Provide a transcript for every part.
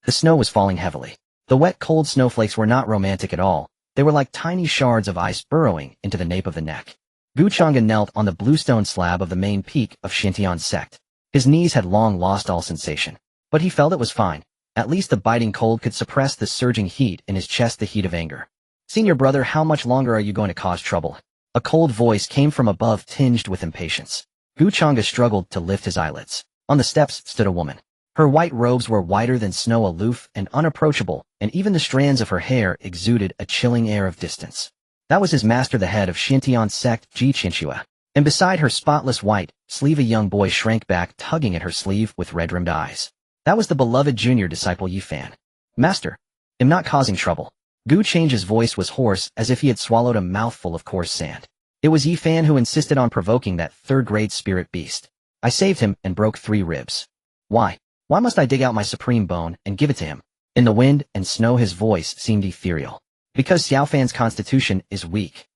The snow was falling heavily. The wet, cold snowflakes were not romantic at all. They were like tiny shards of ice burrowing into the nape of the neck. Changge knelt on the bluestone slab of the main peak of Xuantian Sect. His knees had long lost all sensation. But he felt it was fine. At least the biting cold could suppress the surging heat in his chest, the heat of anger. "Senior brother, how much longer are you going to cause trouble?" A cold voice came from above, tinged with impatience. Changge struggled to lift his eyelids. On the steps stood a woman. Her white robes were whiter than snow, aloof and unapproachable, and even the strands of her hair exuded a chilling air of distance. That was his master, the head of Xuantian Sect, Qianxue. And beside her spotless white sleeve, a young boy shrank back, tugging at her sleeve with red-rimmed eyes. That was the beloved junior disciple Xiaofan. "Master, am not causing trouble." Changge's voice was hoarse, as if he had swallowed a mouthful of coarse sand. It was Xiaofan who insisted on provoking that third-grade spirit beast. "I saved him and broke 3 ribs. Why? Why must I dig out my supreme bone and give it to him?" In the wind and snow his voice seemed ethereal. "Because Xiaofan's constitution is weak.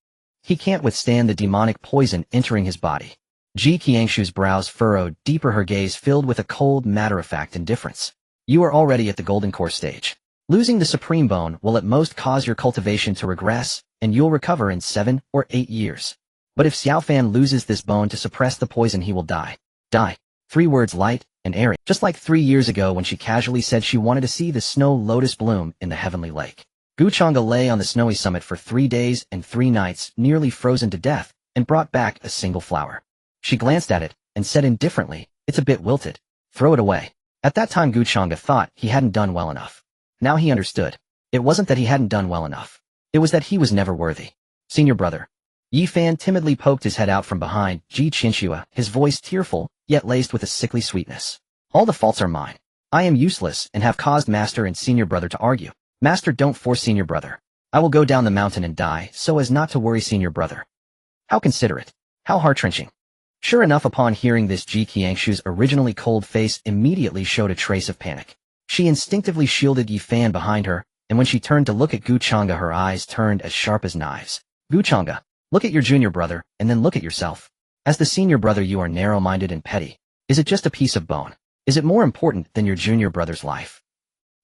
He can't withstand the demonic poison entering his body." Qianxue's brows furrowed deeper, her gaze filled with a cold, matter-of-fact indifference. "You are already at the golden core stage. Losing the supreme bone will at most cause your cultivation to regress, and you'll recover in 7 or 8 years. But if Xiaofan loses this bone to suppress the poison, he will die. Die." 3 words light and airy, just like 3 years ago when she casually said she wanted to see the snow lotus bloom in the heavenly lake. Changge lay on the snowy summit for 3 days and 3 nights, nearly frozen to death, and brought back a single flower. She glanced at it and said indifferently, "It's a bit wilted. Throw it away." At that time Changge thought he hadn't done well enough. Now he understood. It wasn't that he hadn't done well enough. It was that he was never worthy. "Senior brother." Xiaofan timidly poked his head out from behind Qianxue, his voice tearful, yet laced with a sickly sweetness. "All the faults are mine. I am useless and have caused master and senior brother to argue. Master, don't force senior brother. I will go down the mountain and die so as not to worry senior brother." How considerate. How heart-wrenching. Sure enough, upon hearing this, Qianxue's originally cold face immediately showed a trace of panic. She instinctively shielded Xiaofan behind her, and when she turned to look at Changge, her eyes turned as sharp as knives. "Changge, look at your junior brother, and then look at yourself. As the senior brother, you are narrow-minded and petty. Is it just a piece of bone? Is it more important than your junior brother's life?"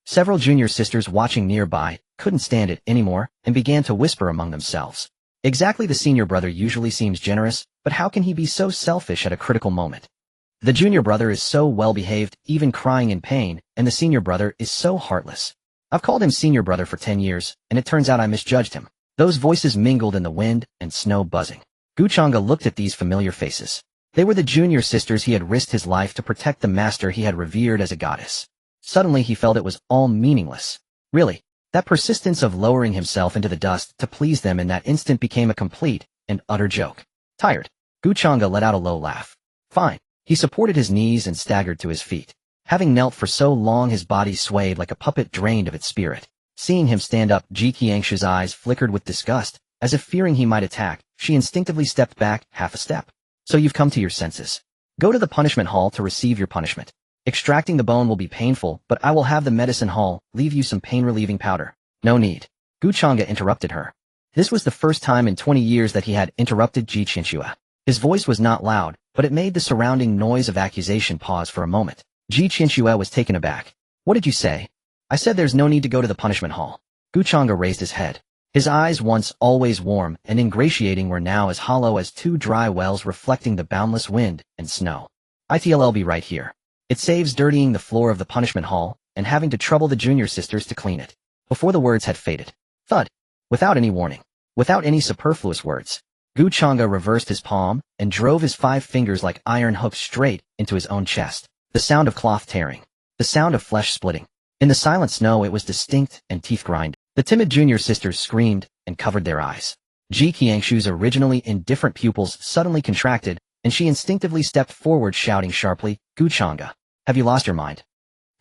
Several junior sisters watching nearby couldn't stand it anymore and began to whisper among themselves. "Exactly, the senior brother usually seems generous, but how can he be so selfish at a critical moment? The junior brother is so well-behaved, even crying in pain, and the senior brother is so heartless. I've called him senior brother for 10 years, and it turns out I misjudged him." Those voices mingled in the wind and snow buzzing. Changge looked at these familiar faces. They were the junior sisters he had risked his life to protect, the master he had revered as a goddess. Suddenly he felt it was all meaningless. Really, that persistence of lowering himself into the dust to please them in that instant became a complete and utter joke. Tired, Changge let out a low laugh. "Fine." He supported his knees and staggered to his feet. Having knelt for so long, his body swayed like a puppet drained of its spirit. Seeing him stand up, Qianxue's eyes flickered with disgust, as if fearing he might attack. She instinctively stepped back half a step. "So you've come to your senses. Go to the punishment hall to receive your punishment. Extracting the bone will be painful, but I will have the medicine hall leave you some pain-relieving powder." "No need." Changge interrupted her. This was the first time in 20 years that he had interrupted Qianxue. His voice was not loud, but it made the surrounding noise of accusation pause for a moment. Qianxue was taken aback. "What did you say?" "I said there's no need to go to the punishment hall." Changge raised his head. His eyes, once always warm and ingratiating, were now as hollow as 2 dry wells reflecting the boundless wind and snow. "I'll be right here. It saves dirtying the floor of the punishment hall and having to trouble the junior sisters to clean it." Before the words had faded, thud, without any warning, without any superfluous words, Changge reversed his palm and drove his 5 fingers like iron hooks straight into his own chest. The sound of cloth tearing, the sound of flesh splitting. In the silent snow it was distinct and teeth-grinding. The timid junior sisters screamed and covered their eyes. Qianxue's originally indifferent pupils suddenly contracted, and she instinctively stepped forward, shouting sharply, "Changge, have you lost your mind?"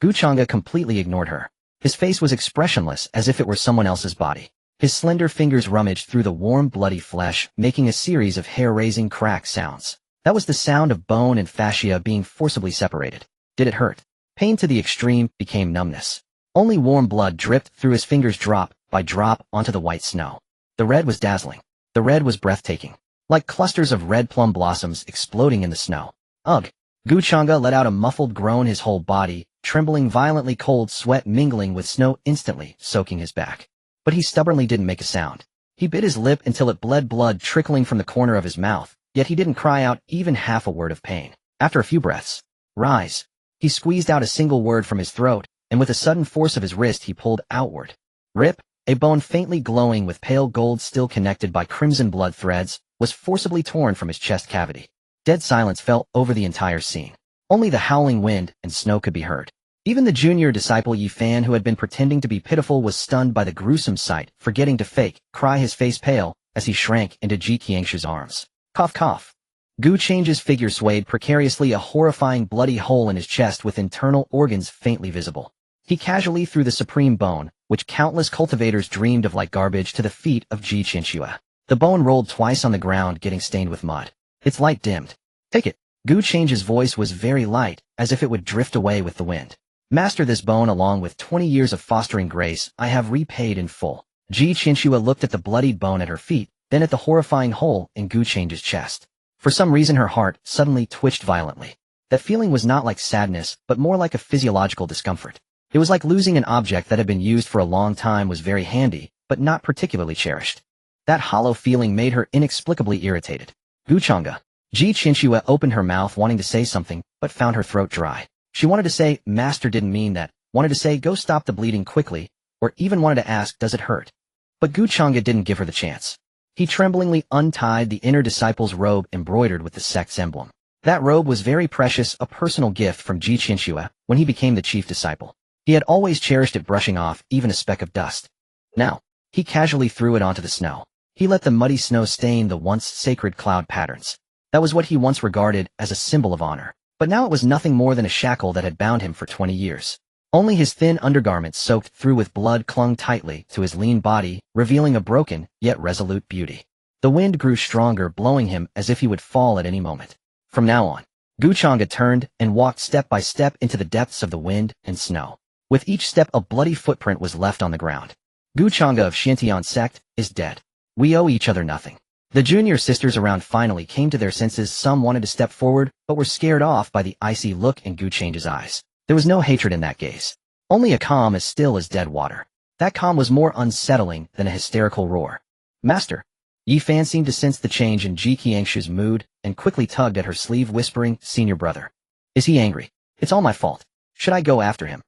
Changge completely ignored her. His face was expressionless, as if it were someone else's body. His slender fingers rummaged through the warm, bloody flesh, making a series of hair-raising crack sounds. That was the sound of bone and fascia being forcibly separated. Did it hurt? Pain to the extreme became numbness. Only warm blood dripped through his fingers, drop by drop, onto the white snow. The red was dazzling. The red was breathtaking, like clusters of red plum blossoms exploding in the snow. "Ugh!" Changge let out a muffled groan, his whole body trembling violently, cold sweat mingling with snow instantly soaking his back. But he stubbornly didn't make a sound. He bit his lip until it bled, blood trickling from the corner of his mouth, yet he didn't cry out even half a word of pain. After a few breaths, "Rise." He squeezed out a single word from his throat, and with a sudden force of his wrist he pulled outward. Rip, a bone faintly glowing with pale gold still connected by crimson blood threads, was forcibly torn from his chest cavity. Dead silence fell over the entire scene. Only the howling wind and snow could be heard. Even the junior disciple Xiaofan, who had been pretending to be pitiful, was stunned by the gruesome sight, forgetting to cry, his face pale, as he shrank into Qianxue's arms. Cough cough. Qianxue's figure swayed precariously, a horrifying bloody hole in his chest with internal organs faintly visible. He casually threw the supreme bone, which countless cultivators dreamed of like garbage, to the feet of Qianxue. The bone rolled twice on the ground, getting stained with mud. Its light dimmed. "Take it." Qianxue's voice was very light, as if it would drift away with the wind. "Master, this bone along with 20 years of fostering grace, I have repaid in full." Qianxue looked at the bloodied bone at her feet, then at the horrifying hole in Qianxue's chest. For some reason her heart suddenly twitched violently. That feeling was not like sadness, but more like a physiological discomfort. It was like losing an object that had been used for a long time, was very handy, but not particularly cherished. That hollow feeling made her inexplicably irritated. "Changge." Qianxue opened her mouth wanting to say something, but found her throat dry. She wanted to say, "Master didn't mean that," wanted to say, "Go stop the bleeding quickly," or even wanted to ask, "Does it hurt?" But Changge didn't give her the chance. He tremblingly untied the inner disciple's robe embroidered with the sect's emblem. That robe was very precious, a personal gift from Qianxue when he became the chief disciple. He had always cherished it, brushing off even a speck of dust. Now, he casually threw it onto the snow. He let the muddy snow stain the once sacred cloud patterns. That was what he once regarded as a symbol of honor. But now it was nothing more than a shackle that had bound him for 20 years. Only his thin undergarments soaked through with blood clung tightly to his lean body, revealing a broken, yet resolute beauty. The wind grew stronger, blowing him as if he would fall at any moment. From now on, Changge turned and walked step by step into the depths of the wind and snow. With each step a bloody footprint was left on the ground. Changge of Xuantian Sect is dead. We owe each other nothing. The junior sisters around finally came to their senses. Some wanted to step forward, but were scared off by the icy look in Changge's eyes. There was no hatred in that gaze. Only a calm as still as dead water. That calm was more unsettling than a hysterical roar. "Master." Xiaofan seemed to sense the change in Qianxue's mood and quickly tugged at her sleeve, whispering, "Senior brother. Is he angry? It's all my fault. Should I go after him?"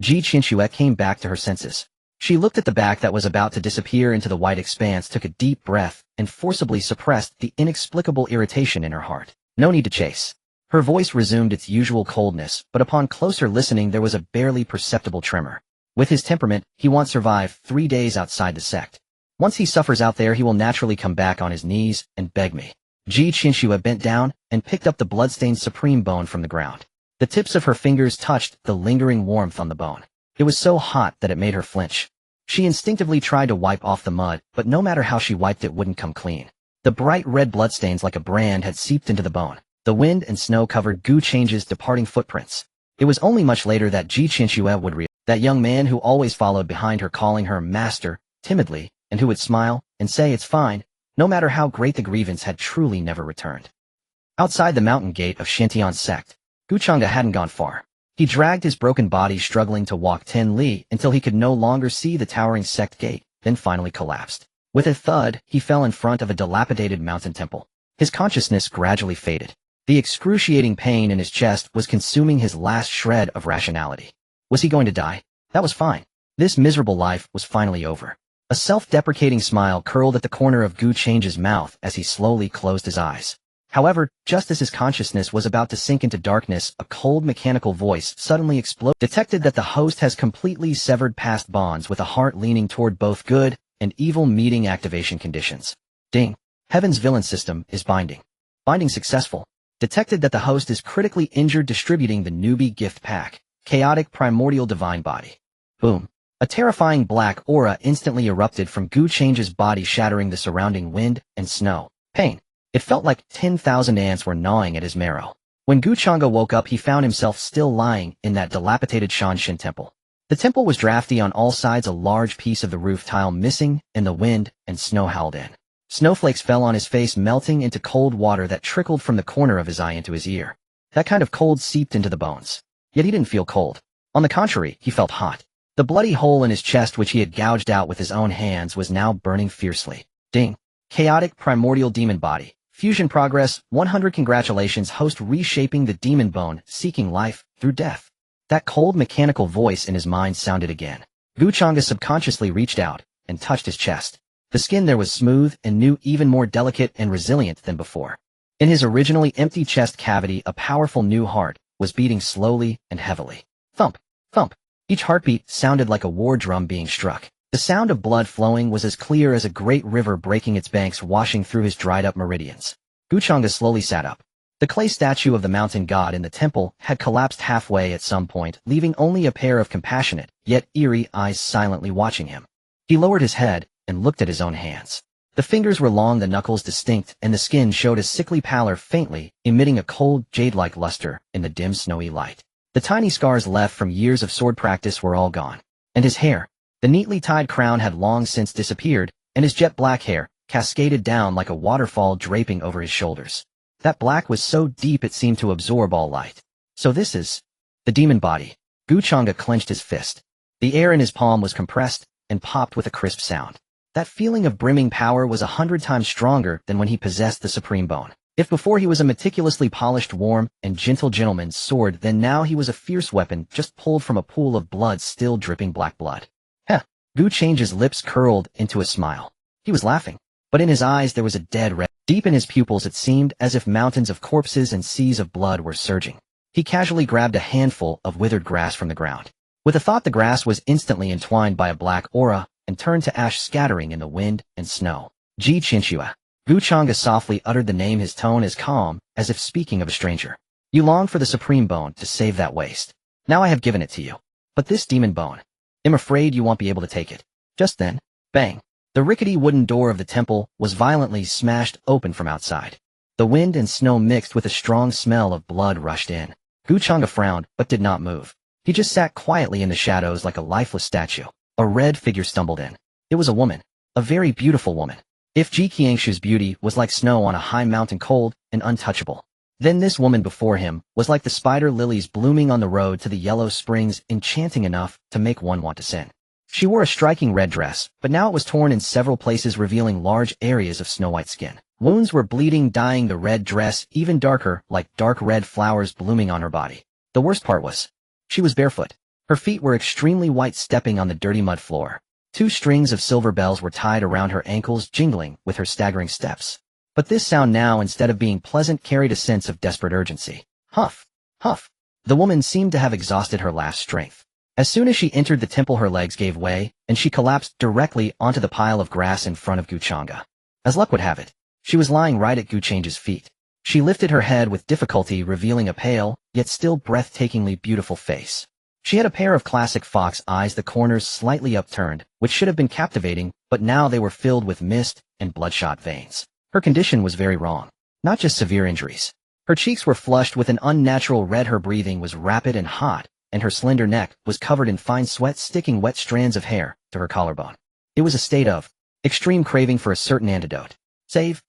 Qianxue came back to her senses. She looked at the back that was about to disappear into the white expanse, took a deep breath, and forcibly suppressed the inexplicable irritation in her heart. "No need to chase." Her voice resumed its usual coldness, but upon closer listening there was a barely perceptible tremor. With his temperament, he won't survive 3 days outside the sect. Once he suffers out there, he will naturally come back on his knees and beg me. Qianxue bent down and picked up the bloodstained supreme bone from the ground. The tips of her fingers touched the lingering warmth on the bone. It was so hot that it made her flinch. She instinctively tried to wipe off the mud, but no matter how she wiped it wouldn't come clean. The bright red bloodstains like a brand had seeped into the bone. The wind and snow covered Changge's departing footprints. It was only much later that Qianxue would realize that young man who always followed behind her, calling her master, timidly, and who would smile and say it's fine, no matter how great the grievance, had truly never returned. Outside the mountain gate of Xuantian Sect, Changge hadn't gone far. He dragged his broken body, struggling to walk 10 li until he could no longer see the towering sect gate, then finally collapsed. With a thud, he fell in front of a dilapidated mountain temple. His consciousness gradually faded. The excruciating pain in his chest was consuming his last shred of rationality. Was he going to die? That was fine. This miserable life was finally over. A self-deprecating smile curled at the corner of Changge's mouth as he slowly closed his eyes. However, just as his consciousness was about to sink into darkness, a cold mechanical voice suddenly exploded. Detected that the host has completely severed past bonds with a heart leaning toward both good and evil meeting activation conditions. Ding. Heaven's villain system is binding. Binding successful. Detected that the host is critically injured distributing the newbie gift pack. Chaotic primordial divine body. Boom. A terrifying black aura instantly erupted from Changge's body, shattering the surrounding wind and snow. Pain. It felt like 10,000 ants were gnawing at his marrow. When Changge woke up, he found himself still lying in that dilapidated Xuantian temple. The temple was drafty on all sides, a large piece of the roof tile missing, and the wind and snow howled in. Snowflakes fell on his face, melting into cold water that trickled from the corner of his eye into his ear. That kind of cold seeped into the bones. Yet he didn't feel cold. On the contrary, he felt hot. The bloody hole in his chest which he had gouged out with his own hands was now burning fiercely. Ding. Chaotic primordial demon body. Fusion progress, 100 congratulations host reshaping the demon bone, seeking life through death. That cold mechanical voice in his mind sounded again. Changge subconsciously reached out and touched his chest. The skin there was smooth and new, even more delicate and resilient than before. In his originally empty chest cavity, a powerful new heart was beating slowly and heavily. Thump, thump. Each heartbeat sounded like a war drum being struck. The sound of blood flowing was as clear as a great river breaking its banks, washing through his dried-up meridians. Changge slowly sat up. The clay statue of the mountain god in the temple had collapsed halfway at some point, leaving only a pair of compassionate, yet eerie eyes silently watching him. He lowered his head and looked at his own hands. The fingers were long, the knuckles distinct, and the skin showed a sickly pallor faintly, emitting a cold, jade-like luster in the dim snowy light. The tiny scars left from years of sword practice were all gone. And his hair, the neatly tied crown had long since disappeared, and his jet black hair cascaded down like a waterfall draping over his shoulders. That black was so deep it seemed to absorb all light. So this is the demon body. Changge clenched his fist. The air in his palm was compressed and popped with a crisp sound. That feeling of brimming power was 100 times stronger than when he possessed the supreme bone. If before he was a meticulously polished, warm, and gentle gentleman's sword, then now he was a fierce weapon just pulled from a pool of blood still dripping black blood. Heh. Change's lips curled into a smile. He was laughing, but in his eyes there was a dead red. Deep in his pupils it seemed as if mountains of corpses and seas of blood were surging. He casually grabbed a handful of withered grass from the ground. With a thought, the grass was instantly entwined by a black aura and turned to ash, scattering in the wind and snow. Qianxue. Changge softly uttered the name, his tone as calm as if speaking of a stranger. You longed for the supreme bone to save that waste. Now I have given it to you. But this demon bone, I'm afraid you won't be able to take it. Just then, bang. The rickety wooden door of the temple was violently smashed open from outside. The wind and snow mixed with a strong smell of blood rushed in. Changge frowned, but did not move. He just sat quietly in the shadows like a lifeless statue. A red figure stumbled in. It was a woman. A very beautiful woman. If Qianxue's beauty was like snow on a high mountain, cold and untouchable, then this woman before him was like the spider lilies blooming on the road to the yellow springs, enchanting enough to make one want to sin. She wore a striking red dress, but now it was torn in several places, revealing large areas of snow-white skin. Wounds were bleeding, dyeing the red dress even darker, like dark red flowers blooming on her body. The worst part was, she was barefoot. Her feet were extremely white, stepping on the dirty mud floor. 2 strings of silver bells were tied around her ankles, jingling with her staggering steps. But this sound now, instead of being pleasant, carried a sense of desperate urgency. Huff, huff. The woman seemed to have exhausted her last strength. As soon as she entered the temple, her legs gave way, and she collapsed directly onto the pile of grass in front of Changge. As luck would have it, she was lying right at Change's feet. She lifted her head with difficulty, revealing a pale, yet still breathtakingly beautiful face. She had a pair of classic fox eyes, the corners slightly upturned, which should have been captivating, but now they were filled with mist and bloodshot veins. Her condition was very wrong. Not just severe injuries. Her cheeks were flushed with an unnatural red, her breathing was rapid and hot, and her slender neck was covered in fine sweat, sticking wet strands of hair to her collarbone. It was a state of extreme craving for a certain antidote. Save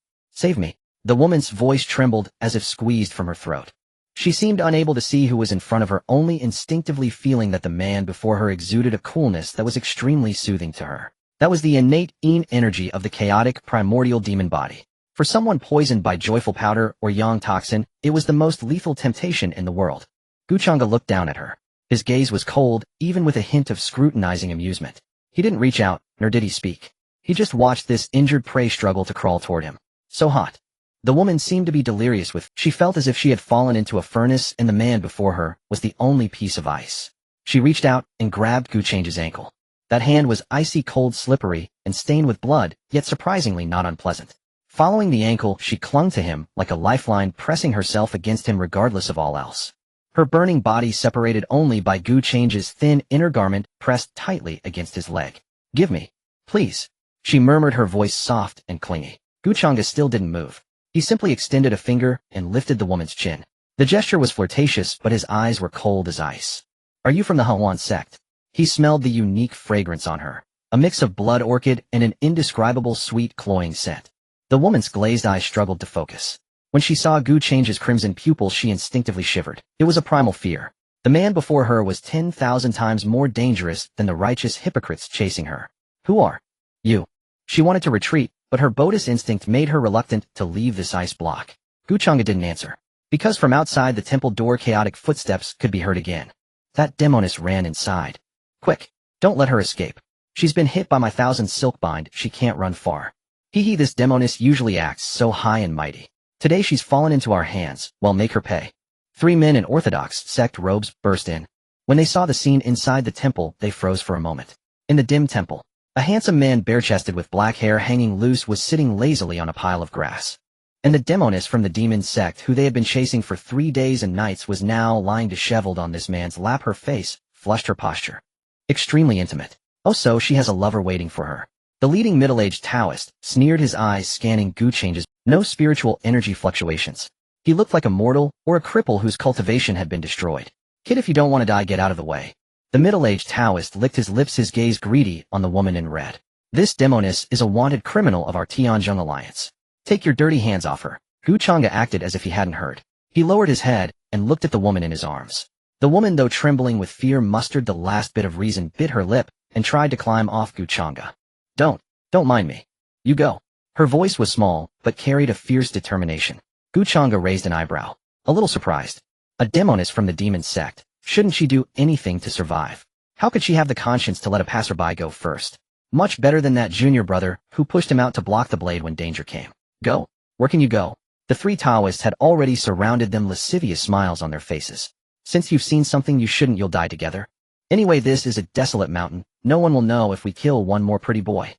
me. The woman's voice trembled as if squeezed from her throat. She seemed unable to see who was in front of her, only instinctively feeling that the man before her exuded a coolness that was extremely soothing to her. That was the innate energy of the chaotic, primordial demon body. For someone poisoned by joyful powder or yang toxin, it was the most lethal temptation in the world. Changge looked down at her. His gaze was cold, even with a hint of scrutinizing amusement. He didn't reach out, nor did he speak. He just watched this injured prey struggle to crawl toward him. So hot. The woman seemed to be delirious with. She felt as if she had fallen into a furnace, and the man before her was the only piece of ice. She reached out and grabbed Change's ankle. That hand was icy cold, slippery, and stained with blood, yet surprisingly not unpleasant. Following the ankle, she clung to him like a lifeline, pressing herself against him regardless of all else. Her burning body separated only by Change's thin inner garment pressed tightly against his leg. Give me, please, she murmured, her voice soft and clingy. Changge still didn't move. He simply extended a finger and lifted the woman's chin. The gesture was flirtatious, but his eyes were cold as ice. Are you from the Xuantian Sect? He smelled the unique fragrance on her, a mix of blood orchid and an indescribable sweet, cloying scent. The woman's glazed eyes struggled to focus. When she saw Change's crimson pupils, she instinctively shivered. It was a primal fear. The man before her was 10,000 times more dangerous than the righteous hypocrites chasing her. Who are you? She wanted to retreat, but her Buddhist instinct made her reluctant to leave this ice block. Changge didn't answer, because from outside the temple door chaotic footsteps could be heard again. That demoness ran inside. Quick, don't let her escape. She's been hit by my 1,000 silk bind, she can't run far. Hee this demoness usually acts so high and mighty. Today she's fallen into our hands, well make her pay. 3 men in Orthodox sect robes burst in. When they saw the scene inside the temple, they froze for a moment. In the dim temple, a handsome man bare-chested with black hair hanging loose was sitting lazily on a pile of grass. And the demoness from the demon sect who they had been chasing for 3 days and nights was now lying disheveled on this man's lap. Her face flushed her posture. Extremely intimate. Oh, so she has a lover waiting for her. The leading middle-aged Taoist sneered, his eyes scanning Changge's. No spiritual energy fluctuations. He looked like a mortal or a cripple whose cultivation had been destroyed. Kid, if you don't want to die, get out of the way. The middle-aged Taoist licked his lips, his gaze greedy on the woman in red. This demoness is a wanted criminal of our Tianzhong alliance. Take your dirty hands off her. Changge acted as if he hadn't heard. He lowered his head and looked at the woman in his arms. The woman, though trembling with fear, mustered the last bit of reason, bit her lip, and tried to climb off Changge. Don't mind me. You go. Her voice was small, but carried a fierce determination. Changge raised an eyebrow, a little surprised. A demoness from the demon sect. Shouldn't she do anything to survive? How could she have the conscience to let a passerby go first? Much better than that junior brother who pushed him out to block the blade when danger came. Go. Where can you go? The 3 Taoists had already surrounded them, lascivious smiles on their faces. Since you've seen something you shouldn't, you'll die together. Anyway, this is a desolate mountain. No one will know if we kill one more pretty boy.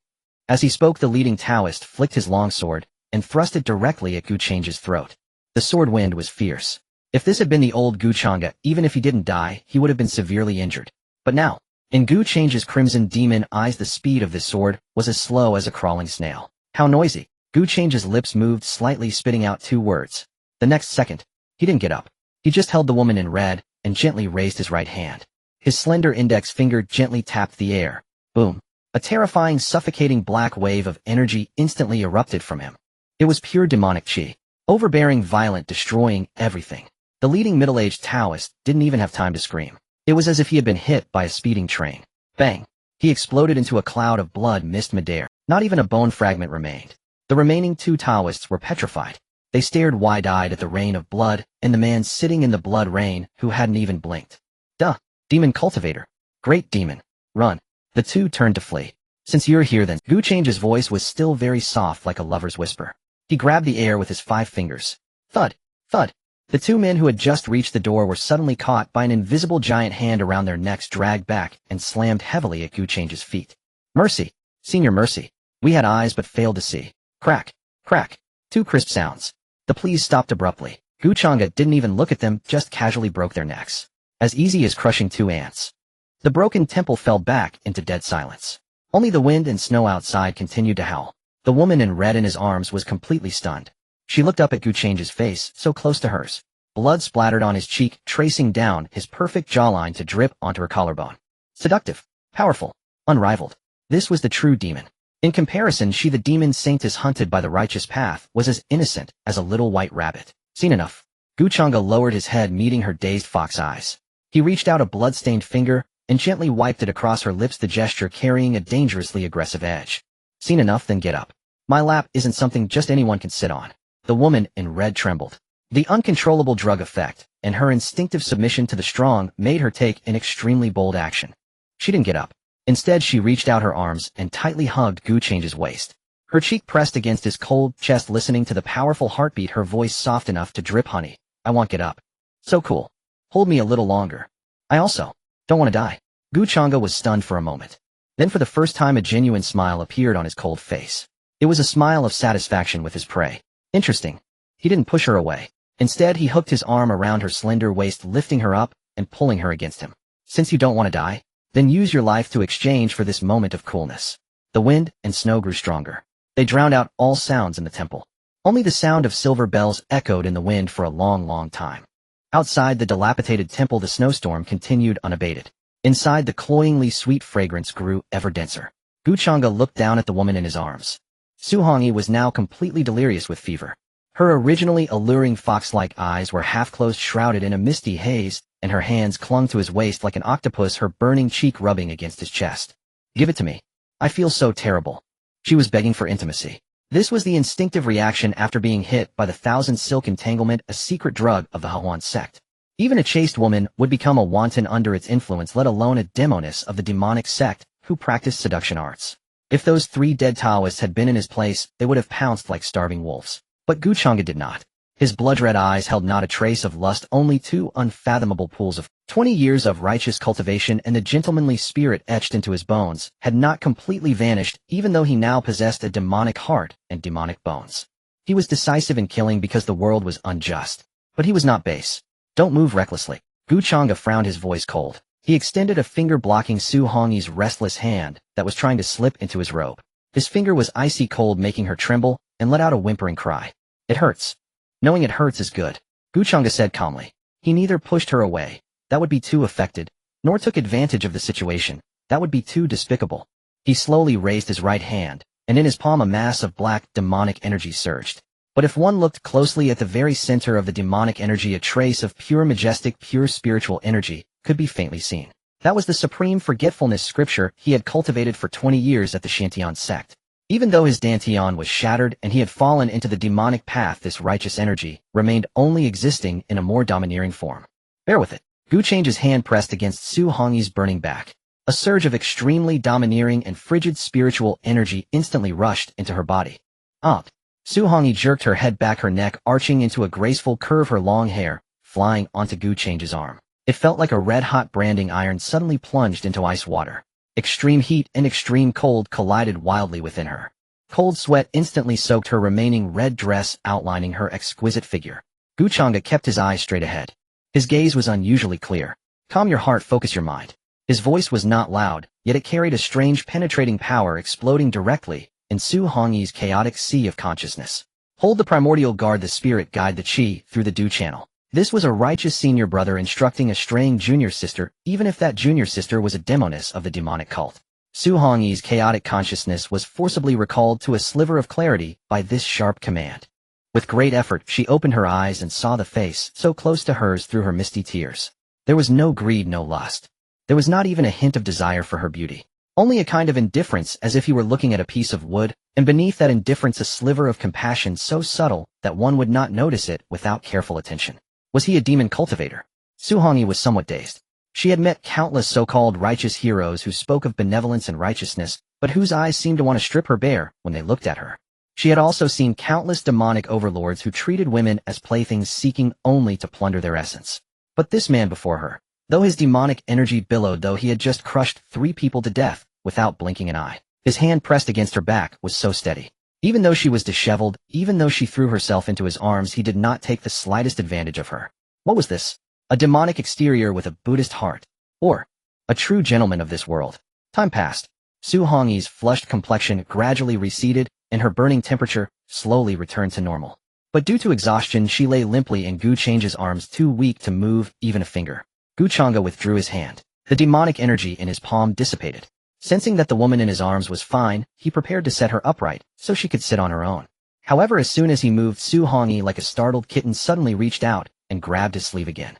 As he spoke, the leading Taoist flicked his long sword and thrust it directly at Changge's throat. The sword wind was fierce. If this had been the old Changge, even if he didn't die, he would have been severely injured. But now, in Changge's crimson demon eyes, the speed of this sword was as slow as a crawling snail. How noisy! Changge's lips moved slightly, spitting out 2 words. The next second, he didn't get up. He just held the woman in red and gently raised his right hand. His slender index finger gently tapped the air. Boom! A terrifying, suffocating black wave of energy instantly erupted from him. It was pure demonic chi. Overbearing, violent, destroying everything. The leading middle-aged Taoist didn't even have time to scream. It was as if he had been hit by a speeding train. Bang! He exploded into a cloud of blood mist midair. Not even a bone fragment remained. The remaining 2 Taoists were petrified. They stared wide-eyed at the rain of blood and the man sitting in the blood rain who hadn't even blinked. Duh! Demon cultivator. Great demon. Run. The 2 turned to flee. Since you're here then. Changge's voice was still very soft, like a lover's whisper. He grabbed the air with his 5 fingers. Thud! Thud! The 2 men who had just reached the door were suddenly caught by an invisible giant hand around their necks, dragged back, and slammed heavily at Changge's feet. Mercy! Senior, mercy! We had eyes but failed to see. Crack! Crack! 2 crisp sounds. The pleas stopped abruptly. Changge didn't even look at them, just casually broke their necks. As easy as crushing 2 ants. The broken temple fell back into dead silence. Only the wind and snow outside continued to howl. The woman in red in his arms was completely stunned. She looked up at Changge's face, so close to hers. Blood splattered on his cheek, tracing down his perfect jawline to drip onto her collarbone. Seductive. Powerful. Unrivaled. This was the true demon. In comparison, she, the demon saintess hunted by the righteous path, was as innocent as a little white rabbit. Seen enough. Changge lowered his head, meeting her dazed fox eyes. He reached out a blood-stained finger and gently wiped it across her lips, the gesture carrying a dangerously aggressive edge. Seen enough, then get up. My lap isn't something just anyone can sit on. The woman in red trembled. The uncontrollable drug effect and her instinctive submission to the strong made her take an extremely bold action. She didn't get up. Instead, she reached out her arms and tightly hugged Changge's waist. Her cheek pressed against his cold chest, listening to the powerful heartbeat, her voice soft enough to drip honey. I won't get up. So cool. Hold me a little longer. I also don't want to die. Changge was stunned for a moment. Then for the first time a genuine smile appeared on his cold face. It was a smile of satisfaction with his prey. Interesting. He didn't push her away. Instead, he hooked his arm around her slender waist, lifting her up and pulling her against him. Since you don't want to die, then use your life to exchange for this moment of coolness. The wind and snow grew stronger. They drowned out all sounds in the temple. Only the sound of silver bells echoed in the wind for a long, long time. Outside the dilapidated temple, the snowstorm continued unabated. Inside, the cloyingly sweet fragrance grew ever denser. Changge looked down at the woman in his arms. Xuantian was now completely delirious with fever. Her originally alluring fox-like eyes were half-closed, shrouded in a misty haze, and her hands clung to his waist like an octopus, her burning cheek rubbing against his chest. Give it to me. I feel so terrible. She was begging for intimacy. This was the instinctive reaction after being hit by the thousand silk entanglement, a secret drug of the Xuantian Sect. Even a chaste woman would become a wanton under its influence, let alone a demoness of the demonic sect who practiced seduction arts. If those 3 dead Taoists had been in his place, they would have pounced like starving wolves. But Changge did not. His blood-red eyes held not a trace of lust, only 2 unfathomable pools of 20 years of righteous cultivation, and the gentlemanly spirit etched into his bones had not completely vanished, even though he now possessed a demonic heart and demonic bones. He was decisive in killing because the world was unjust. But he was not base. Don't move recklessly. Changge frowned, his voice cold. He extended a finger blocking Su Hongyi's restless hand that was trying to slip into his robe. His finger was icy cold, making her tremble, and let out a whimpering cry. It hurts. Knowing it hurts is good, Changge said calmly. He neither pushed her away, that would be too affected, nor took advantage of the situation, that would be too despicable. He slowly raised his right hand, and in his palm a mass of black, demonic energy surged. But if one looked closely at the very center of the demonic energy, a trace of pure majestic, pure spiritual energy could be faintly seen. That was the supreme forgetfulness scripture he had cultivated for 20 years at the Xuantian Sect. Even though his dantian was shattered and he had fallen into the demonic path, this righteous energy remained, only existing in a more domineering form. Bear with it. Changge's hand pressed against Su Hongyi's burning back. A surge of extremely domineering and frigid spiritual energy instantly rushed into her body. Up. Su Hongyi jerked her head back, her neck arching into a graceful curve, her long hair flying onto Changge's arm. It felt like a red-hot branding iron suddenly plunged into ice water. Extreme heat and extreme cold collided wildly within her. Cold sweat instantly soaked her remaining red dress, outlining her exquisite figure. Changge kept his eyes straight ahead. His gaze was unusually clear. Calm your heart, focus your mind. His voice was not loud, yet it carried a strange penetrating power, exploding directly in Su Hongyi's chaotic sea of consciousness. Hold the primordial guard, the spirit guide the qi through the Du channel. This was a righteous senior brother instructing a straying junior sister, even if that junior sister was a demoness of the demonic cult. Su Hongyi's chaotic consciousness was forcibly recalled to a sliver of clarity by this sharp command. With great effort, she opened her eyes and saw the face so close to hers through her misty tears. There was no greed, no lust. There was not even a hint of desire for her beauty. Only a kind of indifference, as if he were looking at a piece of wood, and beneath that indifference a sliver of compassion so subtle that one would not notice it without careful attention. Was he a demon cultivator? Su Hongyi was somewhat dazed. She had met countless so-called righteous heroes who spoke of benevolence and righteousness, but whose eyes seemed to want to strip her bare when they looked at her. She had also seen countless demonic overlords who treated women as playthings, seeking only to plunder their essence. But this man before her, though his demonic energy billowed, though he had just crushed 3 people to death without blinking an eye, his hand pressed against her back was so steady. Even though she was disheveled, even though she threw herself into his arms, he did not take the slightest advantage of her. What was this? A demonic exterior with a Buddhist heart? Or a true gentleman of this world? Time passed. Su Hongyi's flushed complexion gradually receded, and her burning temperature slowly returned to normal. But due to exhaustion, she lay limply in Changge's arms, too weak to move even a finger. Changge withdrew his hand. The demonic energy in his palm dissipated. Sensing that the woman in his arms was fine, he prepared to set her upright so she could sit on her own. However, as soon as he moved, Su Hongyi, like a startled kitten, suddenly reached out and grabbed his sleeve again.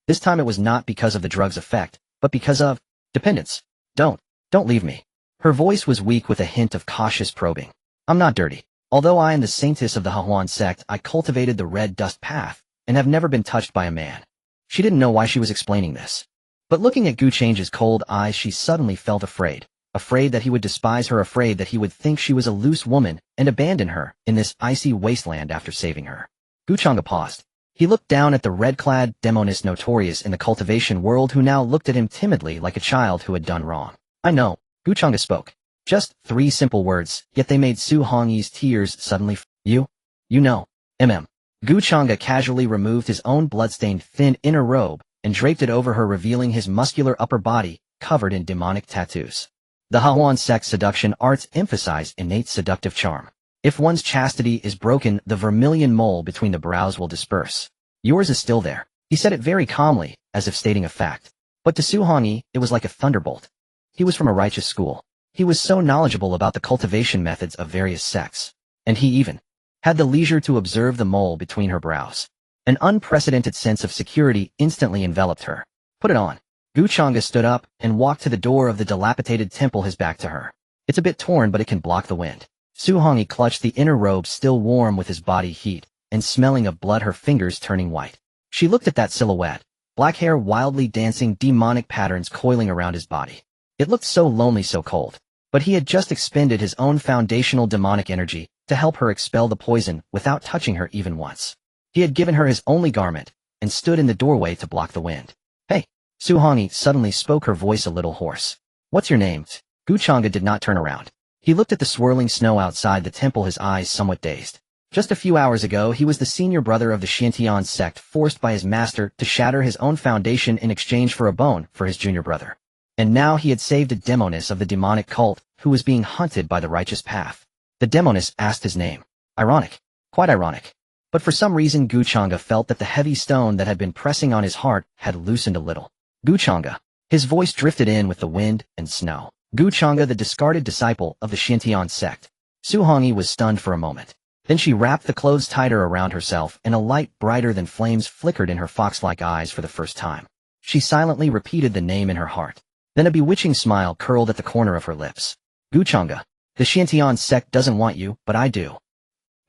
This time it was not because of the drug's effect, but because of dependence. Don't leave me. Her voice was weak with a hint of cautious probing. I'm not dirty. Although I am the saintess of the Xuantian Sect, I cultivated the red dust path and have never been touched by a man. She didn't know why she was explaining this. But looking at Changge's cold eyes, she suddenly felt afraid. Afraid that he would despise her, afraid that he would think she was a loose woman and abandon her in this icy wasteland after saving her. Changge paused. He looked down at the red-clad demoness notorious in the cultivation world, who now looked at him timidly like a child who had done wrong. I know, Changge spoke. Just 3 simple words, yet they made Su Hongyi's tears suddenly You know. Changge casually removed his own blood-stained thin inner robe and draped it over her, revealing his muscular upper body covered in demonic tattoos. The Xuantian Sect seduction arts emphasize innate seductive charm. If one's chastity is broken, the vermilion mole between the brows will disperse. Yours is still there. He said it very calmly, as if stating a fact. But to Su Hongyi, it was like a thunderbolt. He was from a righteous school. He was so knowledgeable about the cultivation methods of various sects. And he even had the leisure to observe the mole between her brows. An unprecedented sense of security instantly enveloped her. Put it on. Changge stood up and walked to the door of the dilapidated temple, his back to her. It's a bit torn, but it can block the wind. Xuantian clutched the inner robe, still warm with his body heat, and smelling of blood, her fingers turning white. She looked at that silhouette, black hair wildly dancing, demonic patterns coiling around his body. It looked so lonely, so cold. But he had just expended his own foundational demonic energy to help her expel the poison without touching her even once. He had given her his only garment and stood in the doorway to block the wind. Hey, Xuantian suddenly spoke, her voice a little hoarse. What's your name? Changge did not turn around. He looked at the swirling snow outside the temple, his eyes somewhat dazed. Just a few hours ago, he was the senior brother of the Xuantian Sect, forced by his master to shatter his own foundation in exchange for a bone for his junior brother. And now he had saved a demoness of the demonic cult who was being hunted by the righteous path. The demoness asked his name. Ironic. Quite ironic. But for some reason Changge felt that the heavy stone that had been pressing on his heart had loosened a little. Changge. His voice drifted in with the wind and snow. Changge, the discarded disciple of the Xuantian Sect. Xuantian was stunned for a moment. Then she wrapped the clothes tighter around herself, and a light brighter than flames flickered in her fox-like eyes for the first time. She silently repeated the name in her heart. Then a bewitching smile curled at the corner of her lips. Changge. The Xuantian Sect doesn't want you, but I do.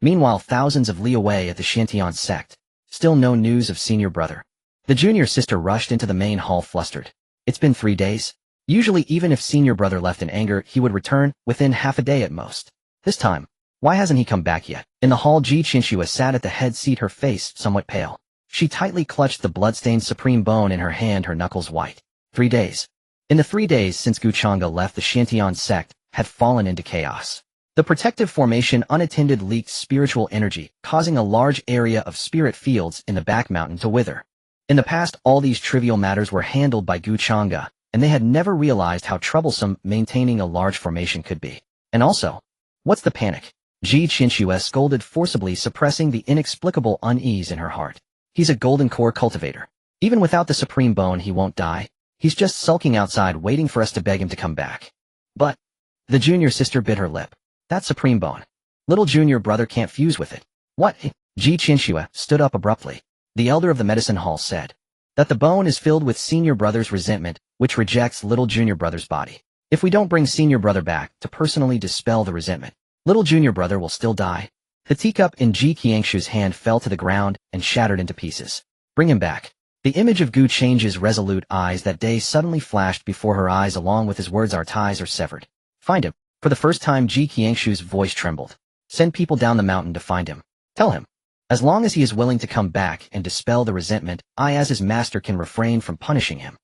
Meanwhile, thousands of li away at the Xuantian Sect. Still no news of senior brother. The junior sister rushed into the main hall flustered. It's been 3 days. Usually, even if senior brother left in anger, he would return within half a day at most. This time, why hasn't he come back yet? In the hall, Qianxue sat at the head seat, her face somewhat pale. She tightly clutched the bloodstained supreme bone in her hand, her knuckles white. 3 days. In the 3 days since Changge left, the Xuantian Sect had fallen into chaos. The protective formation unattended leaked spiritual energy, causing a large area of spirit fields in the back mountain to wither. In the past, all these trivial matters were handled by Changge, and they had never realized how troublesome maintaining a large formation could be. And also, what's the panic? Qianxue scolded forcibly, suppressing the inexplicable unease in her heart. He's a golden core cultivator. Even without the supreme bone, he won't die. He's just sulking outside waiting for us to beg him to come back. But the junior sister bit her lip. That supreme bone. Little junior brother can't fuse with it. What? Qianxue stood up abruptly. The elder of the medicine hall said that the bone is filled with senior brother's resentment, which rejects little junior brother's body. If we don't bring senior brother back to personally dispel the resentment, little junior brother will still die. The teacup in Qianxue's hand fell to the ground and shattered into pieces. Bring him back. The image of Changge's resolute eyes that day suddenly flashed before her eyes, along with his words, our ties are severed. Find him. For the first time, Qianxue's voice trembled. Send people down the mountain to find him. Tell him. As long as he is willing to come back and dispel the resentment, I as his master can refrain from punishing him.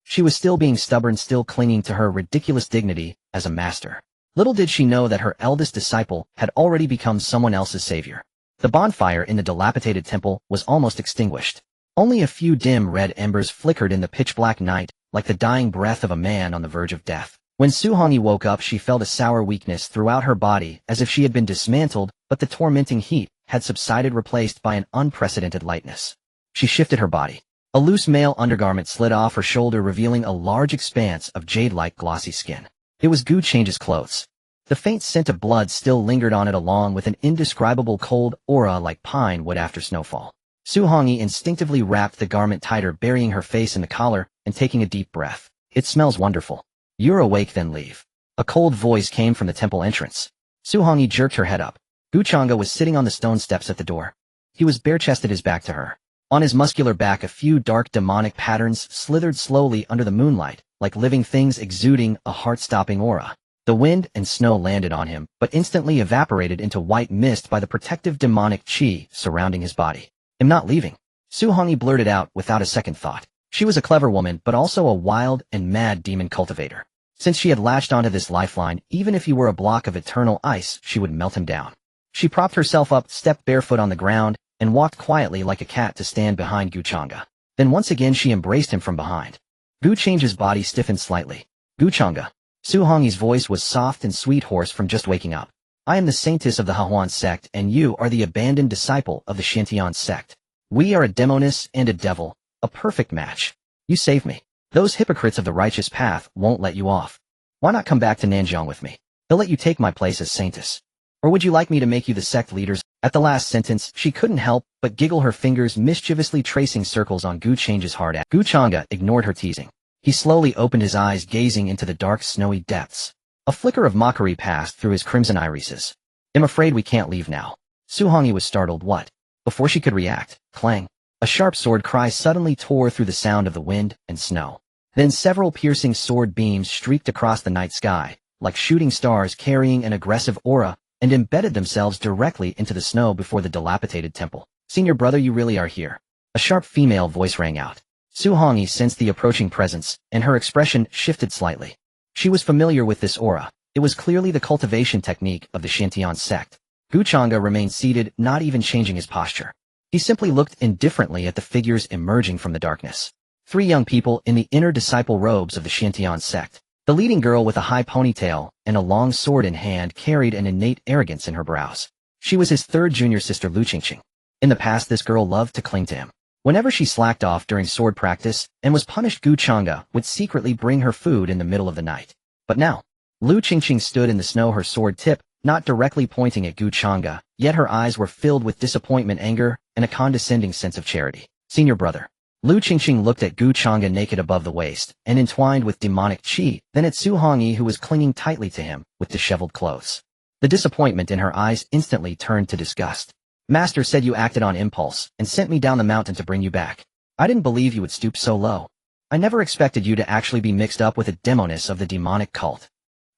She was still being stubborn, still clinging to her ridiculous dignity as a master. Little did she know that her eldest disciple had already become someone else's savior. The bonfire in the dilapidated temple was almost extinguished. Only a few dim red embers flickered in the pitch-black night, like the dying breath of a man on the verge of death. When Xuantian woke up, she felt a sour weakness throughout her body, as if she had been dismantled, but the tormenting heat had subsided, replaced by an unprecedented lightness. She shifted her body. A loose male undergarment slid off her shoulder, revealing a large expanse of jade-like glossy skin. It was Changge's clothes. The faint scent of blood still lingered on it, along with an indescribable cold aura like pine wood after snowfall. Xuantian instinctively wrapped the garment tighter, burying her face in the collar and taking a deep breath. It smells wonderful. You're awake, then leave. A cold voice came from the temple entrance. Xuantian jerked her head up. Changge was sitting on the stone steps at the door. He was bare-chested, his back to her. On his muscular back, a few dark demonic patterns slithered slowly under the moonlight, like living things exuding a heart-stopping aura. The wind and snow landed on him, but instantly evaporated into white mist by the protective demonic qi surrounding his body. I'm not leaving. Xuantian blurted out without a second thought. She was a clever woman, but also a wild and mad demon cultivator. Since she had latched onto this lifeline, even if he were a block of eternal ice, she would melt him down. She propped herself up, stepped barefoot on the ground, and walked quietly like a cat to stand behind Changge. Then once again she embraced him from behind. Changge's body stiffened slightly. Changge. Xuantian's voice was soft and sweet, hoarse from just waking up. I am the saintess of the Xuantian Sect, and you are the abandoned disciple of the Xuantian Sect. We are a demoness and a devil, a perfect match. You saved me. Those hypocrites of the righteous path won't let you off. Why not come back to Nanjiang with me? They'll let you take my place as saintess. Or would you like me to make you the sect leaders? At the last sentence, she couldn't help but giggle, her fingers mischievously tracing circles on Changge's hard ass. Changge ignored her teasing. He slowly opened his eyes, gazing into the dark, snowy depths. A flicker of mockery passed through his crimson irises. I'm afraid we can't leave now. Xuantian was startled. What? Before she could react, clang. A sharp sword cry suddenly tore through the sound of the wind and snow. Then several piercing sword beams streaked across the night sky, like shooting stars carrying an aggressive aura, and embedded themselves directly into the snow before the dilapidated temple. Senior brother, you really are here. A sharp female voice rang out. Xuantian sensed the approaching presence, and her expression shifted slightly. She was familiar with this aura. It was clearly the cultivation technique of the Xuantian Sect. Changge remained seated, not even changing his posture. He simply looked indifferently at the figures emerging from the darkness. 3 young people in the inner disciple robes of the Xuantian Sect. The leading girl, with a high ponytail and a long sword in hand, carried an innate arrogance in her brows. She was his third junior sister, Qianxue. In the past, this girl loved to cling to him. Whenever she slacked off during sword practice and was punished, Changge would secretly bring her food in the middle of the night. But now, Qianxue stood in the snow, her sword tip not directly pointing at Changge, yet her eyes were filled with disappointment, anger, and a condescending sense of charity. Senior brother. Qianxue looked at Changge, naked above the waist and entwined with demonic qi, then at Xuantian, who was clinging tightly to him with disheveled clothes. The disappointment in her eyes instantly turned to disgust. Master said you acted on impulse and sent me down the mountain to bring you back. I didn't believe you would stoop so low. I never expected you to actually be mixed up with a demoness of the demonic cult.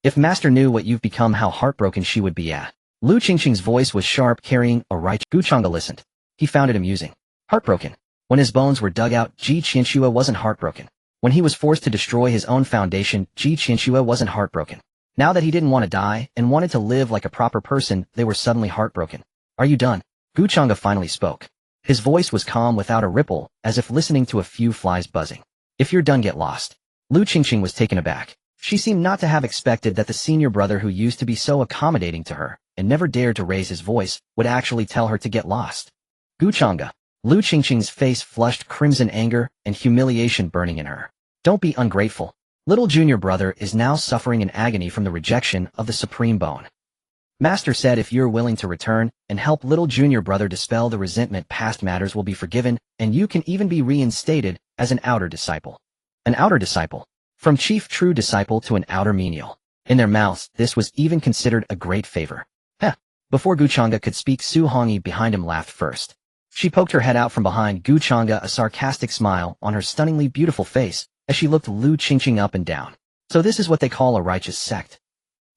If Master knew what you've become, how heartbroken she would be at. Qianxue's voice was sharp, carrying a right. Changge listened. He found it amusing. Heartbroken. When his bones were dug out, Qianxue wasn't heartbroken. When he was forced to destroy his own foundation, Qianxue wasn't heartbroken. Now that he didn't want to die and wanted to live like a proper person, they were suddenly heartbroken. Are you done? Changge finally spoke. His voice was calm, without a ripple, as if listening to a few flies buzzing. If you're done, get lost. Qianxue was taken aback. She seemed not to have expected that the senior brother, who used to be so accommodating to her and never dared to raise his voice, would actually tell her to get lost. Changge. Qianxue's face flushed crimson, anger and humiliation burning in her. Don't be ungrateful. Little junior brother is now suffering in agony from the rejection of the supreme bone. Master said if you're willing to return and help little junior brother dispel the resentment, past matters will be forgiven, and you can even be reinstated as an outer disciple. An outer disciple. From chief true disciple to an outer menial. In their mouths, this was even considered a great favor. Heh. Before Changge could speak, Xuantian behind him laughed first. She poked her head out from behind Changge, a sarcastic smile on her stunningly beautiful face, as she looked Qianxue up and down. So this is what they call a righteous sect.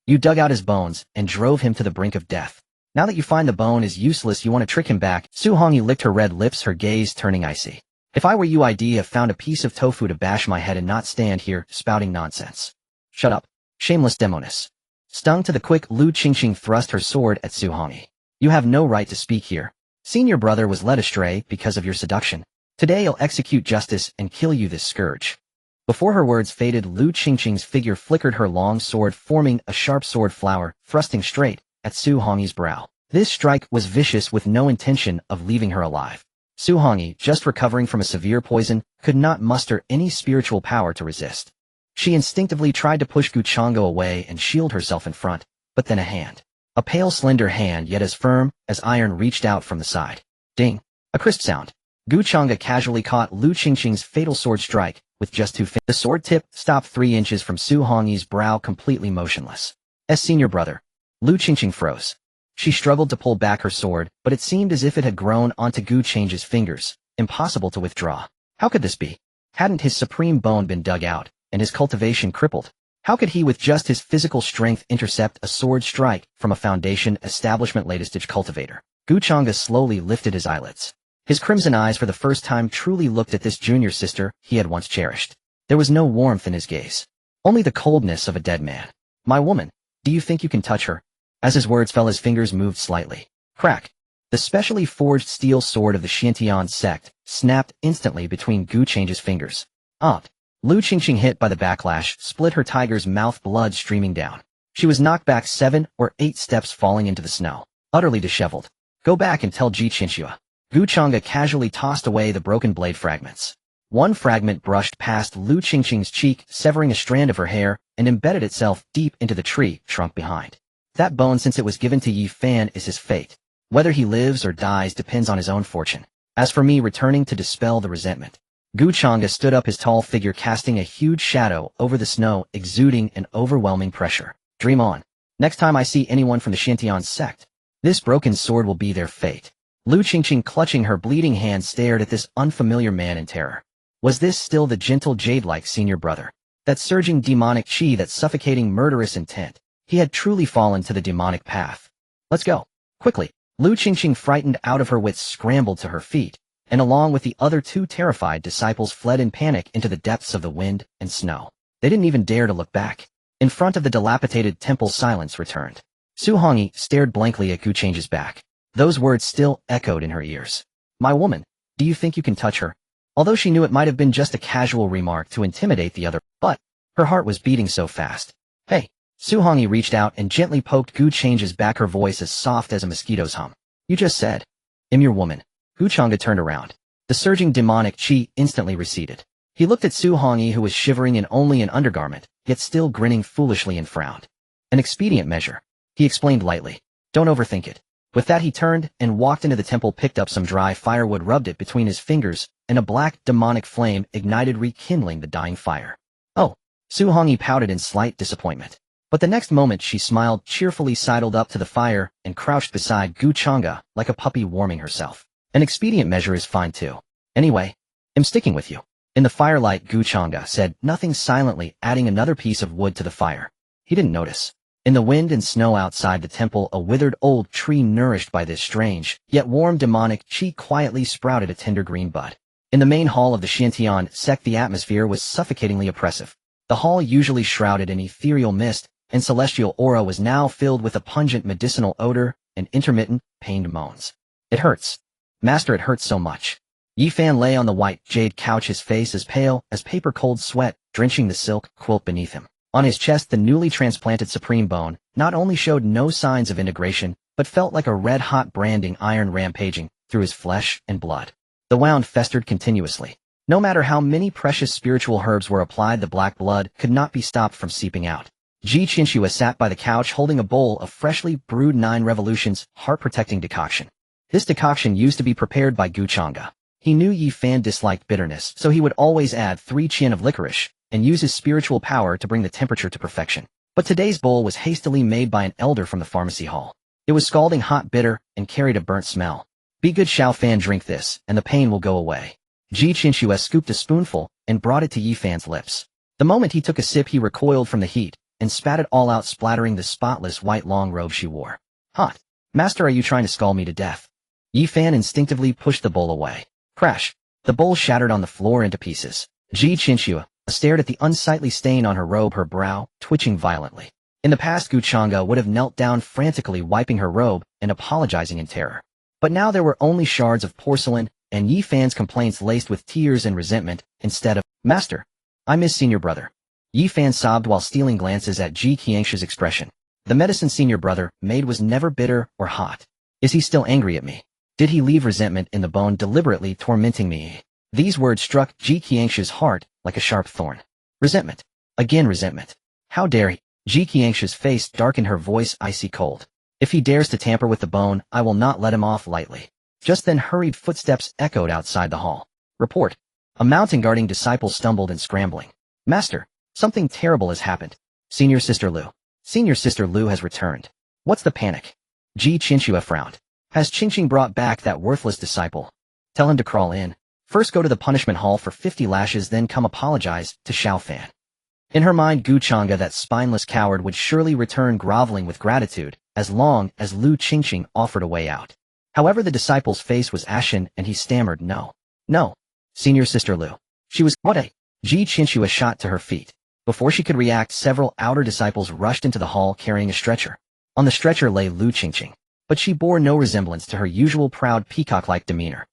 You dug out his bones and drove him to the brink of death. Now that you find the bone is useless, you want to trick him back. Xuantian licked her red lips, her gaze turning icy. If I were you, I'd have found a piece of tofu to bash my head and not stand here spouting nonsense. Shut up, shameless demoness. Stung to the quick, Qianxue thrust her sword at Xuantian. You have no right to speak here. Senior brother was led astray because of your seduction. Today I'll execute justice and kill you, this scourge. Before her words faded, Qianxue's figure flickered, her long sword forming a sharp sword flower, thrusting straight at Xuantian's brow. This strike was vicious, with no intention of leaving her alive. Xuantian, just recovering from a severe poison, could not muster any spiritual power to resist. She instinctively tried to push Changge away and shield herself in front, but then a hand. A pale, slender hand, yet as firm as iron, reached out from the side. Ding! A crisp sound. Changge casually caught Qianxue's fatal sword strike with just 2 fingers. The sword tip stopped 3 inches from Xuantian's brow, completely motionless. As senior brother, Qianxue froze. She struggled to pull back her sword, but it seemed as if it had grown onto Changge's fingers, impossible to withdraw. How could this be? Hadn't his supreme bone been dug out, and his cultivation crippled? How could he, with just his physical strength, intercept a sword strike from a foundation establishment latest cultivator? Changge slowly lifted his eyelids. His crimson eyes for the first time truly looked at this junior sister he had once cherished. There was no warmth in his gaze. Only the coldness of a dead man. My woman, do you think you can touch her? As his words fell, his fingers moved slightly. Crack! The specially forged steel sword of the Xuantian Sect snapped instantly between Changge's fingers. Qianxue, hit by the backlash, split her tiger's mouth, blood streaming down. She was knocked back 7 or 8 steps, falling into the snow, utterly disheveled. Go back and tell Qianxue. Changge casually tossed away the broken blade fragments. One fragment brushed past Qianxue's cheek, severing a strand of her hair, and embedded itself deep into the tree trunk behind. That bone, since it was given to Xiaofan, is his fate. Whether he lives or dies depends on his own fortune. As for me returning to dispel the resentment. Changge stood up, his tall figure casting a huge shadow over the snow, exuding an overwhelming pressure. Dream on. Next time I see anyone from the Xuantian Sect, this broken sword will be their fate. Qianxue, clutching her bleeding hand, stared at this unfamiliar man in terror. Was this still the gentle jade-like senior brother? That surging demonic chi, that suffocating murderous intent. He had truly fallen to the demonic path. Let's go. Quickly. Qianxue, frightened out of her wits, scrambled to her feet, and along with the other two terrified disciples fled in panic into the depths of the wind and snow. They didn't even dare to look back. In front of the dilapidated temple, silence returned. Xuantian stared blankly at Qianxue's back. Those words still echoed in her ears. My woman, do you think you can touch her? Although she knew it might have been just a casual remark to intimidate the other, but her heart was beating so fast. Hey! Xuantian reached out and gently poked Qianxue's back, her voice as soft as a mosquito's hum. You just said, I'm your woman. Changge turned around. The surging demonic chi instantly receded. He looked at Xuantian, who was shivering in only an undergarment, yet still grinning foolishly, and frowned. An expedient measure. He explained lightly. Don't overthink it. With that he turned and walked into the temple, picked up some dry firewood, rubbed it between his fingers, and a black demonic flame ignited, rekindling the dying fire. Oh! Xuantian pouted in slight disappointment. But the next moment she smiled cheerfully, sidled up to the fire, and crouched beside Changge like a puppy warming herself. An expedient measure is fine too. Anyway, I'm sticking with you. In the firelight, Changge said nothing, silently adding another piece of wood to the fire. He didn't notice. In the wind and snow outside the temple, a withered old tree nourished by this strange, yet warm demonic chi quietly sprouted a tender green bud. In the main hall of the Xuantian Sect, the atmosphere was suffocatingly oppressive. The hall, usually shrouded in ethereal mist and celestial aura, was now filled with a pungent medicinal odor and intermittent, pained moans. It hurts. Master, it hurts so much. Xiaofan lay on the white jade couch, his face as pale as paper, cold sweat drenching the silk quilt beneath him. On his chest, the newly transplanted supreme bone not only showed no signs of integration, but felt like a red-hot branding iron rampaging through his flesh and blood. The wound festered continuously. No matter how many precious spiritual herbs were applied, the black blood could not be stopped from seeping out. Qianxue sat by the couch holding a bowl of freshly brewed 9 revolutions heart-protecting decoction. This decoction used to be prepared by Changge. He knew Xiaofan disliked bitterness, so he would always add 3 qian of licorice and use his spiritual power to bring the temperature to perfection. But today's bowl was hastily made by an elder from the pharmacy hall. It was scalding hot, bitter, and carried a burnt smell. Be good, Xiaofan, drink this, and the pain will go away. Qianxue scooped a spoonful and brought it to Xiaofan's lips. The moment he took a sip, he recoiled from the heat and spat it all out, splattering the spotless white long robe she wore. Hot. Master, are you trying to scald me to death? Xiaofan instinctively pushed the bowl away. Crash. The bowl shattered on the floor into pieces. Qianxue stared at the unsightly stain on her robe, her brow twitching violently. In the past, Changge would have knelt down frantically, wiping her robe and apologizing in terror. But now there were only shards of porcelain and Xiaofan's complaints laced with tears and resentment instead of, Master, I miss senior brother. Xiaofan sobbed while stealing glances at Qianxue's expression. The medicine senior brother made was never bitter or hot. Is he still angry at me? Did he leave resentment in the bone, deliberately tormenting me? These words struck Qianxue's heart like a sharp thorn. Resentment. Again resentment. How dare he? Qianxue's face darkened, her voice icy cold. If he dares to tamper with the bone, I will not let him off lightly. Just then hurried footsteps echoed outside the hall. Report. A mountain guarding disciple stumbled and scrambling. Master, something terrible has happened. Senior Sister Lu. Senior Sister Lu has returned. What's the panic? Qianxue frowned. Has Changge brought back that worthless disciple? Tell him to crawl in. First go to the punishment hall for 50 lashes, then come apologize to Xiaofan. In her mind, Changge, that spineless coward, would surely return groveling with gratitude, as long as Qianxue offered a way out. However, the disciple's face was ashen and he stammered, No. No. Senior Sister Lu. She was, what a... Qianxue shot to her feet. Before she could react, several outer disciples rushed into the hall carrying a stretcher. On the stretcher lay Qianxue, but she bore no resemblance to her usual proud peacock-like demeanor.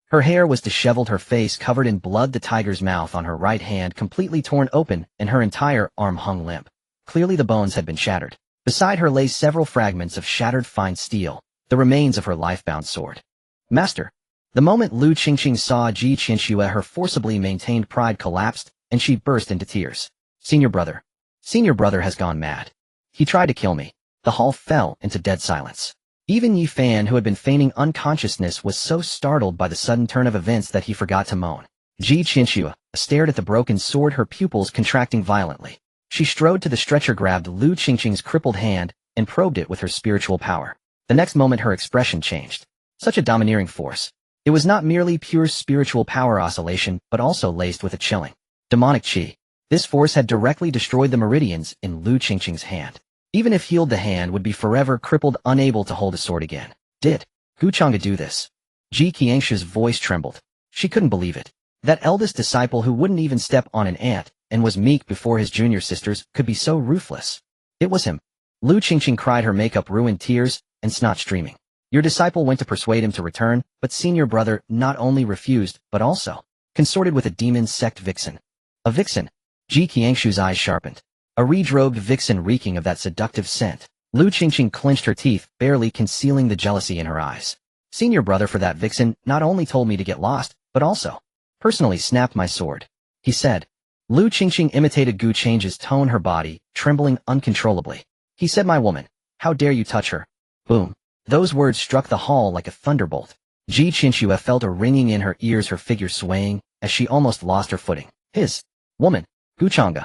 Her hair was disheveled, her face covered in blood, the tiger's mouth on her right hand completely torn open, and her entire arm hung limp. Clearly the bones had been shattered. Beside her lay several fragments of shattered fine steel, the remains of her life-bound sword. Master. The moment Qianxue saw Qianxue, her forcibly maintained pride collapsed, and she burst into tears. Senior brother. Senior brother has gone mad. He tried to kill me. The hall fell into dead silence. Even Xiaofan, who had been feigning unconsciousness, was so startled by the sudden turn of events that he forgot to moan. Qianxue stared at the broken sword, her pupils contracting violently. She strode to the stretcher, grabbed Lu Qingqing's crippled hand, and probed it with her spiritual power. The next moment her expression changed. Such a domineering force. It was not merely pure spiritual power oscillation, but also laced with a chilling demonic qi. This force had directly destroyed the meridians in Lu Qingqing's hand. Even if healed, the hand would be forever crippled, unable to hold a sword again. Did Changge do this? Qianxue's voice trembled. She couldn't believe it. That eldest disciple, who wouldn't even step on an ant and was meek before his junior sisters, could be so ruthless. It was him. Lu Qingqing cried, her makeup ruined, tears and snot streaming. Your disciple went to persuade him to return, but senior brother not only refused, but also consorted with a demon sect vixen. A vixen? Qianxue's eyes sharpened. A red-robed vixen reeking of that seductive scent. Lu Qingqing clenched her teeth, barely concealing the jealousy in her eyes. Senior brother for that vixen not only told me to get lost, but also personally snapped my sword, he said. Lu Qingqing imitated Changge's tone, her body trembling uncontrollably. He said, my woman, how dare you touch her? Boom. Those words struck the hall like a thunderbolt. Qianxue felt a ringing in her ears, her figure swaying as she almost lost her footing. His woman, Changge.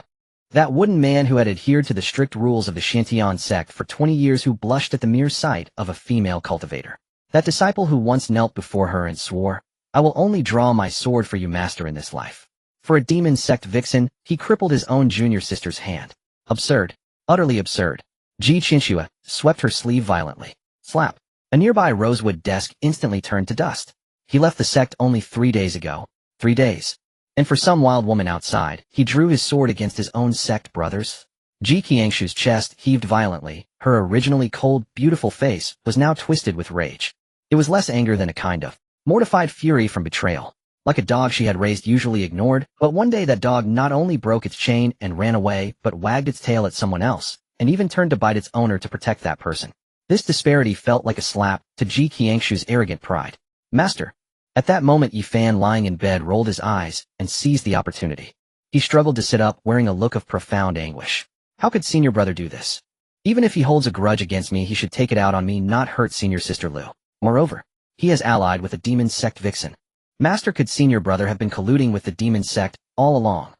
That wooden man who had adhered to the strict rules of the Xuantian Sect for 20 years, who blushed at the mere sight of a female cultivator. That disciple who once knelt before her and swore, I will only draw my sword for you, master, in this life. For a demon sect vixen, he crippled his own junior sister's hand. Absurd. Utterly absurd. Qianxue swept her sleeve violently. Slap. A nearby rosewood desk instantly turned to dust. He left the sect only 3 days ago. 3 days. And for some wild woman outside, he drew his sword against his own sect brothers? Qianxue's chest heaved violently. Her originally cold, beautiful face was now twisted with rage. It was less anger than a kind of mortified fury from betrayal. Like a dog she had raised, usually ignored, but one day that dog not only broke its chain and ran away, but wagged its tail at someone else, and even turned to bite its owner to protect that person. This disparity felt like a slap to Qianxue's arrogant pride. Master. At that moment, Xiaofan, lying in bed, rolled his eyes and seized the opportunity. He struggled to sit up, wearing a look of profound anguish. How could senior brother do this? Even if he holds a grudge against me, he should take it out on me, not hurt senior sister Lu. Moreover, he has allied with a demon sect vixen. Master, could senior brother have been colluding with the demon sect all along?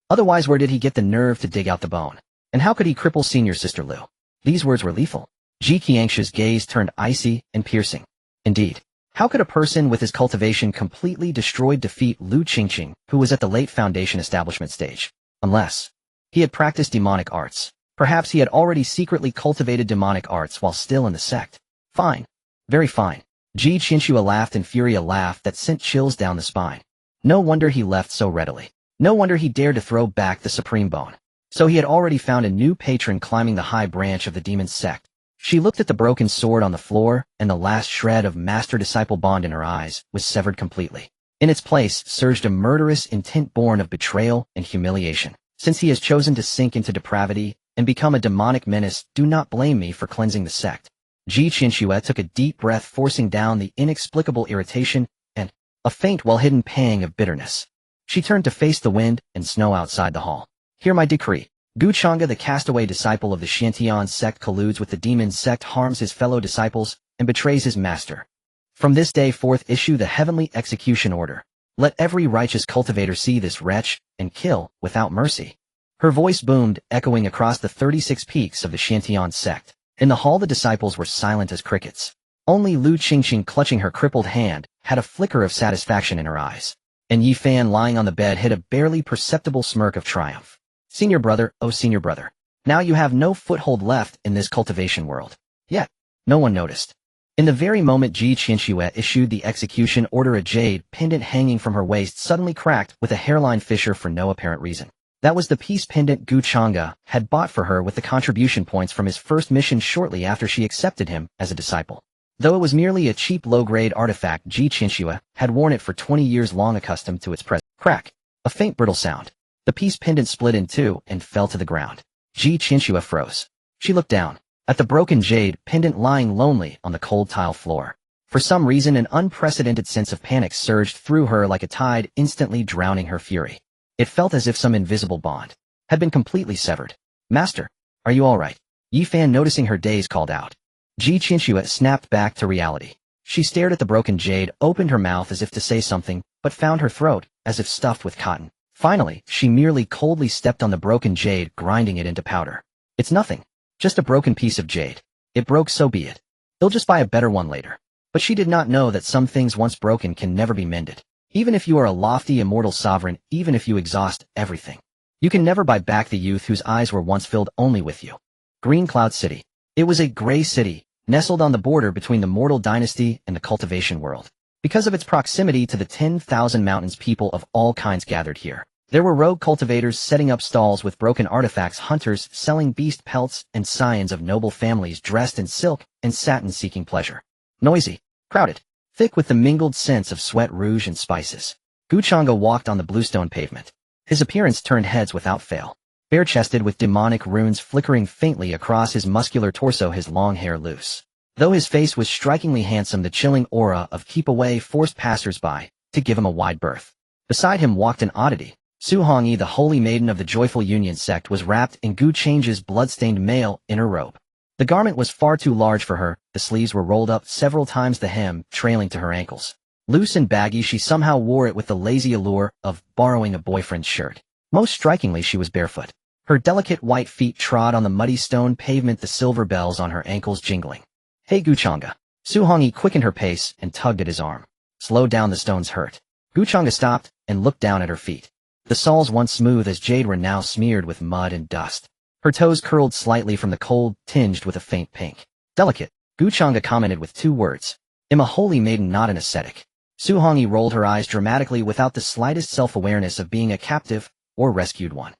Otherwise, where did he get the nerve to dig out the bone? And how could he cripple senior sister Lu? These words were lethal. Qianxue's gaze turned icy and piercing. Indeed. How could a person with his cultivation completely destroyed defeat Lu Qingqing, who was at the late foundation establishment stage? Unless he had practiced demonic arts. Perhaps he had already secretly cultivated demonic arts while still in the sect. Fine. Very fine. Qianxue laughed in fury, a laugh that sent chills down the spine. No wonder he left so readily. No wonder he dared to throw back the supreme bone. So he had already found a new patron climbing the high branch of the demon sect. She looked at the broken sword on the floor, and the last shred of master-disciple bond in her eyes was severed completely. In its place surged a murderous intent born of betrayal and humiliation. Since he has chosen to sink into depravity and become a demonic menace, do not blame me for cleansing the sect. Qianxue took a deep breath, forcing down the inexplicable irritation and a faint, well-hidden pang of bitterness. She turned to face the wind and snow outside the hall. Hear my decree. Changge, the castaway disciple of the Xuantian Sect, colludes with the demon sect, harms his fellow disciples, and betrays his master. From this day forth issue the heavenly execution order. Let every righteous cultivator see this wretch and kill without mercy. Her voice boomed, echoing across the 36 peaks of the Xuantian Sect. In the hall the disciples were silent as crickets. Only Lu Qingqing, clutching her crippled hand, had a flicker of satisfaction in her eyes. And Xiaofan, lying on the bed, hid a barely perceptible smirk of triumph. Senior brother, oh senior brother. Now you have no foothold left in this cultivation world. Yet, no one noticed. In the very moment Qianxue issued the execution order, a jade pendant hanging from her waist suddenly cracked with a hairline fissure for no apparent reason. That was the peace pendant Changge had bought for her with the contribution points from his first mission shortly after she accepted him as a disciple. Though it was merely a cheap low-grade artifact, Qianxue had worn it for 20 years, long accustomed to its presence. Crack. A faint brittle sound. The peace pendant split in two and fell to the ground. Qianxue froze. She looked down at the broken jade pendant lying lonely on the cold tile floor. For some reason, an unprecedented sense of panic surged through her like a tide, instantly drowning her fury. It felt as if some invisible bond had been completely severed. Master, are you all right? Xiaofan, noticing her daze, called out. Qianxue snapped back to reality. She stared at the broken jade, opened her mouth as if to say something, but found her throat, as if stuffed with cotton. Finally, she merely coldly stepped on the broken jade, grinding it into powder. It's nothing. Just a broken piece of jade. It broke, so be it. He'll just buy a better one later. But she did not know that some things once broken can never be mended. Even if you are a lofty, immortal sovereign, even if you exhaust everything, you can never buy back the youth whose eyes were once filled only with you. Green Cloud City. It was a gray city, nestled on the border between the mortal dynasty and the cultivation world. Because of its proximity to the 10,000 mountains, people of all kinds gathered here. There were rogue cultivators setting up stalls with broken artifacts, hunters selling beast pelts, and scions of noble families dressed in silk and satin seeking pleasure. Noisy, crowded, thick with the mingled scents of sweat, rouge, and spices. Changge walked on the bluestone pavement. His appearance turned heads without fail. Bare-chested with demonic runes flickering faintly across his muscular torso, his long hair loose. Though his face was strikingly handsome, the chilling aura of keep away forced passers-by to give him a wide berth. Beside him walked an oddity. Xuantian, the holy maiden of the joyful Xuantian Sect, was wrapped in Changge's blood-stained male inner robe. The garment was far too large for her, the sleeves were rolled up several times, the hem trailing to her ankles. Loose and baggy, she somehow wore it with the lazy allure of borrowing a boyfriend's shirt. Most strikingly, she was barefoot. Her delicate white feet trod on the muddy stone pavement, the silver bells on her ankles jingling. Hey Changge. Xuantian quickened her pace and tugged at his arm. Slow down, the stones hurt. Changge stopped and looked down at her feet. The soles, once smooth as jade, were now smeared with mud and dust. Her toes curled slightly from the cold, tinged with a faint pink. Delicate, Changge commented with 2 words. I'm a holy maiden, not an ascetic. Xuantian rolled her eyes dramatically without the slightest self-awareness of being a captive or rescued one.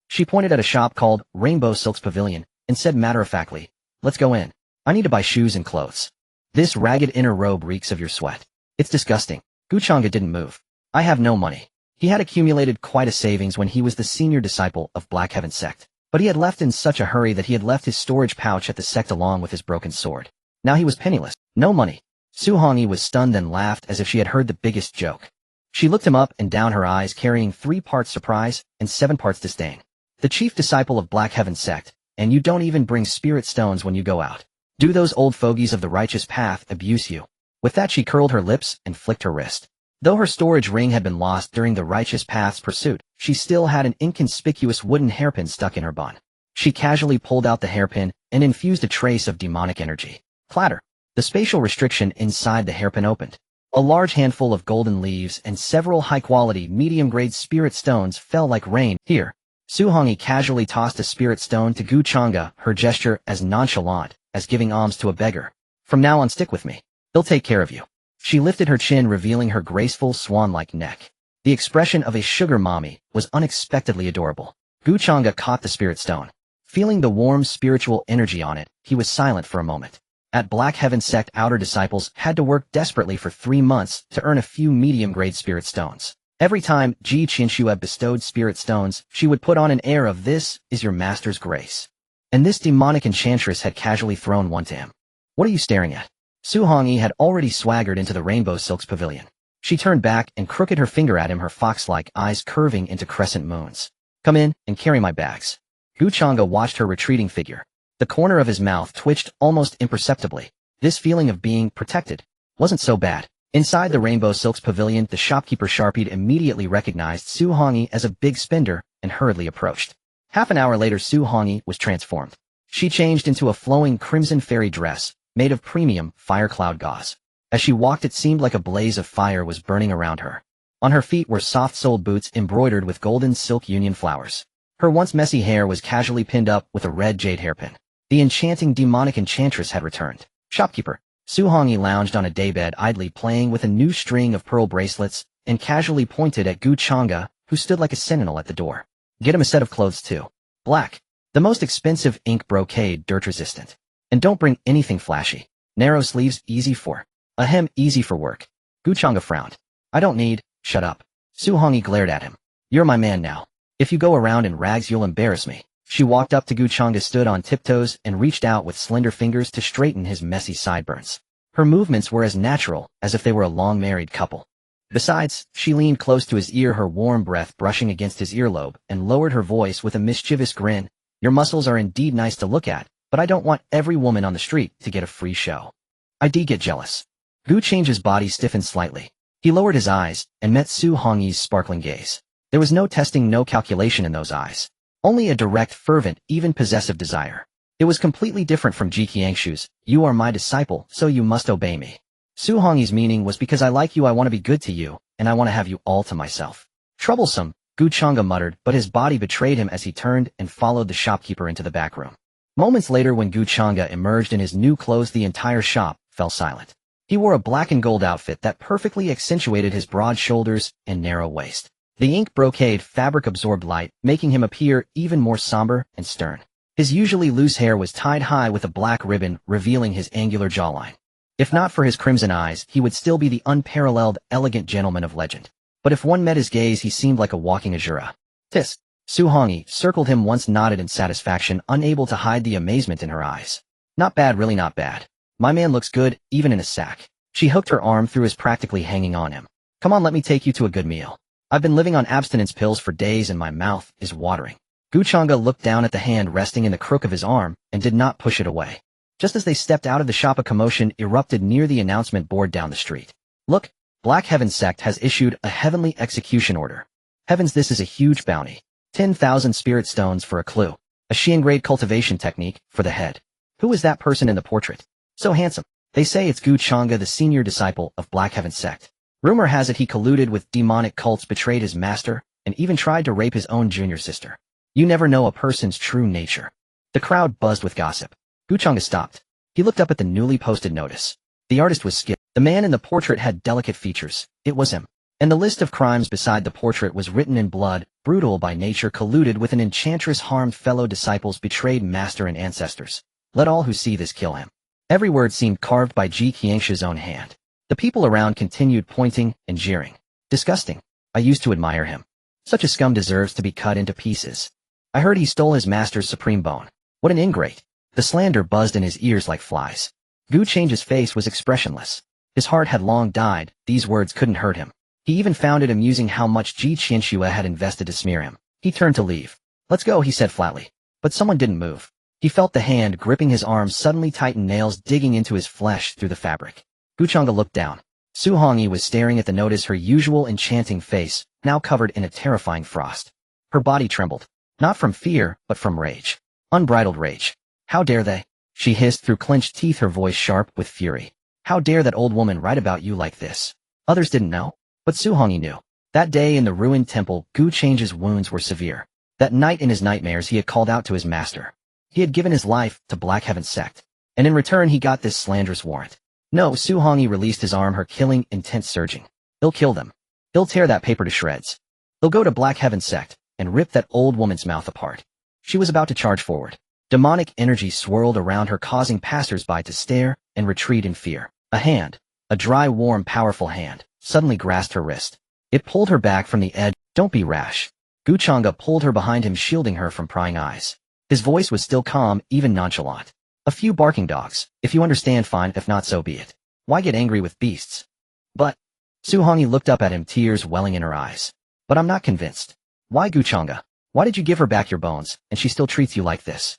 She pointed at a shop called Rainbow Silks Pavilion and said matter-of-factly, let's go in. I need to buy shoes and clothes. This ragged inner robe reeks of your sweat. It's disgusting. Changge didn't move. I have no money. He had accumulated quite a savings when he was the senior disciple of Xuantian Sect, but he had left in such a hurry that he had left his storage pouch at the sect along with his broken sword. Now he was penniless. No money. Xuantian was stunned and laughed as if she had heard the biggest joke. She looked him up and down, her eyes carrying 3 parts surprise and 7 parts disdain. The chief disciple of Xuantian Sect, and you don't even bring spirit stones when you go out. Do those old fogies of the righteous path abuse you? With that, she curled her lips and flicked her wrist. Though her storage ring had been lost during the righteous path's pursuit, she still had an inconspicuous wooden hairpin stuck in her bun. She casually pulled out the hairpin and infused a trace of demonic energy. Clatter. The spatial restriction inside the hairpin opened. A large handful of golden leaves and several high-quality, medium-grade spirit stones fell like rain. Here. Xuantian casually tossed a spirit stone to Changge, her gesture as nonchalant as giving alms to a beggar. From now on, stick with me. They'll take care of you. She lifted her chin, revealing her graceful, swan-like neck. The expression of a sugar mommy was unexpectedly adorable. Changge caught the spirit stone. Feeling the warm spiritual energy on it, he was silent for a moment. At Xuantian Sect, outer disciples had to work desperately for 3 months to earn a few medium-grade spirit stones. Every time Qianxue bestowed spirit stones, she would put on an air of, "This is your master's grace." And this demonic enchantress had casually thrown one to him. "What are you staring at?" Xuantian had already swaggered into the Rainbow Silks Pavilion. She turned back and crooked her finger at him, her fox-like eyes curving into crescent moons. "Come in and carry my bags." Changge watched her retreating figure. The corner of his mouth twitched almost imperceptibly. This feeling of being protected wasn't so bad. Inside the Rainbow Silks Pavilion, the shopkeeper Sharpied immediately recognized Xuantian as a big spender and hurriedly approached. Half an hour later, Xuantian was transformed. She changed into a flowing crimson fairy dress, made of premium fire cloud gauze. As she walked, it seemed like a blaze of fire was burning around her. On her feet were soft-soled boots embroidered with golden silk union flowers. Her once messy hair was casually pinned up with a red jade hairpin. The enchanting demonic enchantress had returned. "Shopkeeper." Xuantian lounged on a daybed, idly playing with a new string of pearl bracelets, and casually pointed at Changge, who stood like a sentinel at the door. "Get him a set of clothes too. Black. The most expensive ink brocade, dirt-resistant. And don't bring anything flashy. Narrow sleeves, easy for easy for work." Changge frowned. "I don't need." "Shut up." Xuantian glared at him. "You're my man now. If you go around in rags, you'll embarrass me." She walked up to Changge, stood on tiptoes, and reached out with slender fingers to straighten his messy sideburns. Her movements were as natural as if they were a long-married couple. Besides, she leaned close to his ear, her warm breath brushing against his earlobe, and lowered her voice with a mischievous grin. "Your muscles are indeed nice to look at, but but I don't want every woman on the street to get a free show. I get jealous. Qianxue's body stiffened slightly. He lowered his eyes and met Su Hongyi's sparkling gaze. There was no testing, no calculation in those eyes. Only a direct, fervent, even possessive desire. It was completely different from Qianxue's, "You are my disciple, so you must obey me." Su Hongyi's meaning was, "Because I like you, I want to be good to you, and I want to have you all to myself." Troublesome, Changge muttered, but his body betrayed him as he turned and followed the shopkeeper into the back room. Moments later, when Changge emerged in his new clothes, the entire shop fell silent. He wore a black and gold outfit that perfectly accentuated his broad shoulders and narrow waist. The ink brocade fabric absorbed light, making him appear even more somber and stern. His usually loose hair was tied high with a black ribbon, revealing his angular jawline. If not for his crimson eyes, he would still be the unparalleled, elegant gentleman of legend. But if one met his gaze, he seemed like a walking Azura. "Tis." Su Hongyi circled him once, nodded in satisfaction, unable to hide the amazement in her eyes. "Not bad, really not bad. My man looks good, even in a sack." She hooked her arm through his, practically hanging on him. "Come on, let me take you to a good meal. I've been living on abstinence pills for days and my mouth is watering." Changge looked down at the hand resting in the crook of his arm and did not push it away. Just as they stepped out of the shop, a commotion erupted near the announcement board down the street. "Look, Black Heaven Sect has issued a heavenly execution order. Heavens, this is a huge bounty. 10,000 spirit stones for a clue. A Xianxue cultivation technique for the head. Who is that person in the portrait? So handsome. They say it's Changge, the senior disciple of Black Heaven Sect. Rumor has it he colluded with demonic cults, betrayed his master, and even tried to rape his own junior sister. You never know a person's true nature." The crowd buzzed with gossip. Changge stopped. He looked up at the newly posted notice. The artist was skilled. The man in the portrait had delicate features. It was him. And the list of crimes beside the portrait was written in blood: brutal by nature, colluded with an enchantress, harmed fellow disciples, betrayed master and ancestors. Let all who see this kill him. Every word seemed carved by Qianxue's own hand. The people around continued pointing and jeering. "Disgusting. I used to admire him. Such a scum deserves to be cut into pieces. I heard he stole his master's supreme bone. What an ingrate." The slander buzzed in his ears like flies. Changge's face was expressionless. His heart had long died. These words couldn't hurt him. He even found it amusing how much Qianxue had invested to smear him. He turned to leave. "Let's go," he said flatly. But someone didn't move. He felt the hand gripping his arm suddenly tighten, nails digging into his flesh through the fabric. Changge looked down. Su Hongyi was staring at the notice, her usual enchanting face, now covered in a terrifying frost. Her body trembled. Not from fear, but from rage. Unbridled rage. "How dare they?" she hissed through clenched teeth, her voice sharp with fury. "How dare that old woman write about you like this?" Others didn't know, but Su Hongyi knew. That day in the ruined temple, Changge's wounds were severe. That night in his nightmares, he had called out to his master. He had given his life to Black Heaven Sect. And in return, he got this slanderous warrant. "No," Su Hongyi released his arm, her killing intent surging. "He'll kill them. He'll tear that paper to shreds. He'll go to Black Heaven Sect and rip that old woman's mouth apart." She was about to charge forward. Demonic energy swirled around her, causing passers-by to stare and retreat in fear. A hand, a dry, warm, powerful hand, suddenly grasped her wrist. It pulled her back from the edge. "Don't be rash." Changge pulled her behind him, shielding her from prying eyes. His voice was still calm, even nonchalant. "A few barking dogs. If you understand, fine. If not, so be it. Why get angry with beasts?" "But..." Su Hongyi looked up at him, tears welling in her eyes. "But I'm not convinced. Why, Changge? Why did you give her back your bones, and she still treats you like this?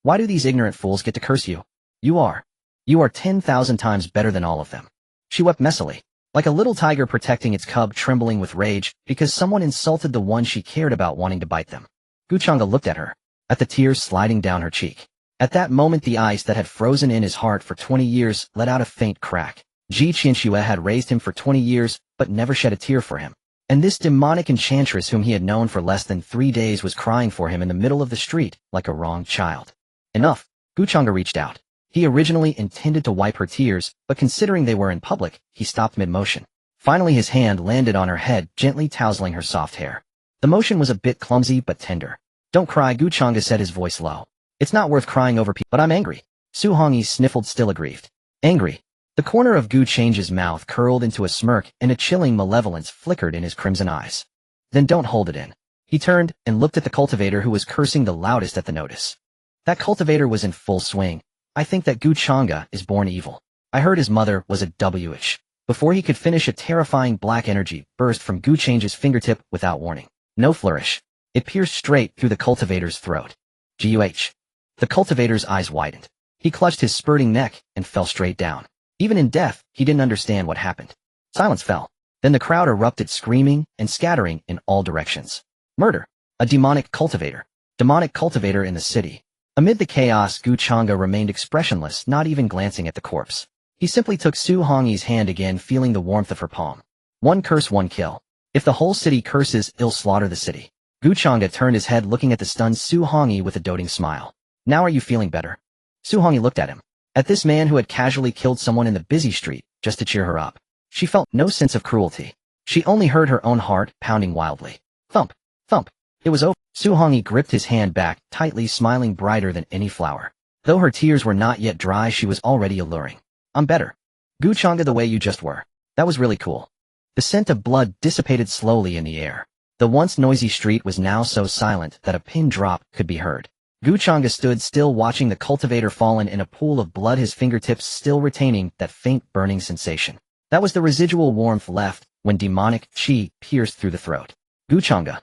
Why do these ignorant fools get to curse you? You are 10,000 times better than all of them." She wept messily, like a little tiger protecting its cub, trembling with rage because someone insulted the one she cared about, wanting to bite them. Changge looked at her, at the tears sliding down her cheek. At that moment, the ice that had frozen in his heart for 20 years let out a faint crack. Qianxue had raised him for 20 years, but never shed a tear for him. And this demonic enchantress whom he had known for less than 3 days was crying for him in the middle of the street like a wronged child. Enough. Changge reached out. He originally intended to wipe her tears, but considering they were in public, he stopped mid-motion. Finally, his hand landed on her head, gently tousling her soft hair. The motion was a bit clumsy but tender. "Don't cry," Changge said, his voice low. "It's not worth crying over people, but I'm angry." Su Hongyi sniffled, still aggrieved. "Angry?" The corner of Changge's mouth curled into a smirk, and a chilling malevolence flickered in his crimson eyes. "Then don't hold it in." He turned and looked at the cultivator, who was cursing the loudest at the notice. That cultivator was in full swing. "I think that Changge is born evil. I heard his mother was a witch." Before he could finish, a terrifying black energy burst from Changge's fingertip without warning. No flourish. It pierced straight through the cultivator's throat. "Guh." The cultivator's eyes widened. He clutched his spurting neck and fell straight down. Even in death, he didn't understand what happened. Silence fell. Then the crowd erupted, screaming and scattering in all directions. Murder. A demonic cultivator. Demonic cultivator in the city. Amid the chaos, Changge remained expressionless, not even glancing at the corpse. He simply took Su Hongyi's hand again, feeling the warmth of her palm. One curse, one kill. If the whole city curses, he'll slaughter the city. Changge turned his head, looking at the stunned Su Hongyi with a doting smile. Now are you feeling better? Su Hongyi looked at him. At this man who had casually killed someone in the busy street, just to cheer her up. She felt no sense of cruelty. She only heard her own heart pounding wildly. Thump, thump. It was over. Su Hongyi gripped his hand back, tightly, smiling brighter than any flower. Though her tears were not yet dry, she was already alluring. I'm better. Changge, the way you just were. That was really cool. The scent of blood dissipated slowly in the air. The once noisy street was now so silent that a pin drop could be heard. Changge stood still, watching the cultivator fallen in a pool of blood, his fingertips still retaining that faint burning sensation. That was the residual warmth left when demonic qi pierced through the throat. Changge.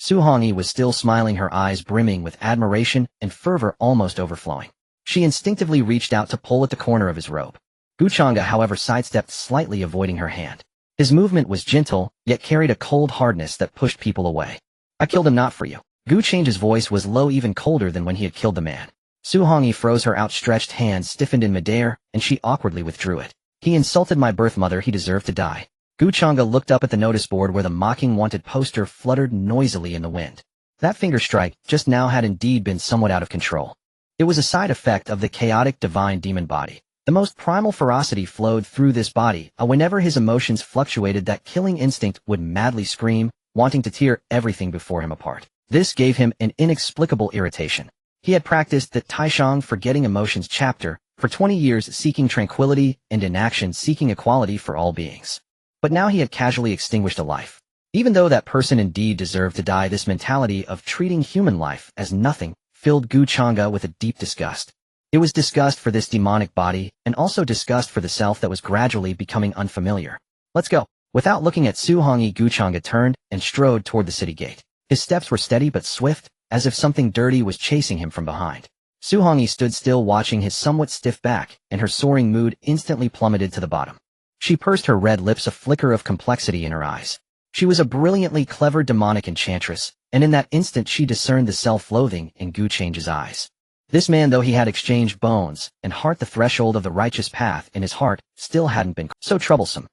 Su Hongyi was still smiling, her eyes brimming with admiration and fervor almost overflowing. She instinctively reached out to pull at the corner of his robe. Changge, however, sidestepped slightly, avoiding her hand. His movement was gentle, yet carried a cold hardness that pushed people away. I killed him not for you. Change's voice was low, even colder than when he had killed the man. Su Hongyi froze, her outstretched hand stiffened in midair, and she awkwardly withdrew it. He insulted my birth mother, he deserved to die. Changge looked up at the notice board where the mocking wanted poster fluttered noisily in the wind. That finger strike just now had indeed been somewhat out of control. It was a side effect of the chaotic divine demon body. The most primal ferocity flowed through this body, whenever his emotions fluctuated, that killing instinct would madly scream, wanting to tear everything before him apart. This gave him an inexplicable irritation. He had practiced the Taishang Forgetting Emotions chapter for 20 years, seeking tranquility, and in action seeking equality for all beings. But now he had casually extinguished a life. Even though that person indeed deserved to die, this mentality of treating human life as nothing filled Changge with a deep disgust. It was disgust for this demonic body, and also disgust for the self that was gradually becoming unfamiliar. Let's go. Without looking at Su Hongyi, Changge turned and strode toward the city gate. His steps were steady but swift, as if something dirty was chasing him from behind. Su Hongyi stood still, watching his somewhat stiff back, and her soaring mood instantly plummeted to the bottom. She pursed her red lips, a flicker of complexity in her eyes. She was a brilliantly clever demonic enchantress, and in that instant she discerned the self-loathing in Change's eyes. This man, though he had exchanged bones and heart, the threshold of the righteous path in his heart still hadn't been so troublesome.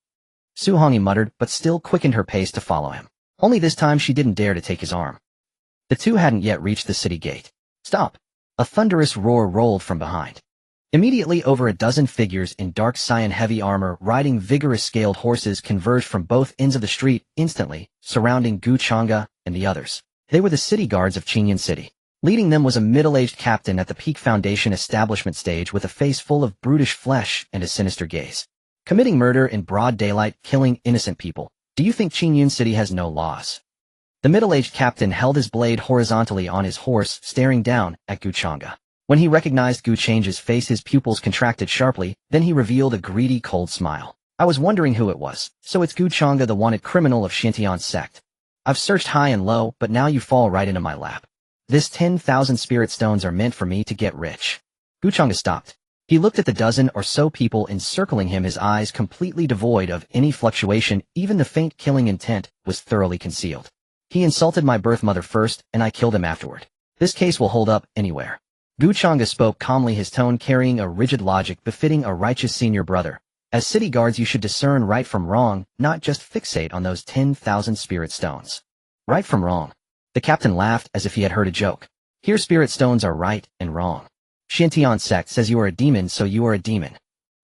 Su Hongyi muttered, but still quickened her pace to follow him. Only this time she didn't dare to take his arm. The two hadn't yet reached the city gate. Stop! A thunderous roar rolled from behind. Immediately, over a dozen figures in dark cyan heavy armor riding vigorous scaled horses converged from both ends of the street, instantly surrounding Changge and the others. They were the city guards of Xuantian City. Leading them was a middle-aged captain at the Peak Foundation establishment stage, with a face full of brutish flesh and a sinister gaze. Committing murder in broad daylight, killing innocent people. Do you think Xuantian City has no laws? The middle-aged captain held his blade horizontally on his horse, staring down at Changge. When he recognized Change's face, his pupils contracted sharply, then he revealed a greedy, cold smile. I was wondering who it was. So it's Changge, the wanted criminal of Xuantian Sect. I've searched high and low, but now you fall right into my lap. This 10,000 spirit stones are meant for me to get rich. Changge stopped. He looked at the dozen or so people encircling him, his eyes completely devoid of any fluctuation. Even the faint killing intent was thoroughly concealed. He insulted my birth mother first, and I killed him afterward. This case will hold up anywhere. Changge spoke calmly, his tone carrying a rigid logic befitting a righteous senior brother. As city guards, you should discern right from wrong, not just fixate on those 10,000 spirit stones. Right from wrong. The captain laughed as if he had heard a joke. Here spirit stones are right and wrong. Xuantian Sect says you are a demon, so you are a demon.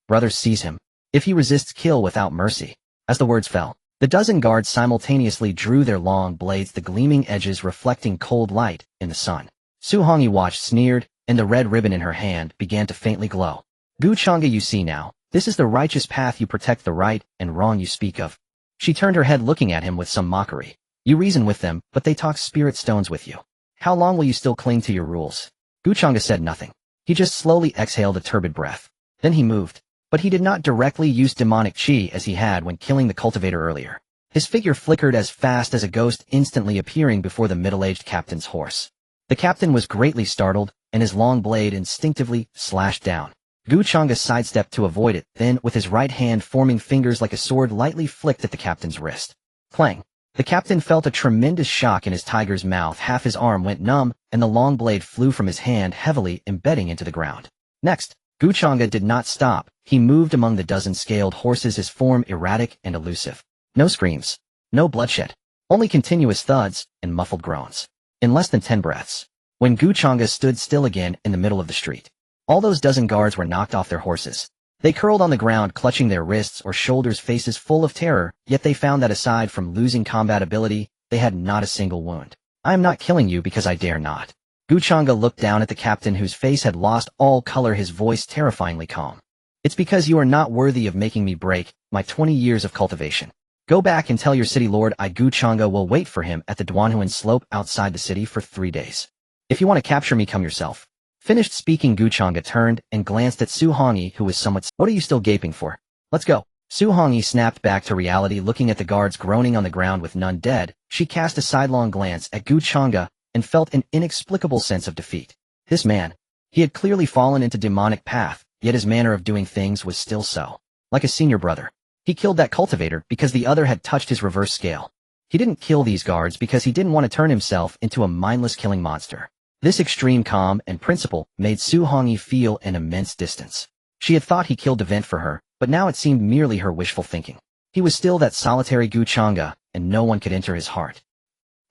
Brothers, seize him. If he resists, kill without mercy. As the words fell, the dozen guards simultaneously drew their long blades, the gleaming edges reflecting cold light in the sun. Su Hongyi watched, sneered, and the red ribbon in her hand began to faintly glow. Changge, you see now, this is the righteous path. You protect the right and wrong you speak of. She turned her head, looking at him with some mockery. You reason with them, but they talk spirit stones with you. How long will you still cling to your rules? Changge said nothing. He just slowly exhaled a turbid breath. Then he moved. But he did not directly use demonic qi as he had when killing the cultivator earlier. His figure flickered as fast as a ghost, instantly appearing before the middle-aged captain's horse. The captain was greatly startled, and his long blade instinctively slashed down. Changge sidestepped to avoid it, then, with his right hand forming fingers like a sword, lightly flicked at the captain's wrist. Clang! The captain felt a tremendous shock in his tiger's mouth. Half his arm went numb, and the long blade flew from his hand, heavily embedding into the ground. Next, Changge did not stop. He moved among the dozen scaled horses, his form erratic and elusive. No screams. No bloodshed. Only continuous thuds and muffled groans. In less than 10 breaths, when Changge stood still again in the middle of the street, all those dozen guards were knocked off their horses. They curled on the ground, clutching their wrists or shoulders, faces full of terror, yet they found that aside from losing combat ability, they had not a single wound. I am not killing you because I dare not. Changge looked down at the captain, whose face had lost all color, his voice terrifyingly calm. It's because you are not worthy of making me break my 20 years of cultivation. Go back and tell your city lord Changge will wait for him at the Duanhuan slope outside the city for 3 days. If you want to capture me, come yourself. Finished speaking, Changge turned and glanced at Xuantian, who was somewhat. What are you still gaping for? Let's go. Xuantian snapped back to reality, looking at the guards groaning on the ground with none dead. She cast a sidelong glance at Changge and felt an inexplicable sense of defeat. This man, he had clearly fallen into demonic path, yet his manner of doing things was still so. Like a senior brother. He killed that cultivator because the other had touched his reverse scale. He didn't kill these guards because he didn't want to turn himself into a mindless killing monster. This extreme calm and principle made Xuantian feel an immense distance. She had thought he killed Event for her, but now it seemed merely her wishful thinking. He was still that solitary Changge, and no one could enter his heart.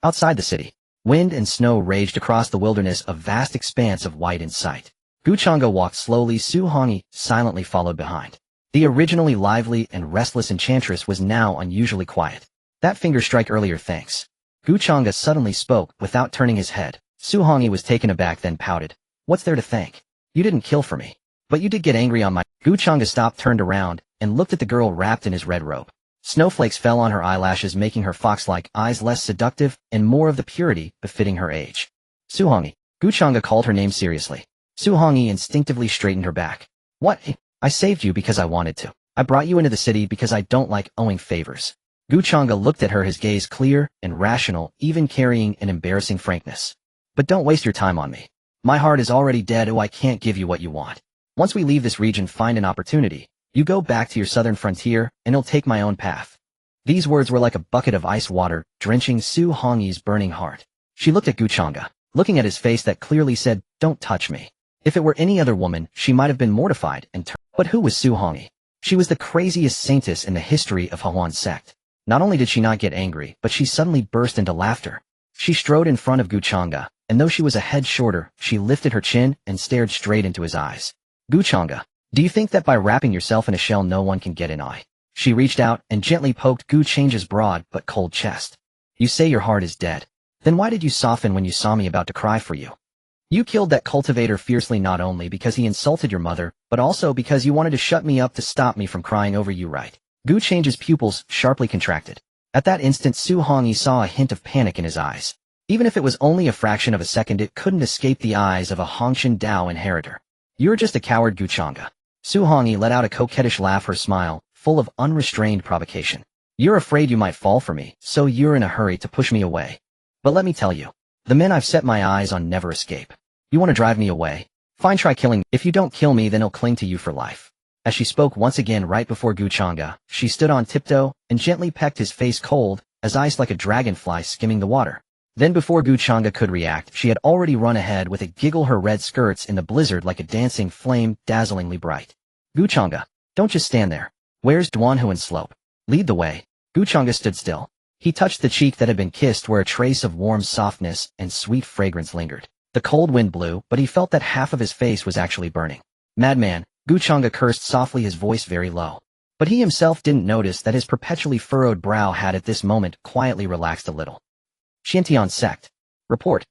Outside the city, wind and snow raged across the wilderness, a vast expanse of white in sight. Changge walked slowly, Xuantian silently followed behind. The originally lively and restless enchantress was now unusually quiet. That finger strike earlier, thanks. Changge suddenly spoke, without turning his head. Xuantian was taken aback, then pouted. What's there to thank? You didn't kill for me. But you did get angry on my— Changge stopped, turned around, and looked at the girl wrapped in his red robe. Snowflakes fell on her eyelashes, making her fox-like eyes less seductive and more of the purity befitting her age. Xuantian. Changge called her name seriously. Xuantian instinctively straightened her back. What? I saved you because I wanted to. I brought you into the city because I don't like owing favors. Changge looked at her, his gaze clear and rational, even carrying an embarrassing frankness. But don't waste your time on me. My heart is already dead. I can't give you what you want. Once we leave this region, find an opportunity. You go back to your southern frontier, and I'll take my own path. These words were like a bucket of ice water, drenching Xuantian's burning heart. She looked at Changge, looking at his face that clearly said, don't touch me. If it were any other woman, she might have been mortified and turned. But who was Xuantian? She was the craziest saintess in the history of Xuantian Sect. Not only did she not get angry, but she suddenly burst into laughter. She strode in front of Changge, and though she was a head shorter, she lifted her chin and stared straight into his eyes. Changge, do you think that by wrapping yourself in a shell no one can get an eye? She reached out and gently poked Changge's broad but cold chest. You say your heart is dead. Then why did you soften when you saw me about to cry for you? You killed that cultivator fiercely, not only because he insulted your mother, but also because you wanted to shut me up to stop me from crying over you, right? Changge's pupils sharply contracted. At that instant, Xuantian saw a hint of panic in his eyes. Even if it was only a fraction of a second, it couldn't escape the eyes of a Hongshan Dao inheritor. You're just a coward, Changge. Xuantian let out a coquettish laugh, her smile full of unrestrained provocation. You're afraid you might fall for me, so you're in a hurry to push me away. But let me tell you, the men I've set my eyes on never escape. You want to drive me away? Fine, try killing me. If you don't kill me, then I'll cling to you for life. As she spoke once again right before Changge, she stood on tiptoe and gently pecked his face, cold as ice, like a dragonfly skimming the water. Then before Changge could react, she had already run ahead with a giggle, her red skirts in the blizzard like a dancing flame, dazzlingly bright. Changge, don't just stand there. Where's Duanhuan slope? Lead the way. Changge stood still. He touched the cheek that had been kissed, where a trace of warm softness and sweet fragrance lingered. The cold wind blew, but he felt that half of his face was actually burning. Madman, Changge cursed softly, his voice very low. But he himself didn't notice that his perpetually furrowed brow had at this moment quietly relaxed a little. Xuantian Sect. Report.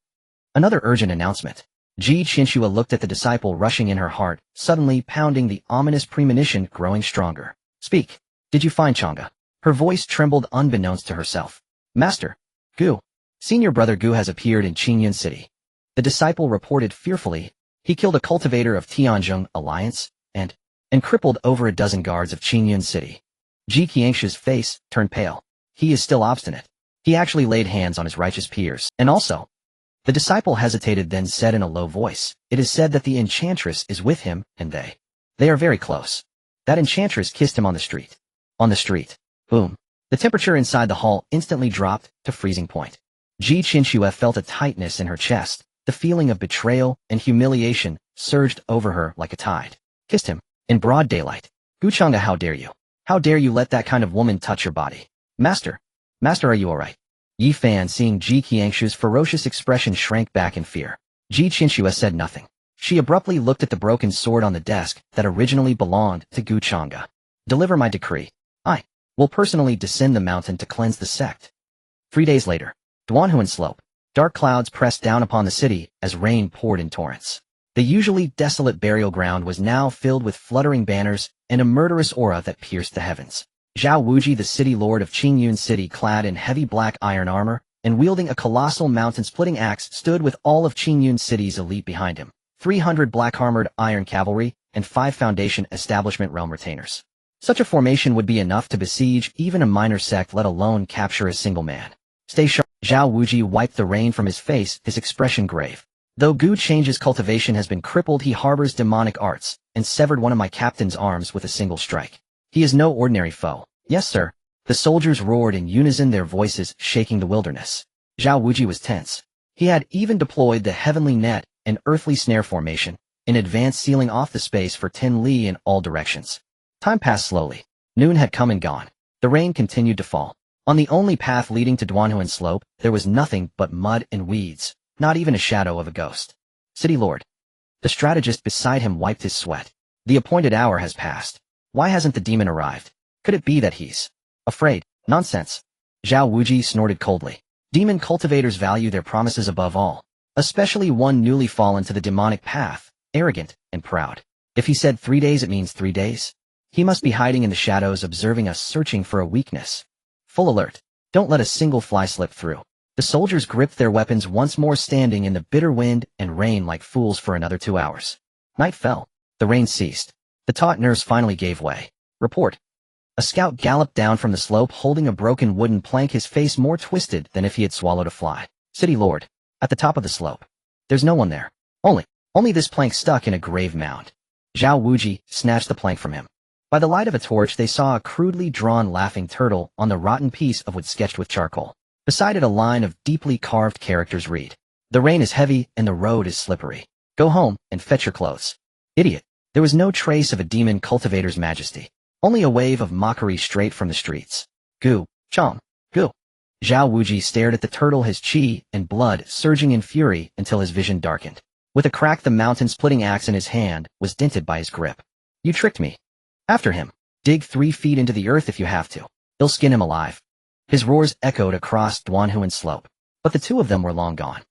Another urgent announcement. Qianxue looked at the disciple rushing in her heart, suddenly pounding, the ominous premonition growing stronger. Speak. Did you find Changge? Her voice trembled unbeknownst to herself. Master. Gu. Senior brother Gu has appeared in Qingyun City. The disciple reported fearfully. He killed a cultivator of Tianzhong Alliance, and crippled over a dozen guards of Qingyun City. Qianxue's face turned pale. He is still obstinate. He actually laid hands on his righteous peers. And also, The disciple hesitated, then said in a low voice, "It is said that the enchantress is with him, and they are very close." That enchantress kissed him on the street. On the street. Boom. The temperature inside the hall instantly dropped to freezing point. Qianxue felt a tightness in her chest. The feeling of betrayal and humiliation surged over her like a tide. Kissed him. In broad daylight. Changge, how dare you? How dare you let that kind of woman touch your body? Master, are you alright? Xiaofan, seeing Qianxue's ferocious expression, shrank back in fear. Qianxue said nothing. She abruptly looked at the broken sword on the desk that originally belonged to Changge. Deliver my decree. I will personally descend the mountain to cleanse the sect. 3 days later. Duanhuan slope. Dark clouds pressed down upon the city as rain poured in torrents. The usually desolate burial ground was now filled with fluttering banners and a murderous aura that pierced the heavens. Zhao Wuji, the city lord of Qingyun City, clad in heavy black iron armor and wielding a colossal mountain-splitting axe, stood with all of Qingyun City's elite behind him. 300 black-armored iron cavalry and 5 foundation establishment realm retainers. Such a formation would be enough to besiege even a minor sect, let alone capture a single man. Stay sharp. Zhao Wuji wiped the rain from his face, his expression grave. Though Changge's cultivation has been crippled, he harbors demonic arts, and severed one of my captain's arms with a single strike. He is no ordinary foe. Yes, sir. The soldiers roared in unison, their voices shaking the wilderness. Zhao Wuji was tense. He had even deployed the heavenly net and earthly snare formation, in advance, sealing off the space for 10 li in all directions. Time passed slowly. Noon had come and gone. The rain continued to fall. On the only path leading to Duanhuan slope, there was nothing but mud and weeds, not even a shadow of a ghost. City Lord. The strategist beside him wiped his sweat. The appointed hour has passed. Why hasn't the demon arrived? Could it be that he's afraid? Nonsense. Zhao Wuji snorted coldly. Demon cultivators value their promises above all, especially one newly fallen to the demonic path, arrogant and proud. If he said 3 days, it means 3 days. He must be hiding in the shadows, observing us, searching for a weakness. Full alert. Don't let a single fly slip through. The soldiers gripped their weapons once more, standing in the bitter wind and rain like fools for another 2 hours. Night fell. The rain ceased. The taut nerves finally gave way. Report. A scout galloped down from the slope holding a broken wooden plank, his face more twisted than if he had swallowed a fly. City Lord. At the top of the slope. There's no one there. Only this plank stuck in a grave mound. Zhao Wuji snatched the plank from him. By the light of a torch, they saw a crudely drawn laughing turtle on the rotten piece of wood sketched with charcoal. Beside it, a line of deeply carved characters read, "The rain is heavy and the road is slippery. Go home and fetch your clothes." Idiot. There was no trace of a demon cultivator's majesty. Only a wave of mockery straight from the streets. Gu. Zhao Wuji stared at the turtle, his chi and blood surging in fury until his vision darkened. With a crack, the mountain-splitting axe in his hand was dented by his grip. You tricked me. After him. Dig 3 feet into the earth if you have to. They'll skin him alive. His roars echoed across Duanhuan slope. But the 2 of them were long gone.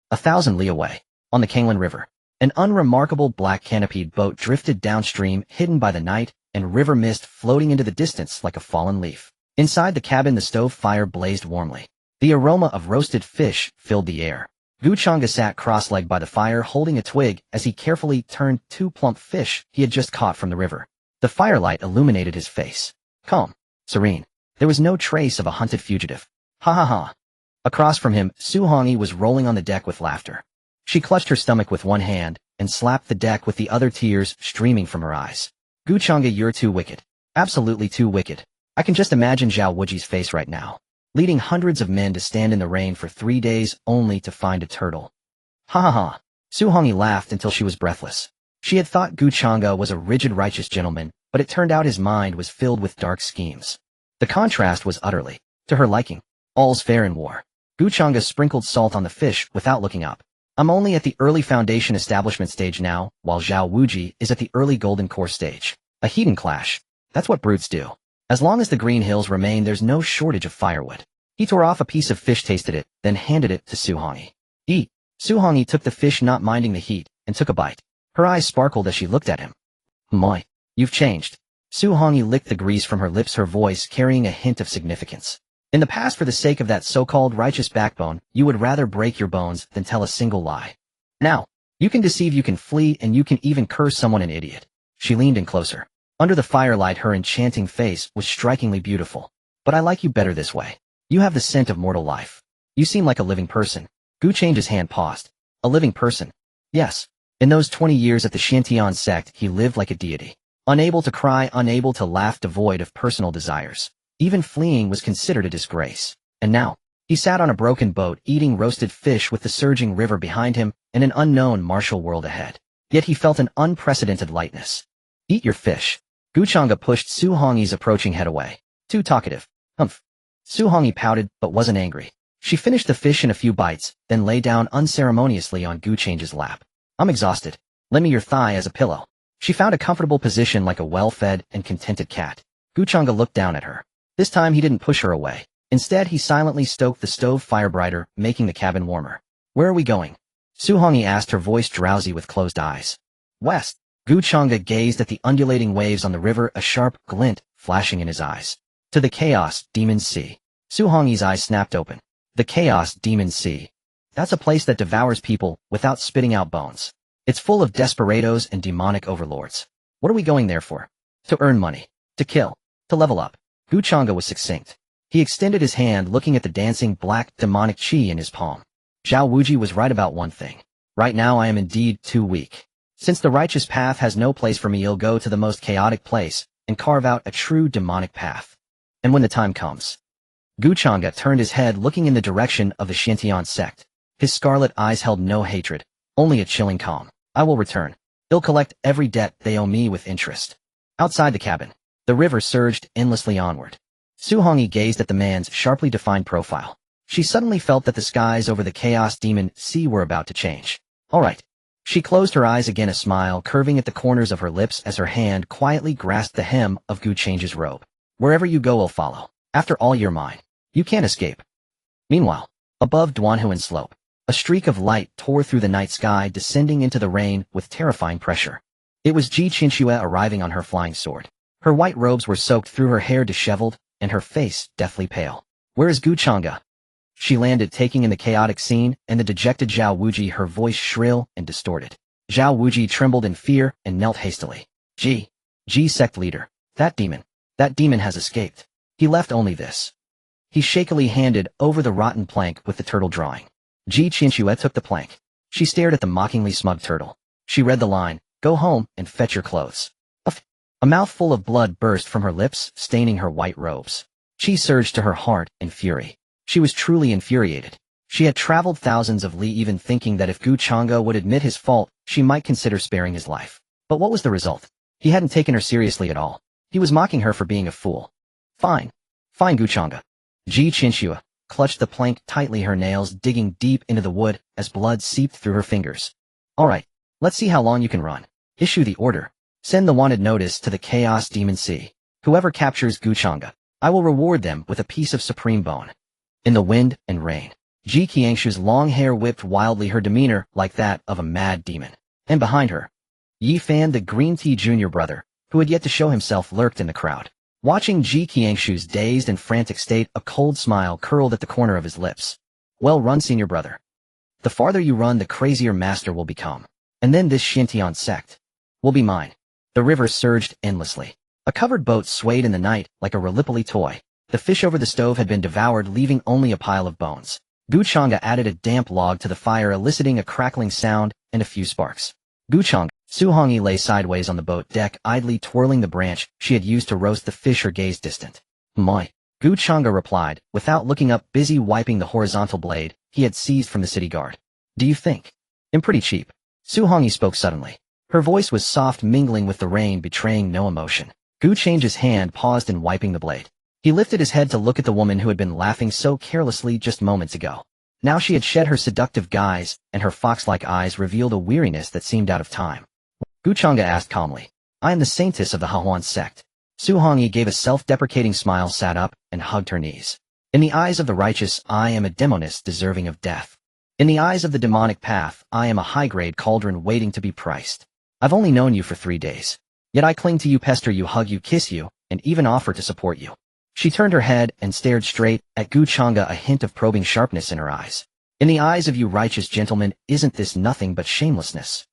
1,000 li away, on the Qianxue River, an unremarkable black canopied boat drifted downstream, hidden by the night and river mist floating into the distance like a fallen leaf. Inside the cabin, the stove fire blazed warmly. The aroma of roasted fish filled the air. Changge sat cross-legged by the fire, holding a twig as he carefully turned 2 plump fish he had just caught from the river. The firelight illuminated his face. Calm. Serene. There was no trace of a hunted fugitive. Ha ha ha. Across from him, Xuantian was rolling on the deck with laughter. She clutched her stomach with one hand and slapped the deck with the other, tears streaming from her eyes. Changge, you're too wicked. Absolutely too wicked. I can just imagine Zhao Wuji's face right now, leading hundreds of men to stand in the rain for 3 days only to find a turtle. Ha ha ha. Xuantian laughed until she was breathless. She had thought Changge was a rigid, righteous gentleman, but it turned out his mind was filled with dark schemes. The contrast was utterly to her liking. All's fair in war. Changge sprinkled salt on the fish without looking up. I'm only at the early foundation establishment stage now, while Zhao Wuji is at the early golden core stage. A heathen clash. That's what brutes do. As long as the green hills remain, there's no shortage of firewood. He tore off a piece of fish, tasted it, then handed it to Xuantian. Eat. Xuantian took the fish, not minding the heat, and took a bite. Her eyes sparkled as she looked at him. My, you've changed. Xuantian licked the grease from her lips, her voice carrying a hint of significance. In the past, for the sake of that so-called righteous backbone, you would rather break your bones than tell a single lie. Now, you can deceive, you can flee, and you can even curse someone an idiot. She leaned in closer. Under the firelight, her enchanting face was strikingly beautiful. But I like you better this way. You have the scent of mortal life. You seem like a living person. Changge's hand paused. A living person. Yes. In those 20 years at the Xuantian Sect, he lived like a deity. Unable to cry, unable to laugh, devoid of personal desires. Even fleeing was considered a disgrace. And now, he sat on a broken boat, eating roasted fish with the surging river behind him and an unknown martial world ahead. Yet he felt an unprecedented lightness. Eat your fish. Changge pushed Su Hongyi's approaching head away. Too talkative. Humph. Su Hongyi pouted, but wasn't angry. She finished the fish in a few bites, then lay down unceremoniously on Changge's lap. I'm exhausted. Lend me your thigh as a pillow. She found a comfortable position like a well-fed and contented cat. Changge looked down at her. This time he didn't push her away. Instead, he silently stoked the stove fire brighter, making the cabin warmer. Where are we going? Su Hongyi asked, her voice drowsy with closed eyes. West. Changge gazed at the undulating waves on the river, a sharp glint flashing in his eyes. To the Chaos Demon Sea. Su Hongyi's eyes snapped open. The Chaos Demon Sea. That's a place that devours people without spitting out bones. It's full of desperados and demonic overlords. What are we going there for? To earn money. To kill. To level up. Changge was succinct. He extended his hand, looking at the dancing black demonic chi in his palm. Zhao Wuji was right about one thing. Right now I am indeed too weak. Since the righteous path has no place for me, I'll go to the most chaotic place and carve out a true demonic path. And when the time comes. Changge turned his head, looking in the direction of the Xuantian Sect. His scarlet eyes held no hatred, only a chilling calm. I will return. They'll collect every debt they owe me with interest. Outside the cabin, the river surged endlessly onward. Su Hongyi gazed at the man's sharply defined profile. She suddenly felt that the skies over the Chaos Demon Sea were about to change. All right. She closed her eyes again, a smile curving at the corners of her lips as her hand quietly grasped the hem of Changge's robe. Wherever you go, I'll follow. After all, you're mine. You can't escape. Meanwhile, above Duanhuan Slope, a streak of light tore through the night sky, descending into the rain with terrifying pressure. It was Qianxue arriving on her flying sword. Her white robes were soaked through, her hair disheveled, and her face deathly pale. Where is Changge? She landed, taking in the chaotic scene, and the dejected Zhao Wuji, her voice shrill and distorted. Zhao Wuji trembled in fear and knelt hastily. G sect leader. That demon has escaped. He left only this. He shakily handed over the rotten plank with the turtle drawing. Qianxue took the plank. She stared at the mockingly smug turtle. She read the line, go home and fetch your clothes. A mouthful of blood burst from her lips, staining her white robes. Qi surged to her heart in fury. She was truly infuriated. She had traveled thousands of li, even thinking that if Changge would admit his fault, she might consider sparing his life. But what was the result? He hadn't taken her seriously at all. He was mocking her for being a fool. Fine, Changge. Qianxue clutched the plank tightly, her nails digging deep into the wood as blood seeped through her fingers. All right, let's see how long you can run. Issue the order. Send the wanted notice to the Chaos Demon Sea. Whoever captures Changge, I will reward them with a piece of supreme bone. In the wind and rain, Qianxue's long hair whipped wildly, her demeanor like that of a mad demon. And behind her, Xiaofan, the green tea junior brother, who had yet to show himself, lurked in the crowd. Watching Qianxue's dazed and frantic state, a cold smile curled at the corner of his lips. Well run, senior brother. The farther you run, the crazier master will become. And then this Xuantian Sect will be mine. The river surged endlessly. A covered boat swayed in the night like a Gallipoli toy. The fish over the stove had been devoured, leaving only a pile of bones. Changge added a damp log to the fire, eliciting a crackling sound and a few sparks. Changge. Su Hongyi lay sideways on the boat deck, idly twirling the branch she had used to roast the fish, her gaze distant. Moi. Changge replied, without looking up, busy wiping the horizontal blade he had seized from the city guard. Do you think? I'm pretty cheap. Su Hongyi spoke suddenly. Her voice was soft, mingling with the rain, betraying no emotion. Changge's hand paused in wiping the blade. He lifted his head to look at the woman who had been laughing so carelessly just moments ago. Now she had shed her seductive guise, and her fox-like eyes revealed a weariness that seemed out of time. Changge asked calmly, I am the saintess of the Xuantian Sect. Su Hongyi gave a self-deprecating smile, sat up, and hugged her knees. In the eyes of the righteous, I am a demoness deserving of death. In the eyes of the demonic path, I am a high-grade cauldron waiting to be priced. I've only known you for 3 days. Yet I cling to you, pester you, hug you, kiss you, and even offer to support you. She turned her head and stared straight at Changge, a hint of probing sharpness in her eyes. In the eyes of you righteous gentlemen, isn't this nothing but shamelessness?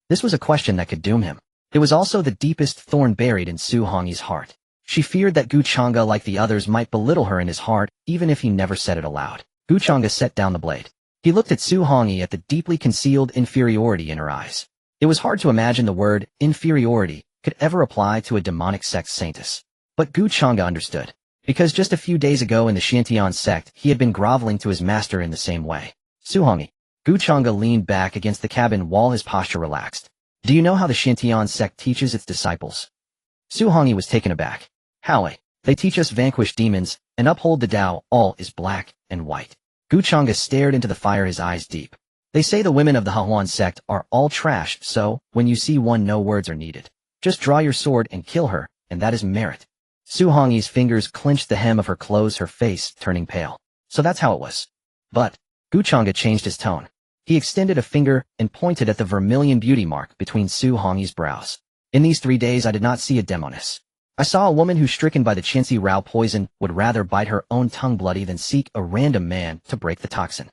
This was a question that could doom him. It was also the deepest thorn buried in Su Hongyi's heart. She feared that Changge, like the others, might belittle her in his heart, even if he never said it aloud. Changge set down the blade. He looked at Su Hongyi at the deeply concealed inferiority in her eyes. It was hard to imagine the word inferiority could ever apply to a demonic sect saintess. But Changge understood, because just a few days ago in the Xuantian Sect he had been groveling to his master in the same way. Su Hongyi. Changge leaned back against the cabin wall, his posture relaxed. Do you know how the Xuantian Sect teaches its disciples? Su Hongyi was taken aback. How? They teach us vanquish demons and uphold the Tao, all is black and white. Changge stared into the fire, his eyes deep. They say the women of the Xuantian Sect are all trash, so, when you see one, no words are needed. Just draw your sword and kill her, and that is merit. Su Hongyi's fingers clenched the hem of her clothes, her face turning pale. So that's how it was. But, Changge changed his tone. He extended a finger and pointed at the vermilion beauty mark between Su Hongyi's brows. In these 3 days I did not see a demoness. I saw a woman who, stricken by the Qianxue Rao poison, would rather bite her own tongue bloody than seek a random man to break the toxin.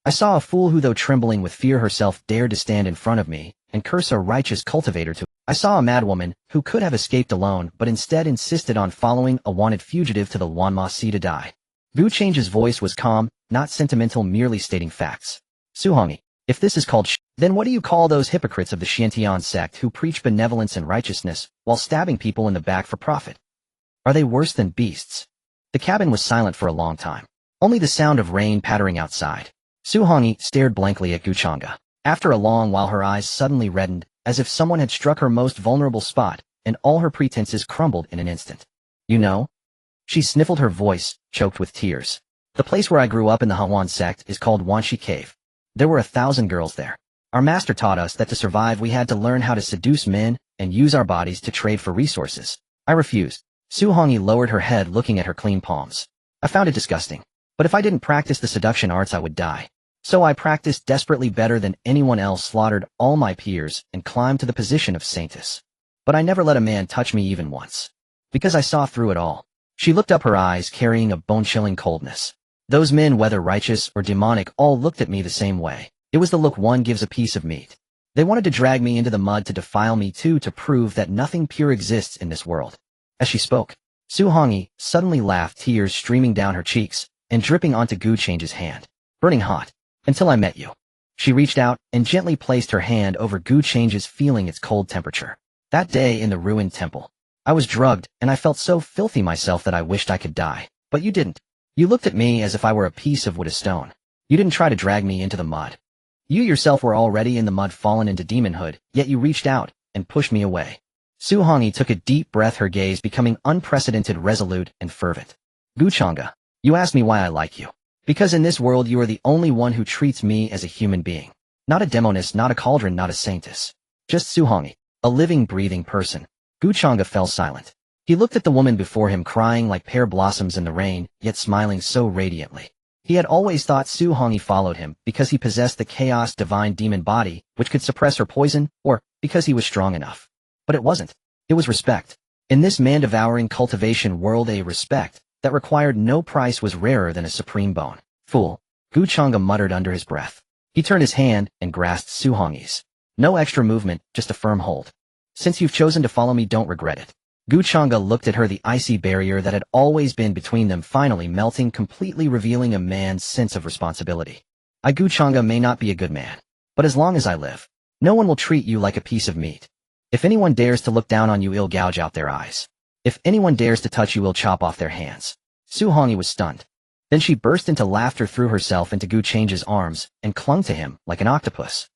I saw a fool who, though trembling with fear herself, dared to stand in front of me and curse a righteous cultivator to. I saw a madwoman who could have escaped alone but instead insisted on following a wanted fugitive to the Wanma Sea to die. Changge's voice was calm, not sentimental, merely stating facts. Su Hongyi, if this is called then what do you call those hypocrites of the Xuantian Sect who preach benevolence and righteousness while stabbing people in the back for profit? Are they worse than beasts? The cabin was silent for a long time. Only the sound of rain pattering outside. Su Hongyi stared blankly at Changge. After a long while her eyes suddenly reddened, as if someone had struck her most vulnerable spot, and all her pretenses crumbled in an instant. You know? She sniffled, her voice choked with tears. The place where I grew up in the Xuantian Sect is called Wanshi Cave. There were 1,000 girls there. Our master taught us that to survive we had to learn how to seduce men and use our bodies to trade for resources. I refused. Su Hongyi lowered her head, looking at her clean palms. I found it disgusting. But if I didn't practice the seduction arts I would die. So I practiced desperately better than anyone else, slaughtered all my peers, and climbed to the position of saintess. But I never let a man touch me even once. Because I saw through it all. She looked up, her eyes carrying a bone-chilling coldness. Those men, whether righteous or demonic, all looked at me the same way. It was the look one gives a piece of meat. They wanted to drag me into the mud, to defile me too, to prove that nothing pure exists in this world. As she spoke, Su Hongyi suddenly laughed, tears streaming down her cheeks and dripping onto Changge's hand. Burning hot. Until I met you. She reached out and gently placed her hand over Changge's, feeling its cold temperature. That day in the ruined temple, I was drugged and I felt so filthy myself that I wished I could die. But you didn't. You looked at me as if I were a piece of wood, a stone. You didn't try to drag me into the mud. You yourself were already in the mud, fallen into demonhood, yet you reached out and pushed me away. Su Hongyi took a deep breath, her gaze becoming unprecedented, resolute, and fervent. Changge, you asked me why I like you. Because in this world you are the only one who treats me as a human being. Not a demoness, not a cauldron, not a saintess. Just Su Hongyi, a living, breathing person. Changge fell silent. He looked at the woman before him, crying like pear blossoms in the rain, yet smiling so radiantly. He had always thought Su Hongyi followed him because he possessed the chaos divine demon body which could suppress her poison, or because he was strong enough. But it wasn't. It was respect. In this man-devouring cultivation world, a respect that required no price was rarer than a supreme bone. Fool, Changge muttered under his breath. He turned his hand and grasped Su Hongyi's. No extra movement, just a firm hold. Since you've chosen to follow me, don't regret it. Changge looked at her, the icy barrier that had always been between them finally melting, completely revealing a man's sense of responsibility. I, Changge, may not be a good man, but as long as I live, no one will treat you like a piece of meat. If anyone dares to look down on you, I'll gouge out their eyes. If anyone dares to touch you, I'll chop off their hands. Su Hongyi was stunned. Then she burst into laughter, threw herself into Changge's arms, and clung to him like an octopus.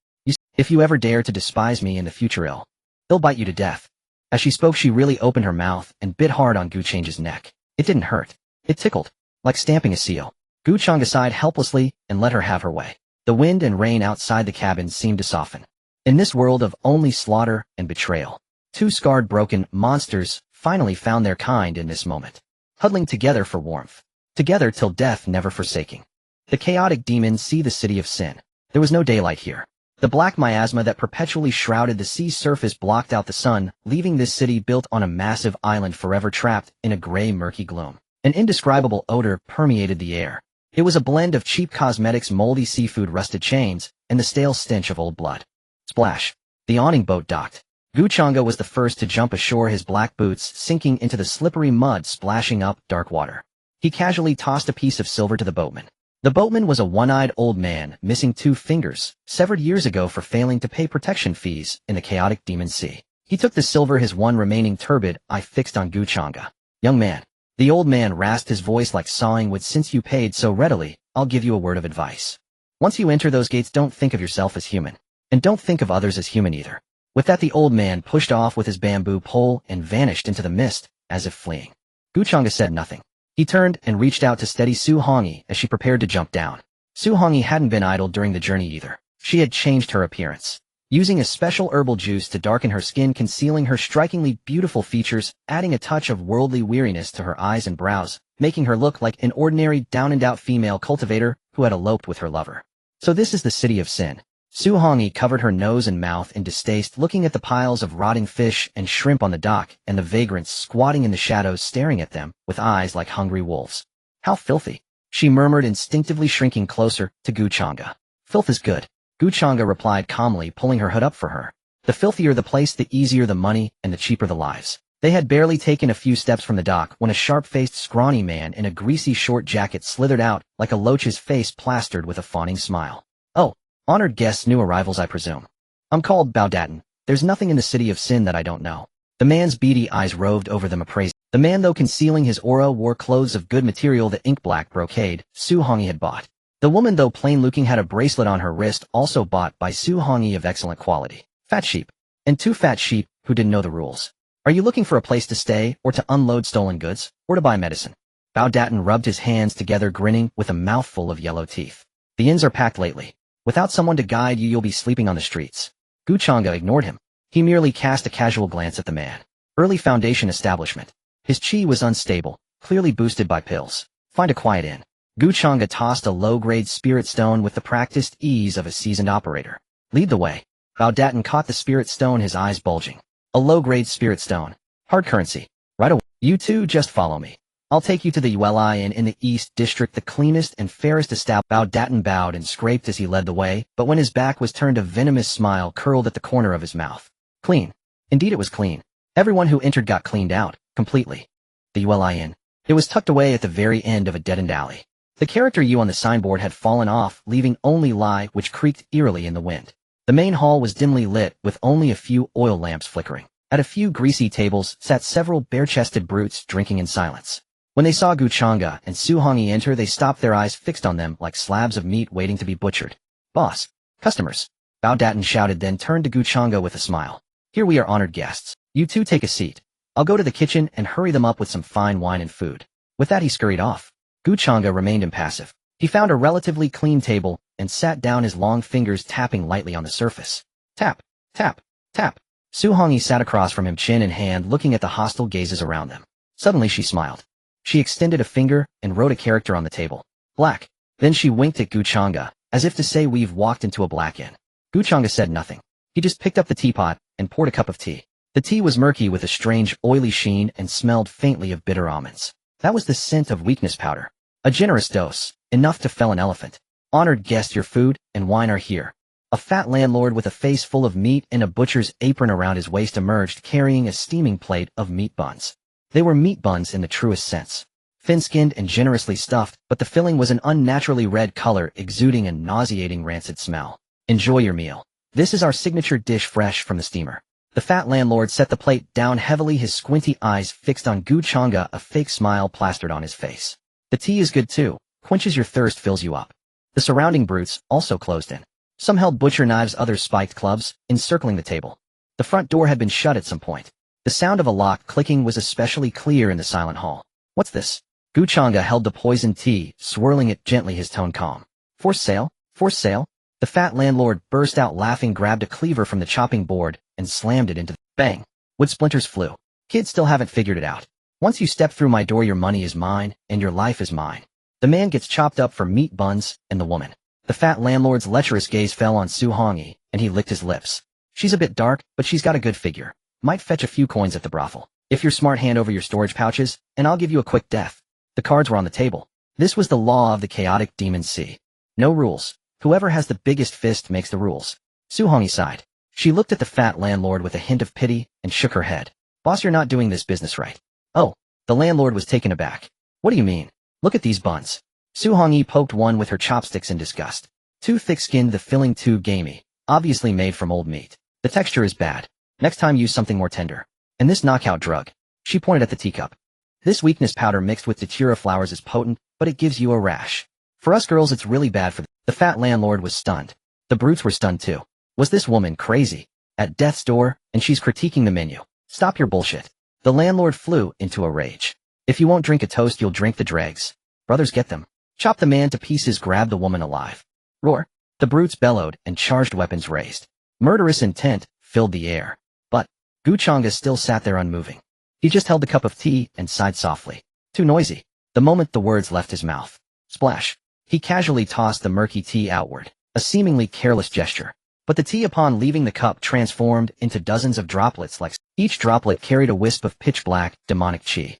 If you ever dare to despise me in the future, I'll bite you to death. As she spoke, she really opened her mouth and bit hard on Changge's neck. It didn't hurt. It tickled, like stamping a seal. Changge sighed helplessly and let her have her way. The wind and rain outside the cabin seemed to soften. In this world of only slaughter and betrayal, two scarred, broken monsters finally found their kind in this moment, huddling together for warmth. Together till death, never forsaking. The chaotic demons see the city of sin. There was no daylight here. The black miasma that perpetually shrouded the sea surface blocked out the sun, leaving this city built on a massive island forever trapped in a gray, murky gloom. An indescribable odor permeated the air. It was a blend of cheap cosmetics, moldy seafood, rusted chains, and the stale stench of old blood. Splash. The awning boat docked. Changge was the first to jump ashore, his black boots sinking into the slippery mud, splashing up dark water. He casually tossed a piece of silver to the boatman. The boatman was a one-eyed old man, missing 2 fingers, severed years ago for failing to pay protection fees in the chaotic demon sea. He took the silver his one remaining turbid eye fixed on Changge. Young man. The old man rasped his voice like sawing wood. Since you paid so readily, I'll give you a word of advice. Once you enter those gates, don't think of yourself as human. And don't think of others as human either. With that, the old man pushed off with his bamboo pole and vanished into the mist, as if fleeing. Changge said nothing. He turned and reached out to steady Su Hongyi as she prepared to jump down. Su Hongyi hadn't been idle during the journey either. She had changed her appearance, using a special herbal juice to darken her skin, concealing her strikingly beautiful features, adding a touch of worldly weariness to her eyes and brows, making her look like an ordinary down-and-out female cultivator who had eloped with her lover. So this is the city of sin. Su Hongyi covered her nose and mouth in distaste, looking at the piles of rotting fish and shrimp on the dock and the vagrants squatting in the shadows staring at them with eyes like hungry wolves. How filthy, she murmured, instinctively shrinking closer to Changge. Filth is good, Changge replied calmly, pulling her hood up for her. The filthier the place, the easier the money and the cheaper the lives. They had barely taken a few steps from the dock when a sharp-faced, scrawny man in a greasy short jacket slithered out like a loach's face plastered with a fawning smile. Oh. Honored guests, new arrivals, I presume. I'm called Baodatin. There's nothing in the city of sin that I don't know. The man's beady eyes roved over them appraising. The man, though concealing his aura, wore clothes of good material, the ink-black brocade Su Hongyi had bought. The woman, though plain-looking, had a bracelet on her wrist, also bought by Su Hongyi, of excellent quality. Fat sheep. And 2 fat sheep who didn't know the rules. Are you looking for a place to stay, or to unload stolen goods, or to buy medicine? Baodatin rubbed his hands together, grinning with a mouthful of yellow teeth. The inns are packed lately. Without someone to guide you, you'll be sleeping on the streets. Changge ignored him. He merely cast a casual glance at the man. Early Foundation establishment. His chi was unstable, clearly boosted by pills. Find a quiet inn. Changge tossed a low-grade spirit stone with the practiced ease of a seasoned operator. Lead the way. Baodatin caught the spirit stone, his eyes bulging. A low-grade spirit stone. Hard currency. Right away. You two just follow me. I'll take you to the Yueli Inn in the East District, the cleanest and fairest establishment. Baodatin bowed and scraped as he led the way, but when his back was turned, a venomous smile curled at the corner of his mouth. Clean. Indeed, it was clean. Everyone who entered got cleaned out, completely. The Yueli Inn. It was tucked away at the very end of a dead-end alley. The character U on the signboard had fallen off, leaving only Lai, which creaked eerily in the wind. The main hall was dimly lit, with only a few oil lamps flickering. At a few greasy tables sat several bare-chested brutes drinking in silence. When they saw Changge and Su Hongyi enter, they stopped, their eyes fixed on them like slabs of meat waiting to be butchered. Boss. Customers. Baodatin shouted, then turned to Changge with a smile. Here we are, honored guests. You two take a seat. I'll go to the kitchen and hurry them up with some fine wine and food. With that, he scurried off. Changge remained impassive. He found a relatively clean table and sat down, his long fingers tapping lightly on the surface. Tap, tap, tap. Su Hongyi sat across from him, chin in hand, looking at the hostile gazes around them. Suddenly she smiled. She extended a finger and wrote a character on the table. Black. Then she winked at Changge, as if to say, we've walked into a black inn. Changge said nothing. He just picked up the teapot and poured a cup of tea. The tea was murky with a strange, oily sheen and smelled faintly of bitter almonds. That was the scent of weakness powder. A generous dose, enough to fell an elephant. Honored guest, your food and wine are here. A fat landlord with a face full of meat and a butcher's apron around his waist emerged, carrying a steaming plate of meat buns. They were meat buns in the truest sense. Thin-skinned and generously stuffed, but the filling was an unnaturally red color, exuding a nauseating rancid smell. Enjoy your meal. This is our signature dish, fresh from the steamer. The fat landlord set the plate down heavily, his squinty eyes fixed on Changge, a fake smile plastered on his face. The tea is good too, quenches your thirst, fills you up. The surrounding brutes also closed in. Some held butcher knives, others spiked clubs, encircling the table. The front door had been shut at some point. The sound of a lock clicking was especially clear in the silent hall. What's this? Changge held the poisoned tea, swirling it gently, his tone calm. For sale? For sale? The fat landlord burst out laughing, grabbed a cleaver from the chopping board, and slammed it into the bang. Wood splinters flew. Kids still haven't figured it out. Once you step through my door, your money is mine, and your life is mine. The man gets chopped up for meat buns, and the woman. The fat landlord's lecherous gaze fell on Su Hongyi, and he licked his lips. She's a bit dark, but she's got a good figure. Might fetch a few coins at the brothel. If you're smart, hand over your storage pouches, and I'll give you a quick death. The cards were on the table. This was the law of the chaotic demon sea. No rules. Whoever has the biggest fist makes the rules. Su Hongyi sighed. She looked at the fat landlord with a hint of pity and shook her head. Boss, you're not doing this business right. Oh, the landlord was taken aback. What do you mean? Look at these buns. Su Hongyi poked one with her chopsticks in disgust. Too thick-skinned, the filling too gamey, obviously made from old meat. The texture is bad. Next time use something more tender. And this knockout drug. She pointed at the teacup. This weakness powder mixed with datura flowers is potent, but it gives you a rash. For us girls it's really bad for the fat landlord was stunned. The brutes were stunned too. Was this woman crazy? At death's door, and she's critiquing the menu. Stop your bullshit. The landlord flew into a rage. If you won't drink a toast, you'll drink the dregs. Brothers, get them. Chop the man to pieces, grab the woman alive. Roar. The brutes bellowed and charged, weapons raised. Murderous intent filled the air. But Changge still sat there unmoving. He just held the cup of tea and sighed softly. Too noisy. The moment the words left his mouth. Splash. He casually tossed the murky tea outward, a seemingly careless gesture. But the tea upon leaving the cup transformed into dozens of droplets like each droplet carried a wisp of pitch-black, demonic chi.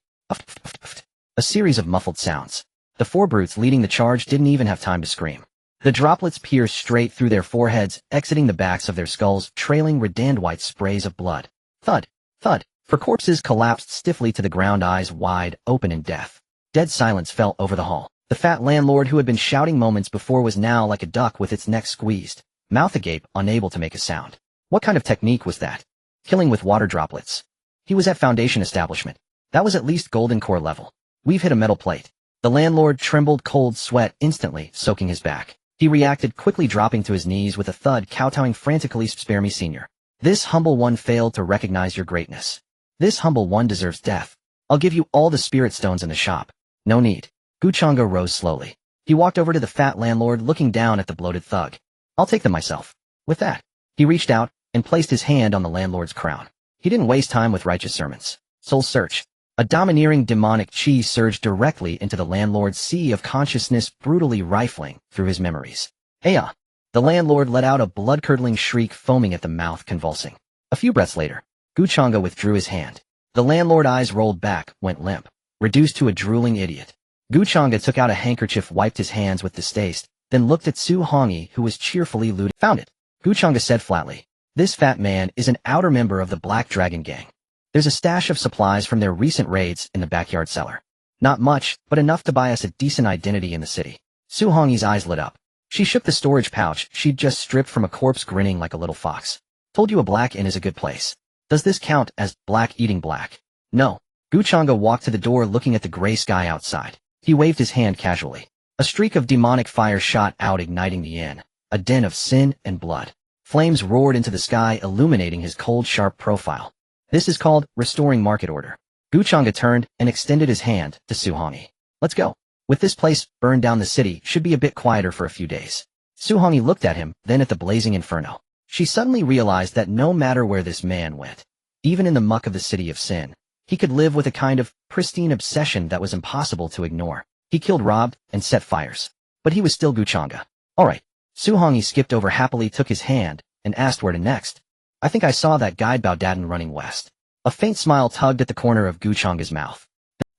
A series of muffled sounds. The four brutes leading the charge didn't even have time to scream. The droplets pierced straight through their foreheads, exiting the backs of their skulls, trailing redand white sprays of blood. Thud, thud, for corpses collapsed stiffly to the ground, eyes wide open in death. Dead silence fell over the hall. The fat landlord who had been shouting moments before was now like a duck with its neck squeezed, mouth agape, unable to make a sound. What kind of technique was that? Killing with water droplets. He was at Foundation establishment. That was at least golden core level. We've hit a metal plate. The landlord trembled, cold sweat instantly soaking his back. He reacted quickly, dropping to his knees with a thud, kowtowing frantically. Spare me, senior. This humble one failed to recognize your greatness. This humble one deserves death. I'll give you all the spirit stones in the shop. No need. Changge rose slowly. He walked over to the fat landlord, looking down at the bloated thug. I'll take them myself. With that, he reached out and placed his hand on the landlord's crown. He didn't waste time with righteous sermons. Soul search. A domineering demonic chi surged directly into the landlord's sea of consciousness, brutally rifling through his memories. Aya! The landlord let out a blood-curdling shriek, foaming at the mouth, convulsing. A few breaths later, Changge withdrew his hand. The landlord's eyes rolled back, went limp, reduced to a drooling idiot. Changge took out a handkerchief, wiped his hands with distaste, then looked at Su Hongyi, who was cheerfully looting. Found it. Changge said flatly. This fat man is an outer member of the Black Dragon Gang. There's a stash of supplies from their recent raids in the backyard cellar. Not much, but enough to buy us a decent identity in the city. Su Hongyi's eyes lit up. She shook the storage pouch she'd just stripped from a corpse, grinning like a little fox. Told you a black inn is a good place. Does this count as black eating black? No. Changge walked to the door, looking at the gray sky outside. He waved his hand casually. A streak of demonic fire shot out, igniting the inn. A den of sin and blood. Flames roared into the sky, illuminating his cold, sharp profile. This is called restoring market order. Changge turned and extended his hand to Su Hongyi. Let's go. With this place burned down, the city should be a bit quieter for a few days. Su Hongyi looked at him, then at the blazing inferno. She suddenly realized that no matter where this man went, even in the muck of the city of sin, he could live with a kind of pristine obsession that was impossible to ignore. He killed, robbed, and set fires. But he was still Changge. All right. Su Hongyi skipped over happily, took his hand, and asked where to next. I think I saw that guide Baodadan running west. A faint smile tugged at the corner of Changge's mouth.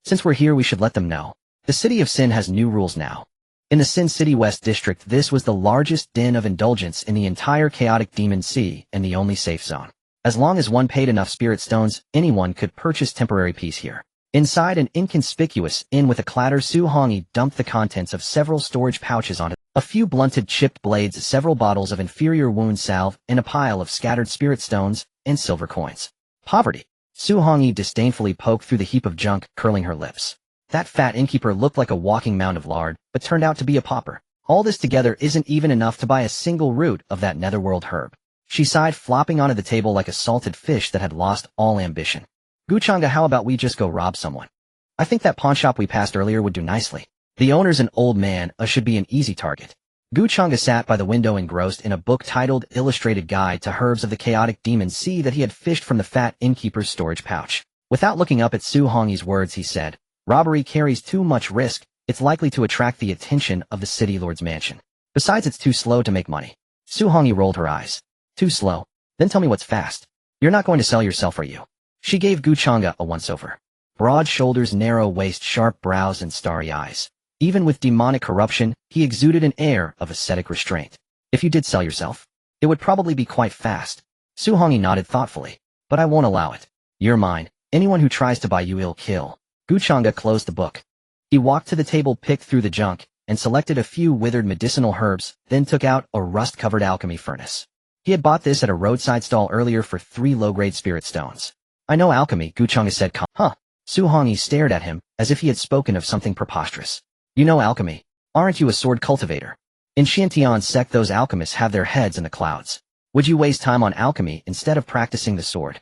Since we're here, we should let them know. The city of Sin has new rules now. In the Sin City West District, this was the largest den of indulgence in the entire chaotic demon sea and the only safe zone. As long as one paid enough spirit stones, anyone could purchase temporary peace here. Inside an inconspicuous inn with a clatter, Su Hongyi dumped the contents of several storage pouches onto a few blunted chipped blades, several bottles of inferior wound salve, and a pile of scattered spirit stones and silver coins. Poverty. Su Hongyi disdainfully poked through the heap of junk, curling her lips. That fat innkeeper looked like a walking mound of lard, but turned out to be a pauper. All this together isn't even enough to buy a single root of that netherworld herb. She sighed, flopping onto the table like a salted fish that had lost all ambition. Changge, how about we just go rob someone? I think that pawnshop we passed earlier would do nicely. The owner's an old man, should be an easy target. Changge sat by the window, engrossed in a book titled Illustrated Guide to Herbs of the Chaotic Demon Sea that he had fished from the fat innkeeper's storage pouch. Without looking up at Su Hongyi's words, he said, robbery carries too much risk. It's likely to attract the attention of the city lord's mansion. Besides, it's too slow to make money. Su Hongyi rolled her eyes. Too slow? Then tell me what's fast. You're not going to sell yourself, are you? She gave Changge a once-over. Broad shoulders, narrow waist, sharp brows, and starry eyes. Even with demonic corruption, he exuded an air of ascetic restraint. If you did sell yourself, it would probably be quite fast. Su Hongyi nodded thoughtfully. But I won't allow it. You're mine. Anyone who tries to buy you, I'll kill. Changge closed the book. He walked to the table, picked through the junk, and selected a few withered medicinal herbs, then took out a rust-covered alchemy furnace. He had bought this at a roadside stall earlier for 3 low-grade spirit stones. I know alchemy, Changge said calmly. Huh. Xuantian stared at him, as if he had spoken of something preposterous. You know alchemy. Aren't you a sword cultivator? In Xuantian Sect those alchemists have their heads in the clouds. Would you waste time on alchemy instead of practicing the sword?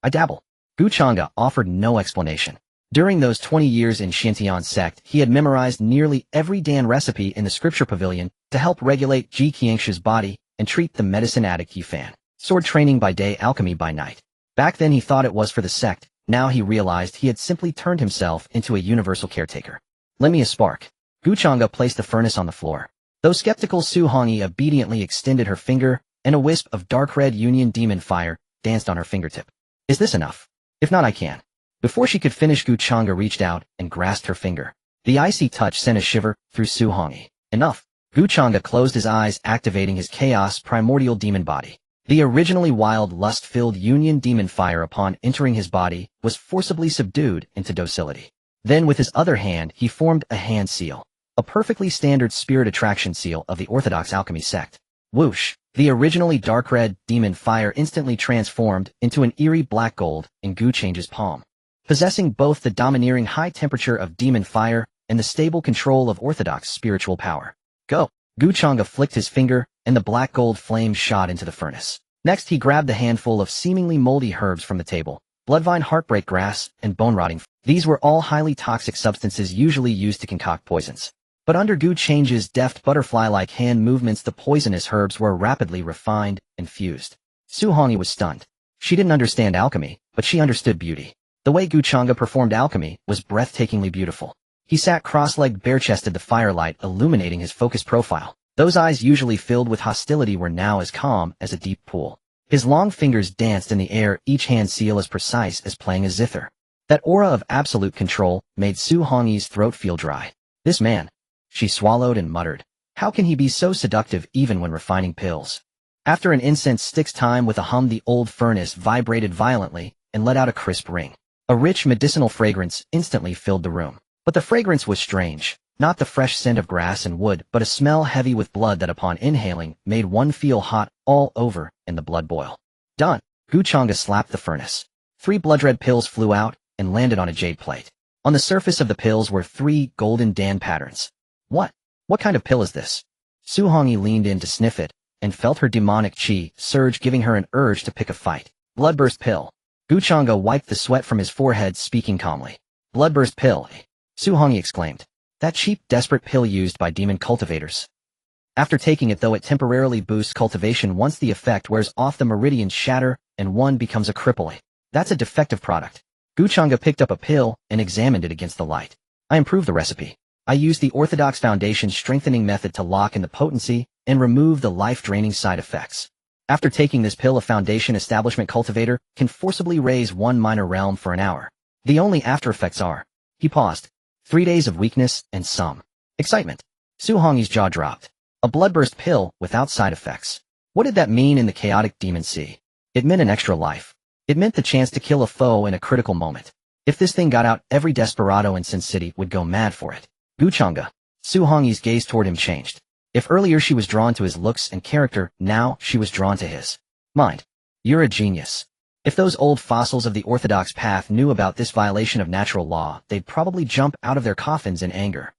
I dabble. Changge offered no explanation. During those 20 years in Xuantian Sect, he had memorized nearly every Dan recipe in the scripture pavilion to help regulate Qianxue's body and treat the medicine addict Xiaofan. Sword training by day, alchemy by night. Back then he thought it was for the sect, now he realized he had simply turned himself into a universal caretaker. Lend me a spark. Changge placed the furnace on the floor. Though skeptical, Xuantian obediently extended her finger, and a wisp of dark red union demon fire danced on her fingertip. Is this enough? If not, I can. Before she could finish, Changge reached out and grasped her finger. The icy touch sent a shiver through Xuantian. Enough. Changge closed his eyes, activating his chaos primordial demon body. The originally wild, lust-filled union demon fire upon entering his body was forcibly subdued into docility. Then with his other hand he formed a hand seal, a perfectly standard spirit attraction seal of the Orthodox alchemy sect. Whoosh! The originally dark red demon fire instantly transformed into an eerie black gold in Changge's palm. Possessing both the domineering high temperature of demon fire and the stable control of Orthodox spiritual power. Go! Changge flicked his finger, and the black gold flame shot into the furnace. Next he grabbed the handful of seemingly moldy herbs from the table, bloodvine heartbreak grass, and bone-rotting. These were all highly toxic substances usually used to concoct poisons. But under Changge's deft butterfly-like hand movements the poisonous herbs were rapidly refined and fused. Xuantian was stunned. She didn't understand alchemy, but she understood beauty. The way Changge performed alchemy was breathtakingly beautiful. He sat cross-legged, bare-chested, the firelight illuminating his focused profile. Those eyes usually filled with hostility were now as calm as a deep pool. His long fingers danced in the air, each hand seal as precise as playing a zither. That aura of absolute control made Xuantian's throat feel dry. This man. She swallowed and muttered. How can he be so seductive even when refining pills? After an incense stick's time with a hum, the old furnace vibrated violently and let out a crisp ring. A rich medicinal fragrance instantly filled the room. But the fragrance was strange, not the fresh scent of grass and wood, but a smell heavy with blood that upon inhaling made one feel hot all over and the blood boil. Done. Changge slapped the furnace. 3 blood-red pills flew out and landed on a jade plate. On the surface of the pills were 3 golden Dan patterns. What? What kind of pill is this? Xuantian leaned in to sniff it, and felt her demonic chi surge, giving her an urge to pick a fight. Bloodburst pill. Changge wiped the sweat from his forehead, speaking calmly. Bloodburst pill. Xuantian exclaimed. That cheap, desperate pill used by demon cultivators. After taking it, though, it temporarily boosts cultivation. Once the effect wears off, the meridians shatter, and one becomes a cripple. That's a defective product. Changge picked up a pill and examined it against the light. I improved the recipe. I used the Orthodox Foundation strengthening method to lock in the potency and remove the life-draining side effects. After taking this pill, a Foundation establishment cultivator can forcibly raise 1 minor realm for an hour. The only after effects are... He paused. 3 days of weakness and some excitement. Xuantian's jaw dropped. A bloodburst pill without side effects. What did that mean in the chaotic demon sea? It meant an extra life. It meant the chance to kill a foe in a critical moment. If this thing got out, every desperado in Sin City would go mad for it. Changge. Xuantian's gaze toward him changed. If earlier she was drawn to his looks and character, now she was drawn to his mind. You're a genius. If those old fossils of the Orthodox path knew about this violation of natural law, they'd probably jump out of their coffins in anger.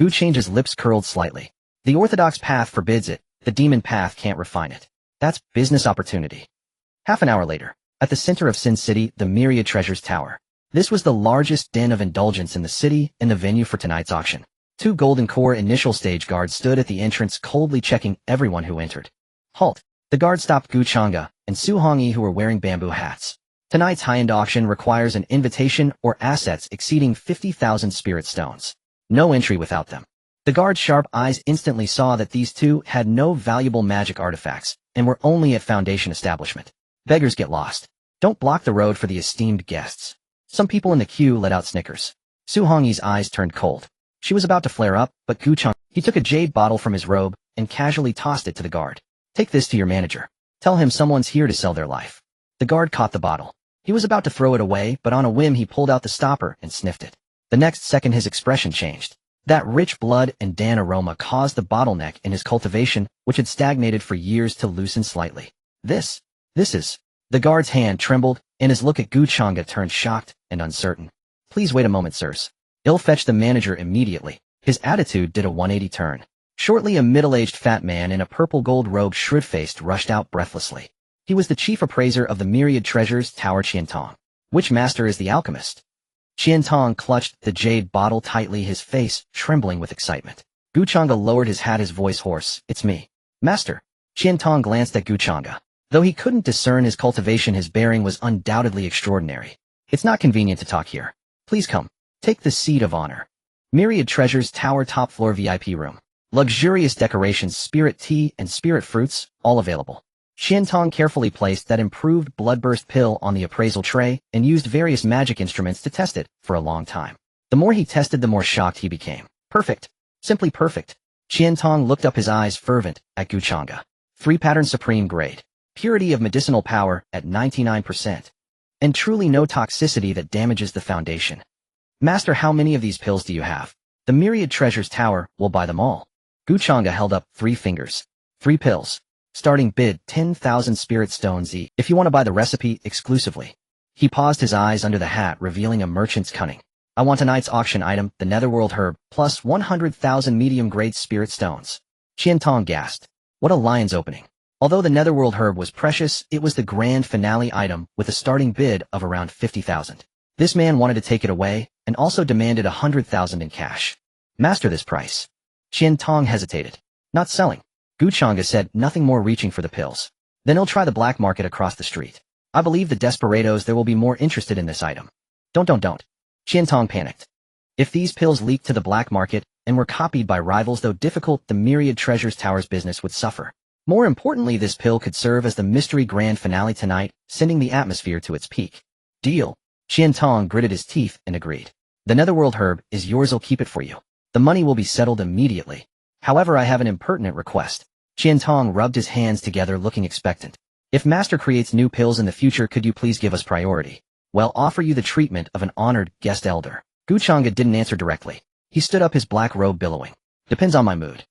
Change's lips curled slightly. The Orthodox path forbids it, the demon path can't refine it. That's business opportunity. Half an hour later, at the center of Sin City, the Myriad Treasures Tower. This was the largest den of indulgence in the city and the venue for tonight's auction. 2 Golden Core initial stage guards stood at the entrance, coldly checking everyone who entered. Halt! The guard stopped Changge and Xuantian, who were wearing bamboo hats. Tonight's high-end auction requires an invitation or assets exceeding 50,000 spirit stones. No entry without them. The guard's sharp eyes instantly saw that these 2 had no valuable magic artifacts and were only at Foundation establishment. Beggars get lost. Don't block the road for the esteemed guests. Some people in the queue let out snickers. Xuantian's eyes turned cold. She was about to flare up, but Changge, he took a jade bottle from his robe and casually tossed it to the guard. Take this to your manager. Tell him someone's here to sell their life. The guard caught the bottle. He was about to throw it away, but on a whim he pulled out the stopper and sniffed it. The next second his expression changed. That rich blood and dan aroma caused the bottleneck in his cultivation, which had stagnated for years, to loosen slightly. This is... The guard's hand trembled, and his look at Changge turned shocked and uncertain. Please wait a moment, sirs. I'll fetch the manager immediately. His attitude did a 180 turn. Shortly, a middle-aged fat man in a purple-gold robe, shriv-faced, rushed out breathlessly. He was the chief appraiser of the myriad treasures tower Qiantong. Which master is the alchemist? Qiantong clutched the jade bottle tightly, his face trembling with excitement. Changge lowered his hat, his voice hoarse. It's me. Master. Qiantong glanced at Changge. Though he couldn't discern his cultivation, his bearing was undoubtedly extraordinary. It's not convenient to talk here. Please come. Take the seat of honor. Myriad treasures tower, top floor VIP room. Luxurious decorations, spirit tea and spirit fruits, all available. Qiantong carefully placed that improved bloodburst pill on the appraisal tray and used various magic instruments to test it for a long time. The more he tested, the more shocked he became. Perfect. Simply perfect. Qiantong looked up, his eyes fervent, at Changge. 3-pattern supreme grade. Purity of medicinal power at 99%. And truly no toxicity that damages the foundation. Master, how many of these pills do you have? The Myriad Treasures Tower will buy them all. Changge held up 3 fingers. 3 pills. Starting bid 10,000 spirit stones each. If you want to buy the recipe exclusively. He paused, his eyes under the hat revealing a merchant's cunning. I want tonight's auction item, the Netherworld Herb, plus 100,000 medium-grade spirit stones. Qiantong gasped. What a lion's opening. Although the Netherworld Herb was precious, it was the grand finale item with a starting bid of around 50,000. This man wanted to take it away and also demanded 100,000 in cash. Master, this price. Qiantong hesitated. Not selling. Changge said, nothing more, reaching for the pills. Then he'll try the black market across the street. I believe the desperados there will be more interested in this item. Don't. Qiantong panicked. If these pills leaked to the black market and were copied by rivals, though difficult, the Myriad Treasures Tower's business would suffer. More importantly, this pill could serve as the mystery grand finale tonight, sending the atmosphere to its peak. Deal. Qiantong gritted his teeth and agreed. The Netherworld Herb is yours, I'll keep it for you. The money will be settled immediately. However, I have an impertinent request. Qiantong rubbed his hands together, looking expectant. If Master creates new pills in the future, could you please give us priority? Well, offer you the treatment of an honored guest elder. Changge didn't answer directly. He stood up, his black robe billowing. Depends on my mood.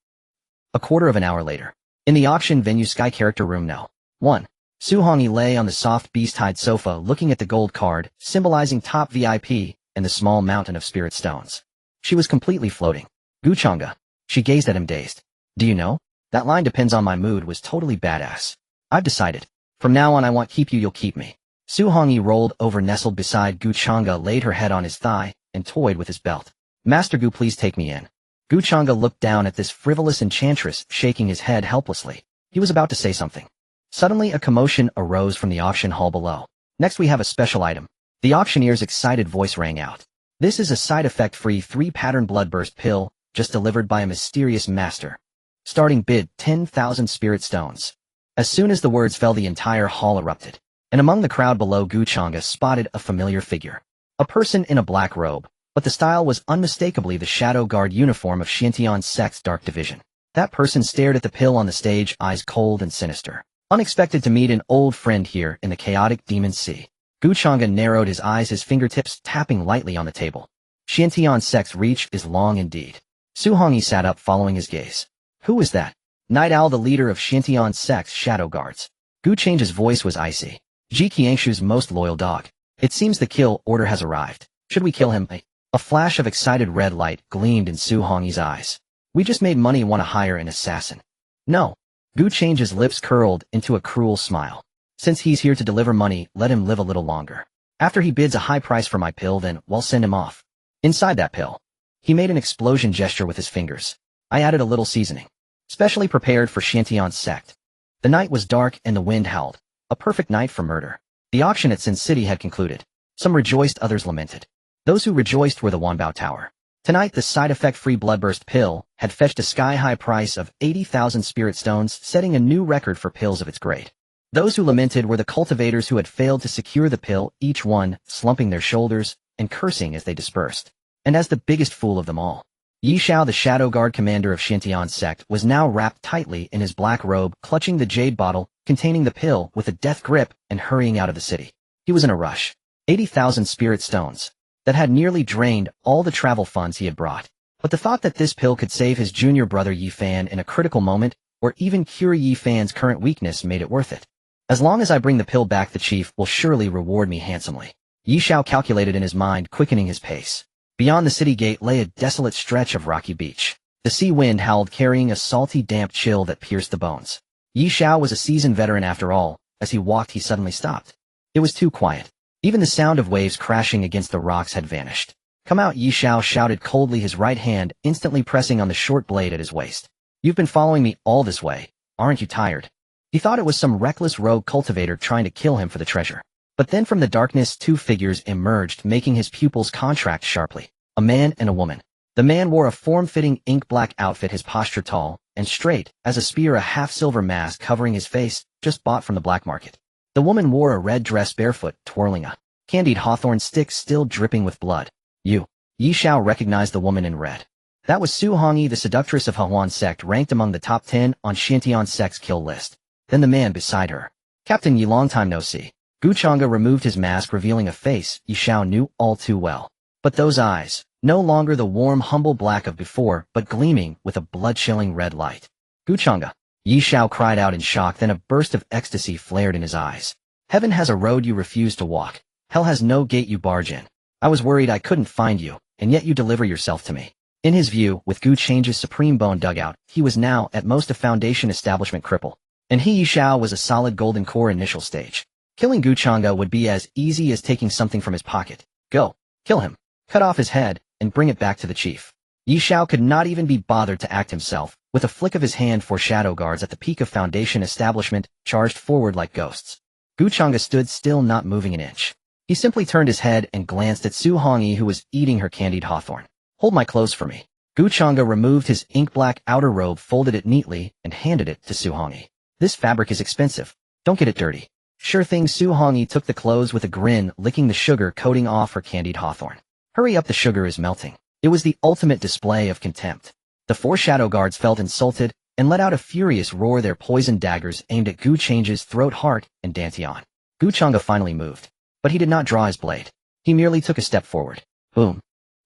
A quarter of an hour later. In the auction venue, Sky Character Room No. 1. Suhongyi lay on the soft beast-hide sofa, looking at the gold card, symbolizing top VIP, and the small mountain of spirit stones. She was completely floating. Changge. She gazed at him, dazed. Do you know? That line, depends on my mood, was totally badass. I've decided. From now on, I want keep you, you'll keep me. Suhongyi rolled over, nestled beside Changge, laid her head on his thigh, and toyed with his belt. Master Gu, please take me in. Changge looked down at this frivolous enchantress, shaking his head helplessly. He was about to say something. Suddenly, a commotion arose from the auction hall below. Next, we have a special item. The auctioneer's excited voice rang out. This is a side-effect-free 3-pattern bloodburst pill, just delivered by a mysterious master. Starting bid 10,000 spirit stones. As soon as the words fell, the entire hall erupted. And among the crowd below, Changge spotted a familiar figure. A person in a black robe. But the style was unmistakably the Shadow Guard uniform of Xuantian Sect's Dark Division. That person stared at the pill on the stage, eyes cold and sinister. Unexpected to meet an old friend here in the chaotic demon sea. Changge narrowed his eyes, his fingertips tapping lightly on the table. Xuantian Sect's reach is long indeed. Suhongyi sat up, following his gaze. Who is that? Night Owl, the leader of Xuantian Sect's Shadow Guards. Changge's voice was icy. Qianxue's most loyal dog. It seems the kill order has arrived. Should we kill him? A flash of excited red light gleamed in Suhongyi's eyes. We just made money, want to hire an assassin. No. Changge's lips curled into a cruel smile. Since he's here to deliver money, let him live a little longer. After he bids a high price for my pill, then we'll send him off. Inside that pill. He made an explosion gesture with his fingers. I added a little seasoning. Specially prepared for Xuantian Sect. The night was dark and the wind howled. A perfect night for murder. The auction at Sin City had concluded. Some rejoiced, others lamented. Those who rejoiced were the Wanbao Tower. Tonight, the side-effect-free bloodburst pill had fetched a sky-high price of 80,000 spirit stones, setting a new record for pills of its grade. Those who lamented were the cultivators who had failed to secure the pill, each one slumping their shoulders and cursing as they dispersed. And as the biggest fool of them all, Yi Xiao, the Shadow Guard commander of Xuantian Sect, was now wrapped tightly in his black robe, clutching the jade bottle containing the pill with a death grip and hurrying out of the city. He was in a rush. 80,000 spirit stones. That had nearly drained all the travel funds he had brought. But the thought that this pill could save his junior brother Xiaofan in a critical moment, or even cure Xiaofan's current weakness made it worth it. As long as I bring the pill back, the chief will surely reward me handsomely. Xiao calculated in his mind, quickening his pace. Beyond the city gate lay a desolate stretch of rocky beach. The sea wind howled, carrying a salty, damp chill that pierced the bones. Xiao was a seasoned veteran after all. As he walked, he suddenly stopped. It was too quiet. Even the sound of waves crashing against the rocks had vanished. Come out, Xiao shouted coldly, his right hand instantly pressing on the short blade at his waist. You've been following me all this way. Aren't you tired? He thought it was some reckless rogue cultivator trying to kill him for the treasure. But then from the darkness 2 figures emerged, making his pupils contract sharply. A man and a woman. The man wore a form-fitting ink-black outfit, his posture tall and straight as a spear, a half-silver mask covering his face, just bought from the black market. The woman wore a red dress, barefoot, twirling a candied hawthorn stick still dripping with blood. Xiao recognized the woman in red. That was Su Hongyi, the seductress of Xuantian Sect, ranked among the top 10 on Xuantian Sect's kill list. Then the man beside her. Captain Yi, long time no see. Changge removed his mask, revealing a face Xiao knew all too well. But those eyes, no longer the warm, humble black of before, but gleaming with a blood-chilling red light. Changge! Xiao cried out in shock, then a burst of ecstasy flared in his eyes. Heaven has a road you refuse to walk. Hell has no gate you barge in. I was worried I couldn't find you, and yet you deliver yourself to me. In his view, with Changge's supreme bone dugout, he was now, at most, a foundation establishment cripple. And Xiao was a solid golden core initial stage. Killing Changge would be as easy as taking something from his pocket. Go. Kill him. Cut off his head, and bring it back to the chief. Xiao could not even be bothered to act himself. With a flick of his hand, 4 shadow guards at the peak of foundation establishment charged forward like ghosts. Changge stood still, not moving an inch. He simply turned his head and glanced at Su Hongyi, who was eating her candied hawthorn. Hold my clothes for me. Changge removed his ink-black outer robe, folded it neatly, and handed it to Su Hongyi. This fabric is expensive. Don't get it dirty. Sure thing. Su Hongyi took the clothes with a grin, licking the sugar coating off her candied hawthorn. Hurry up, the sugar is melting. It was the ultimate display of contempt. The 4 shadow guards felt insulted and let out a furious roar, their poisoned daggers aimed at Changge's throat, heart, and dantian. Changge finally moved. But he did not draw his blade. He merely took a step forward. Boom.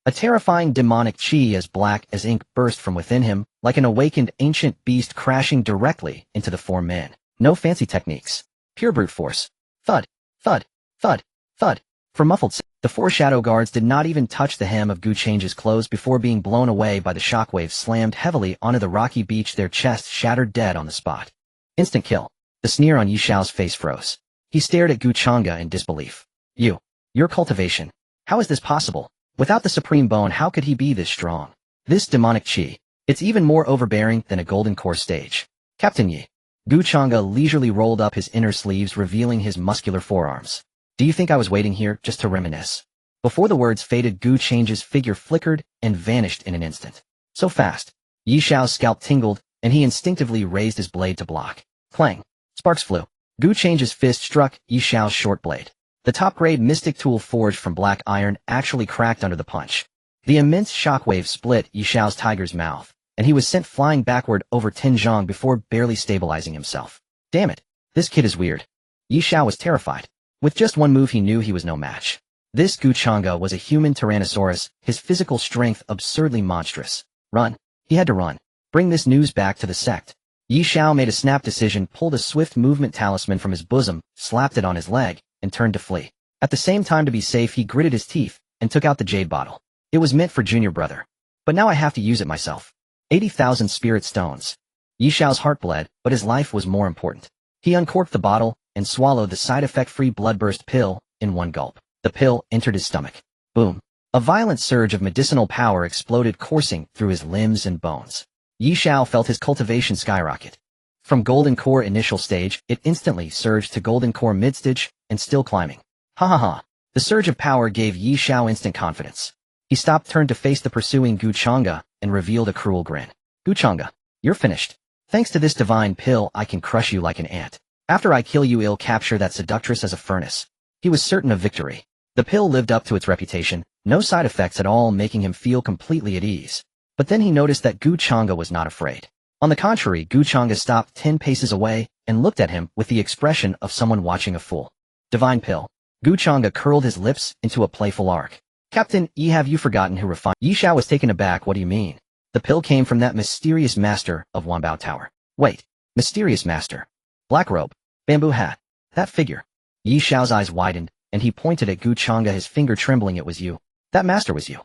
A terrifying demonic chi as black as ink burst from within him, like an awakened ancient beast crashing directly into the 4 men. No fancy techniques. Pure brute force. Thud, thud, thud, thud. For muffled sound, the 4 shadow guards did not even touch the hem of Changge's clothes before being blown away by the shockwaves, slammed heavily onto the rocky beach, their chests shattered dead on the spot. Instant kill. The sneer on Xiao's face froze. He stared at Changge in disbelief. Your cultivation. How is this possible? Without the supreme bone, how could he be this strong? This demonic chi. It's even more overbearing than a golden core stage. Captain Yi. Changge leisurely rolled up his inner sleeves, revealing his muscular forearms. Do you think I was waiting here just to reminisce? Before the words faded, Changge's figure flickered and vanished in an instant. So fast. Xiao's scalp tingled, and he instinctively raised his blade to block. Clang. Sparks flew. Changge's fist struck Xiao's short blade. The top-grade mystic tool forged from black iron actually cracked under the punch. The immense shockwave split Xiao's tiger's mouth, and he was sent flying backward over Tianzhong before barely stabilizing himself. Damn it. This kid is weird. Xiao was terrified. With just one move he knew he was no match. This Changge was a human tyrannosaurus, his physical strength absurdly monstrous. Run. He had to run. Bring this news back to the sect. Xiao made a snap decision, pulled a swift movement talisman from his bosom, slapped it on his leg, and turned to flee. At the same time, to be safe, he gritted his teeth and took out the jade bottle. It was meant for junior brother. But now I have to use it myself. 80,000 spirit stones. Xiao's heart bled, but his life was more important. He uncorked the bottle and swallowed the side-effect-free bloodburst pill in one gulp. The pill entered his stomach. Boom. A violent surge of medicinal power exploded, coursing through his limbs and bones. Xiao felt his cultivation skyrocket. From golden core initial stage, it instantly surged to golden core mid-stage, and still climbing. Ha ha ha. The surge of power gave Xiao instant confidence. He stopped, turned to face the pursuing Changge, and revealed a cruel grin. Changge, you're finished. Thanks to this divine pill, I can crush you like an ant. After I kill you, I'll capture that seductress as a furnace. He was certain of victory. The pill lived up to its reputation, no side effects at all, making him feel completely at ease. But then he noticed that Changge was not afraid. On the contrary, Changge stopped 10 paces away and looked at him with the expression of someone watching a fool. Divine pill. Changge curled his lips into a playful arc. Captain Yi, have you forgotten who refined? Yi Xiao was taken aback. What do you mean? The pill came from that mysterious master of Wanbao Tower. Wait, mysterious master. Black robe, bamboo hat, that figure. Yi Xiao's eyes widened, and he pointed at Gu Changge, his finger trembling. It was you. That master was you.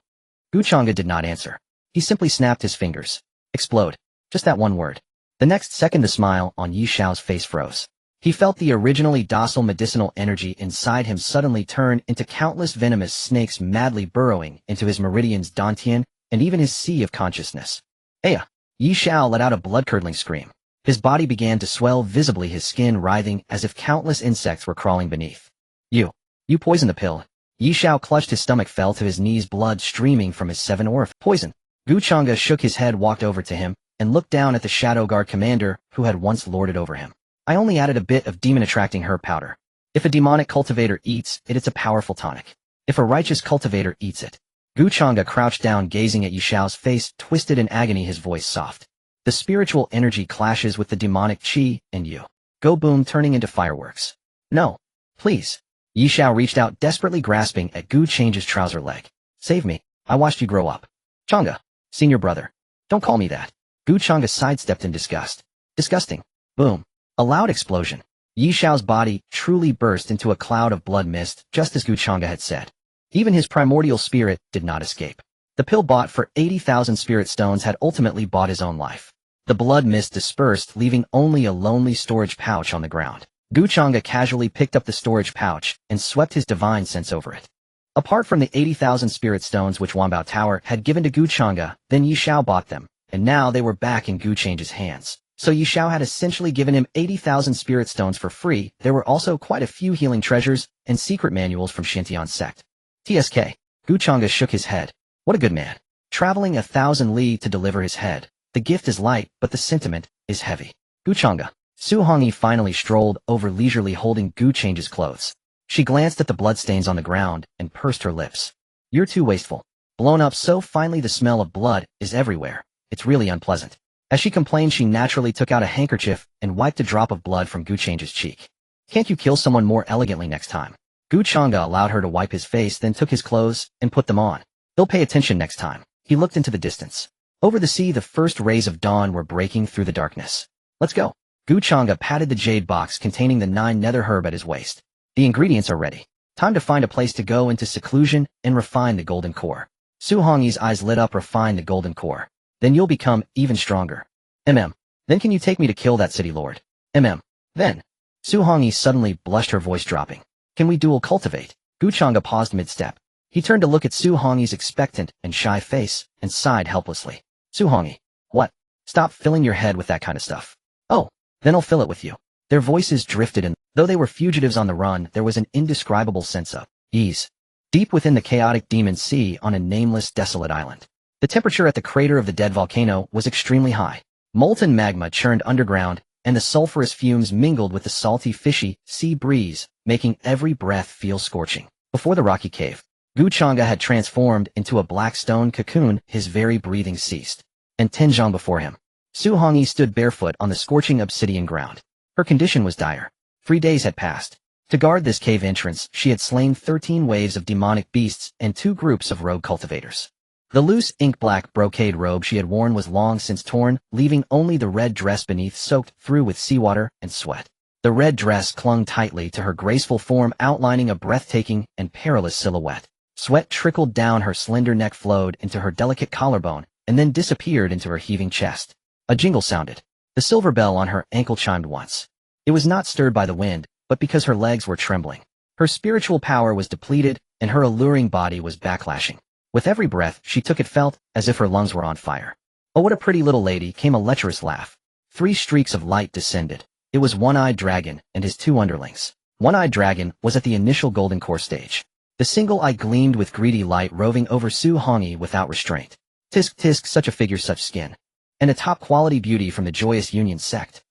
Gu Changge did not answer. He simply snapped his fingers. Explode. Just that one word. The next second the smile on Yi Xiao's face froze. He felt the originally docile medicinal energy inside him suddenly turn into countless venomous snakes madly burrowing into his meridians, dantian, and even his sea of consciousness. Aya! Yi Xiao let out a blood-curdling scream. His body began to swell visibly, his skin writhing as if countless insects were crawling beneath. You poisoned the pill. Yi Xiao clutched his stomach, fell to his knees, blood streaming from his 7 orifices. Poison. Gu Changge shook his head, walked over to him, and looked down at the Shadow Guard commander who had once lorded over him. I only added a bit of demon-attracting herb powder. If a demonic cultivator eats it, it's a powerful tonic. If a righteous cultivator eats it. Gu Changge crouched down, gazing at Yi Xiao's face, twisted in agony, his voice soft. The spiritual energy clashes with the demonic qi, and you go boom, turning into fireworks. No. Please. Yi Xiao reached out, desperately grasping at Gu Change's trouser leg. Save me. I watched you grow up. Changge. Senior brother. Don't call me that. Gu Changge sidestepped in disgust. Disgusting. Boom. A loud explosion. Yi Xiao's body truly burst into a cloud of blood mist, just as Gu Changge had said. Even his primordial spirit did not escape. The pill bought for 80,000 spirit stones had ultimately bought his own life. The blood mist dispersed, leaving only a lonely storage pouch on the ground. Gu Changge casually picked up the storage pouch and swept his divine sense over it. Apart from the 80,000 spirit stones which Wanbao Tower had given to Gu Changge, then Yi Xiao bought them, and now they were back in Gu Change's hands. So Yi Xiao had essentially given him 80,000 spirit stones for free. There were also quite a few healing treasures and secret manuals from Xuantian Sect. TSK. Gu Changge shook his head. What a good man. Traveling 1,000 li to deliver his head. The gift is light, but the sentiment is heavy. Gu Changge. Su Hongyi finally strolled over leisurely, holding Gu Change's clothes. She glanced at the bloodstains on the ground and pursed her lips. You're too wasteful. Blown up so finely, the smell of blood is everywhere. It's really unpleasant. As she complained, she naturally took out a handkerchief and wiped a drop of blood from Gu Change's cheek. Can't you kill someone more elegantly next time? Gu Changge allowed her to wipe his face, then took his clothes and put them on. They'll pay attention next time. He looked into the distance. Over the sea, the first rays of dawn were breaking through the darkness. Let's go. Gu Changge patted the jade box containing the 9 nether herb at his waist. The ingredients are ready. Time to find a place to go into seclusion and refine the golden core. Su Hongyi's eyes lit up. Refine the golden core. Then you'll become even stronger. Then can you take me to kill that city lord? Then. Su Hongyi suddenly blushed, her voice dropping. Can we dual cultivate? Gu Changge paused mid-step. He turned to look at Su Hongyi's expectant and shy face and sighed helplessly. Su Hongyi. What? Stop filling your head with that kind of stuff. Oh, then I'll fill it with you. Their voices drifted, and though they were fugitives on the run, there was an indescribable sense of ease. Deep within the chaotic demon sea on a nameless, desolate island. The temperature at the crater of the dead volcano was extremely high. Molten magma churned underground, and the sulfurous fumes mingled with the salty, fishy sea breeze, making every breath feel scorching. Before the rocky cave, Gu Changge had transformed into a black stone cocoon. His very breathing ceased. And Tianzhong before him. Su Hongyi stood barefoot on the scorching obsidian ground. Her condition was dire. 3 days had passed. To guard this cave entrance, she had slain 13 waves of demonic beasts and 2 groups of rogue cultivators. The loose ink-black brocade robe she had worn was long since torn, leaving only the red dress beneath soaked through with seawater and sweat. The red dress clung tightly to her graceful form, outlining a breathtaking and perilous silhouette. Sweat trickled down her slender neck, flowed into her delicate collarbone, and then disappeared into her heaving chest. A jingle sounded. The silver bell on her ankle chimed once. It was not stirred by the wind, but because her legs were trembling. Her spiritual power was depleted, and her alluring body was backlashing. With every breath she took, it felt as if her lungs were on fire. Oh, what a pretty little lady, came a lecherous laugh. 3 streaks of light descended. It was One-Eyed Dragon and his 2 underlings. One-Eyed Dragon was at the initial golden core stage. The single eye gleamed with greedy light, roving over Su Hongyi without restraint. Tisk tisk, such a figure, such skin. And a top-quality beauty from the Xuantian Sect.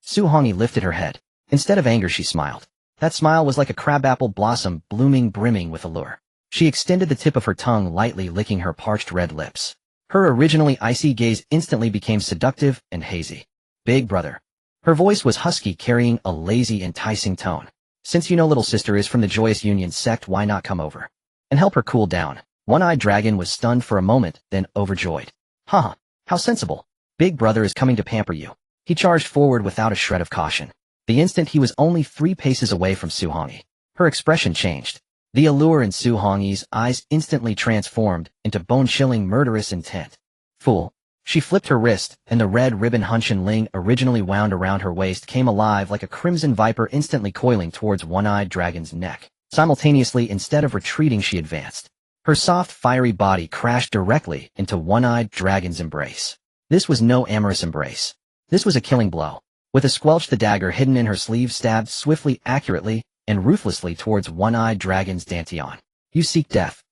Su Hongyi lifted her head. Instead of anger, she smiled. That smile was like a crabapple blossom, blooming, brimming with allure. She extended the tip of her tongue, lightly licking her parched red lips. Her originally icy gaze instantly became seductive and hazy. Big brother. Her voice was husky, carrying a lazy, enticing tone. Since you know little sister is from the Xuantian Sect, why not come over and help her cool down? One-eyed dragon was stunned for a moment, then overjoyed. Haha, how sensible. Big brother is coming to pamper you. He charged forward without a shred of caution. The instant he was only 3 paces away from Su Hongyi, her expression changed. The allure in Su Hongyi's eyes instantly transformed into bone-chilling murderous intent. Fool. She flipped her wrist, and the red ribbon Hunshan Ling originally wound around her waist came alive like a crimson viper instantly coiling towards One-Eyed Dragon's neck. Simultaneously, instead of retreating, she advanced. Her soft, fiery body crashed directly into One-Eyed Dragon's embrace. This was no amorous embrace. This was a killing blow. With a squelch, the dagger hidden in her sleeve stabbed swiftly, accurately, and ruthlessly towards One-Eyed Dragon's dantian. You seek death.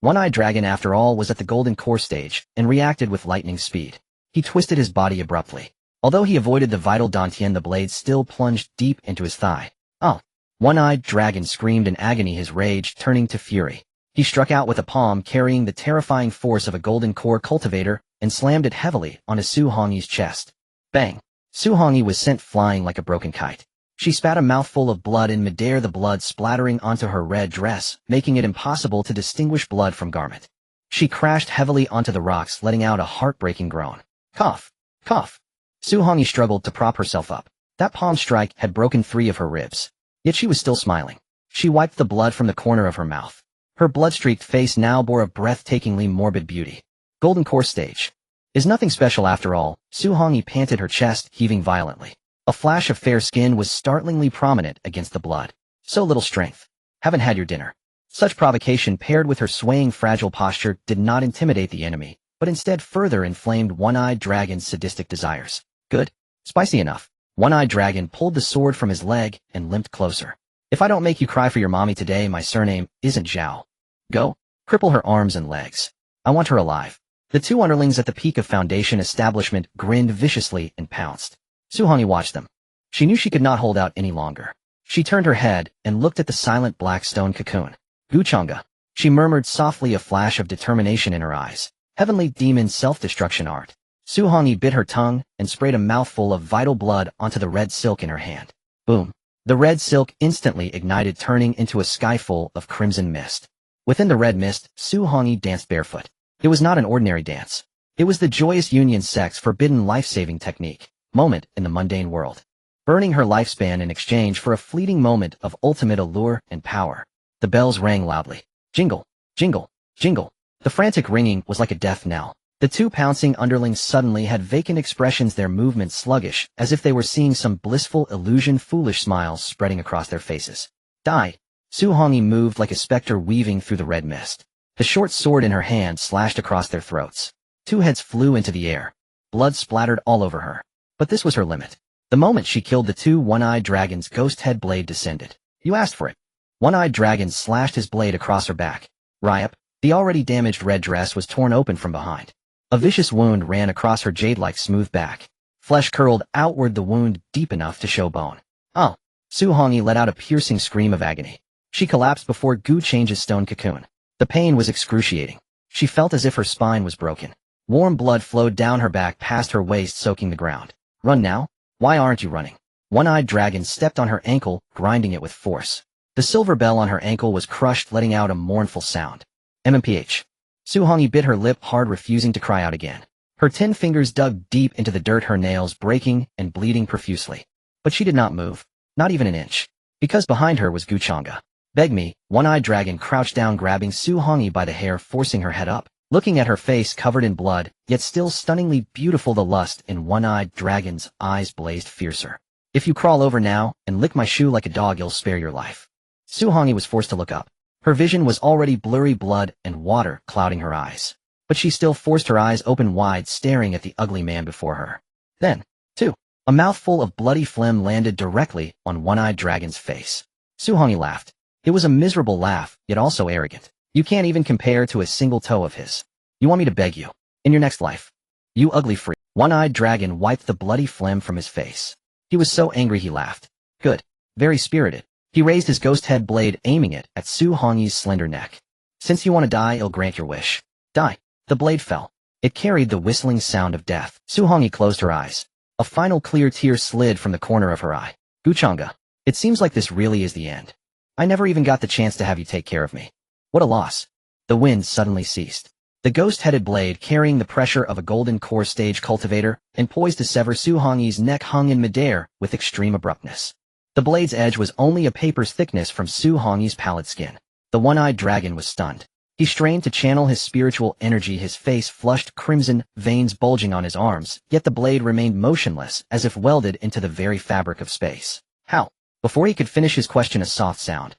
One-Eyed Dragon, after all, was at the golden core stage and reacted with lightning speed. He twisted his body abruptly. Although he avoided the vital dantian, the blade still plunged deep into his thigh. Oh! One-Eyed Dragon screamed in agony, his rage turning to fury. He struck out with a palm carrying the terrifying force of a golden core cultivator and slammed it heavily onto Su Hongyi's chest. Bang! Su Hongyi was sent flying like a broken kite. She spat a mouthful of blood in midair, the blood splattering onto her red dress, making it impossible to distinguish blood from garment. She crashed heavily onto the rocks, letting out a heartbreaking groan. Cough! Cough! Su Hongyi struggled to prop herself up. That palm strike had broken 3 of her ribs. Yet she was still smiling. She wiped the blood from the corner of her mouth. Her blood-streaked face now bore a breathtakingly morbid beauty. Golden core stage. Is nothing special after all, Su Hongyi panted, her chest heaving violently. A flash of fair skin was startlingly prominent against the blood. So little strength. Haven't had your dinner. Such provocation paired with her swaying fragile posture did not intimidate the enemy, but instead further inflamed One-Eyed Dragon's sadistic desires. Good. Spicy enough. One-Eyed Dragon pulled the sword from his leg and limped closer. If I don't make you cry for your mommy today, my surname isn't Zhao. Go. Cripple her arms and legs. I want her alive. The 2 underlings at the peak of Foundation establishment grinned viciously and pounced. Su Hongyi watched them. She knew she could not hold out any longer. She turned her head and looked at the silent black stone cocoon. Changge. She murmured softly, a flash of determination in her eyes. Heavenly demon self-destruction art. Su Hongyi bit her tongue and sprayed a mouthful of vital blood onto the red silk in her hand. Boom. The red silk instantly ignited, turning into a sky full of crimson mist. Within the red mist, Su Hongyi danced barefoot. It was not an ordinary dance. It was the joyous Xuantian Sect's forbidden life-saving technique. Moment in the mundane world. Burning her lifespan in exchange for a fleeting moment of ultimate allure and power. The bells rang loudly. Jingle, jingle, jingle. The frantic ringing was like a death knell. The 2 pouncing underlings suddenly had vacant expressions, their movements sluggish, as if they were seeing some blissful illusion, foolish smiles spreading across their faces. Die! Su Hongyi moved like a specter weaving through the red mist. The short sword in her hand slashed across their throats. 2 heads flew into the air. Blood splattered all over her. But this was her limit. The moment she killed the 2, One-Eyed Dragon's ghost head blade descended. You asked for it. One-Eyed Dragon slashed his blade across her back. Ryup. The already damaged red dress was torn open from behind. A vicious wound ran across her jade-like smooth back. Flesh curled outward, the wound deep enough to show bone. Oh! Su Hongyi let out a piercing scream of agony. She collapsed before Changge's stone cocoon. The pain was excruciating. She felt as if her spine was broken. Warm blood flowed down her back past her waist, soaking the ground. Run now? Why aren't you running? One-Eyed Dragon stepped on her ankle, grinding it with force. The silver bell on her ankle was crushed, letting out a mournful sound. MMPH. Su Hongyi bit her lip hard, refusing to cry out again. Her 10 fingers dug deep into the dirt, her nails breaking and bleeding profusely. But she did not move, not even an inch, because behind her was Changge. Beg me. One-Eyed Dragon crouched down, grabbing Su Hongyi by the hair, forcing her head up. Looking at her face covered in blood, yet still stunningly beautiful, the lust in One-Eyed Dragon's eyes blazed fiercer. If you crawl over now and lick my shoe like a dog, you'll spare your life. Su Hongyi was forced to look up. Her vision was already blurry, blood and water clouding her eyes. But she still forced her eyes open wide, staring at the ugly man before her. Then, too, a mouthful of bloody phlegm landed directly on One-Eyed Dragon's face. Su Hongyi laughed. It was a miserable laugh, yet also arrogant. You can't even compare to a single toe of his. You want me to beg you? In your next life? You ugly freak. One-Eyed Dragon wiped the bloody phlegm from his face. He was so angry he laughed. Good. Very spirited. He raised his ghost head blade, aiming it at Su Hongyi's slender neck. Since you want to die, I'll grant your wish. Die. The blade fell. It carried the whistling sound of death. Su Hongyi closed her eyes. A final clear tear slid from the corner of her eye. Changge. It seems like this really is the end. I never even got the chance to have you take care of me. What a loss. the wind suddenly ceased. The ghost-headed blade, carrying the pressure of a golden core stage cultivator and poised to sever Su Hongyi's neck, hung in midair with extreme abruptness. The blade's edge was only a paper's thickness from Su Hongyi's pallid skin. The one-eyed dragon was stunned. He strained to channel his spiritual energy, his face flushed crimson, veins bulging on his arms, yet the blade remained motionless, as if welded into the very fabric of space. How? Before he could finish his question, a soft sound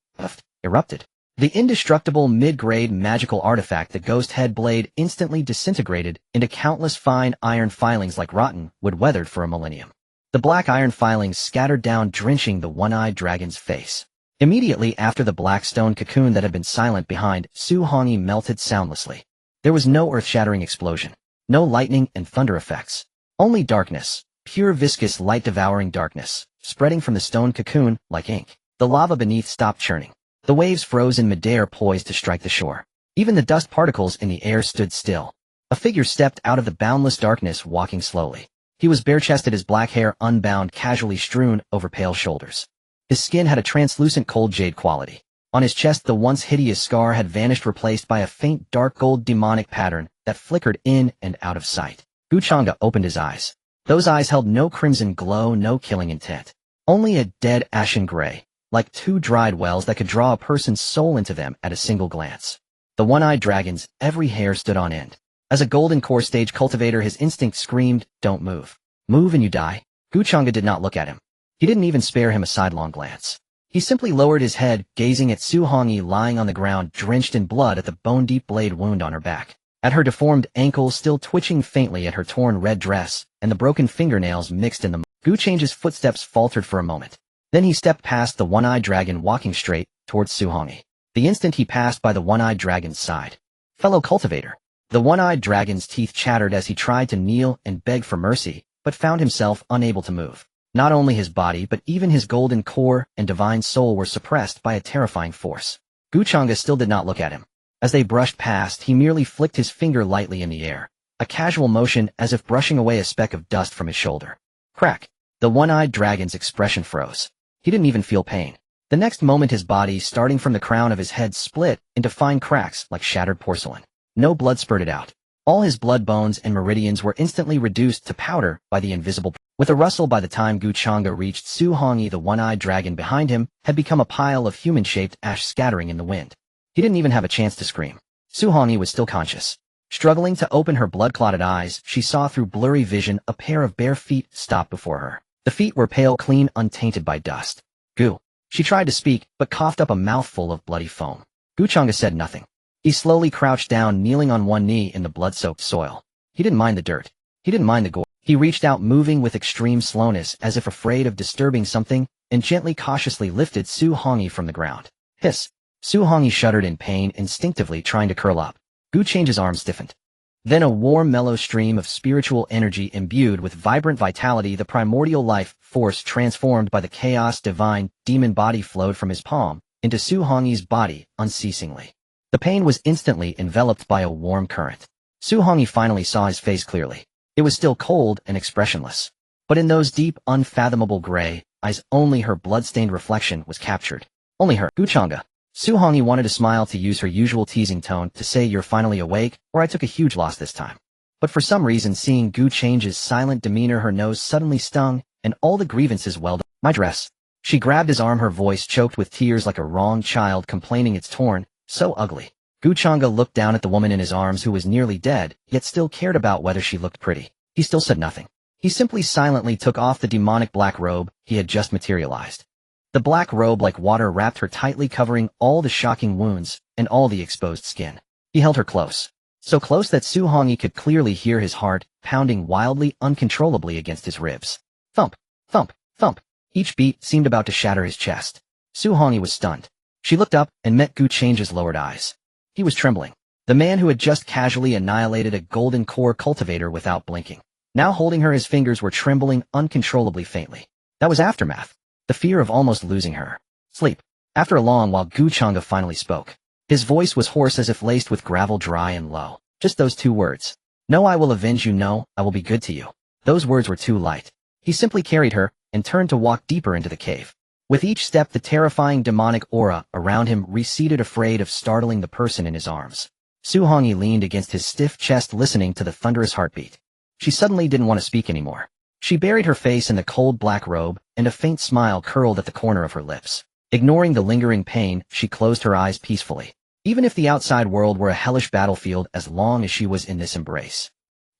erupted. The indestructible mid-grade magical artifact, the ghost head blade, instantly disintegrated into countless fine iron filings like rotten wood weathered for a millennium. The black iron filings scattered down, drenching the one-eyed dragon's face. Immediately after, the black stone cocoon that had been silent behind Su Hongyi melted soundlessly. There was no earth-shattering explosion, no lightning and thunder effects, only darkness, pure viscous light-devouring darkness, spreading from the stone cocoon like ink. The lava beneath stopped churning. The waves froze in midair, poised to strike the shore. Even the dust particles in the air stood still. A figure stepped out of the boundless darkness, walking slowly. He was bare-chested, his black hair unbound, casually strewn over pale shoulders. His skin had a translucent cold jade quality. On his chest, the once hideous scar had vanished, replaced by a faint dark gold demonic pattern that flickered in and out of sight. Changge opened his eyes. Those eyes held no crimson glow, no killing intent. Only a dead ashen gray, like two dried wells that could draw a person's soul into them at a single glance. The one-eyed dragon's every hair stood on end. As a golden core stage cultivator, his instinct screamed, "Don't move. Move and you die." Changge did not look at him. He didn't even spare him a sidelong glance. He simply lowered his head, gazing at Su Hongyi lying on the ground, drenched in blood, at the bone-deep blade wound on her back, at her deformed ankles still twitching faintly, at her torn red dress, and the broken fingernails mixed in the mud. Change's footsteps faltered for a moment. Then he stepped past the one-eyed dragon, walking straight towards Su Hongyi. The instant he passed by the one-eyed dragon's side. "Fellow cultivator." The one-eyed dragon's teeth chattered as he tried to kneel and beg for mercy, but found himself unable to move. Not only his body, but even his golden core and divine soul were suppressed by a terrifying force. Changge still did not look at him. As they brushed past, he merely flicked his finger lightly in the air, a casual motion as if brushing away a speck of dust from his shoulder. Crack! The one-eyed dragon's expression froze. He didn't even feel pain. The next moment, his body, starting from the crown of his head, split into fine cracks like shattered porcelain. No blood spurted out. All his blood bones and meridians were instantly reduced to powder by the invisible. With a rustle, by the time Changge reached Su Hongyi, the one-eyed dragon behind him had become a pile of human-shaped ash scattering in the wind. He didn't even have a chance to scream. Su Hongyi was still conscious. Struggling to open her blood-clotted eyes, she saw through blurry vision a pair of bare feet stop before her. The feet were pale, clean, untainted by dust. "Gu." She tried to speak, but coughed up a mouthful of bloody foam. Changge said nothing. He slowly crouched down, kneeling on one knee in the blood-soaked soil. He didn't mind the dirt. He didn't mind the gore. He reached out, moving with extreme slowness, as if afraid of disturbing something, and gently, cautiously lifted Su Hongyi from the ground. Hiss! Su Hongyi shuddered in pain, instinctively trying to curl up. Change's arm stiffened. Then a warm, mellow stream of spiritual energy, imbued with vibrant vitality, the primordial life force transformed by the chaos divine demon body, flowed from his palm into Su Hongyi's body unceasingly. The pain was instantly enveloped by a warm current. Su Hongyi finally saw his face clearly. It was still cold and expressionless. But in those deep, unfathomable gray eyes, only her blood-stained reflection was captured. Only her. Changge. Su Hongyi wanted to smile, to use her usual teasing tone, to say, "You're finally awake, or I took a huge loss this time." But for some reason, seeing Change's silent demeanor, her nose suddenly stung, and all the grievances welled up. "My dress." She grabbed his arm, her voice choked with tears like a wronged child complaining it's torn. "So ugly." Changge looked down at the woman in his arms, who was nearly dead, yet still cared about whether she looked pretty. He still said nothing. He simply silently took off the demonic black robe he had just materialized. The black robe, like water, wrapped her tightly, covering all the shocking wounds and all the exposed skin. He held her close. So close that Su Hongyi could clearly hear his heart pounding wildly, uncontrollably against his ribs. Thump, thump, thump. Each beat seemed about to shatter his chest. Su Hongyi was stunned. She looked up and met Change's lowered eyes. He was trembling. The man who had just casually annihilated a golden core cultivator without blinking. Now holding her, his fingers were trembling uncontrollably, faintly. That was aftermath. The fear of almost losing her. Sleep. After a long while, Changge finally spoke. His voice was hoarse, as if laced with gravel, dry and low. Just those two words. "No, I will avenge you. No, I will be good to you." Those words were too light. He simply carried her and turned to walk deeper into the cave. With each step, the terrifying demonic aura around him receded, afraid of startling the person in his arms. Su Hongyi leaned against his stiff chest listening to the thunderous heartbeat. She suddenly didn't want to speak anymore. She buried her face in the cold black robe, and a faint smile curled at the corner of her lips. Ignoring the lingering pain, she closed her eyes peacefully. Even if the outside world were a hellish battlefield as long as she was in this embrace.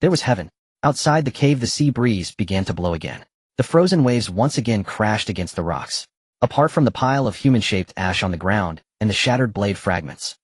There was heaven. Outside the cave the sea breeze began to blow again. The frozen waves once again crashed against the rocks. Apart from the pile of human-shaped ash on the ground, and the shattered blade fragments.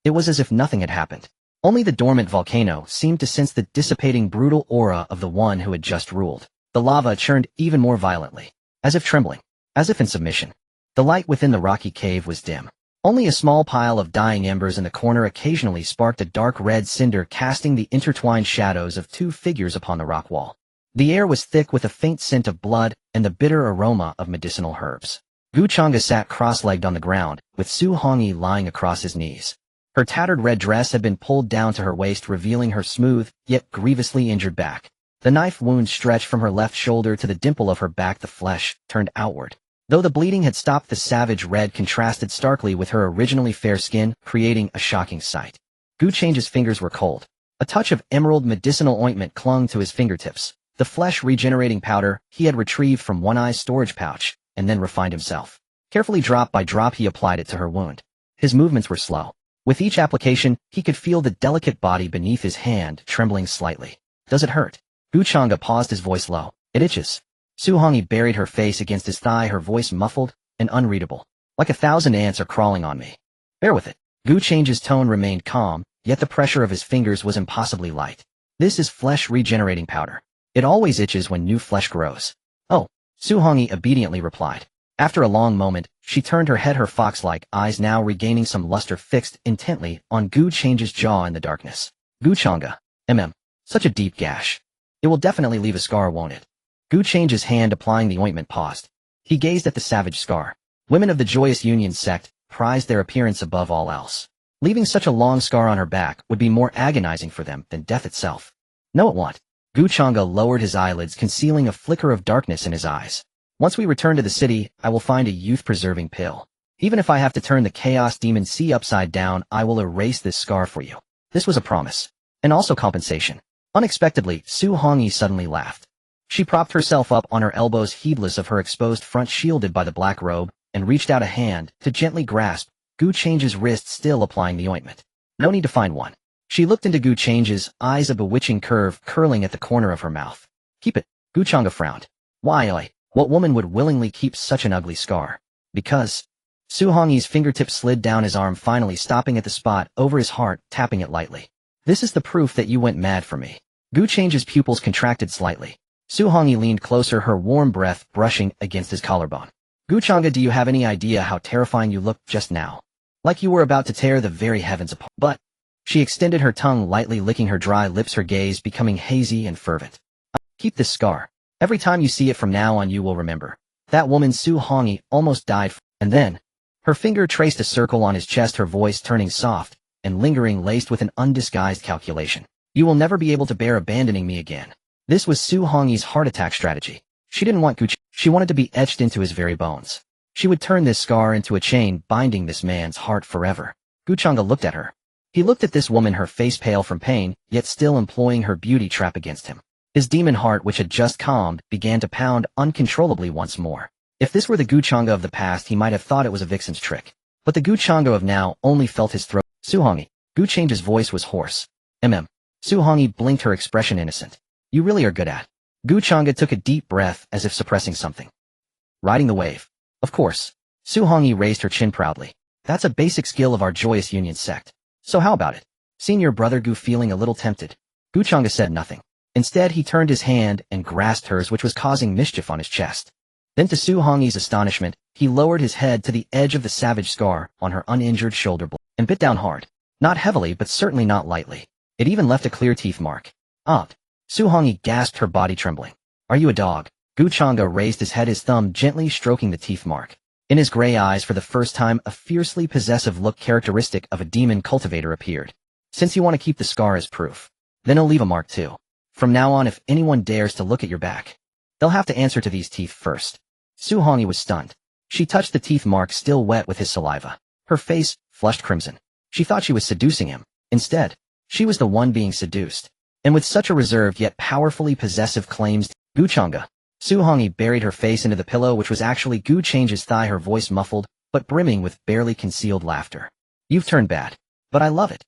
It was as if nothing had happened. Only the dormant volcano seemed to sense the dissipating brutal aura of the one who had just ruled. The lava churned even more violently, as if trembling, as if in submission. The light within the rocky cave was dim. Only a small pile of dying embers in the corner occasionally sparked a dark red cinder casting the intertwined shadows of two figures upon the rock wall. The air was thick with a faint scent of blood and the bitter aroma of medicinal herbs. Changge sat cross-legged on the ground, with Su Hongyi lying across his knees. Her tattered red dress had been pulled down to her waist, revealing her smooth, yet grievously injured back. The knife wound stretched from her left shoulder to the dimple of her back. The flesh turned outward. Though the bleeding had stopped, the savage red contrasted starkly with her originally fair skin, creating a shocking sight. Qianxue's fingers were cold. A touch of emerald medicinal ointment clung to his fingertips. The flesh-regenerating powder he had retrieved from One Eye's storage pouch, and then refined himself. Carefully drop by drop he applied it to her wound. His movements were slow. With each application, he could feel the delicate body beneath his hand trembling slightly. Does it hurt? Changge paused, his voice low. It itches. Su Hongyi buried her face against his thigh, her voice muffled and unreadable. Like 1,000 ants are crawling on me. Bear with it. Change's tone remained calm, yet the pressure of his fingers was impossibly light. This is flesh-regenerating powder. It always itches when new flesh grows. Oh, Su Hongyi obediently replied. After a long moment, she turned her head, her fox-like eyes now regaining some luster fixed intently on Change's jaw in the darkness. Changge. Such a deep gash. It will definitely leave a scar, won't it? Change's hand applying the ointment paused. He gazed at the savage scar. Women of the Xuantian Sect prized their appearance above all else. Leaving such a long scar on her back would be more agonizing for them than death itself. No, it won't. Changge lowered his eyelids, concealing a flicker of darkness in his eyes. Once we return to the city, I will find a youth-preserving pill. Even if I have to turn the Chaos Demon Sea upside down, I will erase this scar for you. This was a promise. And also compensation. Unexpectedly, Su Hongyi suddenly laughed. She propped herself up on her elbows, heedless of her exposed front shielded by the black robe, and reached out a hand to gently grasp Change's wrist, still applying the ointment. No need to find one. She looked into Change's eyes, a bewitching curve curling at the corner of her mouth. Keep it. Changge frowned. Why? What woman would willingly keep such an ugly scar? Because. Su Hongyi's fingertip slid down his arm, finally stopping at the spot over his heart, tapping it lightly. This is the proof that you went mad for me. Change's pupils contracted slightly. Su Hongyi leaned closer, her warm breath brushing against his collarbone. Changge, do you have any idea how terrifying you looked just now? Like you were about to tear the very heavens apart. But. She extended her tongue, lightly licking her dry lips, her gaze becoming hazy and fervent. Keep this scar. Every time you see it from now on, you will remember. That woman Su Hongyi almost died and then. Her finger traced a circle on his chest, her voice turning soft and lingering, laced with an undisguised calculation. You will never be able to bear abandoning me again. This was Su Hongyi's heart attack strategy. She didn't want she wanted to be etched into his very bones. She would turn this scar into a chain binding this man's heart forever. Changge looked at her. He looked at this woman, her face pale from pain, yet still employing her beauty trap against him. His demon heart, which had just calmed, began to pound uncontrollably once more. If this were the Changge of the past, he might have thought it was a vixen's trick. But the Changge of now only felt his throat. Su Hongyi. Change's voice was hoarse. Su Hongyi blinked, her expression innocent. You really are good at. Changge took a deep breath as if suppressing something. Riding the wave. Of course. Su Hongyi raised her chin proudly. That's a basic skill of our Xuantian Sect. So how about it? Senior brother Gu, feeling a little tempted. Changge said nothing. Instead, he turned his hand and grasped hers, which was causing mischief on his chest. Then, to Su Hongyi's astonishment, he lowered his head to the edge of the savage scar on her uninjured shoulder blade and bit down hard. Not heavily, but certainly not lightly. It even left a clear teeth mark. Su Hongyi gasped, her body trembling. Are you a dog? Changge raised his head, his thumb gently stroking the teeth mark. In his gray eyes, for the first time, a fiercely possessive look characteristic of a demon cultivator appeared. Since you want to keep the scar as proof, then I'll leave a mark too. From now on, if anyone dares to look at your back, they'll have to answer to these teeth first. Su Hongyi was stunned. She touched the teeth mark, still wet with his saliva. Her face flushed crimson. She thought she was seducing him, Instead, she was the one being seduced. And with such a reserved yet powerfully possessive claims, Gu Changge. Su Hongyi buried her face into the pillow, which was actually Gu Changge's thigh, her voice muffled, but brimming with barely concealed laughter. You've turned bad. But I love it.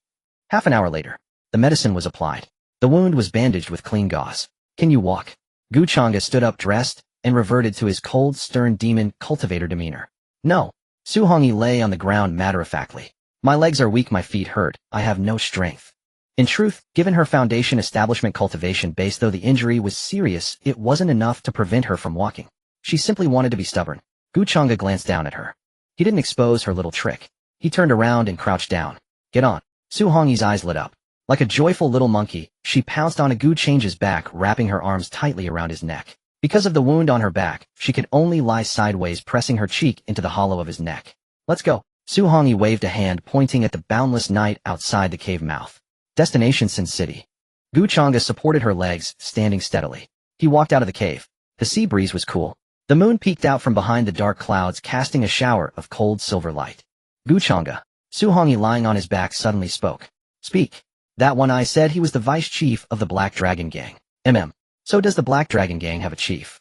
Half an hour later, the medicine was applied. The wound was bandaged with clean gauze. Can you walk? Gu Changge stood up dressed and reverted to his cold, stern demon cultivator demeanor. No. Su Hongyi lay on the ground matter-of-factly. My legs are weak, my feet hurt, I have no strength. In truth, given her foundation establishment cultivation base, though the injury was serious, it wasn't enough to prevent her from walking. She simply wanted to be stubborn. Gu Changge glanced down at her. He didn't expose her little trick. He turned around and crouched down. Get on. Su Hongyi's eyes lit up. Like a joyful little monkey, she pounced on Gu Changge's back, wrapping her arms tightly around his neck. Because of the wound on her back, she could only lie sideways, pressing her cheek into the hollow of his neck. Let's go. Su Hongyi waved a hand, pointing at the boundless night outside the cave mouth. Destination Sin City. Gu Changge supported her legs, standing steadily. He walked out of the cave. The sea breeze was cool. The moon peeked out from behind the dark clouds, casting a shower of cold silver light. Gu Changge. Su Hongyi, lying on his back, suddenly spoke. Speak. That one eye said he was the vice chief of the Black Dragon Gang. So does the Black Dragon Gang have a chief?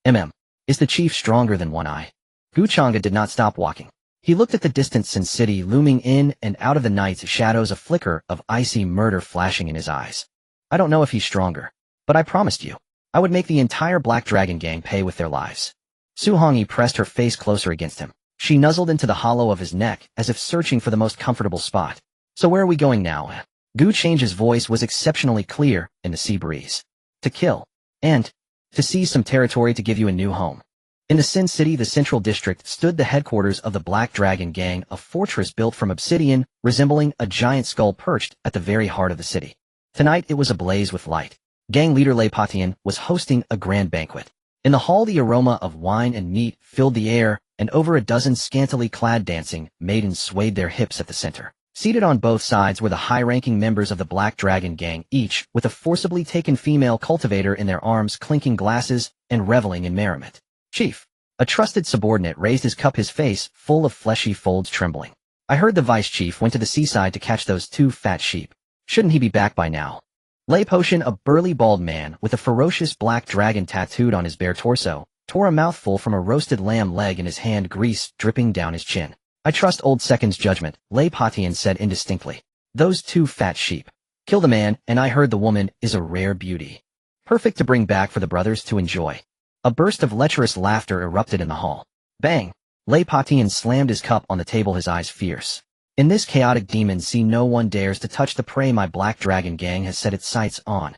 Is the chief stronger than One Eye? Gu Changge did not stop walking. He looked at the distant Sin City looming in and out of the night's shadows, a flicker of icy murder flashing in his eyes. I don't know if he's stronger, but I promised you, I would make the entire Black Dragon Gang pay with their lives. Su Hongyi pressed her face closer against him. She nuzzled into the hollow of his neck as if searching for the most comfortable spot. So where are we going now? Gu Changge's voice was exceptionally clear in the sea breeze. To kill. And to seize some territory to give you a new home. In the Sin City, the central district, stood the headquarters of the Black Dragon Gang, a fortress built from obsidian, resembling a giant skull perched at the very heart of the city. Tonight it was ablaze with light. Gang leader Lei Patian was hosting a grand banquet. In the hall, the aroma of wine and meat filled the air, and over a dozen scantily clad dancing maidens swayed their hips at the center. Seated on both sides were the high-ranking members of the Black Dragon Gang, each with a forcibly taken female cultivator in their arms, clinking glasses and reveling in merriment. Chief. A trusted subordinate raised his cup, his face full of fleshy folds trembling. I heard the vice chief went to the seaside to catch those 2 fat sheep. Shouldn't he be back by now? Lei Potion, a burly bald man with a ferocious black dragon tattooed on his bare torso, tore a mouthful from a roasted lamb leg in his hand, grease dripping down his chin. I trust old Second's judgment, Lei Patian said indistinctly. Those 2 fat sheep. Kill the man, and I heard the woman is a rare beauty. Perfect to bring back for the brothers to enjoy. A burst of lecherous laughter erupted in the hall. Bang! Lei Patian slammed his cup on the table, his eyes fierce. In this chaotic demon sea, no one dares to touch the prey my Black Dragon Gang has set its sights on.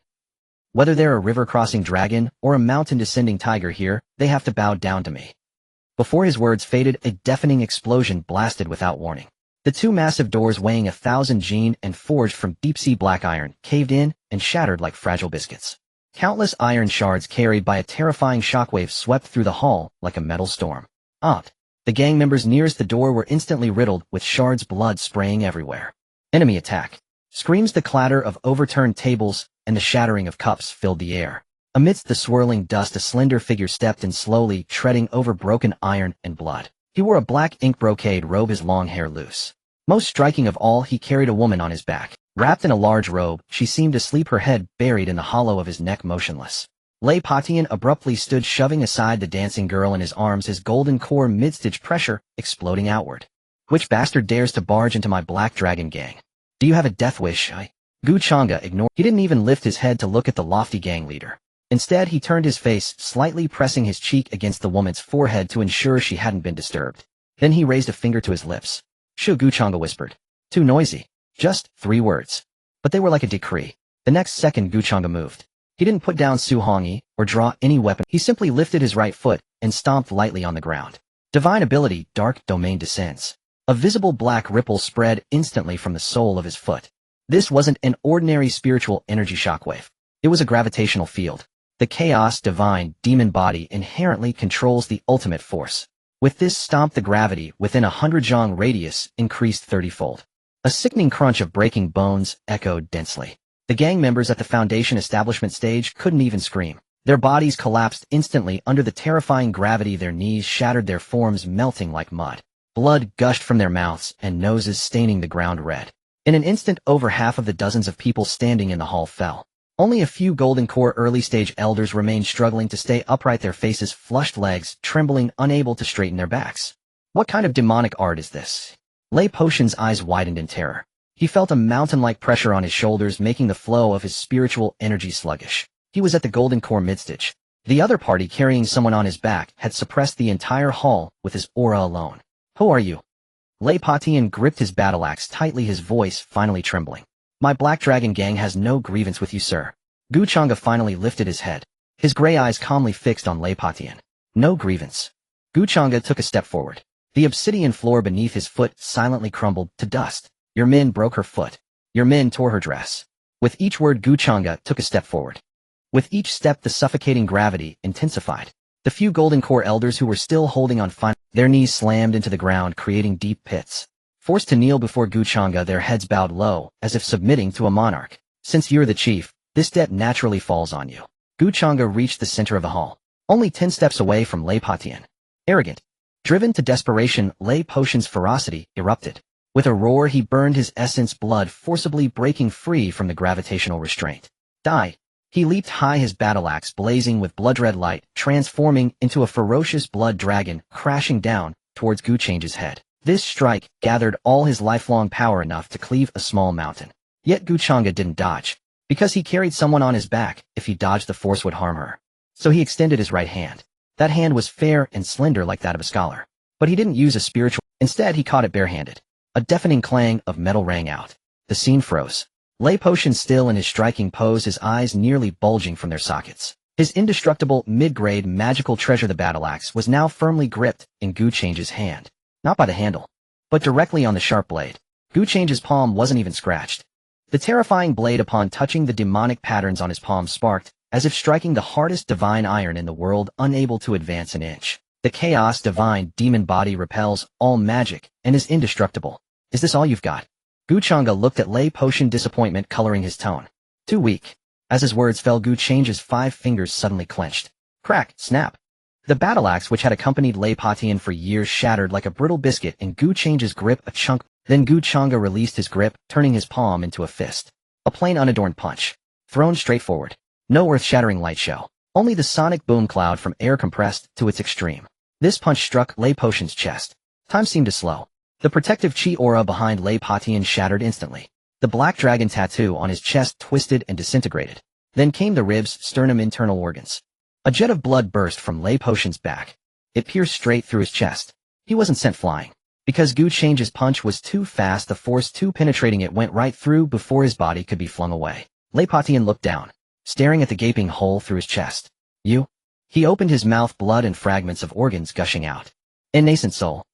Whether they're a river-crossing dragon or a mountain-descending tiger here, they have to bow down to me. Before his words faded, a deafening explosion blasted without warning. The 2 massive doors weighing 1,000 gene and forged from deep-sea black iron caved in and shattered like fragile biscuits. Countless iron shards carried by a terrifying shockwave swept through the hall like a metal storm. The gang members nearest the door were instantly riddled with shards, blood spraying everywhere. Enemy attack. Screams, the clatter of overturned tables, and the shattering of cups filled the air. Amidst the swirling dust, a slender figure stepped in slowly, treading over broken iron and blood. He wore a black ink brocade robe, his long hair loose. Most striking of all, he carried a woman on his back. Wrapped in a large robe, she seemed asleep, her head buried in the hollow of his neck, motionless. Lei Patian abruptly stood, shoving aside the dancing girl in his arms, his golden core mid-stitch pressure exploding outward. Which bastard dares to barge into my Black Dragon Gang? Do you have a death wish? Gu Changge ignored. He didn't even lift his head to look at the lofty gang leader. Instead, he turned his face, slightly pressing his cheek against the woman's forehead to ensure she hadn't been disturbed. Then he raised a finger to his lips. Shoo, Gu Changge whispered. Too noisy. Just 3 words. But they were like a decree. The next second, Gu Changge moved. He didn't put down Su Hongyi or draw any weapon. He simply lifted his right foot and stomped lightly on the ground. Divine ability, Dark Domain descends. A visible black ripple spread instantly from the sole of his foot. This wasn't an ordinary spiritual energy shockwave. It was a gravitational field. The chaos divine demon body inherently controls the ultimate force. With this stomp, the gravity within 100 zhang radius increased 30-fold. A sickening crunch of breaking bones echoed densely. The gang members at the Foundation establishment stage couldn't even scream. Their bodies collapsed instantly under the terrifying gravity, their knees shattered, their forms melting like mud. Blood gushed from their mouths and noses, staining the ground red. In an instant, over half of the dozens of people standing in the hall fell. Only a few Golden Core early-stage elders remained struggling to stay upright, their faces flushed, legs trembling, unable to straighten their backs. What kind of demonic art is this? Lei Potion's eyes widened in terror. He felt a mountain-like pressure on his shoulders, making the flow of his spiritual energy sluggish. He was at the Golden Core midstage. The other party, carrying someone on his back, had suppressed the entire hall with his aura alone. Who are you? Lei Patian gripped his battle axe tightly, his voice finally trembling. My Black Dragon gang has no grievance with you, sir. Changge finally lifted his head, his gray eyes calmly fixed on Lei Patian. No grievance. Changge took a step forward. The obsidian floor beneath his foot silently crumbled to dust. Your men broke her foot. Your men tore her dress. With each word, Changge took a step forward. With each step, the suffocating gravity intensified. The few Golden Core elders who were still holding on their knees slammed into the ground, creating deep pits. Forced to kneel before Changge, their heads bowed low, as if submitting to a monarch. Since you're the chief, this debt naturally falls on you. Changge reached the center of the hall, only 10 steps away from Lei Patian. Arrogant. Driven to desperation, Lei Potion's ferocity erupted. With a roar, he burned his essence, blood forcibly breaking free from the gravitational restraint. Die. He leaped high, his battle axe blazing with blood-red light, transforming into a ferocious blood dragon, crashing down towards Change's head. This strike gathered all his lifelong power enough to cleave a small mountain. Yet Changge didn't dodge. Because he carried someone on his back, if he dodged, the force would harm her. So he extended his right hand. That hand was fair and slender like that of a scholar. But he didn't use a spiritual. Instead, he caught it barehanded. A deafening clang of metal rang out. The scene froze. Lei Potion still in his striking pose, his eyes nearly bulging from their sockets. His indestructible, mid-grade magical treasure, the battle axe, was now firmly gripped in Change's hand. Not by the handle, but directly on the sharp blade. Change's palm wasn't even scratched. The terrifying blade, upon touching the demonic patterns on his palm, sparked, as if striking the hardest divine iron in the world, unable to advance an inch. The chaos divine demon body repels all magic and is indestructible. Is this all you've got? Changge looked at Lei Potion, disappointment coloring his tone. Too weak. As his words fell, Change's 5 fingers suddenly clenched. Crack, snap. The battle axe, which had accompanied Lei Patian for years, shattered like a brittle biscuit in Change's grip. A chunk. Then Changge released his grip, turning his palm into a fist. A plain, unadorned punch. Thrown straight forward. No earth-shattering light show. Only the sonic boom cloud from air compressed to its extreme. This punch struck Lei Potion's chest. Time seemed to slow. The protective chi aura behind Lei Patian shattered instantly. The black dragon tattoo on his chest twisted and disintegrated. Then came the ribs, sternum, internal organs. A jet of blood burst from Lei Potion's back. It pierced straight through his chest. He wasn't sent flying. Because Change's punch was too fast, the force too penetrating, it went right through before his body could be flung away. Lei Patian looked down, staring at the gaping hole through his chest. You? He opened his mouth, blood and fragments of organs gushing out. A nascent soul.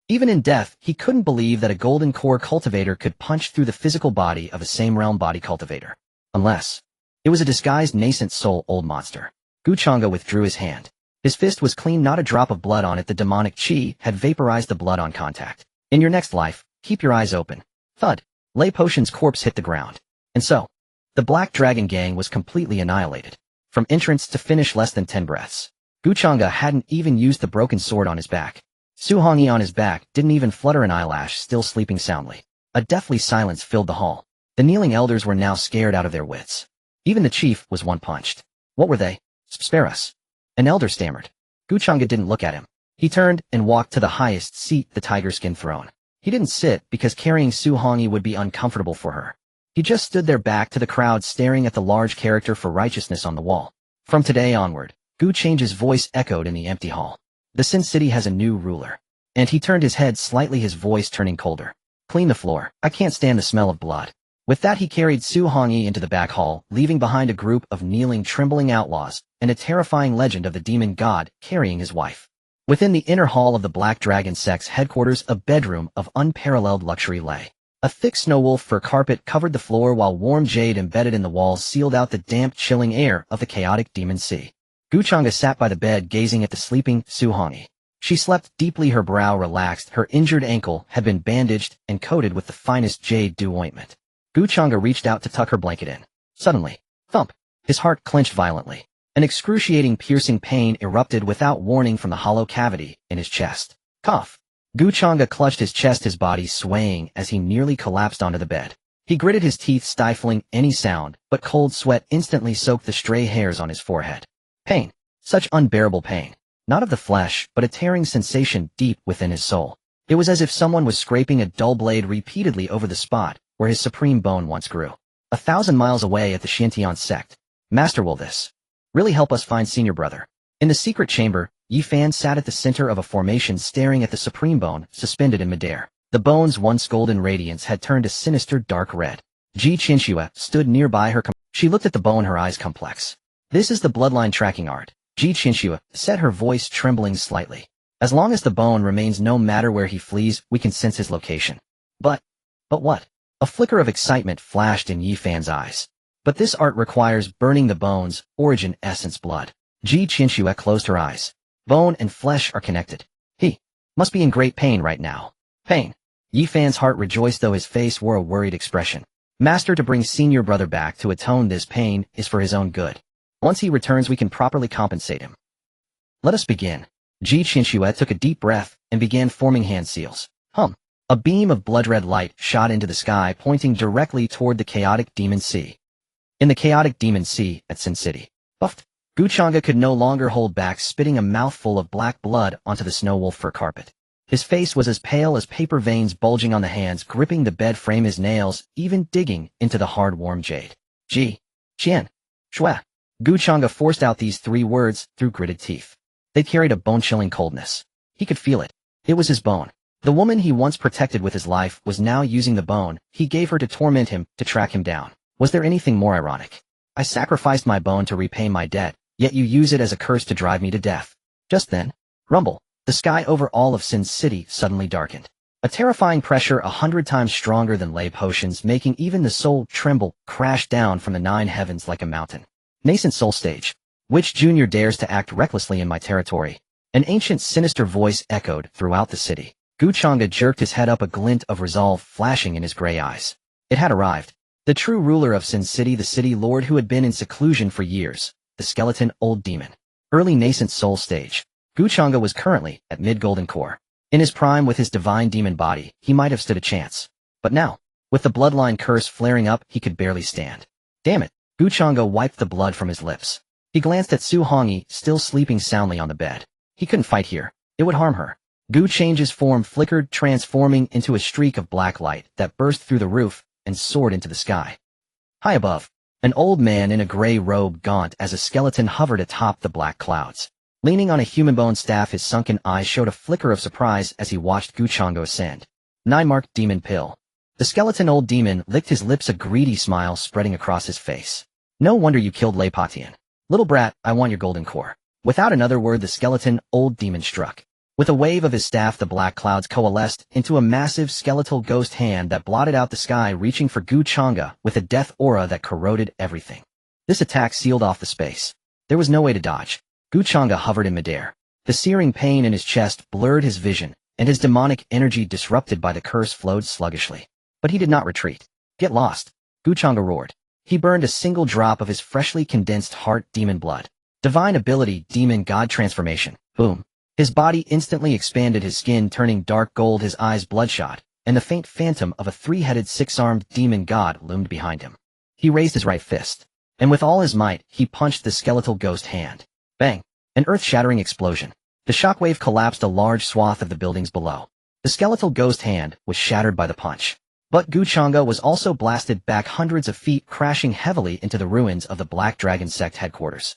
Even in death, he couldn't believe that a Golden Core cultivator could punch through the physical body of a same-realm body cultivator. Unless it was a disguised nascent soul old monster. Changge withdrew his hand. His fist was clean, not a drop of blood on it. The demonic chi had vaporized the blood on contact. In your next life, keep your eyes open. Thud. Lei Potion's corpse hit the ground. And so, the Black Dragon gang was completely annihilated. From entrance to finish, less than 10 breaths. Changge hadn't even used the broken sword on his back. Xuantian on his back didn't even flutter an eyelash, still sleeping soundly. A deathly silence filled the hall. The kneeling elders were now scared out of their wits. Even the chief was one-punched. What were they? Spare us. An elder stammered. Changge didn't look at him. He turned and walked to the highest seat, the tiger skin throne. He didn't sit because carrying Xuantian would be uncomfortable for her. He just stood there, back to the crowd, staring at the large character for righteousness on the wall. From today onward, Change's voice echoed in the empty hall. The Sin City has a new ruler. And he turned his head slightly, his voice turning colder. Clean the floor. I can't stand the smell of blood. With that, he carried Xuantian into the back hall, leaving behind a group of kneeling, trembling outlaws, and a terrifying legend of the demon god carrying his wife. Within the inner hall of the Black Dragon Sect's headquarters, a bedroom of unparalleled luxury lay. A thick snow-wolf fur carpet covered the floor, while warm jade embedded in the walls sealed out the damp, chilling air of the chaotic demon sea. Changge sat by the bed, gazing at the sleeping Xuantian. She slept deeply, her brow relaxed, her injured ankle had been bandaged and coated with the finest jade dew ointment. Changge reached out to tuck her blanket in. Suddenly, thump! His heart clenched violently. An excruciating, piercing pain erupted without warning from the hollow cavity in his chest. Cough! Changge clutched his chest, his body swaying as he nearly collapsed onto the bed. He gritted his teeth, stifling any sound, but cold sweat instantly soaked the stray hairs on his forehead. Pain. Such unbearable pain. Not of the flesh, but a tearing sensation deep within his soul. It was as if someone was scraping a dull blade repeatedly over the spot where his supreme bone once grew. 1,000 miles away at the Xuantian Sect. Master, will this really help us find senior brother? In the secret chamber, Xiaofan sat at the center of a formation staring at the supreme bone suspended in midair. The bone's once golden radiance had turned a sinister dark red. Qianxue stood nearby her. She looked at the bone, her eyes complex. This is the bloodline tracking art. Qianxue said, her voice trembling slightly. As long as the bone remains, no matter where he flees, we can sense his location. But what? A flicker of excitement flashed in Yifan's eyes. But this art requires burning the bone's origin essence blood. Qianxue closed her eyes. Bone and flesh are connected. He must be in great pain right now. Pain. Yifan's heart rejoiced, though his face wore a worried expression. Master, to bring senior brother back to atone this pain is for his own good. Once he returns, we can properly compensate him. Let us begin. Qianxue took a deep breath and began forming hand seals. A beam of blood-red light shot into the sky, pointing directly toward the chaotic demon sea. In the chaotic demon sea at Sin City, Changge could no longer hold back, spitting a mouthful of black blood onto the snow wolf fur carpet. His face was as pale as paper, veins bulging on the hands gripping the bed frame, his nails even digging into the hard, warm jade. Qianxue. Changge forced out these 3 words through gritted teeth. They carried a bone-chilling coldness. He could feel it. It was his bone. The woman he once protected with his life was now using the bone he gave her to torment him, to track him down. Was there anything more ironic? I sacrificed my bone to repay my debt, yet you use it as a curse to drive me to death. Just then, rumble. The sky over all of Sin City suddenly darkened. A terrifying pressure 100 times stronger than lay potions, making even the soul tremble, crashed down from the 9 heavens like a mountain. Nascent soul stage. Which junior dares to act recklessly in my territory? An ancient, sinister voice echoed throughout the city. Changge jerked his head up, a glint of resolve flashing in his gray eyes. It had arrived. The true ruler of Sin City, the city lord who had been in seclusion for years. The skeleton old demon. Early nascent soul stage. Changge was currently at mid-golden core. In his prime, with his divine demon body, he might have stood a chance. But now, with the bloodline curse flaring up, he could barely stand. Damn it. Changge wiped the blood from his lips. He glanced at Su Hongyi, still sleeping soundly on the bed. He couldn't fight here. It would harm her. Changge's form flickered, transforming into a streak of black light that burst through the roof and soared into the sky. High above, an old man in a gray robe, gaunt as a skeleton, hovered atop the black clouds. Leaning on a human bone staff, his sunken eyes showed a flicker of surprise as he watched Changge ascend. 9-marked demon pill. The skeleton old demon licked his lips, a greedy smile spreading across his face. No wonder you killed Lei Patian. Little brat, I want your golden core. Without another word, the skeleton old demon struck. With a wave of his staff, the black clouds coalesced into a massive skeletal ghost hand that blotted out the sky, reaching for Changge with a death aura that corroded everything. This attack sealed off the space. There was no way to dodge. Changge hovered in midair. The searing pain in his chest blurred his vision, and his demonic energy, disrupted by the curse, flowed sluggishly. But he did not retreat. Get lost. Changge roared. He burned a single drop of his freshly condensed heart demon blood. Divine ability, demon god transformation. Boom. His body instantly expanded, his skin turning dark gold, his eyes bloodshot, and the faint phantom of a 3-headed, 6-armed demon god loomed behind him. He raised his right fist, and with all his might, he punched the skeletal ghost hand. Bang! An earth-shattering explosion. The shockwave collapsed a large swath of the buildings below. The skeletal ghost hand was shattered by the punch. But Changge was also blasted back hundreds of feet, crashing heavily into the ruins of the Xuantian Sect headquarters.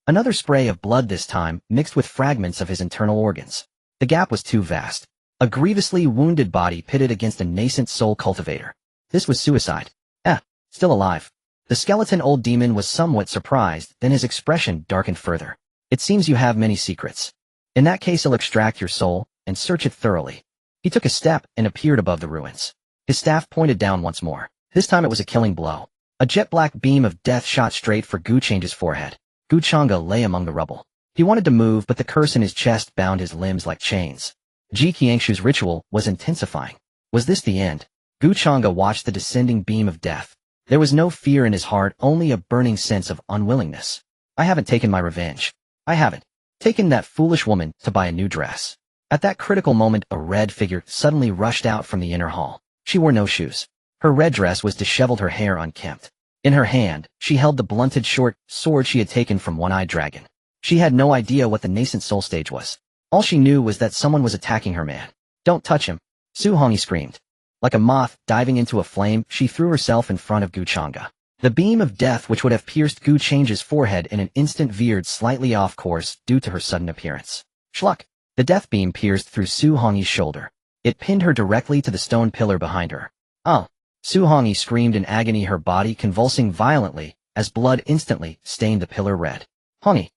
Another spray of blood, this time mixed with fragments of his internal organs. The gap was too vast. A grievously wounded body pitted against a nascent soul cultivator. This was suicide. Still alive. The skeleton old demon was somewhat surprised, then his expression darkened further. It seems you have many secrets. In that case, I'll extract your soul and search it thoroughly. He took a step and appeared above the ruins. His staff pointed down once more. This time it was a killing blow. A jet-black beam of death shot straight for Changge's forehead. Changge lay among the rubble. He wanted to move, but the curse in his chest bound his limbs like chains. Qianxue's ritual was intensifying. Was this the end? Changge watched the descending beam of death. There was no fear in his heart, only a burning sense of unwillingness. I haven't taken my revenge. I haven't taken that foolish woman to buy a new dress. At that critical moment, a red figure suddenly rushed out from the inner hall. She wore no shoes. Her red dress was disheveled, her hair unkempt. In her hand, she held the blunted short sword she had taken from One-Eyed Dragon. She had no idea what the nascent soul stage was. All she knew was that someone was attacking her man. Don't touch him, Su Hongyi screamed. Like a moth diving into a flame, she threw herself in front of Changge. The beam of death which would have pierced Changge's forehead in an instant veered slightly off course due to her sudden appearance. Schluck! The death beam pierced through Su Hongyi's shoulder. It pinned her directly to the stone pillar behind her. Oh! Su Hongyi screamed in agony, her body convulsing violently, as blood instantly stained the pillar red. Hongyi!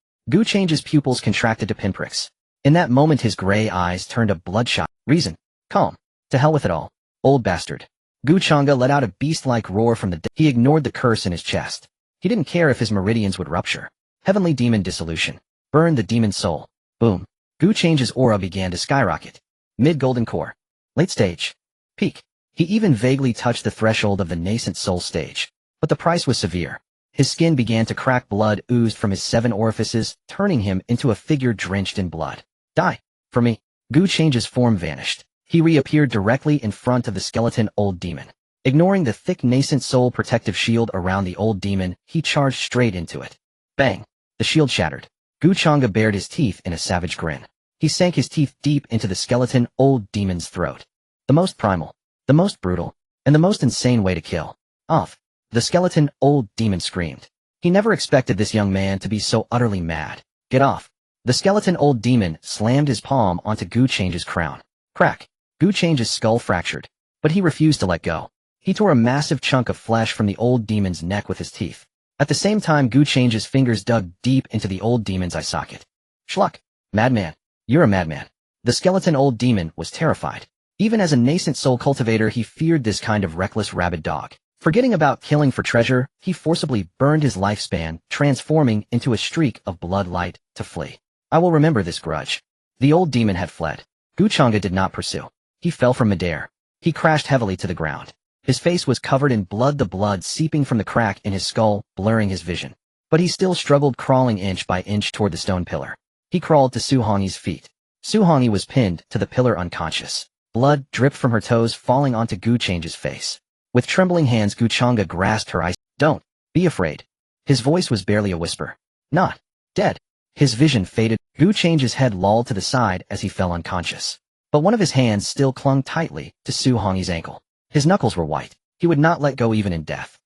Changge's pupils contracted to pinpricks. In that moment his gray eyes turned a bloodshot. Reason. Calm. To hell with it all. Old bastard. Changge let out a beast-like roar from the dead. He ignored the curse in his chest. He didn't care if his meridians would rupture. Heavenly demon dissolution. Burn the demon's soul. Boom. Changge's aura began to skyrocket. Mid-golden core. Late stage. Peak. He even vaguely touched the threshold of the nascent soul stage. But the price was severe. His skin began to crack, blood oozed from his 7 orifices, turning him into a figure drenched in blood. Die. For me. Changge's form vanished. He reappeared directly in front of the skeleton old demon. Ignoring the thick nascent soul protective shield around the old demon, he charged straight into it. Bang! The shield shattered. Changge bared his teeth in a savage grin. He sank his teeth deep into the skeleton old demon's throat. The most primal, the most brutal, and the most insane way to kill. Off! The skeleton old demon screamed. He never expected this young man to be so utterly mad. Get off! The skeleton old demon slammed his palm onto Changge's crown. Crack! Changge's skull fractured, but he refused to let go. He tore a massive chunk of flesh from the old demon's neck with his teeth. At the same time, Changge's fingers dug deep into the old demon's eye socket. Schluck! Madman! You're a madman. The skeleton old demon was terrified. Even as a nascent soul cultivator, he feared this kind of reckless rabid dog. Forgetting about killing for treasure, he forcibly burned his lifespan, transforming into a streak of blood light to flee. I will remember this grudge. The old demon had fled. Changge did not pursue. He fell from midair. He crashed heavily to the ground. His face was covered in blood, the blood seeping from the crack in his skull, blurring his vision. But he still struggled, crawling inch by inch toward the stone pillar. He crawled to Su Hongyi's feet. Su Hongyi was pinned to the pillar unconscious. Blood dripped from her toes, falling onto Changge's face. With trembling hands, Changge grasped her eyes. Don't be afraid. His voice was barely a whisper. Not dead. His vision faded. Changge's head lolled to the side as he fell unconscious. But one of his hands still clung tightly to Su Hongyi's ankle. His knuckles were white. He would not let go even in death.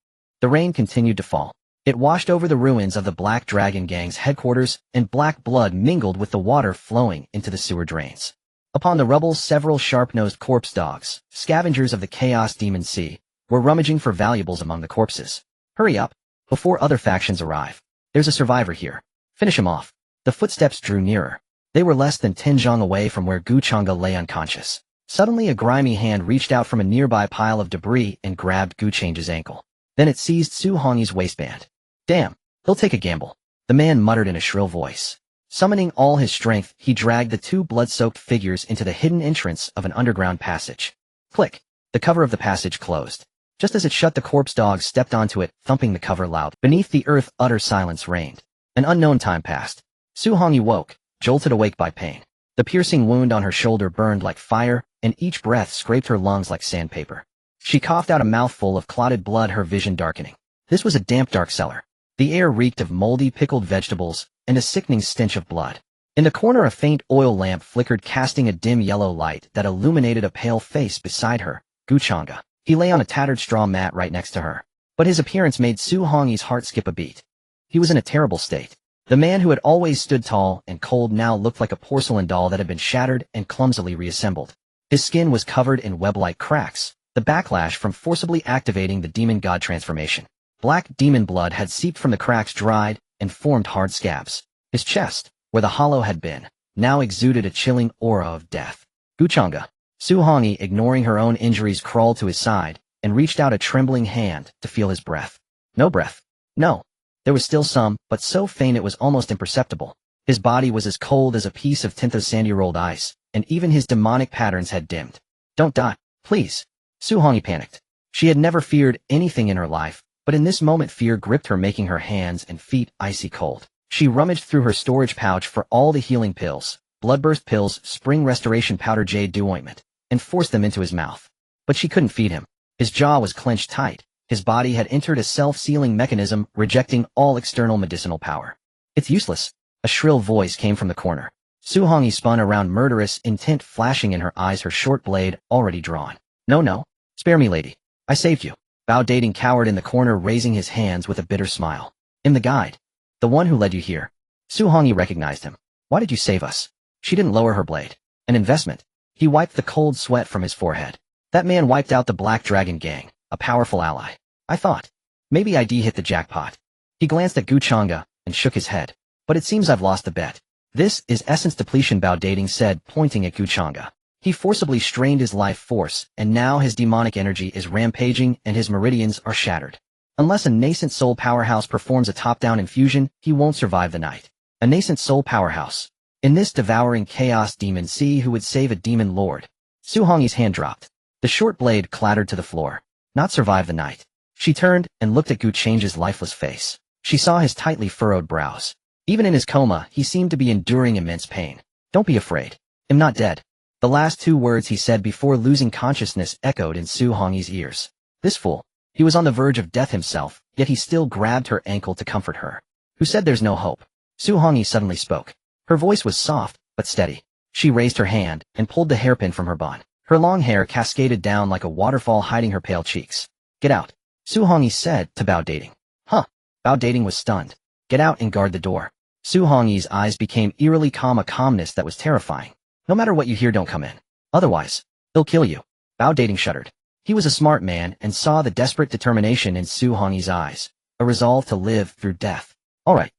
The rain continued to fall. It washed over the ruins of the Black Dragon Gang's headquarters, and black blood mingled with the water flowing into the sewer drains. Upon the rubble, several sharp-nosed corpse dogs, scavengers of the Chaos Demon Sea, were rummaging for valuables among the corpses. Hurry up, before other factions arrive. There's a survivor here. Finish him off. The footsteps drew nearer. They were less than 10 zhang away from where Changge lay unconscious. Suddenly a grimy hand reached out from a nearby pile of debris and grabbed Changge's ankle. Then it seized Su Hongyi's waistband. Damn, he'll take a gamble, the man muttered in a shrill voice. Summoning all his strength, he dragged the 2 blood-soaked figures into the hidden entrance of an underground passage. Click! The cover of the passage closed. Just as it shut, the corpse dogs stepped onto it, thumping the cover loud. Beneath the earth, utter silence reigned. An unknown time passed. Su Hongyi woke, jolted awake by pain. The piercing wound on her shoulder burned like fire, and each breath scraped her lungs like sandpaper. She coughed out a mouthful of clotted blood, her vision darkening. This was a damp, dark cellar. The air reeked of moldy, pickled vegetables, and a sickening stench of blood. In the corner, a faint oil lamp flickered, casting a dim yellow light that illuminated a pale face beside her, Changge. He lay on a tattered straw mat right next to her. But his appearance made Su Hongyi's heart skip a beat. He was in a terrible state. The man who had always stood tall and cold now looked like a porcelain doll that had been shattered and clumsily reassembled. His skin was covered in web-like cracks, the backlash from forcibly activating the demon god transformation. Black demon blood had seeped from the cracks, dried, and formed hard scabs. His chest, where the hollow had been, now exuded a chilling aura of death. Changge. Su Hongyi, ignoring her own injuries, crawled to his side and reached out a trembling hand to feel his breath. No breath. No. There was still some, but so faint it was almost imperceptible. His body was as cold as a piece of tinta sandy-rolled ice, and even his demonic patterns had dimmed. Don't die, please. Su Hongyi panicked. She had never feared anything in her life, but in this moment fear gripped her, making her hands and feet icy cold. She rummaged through her storage pouch for all the healing pills, bloodburst pills, spring restoration powder, jade dew ointment, and forced them into his mouth. But she couldn't feed him. His jaw was clenched tight. His body had entered a self-sealing mechanism, rejecting all external medicinal power. It's useless. A shrill voice came from the corner. Su Hongyi spun around, murderous intent flashing in her eyes, her short blade already drawn. No, no. Spare me, lady. I saved you. Bao Dating cowered in the corner, raising his hands with a bitter smile. I'm the guide. The one who led you here. Su Hongyi recognized him. Why did you save us? She didn't lower her blade. An investment. He wiped the cold sweat from his forehead. That man wiped out the Black Dragon gang, a powerful ally. I thought. Maybe I'd hit the jackpot. He glanced at Changge and shook his head. But it seems I've lost the bet. This is essence depletion, Bao Dating said, pointing at Changge. He forcibly strained his life force, and now his demonic energy is rampaging and his meridians are shattered. Unless a nascent soul powerhouse performs a top-down infusion, he won't survive the night. A nascent soul powerhouse. In this devouring chaos demon, see who would save a demon lord. Su Hongyi's hand dropped. The short blade clattered to the floor. Not survive the night. She turned and looked at Changge's lifeless face. She saw his tightly furrowed brows. Even in his coma, he seemed to be enduring immense pain. Don't be afraid. I'm not dead. The last two words he said before losing consciousness echoed in Su Hongyi's ears. This fool. He was on the verge of death himself, yet he still grabbed her ankle to comfort her. Who said there's no hope? Su Hongyi suddenly spoke. Her voice was soft, but steady. She raised her hand and pulled the hairpin from her bun. Her long hair cascaded down like a waterfall, hiding her pale cheeks. Get out. Su Hongyi said to Bao Dating. Huh. Bao Dating was stunned. Get out and guard the door. Su Hongyi's eyes became eerily calm, a calmness that was terrifying. No matter what you hear, don't come in. Otherwise, he'll kill you. Bao Dating shuddered. He was a smart man and saw the desperate determination in Su Hongyi's eyes, a resolve to live through death. All right.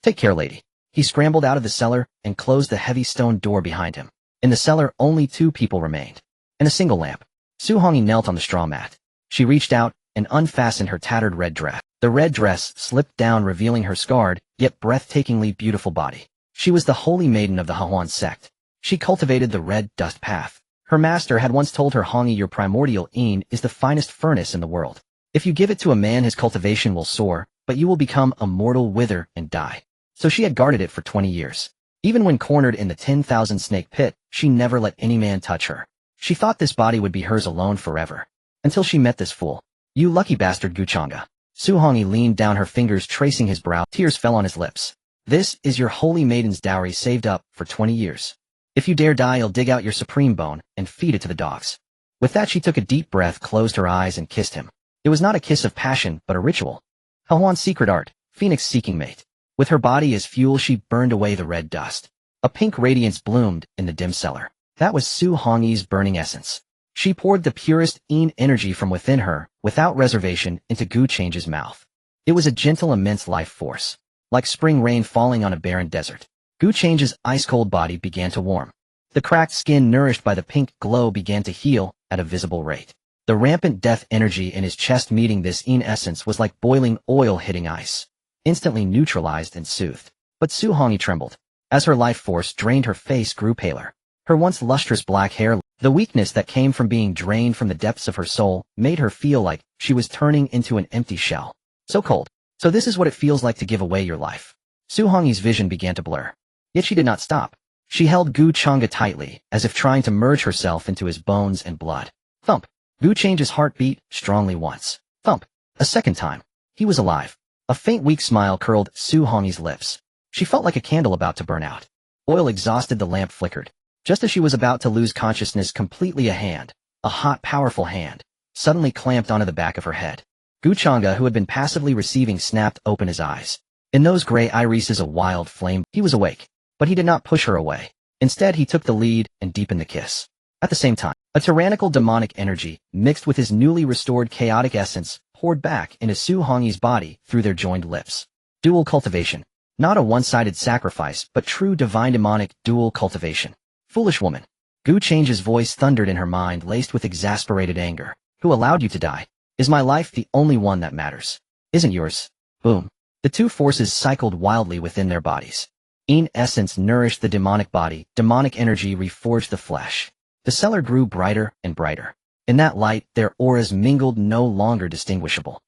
Take care, lady. He scrambled out of the cellar and closed the heavy stone door behind him. In the cellar, only two people remained, and a single lamp. Su Hongyi knelt on the straw mat. She reached out and unfastened her tattered red dress. The red dress slipped down, revealing her scarred, yet breathtakingly beautiful body. She was the holy maiden of the Xuantian Sect. She cultivated the red dust path. Her master had once told her, Hongyi, your primordial yin is the finest furnace in the world. If you give it to a man, his cultivation will soar, but you will become a mortal, wither, and die. So she had guarded it for 20 years. Even when cornered in the 10,000 snake pit, she never let any man touch her. She thought this body would be hers alone forever. Until she met this fool. You lucky bastard, Changge. Su Hongyi leaned down, her fingers tracing his brow. Tears fell on his lips. This is your holy maiden's dowry, saved up for 20 years. If you dare die, I'll dig out your supreme bone and feed it to the dogs. With that, she took a deep breath, closed her eyes, and kissed him. It was not a kiss of passion, but a ritual. Xuantian's secret art, Phoenix seeking mate. With her body as fuel, she burned away the red dust. A pink radiance bloomed in the dim cellar. That was Su Hongyi's burning essence. She poured the purest yin energy from within her, without reservation, into Changge's mouth. It was a gentle, immense life force. Like spring rain falling on a barren desert. Changge's ice-cold body began to warm. The cracked skin, nourished by the pink glow, began to heal at a visible rate. The rampant death energy in his chest meeting this yin essence was like boiling oil hitting ice. Instantly neutralized and soothed. But Su Hongyi trembled. As her life force drained, her face grew paler. Her once lustrous black hair, the weakness that came from being drained from the depths of her soul, made her feel like she was turning into an empty shell. So cold. So this is what it feels like to give away your life. Su Hongyi's vision began to blur. Yet she did not stop. She held Changge tightly, as if trying to merge herself into his bones and blood. Thump. Changge's heart beat strongly once. Thump. A second time. He was alive. A faint, weak smile curled Su Hongyi's lips. She felt like a candle about to burn out. Oil exhausted, the lamp flickered. Just as she was about to lose consciousness completely, a hand, a hot, powerful hand, suddenly clamped onto the back of her head. Changge, who had been passively receiving, snapped open his eyes. In those gray irises a wild flame. He was awake, but he did not push her away. Instead, he took the lead and deepened the kiss. At the same time, a tyrannical demonic energy, mixed with his newly restored chaotic essence, poured back into Su Hongyi's body through their joined lips. Dual cultivation. Not a one-sided sacrifice, but true divine demonic dual cultivation. Foolish woman. Changge's voice thundered in her mind, laced with exasperated anger. Who allowed you to die? Is my life the only one that matters? Isn't yours? Boom. The two forces cycled wildly within their bodies. Yin essence nourished the demonic body, demonic energy reforged the flesh. The cellar grew brighter and brighter. In that light, their auras mingled, no longer distinguishable.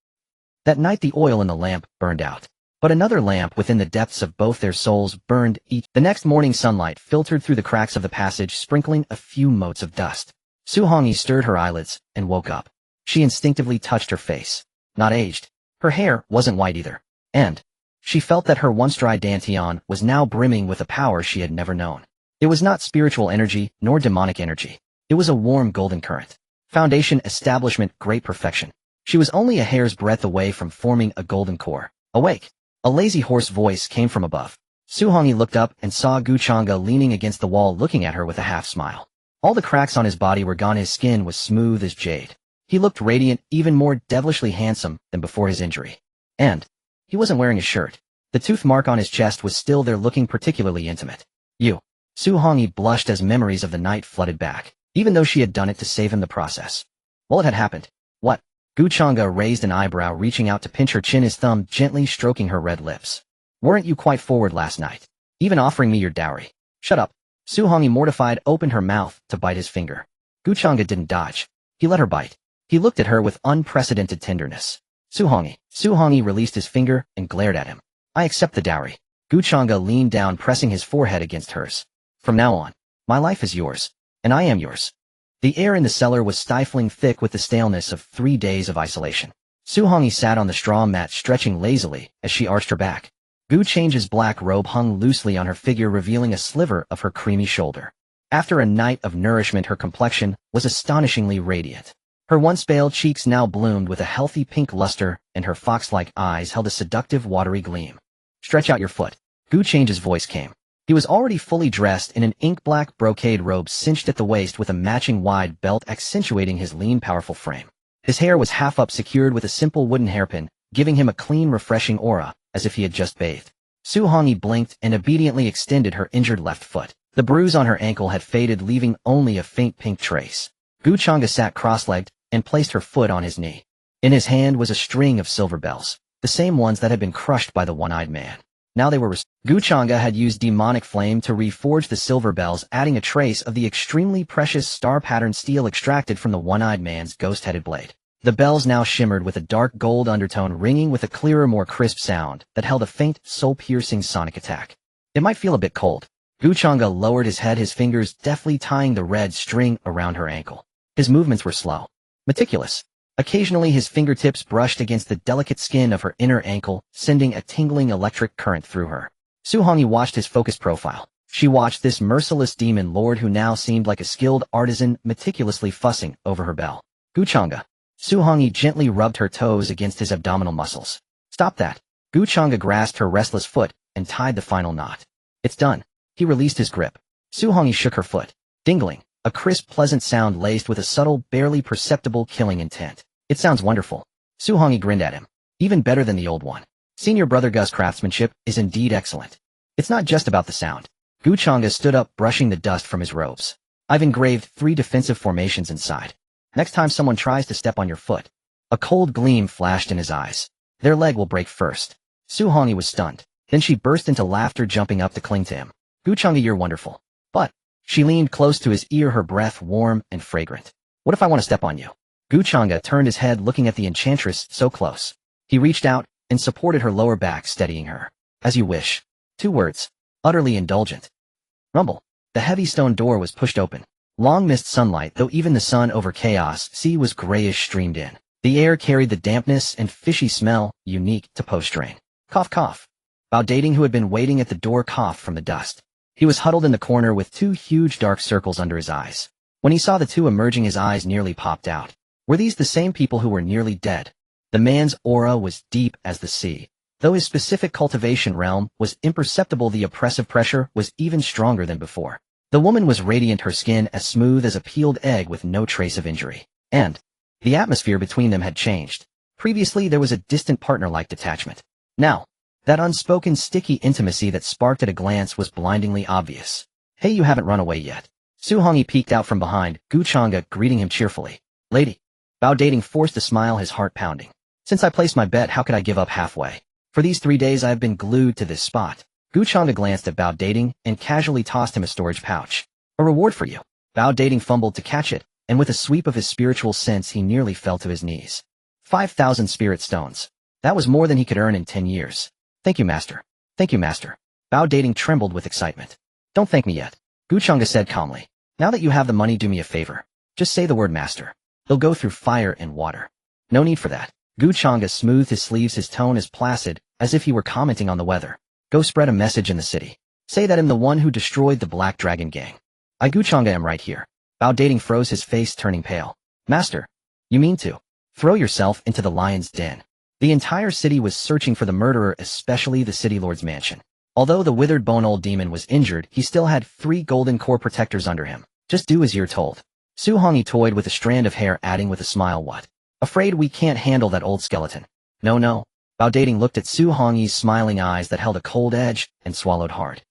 That night the oil in the lamp burned out. But another lamp within the depths of both their souls burned each. The next morning sunlight filtered through the cracks of the passage, sprinkling a few motes of dust. Su Hongyi stirred her eyelids and woke up. She instinctively touched her face. Not aged. Her hair wasn't white either. And she felt that her once dry dantian was now brimming with a power she had never known. It was not spiritual energy, nor demonic energy. It was a warm golden current. Foundation, establishment, great perfection. She was only a hair's breadth away from forming a golden core. Awake! A lazy hoarse voice came from above. Xuantian looked up and saw Changge leaning against the wall looking at her with a half-smile. All the cracks on his body were gone, his skin was smooth as jade. He looked radiant, even more devilishly handsome than before his injury. And he wasn't wearing a shirt. The tooth mark on his chest was still there, looking particularly intimate. You. Xuantian blushed as memories of the night flooded back, even though she had done it to save him the process. Well, it had happened. What? Changge raised an eyebrow, reaching out to pinch her chin, his thumb gently stroking her red lips. Weren't you quite forward last night? Even offering me your dowry. Shut up. Xuantian, mortified, opened her mouth to bite his finger. Changge didn't dodge. He let her bite. He looked at her with unprecedented tenderness. Xuantian released his finger and glared at him. I accept the dowry. Changge leaned down, pressing his forehead against hers. From now on, my life is yours, and I am yours. The air in the cellar was stifling, thick with the staleness of 3 days of isolation. Xuantian sat on the straw mat, stretching lazily as she arched her back. Change's black robe hung loosely on her figure, revealing a sliver of her creamy shoulder. After a night of nourishment, her complexion was astonishingly radiant. Her once pale cheeks now bloomed with a healthy pink luster, and her fox-like eyes held a seductive watery gleam. Stretch out your foot. Change's voice came. He was already fully dressed in an ink-black brocade robe cinched at the waist with a matching wide belt accentuating his lean, powerful frame. His hair was half up, secured with a simple wooden hairpin, giving him a clean, refreshing aura, as if he had just bathed. Xuantian blinked and obediently extended her injured left foot. The bruise on her ankle had faded, leaving only a faint pink trace. Changge sat cross-legged and placed her foot on his knee. In his hand was a string of silver bells, the same ones that had been crushed by the one-eyed man. Now they were Changge had used demonic flame to reforge the silver bells, adding a trace of the extremely precious star-patterned steel extracted from the one-eyed man's ghost-headed blade. The bells now shimmered with a dark gold undertone, ringing with a clearer, more crisp sound that held a faint, soul-piercing sonic attack. It might feel a bit cold. Changge lowered his head, his fingers deftly tying the red string around her ankle. His movements were slow, meticulous. Occasionally his fingertips brushed against the delicate skin of her inner ankle, sending a tingling electric current through her. Xuantian watched his focused profile. She watched this merciless demon lord who now seemed like a skilled artisan, meticulously fussing over her bell. Changge. Xuantian gently rubbed her toes against his abdominal muscles. Stop that. Changge grasped her restless foot and tied the final knot. It's done. He released his grip. Xuantian shook her foot. Dingling. A crisp, pleasant sound laced with a subtle, barely perceptible killing intent. It sounds wonderful. Xuantian grinned at him. Even better than the old one. Senior Brother Gus's craftsmanship is indeed excellent. It's not just about the sound. Changge stood up, brushing the dust from his robes. I've engraved 3 defensive formations inside. Next time someone tries to step on your foot. A cold gleam flashed in his eyes. Their leg will break first. Xuantian was stunned. Then she burst into laughter, jumping up to cling to him. Changge, you're wonderful. But she leaned close to his ear, her breath warm and fragrant. What if I want to step on you? Changge turned his head, looking at the enchantress so close. He reached out and supported her lower back, steadying her. As you wish. 2 words. Utterly indulgent. Rumble. The heavy stone door was pushed open. Long missed sunlight, though even the sun over chaos sea was grayish, streamed in. The air carried the dampness and fishy smell unique to post-rain. Cough, cough. Dating, who had been waiting at the door, coughed from the dust. He was huddled in the corner with 2 huge dark circles under his eyes. When he saw the 2 emerging, his eyes nearly popped out. Were these the same people who were nearly dead? The man's aura was deep as the sea. Though his specific cultivation realm was imperceptible, the oppressive pressure was even stronger than before. The woman was radiant, her skin as smooth as a peeled egg with no trace of injury. And the atmosphere between them had changed. Previously there was a distant partner-like detachment. Now, that unspoken sticky intimacy that sparked at a glance was blindingly obvious. Hey, you haven't run away yet. Xuantian peeked out from behind, Changge greeting him cheerfully. Lady. Dating forced a smile, his heart pounding. Since I placed my bet, how could I give up halfway? For these 3 days I have been glued to this spot. Changge glanced at Dating and casually tossed him a storage pouch. A reward for you. Dating fumbled to catch it, and with a sweep of his spiritual sense he nearly fell to his knees. 5,000 spirit stones. That was more than he could earn in 10 years. Thank you, master. Thank you, master. Dating trembled with excitement. Don't thank me yet. Changge said calmly. Now that you have the money, do me a favor. Just say the word master. They'll go through fire and water. No need for that. Changge smoothed his sleeves, his tone as placid, as if he were commenting on the weather. Go spread a message in the city. Say that I'm the one who destroyed the Black Dragon gang. I Changge am right here. Bao Dating froze, his face turning pale. Master, you mean to throw yourself into the lion's den? The entire city was searching for the murderer, especially the city lord's mansion. Although the withered bone old demon was injured, he still had 3 golden core protectors under him. Just do as you're told. Su Hongyi toyed with a strand of hair, adding with a smile, what? Afraid we can't handle that old skeleton. No. Bao Dating looked at Su Hongyi's smiling eyes that held a cold edge and swallowed hard.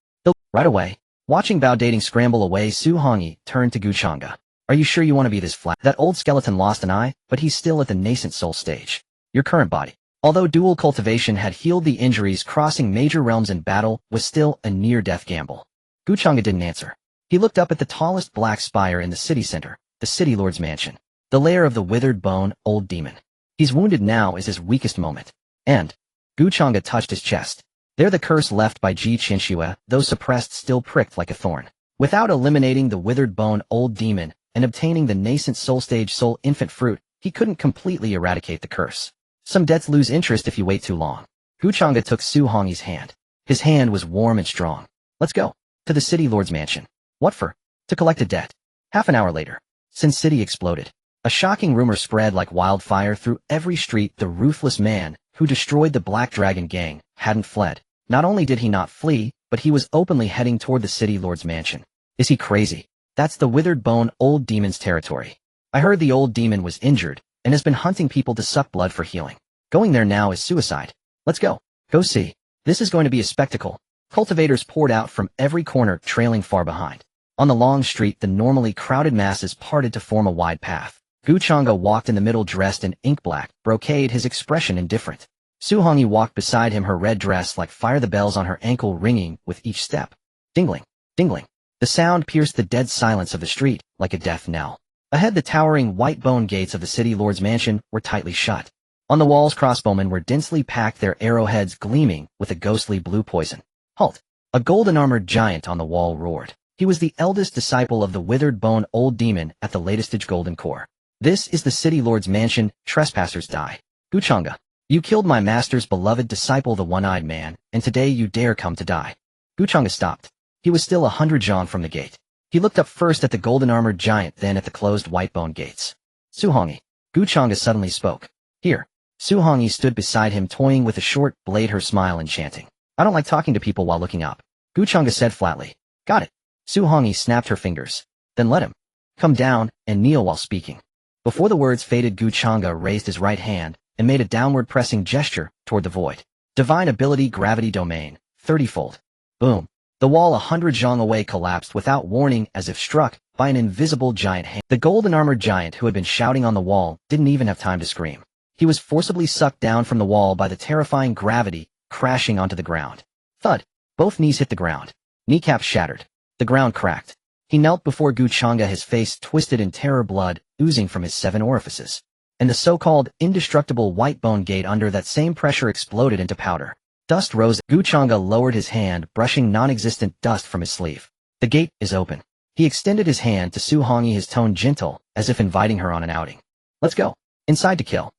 Right away. Watching Bao Dating scramble away, Su Hongyi turned to Changge. Are you sure you want to be this flat? That old skeleton lost an eye, but he's still at the nascent soul stage. Your current body, although dual cultivation had healed the injuries, crossing major realms in battle was still a near-death gamble. Changge didn't answer. He looked up at the tallest black spire in the city center, the city lord's mansion, the lair of the withered bone old demon. He's wounded now is his weakest moment. And Changge touched his chest. There the curse left by Qianxue, though suppressed, still pricked like a thorn. Without eliminating the withered bone old demon and obtaining the nascent soul stage soul infant fruit, he couldn't completely eradicate the curse. Some debts lose interest if you wait too long. Changge took Su Hongyi's hand. His hand was warm and strong. Let's go. To the city lord's mansion. What for? To collect a debt. Half an hour later, Sin City exploded. A shocking rumor spread like wildfire through every street. The ruthless man who destroyed the Black Dragon gang hadn't fled. Not only did he not flee, but he was openly heading toward the city lord's mansion. Is he crazy? That's the withered bone old demon's territory. I heard the old demon was injured and has been hunting people to suck blood for healing. Going there now is suicide. Let's go. Go see. This is going to be a spectacle. Cultivators poured out from every corner, trailing far behind. On the long street, the normally crowded masses parted to form a wide path. Changge walked in the middle, dressed in ink black brocade, his expression indifferent. Su Hongyi walked beside him, her red dress like fire, the bells on her ankle ringing with each step. Dingling, dingling. The sound pierced the dead silence of the street like a death knell. Ahead, the towering white bone gates of the city lord's mansion were tightly shut. On the walls, crossbowmen were densely packed, their arrowheads gleaming with a ghostly blue poison. Halt! A golden-armored giant on the wall roared. He was the eldest disciple of the withered bone old demon at the latest age golden core. This is the city lord's mansion. Trespassers die. Changge, you killed my master's beloved disciple, the one-eyed man, and today you dare come to die. Changge stopped. He was still 100 zhang from the gate. He looked up first at the golden-armored giant, then at the closed white bone gates. Su Hongyi. Changge suddenly spoke. Here. Su Hongyi stood beside him, toying with a short blade, her smile enchanting. I don't like talking to people while looking up. Changge said flatly. Got it. Su Hongyi snapped her fingers. Then let him come down and kneel while speaking. Before the words faded, Changge raised his right hand and made a downward pressing gesture toward the void. Divine ability, gravity domain, 30-fold. Boom. The wall 100 zhang away collapsed without warning, as if struck by an invisible giant hand. The golden-armored giant who had been shouting on the wall didn't even have time to scream. He was forcibly sucked down from the wall by the terrifying gravity, crashing onto the ground. Thud. Both knees hit the ground. Kneecaps shattered. The ground cracked. He knelt before Changge, his face twisted in terror, blood oozing from his 7 orifices. And the so-called indestructible white bone gate under that same pressure exploded into powder. Dust rose. Changge lowered his hand, brushing non-existent dust from his sleeve. The gate is open. He extended his hand to Su Hongyi, his tone gentle, as if inviting her on an outing. Let's go. Inside to kill.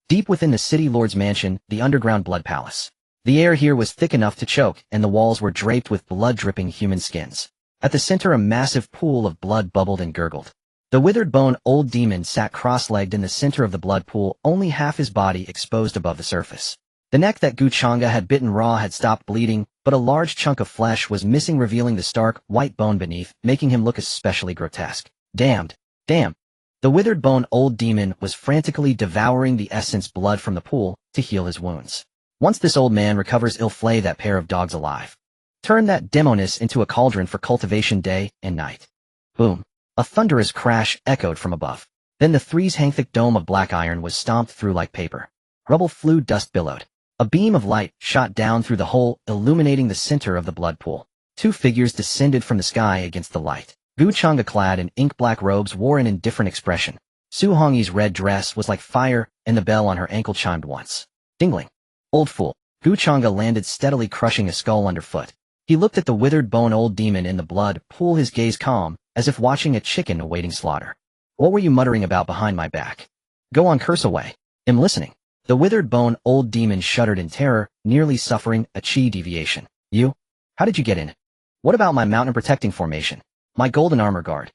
Deep within the city lord's mansion, the underground blood palace. The air here was thick enough to choke, and the walls were draped with blood-dripping human skins. At the center, a massive pool of blood bubbled and gurgled. The withered bone old demon sat cross-legged in the center of the blood pool, only half his body exposed above the surface. The neck that Changge had bitten raw had stopped bleeding, but a large chunk of flesh was missing, revealing the stark, white bone beneath, making him look especially grotesque. Damned. Damn. The withered bone old demon was frantically devouring the essence blood from the pool to heal his wounds. Once this old man recovers, he'll flay that pair of dogs alive. Turn that demoness into a cauldron for cultivation day and night. Boom. A thunderous crash echoed from above. Then the 3-hang-thick dome of black iron was stomped through like paper. Rubble flew, dust billowed. A beam of light shot down through the hole, illuminating the center of the blood pool. 2 figures descended from the sky against the light. Changge, clad in ink-black robes, wore an indifferent expression. Su Hongyi's red dress was like fire, and the bell on her ankle chimed once. Dingling. Old fool. Changge landed steadily, crushing a skull underfoot. He looked at the withered bone old demon in the blood pool, his gaze calm, as if watching a chicken awaiting slaughter. What were you muttering about behind my back? Go on, curse away. Am listening. The withered bone old demon shuddered in terror, nearly suffering a chi deviation. You? How did you get in? What about my mountain protecting formation? My golden armor guard?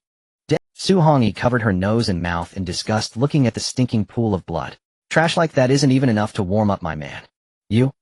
Su Hongyi covered her nose and mouth in disgust, looking at the stinking pool of blood. Trash like that isn't even enough to warm up my man. You?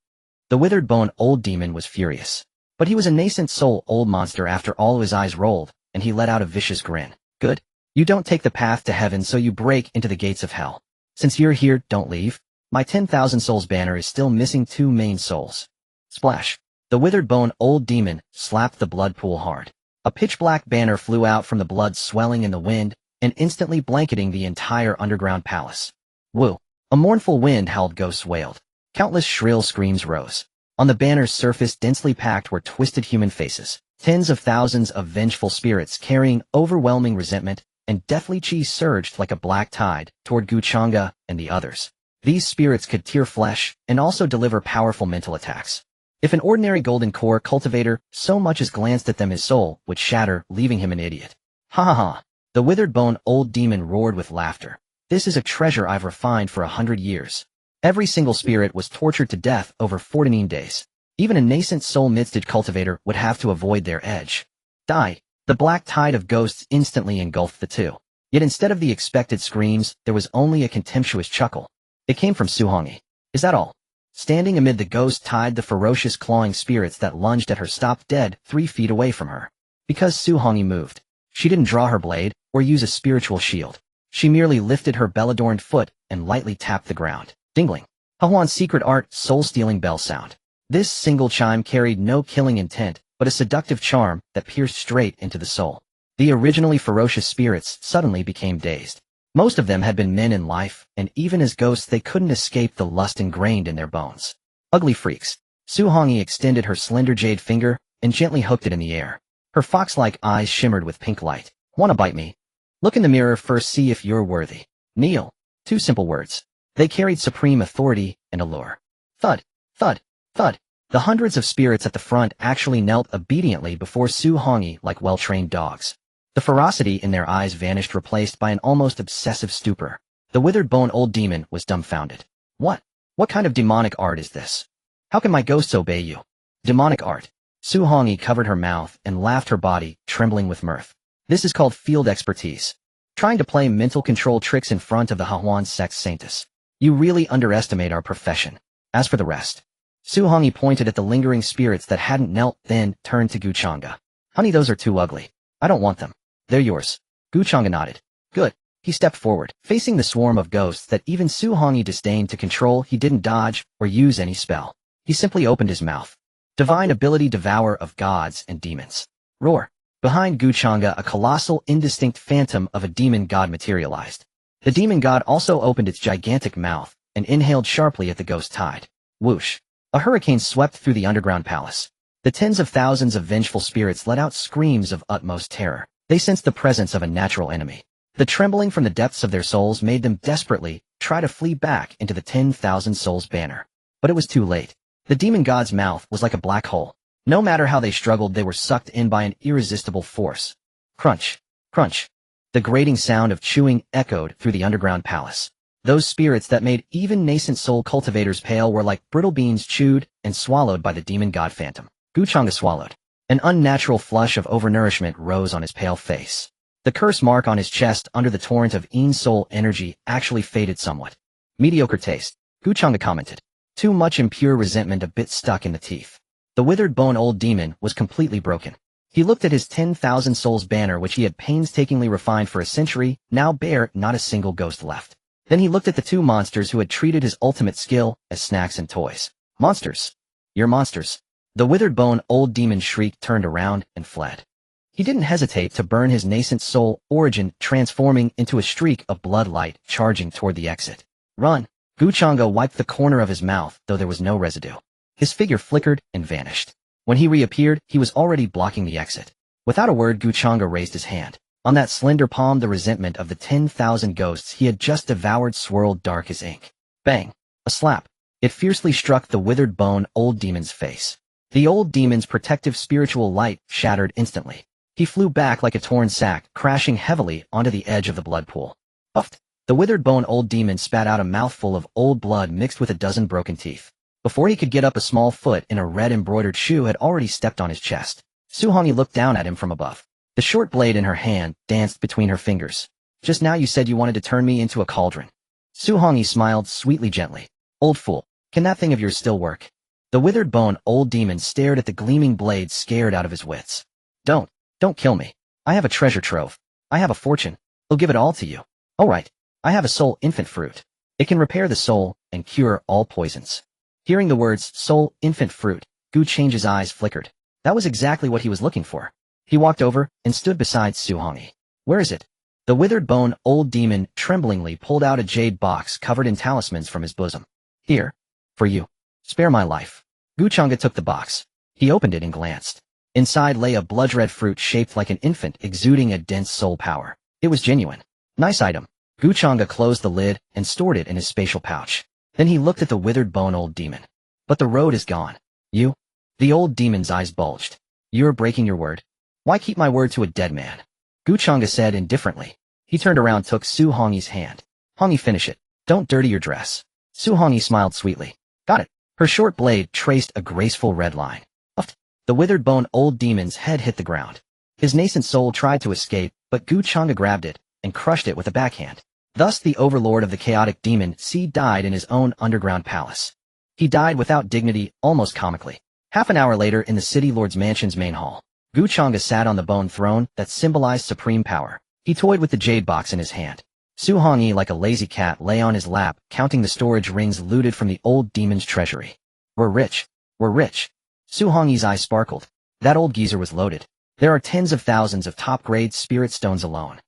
The withered bone old demon was furious. But he was a nascent soul old monster after all. His eyes rolled, and he let out a vicious grin. Good. You don't take the path to heaven, so you break into the gates of hell. Since you're here, don't leave. My 10,000 souls banner is still missing 2 main souls. Splash. The withered bone old demon slapped the blood pool hard. A pitch-black banner flew out from the blood, swelling in the wind and instantly blanketing the entire underground palace. Woo! A mournful wind howled, ghosts wailed. Countless shrill screams rose. On the banner's surface, densely packed, were twisted human faces. Tens of thousands of vengeful spirits carrying overwhelming resentment and deathly chi surged like a black tide toward Changge and the others. These spirits could tear flesh and also deliver powerful mental attacks. If an ordinary golden core cultivator so much as glanced at them, his soul would shatter, leaving him an idiot. Ha ha ha. The withered bone old demon roared with laughter. This is a treasure I've refined for 100 years. Every single spirit was tortured to death over 14 days. Even a nascent soul-misted cultivator would have to avoid their edge. Die. The black tide of ghosts instantly engulfed the two. Yet instead of the expected screams, there was only a contemptuous chuckle. It came from Su Hongyi. Is that all? Standing amid the ghost tide, the ferocious clawing spirits that lunged at her stopped dead 3 feet away from her. Because Su Hongyi moved. She didn't draw her blade or use a spiritual shield. She merely lifted her bell-adorned foot and lightly tapped the ground. Dingling. Huan's secret art, soul-stealing bell sound. This single chime carried no killing intent, but a seductive charm that pierced straight into the soul. The originally ferocious spirits suddenly became dazed. Most of them had been men in life, and even as ghosts they couldn't escape the lust ingrained in their bones. Ugly freaks. Su Hongyi extended her slender jade finger and gently hooked it in the air. Her fox-like eyes shimmered with pink light. Wanna bite me? Look in the mirror first, see if you're worthy. Kneel. 2 simple words. They carried supreme authority and allure. Thud, thud, thud. The hundreds of spirits at the front actually knelt obediently before Su Hongyi like well-trained dogs. The ferocity in their eyes vanished, replaced by an almost obsessive stupor. The withered bone old demon was dumbfounded. What? What kind of demonic art is this? How can my ghosts obey you? Demonic art. Su Hongyi covered her mouth and laughed, her body trembling with mirth. This is called field expertise. Trying to play mental control tricks in front of the Xuantian Sect saintess. You really underestimate our profession. As for the rest. Su Hongyi pointed at the lingering spirits that hadn't knelt, then turned to Changge. Honey, those are too ugly. I don't want them. They're yours. Changge nodded. Good. He stepped forward, facing the swarm of ghosts that even Su Hongyi disdained to control. He didn't dodge or use any spell. He simply opened his mouth. Divine ability, devourer of gods and demons. Roar. Behind Changge, a colossal, indistinct phantom of a demon god materialized. The demon god also opened its gigantic mouth and inhaled sharply at the ghost tide. Whoosh. A hurricane swept through the underground palace. The tens of thousands of vengeful spirits let out screams of utmost terror. They sensed the presence of a natural enemy. The trembling from the depths of their souls made them desperately try to flee back into the 10,000 souls banner. But it was too late. The demon god's mouth was like a black hole. No matter how they struggled, they were sucked in by an irresistible force. Crunch. Crunch. The grating sound of chewing echoed through the underground palace. Those spirits that made even nascent soul cultivators pale were like brittle beans chewed and swallowed by the demon god phantom. Changge swallowed. An unnatural flush of overnourishment rose on his pale face. The curse mark on his chest under the torrent of soul energy actually faded somewhat. Mediocre taste, Changge commented. Too much impure resentment, a bit stuck in the teeth. The withered bone old demon was completely broken. He looked at his 10,000 souls banner, which he had painstakingly refined for a century, now bare, not a single ghost left. Then he looked at the 2 monsters who had treated his ultimate skill as snacks and toys. Monsters. You're monsters. The withered bone old demon shrieked, turned around, and fled. He didn't hesitate to burn his nascent soul origin, transforming into a streak of blood light, charging toward the exit. Run! Changge wiped the corner of his mouth, though there was no residue. His figure flickered and vanished. When he reappeared, he was already blocking the exit. Without a word, Changge raised his hand. On that slender palm, the resentment of the 10,000 ghosts he had just devoured swirled dark as ink. Bang! A slap. It fiercely struck the withered bone old demon's face. The old demon's protective spiritual light shattered instantly. He flew back like a torn sack, crashing heavily onto the edge of the blood pool. Puffed. The withered bone old demon spat out a mouthful of old blood mixed with a dozen broken teeth. Before he could get up, a small foot in a red embroidered shoe had already stepped on his chest. Xuantian looked down at him from above. The short blade in her hand danced between her fingers. Just now you said you wanted to turn me into a cauldron. Xuantian smiled sweetly gently. Old fool, can that thing of yours still work? The withered bone old demon stared at the gleaming blade, scared out of his wits. Don't kill me. I have a treasure trove. I have a fortune. I'll give it all to you. All right. I have a soul infant fruit. It can repair the soul and cure all poisons. Hearing the words soul infant fruit, Changge's eyes flickered. That was exactly what he was looking for. He walked over and stood beside Xuantian. Where is it? The withered bone old demon tremblingly pulled out a jade box covered in talismans from his bosom. Here. For you. Spare my life. Changge took the box. He opened it and glanced. Inside lay a blood-red fruit shaped like an infant, exuding a dense soul power. It was genuine. Nice item. Changge closed the lid and stored it in his spatial pouch. Then he looked at the withered bone old demon. But the road is gone. You? The old demon's eyes bulged. You're breaking your word? Why keep my word to a dead man? Changge said indifferently. He turned around, took Xuantian's hand. Hongi, finish it. Don't dirty your dress. Xuantian smiled sweetly. Got it. Her short blade traced a graceful red line. Puffed. The withered bone old demon's head hit the ground. His nascent soul tried to escape, but Changge grabbed it and crushed it with a backhand. Thus the overlord of the chaotic demon seed died in his own underground palace. He died without dignity, almost comically. Half an hour later, in the city lord's mansion's main hall, Changge sat on the bone throne that symbolized supreme power. He toyed with the jade box in his hand. Xuantian, like a lazy cat, lay on his lap, counting the storage rings looted from the old demon's treasury. We're rich. We're rich. Xuantian's eyes sparkled. That old geezer was loaded. There are tens of thousands of top-grade spirit stones alone.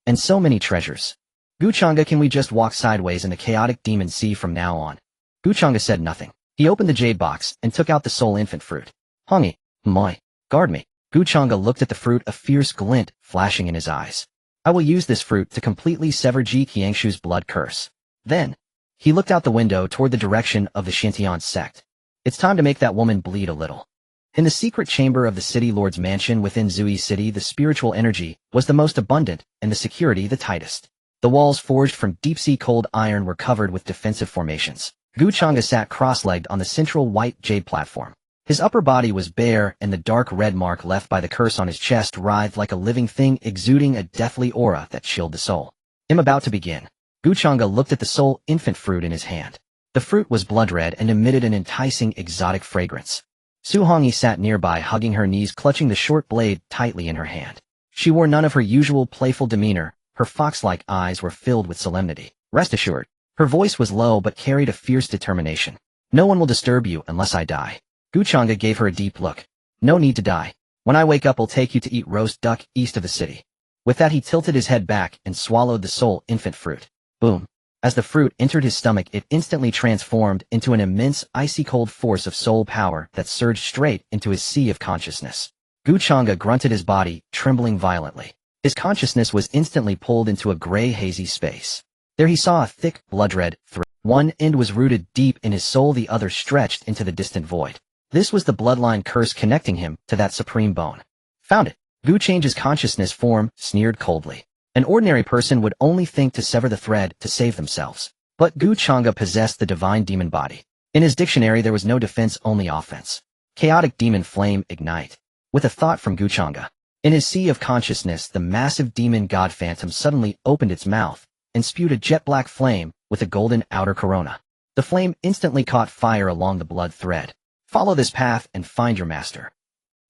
And so many treasures. Changge, can we just walk sideways in the chaotic demon sea from now on? Changge said nothing. He opened the jade box and took out the soul infant fruit. Hongi, moi, guard me. Changge looked at the fruit, a fierce glint flashing in his eyes. I will use this fruit to completely sever Qianxue's blood curse. Then, he looked out the window toward the direction of the Xuantian Sect. It's time to make that woman bleed a little. In the secret chamber of the city lord's mansion within Zui City, the spiritual energy was the most abundant and the security the tightest. The walls, forged from deep-sea cold iron, were covered with defensive formations. Changge sat cross-legged on the central white jade platform. His upper body was bare, and the dark red mark left by the curse on his chest writhed like a living thing, exuding a deathly aura that chilled the soul. I'm about to begin. Changge looked at the soul infant fruit in his hand. The fruit was blood-red and emitted an enticing exotic fragrance. Xuantian sat nearby, hugging her knees, clutching the short blade tightly in her hand. She wore none of her usual playful demeanor. Her fox-like eyes were filled with solemnity. Rest assured. Her voice was low but carried a fierce determination. No one will disturb you unless I die. Changge gave her a deep look. No need to die. When I wake up, I'll take you to eat roast duck east of the city. With that, he tilted his head back and swallowed the soul infant fruit. Boom. As the fruit entered his stomach, it instantly transformed into an immense, icy-cold force of soul power that surged straight into his sea of consciousness. Changge grunted, his body trembling violently. His consciousness was instantly pulled into a gray, hazy space. There he saw a thick, blood-red thread. One end was rooted deep in his soul, the other stretched into the distant void. This was the bloodline curse connecting him to that supreme bone. Found it. Changge's consciousness form sneered coldly. An ordinary person would only think to sever the thread to save themselves. But Changge possessed the divine demon body. In his dictionary there was no defense, only offense. Chaotic demon flame ignite. With a thought from Changge. In his sea of consciousness, the massive demon god phantom suddenly opened its mouth and spewed a jet-black flame with a golden outer corona. The flame instantly caught fire along the blood thread. Follow this path and find your master.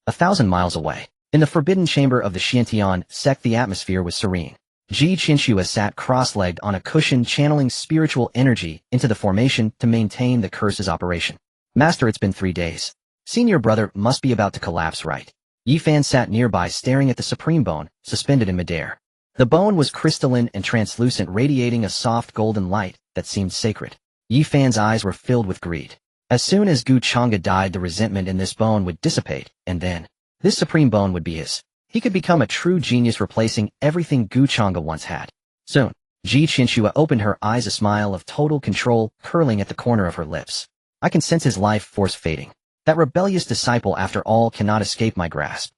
1,000 miles away, in the forbidden chamber of the Xuantian Sect, the atmosphere was serene. Qianxue sat cross-legged on a cushion, channeling spiritual energy into the formation to maintain the curse's operation. Master, it's been 3 days. Senior brother must be about to collapse, right? Xiaofan sat nearby, staring at the supreme bone, suspended in midair. The bone was crystalline and translucent, radiating a soft golden light that seemed sacred. Xiaofan's eyes were filled with greed. As soon as Changge died, the resentment in this bone would dissipate, and then this supreme bone would be his. He could become a true genius, replacing everything Changge once had. Soon, Qianxue opened her eyes, a smile of total control curling at the corner of her lips. I can sense his life force fading. That rebellious disciple, after all, cannot escape my grasp.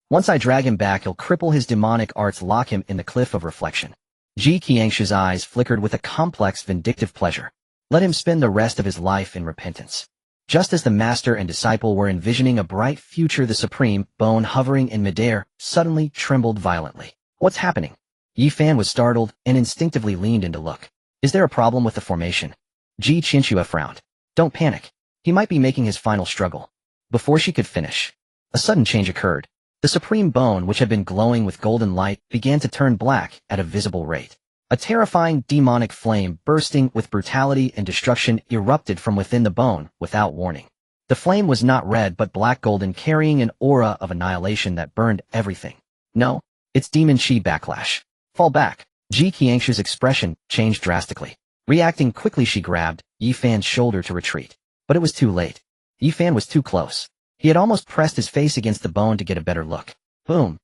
Once I drag him back, he'll cripple his demonic arts, lock him in the cliff of reflection. Qianxue's eyes flickered with a complex, vindictive pleasure. Let him spend the rest of his life in repentance. Just as the master and disciple were envisioning a bright future, the supreme bone hovering in midair suddenly trembled violently. What's happening? Xiaofan was startled and instinctively leaned in to look. Is there a problem with the formation? Qianxue frowned. Don't panic. He might be making his final struggle. Before she could finish, a sudden change occurred. The supreme bone, which had been glowing with golden light, began to turn black at a visible rate. A terrifying demonic flame, bursting with brutality and destruction, erupted from within the bone without warning. The flame was not red but black golden, carrying an aura of annihilation that burned everything. No, it's demon chi backlash. Fall back. Qianxue's expression changed drastically. Reacting quickly, she grabbed Xiaofan's shoulder to retreat. But it was too late. Xiaofan was too close. He had almost pressed his face against the bone to get a better look. Boom.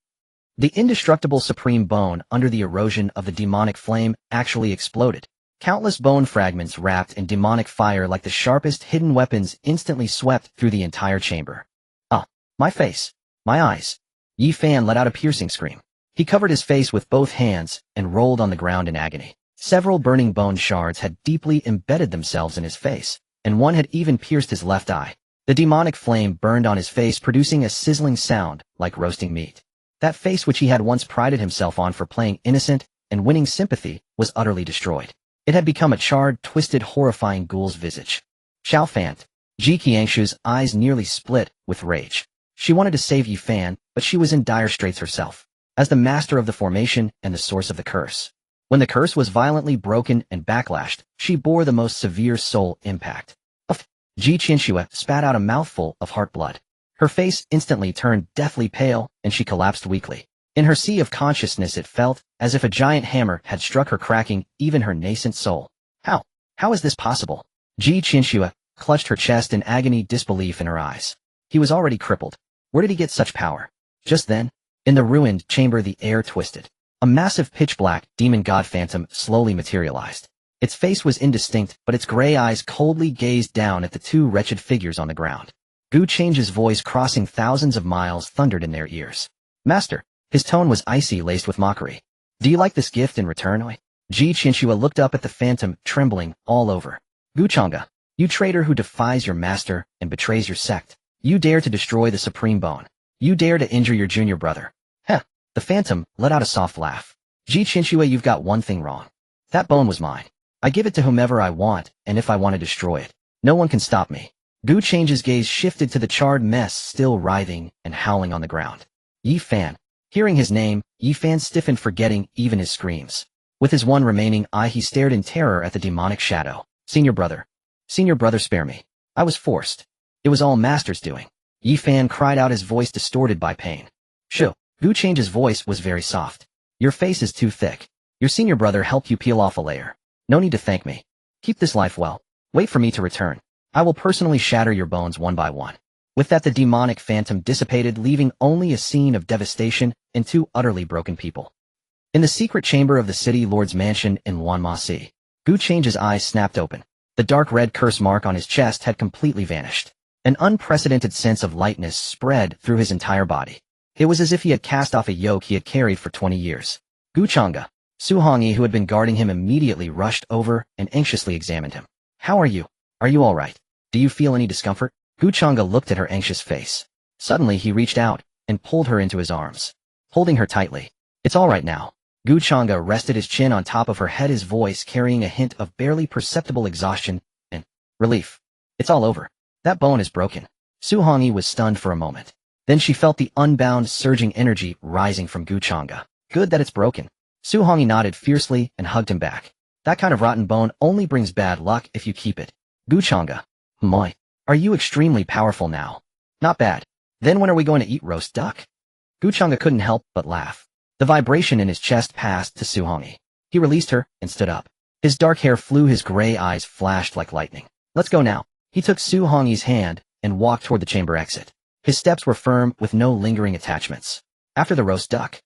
The indestructible supreme bone, under the erosion of the demonic flame, actually exploded. Countless bone fragments wrapped in demonic fire like the sharpest hidden weapons instantly swept through the entire chamber. Ah, my face. My eyes. Xiaofan let out a piercing scream. He covered his face with both hands and rolled on the ground in agony. Several burning bone shards had deeply embedded themselves in his face, and one had even pierced his left eye. The demonic flame burned on his face, producing a sizzling sound like roasting meat. That face, which he had once prided himself on for playing innocent and winning sympathy, was utterly destroyed. It had become a charred, twisted, horrifying ghoul's visage. Xiaofan. Qianxue's eyes nearly split with rage. She wanted to save Xiaofan, but she was in dire straits herself, as the master of the formation and the source of the curse. When the curse was violently broken and backlashed, she bore the most severe soul impact. Qianxue spat out a mouthful of heart blood. Her face instantly turned deathly pale, and she collapsed weakly. In her sea of consciousness, it felt as if a giant hammer had struck her, cracking even her nascent soul. How is this possible? Qianxue clutched her chest in agony, disbelief in her eyes. He was already crippled. Where did he get such power? Just then, in the ruined chamber, the air twisted. A massive pitch-black demon god phantom slowly materialized. Its face was indistinct, but its gray eyes coldly gazed down at the two wretched figures on the ground. Changge's voice, crossing thousands of miles, thundered in their ears. Master. His tone was icy, laced with mockery. Do you like this gift in return? Qianxue looked up at the phantom, trembling all over. Changge, you traitor who defies your master and betrays your sect. You dare to destroy the supreme bone. You dare to injure your junior brother. Heh. The phantom let out a soft laugh. Qianxue, you've got one thing wrong. That bone was mine. I give it to whomever I want, and if I want to destroy it, no one can stop me. Changge's gaze shifted to the charred mess still writhing and howling on the ground. Xiaofan. Hearing his name, Xiaofan stiffened, forgetting even his screams. With his one remaining eye, he stared in terror at the demonic shadow. Senior brother, spare me. I was forced. It was all Master's doing. Xiaofan cried out, his voice distorted by pain. Shoo. Changge's voice was very soft. Your face is too thick. Your senior brother helped you peel off a layer. No need to thank me. Keep this life well. Wait for me to return. I will personally shatter your bones one by one. With that, the demonic phantom dissipated, leaving only a scene of devastation and two utterly broken people. In the secret chamber of the city lord's mansion in Qianxue, Changge's eyes snapped open. The dark red curse mark on his chest had completely vanished. An unprecedented sense of lightness spread through his entire body. It was as if he had cast off a yoke he had carried for 20 years. Changge. Xuantian, who had been guarding him, immediately rushed over and anxiously examined him. How are you? Are you all right? Do you feel any discomfort? Changge looked at her anxious face. Suddenly he reached out and pulled her into his arms, holding her tightly. It's all right now. Changge rested his chin on top of her head, his voice carrying a hint of barely perceptible exhaustion and relief. It's all over. That bone is broken. Xuantian was stunned for a moment. Then she felt the unbound, surging energy rising from Changge. Good that it's broken. Xuantian nodded fiercely and hugged him back. That kind of rotten bone only brings bad luck if you keep it. Changge. Moi. Are you extremely powerful now? Not bad. Then when are we going to eat roast duck? Changge couldn't help but laugh. The vibration in his chest passed to Xuantian. He released her and stood up. His dark hair flew, his gray eyes flashed like lightning. Let's go now. He took Xuantian's hand and walked toward the chamber exit. His steps were firm, with no lingering attachments. After the roast duck,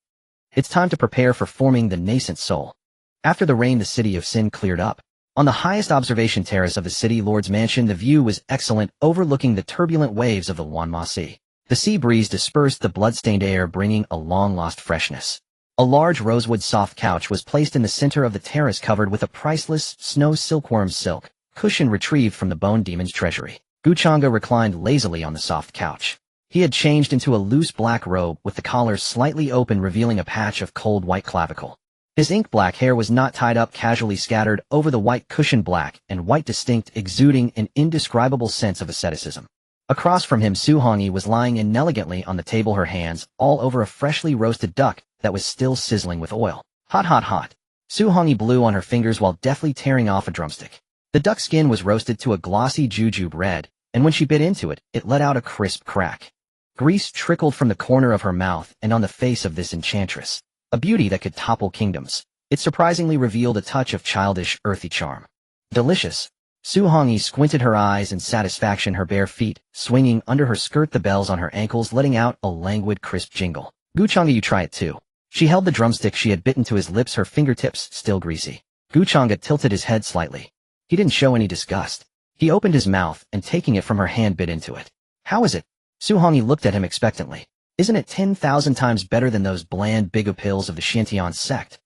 it's time to prepare for forming the nascent soul. After the rain, the city of Sin cleared up. On the highest observation terrace of the city lord's mansion, the view was excellent, overlooking the turbulent waves of the Qianxue Sea. The sea breeze dispersed the blood-stained air, bringing a long-lost freshness. A large rosewood soft couch was placed in the center of the terrace, covered with a priceless snow silkworm silk cushion retrieved from the bone demon's treasury. Changge reclined lazily on the soft couch. He had changed into a loose black robe with the collar slightly open, revealing a patch of cold white clavicle. His ink-black hair was not tied up, casually scattered over the white cushion, black and white distinct, exuding an indescribable sense of asceticism. Across from him, Xuantian was lying inelegantly on the table, her hands all over a freshly roasted duck that was still sizzling with oil. Hot, hot, hot. Xuantian blew on her fingers while deftly tearing off a drumstick. The duck skin was roasted to a glossy jujube red, and when she bit into it, it let out a crisp crack. Grease trickled from the corner of her mouth and on the face of this enchantress, a beauty that could topple kingdoms. It surprisingly revealed a touch of childish, earthy charm. Delicious. Xuantian squinted her eyes in satisfaction, her bare feet swinging under her skirt, the bells on her ankles letting out a languid, crisp jingle. Changge, you try it too. She held the drumstick she had bitten to his lips, her fingertips still greasy. Changge tilted his head slightly. He didn't show any disgust. He opened his mouth and, taking it from her hand, bit into it. How is it? Xuantian looked at him expectantly. Isn't it 10,000 times better than those bland bigo pills of the Xuantian Sect?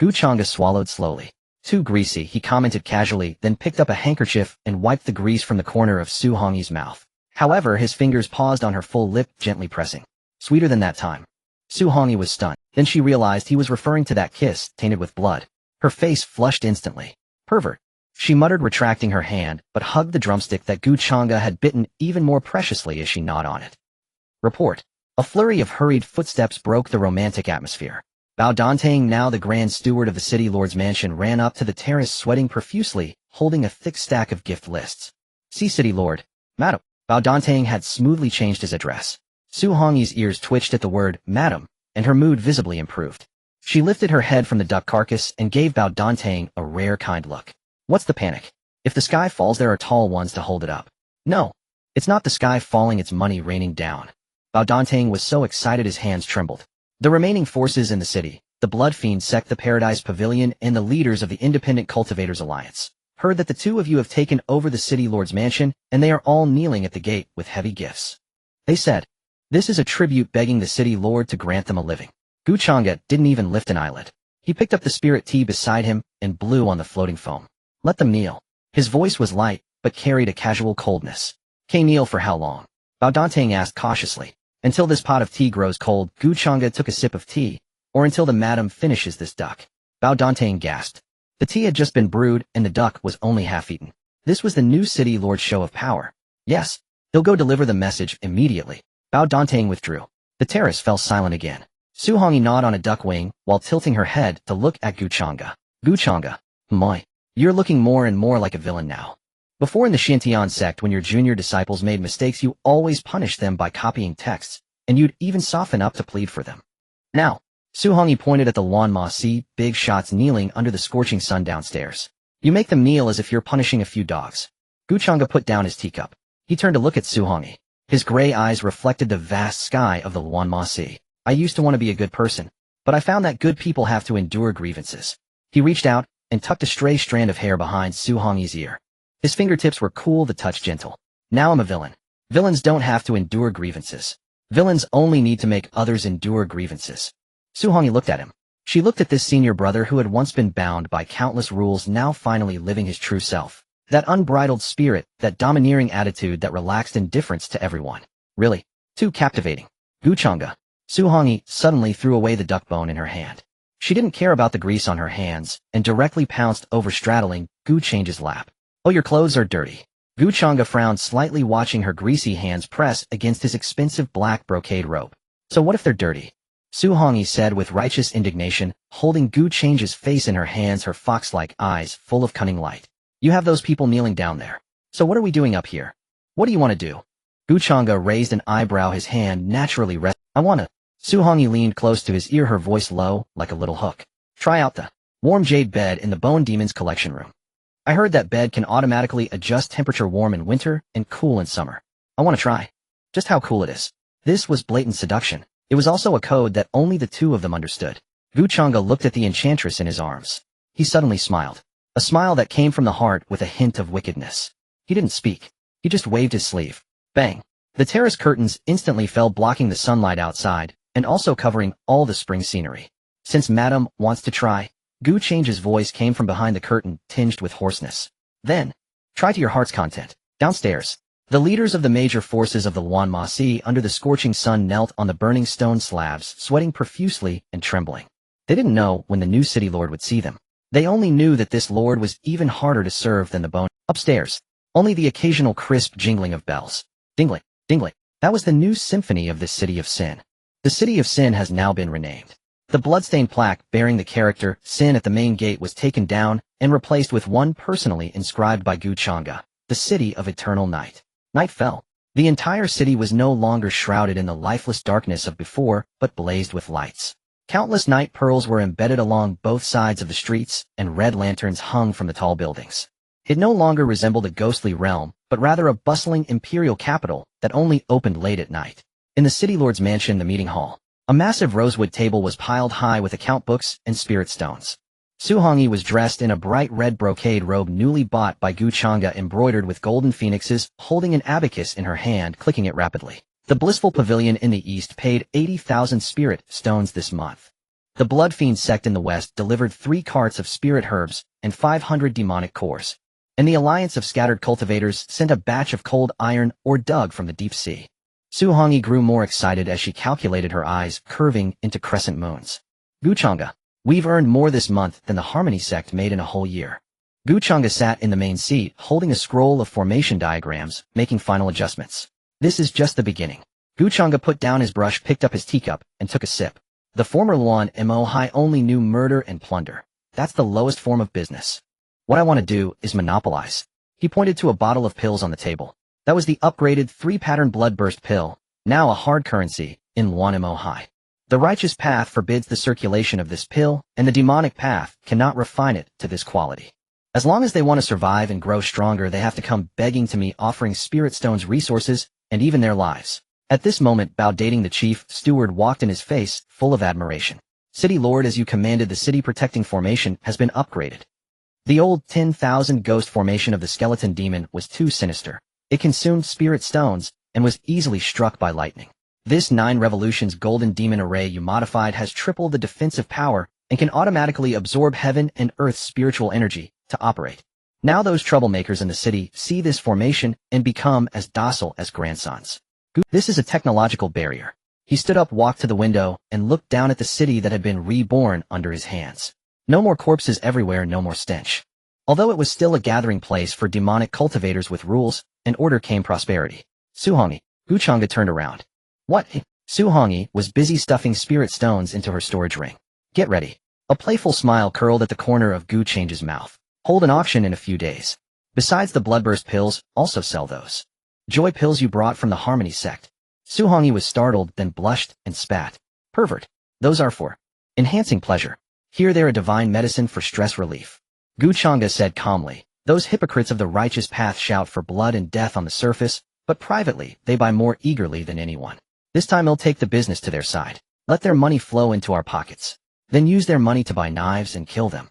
Changge swallowed slowly. Too greasy, he commented casually, then picked up a handkerchief and wiped the grease from the corner of Xuantian's mouth. However, his fingers paused on her full lip, gently pressing. Sweeter than that time. Xuantian was stunned. Then she realized he was referring to that kiss, tainted with blood. Her face flushed instantly. Pervert. She muttered, retracting her hand, but hugged the drumstick that Changge had bitten even more preciously as she gnawed on it. Report. A flurry of hurried footsteps broke the romantic atmosphere. Bao Dantang, now the Grand Steward of the City Lord's mansion, ran up to the terrace, sweating profusely, holding a thick stack of gift lists. See, City Lord. Madam. Bao Dantang had smoothly changed his address. Xuantian's ears twitched at the word, madam, and her mood visibly improved. She lifted her head from the duck carcass and gave Bao Dantang a rare, kind look. What's the panic? If the sky falls, there are tall ones to hold it up. No. It's not the sky falling, it's money raining down. Bao Dantang was so excited his hands trembled. The remaining forces in the city, the Bloodfiend Sect, the Paradise Pavilion, and the leaders of the Independent Cultivators Alliance, heard that the two of you have taken over the City Lord's mansion, and they are all kneeling at the gate with heavy gifts. They said, this is a tribute, begging the City Lord to grant them a living. Changge didn't even lift an eyelid. He picked up the spirit tea beside him and blew on the floating foam. Let them kneel. His voice was light, but carried a casual coldness. Kneel for how long? Bao Dantang asked cautiously. Until this pot of tea grows cold. Changge took a sip of tea. Or until the madam finishes this duck. Bao Dantang gasped. The tea had just been brewed, and the duck was only half eaten. This was the new City Lord's show of power. Yes, he'll go deliver the message immediately. Bao Dantang withdrew. The terrace fell silent again. Xuantian gnawed on a duck wing while tilting her head to look at Changge. Changge, my. You're looking more and more like a villain now. Before, in the Xuantian Sect, when your junior disciples made mistakes, you always punished them by copying texts, and you'd even soften up to plead for them. Now, Xuantian pointed at the Lan Ma Si, big shots kneeling under the scorching sun downstairs. You make them kneel as if you're punishing a few dogs. Changge put down his teacup. He turned to look at Xuantian. His gray eyes reflected the vast sky of the Lan Ma Si. I used to want to be a good person, but I found that good people have to endure grievances. He reached out and tucked a stray strand of hair behind Xuantian's ear. His fingertips were cool, the touch gentle. Now I'm a villain. Villains don't have to endure grievances. Villains only need to make others endure grievances. Xuantian looked at him. She looked at this senior brother who had once been bound by countless rules, now finally living his true self. That unbridled spirit, that domineering attitude, that relaxed indifference to everyone. Really, too captivating. Changge. Xuantian suddenly threw away the duck bone in her hand. She didn't care about the grease on her hands, and directly pounced over, straddling Changge's lap. Oh, your clothes are dirty. Changge frowned slightly, watching her greasy hands press against his expensive black brocade robe. So what if they're dirty? Xuantian said with righteous indignation, holding Changge's face in her hands, her fox-like eyes full of cunning light. You have those people kneeling down there. So what are we doing up here? What do you want to do? Changge raised an eyebrow, his hand naturally rested. I want to. Xuantian leaned close to his ear, her voice low, like a little hook. Try out the warm jade bed in the Bone Demon's collection room. I heard that bed can automatically adjust temperature, warm in winter and cool in summer. I want to try just how cool it is. This was blatant seduction. It was also a code that only the two of them understood. Changge looked at the enchantress in his arms. He suddenly smiled. A smile that came from the heart with a hint of wickedness. He didn't speak. He just waved his sleeve. Bang. The terrace curtains instantly fell, blocking the sunlight outside, and also covering all the spring scenery. Since Madam wants to try, Changge's voice came from behind the curtain, tinged with hoarseness. Then, try to your heart's content. Downstairs, the leaders of the major forces of the Yuan Masi under the scorching sun knelt on the burning stone slabs, sweating profusely and trembling. They didn't know when the new city lord would see them. They only knew that this lord was even harder to serve than the bone. Upstairs, only the occasional crisp jingling of bells. Dingling, dingling. That was the new symphony of this city of sin. The city of sin has now been renamed. The bloodstained plaque bearing the character Sin at the main gate was taken down and replaced with one personally inscribed by Changge, the city of eternal night. Night fell. The entire city was no longer shrouded in the lifeless darkness of before, but blazed with lights. Countless night pearls were embedded along both sides of the streets, and red lanterns hung from the tall buildings. It no longer resembled a ghostly realm, but rather a bustling imperial capital that only opened late at night. In the city lord's mansion, the meeting hall, a massive rosewood table was piled high with account books and spirit stones. Xuantian was dressed in a bright red brocade robe newly bought by Changge, embroidered with golden phoenixes, holding an abacus in her hand, clicking it rapidly. The blissful pavilion in the east paid 80,000 spirit stones this month. The blood fiend sect in the west delivered 3 carts of spirit herbs and 500 demonic cores. And the alliance of scattered cultivators sent a batch of cold iron ore dug from the deep sea. Xuantian grew more excited as she calculated, her eyes curving into crescent moons. Changge, we've earned more this month than the Harmony sect made in a whole year. Changge sat in the main seat, holding a scroll of formation diagrams, making final adjustments. This is just the beginning. Changge put down his brush, picked up his teacup, and took a sip. The former Luan Mo Hai only knew murder and plunder. That's the lowest form of business. What I want to do is monopolize. He pointed to a bottle of pills on the table. That was the upgraded 3-pattern bloodburst pill, now a hard currency, in Luan Mo Hai. The righteous path forbids the circulation of this pill, and the demonic path cannot refine it to this quality. As long as they want to survive and grow stronger, they have to come begging to me, offering spirit stones, resources, and even their lives. At this moment, Bao Dating, the chief steward, walked in, his face full of admiration. City lord, as you commanded, the city protecting formation has been upgraded. The old 10,000 ghost formation of the skeleton demon was too sinister. It consumed spirit stones and was easily struck by lightning. This 9 revolutions golden demon array you modified has tripled the defensive power and can automatically absorb heaven and earth's spiritual energy to operate. Now those troublemakers in the city see this formation and become as docile as grandsons. This is a technological barrier. He stood up, walked to the window, and looked down at the city that had been reborn under his hands. No more corpses everywhere, no more stench. Although it was still a gathering place for demonic cultivators with rules and order, came prosperity. Xuantian, Changge turned around. What? Xuantian was busy stuffing spirit stones into her storage ring. Get ready. A playful smile curled at the corner of Changge's mouth. Hold an auction in a few days. Besides the bloodburst pills, also sell those joy pills you brought from the Harmony sect. Xuantian was startled, then blushed and spat. Pervert. Those are for enhancing pleasure. Here they're a divine medicine for stress relief. Changge said calmly. Those hypocrites of the righteous path shout for blood and death on the surface, but privately they buy more eagerly than anyone. This time they'll take the business to their side. Let their money flow into our pockets. Then use their money to buy knives and kill them.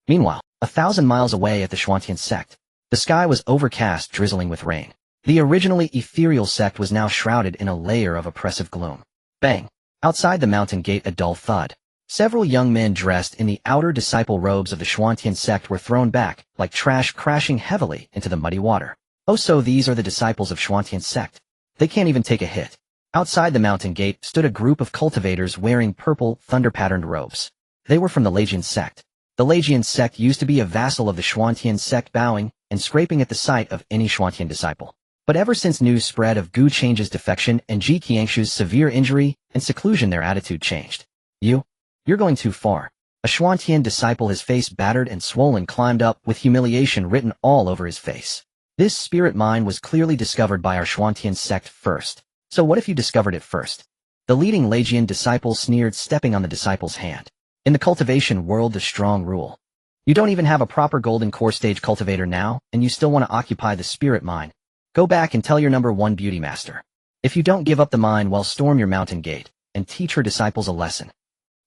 Meanwhile, 1,000 miles away at the Xuantian Sect, the sky was overcast, drizzling with rain. The originally ethereal sect was now shrouded in a layer of oppressive gloom. Bang! Outside the mountain gate, a dull thud. Several young men dressed in the outer disciple robes of the Xuantian Sect were thrown back, like trash, crashing heavily into the muddy water. Oh, so these are the disciples of Xuantian Sect. They can't even take a hit. Outside the mountain gate stood a group of cultivators wearing purple, thunder-patterned robes. They were from the Legian Sect. The Legian Sect used to be a vassal of the Xuantian Sect, bowing and scraping at the sight of any Xuantian disciple. But ever since news spread of Changge's defection and Qianxue's severe injury and seclusion, their attitude changed. You're going too far. A Xuantian disciple, his face battered and swollen, climbed up with humiliation written all over his face. This spirit mine was clearly discovered by our Xuantian Sect first. So what if you discovered it first? The leading Legian disciple sneered, stepping on the disciple's hand. In the cultivation world, the strong rule. You don't even have a proper golden core stage cultivator now, and you still want to occupy the spirit mine. Go back and tell your number 1 beauty master. If you don't give up the mine, well, storm your mountain gate and teach her disciples a lesson.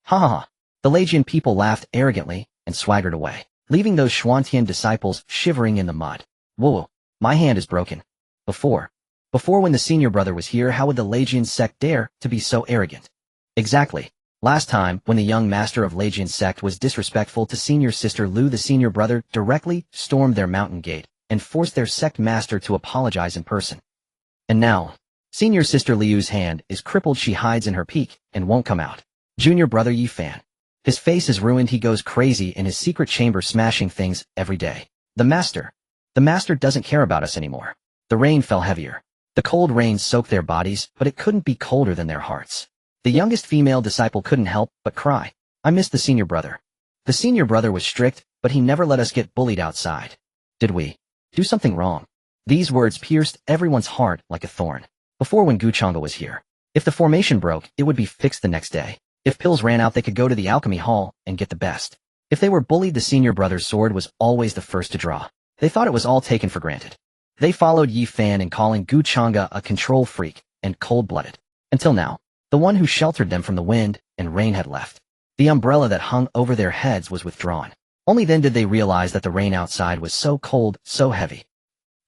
Ha ha ha. The Legian people laughed arrogantly and swaggered away, leaving those Xuantian disciples shivering in the mud. Whoa, my hand is broken. Before Before, when the senior brother was here, how would the Qianxue sect dare to be so arrogant? Exactly. Last time, when the young master of Qianxue sect was disrespectful to senior sister Lu, the senior brother directly stormed their mountain gate and forced their sect master to apologize in person. And now, senior sister Liu's hand is crippled. She hides in her peak and won't come out. Junior brother Xiaofan. His face is ruined. He goes crazy in his secret chamber, smashing things every day. The master doesn't care about us anymore. The rain fell heavier. The cold rain soaked their bodies, but it couldn't be colder than their hearts. The youngest female disciple couldn't help but cry. I miss the senior brother. The senior brother was strict, but he never let us get bullied outside. Did we do something wrong? These words pierced everyone's heart like a thorn. Before, when Changge was here, if the formation broke, it would be fixed the next day. If pills ran out, they could go to the alchemy hall and get the best. If they were bullied, the senior brother's sword was always the first to draw. They thought it was all taken for granted. They followed Xiaofan in calling Changge a control freak and cold-blooded. Until now, the one who sheltered them from the wind and rain had left. The umbrella that hung over their heads was withdrawn. Only then did they realize that the rain outside was so cold, so heavy.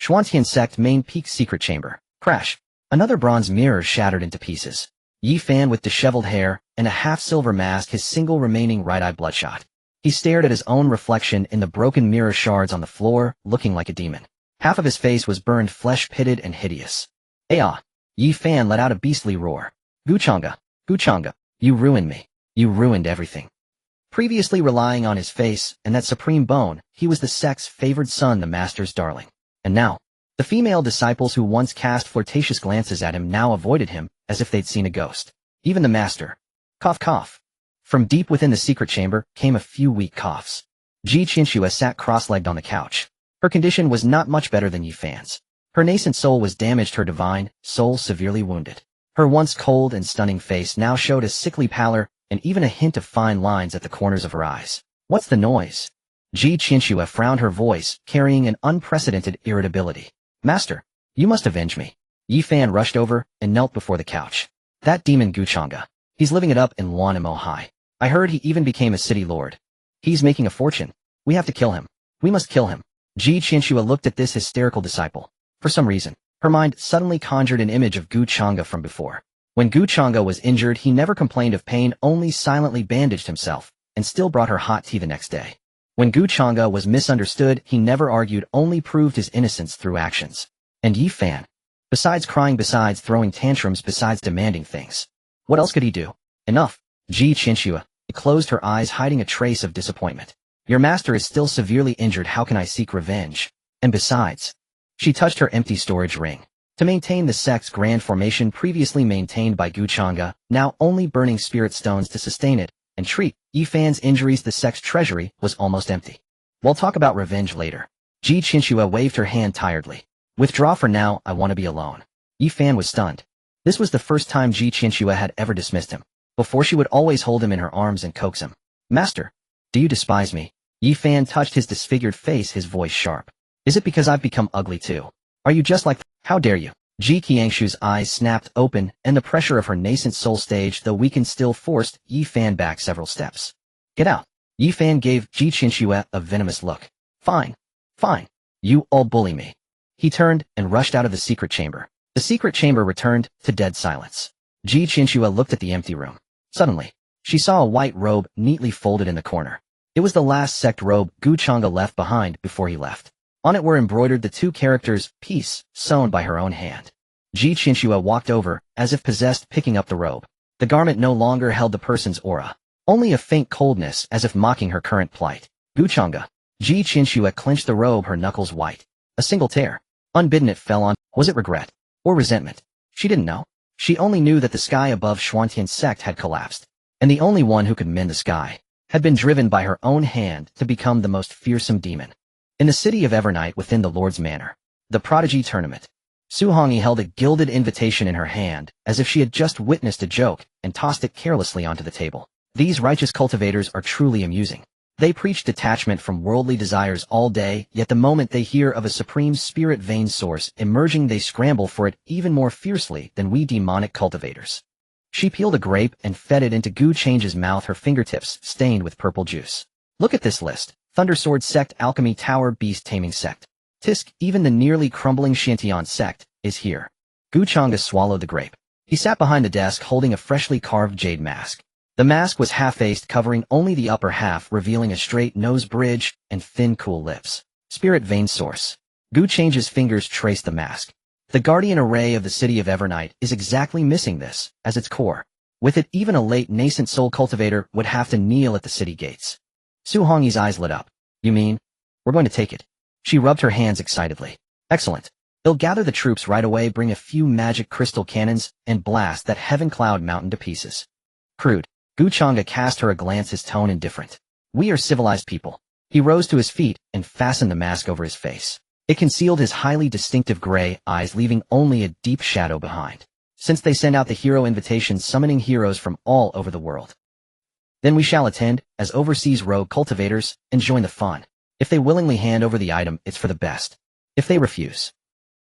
Xuantian Sect main peak secret chamber. Crash. Another bronze mirror shattered into pieces. Xiaofan, with disheveled hair and a half-silver mask, his single remaining right eye bloodshot. He stared at his own reflection in the broken mirror shards on the floor, looking like a demon. Half of his face was burned flesh, pitted and hideous. Ayah! Xiaofan let out a beastly roar. Changge, you ruined me. You ruined everything. Previously relying on his face and that supreme bone, he was the sect's favored son, the master's darling. And now, the female disciples who once cast flirtatious glances at him now avoided him as if they'd seen a ghost. Even the master. Cough, cough. From deep within the secret chamber came a few weak coughs. Qianxue sat cross-legged on the couch. Her condition was not much better than Xiaofan's. Her nascent soul was damaged, her divine soul severely wounded. Her once cold and stunning face now showed a sickly pallor and even a hint of fine lines at the corners of her eyes. What's the noise? Qianxue frowned, her voice carrying an unprecedented irritability. Master, you must avenge me. Xiaofan rushed over and knelt before the couch. That demon Changge. He's living it up in Luanimo High. I heard he even became a city lord. He's making a fortune. We have to kill him. We must kill him. Qianxue looked at this hysterical disciple. For some reason, her mind suddenly conjured an image of Changge from before. When Changge was injured, he never complained of pain, only silently bandaged himself, and still brought her hot tea the next day. When Changge was misunderstood, he never argued, only proved his innocence through actions. And Xiaofan, besides crying, besides throwing tantrums, besides demanding things, what else could he do? Enough. Qianxue closed her eyes, hiding a trace of disappointment. Your master is still severely injured. How can I seek revenge? And besides, she touched her empty storage ring. To maintain the sect's grand formation previously maintained by Changge, now only burning spirit stones to sustain it and treat Xiaofan's injuries, the sect's treasury was almost empty. We'll talk about revenge later. Qianxue waved her hand tiredly. Withdraw for now, I want to be alone. Xiaofan was stunned. This was the first time Qianxue had ever dismissed him. Before, she would always hold him in her arms and coax him. Master, do you despise me? Xiaofan touched his disfigured face, his voice sharp. Is it because I've become ugly too? Are you just like— How dare you? Qianxue's eyes snapped open, and the pressure of her nascent soul stage, though weakened, still forced Xiaofan back several steps. Get out. Xiaofan gave Qianxue a venomous look. Fine. Fine. You all bully me. He turned and rushed out of the secret chamber. The secret chamber returned to dead silence. Qianxue looked at the empty room. Suddenly, she saw a white robe neatly folded in the corner. It was the last sect robe Changge left behind before he left. On it were embroidered the two characters, peace, sewn by her own hand. Qianxue walked over, as if possessed, picking up the robe. The garment no longer held the person's aura. Only a faint coldness, as if mocking her current plight. Changge. Qianxue clenched the robe, her knuckles white. A single tear. Unbidden it fell on. Was it regret? Or resentment? She didn't know. She only knew that the sky above Xuantian Sect had collapsed. And the only one who could mend the sky had been driven by her own hand to become the most fearsome demon. In the city of Evernight within the Lord's Manor, the Prodigy Tournament, Su Hongyi held a gilded invitation in her hand, as if she had just witnessed a joke, and tossed it carelessly onto the table. These righteous cultivators are truly amusing. They preach detachment from worldly desires all day, yet the moment they hear of a supreme spirit vein source emerging, they scramble for it even more fiercely than we demonic cultivators. She peeled a grape and fed it into Changge's mouth, her fingertips stained with purple juice. Look at this list. Thundersword Sect, Alchemy Tower, Beast Taming Sect. Tisk, even the nearly crumbling Xuantian Sect is here. Gu Changge swallowed the grape. He sat behind the desk holding a freshly carved jade mask. The mask was half-faced, covering only the upper half, revealing a straight nose bridge and thin, cool lips. Spirit vein source. Gu Changge's fingers traced the mask. The guardian array of the city of Evernight is exactly missing this, as its core. With it, even a late nascent soul cultivator would have to kneel at the city gates. Su Hongyi's eyes lit up. You mean? We're going to take it. She rubbed her hands excitedly. Excellent. They'll gather the troops right away, bring a few magic crystal cannons, and blast that Heaven Cloud Mountain to pieces. Crude. Gu Changge cast her a glance, his tone indifferent. We are civilized people. He rose to his feet and fastened the mask over his face. It concealed his highly distinctive gray eyes, leaving only a deep shadow behind. Since they send out the hero invitations summoning heroes from all over the world. Then we shall attend, as overseas rogue cultivators, and join the fun. If they willingly hand over the item, it's for the best. If they refuse.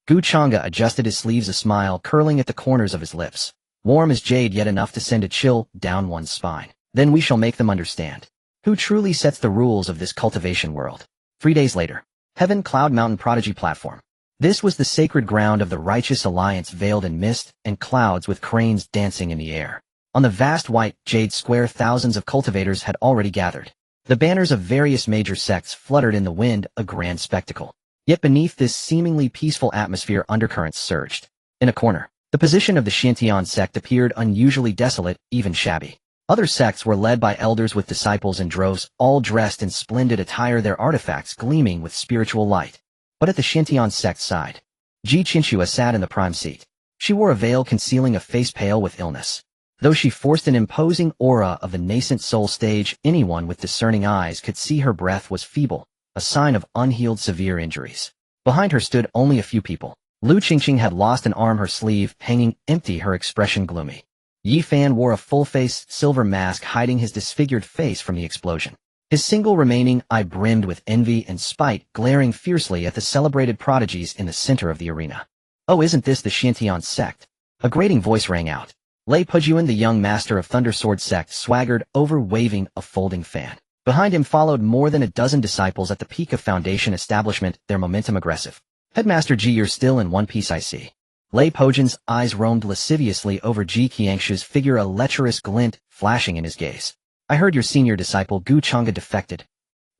Gu Changge adjusted his sleeves, a smile curling at the corners of his lips. Warm as jade, yet enough to send a chill down one's spine. Then we shall make them understand. Who truly sets the rules of this cultivation world? 3 days later. Heaven Cloud Mountain Prodigy Platform. This was the sacred ground of the Righteous Alliance, veiled in mist and clouds with cranes dancing in the air. On the vast white jade square, thousands of cultivators had already gathered. The banners of various major sects fluttered in the wind, a grand spectacle. Yet beneath this seemingly peaceful atmosphere, undercurrents surged. In a corner, the position of the Xuantian Sect appeared unusually desolate, even shabby. Other sects were led by elders with disciples in droves, all dressed in splendid attire, their artifacts gleaming with spiritual light. But at the Xuantian Sect's side, Qianxue sat in the prime seat. She wore a veil concealing a face pale with illness. Though she forced an imposing aura of the nascent soul stage, anyone with discerning eyes could see her breath was feeble, a sign of unhealed severe injuries. Behind her stood only a few people. Lu Qingqing had lost an arm, her sleeve hanging empty, her expression gloomy. Xiaofan wore a full-face silver mask hiding his disfigured face from the explosion. His single remaining eye brimmed with envy and spite, glaring fiercely at the celebrated prodigies in the center of the arena. Oh, isn't this the Xuantian Sect? A grating voice rang out. Lei Pujuan, the young master of Thundersword Sect, swaggered over, waving a folding fan. Behind him followed more than a dozen disciples at the peak of Foundation establishment, their momentum aggressive. Headmaster Ji, you're still in one piece, I see. Lei Pujuan's eyes roamed lasciviously over Ji Qianxue's figure, a lecherous glint flashing in his gaze. I heard your senior disciple Gu Changge defected.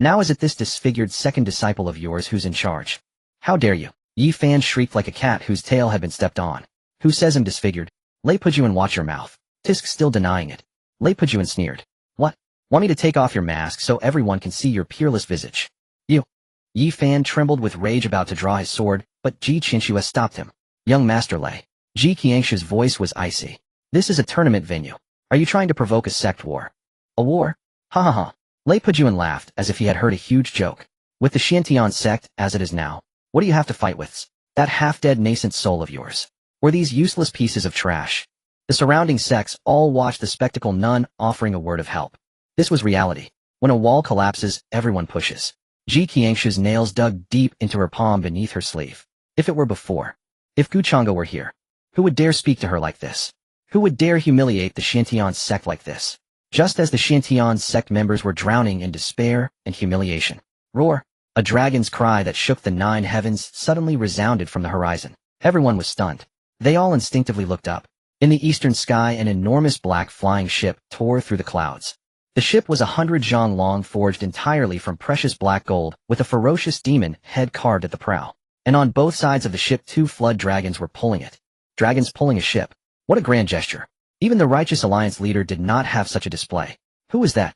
Now is it this disfigured second disciple of yours who's in charge? How dare you? Xiaofan shrieked like a cat whose tail had been stepped on. Who says I'm disfigured? Lei Pujuan, watch your mouth. Tisk still denying it. Lei Pujuan sneered. What? Want me to take off your mask so everyone can see your peerless visage? You. Xiaofan trembled with rage, about to draw his sword, but Ji Qianxue stopped him. Young Master Lei. Ji Qianxue's voice was icy. This is a tournament venue. Are you trying to provoke a sect war? A war? Ha ha ha. Lei Pujuan laughed as if he had heard a huge joke. With the Xuantian Sect, as it is now, what do you have to fight with? That half-dead nascent soul of yours? Or these useless pieces of trash? The surrounding sects all watched the spectacle, none offering a word of help. This was reality. When a wall collapses, everyone pushes. Ji Qianxue's nails dug deep into her palm beneath her sleeve. If it were before. If Gu Changge were here. Who would dare speak to her like this? Who would dare humiliate the Xuantian Sect like this? Just as the Xuantian Sect members were drowning in despair and humiliation. Roar! A dragon's cry that shook the 9 heavens suddenly resounded from the horizon. Everyone was stunned. They all instinctively looked up. In the eastern sky, an enormous black flying ship tore through the clouds. The ship was 100 zhang long, forged entirely from precious black gold, with a ferocious demon head carved at the prow. And on both sides of the ship 2 flood dragons were pulling it. Dragons pulling a ship. What a grand gesture. Even the Righteous Alliance leader did not have such a display. Who was that?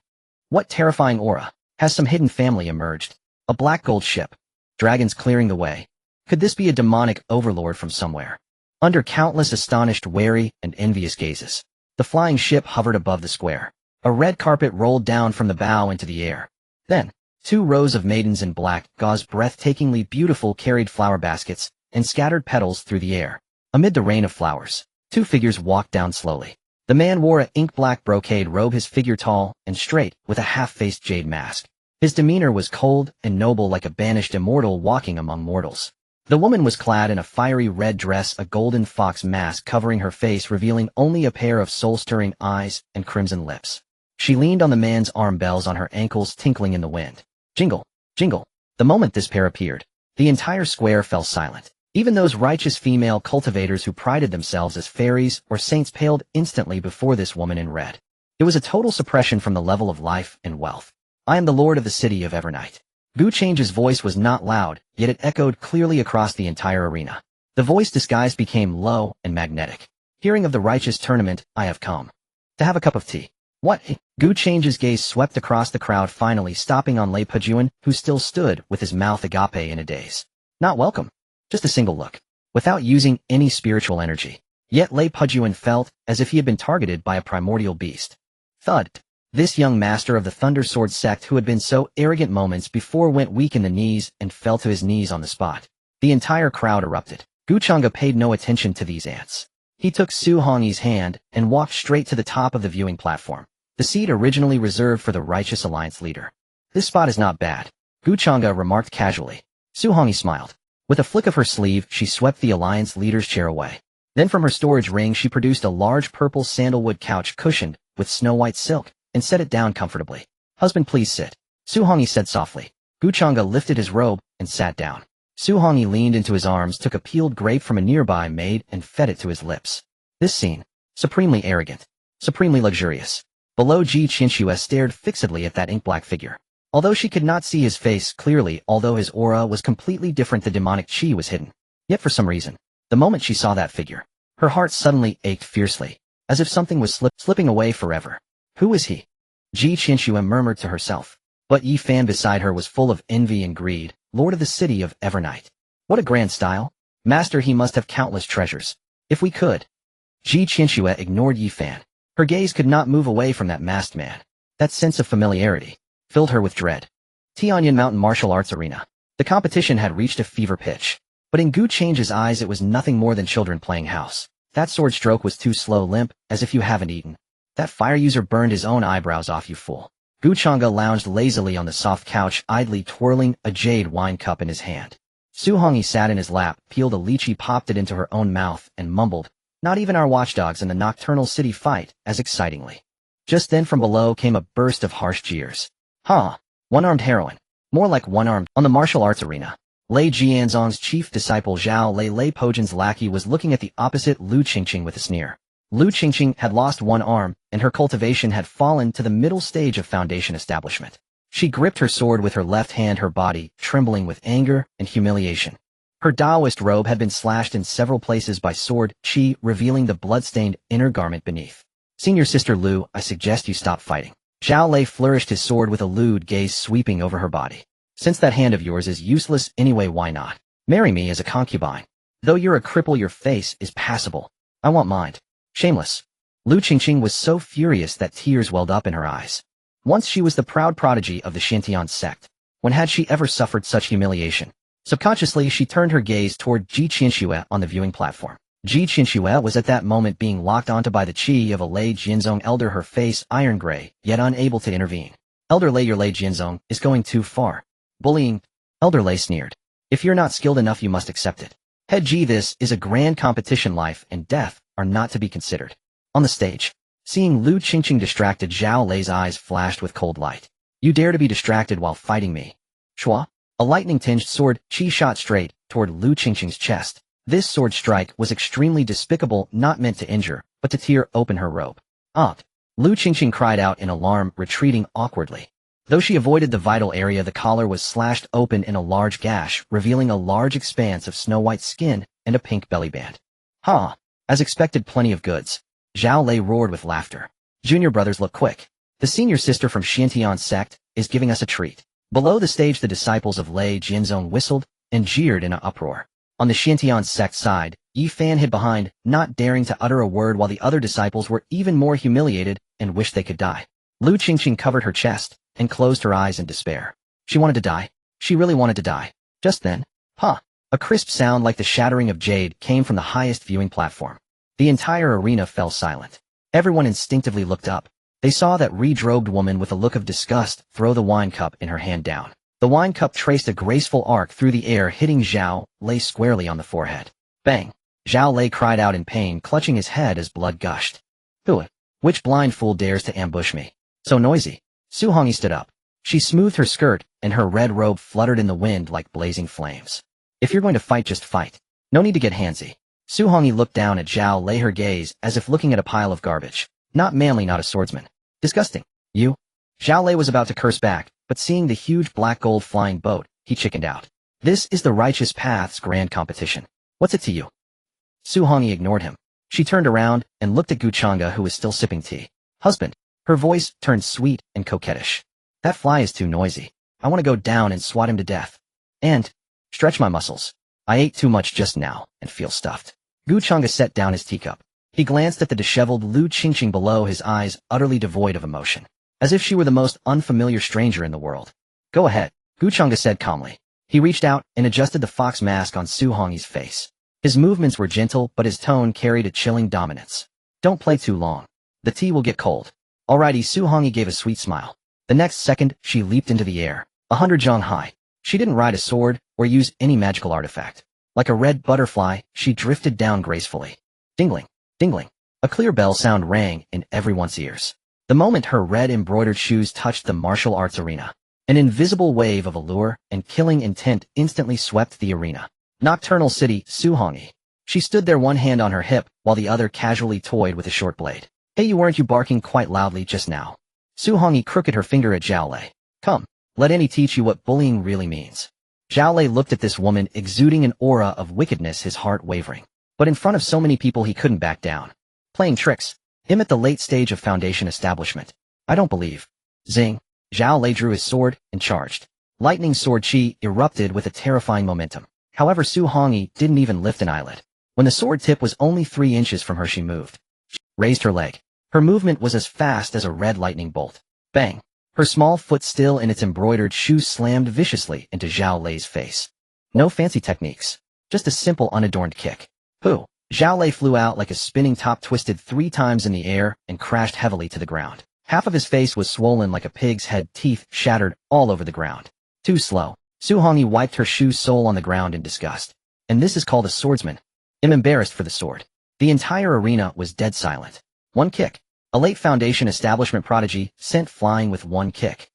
What terrifying aura? Has some hidden family emerged? A black gold ship. Dragons clearing the way. Could this be a demonic overlord from somewhere? Under countless astonished, wary, and envious gazes, the flying ship hovered above the square. A red carpet rolled down from the bow into the air. Then, 2 rows of maidens in black gauze, breathtakingly beautiful, carried flower baskets and scattered petals through the air. Amid the rain of flowers, 2 figures walked down slowly. The man wore an ink-black brocade robe, his figure tall and straight, with a half-faced jade mask. His demeanor was cold and noble, like a banished immortal walking among mortals. The woman was clad in a fiery red dress, a golden fox mask covering her face, revealing only a pair of soul-stirring eyes and crimson lips. She leaned on the man's arm, bells on her ankles tinkling in the wind. Jingle, jingle. The moment this pair appeared, the entire square fell silent. Even those righteous female cultivators who prided themselves as fairies or saints paled instantly before this woman in red. It was a total suppression from the level of life and wealth. I am the lord of the city of Evernight. Changge's voice was not loud, yet it echoed clearly across the entire arena. The voice disguised became low and magnetic. Hearing of the righteous tournament, I have come. To have a cup of tea. What? Changge's gaze swept across the crowd, finally stopping on Lei Pejuan, who still stood with his mouth agape in a daze. Not welcome. Just a single look. Without using any spiritual energy. Yet Lei Pejuan felt as if he had been targeted by a primordial beast. Thud. This young master of the Thunder Sword sect who had been so arrogant moments before went weak in the knees and fell to his knees on the spot. The entire crowd erupted. Changge paid no attention to these ants. He took Su Hongyi's hand and walked straight to the top of the viewing platform, the seat originally reserved for the Righteous Alliance leader. This spot is not bad, Changge remarked casually. Su Hongyi smiled. With a flick of her sleeve, she swept the Alliance leader's chair away. Then from her storage ring she produced a large purple sandalwood couch cushioned with snow-white silk, and set it down comfortably. Husband, please sit. Su Hongyi said softly. Changge lifted his robe and sat down. Su Hongyi leaned into his arms, took a peeled grape from a nearby maid, and fed it to his lips. This scene, supremely arrogant, supremely luxurious. Below, Qianxue stared fixedly at that ink-black figure. Although she could not see his face clearly, although his aura was completely different, the demonic qi was hidden. Yet for some reason, the moment she saw that figure, her heart suddenly ached fiercely, as if something was slipping away forever. Who is he? Qianxue murmured to herself. But Xiaofan beside her was full of envy and greed, lord of the city of Evernight. What a grand style. Master, he must have countless treasures. If we could. Qianxue ignored Xiaofan. Her gaze could not move away from that masked man. That sense of familiarity filled her with dread. Tianyan Mountain Martial Arts Arena. The competition had reached a fever pitch. But in Changge's eyes it was nothing more than children playing house. That sword stroke was too slow, limp, as if you haven't eaten. That fire user burned his own eyebrows off, you fool. Changge lounged lazily on the soft couch, idly twirling a jade wine cup in his hand. Su Hongyi sat in his lap, peeled a lychee, popped it into her own mouth, and mumbled, "Not even our watchdogs in the nocturnal city fight as excitingly." Just then from below came a burst of harsh jeers. Huh. One-armed heroine. More like one-armed. On the martial arts arena, Lei Jianzong's chief disciple Zhao Lei Pojan's lackey was looking at the opposite Lu Qingqing with a sneer. Lu Qingqing had lost one arm, and her cultivation had fallen to the middle stage of foundation establishment. She gripped her sword with her left hand, her body trembling with anger and humiliation. Her Taoist robe had been slashed in several places by sword qi, revealing the blood-stained inner garment beneath. "Senior Sister Lu, I suggest you stop fighting." Zhao Lei flourished his sword with a lewd gaze sweeping over her body. "Since that hand of yours is useless anyway, why not marry me as a concubine? Though you're a cripple, your face is passable. I want mine." Shameless. Lu Qingqing was so furious that tears welled up in her eyes. Once she was the proud prodigy of the Xuantian Sect. When had she ever suffered such humiliation? Subconsciously, she turned her gaze toward Qianxue on the viewing platform. Qianxue was at that moment being locked onto by the qi of a Lei Jianzong elder, her face iron gray, yet unable to intervene. "Elder Lei, your Lei Jianzong is going too far. Bullying." Elder Lei sneered. "If you're not skilled enough, you must accept it. Head G, this is a grand competition. Life and death are not to be considered." On the stage, seeing Lu Qingqing distracted, Zhao Lei's eyes flashed with cold light. "You dare to be distracted while fighting me?" Shua. A lightning-tinged sword qi shot straight toward Lu Qingqing's chest. This sword strike was extremely despicable, not meant to injure, but to tear open her robe. "Ah!" Lu Qingqing cried out in alarm, retreating awkwardly. Though she avoided the vital area, the collar was slashed open in a large gash, revealing a large expanse of snow-white skin and a pink belly band. "Huh! As expected, plenty of goods." Zhao Lei roared with laughter. "Junior brothers, look quick. The senior sister from Xuantian Sect is giving us a treat." Below the stage, the disciples of Lei Jianzong whistled and jeered in an uproar. On the Xuantian Sect side, Xiaofan hid behind, not daring to utter a word, while the other disciples were even more humiliated and wished they could die. Lu Qingqing covered her chest and closed her eyes in despair. She wanted to die. She really wanted to die. Just then, a crisp sound like the shattering of jade came from the highest viewing platform. The entire arena fell silent. Everyone instinctively looked up. They saw that red-robed woman with a look of disgust throw the wine cup in her hand down. The wine cup traced a graceful arc through the air, hitting Zhao Lei squarely on the forehead. Bang! Zhao Lei cried out in pain, clutching his head as blood gushed. "Who? Which blind fool dares to ambush me? So noisy." Su Hongyi stood up. She smoothed her skirt, and her red robe fluttered in the wind like blazing flames. "If you're going to fight, just fight. No need to get handsy. Su Hongyi looked down at Zhao Lei, her gaze as if looking at a pile of garbage. Not manly, not a swordsman. Disgusting. You? Zhao Lei was about to curse back, but seeing the huge black gold flying boat, he chickened out. This is the Righteous Path's grand competition. What's it to you? Su Hongyi ignored him. She turned around and looked at Changge, who was still sipping tea. Husband. Her voice turned sweet and coquettish. That fly is too noisy. I want to go down and swat him to death. And stretch my muscles. I ate too much just now and feel stuffed. Changge set down his teacup. He glanced at the disheveled Lu Qingqing below, his eyes utterly devoid of emotion, as if she were the most unfamiliar stranger in the world. Go ahead, Changge said calmly. He reached out and adjusted the fox mask on Su Hongyi's face. His movements were gentle, but his tone carried a chilling dominance. Don't play too long. The tea will get cold. Alrighty, Su Hongyi gave a sweet smile. The next second, she leaped into the air, 100 zhang high. She didn't ride a sword or use any magical artifact. Like a red butterfly, she drifted down gracefully. Dingling, dingling. A clear bell sound rang in everyone's ears. The moment her red embroidered shoes touched the martial arts arena, an invisible wave of allure and killing intent instantly swept the arena. Nocturnal City, Su Hongyi. She stood there, one hand on her hip, while the other casually toyed with a short blade. Hey, weren't you barking quite loudly just now? Su Hongyi crooked her finger at Zhao Lei. Come, let Annie teach you what bullying really means. Zhao Lei looked at this woman, exuding an aura of wickedness, his heart wavering. But in front of so many people he couldn't back down. Playing tricks. Him at the late stage of Foundation establishment. I don't believe. Zing. Zhao Lei drew his sword and charged. Lightning sword chi erupted with a terrifying momentum. However, Su Hongyi didn't even lift an eyelid. When the sword tip was only 3 inches from her, she moved. She raised her leg. Her movement was as fast as a red lightning bolt. Bang. Her small foot, still in its embroidered shoes, slammed viciously into Zhao Lei's face. No fancy techniques. Just a simple unadorned kick. Pooh. Zhao Lei flew out like a spinning top, twisted 3 times in the air, and crashed heavily to the ground. Half of his face was swollen like a pig's head, teeth shattered all over the ground. Too slow. Su Hongyi wiped her shoe sole on the ground in disgust. And this is called a swordsman? I'm embarrassed for the sword. The entire arena was dead silent. One kick. A late Foundation establishment prodigy sent flying with 1 kick.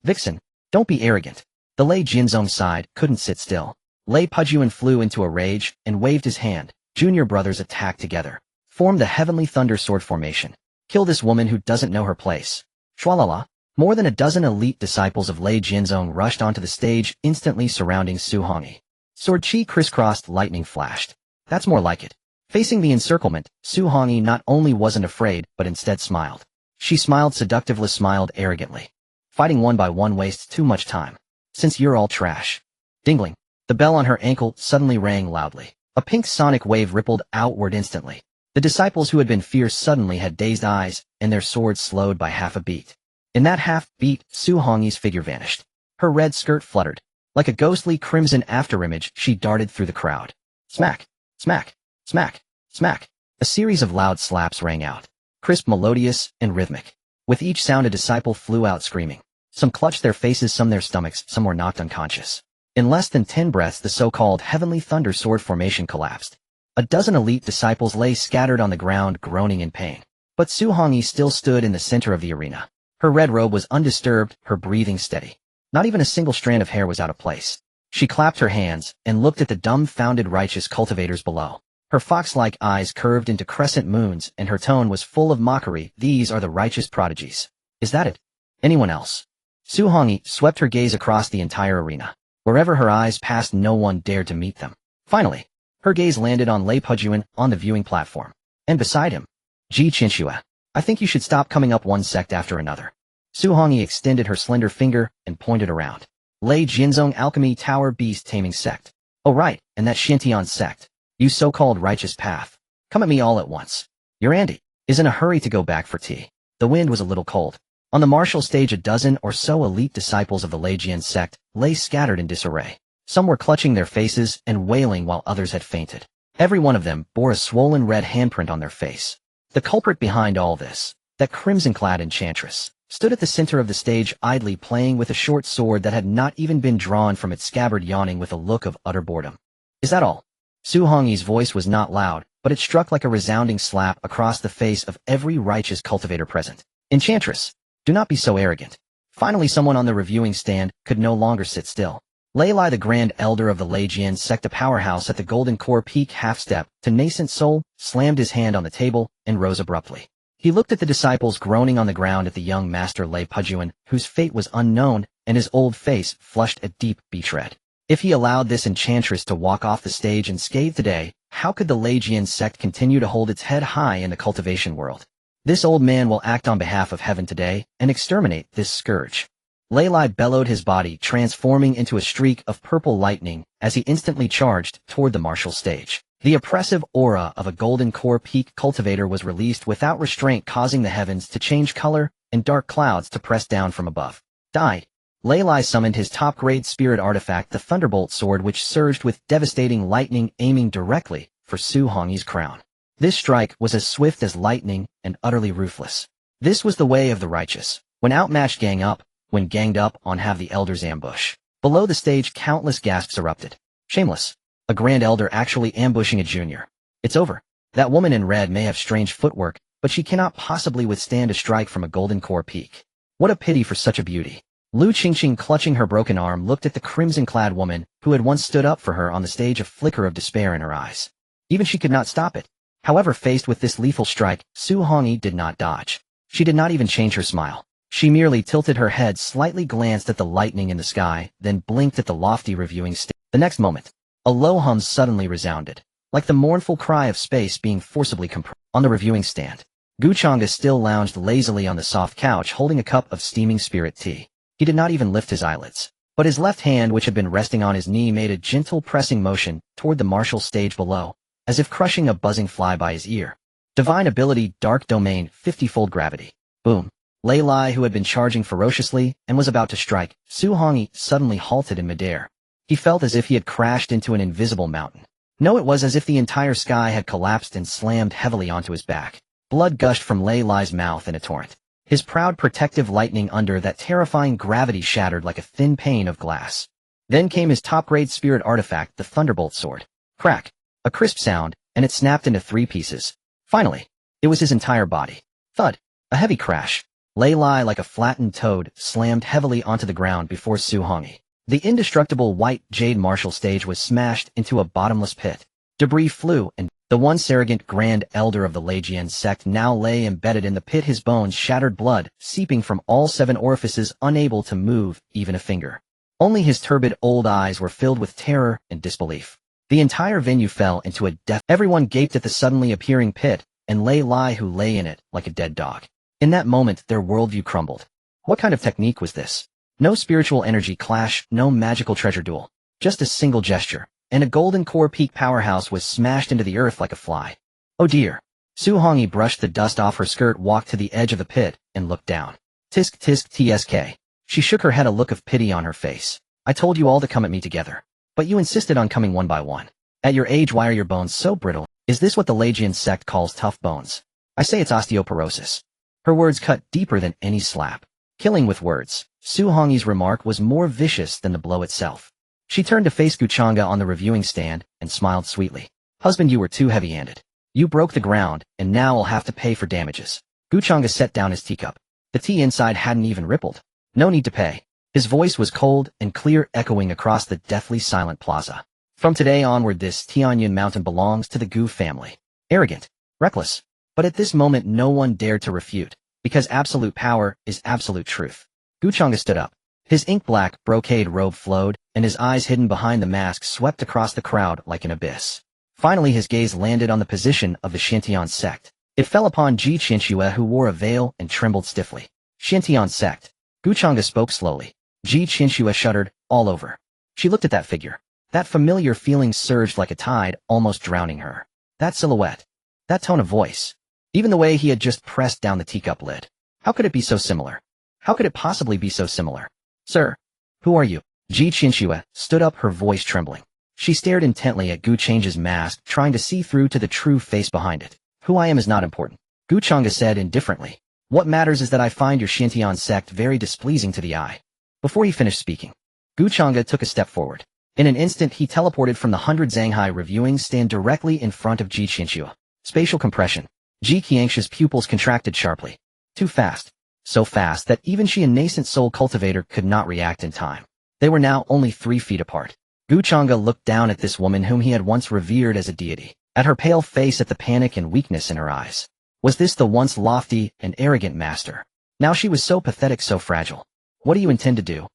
Vixen, don't be arrogant. The Lei Jinzong side couldn't sit still. Lei Pujuan flew into a rage and waved his hand. Junior brothers attacked together. Formed the Heavenly Thunder Sword formation. Kill this woman who doesn't know her place. Schwalala. More than a dozen elite disciples of Lei Jinzong rushed onto the stage, instantly surrounding Su Hongyi. Sword chi crisscrossed, lightning flashed. That's more like it. Facing the encirclement, Su Hongyi not only wasn't afraid, but instead smiled. She smiled seductively, smiled arrogantly. Fighting one by one wastes too much time. Since you're all trash. Dingling. The bell on her ankle suddenly rang loudly. A pink sonic wave rippled outward instantly. The disciples who had been fierce suddenly had dazed eyes, and their swords slowed by half a beat. In that half beat, Su Hongyi's figure vanished. Her red skirt fluttered. Like a ghostly crimson afterimage, she darted through the crowd. Smack! Smack! Smack! Smack! A series of loud slaps rang out. Crisp, melodious, and rhythmic. With each sound a disciple flew out screaming. Some clutched their faces, some their stomachs, some were knocked unconscious. In less than 10 breaths the so-called Heavenly Thunder Sword formation collapsed. A dozen elite disciples lay scattered on the ground, groaning in pain. But Su Hongyi still stood in the center of the arena. Her red robe was undisturbed, her breathing steady. Not even a single strand of hair was out of place. She clapped her hands and looked at the dumbfounded righteous cultivators below. Her fox-like eyes curved into crescent moons, and her tone was full of mockery. These are the righteous prodigies. Is that it? Anyone else? Su Hongyi swept her gaze across the entire arena. Wherever her eyes passed, no one dared to meet them. Finally, her gaze landed on Lei Pujuan on the viewing platform. And beside him, Qianxue. I think you should stop coming up one sect after another. Su Hongyi extended her slender finger and pointed around. Lei Jinzong Alchemy Tower Beast Taming Sect. Oh right, and that Xuantian Sect. You so-called righteous path. Come at me all at once. Your Andy is in a hurry to go back for tea. The wind was a little cold. On the martial stage a dozen or so elite disciples of the Xuantian Sect lay scattered in disarray. Some were clutching their faces and wailing while others had fainted. Every one of them bore a swollen red handprint on their face. The culprit behind all this, that crimson-clad enchantress, stood at the center of the stage idly playing with a short sword that had not even been drawn from its scabbard, yawning with a look of utter boredom. Is that all? Su Hongyi's voice was not loud, but it struck like a resounding slap across the face of every righteous cultivator present. Enchantress, do not be so arrogant. Finally someone on the reviewing stand could no longer sit still. Lei Lai, the Grand Elder of the Qianxue Sect, a powerhouse at the Golden Core Peak, half-step to nascent soul, slammed his hand on the table and rose abruptly. He looked at the disciples groaning on the ground, at the young master Lei Pujuan, whose fate was unknown, and his old face flushed a deep beach red. If he allowed this enchantress to walk off the stage unscathed today, how could the Qianxue Sect continue to hold its head high in the cultivation world? This old man will act on behalf of heaven today and exterminate this scourge. Lei Lai bellowed, his body transforming into a streak of purple lightning as he instantly charged toward the martial stage. The oppressive aura of a Golden Core Peak cultivator was released without restraint, causing the heavens to change color and dark clouds to press down from above. Die! Lei Lai summoned his top-grade spirit artifact, the Thunderbolt Sword, which surged with devastating lightning, aiming directly for Su Hongyi's crown. This strike was as swift as lightning and utterly ruthless. This was the way of the righteous. When outmatched, gang up. When ganged up on, have the elders ambush. Below the stage, countless gasps erupted. Shameless. A Grand Elder actually ambushing a junior. It's over. That woman in red may have strange footwork, but she cannot possibly withstand a strike from a Golden Core Peak. What a pity for such a beauty. Lu Qingqing, clutching her broken arm, looked at the crimson-clad woman who had once stood up for her on the stage, a flicker of despair in her eyes. Even she could not stop it. However, faced with this lethal strike, Su Hongyi did not dodge. She did not even change her smile. She merely tilted her head slightly, glanced at the lightning in the sky, then blinked at the lofty reviewing stand. The next moment, a low hum suddenly resounded, like the mournful cry of space being forcibly compressed. On the reviewing stand, Changge still lounged lazily on the soft couch, holding a cup of steaming spirit tea. He did not even lift his eyelids, but his left hand, which had been resting on his knee, made a gentle pressing motion toward the martial stage below, as if crushing a buzzing fly by his ear. Divine ability, Dark Domain, 50-fold gravity. Boom. Lei Lai, who had been charging ferociously and was about to strike Su Hongyi, suddenly halted in midair. He felt as if he had crashed into an invisible mountain. No, it was as if the entire sky had collapsed and slammed heavily onto his back. Blood gushed from Lei Lai's mouth in a torrent. His proud protective lightning under that terrifying gravity shattered like a thin pane of glass. Then came his top-grade spirit artifact, the Thunderbolt Sword. Crack. A crisp sound, and it snapped into 3 pieces. Finally, it was his entire body. Thud. A heavy crash. Lei Lai, like a flattened toad, slammed heavily onto the ground before Su Hongyi. The indestructible white jade martial stage was smashed into a bottomless pit. Debris flew, and the once arrogant Grand Elder of the Qianxue Sect now lay embedded in the pit, his bones shattered, blood seeping from all 7 orifices, unable to move even a finger. Only his turbid old eyes were filled with terror and disbelief. The entire venue fell into a death. Everyone gaped at the suddenly appearing pit, and Lei Lai, who lay in it like a dead dog. In that moment, their worldview crumbled. What kind of technique was this? No spiritual energy clash, no magical treasure duel. Just a single gesture, and a Golden Core Peak powerhouse was smashed into the earth like a fly. Oh dear. Su Hongyi brushed the dust off her skirt, walked to the edge of the pit, and looked down. Tisk tisk tsk. She shook her head, a look of pity on her face. I told you all to come at me together. But you insisted on coming one by one. At your age, why are your bones so brittle? Is this what the Qianxue Sect calls tough bones? I say it's osteoporosis. Her words cut deeper than any slap. Killing with words, Su Hongyi's remark was more vicious than the blow itself. She turned to face Changge on the reviewing stand and smiled sweetly. Husband, you were too heavy-handed. You broke the ground, and now I'll have to pay for damages. Changge set down his teacup. The tea inside hadn't even rippled. No need to pay. His voice was cold and clear, echoing across the deathly silent plaza. From today onward, this Tianyun mountain belongs to the Gu family. Arrogant. Reckless. But at this moment no one dared to refute, because absolute power is absolute truth. Changge stood up. His ink-black brocade robe flowed, and his eyes, hidden behind the mask, swept across the crowd like an abyss. Finally his gaze landed on the position of the Xuantian Sect. It fell upon Qianxue, who wore a veil and trembled stiffly. Xuantian Sect. Changge spoke slowly. Qianxue shuddered all over. She looked at that figure. That familiar feeling surged like a tide, almost drowning her. That silhouette. That tone of voice. Even the way he had just pressed down the teacup lid. How could it be so similar? How could it possibly be so similar? Sir, who are you? Qianxue stood up, her voice trembling. She stared intently at Changge's mask, trying to see through to the true face behind it. Who I am is not important. Changge said indifferently. What matters is that I find your Xuantian Sect very displeasing to the eye. Before he finished speaking, Changge took a step forward. In an instant he teleported from the 100 Zhanghai reviewing stand directly in front of Qianxue. Spatial compression. Qianxue's pupils contracted sharply. Too fast. So fast that even she, a nascent soul cultivator, could not react in time. They were now only 3 feet apart. Changge looked down at this woman whom he had once revered as a deity, at her pale face, at the panic and weakness in her eyes. Was this the once lofty and arrogant master? Now she was so pathetic, so fragile. What do you intend to do?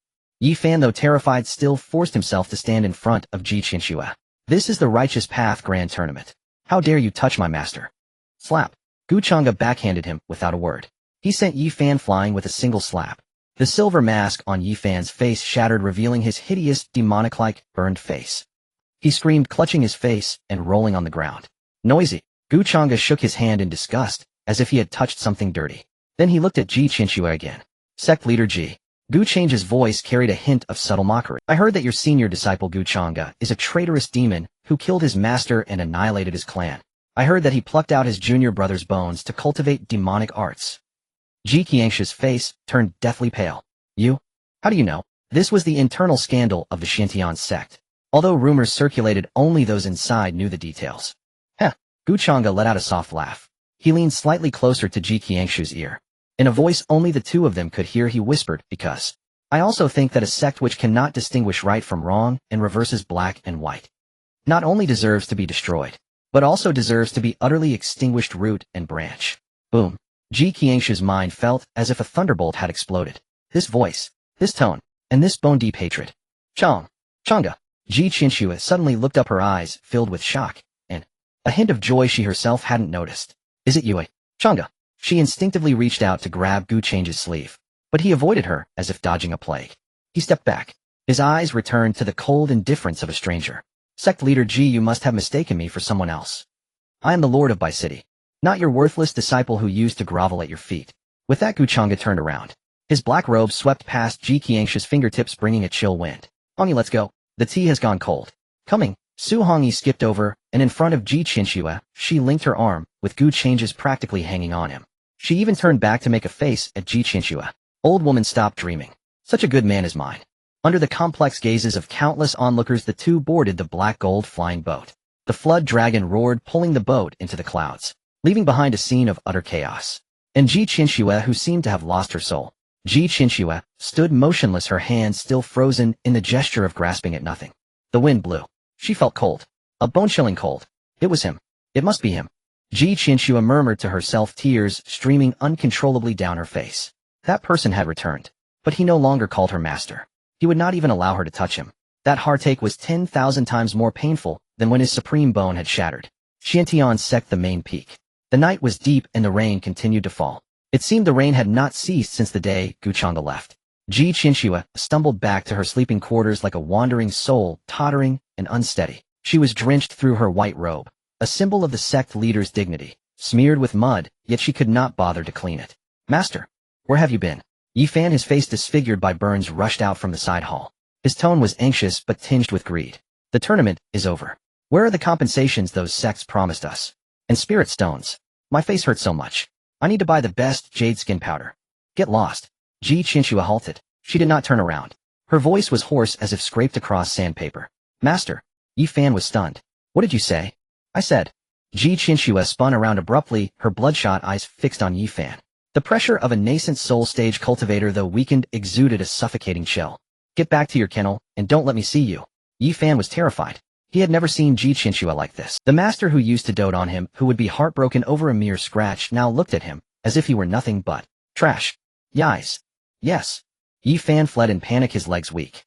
Xiaofan, though terrified, still forced himself to stand in front of Qianxue. This is the righteous path grand tournament. How dare you touch my master? Slap. Changge backhanded him without a word. He sent Xiaofan flying with a single slap. The silver mask on Xiaofan's face shattered, revealing his hideous, demonic-like, burned face. He screamed, clutching his face and rolling on the ground. Noisy. Changge shook his hand in disgust, as if he had touched something dirty. Then he looked at Qianxue again. Sect leader Ji. Changge's voice carried a hint of subtle mockery. I heard that your senior disciple Changge is a traitorous demon who killed his master and annihilated his clan. I heard that he plucked out his junior brother's bones to cultivate demonic arts. Qianxue's face turned deathly pale. You? How do you know? This was the internal scandal of the Xuantian Sect. Although rumors circulated, only those inside knew the details. Heh. Changge let out a soft laugh. He leaned slightly closer to Qianxue's ear. In a voice only the two of them could hear, he whispered, because I also think that a sect which cannot distinguish right from wrong and reverses black and white not only deserves to be destroyed, but also deserves to be utterly extinguished root and branch. Boom. Qianxue's mind felt as if a thunderbolt had exploded. This voice, this tone, and this bone-deep hatred. Changge. Qianxue suddenly looked up, her eyes filled with shock, and a hint of joy she herself hadn't noticed. Is it you, Changge? She instinctively reached out to grab Changge's sleeve, but he avoided her as if dodging a plague. He stepped back. His eyes returned to the cold indifference of a stranger. Sect leader Ji, you must have mistaken me for someone else. I am the Lord of Bai City, not your worthless disciple who used to grovel at your feet. With that, Changge turned around. His black robe swept past Qianxue's fingertips, bringing a chill wind. Hongi, let's go. The tea has gone cold. Coming. Su Hongi skipped over, and in front of Qianxue, she linked her arm, with Changge's practically hanging on him. She even turned back to make a face at Qianxue. Old woman, stop dreaming. Such a good man is mine. Under the complex gazes of countless onlookers, the two boarded the black gold flying boat. The flood dragon roared, pulling the boat into the clouds, leaving behind a scene of utter chaos. And Qianxue, who seemed to have lost her soul. Qianxue stood motionless, her hands still frozen in the gesture of grasping at nothing. The wind blew. She felt cold. A bone-chilling cold. It was him. It must be him. Qianxue murmured to herself, tears streaming uncontrollably down her face. That person had returned. But he no longer called her master. He would not even allow her to touch him. That heartache was 10,000 times more painful than when his supreme bone had shattered. Xuantian Sect, the main peak. The night was deep and the rain continued to fall. It seemed the rain had not ceased since the day Changge left. Qianxue stumbled back to her sleeping quarters like a wandering soul, tottering and unsteady. She was drenched through her white robe, a symbol of the sect leader's dignity, smeared with mud, yet she could not bother to clean it. Master, where have you been? Xiaofan, his face disfigured by burns, rushed out from the side hall. His tone was anxious but tinged with greed. The tournament is over. Where are the compensations those sects promised us? And spirit stones. My face hurts so much. I need to buy the best jade skin powder. Get lost. Qianxue halted. She did not turn around. Her voice was hoarse as if scraped across sandpaper. Master. Xiaofan was stunned. What did you say? I said. Qianxue spun around abruptly, her bloodshot eyes fixed on Xiaofan. The pressure of a nascent soul stage cultivator, though weakened, exuded a suffocating chill. Get back to your kennel, and don't let me see you. Xiaofan was terrified. He had never seen Qianxue like this. The master who used to dote on him, who would be heartbroken over a mere scratch, now looked at him, as if he were nothing but trash. Yais. Yes. Xiaofan fled in panic, his legs weak.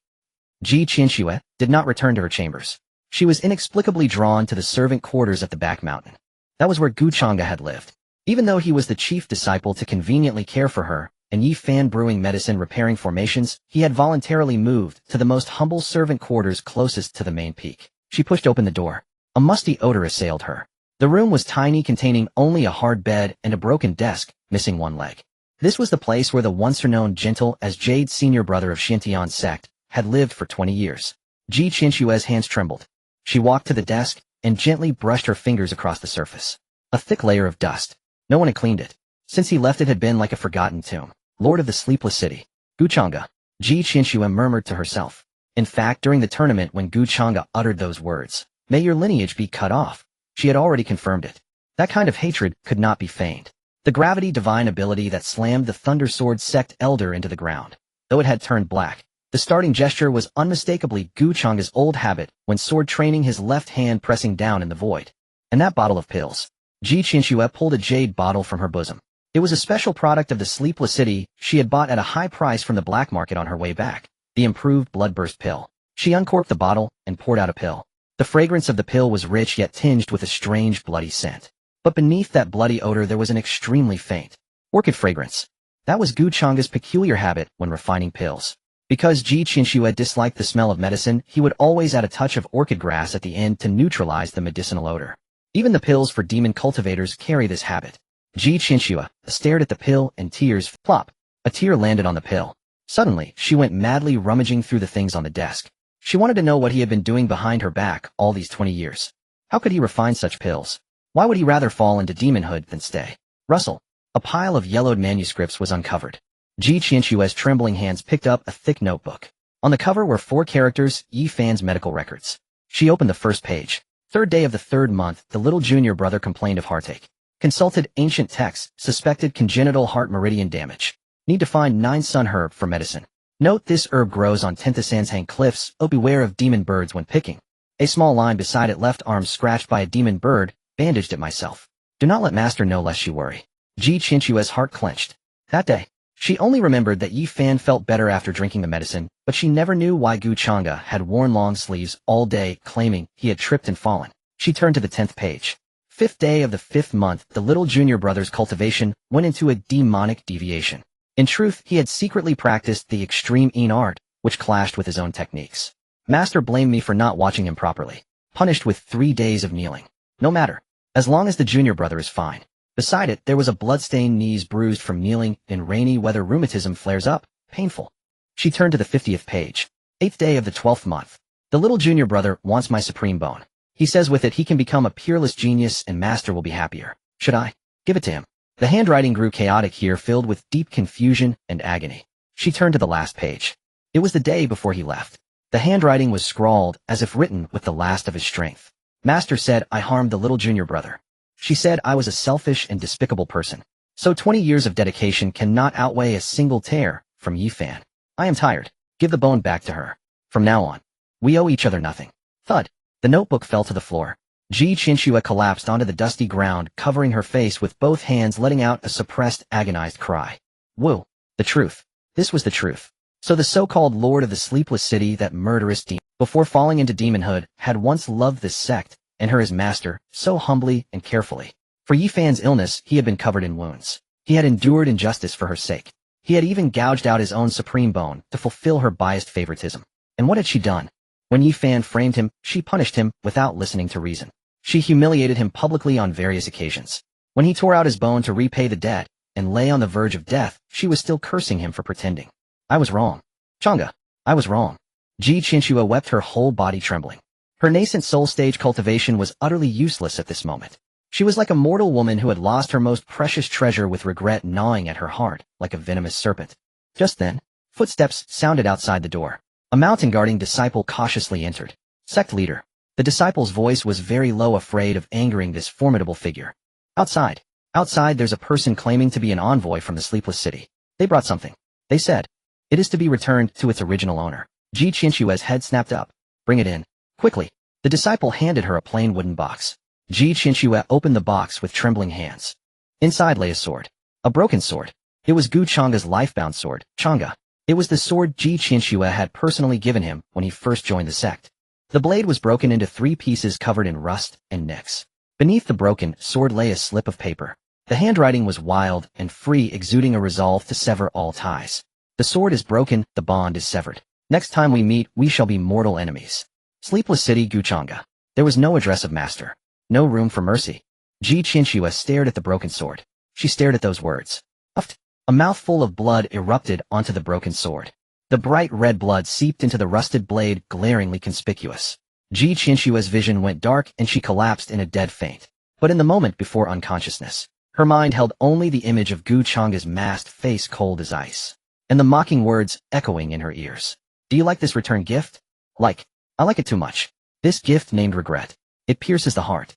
Qianxue did not return to her chambers. She was inexplicably drawn to the servant quarters at the back mountain. That was where Changge had lived. Even though he was the chief disciple to conveniently care for her, and Xiaofan brewing medicine, repairing formations, he had voluntarily moved to the most humble servant quarters closest to the main peak. She pushed open the door. A musty odor assailed her. The room was tiny, containing only a hard bed and a broken desk, missing one leg. This was the place where the once-renowned gentle as Jade senior brother of Xuantian Sect had lived for 20 years. Qianxue's hands trembled. She walked to the desk and gently brushed her fingers across the surface. A thick layer of dust. No one had cleaned it. Since he left, it had been like a forgotten tomb. Lord of the Sleepless City. Changge. Qianxue murmured to herself. In fact, during the tournament when Changge uttered those words, may your lineage be cut off, she had already confirmed it. That kind of hatred could not be feigned. The gravity divine ability that slammed the Thunder Sword Sect elder into the ground, though it had turned black, The starting gesture was unmistakably Gu Changge's old habit when sword training, his left hand pressing down in the void. And that bottle of pills. Qianxue pulled a jade bottle from her bosom. It was a special product of the Sleepless City she had bought at a high price from the black market on her way back, the improved bloodburst pill. She uncorked the bottle and poured out a pill. The fragrance of the pill was rich yet tinged with a strange bloody scent. But beneath that bloody odor there was an extremely faint, orchid fragrance. That was Gu Changge's peculiar habit when refining pills. Because Qianxue disliked the smell of medicine, he would always add a touch of orchid grass at the end to neutralize the medicinal odor. Even the pills for demon cultivators carry this habit. Qianxue stared at the pill and tears, plop. A tear landed on the pill. Suddenly, she went madly rummaging through the things on the desk. She wanted to know what he had been doing behind her back all these 20 years. How could he refine such pills? Why would he rather fall into demonhood than stay? Rustle. A pile of yellowed manuscripts was uncovered. Qianxue's trembling hands picked up a thick notebook. On the cover were 4 characters, Xiaofan's medical records. She opened the first page. 3rd day of the 3rd month, the little junior brother complained of heartache. Consulted ancient texts, suspected congenital heart meridian damage. Need to find 9 sun herb for medicine. Note this herb grows on Tenthasanshang cliffs, oh beware of demon birds when picking. A small line beside it, left arm scratched by a demon bird, bandaged it myself. Do not let master know lest you worry. Qianxue's heart clenched. That day, she only remembered that Xiaofan felt better after drinking the medicine, but she never knew why Gu Changge had worn long sleeves all day, claiming he had tripped and fallen. She turned to the 10th page. 5th day of the 5th month, the little junior brother's cultivation went into a demonic deviation. In truth, he had secretly practiced the extreme Yin art, which clashed with his own techniques. Master blamed me for not watching him properly. Punished with 3 days of kneeling. No matter. As long as the junior brother is fine. Beside it, there was a blood-stained knees bruised from kneeling. In rainy weather rheumatism flares up. Painful. She turned to the 50th page. 8th day of the 12th month. The little junior brother wants my supreme bone. He says with it he can become a peerless genius and master will be happier. Should I give it to him? The handwriting grew chaotic here, filled with deep confusion and agony. She turned to the last page. It was the day before he left. The handwriting was scrawled as if written with the last of his strength. Master said I harmed the little junior brother. She said I was a selfish and despicable person. So 20 years of dedication cannot outweigh a single tear from Xiaofan. I am tired. Give the bone back to her. From now on, we owe each other nothing. Thud. The notebook fell to the floor. Qianxue collapsed onto the dusty ground, covering her face with both hands, letting out a suppressed, agonized cry. Woo. The truth. This was the truth. So the so-called lord of the Sleepless City, that murderous demon, before falling into demonhood, had once loved this sect, and her as master, so humbly and carefully. For Xiaofan's illness, he had been covered in wounds. He had endured injustice for her sake. He had even gouged out his own supreme bone to fulfill her biased favoritism. And what had she done? When Xiaofan framed him, she punished him without listening to reason. She humiliated him publicly on various occasions. When he tore out his bone to repay the debt and lay on the verge of death, she was still cursing him for pretending. I was wrong. Changge, I was wrong. Qianxue wept, her whole body trembling. Her nascent soul stage cultivation was utterly useless at this moment. She was like a mortal woman who had lost her most precious treasure, with regret gnawing at her heart like a venomous serpent. Just then, footsteps sounded outside the door. A mountain-guarding disciple cautiously entered. Sect leader. The disciple's voice was very low, afraid of angering this formidable figure. Outside. Outside there's a person claiming to be an envoy from the Sleepless City. They brought something. They said. It is to be returned to its original owner. Qianxue's head snapped up. Bring it in. Quickly. The disciple handed her a plain wooden box. Qianxue opened the box with trembling hands. Inside lay a sword. A broken sword. It was Gu Changge's lifebound sword, Changge. It was the sword Qianxue had personally given him when he first joined the sect. The blade was broken into 3 pieces covered in rust and nicks. Beneath the broken sword lay a slip of paper. The handwriting was wild and free, exuding a resolve to sever all ties. The sword is broken, the bond is severed. Next time we meet, we shall be mortal enemies. Sleepless City, Gu Changge. There was no address of master. No room for mercy. Qianxue stared at the broken sword. She stared at those words. Uft. A mouthful of blood erupted onto the broken sword. The bright red blood seeped into the rusted blade, glaringly conspicuous. Qianxue's vision went dark and she collapsed in a dead faint. But in the moment before unconsciousness, her mind held only the image of Gu Changge's masked face, cold as ice, and the mocking words echoing in her ears. Do you like this return gift? I like it too much. This gift named regret. It pierces the heart.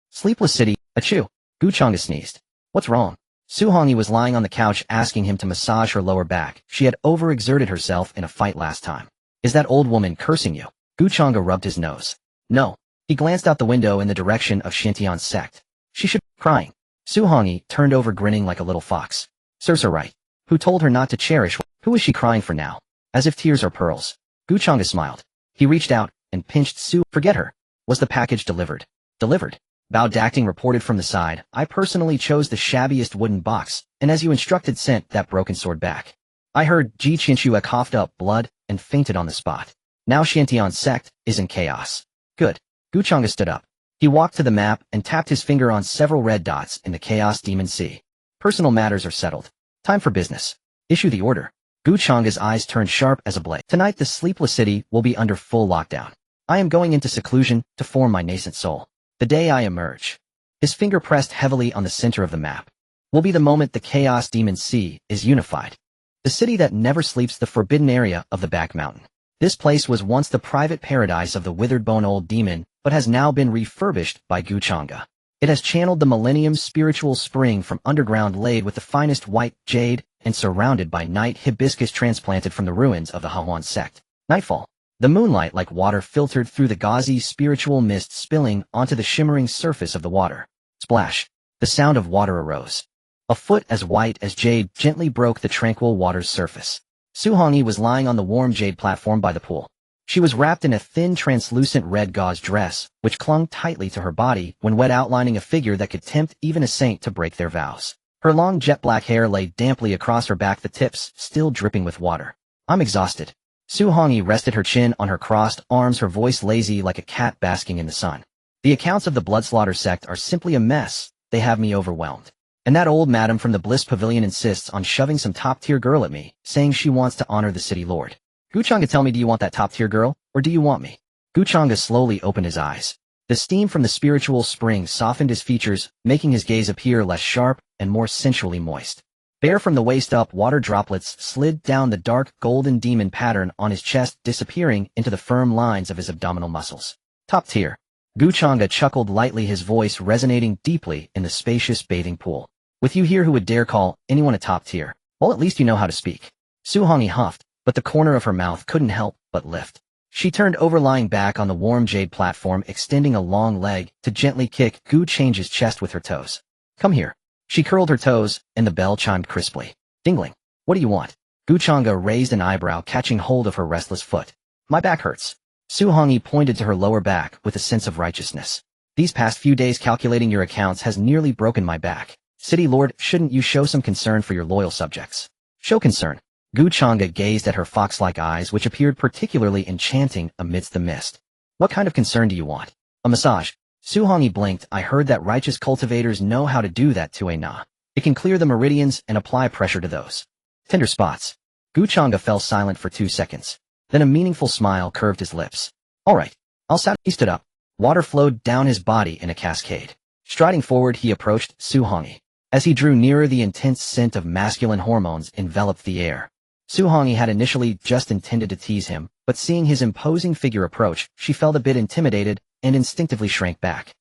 Sleepless City, achoo. Gu Changge sneezed. What's wrong? Su Hongyi was lying on the couch asking him to massage her lower back. She had overexerted herself in a fight last time. Is that old woman cursing you? Changge rubbed his nose. No. He glanced out the window in the direction of Xuantian Sect. She should be crying. Su Hongyi turned over grinning like a little fox. Serves her right. Who told her not to cherish? Who is she crying for now? As if tears are pearls. Changge smiled. He reached out and pinched Su. Forget her. Was the package delivered? Delivered. Bao Dacting reported from the side. I personally chose the shabbiest wooden box, and as you instructed sent that broken sword back. I heard Qianxue coughed up blood and fainted on the spot. Now Xuantian Sect is in chaos. Good. Changge stood up. He walked to the map and tapped his finger on several red dots in the Chaos Demon Sea. Personal matters are settled. Time for business. Issue the order. Changge's eyes turned sharp as a blade. Tonight the sleepless city will be under full lockdown. I am going into seclusion to form my nascent soul. The day I emerge. His finger pressed heavily on the center of the map. Will be the moment the Chaos Demon Sea is unified. The city that never sleeps, the forbidden area of the Back Mountain. This place was once the private paradise of the withered bone old demon, but has now been refurbished by Changge. It has channeled the millennium's spiritual spring from underground laid with the finest white jade and surrounded by night hibiscus transplanted from the ruins of the Xuantian Sect. Nightfall. The moonlight like water filtered through the gauzy spiritual mist spilling onto the shimmering surface of the water. Splash. The sound of water arose. A foot as white as jade gently broke the tranquil water's surface. Su Hongyi was lying on the warm jade platform by the pool. She was wrapped in a thin translucent red gauze dress, which clung tightly to her body when wet, outlining a figure that could tempt even a saint to break their vows. Her long jet black hair lay damply across her back, the tips still dripping with water. I'm exhausted. Su Hongyi rested her chin on her crossed arms, her voice lazy like a cat basking in the sun. The accounts of the Bloodslaughter sect are simply a mess. They have me overwhelmed. And that old madam from the Bliss Pavilion insists on shoving some top-tier girl at me, saying she wants to honor the city lord. Changge, tell me, do you want that top-tier girl, or do you want me? Changge slowly opened his eyes. The steam from the spiritual spring softened his features, making his gaze appear less sharp and more sensually moist. Bare from the waist up, water droplets slid down the dark golden demon pattern on his chest, disappearing into the firm lines of his abdominal muscles. Top tier. Changge chuckled lightly, his voice resonating deeply in the spacious bathing pool. With you here, who would dare call anyone a top tier? Well, at least you know how to speak. Su Hongyi huffed, but the corner of her mouth couldn't help but lift. She turned over, lying back on the warm jade platform, extending a long leg to gently kick Changge's chest with her toes. Come here. She curled her toes, and the bell chimed crisply. Dingling. What do you want? Changge raised an eyebrow, catching hold of her restless foot. My back hurts. Su Hongyi pointed to her lower back with a sense of righteousness. These past few days calculating your accounts has nearly broken my back. City Lord, shouldn't you show some concern for your loyal subjects? Show concern. Changge gazed at her fox-like eyes, which appeared particularly enchanting amidst the mist. What kind of concern do you want? A massage. Su Hongyi blinked. I heard that righteous cultivators know how to do that to a na. It can clear the meridians and apply pressure to those tender spots. Changge fell silent for 2 seconds. Then a meaningful smile curved his lips. All right. I'll sat. He stood up. Water flowed down his body in a cascade. Striding forward, he approached Su Hongyi. As he drew nearer, the intense scent of masculine hormones enveloped the air. Su Hongyi had initially just intended to tease him, but seeing his imposing figure approach, she felt a bit intimidated and instinctively shrank back.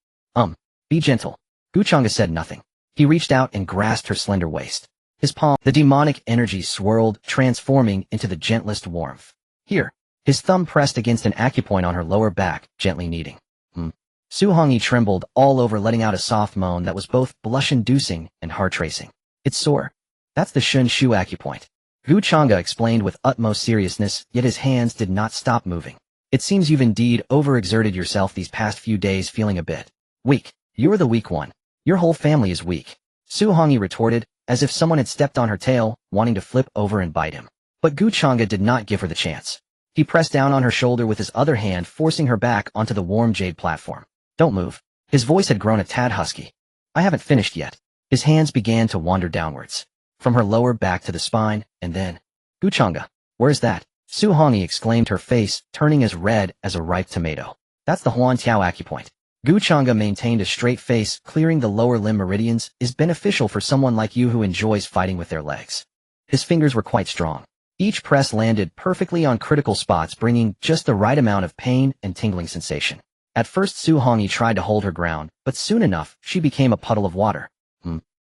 Be gentle. Changge said nothing. He reached out and grasped her slender waist. His palm, the demonic energy swirled, transforming into the gentlest warmth. Here. His thumb pressed against an acupoint on her lower back, gently kneading. Su Hongyi trembled all over, letting out a soft moan that was both blush-inducing and heart-tracing. It's sore. That's the Qianxue acupoint. Changge explained with utmost seriousness, yet his hands did not stop moving. It seems you've indeed overexerted yourself these past few days, feeling a bit weak. You're the weak one. Your whole family is weak. Su Hongyi retorted, as if someone had stepped on her tail, wanting to flip over and bite him. But Changge did not give her the chance. He pressed down on her shoulder with his other hand, forcing her back onto the warm jade platform. Don't move. His voice had grown a tad husky. I haven't finished yet. His hands began to wander downwards, from her lower back to the spine, and then... Changge, where's that? Su Hongyi exclaimed, her face turning as red as a ripe tomato. That's the Huantiao acupoint. Changge maintained a straight face. Clearing the lower limb meridians is beneficial for someone like you who enjoys fighting with their legs. His fingers were quite strong. Each press landed perfectly on critical spots, bringing just the right amount of pain and tingling sensation. At first, Su Hongyi tried to hold her ground, but soon enough, she became a puddle of water.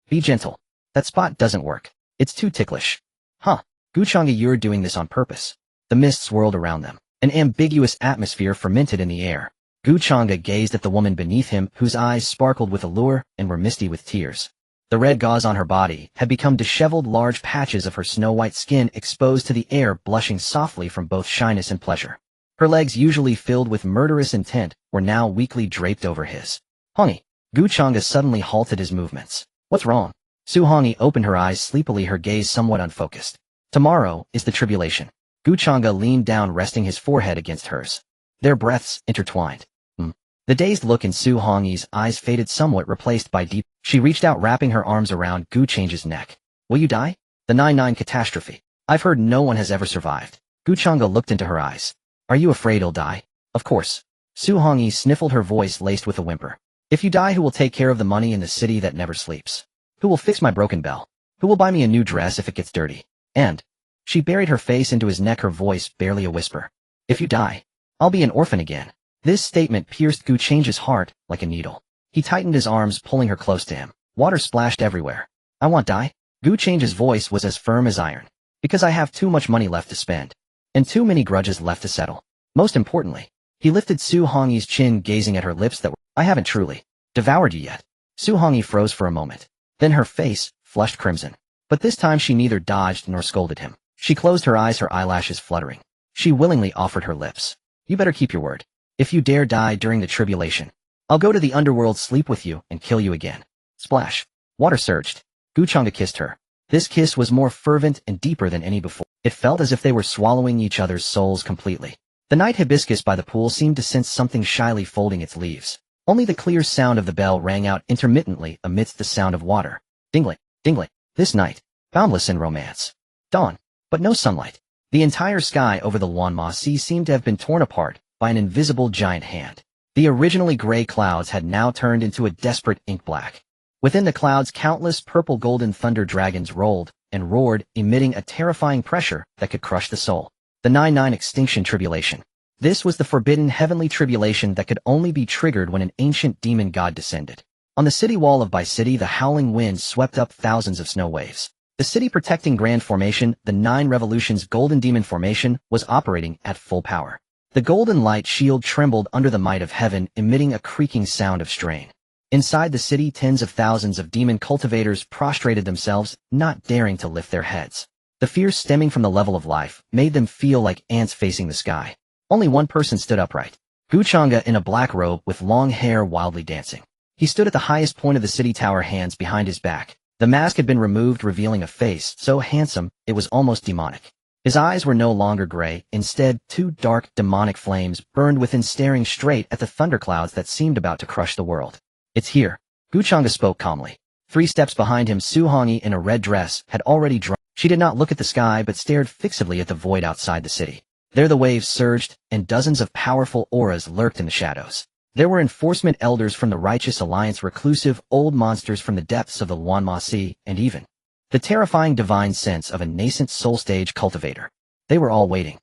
Be gentle. That spot doesn't work. It's too ticklish. Huh. Changge, you're doing this on purpose. The mist swirled around them. An ambiguous atmosphere fermented in the air. Changge gazed at the woman beneath him, whose eyes sparkled with allure and were misty with tears. The red gauze on her body had become disheveled, large patches of her snow-white skin exposed to the air, blushing softly from both shyness and pleasure. Her legs, usually filled with murderous intent, were now weakly draped over his. Honey. Changge suddenly halted his movements. What's wrong? Hongi opened her eyes sleepily, her gaze somewhat unfocused. Tomorrow is the tribulation. Changge leaned down, resting his forehead against hers. Their breaths intertwined. The dazed look in Hongi's eyes faded somewhat, replaced by deep. She reached out, wrapping her arms around Changge's neck. Will you die? The 9-9 catastrophe. I've heard no one has ever survived. Changge looked into her eyes. Are you afraid he'll die? Of course. Hongi sniffled, her voice laced with a whimper. If you die, who will take care of the money in the city that never sleeps? Who will fix my broken bell? Who will buy me a new dress if it gets dirty? And she buried her face into his neck, her voice barely a whisper. If you die, I'll be an orphan again. This statement pierced Changge's heart like a needle. He tightened his arms, pulling her close to him. Water splashed everywhere. I won't die. Changge's voice was as firm as iron. Because I have too much money left to spend. And too many grudges left to settle. Most importantly, he lifted Hongi's chin, gazing at her lips that were, I haven't truly devoured you yet. Hongi froze for a moment. Then her face flushed crimson. But this time she neither dodged nor scolded him. She closed her eyes, her eyelashes fluttering. She willingly offered her lips. You better keep your word. If you dare die during the tribulation, I'll go to the underworld, sleep with you, and kill you again. Splash. Water surged. Changge kissed her. This kiss was more fervent and deeper than any before. It felt as if they were swallowing each other's souls completely. The night hibiscus by the pool seemed to sense something, shyly folding its leaves. Only the clear sound of the bell rang out intermittently amidst the sound of water. Dingling, dingling. This night, boundless in romance. Dawn, but no sunlight. The entire sky over the Wanma Sea seemed to have been torn apart by an invisible giant hand. The originally gray clouds had now turned into a desperate ink black. Within the clouds, countless purple-golden thunder dragons rolled and roared, emitting a terrifying pressure that could crush the soul. The 9-9 extinction tribulation. This was the forbidden heavenly tribulation that could only be triggered when an ancient demon god descended. On the city wall of Bai City, the howling wind swept up thousands of snow waves. The city protecting Grand Formation, the 9 Revolutions Golden Demon Formation, was operating at full power. The golden light shield trembled under the might of heaven, emitting a creaking sound of strain. Inside the city, tens of thousands of demon cultivators prostrated themselves, not daring to lift their heads. The fear stemming from the level of life made them feel like ants facing the sky. Only one person stood upright. Changge, in a black robe with long hair wildly dancing. He stood at the highest point of the city tower, hands behind his back. The mask had been removed, revealing a face so handsome it was almost demonic. His eyes were no longer gray. Instead, 2 dark, demonic flames burned within, staring straight at the thunderclouds that seemed about to crush the world. It's here. Changge spoke calmly. 3 steps behind him, Hongi, in a red dress, had already drawn. She did not look at the sky but stared fixedly at the void outside the city. There the waves surged, and dozens of powerful auras lurked in the shadows. There were enforcement elders from the Righteous Alliance, reclusive old monsters from the depths of the Wanma Sea, and even the terrifying divine sense of a nascent soul stage cultivator. They were all waiting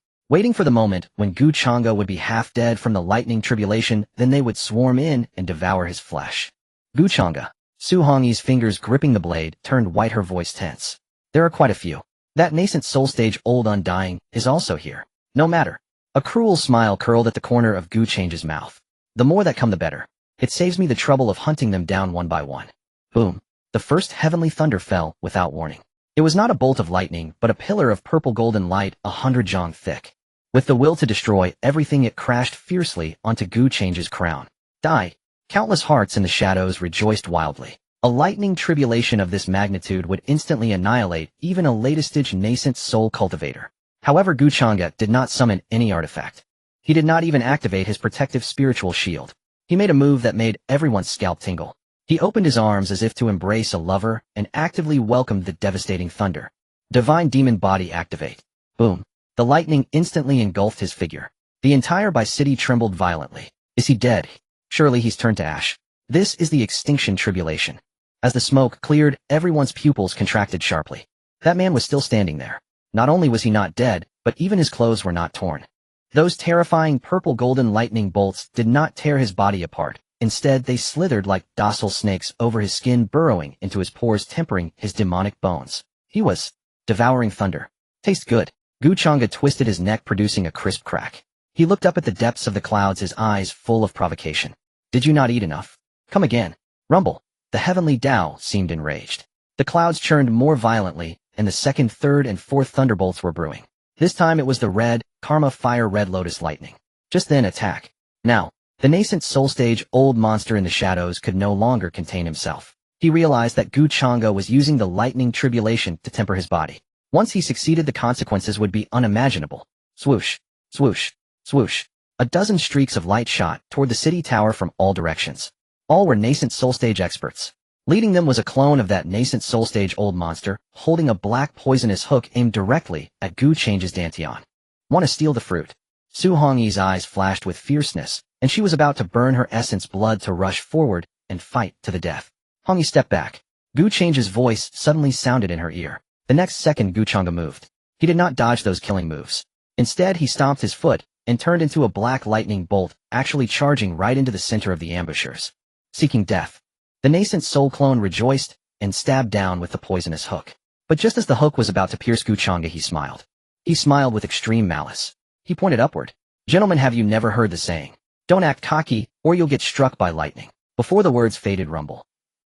for the moment when Changge would be half dead from the lightning tribulation, then they would swarm in and devour his flesh. Changge. Hongi's fingers gripping the blade turned white, her voice tense. There are quite a few. That nascent soul stage old undying is also here. No matter. A cruel smile curled at the corner of Changge's mouth. The more that come, the better. It saves me the trouble of hunting them down one by one. Boom. The first heavenly thunder fell without warning. It was not a bolt of lightning, but a pillar of purple-golden light 100 zhang thick. With the will to destroy everything, it crashed fiercely onto Changge's crown. Die. Countless hearts in the shadows rejoiced wildly. A lightning tribulation of this magnitude would instantly annihilate even a latest-stage nascent soul cultivator. However, Changge did not summon any artifact. He did not even activate his protective spiritual shield. He made a move that made everyone's scalp tingle. He opened his arms as if to embrace a lover and actively welcomed the devastating thunder. Divine demon body activate. Boom. The lightning instantly engulfed his figure. The entire Bai City trembled violently. Is he dead? Surely he's turned to ash. This is the extinction tribulation. As the smoke cleared, everyone's pupils contracted sharply. That man was still standing there. Not only was he not dead, but even his clothes were not torn. Those terrifying purple-golden lightning bolts did not tear his body apart, Instead, they slithered like docile snakes over his skin, burrowing into his pores, tempering his demonic bones. He was devouring thunder. Taste good. Changge twisted his neck, producing a crisp crack. He looked up at the depths of the clouds, his eyes full of provocation. Did you not eat enough? Come again. Rumble. The heavenly Tao seemed enraged. The clouds churned more violently, and the second, third, and fourth thunderbolts were brewing. This time it was the red, karma fire red lotus lightning. Just then attack. Now, the nascent soul stage old monster in the shadows could no longer contain himself. He realized that Changge was using the lightning tribulation to temper his body. Once he succeeded, the consequences would be unimaginable. Swoosh, swoosh, swoosh. A dozen streaks of light shot toward the city tower from all directions. All were nascent soul stage experts. Leading them was a clone of that nascent soul stage old monster, holding a black poisonous hook aimed directly at Changge's dantian. Want to steal the fruit? Su Hongyi's eyes flashed with fierceness, and she was about to burn her essence blood to rush forward and fight to the death. Hongyi stepped back. Changge's voice suddenly sounded in her ear. The next second, Changge moved. He did not dodge those killing moves. Instead, he stomped his foot and turned into a black lightning bolt, actually charging right into the center of the ambushers. Seeking death. The nascent soul clone rejoiced and stabbed down with the poisonous hook. But just as the hook was about to pierce Changge, he smiled. He smiled with extreme malice. He pointed upward. Gentlemen, have you never heard the saying? Don't act cocky, or you'll get struck by lightning. Before the words faded, rumble.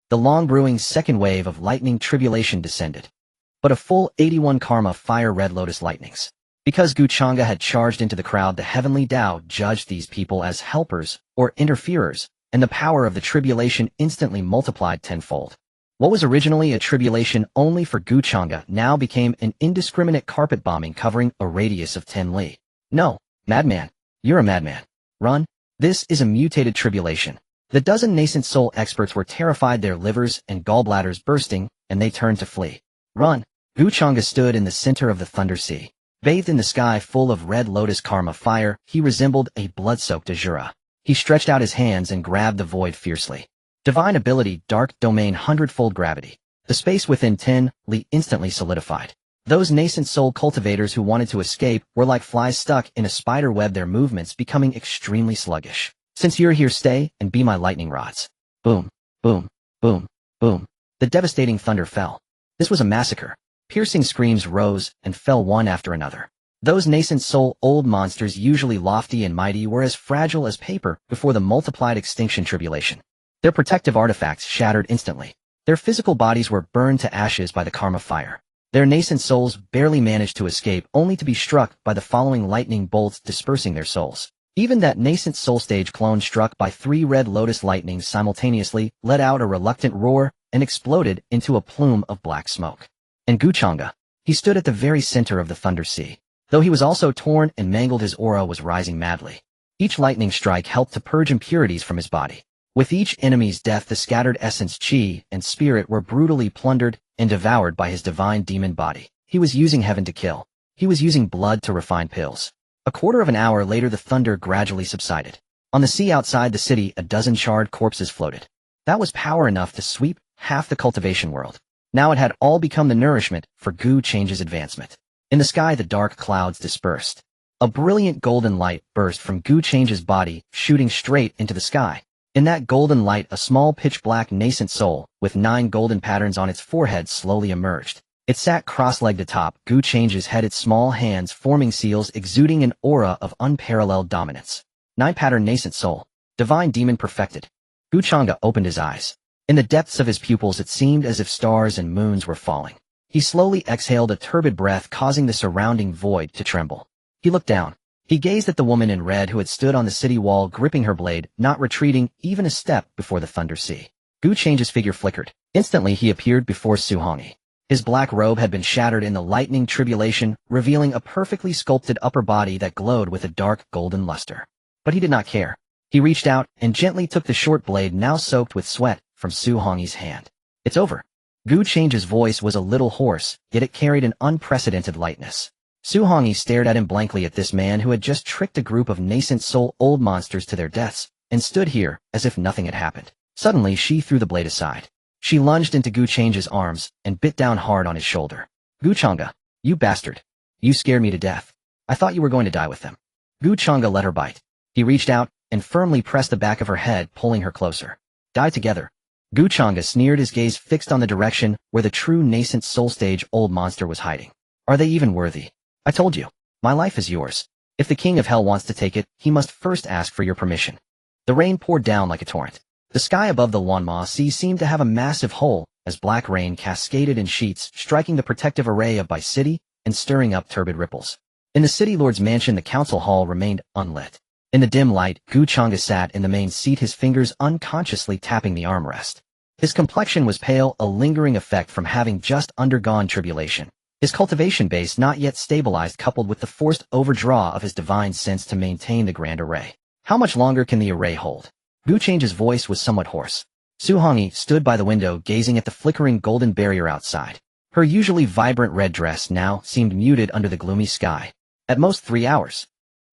The long brewing second wave of lightning tribulation descended. But a full 81 karma fire red lotus lightnings. Because Changge had charged into the crowd, the heavenly Tao judged these people as helpers or interferers, and the power of the tribulation instantly multiplied tenfold. What was originally a tribulation only for Changge now became an indiscriminate carpet bombing covering a radius of 10 li. No, madman. You're a madman. Run. This is a mutated tribulation. The dozen nascent soul experts were terrified, their livers and gallbladders bursting, and they turned to flee. Run. Changge stood in the center of the thunder sea. Bathed in the sky full of red lotus karma fire, he resembled a blood-soaked Azura. He stretched out his hands and grabbed the void fiercely. Divine ability, dark domain, hundredfold gravity. The space within 10 li instantly solidified. Those nascent soul cultivators who wanted to escape were like flies stuck in a spider web, their movements becoming extremely sluggish. Since you're here, stay and be my lightning rods. Boom, boom, boom, boom. The devastating thunder fell. This was a massacre. Piercing screams rose and fell one after another. Those nascent soul old monsters, usually lofty and mighty, were as fragile as paper before the multiplied extinction tribulation. Their protective artifacts shattered instantly. Their physical bodies were burned to ashes by the karma fire. Their nascent souls barely managed to escape, only to be struck by the following lightning bolts, dispersing their souls. Even that nascent soul stage clone, struck by 3 red lotus lightnings simultaneously, let out a reluctant roar and exploded into a plume of black smoke. And Changge, he stood at the very center of the thunder sea. Though he was also torn and mangled, his aura was rising madly. Each lightning strike helped to purge impurities from his body. With each enemy's death, the scattered essence, chi, and spirit were brutally plundered and devoured by his divine demon body. He was using heaven to kill. He was using blood to refine pills. A quarter of an hour later, the thunder gradually subsided. On the sea outside the city, a dozen charred corpses floated. That was power enough to sweep half the cultivation world. Now it had all become the nourishment for Changge's advancement. In the sky, the dark clouds dispersed. A brilliant golden light burst from Changge's body, shooting straight into the sky. In that golden light, a small pitch-black nascent soul, with 9 golden patterns on its forehead, slowly emerged. It sat cross-legged atop Changge's head, its small hands forming seals, exuding an aura of unparalleled dominance. 9-pattern nascent soul. Divine demon perfected. Changge opened his eyes. In the depths of his pupils, it seemed as if stars and moons were falling. He slowly exhaled a turbid breath, causing the surrounding void to tremble. He looked down. He gazed at the woman in red who had stood on the city wall, gripping her blade, not retreating even a step before the thunder sea. Changge's figure flickered. Instantly, he appeared before Su Hongyi. His black robe had been shattered in the lightning tribulation, revealing a perfectly sculpted upper body that glowed with a dark golden luster. But he did not care. He reached out and gently took the short blade, now soaked with sweat, from Su Hongyi's hand. It's over. Changge's voice was a little hoarse, yet it carried an unprecedented lightness. Su Hongyi stared at him blankly, at this man who had just tricked a group of nascent soul old monsters to their deaths, and stood here as if nothing had happened. Suddenly, she threw the blade aside. She lunged into Changge's arms and bit down hard on his shoulder. Changge, you bastard. You scared me to death. I thought you were going to die with them. Changge let her bite. He reached out and firmly pressed the back of her head, pulling her closer. Die together. Changge sneered, his gaze fixed on the direction where the true nascent soul-stage-old monster was hiding. Are they even worthy? I told you. My life is yours. If the king of hell wants to take it, he must first ask for your permission. The rain poured down like a torrent. The sky above the Wanma Sea seemed to have a massive hole as black rain cascaded in sheets, striking the protective array of Bai City and stirring up turbid ripples. In the city lord's mansion, the council hall remained unlit. In the dim light, Changge sat in the main seat, his fingers unconsciously tapping the armrest. His complexion was pale, a lingering effect from having just undergone tribulation. His cultivation base not yet stabilized, coupled with the forced overdraw of his divine sense to maintain the grand array. How much longer can the array hold? Changge's voice was somewhat hoarse. Xuantian stood by the window, gazing at the flickering golden barrier outside. Her usually vibrant red dress now seemed muted under the gloomy sky. At most 3 hours.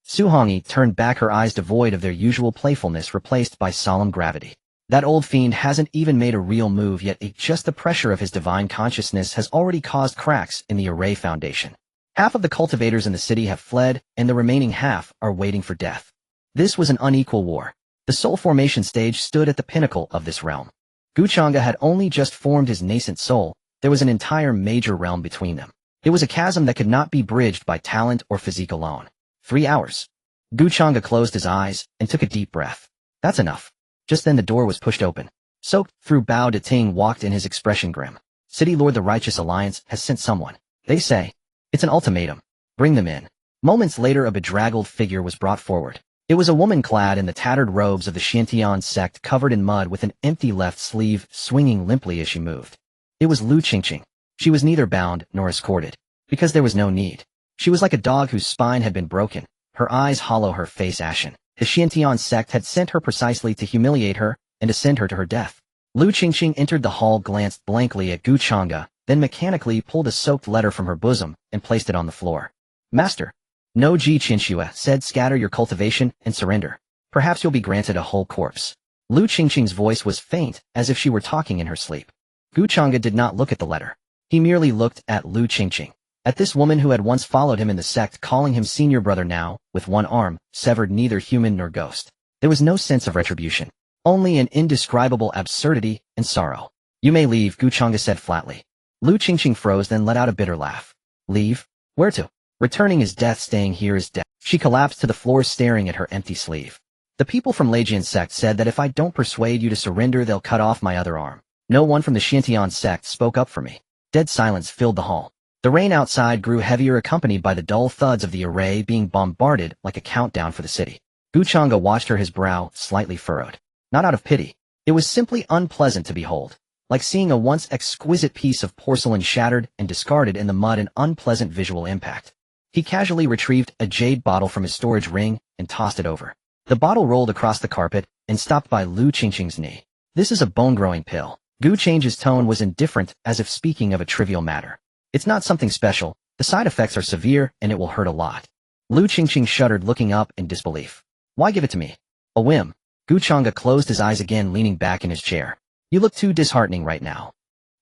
Xuantian turned back, her eyes devoid of their usual playfulness, replaced by solemn gravity. That old fiend hasn't even made a real move yet. Just the pressure of his divine consciousness has already caused cracks in the array foundation. Half of the cultivators in the city have fled, and the remaining half are waiting for death. This was an unequal war. The soul formation stage stood at the pinnacle of this realm. Changge had only just formed his nascent soul. There was an entire major realm between them. It was a chasm that could not be bridged by talent or physique alone. 3 hours. Changge closed his eyes and took a deep breath. That's enough. Just then the door was pushed open. Soaked through Bao De Ting walked in, his expression grim. City Lord, the Righteous Alliance has sent someone. They say. It's an ultimatum. Bring them in. Moments later, a bedraggled figure was brought forward. It was a woman clad in the tattered robes of the Xuantian Sect, covered in mud with an empty left sleeve swinging limply as she moved. It was Qianxue. She was neither bound nor escorted, because there was no need. She was like a dog whose spine had been broken, her eyes hollow, her face ashen. The Xuantian Sect had sent her precisely to humiliate her and to send her to her death. Qianxue entered the hall, glanced blankly at Changge, then mechanically pulled a soaked letter from her bosom and placed it on the floor. Master. No, Qianxue said, scatter your cultivation and surrender. Perhaps you'll be granted a whole corpse. Qianxue's voice was faint, as if she were talking in her sleep. Changge did not look at the letter. He merely looked at Qianxue. At this woman who had once followed him in the sect, calling him senior brother, now, with one arm, severed, neither human nor ghost. There was no sense of retribution. Only an indescribable absurdity and sorrow. You may leave, Changge said flatly. Qianxue froze, then let out a bitter laugh. Leave? Where to? Returning is death, staying here is death. She collapsed to the floor, staring at her empty sleeve. The people from Xuantian Sect said that if I don't persuade you to surrender, they'll cut off my other arm. No one from the Xuantian Sect spoke up for me. Dead silence filled the hall. The rain outside grew heavier, accompanied by the dull thuds of the array being bombarded like a countdown for the city. Changge watched her, his brow slightly furrowed. Not out of pity. It was simply unpleasant to behold. Like seeing a once exquisite piece of porcelain shattered and discarded in the mud, an unpleasant visual impact. He casually retrieved a jade bottle from his storage ring and tossed it over. The bottle rolled across the carpet and stopped by Qianxue's knee. This is a bone-growing pill. Changge's tone was indifferent, as if speaking of a trivial matter. It's not something special. The side effects are severe, and it will hurt a lot. Qianxue shuddered, looking up in disbelief. Why give it to me? A whim. Changge closed his eyes again, leaning back in his chair. You look too disheartening right now.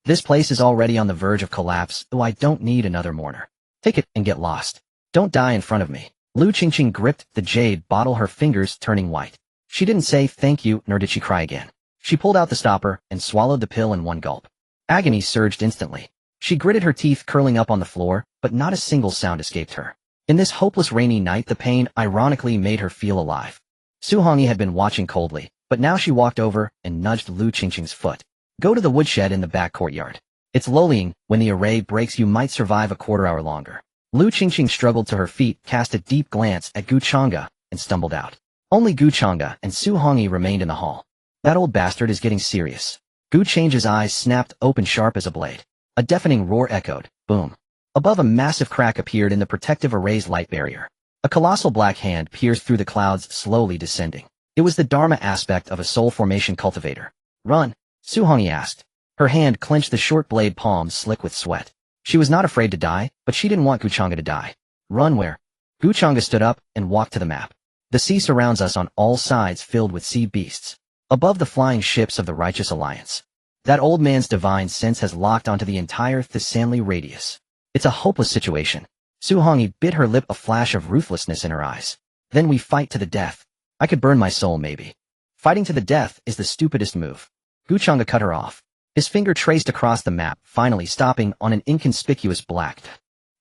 This place is already on the verge of collapse, though I don't need another mourner. Take it and get lost. Don't die in front of me. Qianxue gripped the jade bottle, her fingers turning white. She didn't say thank you, nor did she cry again. She pulled out the stopper and swallowed the pill in one gulp. Agony surged instantly. She gritted her teeth, curling up on the floor, but not a single sound escaped her. In this hopeless rainy night, the pain ironically made her feel alive. Xuantian had been watching coldly, but now she walked over and nudged Qianxue's foot. Go to the woodshed in the back courtyard. It's lulling. When the array breaks, you might survive a quarter-hour longer. Qianxue struggled to her feet, cast a deep glance at Changge, and stumbled out. Only Changge and Xuantian remained in the hall. That old bastard is getting serious. Change's eyes snapped open, sharp as a blade. A deafening roar echoed. Boom. Above, a massive crack appeared in the protective array's light barrier. A colossal black hand pierced through the clouds, slowly descending. It was the Dharma aspect of a soul formation cultivator. Run? Xuantian asked. Her hand clenched, the short blade palms slick with sweat. She was not afraid to die, but she didn't want Changge to die. Run where? Changge stood up and walked to the map. The sea surrounds us on all sides, filled with sea beasts. Above, the flying ships of the Righteous Alliance. That old man's divine sense has locked onto the entire Thessaly radius. It's a hopeless situation. Xuantian bit her lip, a flash of ruthlessness in her eyes. Then we fight to the death. I could burn my soul maybe. Fighting to the death is the stupidest move. Changge cut her off. His finger traced across the map, finally stopping on an inconspicuous black.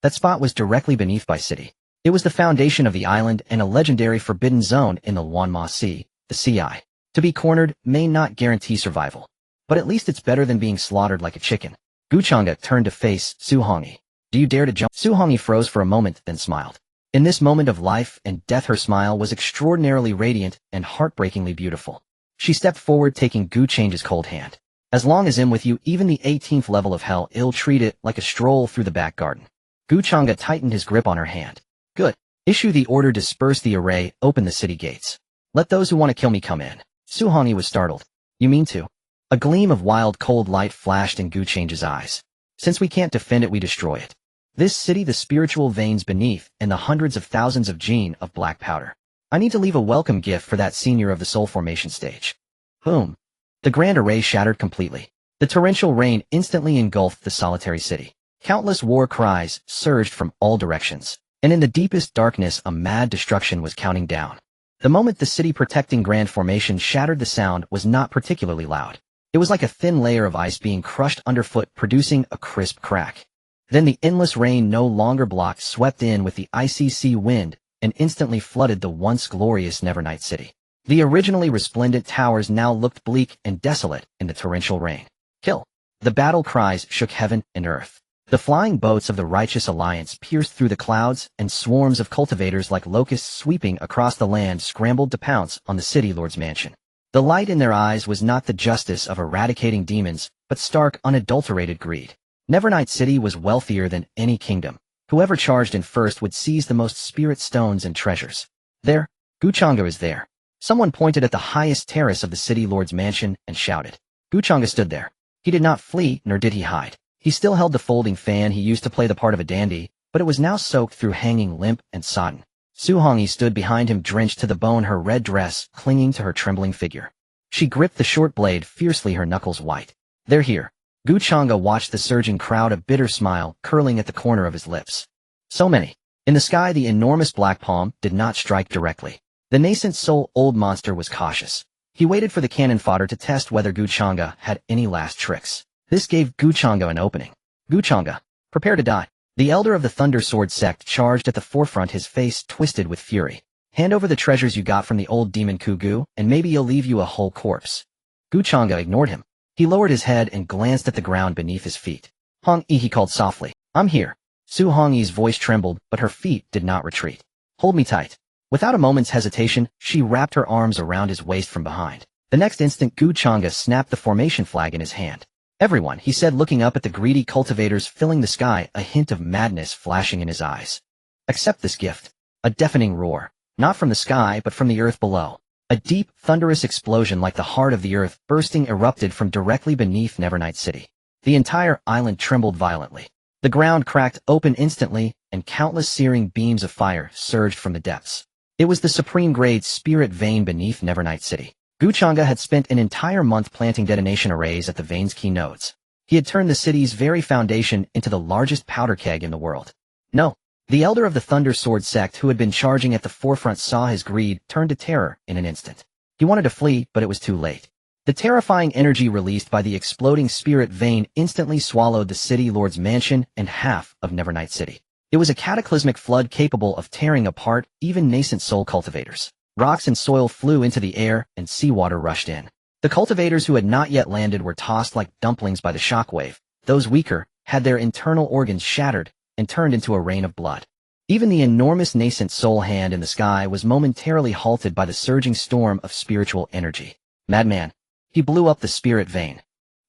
That spot was directly beneath Bai City. It was the foundation of the island and a legendary forbidden zone in the Wanma Sea, the Ci. To be cornered may not guarantee survival, but at least it's better than being slaughtered like a chicken. Changge turned to face Xuantian. Do you dare to jump? Xuantian froze for a moment, then smiled. In this moment of life and death, her smile was extraordinarily radiant and heartbreakingly beautiful. She stepped forward, taking Changge's cold hand. As long as I'm with you, even the 18th level of hell, I'll treat it like a stroll through the back garden. Changge tightened his grip on her hand. Good. Issue the order, disperse the array, open the city gates. Let those who want to kill me come in. Xuantian was startled. You mean to? A gleam of wild cold light flashed in Changge's eyes. Since we can't defend it, we destroy it. This city, the spiritual veins beneath, and the hundreds of thousands of gene of black powder. I need to leave a welcome gift for that senior of the soul formation stage. Boom. The grand array shattered completely. The torrential rain instantly engulfed the solitary city. Countless war cries surged from all directions, and in the deepest darkness a mad destruction was counting down. The moment the city protecting grand formation shattered, the sound was not particularly loud. It was like a thin layer of ice being crushed underfoot, producing a crisp crack. Then the endless rain, no longer blocked, swept in with the icy sea wind and instantly flooded the once glorious Nevernight city. The originally resplendent towers now looked bleak and desolate in the torrential rain. Kill! The battle cries shook heaven and earth. The flying boats of the Righteous Alliance pierced through the clouds, and swarms of cultivators like locusts sweeping across the land scrambled to pounce on the city lord's mansion. The light in their eyes was not the justice of eradicating demons, but stark, unadulterated greed. Nevernight City was wealthier than any kingdom. Whoever charged in first would seize the most spirit stones and treasures. There, Changge is there. Someone pointed at the highest terrace of the city lord's mansion and shouted. Changge stood there. He did not flee, nor did he hide. He still held the folding fan he used to play the part of a dandy, but it was now soaked through, hanging limp and sodden. Xuantian stood behind him, drenched to the bone, her red dress clinging to her trembling figure. She gripped the short blade fiercely, her knuckles white. They're here. Changge watched the surging crowd, a bitter smile curling at the corner of his lips. So many. In the sky, the enormous black palm did not strike directly. The nascent soul old monster was cautious. He waited for the cannon fodder to test whether Changge had any last tricks. This gave Changge an opening. Changge, prepare to die. The elder of the Thunder Sword Sect charged at the forefront, his face twisted with fury. Hand over the treasures you got from the old demon Kugu, and maybe he'll leave you a whole corpse. Changge ignored him. He lowered his head and glanced at the ground beneath his feet. Hong-yi, he called softly. I'm here. Xuantian's voice trembled, but her feet did not retreat. Hold me tight. Without a moment's hesitation, she wrapped her arms around his waist from behind. The next instant, Changge snapped the formation flag in his hand. Everyone, he said, looking up at the greedy cultivators filling the sky, a hint of madness flashing in his eyes. Accept this gift. A deafening roar. Not from the sky, but from the earth below. A deep, thunderous explosion like the heart of the earth bursting erupted from directly beneath Nevernight City. The entire island trembled violently. The ground cracked open instantly, and countless searing beams of fire surged from the depths. It was the supreme grade spirit vein beneath Nevernight City. Changge had spent an entire month planting detonation arrays at the vein's key nodes. He had turned the city's very foundation into the largest powder keg in the world. No. The elder of the Thunder Sword Sect, who had been charging at the forefront, saw his greed turn to terror in an instant. He wanted to flee, but it was too late. The terrifying energy released by the exploding spirit vein instantly swallowed the city lord's mansion and half of Nevernight City. It was a cataclysmic flood capable of tearing apart even nascent soul cultivators. Rocks and soil flew into the air, and seawater rushed in. The cultivators who had not yet landed were tossed like dumplings by the shockwave. Those weaker had their internal organs shattered and turned into a rain of blood. Even the enormous nascent soul hand in the sky was momentarily halted by the surging storm of spiritual energy. Madman. He blew up the spirit vein.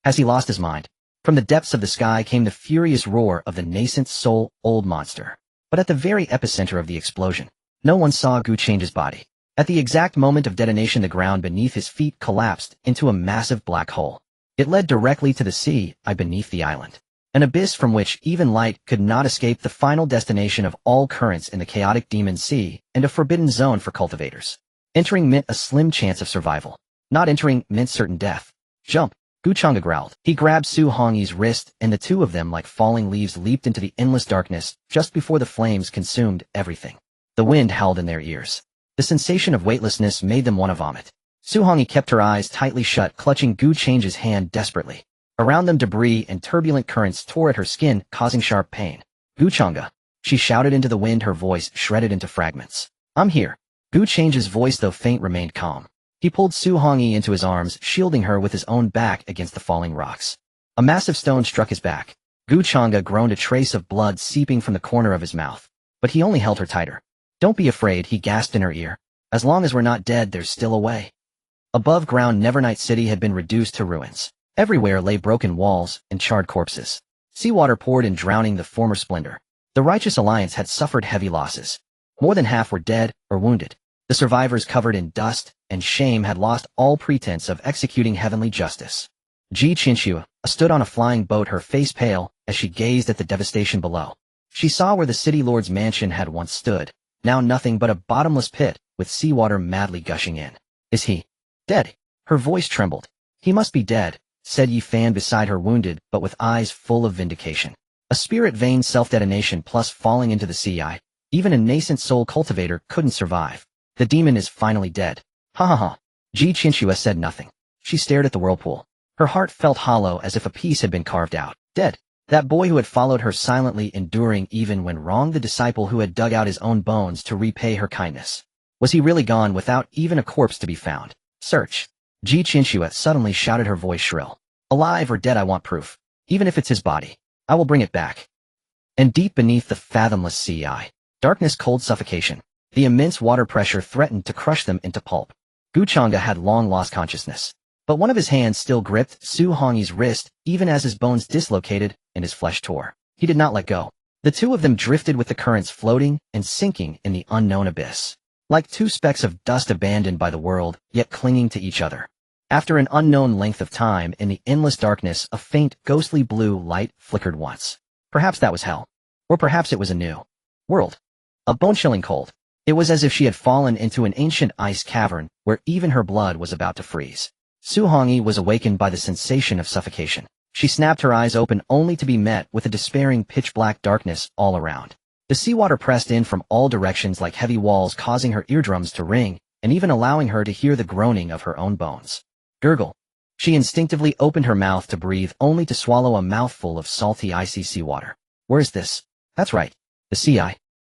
Has he lost his mind? From the depths of the sky came the furious roar of the nascent soul old monster. But at the very epicenter of the explosion, no one saw Changge's body. At the exact moment of detonation, the ground beneath his feet collapsed into a massive black hole. It led directly to the sea beneath the island. An abyss from which even light could not escape, the final destination of all currents in the chaotic demon sea, and a forbidden zone for cultivators. Entering meant a slim chance of survival. Not entering meant certain death. Jump! Changge growled. He grabbed Xuantian's wrist, and the two of them, like falling leaves, leaped into the endless darkness just before the flames consumed everything. The wind howled in their ears. The sensation of weightlessness made them want to vomit. Su Hongyi kept her eyes tightly shut, clutching Changge's hand desperately. Around them debris and turbulent currents tore at her skin, causing sharp pain. Changge, she shouted into the wind, her voice shredded into fragments. I'm here. Changge's voice, though faint, remained calm. He pulled Su Hongyi into his arms, shielding her with his own back against the falling rocks. A massive stone struck his back. Changge groaned, a trace of blood seeping from the corner of his mouth. But he only held her tighter. Don't be afraid, he gasped in her ear. As long as we're not dead, there's still a way. Above ground, Nevernight City had been reduced to ruins. Everywhere lay broken walls and charred corpses. Seawater poured in, drowning the former splendor. The Righteous Alliance had suffered heavy losses. More than half were dead or wounded. The survivors, covered in dust and shame, had lost all pretense of executing heavenly justice. Qianxue stood on a flying boat, her face pale, as she gazed at the devastation below. She saw where the city lord's mansion had once stood, now nothing but a bottomless pit, with seawater madly gushing in. Is he dead? Her voice trembled. He must be dead, said Xiaofan beside her, wounded, but with eyes full of vindication. A spirit vein self-detonation plus falling into the sea. Even a nascent soul cultivator couldn't survive. The demon is finally dead. Ha ha ha. Qianxue said nothing. She stared at the whirlpool. Her heart felt hollow, as if a piece had been carved out. Dead. That boy who had followed her silently, enduring even when wrong, the disciple who had dug out his own bones to repay her kindness. Was he really gone without even a corpse to be found? Search. Qianxue suddenly shouted, her voice shrill. Alive or dead, I want proof. Even if it's his body, I will bring it back. And deep beneath the fathomless sea, darkness, cold suffocation. The immense water pressure threatened to crush them into pulp. Changge had long lost consciousness. But one of his hands still gripped Su Hongyi's wrist, even as his bones dislocated and his flesh tore. He did not let go. The two of them drifted with the currents, floating and sinking in the unknown abyss. Like two specks of dust abandoned by the world, yet clinging to each other. After an unknown length of time, in the endless darkness, a faint, ghostly blue light flickered once. Perhaps that was hell. Or perhaps it was a new world. A bone-chilling cold. It was as if she had fallen into an ancient ice cavern, where even her blood was about to freeze. Su Hongyi was awakened by the sensation of suffocation. She snapped her eyes open, only to be met with a despairing pitch-black darkness all around. The seawater pressed in from all directions like heavy walls, causing her eardrums to ring, and even allowing her to hear the groaning of her own bones. Gurgle. She instinctively opened her mouth to breathe, only to swallow a mouthful of salty, icy seawater. Where is this? That's right. The sea.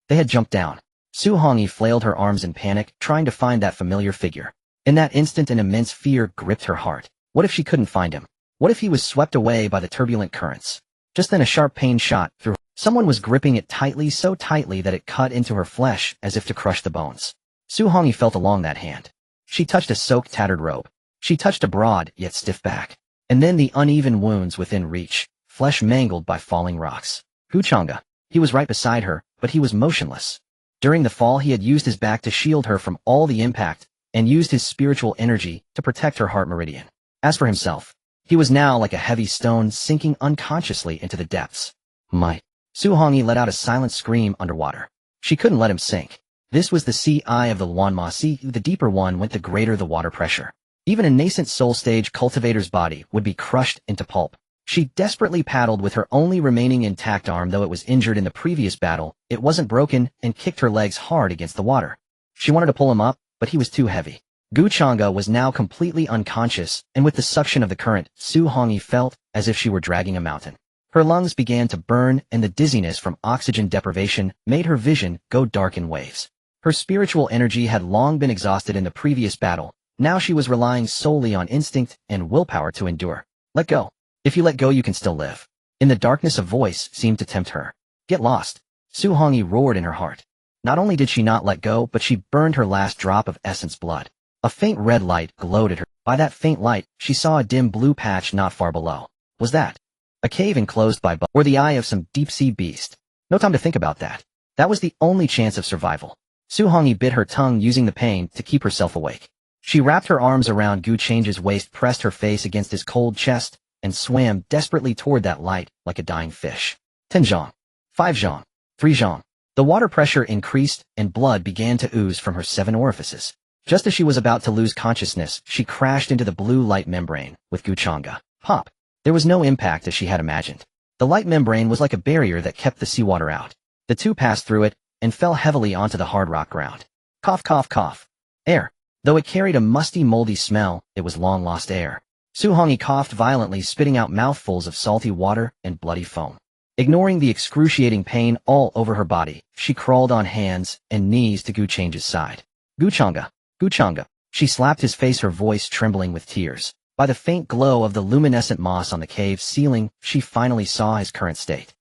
They had jumped down. Su Hongyi flailed her arms in panic, trying to find that familiar figure. In that instant, an immense fear gripped her heart. What if she couldn't find him? What if he was swept away by the turbulent currents? Just then a sharp pain shot through her. Someone was gripping it tightly, so tightly that it cut into her flesh as if to crush the bones. Su Hongyi felt along that hand. She touched a soaked, tattered robe. She touched a broad, yet stiff back. And then the uneven wounds within reach, flesh mangled by falling rocks. Changge. He was right beside her, but he was motionless. During the fall, he had used his back to shield her from all the impact, and used his spiritual energy to protect her heart meridian. As for himself, he was now like a heavy stone sinking unconsciously into the depths. My. Su Hongyi let out a silent scream underwater. She couldn't let him sink. This was the sea eye of the Luanma Sea. The deeper one went, the greater the water pressure. Even a nascent soul stage cultivator's body would be crushed into pulp. She desperately paddled with her only remaining intact arm, though it was injured in the previous battle. It wasn't broken, and kicked her legs hard against the water. She wanted to pull him up, but he was too heavy. Changge was now completely unconscious, and with the suction of the current, Su Hongyi felt as if she were dragging a mountain. Her lungs began to burn, and the dizziness from oxygen deprivation made her vision go dark in waves. Her spiritual energy had long been exhausted in the previous battle. Now she was relying solely on instinct and willpower to endure. Let go. If you let go, you can still live. In the darkness, a voice seemed to tempt her. Get lost. Su Hongyi roared in her heart. Not only did she not let go, but she burned her last drop of essence blood. A faint red light glowed at her. By that faint light, she saw a dim blue patch not far below. Was that a cave enclosed by or the eye of some deep-sea beast? No time to think about that. That was the only chance of survival. Su Hongyi bit her tongue, using the pain to keep herself awake. She wrapped her arms around Changge's waist, pressed her face against his cold chest, and swam desperately toward that light like a dying fish. 10 zhang. 5 zhang. 3 zhang. The water pressure increased, and blood began to ooze from her 7 orifices. Just as she was about to lose consciousness, she crashed into the blue light membrane with Changge. Pop. There was no impact as she had imagined. The light membrane was like a barrier that kept the seawater out. The two passed through it, and fell heavily onto the hard rock ground. Cough, cough, cough. Air. Though it carried a musty, moldy smell, it was long-lost air. Su Hongyi coughed violently, spitting out mouthfuls of salty water and bloody foam. Ignoring the excruciating pain all over her body, she crawled on hands and knees to Gu Changge's side. Gu Changge, Gu Changge. She slapped his face, her voice trembling with tears. By the faint glow of the luminescent moss on the cave ceiling, she finally saw his current state.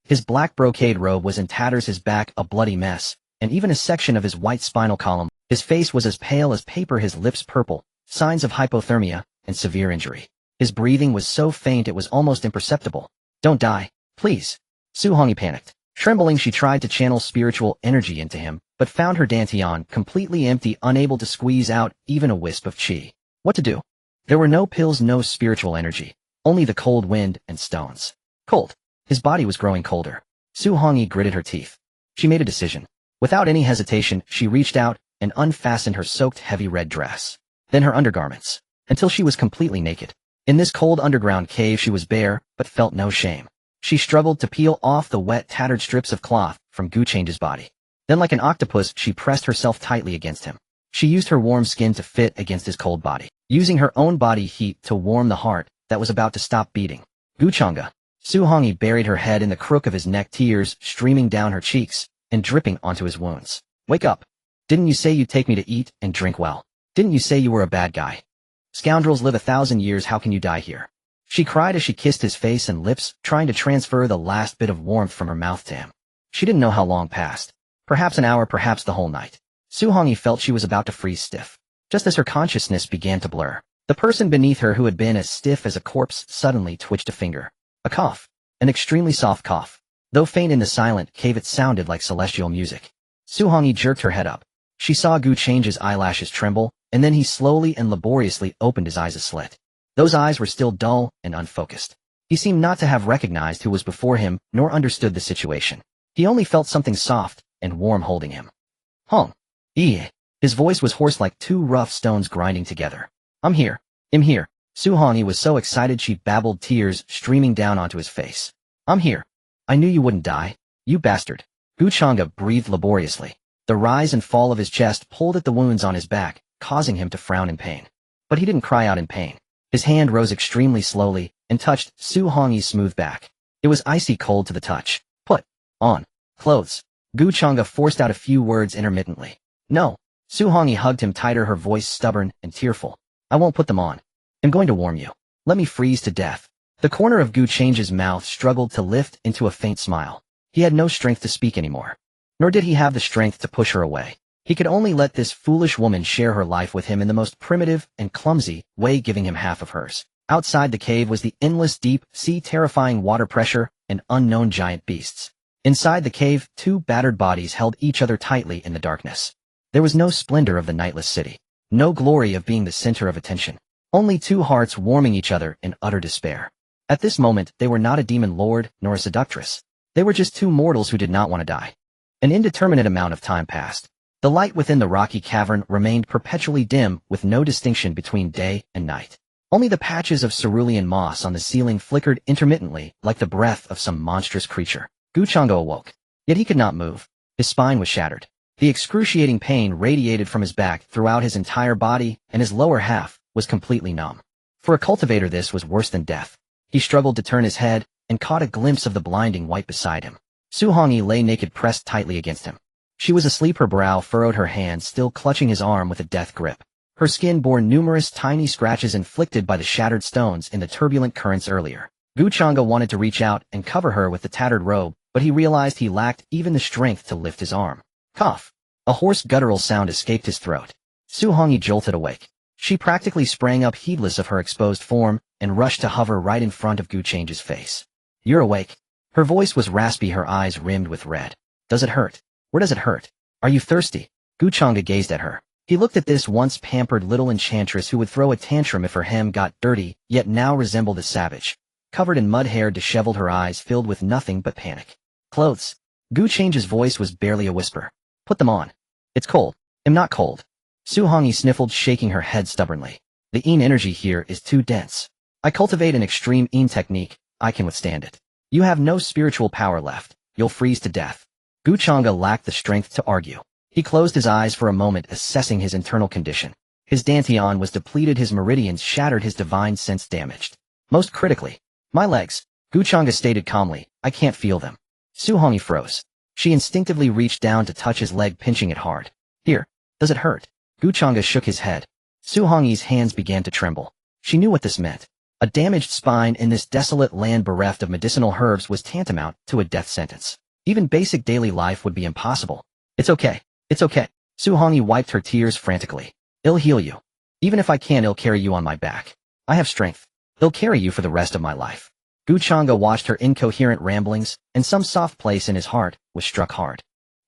His black brocade robe was in tatters, his back a bloody mess, and even a section of his white spinal column. His face was as pale as paper, his lips purple, signs of hypothermia and severe injury. His breathing was so faint it was almost imperceptible. Don't die, please. Su Hongyi panicked. Trembling, she tried to channel spiritual energy into him, but found her dantian completely empty, unable to squeeze out even a wisp of qi. What to do? There were no pills, no spiritual energy, only the cold wind and stones. Cold. His body was growing colder. Su Hongyi gritted her teeth. She made a decision. Without any hesitation, she reached out and unfastened her soaked heavy red dress. Then her undergarments, until she was completely naked. In this cold underground cave she was bare, but felt no shame. She struggled to peel off the wet, tattered strips of cloth from Gu Changge's body. Then like an octopus, she pressed herself tightly against him. She used her warm skin to fit against his cold body, using her own body heat to warm the heart that was about to stop beating. Gu Changge. Su Hongyi buried her head in the crook of his neck, tears streaming down her cheeks and dripping onto his wounds. Wake up. Didn't you say you'd take me to eat and drink well? Didn't you say you were a bad guy? Scoundrels live 1,000 years, how can you die here? She cried as she kissed his face and lips, trying to transfer the last bit of warmth from her mouth to him. She didn't know how long passed. Perhaps an hour, perhaps the whole night. Su Hongyi felt she was about to freeze stiff. Just as her consciousness began to blur, the person beneath her, who had been as stiff as a corpse, suddenly twitched a finger. A cough. An extremely soft cough. Though faint in the silent cave, it sounded like celestial music. Su Hongyi jerked her head up. She saw Gu Changge's eyelashes tremble, and then he slowly and laboriously opened his eyes a slit. Those eyes were still dull and unfocused. He seemed not to have recognized who was before him, nor understood the situation. He only felt something soft and warm holding him. Hong. His voice was hoarse like two rough stones grinding together. I'm here. Su Hongyi was so excited she babbled, tears streaming down onto his face. I'm here. I knew you wouldn't die. You bastard. Gu Changge breathed laboriously. The rise and fall of his chest pulled at the wounds on his back, causing him to frown in pain. But he didn't cry out in pain. His hand rose extremely slowly and touched Su Hongyi's smooth back. It was icy cold to the touch. Put on clothes. Gu Changge forced out a few words intermittently. No. Su Hongyi hugged him tighter, her voice stubborn and tearful. I won't put them on. I'm going to warm you. Let me freeze to death. The corner of Gu Changge's mouth struggled to lift into a faint smile. He had no strength to speak anymore. Nor did he have the strength to push her away. He could only let this foolish woman share her life with him in the most primitive and clumsy way, giving him half of hers. Outside the cave was the endless deep sea, terrifying water pressure, and unknown giant beasts. Inside the cave, two battered bodies held each other tightly in the darkness. There was no splendor of the nightless city. No glory of being the center of attention. Only two hearts warming each other in utter despair. At this moment, they were not a demon lord, nor a seductress. They were just two mortals who did not want to die. An indeterminate amount of time passed. The light within the rocky cavern remained perpetually dim, with no distinction between day and night. Only the patches of cerulean moss on the ceiling flickered intermittently, like the breath of some monstrous creature. Gu Changge awoke. Yet he could not move. His spine was shattered. The excruciating pain radiated from his back throughout his entire body, and his lower half was completely numb. For a cultivator, this was worse than death. He struggled to turn his head, and caught a glimpse of the blinding white beside him. Su Hongyi lay naked, pressed tightly against him. She was asleep, her brow furrowed, her hand still clutching his arm with a death grip. Her skin bore numerous tiny scratches inflicted by the shattered stones in the turbulent currents earlier. Gu Changge wanted to reach out and cover her with the tattered robe, but he realized he lacked even the strength to lift his arm. Cough. A hoarse guttural sound escaped his throat. Su Hongyi jolted awake. She practically sprang up, heedless of her exposed form, and rushed to hover right in front of Gu Changge's face. You're awake. Her voice was raspy, her eyes rimmed with red. Does it hurt? Where does it hurt? Are you thirsty? Gu Changge gazed at her. He looked at this once pampered little enchantress who would throw a tantrum if her hem got dirty, yet now resembled a savage. Covered in mud hair, disheveled, her eyes filled with nothing but panic. Clothes. Gu Changge's voice was barely a whisper. Put them on. It's cold. I'm not cold. Su Hongyi sniffled, shaking her head stubbornly. The Yin energy here is too dense. I cultivate an extreme Yin technique. I can withstand it. You have no spiritual power left. You'll freeze to death. Gu Changge lacked the strength to argue. He closed his eyes for a moment, assessing his internal condition. His dantian was depleted, his meridians shattered, his divine sense damaged. Most critically, my legs, Changge stated calmly, I can't feel them. Su Hongyi froze. She instinctively reached down to touch his leg, pinching it hard. Here, does it hurt? Changge shook his head. Su Hongyi's hands began to tremble. She knew what this meant. A damaged spine in this desolate land bereft of medicinal herbs was tantamount to a death sentence. Even basic daily life would be impossible. It's okay. It's okay. Su Hongyi wiped her tears frantically. I'll heal you. Even if I can't, I'll carry you on my back. I have strength. I'll carry you for the rest of my life. Changge watched her incoherent ramblings, and some soft place in his heart was struck hard.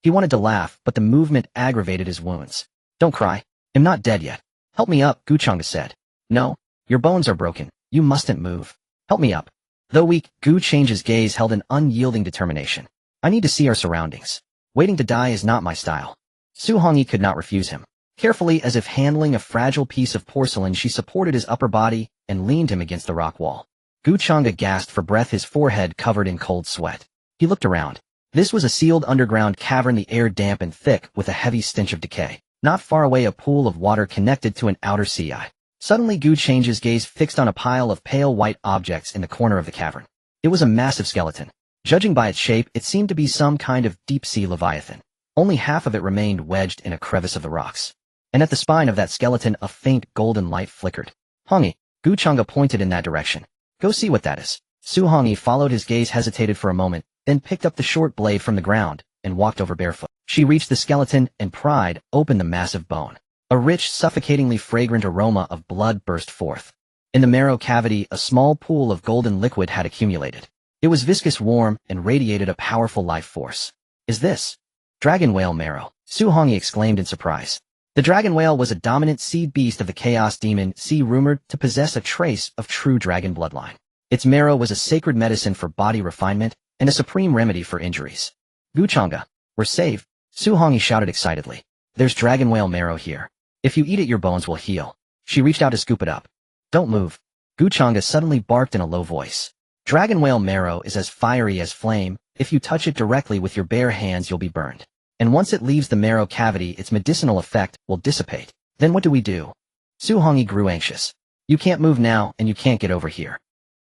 He wanted to laugh, but the movement aggravated his wounds. Don't cry. I'm not dead yet. Help me up, Changge said. No, your bones are broken. You mustn't move. Help me up. Though weak, Changge's gaze held an unyielding determination. I need to see our surroundings. Waiting to die is not my style. Su Hongyi could not refuse him. Carefully, as if handling a fragile piece of porcelain, she supported his upper body and leaned him against the rock wall. Changge gasped for breath, his forehead covered in cold sweat. He looked around. This was a sealed underground cavern, the air damp and thick with a heavy stench of decay. Not far away, a pool of water connected to an outer sea eye. Suddenly, Changge's gaze fixed on a pile of pale white objects in the corner of the cavern. It was a massive skeleton. Judging by its shape, it seemed to be some kind of deep-sea leviathan. Only half of it remained wedged in a crevice of the rocks. And at the spine of that skeleton, a faint golden light flickered. Hongyi, Changge pointed in that direction. Go see what that is. Su Hongyi followed his gaze, hesitated for a moment, then picked up the short blade from the ground and walked over barefoot. She reached the skeleton and pried open the massive bone. A rich, suffocatingly fragrant aroma of blood burst forth. In the marrow cavity, a small pool of golden liquid had accumulated. It was viscous, warm, and radiated a powerful life force. Is this dragon whale marrow? Su Hongyi exclaimed in surprise. The dragon whale was a dominant seed beast of the chaos demon sea, rumored to possess a trace of true dragon bloodline. Its marrow was a sacred medicine for body refinement and a supreme remedy for injuries. Changge, we're saved, Su Hongyi shouted excitedly. There's dragon whale marrow here. If you eat it, your bones will heal. She reached out to scoop it up. Don't move. Changge suddenly barked in a low voice. Dragon whale marrow is as fiery as flame. If you touch it directly with your bare hands, you'll be burned. And once it leaves the marrow cavity, its medicinal effect will dissipate. Then what do we do? Su Hongyi grew anxious. You can't move now, and you can't get over here.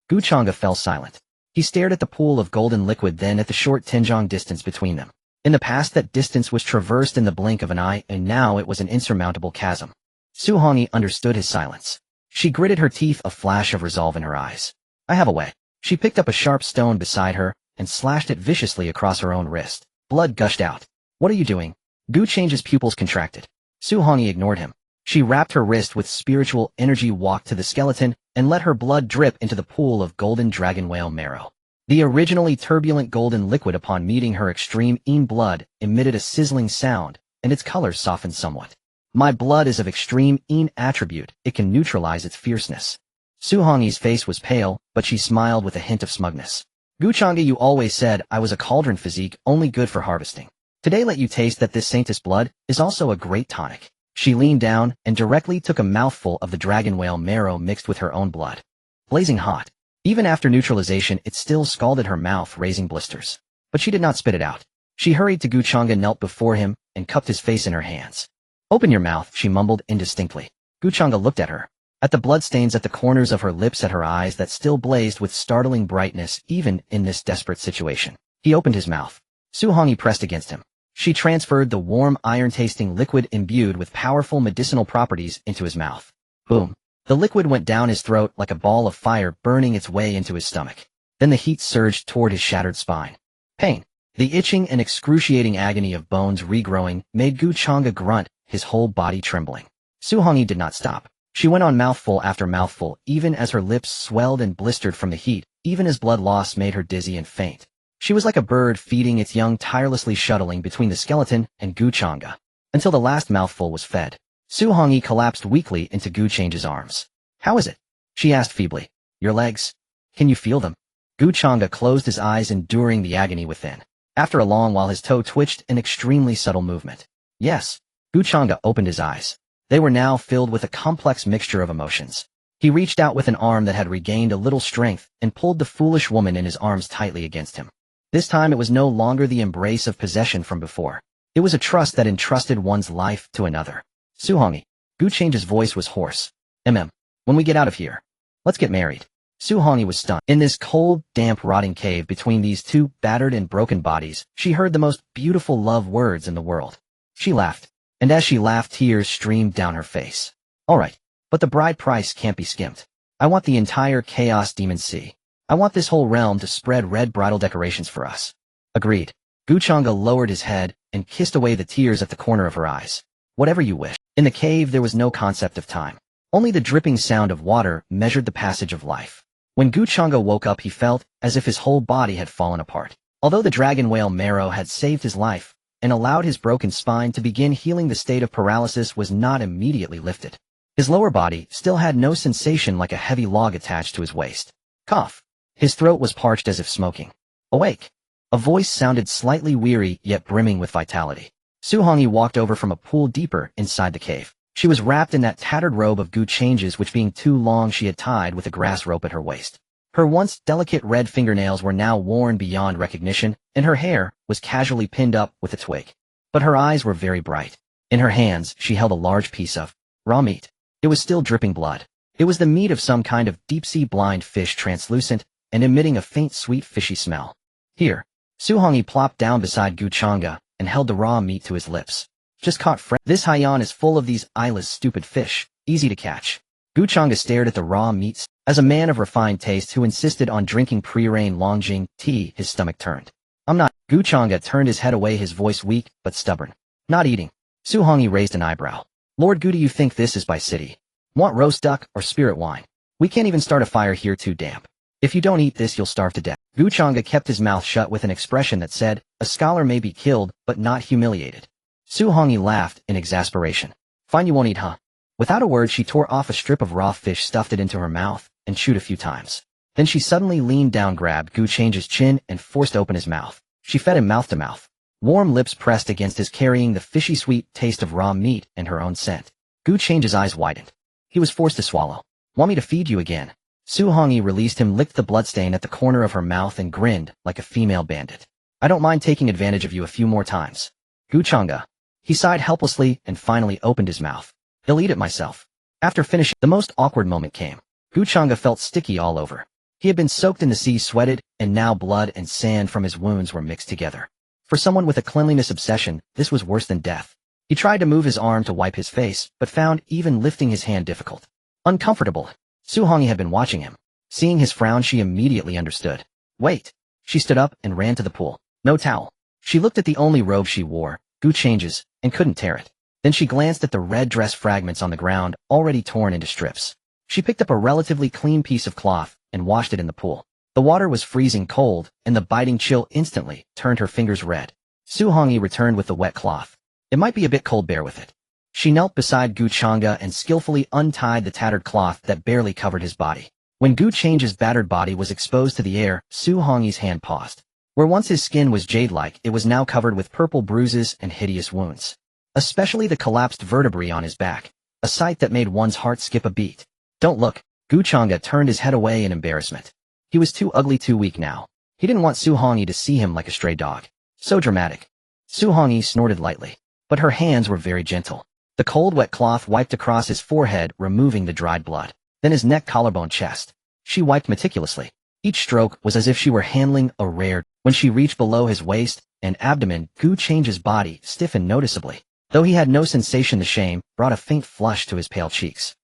Changge fell silent. He stared at the pool of golden liquid, then at the short Tinjiang distance between them. In the past, that distance was traversed in the blink of an eye, and now it was an insurmountable chasm. Su Hongyi understood his silence. She gritted her teeth, a flash of resolve in her eyes. I have a way. She picked up a sharp stone beside her and slashed it viciously across her own wrist. Blood gushed out. What are you doing? Changge's pupils contracted. Su Hongyi ignored him. She wrapped her wrist with spiritual energy, walked to the skeleton, and let her blood drip into the pool of golden dragon whale marrow. The originally turbulent golden liquid, upon meeting her extreme blood, emitted a sizzling sound, and its color softened somewhat. My blood is of extreme attribute. It can neutralize its fierceness. Su Hongyi's face was pale, but she smiled with a hint of smugness. Changge, you always said I was a cauldron physique, only good for harvesting. Today let you taste that this saintess blood is also a great tonic. She leaned down and directly took a mouthful of the dragon whale marrow mixed with her own blood. Blazing hot. Even after neutralization, it still scalded her mouth, raising blisters. But she did not spit it out. She hurried to Changge, knelt before him, and cupped his face in her hands. Open your mouth, she mumbled indistinctly. Changge looked at her. At the bloodstains at the corners of her lips, at her eyes that still blazed with startling brightness even in this desperate situation. He opened his mouth. Su Hongyi pressed against him. She transferred the warm, iron-tasting liquid imbued with powerful medicinal properties into his mouth. Boom. The liquid went down his throat like a ball of fire, burning its way into his stomach. Then the heat surged toward his shattered spine. Pain. The itching and excruciating agony of bones regrowing made Changge grunt, his whole body trembling. Su Hongyi did not stop. She went on mouthful after mouthful, even as her lips swelled and blistered from the heat, even as blood loss made her dizzy and faint. She was like a bird feeding its young, tirelessly shuttling between the skeleton and Changge, until the last mouthful was fed. Su Hongyi collapsed weakly into Changge's arms. How is it? She asked feebly. Your legs? Can you feel them? Changge closed his eyes, enduring the agony within. After a long while, his toe twitched, an extremely subtle movement. Yes. Changge opened his eyes. They were now filled with a complex mixture of emotions. He reached out with an arm that had regained a little strength and pulled the foolish woman in his arms tightly against him. This time it was no longer the embrace of possession from before. It was a trust that entrusted one's life to another. Suhongi. Gu Changge's voice was hoarse. When we get out of here, let's get married. Suhongi was stunned. In this cold, damp, rotting cave between these two battered and broken bodies, she heard the most beautiful love words in the world. She laughed, and as she laughed, tears streamed down her face. All right, but the bride price can't be skimped. I want the entire Chaos Demon Sea. I want this whole realm to spread red bridal decorations for us. Agreed. Gu Changge lowered his head and kissed away the tears at the corner of her eyes. Whatever you wish. In the cave there was no concept of time. Only the dripping sound of water measured the passage of life. When Gu Changge woke up he felt as if his whole body had fallen apart. Although the dragon whale marrow had saved his life and allowed his broken spine to begin healing, the state of paralysis was not immediately lifted. His lower body still had no sensation, like a heavy log attached to his waist. Cough. His throat was parched as if smoking. Awake. A voice sounded slightly weary yet brimming with vitality. Suhongi walked over from a pool deeper inside the cave. She was wrapped in that tattered robe of Gu Changge's, which being too long she had tied with a grass rope at her waist. Her once delicate red fingernails were now worn beyond recognition, and her hair was casually pinned up with a twig. But her eyes were very bright. In her hands she held a large piece of raw meat. It was still dripping blood. It was the meat of some kind of deep-sea blind fish, translucent and emitting a faint sweet fishy smell. Here. Suhongi plopped down beside Gu Changge and held the raw meat to his lips. Just caught fresh. This Haiyan is full of these eyeless stupid fish, easy to catch. Gu Changge stared at the raw meats. As a man of refined taste who insisted on drinking pre-rain Longjing tea, his stomach turned. I'm not. Gu Changge turned his head away, his voice weak but stubborn. Not eating. Suhongi raised an eyebrow. Lord Gu, do you think this is by city? Want roast duck or spirit wine? We can't even start a fire here, too damp. If you don't eat this you'll starve to death. Gu Changge kept his mouth shut with an expression that said, a scholar may be killed but not humiliated. Suhongi laughed in exasperation. Fine, you won't eat, huh? Without a word she tore off a strip of raw fish, stuffed it into her mouth, and chewed a few times. Then she suddenly leaned down, grabbed Gu Changge's chin, and forced open his mouth. She fed him mouth to mouth. Warm lips pressed against his, carrying the fishy sweet taste of raw meat and her own scent. Gu Changge's eyes widened. He was forced to swallow. Want me to feed you again? Suhongi released him, licked the bloodstain at the corner of her mouth, and grinned like a female bandit. I don't mind taking advantage of you a few more times. Gu Changge. He sighed helplessly and finally opened his mouth. I'll eat it myself. After finishing, the most awkward moment came. Gu Changge felt sticky all over. He had been soaked in the sea, sweated, and now blood and sand from his wounds were mixed together. For someone with a cleanliness obsession, this was worse than death. He tried to move his arm to wipe his face, but found even lifting his hand difficult. Uncomfortable. Suhongi had been watching him. Seeing his frown, she immediately understood. Wait. She stood up and ran to the pool. No towel. She looked at the only robe she wore, Gu Changge's, and couldn't tear it. Then she glanced at the red dress fragments on the ground, already torn into strips. She picked up a relatively clean piece of cloth and washed it in the pool. The water was freezing cold, and the biting chill instantly turned her fingers red. Suhongi returned with the wet cloth. It might be a bit cold, bear with it. She knelt beside Gu Changge and skillfully untied the tattered cloth that barely covered his body. When Gu Changge's battered body was exposed to the air, Suhongi's hand paused. Where once his skin was jade-like, it was now covered with purple bruises and hideous wounds. Especially the collapsed vertebrae on his back, a sight that made one's heart skip a beat. Don't look. Gu Changge turned his head away in embarrassment. He was too ugly, too weak now. He didn't want Suhongi to see him like a stray dog. So dramatic. Suhongi snorted lightly, but her hands were very gentle. The cold, wet cloth wiped across his forehead, removing the dried blood. Then his neck, collarbone, chest. She wiped meticulously. Each stroke was as if she were handling a rare. When she reached below his waist and abdomen, Gu Changge's body stiffened noticeably. Though he had no sensation, the shame brought a faint flush to his pale cheeks.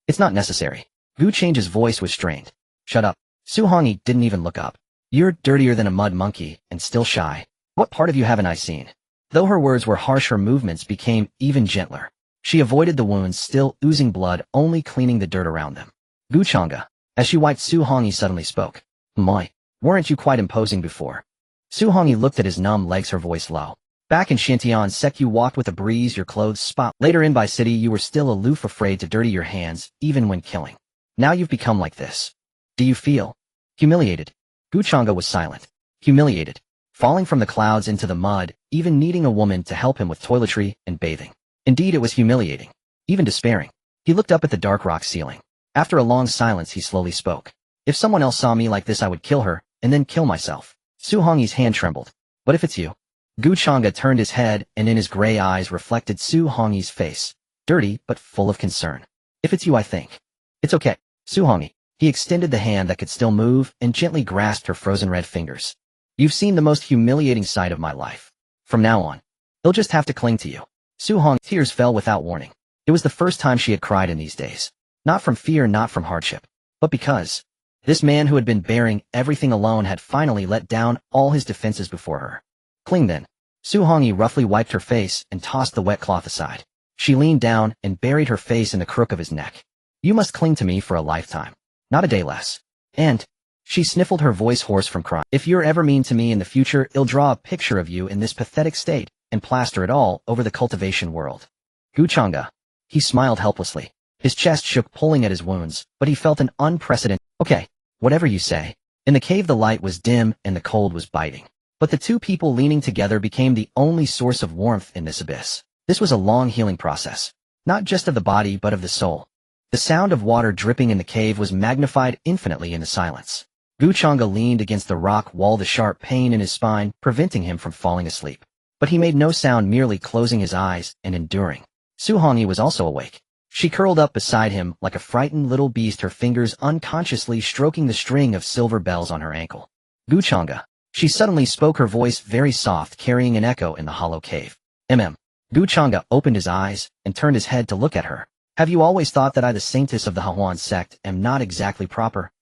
It's not necessary. Gu Changge's voice was strained. Shut up. Suhongi didn't even look up. You're dirtier than a mud monkey, and still shy. What part of you haven't I seen? Though her words were harsh, her movements became even gentler. She avoided the wounds, still oozing blood, only cleaning the dirt around them. Gu Changge. As she wiped, Suhongi suddenly spoke. My, weren't you quite imposing before? Suhongi looked at his numb legs, her voice low. Back in Xuantian Sect you walked with a breeze, your clothes spot. Later in by city you were still aloof, afraid to dirty your hands, even when killing. Now you've become like this. Do you feel humiliated? Gu Changge was silent. Humiliated. Falling from the clouds into the mud, even needing a woman to help him with toiletry and bathing. Indeed, it was humiliating. Even despairing. He looked up at the dark rock ceiling. After a long silence he slowly spoke. If someone else saw me like this I would kill her, and then kill myself. Suhongi's hand trembled. What if it's you? Gu Changge turned his head, and in his gray eyes reflected Su Hongyi's face, dirty but full of concern. If it's you, I think. It's okay, Su Hongyi. He extended the hand that could still move and gently grasped her frozen red fingers. You've seen the most humiliating side of my life. From now on, he'll just have to cling to you. Su Hongyi's tears fell without warning. It was the first time she had cried in these days. Not from fear, not from hardship, but because this man who had been bearing everything alone had finally let down all his defenses before her. Cling then. Su Hongyi roughly wiped her face and tossed the wet cloth aside. She leaned down and buried her face in the crook of his neck. You must cling to me for a lifetime. Not a day less. And she sniffled, her voice hoarse from crying. If you're ever mean to me in the future, I'll draw a picture of you in this pathetic state and plaster it all over the cultivation world. Gu Changge. He smiled helplessly. His chest shook, pulling at his wounds, but he felt an unprecedented. Okay, whatever you say. In the cave the light was dim and the cold was biting. But the two people leaning together became the only source of warmth in this abyss. This was a long healing process, not just of the body but of the soul. The sound of water dripping in the cave was magnified infinitely in the silence. Gu Changge leaned against the rock wall, the sharp pain in his spine preventing him from falling asleep. But he made no sound, merely closing his eyes and enduring. Su Hongyi was also awake. She curled up beside him like a frightened little beast, her fingers unconsciously stroking the string of silver bells on her ankle. Gu Changge. She suddenly spoke, her voice very soft, carrying an echo in the hollow cave. Gu Changge opened his eyes and turned his head to look at her. Have you always thought that I, the saintess of the Xuantian Sect, am not exactly proper?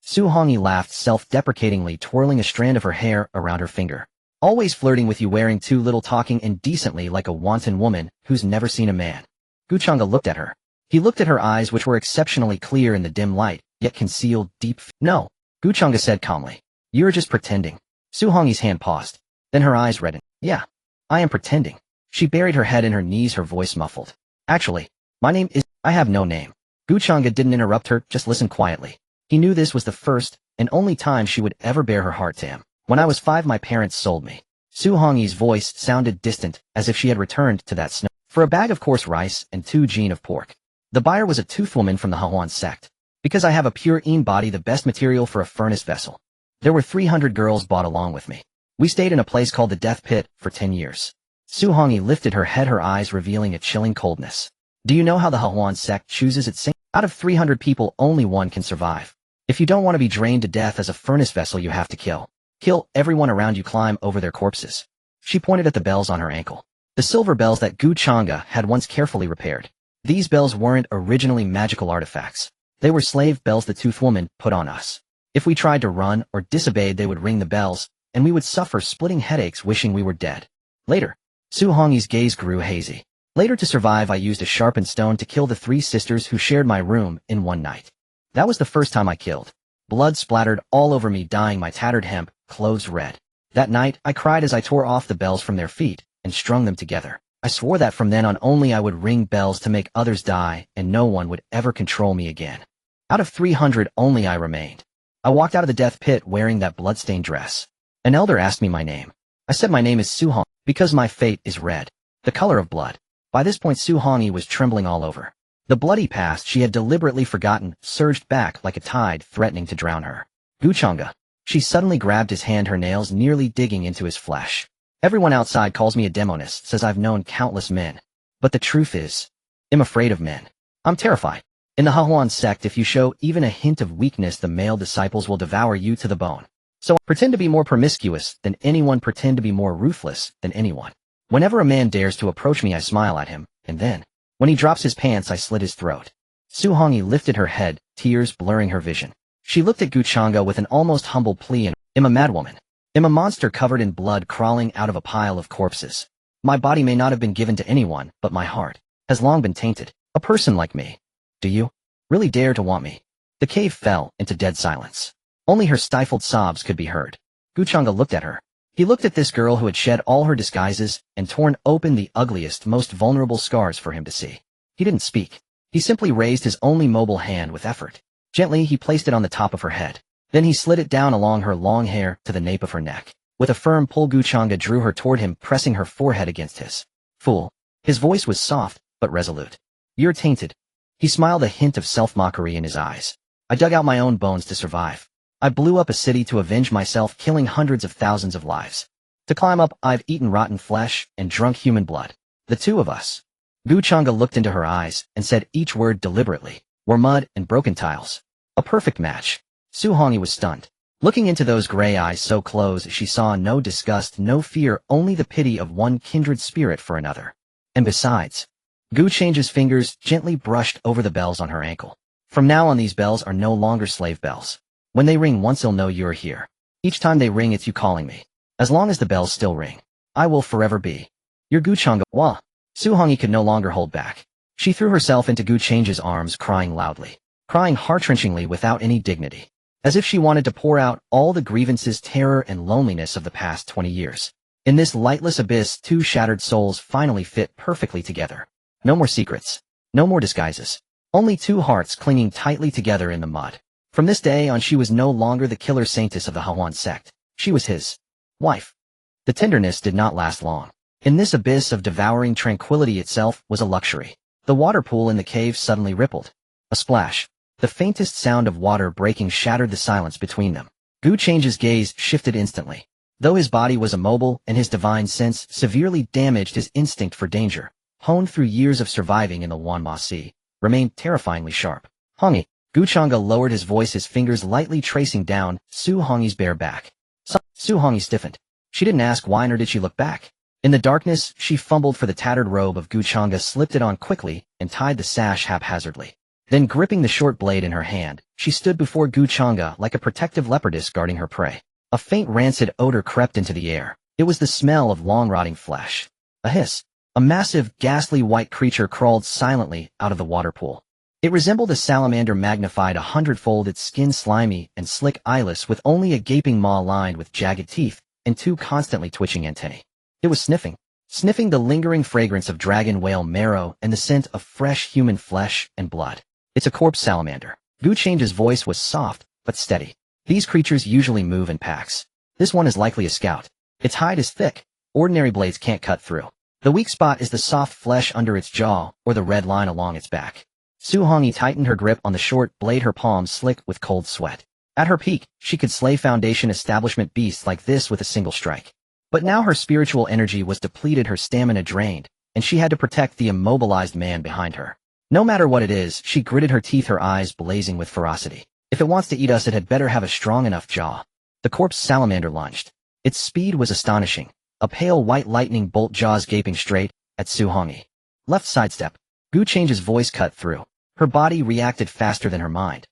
Su Hongyi laughed self-deprecatingly, twirling a strand of her hair around her finger. Always flirting with you, wearing too little, talking indecently like a wanton woman who's never seen a man. Gu Changge looked at her. He looked at her eyes, which were exceptionally clear in the dim light, yet concealed deep. No, Gu Changge said calmly. You're just pretending. Su Hongyi's hand paused. Then her eyes reddened. Yeah, I am pretending. She buried her head in her knees, her voice muffled. Actually, my name is... I have no name. Gu Changge didn't interrupt her, just listened quietly. He knew this was the first and only time she would ever bare her heart to him. When I was 5, my parents sold me. Su Hongyi's voice sounded distant, as if she had returned to that snow. For a bag of coarse rice and 2 jin of pork. The buyer was a toothed woman from the Xuantian Sect. Because I have a pure body, the best material for a furnace vessel. There were 300 girls bought along with me. We stayed in a place called the Death Pit for 10 years. Su Hongyi lifted her head, her eyes revealing a chilling coldness. Do you know how the Xuantian Sect chooses its saint? Out of 300 people, only one can survive. If you don't want to be drained to death as a furnace vessel, you have to kill. Kill everyone around you, climb over their corpses. She pointed at the bells on her ankle. The silver bells that Gu Changge had once carefully repaired. These bells weren't originally magical artifacts. They were slave bells the toothed woman put on us. If we tried to run or disobeyed, they would ring the bells, and we would suffer splitting headaches wishing we were dead. Later, Su Hongyi's gaze grew hazy. Later, to survive, I used a sharpened stone to kill the 3 sisters who shared my room in one night. That was the first time I killed. Blood splattered all over me, dyeing my tattered hemp clothes red. That night, I cried as I tore off the bells from their feet and strung them together. I swore that from then on only I would ring bells to make others die, and no one would ever control me again. Out of 300, only I remained. I walked out of the death pit wearing that bloodstained dress. An elder asked me my name. I said my name is Su Hongyi, because my fate is red, the color of blood. By this point, Su Hongyi was trembling all over. The bloody past she had deliberately forgotten surged back like a tide, threatening to drown her. Gu Changge. She suddenly grabbed his hand, her nails nearly digging into his flesh. Everyone outside calls me a demonist, says I've known countless men. But the truth is, I'm afraid of men. I'm terrified. In the Xuantian Sect, if you show even a hint of weakness, the male disciples will devour you to the bone. So I pretend to be more promiscuous than anyone, pretend to be more ruthless than anyone. Whenever a man dares to approach me, I smile at him, and then, when he drops his pants, I slit his throat. Su Hongyi lifted her head, tears blurring her vision. She looked at Gu Changge with an almost humble plea, and I'm a madwoman. I'm a monster covered in blood, crawling out of a pile of corpses. My body may not have been given to anyone, but my heart has long been tainted. A person like me. Do you really dare to want me? The cave fell into dead silence. Only her stifled sobs could be heard. Gu Changge looked at her. He looked at this girl who had shed all her disguises and torn open the ugliest, most vulnerable scars for him to see. He didn't speak. He simply raised his only mobile hand with effort. Gently, he placed it on the top of her head. Then he slid it down along her long hair to the nape of her neck. With a firm pull, Gu Changge drew her toward him, pressing her forehead against his. Fool. His voice was soft, but resolute. You're tainted. He smiled, a hint of self-mockery in his eyes. I dug out my own bones to survive. I blew up a city to avenge myself, killing hundreds of thousands of lives. To climb up, I've eaten rotten flesh and drunk human blood. The two of us. Changge looked into her eyes and said each word deliberately. Were mud and broken tiles. A perfect match. Xuantian was stunned. Looking into those gray eyes so close, she saw no disgust, no fear, only the pity of one kindred spirit for another. And besides, Change's fingers gently brushed over the bells on her ankle. From now on, these bells are no longer slave bells. When they ring once, you'll know you're here. Each time they ring, it's you calling me. As long as the bells still ring, I will forever be your Changge. Wah! Xuantian could no longer hold back. She threw herself into Change's arms, crying loudly, crying heart-wrenchingly without any dignity, as if she wanted to pour out all the grievances, terror, and loneliness of the past 20 years. In this lightless abyss, two shattered souls finally fit perfectly together. No more secrets. No more disguises. Only two hearts clinging tightly together in the mud. From this day on, she was no longer the killer saintess of the Xuantian Sect. She was his wife. The tenderness did not last long. In this abyss of devouring, tranquility itself was a luxury. The water pool in the cave suddenly rippled. A splash. The faintest sound of water breaking shattered the silence between them. Change's gaze shifted instantly. Though his body was immobile and his divine sense severely damaged, his instinct for danger, honed through years of surviving in the Wanma Sea, remained terrifyingly sharp. Changge. Changge lowered his voice, his fingers lightly tracing down Xuantian's bare back. Xuantian stiffened. She didn't ask why, nor did she look back. In the darkness, she fumbled for the tattered robe of Changge, slipped it on quickly, and tied the sash haphazardly. Then, gripping the short blade in her hand, she stood before Changge like a protective leopardess guarding her prey. A faint rancid odor crept into the air. It was the smell of long-rotting flesh. A hiss. A massive, ghastly white creature crawled silently out of the water pool. It resembled a salamander magnified 100-fold, its skin slimy and slick, eyeless, with only a gaping maw lined with jagged teeth and two constantly twitching antennae. It was sniffing the lingering fragrance of dragon whale marrow and the scent of fresh human flesh and blood. It's a corpse salamander. Change's voice was soft but steady. These creatures usually move in packs. This one is likely a scout. Its hide is thick. Ordinary blades can't cut through. The weak spot is the soft flesh under its jaw or the red line along its back. Xuantian tightened her grip on the short blade, her palms slick with cold sweat. At her peak, she could slay Foundation establishment beasts like this with a single strike. But now her spiritual energy was depleted, her stamina drained, and she had to protect the immobilized man behind her. No matter what it is, she gritted her teeth, her eyes blazing with ferocity. If it wants to eat us, it had better have a strong enough jaw. The corpse salamander lunged. Its speed was astonishing. A pale white lightning bolt, jaws gaping straight at Xuantian. Left sidestep. Change's voice cut through. Her body reacted faster than her mind.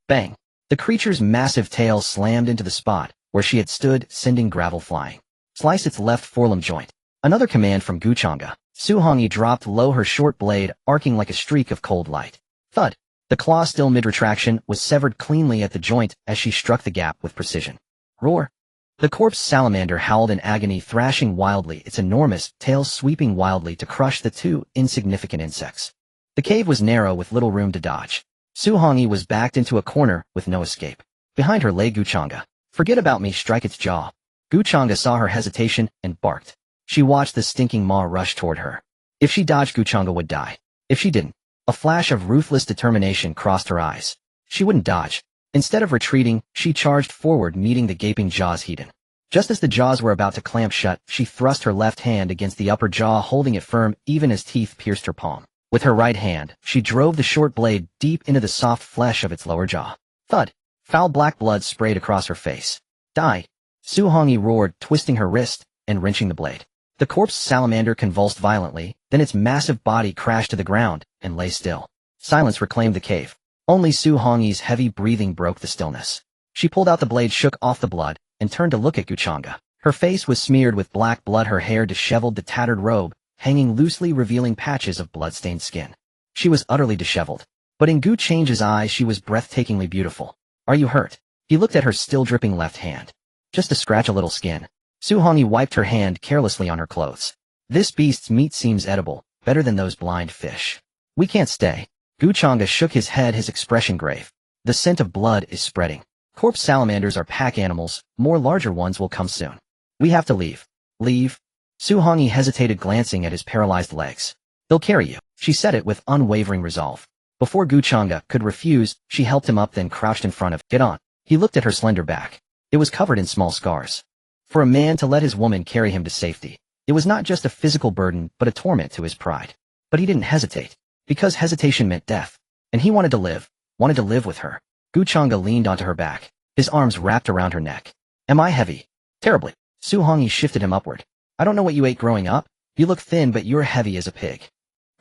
Bang. The creature's massive tail slammed into the spot where she had stood, sending gravel flying. Slice its left forelimb joint. Another command from Changge. Xuantian dropped low, her short blade arcing like a streak of cold light. Thud. The claw, still mid-retraction, was severed cleanly at the joint as she struck the gap with precision. Roar. The corpse salamander howled in agony, thrashing wildly, its enormous tail sweeping wildly to crush the two insignificant insects. The cave was narrow with little room to dodge. Xuantian was backed into a corner with no escape. Behind her lay Changge. Forget about me, strike its jaw. Changge saw her hesitation and barked. She watched the stinking maw rush toward her. If she dodged, Changge would die. If she didn't, a flash of ruthless determination crossed her eyes. She wouldn't dodge. Instead of retreating, she charged forward, meeting the gaping jaws head. Just as the jaws were about to clamp shut, she thrust her left hand against the upper jaw, holding it firm even as teeth pierced her palm. With her right hand, she drove the short blade deep into the soft flesh of its lower jaw. Thud! Foul black blood sprayed across her face. Die! Xuantian roared, twisting her wrist and wrenching the blade. The corpse salamander convulsed violently, then its massive body crashed to the ground and lay still. Silence reclaimed the cave. Only Xuantian's heavy breathing broke the stillness. She pulled out the blade, shook off the blood, and turned to look at Changge. Her face was smeared with black blood, her hair disheveled, the tattered robe hanging loosely, revealing patches of blood-stained skin. She was utterly disheveled. But in Change's eyes, she was breathtakingly beautiful. Are you hurt? He looked at her still dripping left hand. Just a scratch, a little skin. Xuantian wiped her hand carelessly on her clothes. This beast's meat seems edible, better than those blind fish. We can't stay. Changge shook his head, his expression grave. The scent of blood is spreading. Corpse salamanders are pack animals, more larger ones will come soon. We have to leave. Leave? Xuantian hesitated, glancing at his paralyzed legs. They'll carry you. She said it with unwavering resolve. Before Changge could refuse, she helped him up, then crouched in front of. Get on. He looked at her slender back. It was covered in small scars. For a man to let his woman carry him to safety, it was not just a physical burden but a torment to his pride. But he didn't hesitate, because hesitation meant death, and he wanted to live with her. Changge leaned onto her back, his arms wrapped around her neck. Am I heavy? Terribly. Xuantian shifted him upward. I don't know what you ate growing up. You look thin but you're heavy as a pig.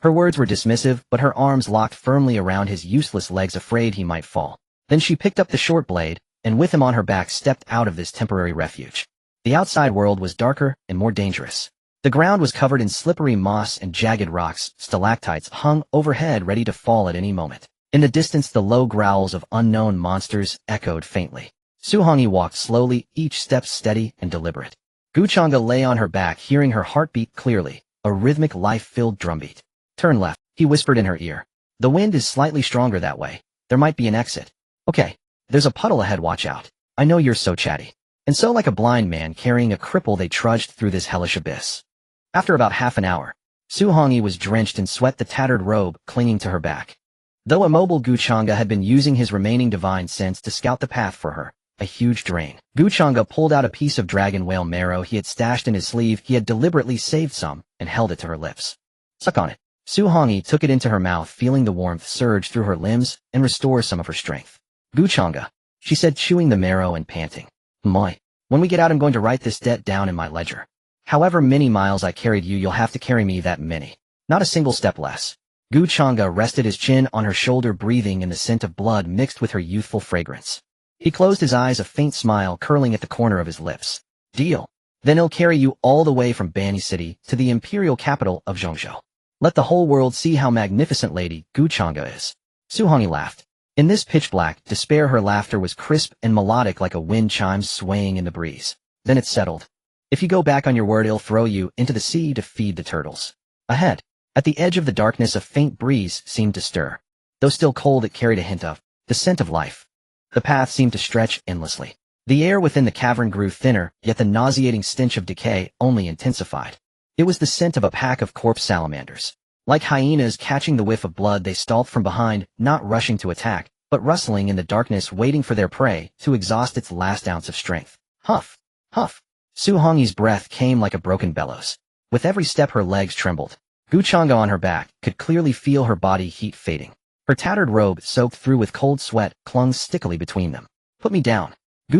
Her words were dismissive, but her arms locked firmly around his useless legs, afraid he might fall. Then she picked up the short blade, and with him on her back stepped out of this temporary refuge. The outside world was darker and more dangerous. The ground was covered in slippery moss and jagged rocks. Stalactites hung overhead ready to fall at any moment. In the distance, the low growls of unknown monsters echoed faintly. Xuantian walked slowly, each step steady and deliberate. Changge lay on her back, hearing her heartbeat clearly, a rhythmic, life-filled drumbeat. Turn left, he whispered in her ear. The wind is slightly stronger that way. There might be an exit. Okay. There's a puddle ahead, watch out. I know you're so chatty. And so, like a blind man carrying a cripple, they trudged through this hellish abyss. After about half an hour, Xuantian was drenched in sweat, the tattered robe clinging to her back. Though immobile, Changge had been using his remaining divine sense to scout the path for her, a huge drain. Changge pulled out a piece of dragon whale marrow he had stashed in his sleeve. He had deliberately saved some, and held it to her lips. Suck on it. Xuantian took it into her mouth, feeling the warmth surge through her limbs and restore some of her strength. Changge, she said, chewing the marrow and panting. Moi. When we get out, I'm going to write this debt down in my ledger. However many miles I carried you, you'll have to carry me that many. Not a single step less. Changge rested his chin on her shoulder, breathing in the scent of blood mixed with her youthful fragrance. He closed his eyes, a faint smile curling at the corner of his lips. Deal. Then he'll carry you all the way from Bani City to the imperial capital of Qianxue. Let the whole world see how magnificent Lady Changge is. Xuantian laughed. In this pitch-black despair, her laughter was crisp and melodic, like a wind chimes swaying in the breeze. Then it settled. If you go back on your word, he'll throw you into the sea to feed the turtles. Ahead, at the edge of the darkness, a faint breeze seemed to stir. Though still cold, it carried a hint of the scent of life. The path seemed to stretch endlessly. The air within the cavern grew thinner, yet the nauseating stench of decay only intensified. It was the scent of a pack of corpse salamanders. Like hyenas catching the whiff of blood, they stalked from behind, not rushing to attack, but rustling in the darkness, waiting for their prey to exhaust its last ounce of strength. Huff! Huff! Xuantian's breath came like a broken bellows. With every step, her legs trembled. Changge on her back could clearly feel her body heat fading. Her tattered robe, soaked through with cold sweat, clung stickily between them. Put me down.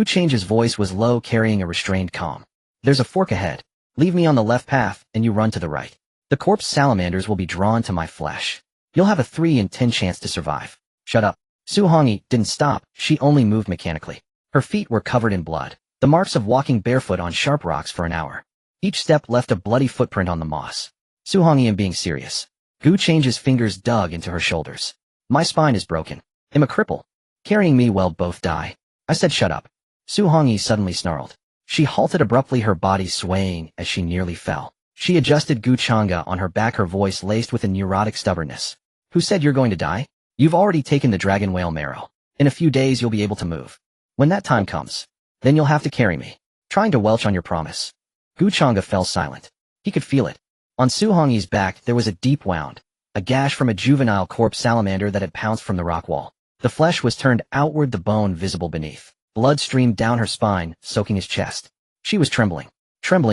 Change's voice was low, carrying a restrained calm. There's a fork ahead. Leave me on the left path, and you run to the right. The corpse salamanders will be drawn to my flesh. You'll have a 3 in 10 chance to survive. Shut up. Xuantian didn't stop, she only moved mechanically. Her feet were covered in blood, the marks of walking barefoot on sharp rocks for an hour. Each step left a bloody footprint on the moss. Xuantian being serious. Change's fingers dug into her shoulders. My spine is broken. I'm a cripple. Carrying me will both die. I said shut up. Xuantian suddenly snarled. She halted abruptly, her body swaying as she nearly fell. She adjusted Changge on her back, her voice laced with a neurotic stubbornness. Who said you're going to die? You've already taken the dragon whale marrow. In a few days you'll be able to move. When that time comes, then you'll have to carry me. Trying to welch on your promise. Changge fell silent. He could feel it. On Xuantian's back there was a deep wound, a gash from a juvenile corpse salamander that had pounced from the rock wall. The flesh was turned outward, the bone visible beneath. Blood streamed down her spine, soaking his chest. She was trembling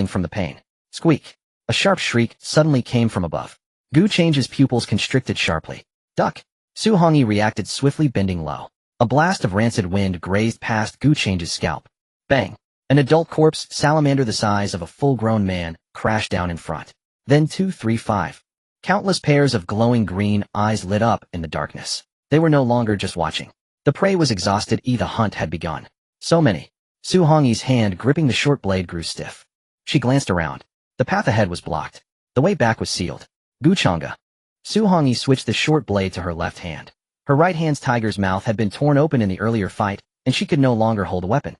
from the pain. Squeak! A sharp shriek suddenly came from above. Change's pupils constricted sharply. Duck! Xuantian reacted swiftly, bending low. A blast of rancid wind grazed past Change's scalp. Bang! An adult corpse salamander the size of a full-grown man crashed down in front. Then 2, 3, 5. Countless pairs of glowing green eyes lit up in the darkness. They were no longer just watching. The prey was exhausted. The hunt had begun. So many. Xuantian's hand gripping the short blade grew stiff. She glanced around. The path ahead was blocked. The way back was sealed. Changge. Xuantian switched the short blade to her left hand. Her right hand's tiger's mouth had been torn open in the earlier fight, and she could no longer hold a weapon.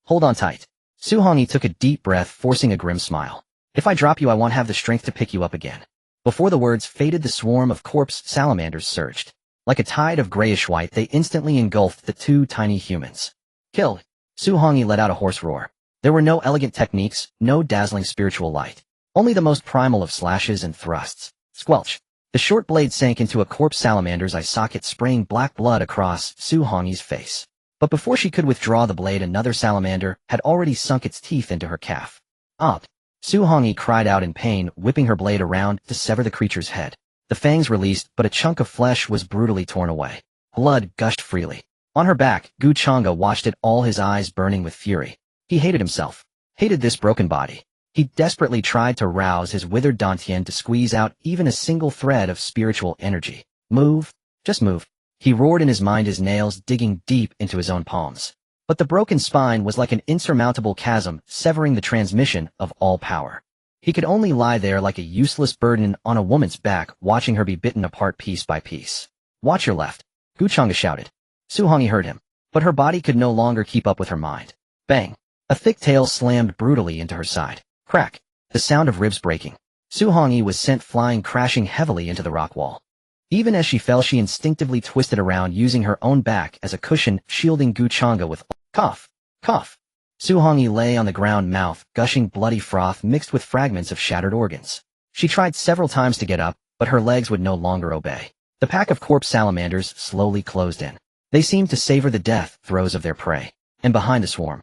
Hold on tight. Xuantian took a deep breath, forcing a grim smile. If I drop you, I won't have the strength to pick you up again. Before the words faded, the swarm of corpse salamanders surged. Like a tide of grayish white, they instantly engulfed the 2 tiny humans. Killed. Xuantian let out a hoarse roar. There were no elegant techniques, no dazzling spiritual light. Only the most primal of slashes and thrusts. Squelch. The short blade sank into a corpse salamander's eye socket, spraying black blood across Xuantian's face. But before she could withdraw the blade, another salamander had already sunk its teeth into her calf. Up! Su Hongyi cried out in pain, whipping her blade around to sever the creature's head. The fangs released, but a chunk of flesh was brutally torn away. Blood gushed freely. On her back, Changge watched it, all his eyes burning with fury. He hated himself. Hated this broken body. He desperately tried to rouse his withered dantian to squeeze out even a single thread of spiritual energy. Move. Just move. He roared in his mind, his nails digging deep into his own palms. But the broken spine was like an insurmountable chasm, severing the transmission of all power. He could only lie there like a useless burden on a woman's back, watching her be bitten apart piece by piece. Watch your left. Changge shouted. Su Hongyi heard him, but her body could no longer keep up with her mind. Bang! A thick tail slammed brutally into her side. Crack! The sound of ribs breaking. Su Hongyi was sent flying, crashing heavily into the rock wall. Even as she fell, she instinctively twisted around, using her own back as a cushion, shielding Changge with cough. Cough! Su Hongyi lay on the ground, mouth gushing bloody froth mixed with fragments of shattered organs. She tried several times to get up, but her legs would no longer obey. The pack of corpse salamanders slowly closed in. They seemed to savor the death throes of their prey. And behind the swarm,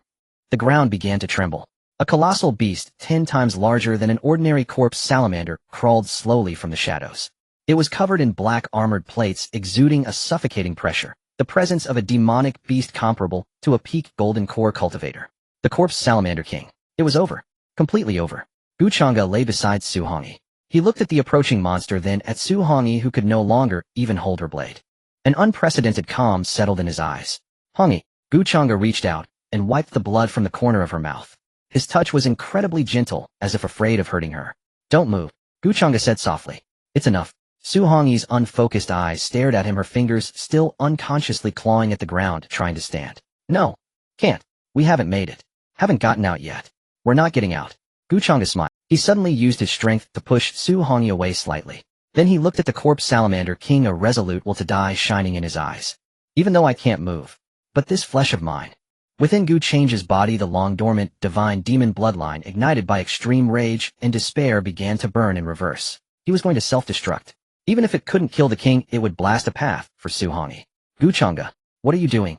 the ground began to tremble. A colossal beast, 10 times larger than an ordinary corpse salamander, crawled slowly from the shadows. It was covered in black armored plates, exuding a suffocating pressure, the presence of a demonic beast comparable to a peak golden core cultivator. The corpse salamander king. It was over. Completely over. Changge lay beside Su Hongyi. He looked at the approaching monster, then at Su Hongyi, who could no longer even hold her blade. An unprecedented calm settled in his eyes. Hongyi. Changge reached out and wiped the blood from the corner of her mouth. His touch was incredibly gentle, as if afraid of hurting her. Don't move, Changge said softly. It's enough. Su Hongyi's unfocused eyes stared at him, her fingers still unconsciously clawing at the ground, trying to stand. No. Can't. We haven't made it. Haven't gotten out yet. We're not getting out. Changge smiled. He suddenly used his strength to push Su Hongyi away slightly. Then he looked at the corpse salamander king, a resolute will to die shining in his eyes. Even though I can't move. But this flesh of mine. Within Changge's body, the long-dormant, divine demon bloodline, ignited by extreme rage and despair, began to burn in reverse. He was going to self-destruct. Even if it couldn't kill the king, it would blast a path for Su Hongyi. Changge, what are you doing?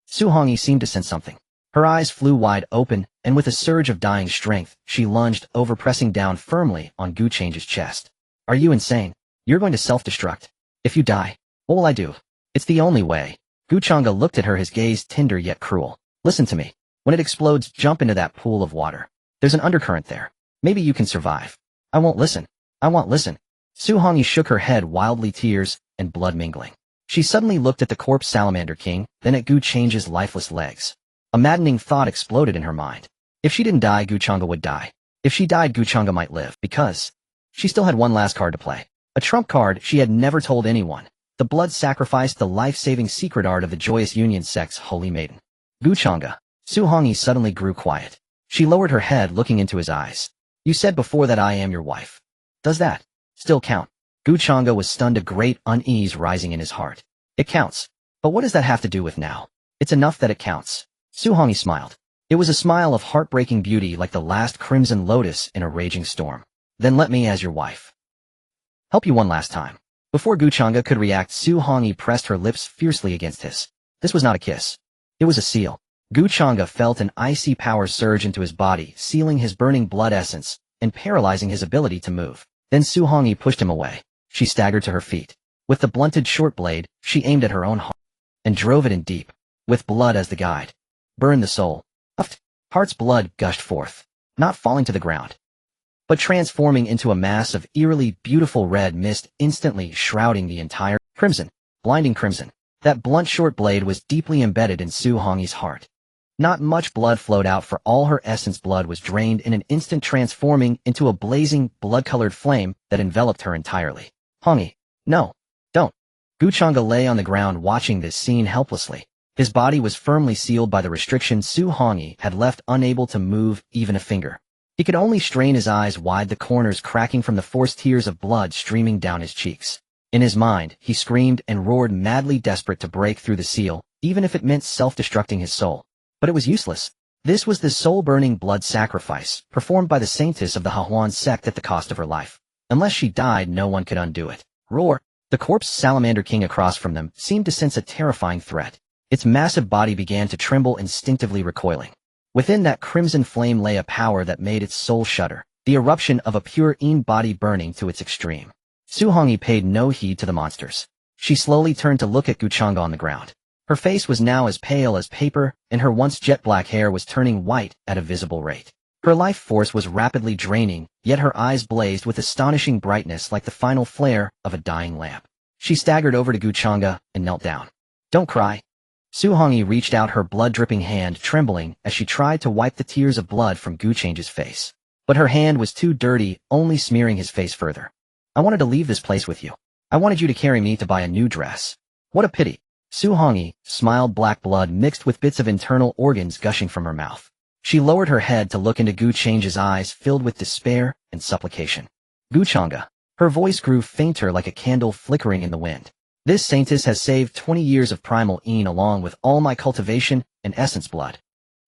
Su Hongyi seemed to sense something. Her eyes flew wide open, and with a surge of dying strength, she lunged over, pressing down firmly on Changge's chest. Are you insane? You're going to self-destruct. If you die, what will I do? It's the only way. Changge looked at her, his gaze tender yet cruel. Listen to me. When it explodes, jump into that pool of water. There's an undercurrent there. Maybe you can survive. I won't listen. I won't listen. Su Hongyi shook her head wildly, tears and blood mingling. She suddenly looked at the corpse salamander king, then at Changge's lifeless legs. A maddening thought exploded in her mind. If she didn't die, Changge would die. If she died, Changge might live, because she still had one last card to play. A trump card she had never told anyone. The blood sacrifice, the life-saving secret art of the Xuantian Sect's holy maiden. Changge. Su Hongyi suddenly grew quiet. She lowered her head, looking into his eyes. You said before that I am your wife. Does that still count? Changge was stunned, a great unease rising in his heart. It counts. But what does that have to do with now? It's enough that it counts. Su Hongyi smiled. It was a smile of heartbreaking beauty, like the last crimson lotus in a raging storm. Then let me, as your wife, help you one last time. Before Changge could react, Su Hongyi pressed her lips fiercely against his. This was not a kiss. It was a seal. Changge felt an icy power surge into his body, sealing his burning blood essence and paralyzing his ability to move. Then Su Hongyi pushed him away. She staggered to her feet. With the blunted short blade, she aimed at her own heart and drove it in deep, with blood as the guide. Burn the soul. Puffed. Heart's blood gushed forth, not falling to the ground, but transforming into a mass of eerily beautiful red mist, instantly shrouding the entire crimson, blinding crimson. That blunt short blade was deeply embedded in Su Hongyi's heart. Not much blood flowed out, for all her essence blood was drained in an instant, transforming into a blazing, blood-colored flame that enveloped her entirely. Hongyi, no, don't. Changge lay on the ground watching this scene helplessly. His body was firmly sealed by the restriction Su Hongyi had left, unable to move even a finger. He could only strain his eyes wide, the corners cracking from the forced tears of blood streaming down his cheeks. In his mind, he screamed and roared, madly desperate to break through the seal, even if it meant self-destructing his soul. But it was useless. This was the soul-burning blood sacrifice, performed by the saintess of the Xuantian Sect at the cost of her life. Unless she died, no one could undo it. Roar! The corpse salamander king across from them seemed to sense a terrifying threat. Its massive body began to tremble, instinctively recoiling. Within that crimson flame lay a power that made its soul shudder, the eruption of a pure Yin body burning to its extreme. Su Hongyi paid no heed to the monsters. She slowly turned to look at Changge on the ground. Her face was now as pale as paper, and her once jet-black hair was turning white at a visible rate. Her life force was rapidly draining, yet her eyes blazed with astonishing brightness like the final flare of a dying lamp. She staggered over to Changge and knelt down. "Don't cry." Su Hongyi reached out her blood-dripping hand, trembling as she tried to wipe the tears of blood from Changge's face. But her hand was too dirty, only smearing his face further. "I wanted to leave this place with you. I wanted you to carry me to buy a new dress. What a pity." Su Hongyi smiled, black blood mixed with bits of internal organs gushing from her mouth. She lowered her head to look into Changge's eyes filled with despair and supplication. "Changge." Her voice grew fainter like a candle flickering in the wind. "This saintess has saved 20 years of primal Yin along with all my cultivation and essence blood.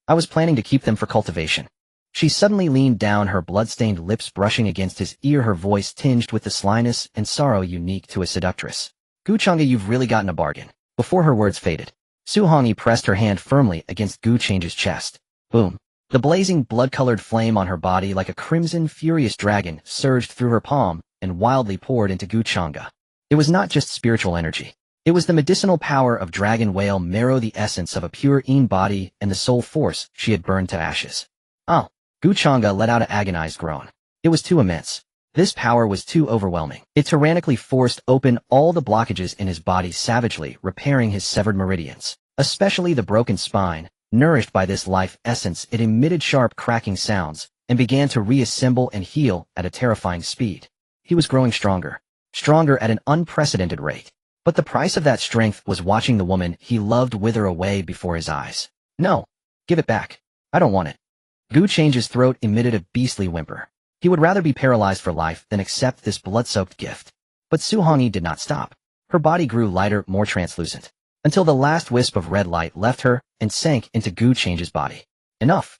I was planning to keep them for cultivation." She suddenly leaned down, her blood-stained lips brushing against his ear, her voice tinged with the slyness and sorrow unique to a seductress. "Changge, you've really gotten a bargain." Before her words faded, Su Hongyi pressed her hand firmly against Changge's chest. Boom. The blazing blood-colored flame on her body like a crimson, furious dragon surged through her palm and wildly poured into Changge. It was not just spiritual energy. It was the medicinal power of dragon whale marrow, the essence of a pure Yin body and the soul force she had burned to ashes. "Oh." Changge let out an agonized groan. It was too immense. This power was too overwhelming. It tyrannically forced open all the blockages in his body, savagely repairing his severed meridians. Especially the broken spine. Nourished by this life essence, it emitted sharp cracking sounds and began to reassemble and heal at a terrifying speed. He was growing stronger. Stronger at an unprecedented rate. But the price of that strength was watching the woman he loved wither away before his eyes. "No. Give it back. I don't want it." Changge's throat emitted a beastly whimper. He would rather be paralyzed for life than accept this blood-soaked gift. But Su Hongyi did not stop. Her body grew lighter, more translucent, until the last wisp of red light left her and sank into Changge's body. "Enough."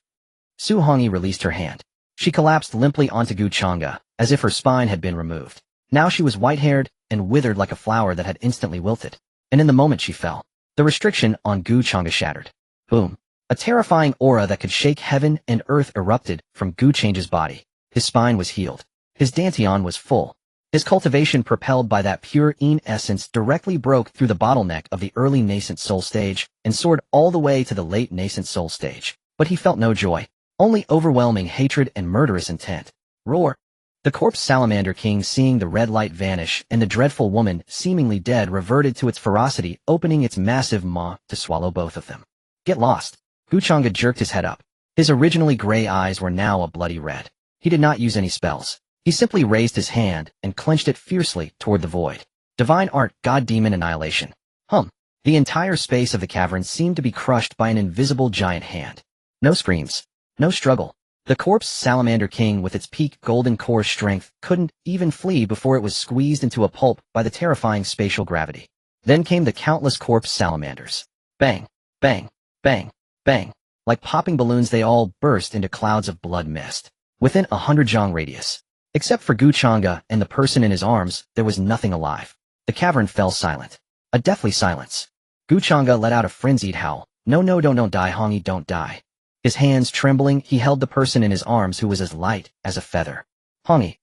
Su Hongyi released her hand. She collapsed limply onto Changge, as if her spine had been removed. Now she was white-haired and withered like a flower that had instantly wilted. And in the moment she fell, the restriction on Changge shattered. Boom. A terrifying aura that could shake heaven and earth erupted from Changge's body. His spine was healed. His dantian was full. His cultivation, propelled by that pure Yin essence, directly broke through the bottleneck of the early nascent soul stage and soared all the way to the late nascent soul stage. But he felt no joy, only overwhelming hatred and murderous intent. Roar! The corpse salamander king, seeing the red light vanish and the dreadful woman, seemingly dead, reverted to its ferocity, opening its massive maw to swallow both of them. "Get lost." Changge jerked his head up. His originally gray eyes were now a bloody red. He did not use any spells. He simply raised his hand and clenched it fiercely toward the void. Divine art, god-demon annihilation. The entire space of the cavern seemed to be crushed by an invisible giant hand. No screams. No struggle. The corpse salamander king, with its peak golden core strength, couldn't even flee before it was squeezed into a pulp by the terrifying spatial gravity. Then came the countless corpse salamanders. Bang, bang, bang, bang. Like popping balloons, they all burst into clouds of blood mist. Within 100 zhang radius. Except for Changge and the person in his arms, there was nothing alive. The cavern fell silent. A deathly silence. Changge let out a frenzied howl. "No, no, don't die, Hongyi, don't die." His hands trembling, he held the person in his arms who was as light as a feather. "Hongyi,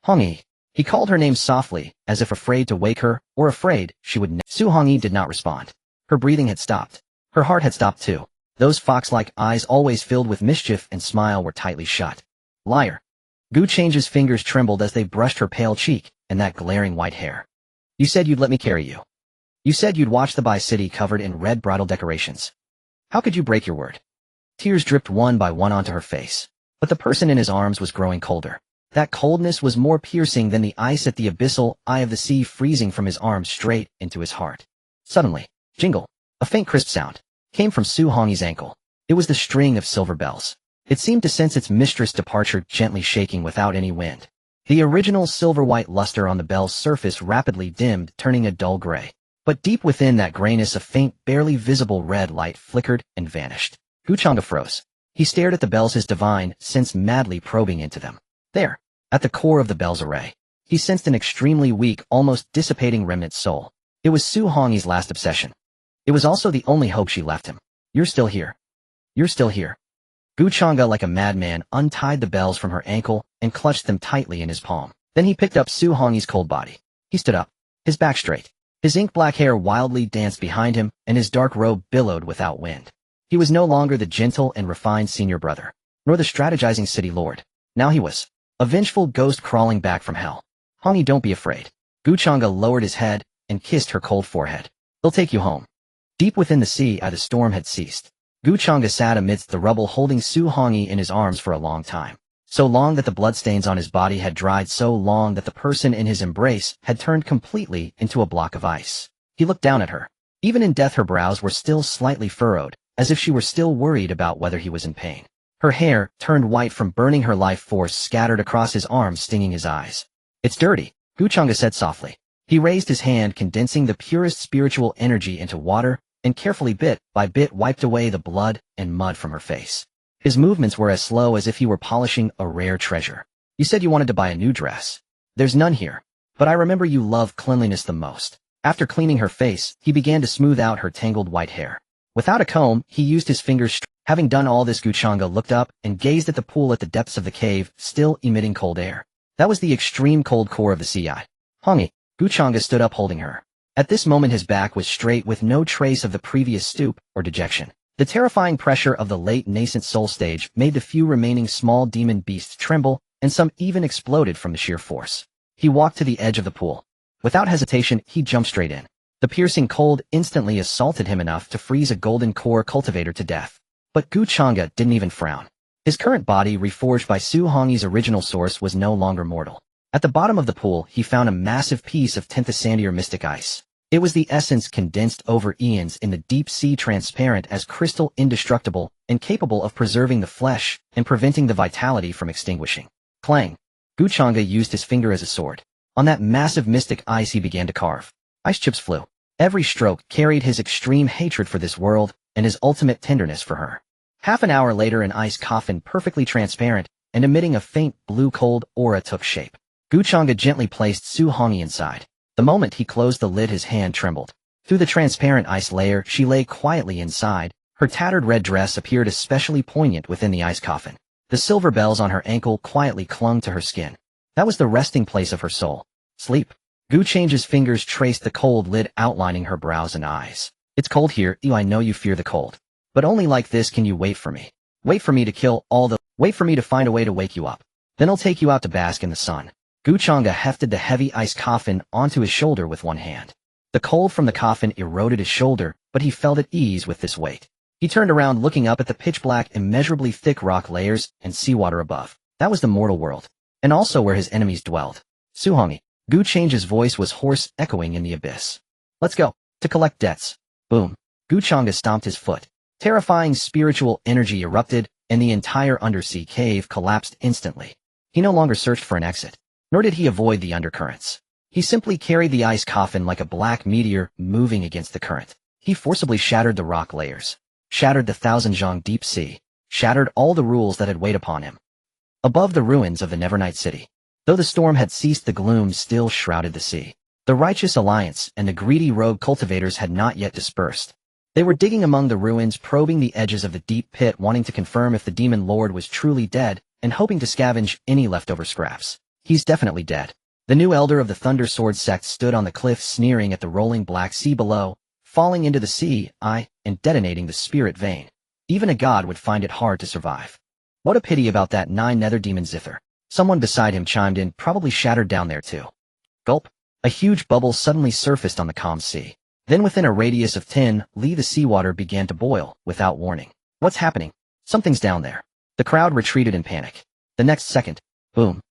Hongyi." He called her name softly, as if afraid to wake her, or afraid she would Su Hongyi did not respond. Her breathing had stopped. Her heart had stopped too. Those fox-like eyes, always filled with mischief and smile, were tightly shut. "Liar." Changge's fingers trembled as they brushed her pale cheek and that glaring white hair. "You said you'd let me carry you. You said you'd watch the Bai city covered in red bridal decorations. How could you break your word?" Tears dripped one by one onto her face. But the person in his arms was growing colder. That coldness was more piercing than the ice at the abyssal eye of the sea, freezing from his arms straight into his heart. Suddenly, jingle, a faint crisp sound, came from Su Hongyi's ankle. It was the string of silver bells. It seemed to sense its mistress' departure, gently shaking without any wind. The original silver-white luster on the bell's surface rapidly dimmed, turning a dull gray. But deep within that grayness, a faint, barely visible red light flickered and vanished. Changge froze. He stared at the bells, his divine sense madly probing into them. There, at the core of the bell's array, he sensed an extremely weak, almost dissipating remnant soul. It was Su Hongyi's last obsession. It was also the only hope she left him. You're still here. You're still here. Changge, like a madman, untied the bells from her ankle and clutched them tightly in his palm. Then he picked up Su Hongyi's cold body. He stood up, his back straight. His ink-black hair wildly danced behind him, and his dark robe billowed without wind. He was no longer the gentle and refined senior brother, nor the strategizing city lord. Now he was a vengeful ghost crawling back from hell. Hongyi, don't be afraid. Changge lowered his head and kissed her cold forehead. They'll take you home. Deep within the sea, the storm had ceased. Changge sat amidst the rubble holding Su Hongyi in his arms for a long time. So long that the bloodstains on his body had dried, so long that the person in his embrace had turned completely into a block of ice. He looked down at her. Even in death her brows were still slightly furrowed, as if she were still worried about whether he was in pain. Her hair, turned white from burning her life force, scattered across his arms, stinging his eyes. It's dirty, Changge said softly. He raised his hand, condensing the purest spiritual energy into water, and carefully bit by bit wiped away the blood and mud from her face. His movements were as slow as if he were polishing a rare treasure. You said you wanted to buy a new dress. There's none here. But I remember you love cleanliness the most. After cleaning her face, he began to smooth out her tangled white hair. Without a comb, he used his fingers. Having done all this, Changge looked up and gazed at the pool at the depths of the cave, still emitting cold air. That was the extreme cold core of the sea. Hongyi, Changge stood up holding her. At this moment his back was straight, with no trace of the previous stoop or dejection. The terrifying pressure of the late nascent soul stage made the few remaining small demon beasts tremble, and some even exploded from the sheer force. He walked to the edge of the pool. Without hesitation, he jumped straight in. The piercing cold instantly assaulted him enough to freeze a golden core cultivator to death. But Changge didn't even frown. His current body, reforged by Su Hongyi's original source, was no longer mortal. At the bottom of the pool, he found a massive piece of Tenthassandier mystic ice. It was the essence condensed over eons in the deep sea, transparent as crystal, indestructible, and capable of preserving the flesh and preventing the vitality from extinguishing. Clang! Changge used his finger as a sword. On that massive mystic ice he began to carve. Ice chips flew. Every stroke carried his extreme hatred for this world and his ultimate tenderness for her. Half an hour later, an ice coffin, perfectly transparent and emitting a faint blue cold aura, took shape. Changge gently placed Su Hongyi inside. The moment he closed the lid, his hand trembled. Through the transparent ice layer, she lay quietly inside. Her tattered red dress appeared especially poignant within the ice coffin. The silver bells on her ankle quietly clung to her skin. That was the resting place of her soul. Sleep. Changge's fingers traced the cold lid, outlining her brows and eyes. It's cold here, I know you fear the cold. But only like this can you wait for me. Wait for me to kill all the... Wait for me to find a way to wake you up. Then I'll take you out to bask in the sun. Changge hefted the heavy ice coffin onto his shoulder with one hand. The cold from the coffin eroded his shoulder, but he felt at ease with this weight. He turned around, looking up at the pitch-black, immeasurably thick rock layers and seawater above. That was the mortal world, and also where his enemies dwelled. Su Hongyi. Changge's voice was hoarse, echoing in the abyss. Let's go. To collect debts. Boom. Changge stomped his foot. Terrifying spiritual energy erupted, and the entire undersea cave collapsed instantly. He no longer searched for an exit. Nor did he avoid the undercurrents. He simply carried the ice coffin like a black meteor moving against the current. He forcibly shattered the rock layers, shattered the thousand-zhang deep sea, shattered all the rules that had weighed upon him. Above the ruins of the Nevernight City, though the storm had ceased, the gloom still shrouded the sea. The Righteous Alliance and the greedy rogue cultivators had not yet dispersed. They were digging among the ruins, probing the edges of the deep pit, wanting to confirm if the demon lord was truly dead, and hoping to scavenge any leftover scraps. He's definitely dead. The new elder of the Thunder Sword Sect stood on the cliff, sneering at the rolling black sea below, falling into the sea, and detonating the spirit vein. Even a god would find it hard to survive. What a pity about that 9 nether demon zither. Someone beside him chimed in, probably shattered down there too. Gulp. A huge bubble suddenly surfaced on the calm sea. Then within a radius of 10 li the seawater began to boil, without warning. What's happening? Something's down there. The crowd retreated in panic. The next second, boom.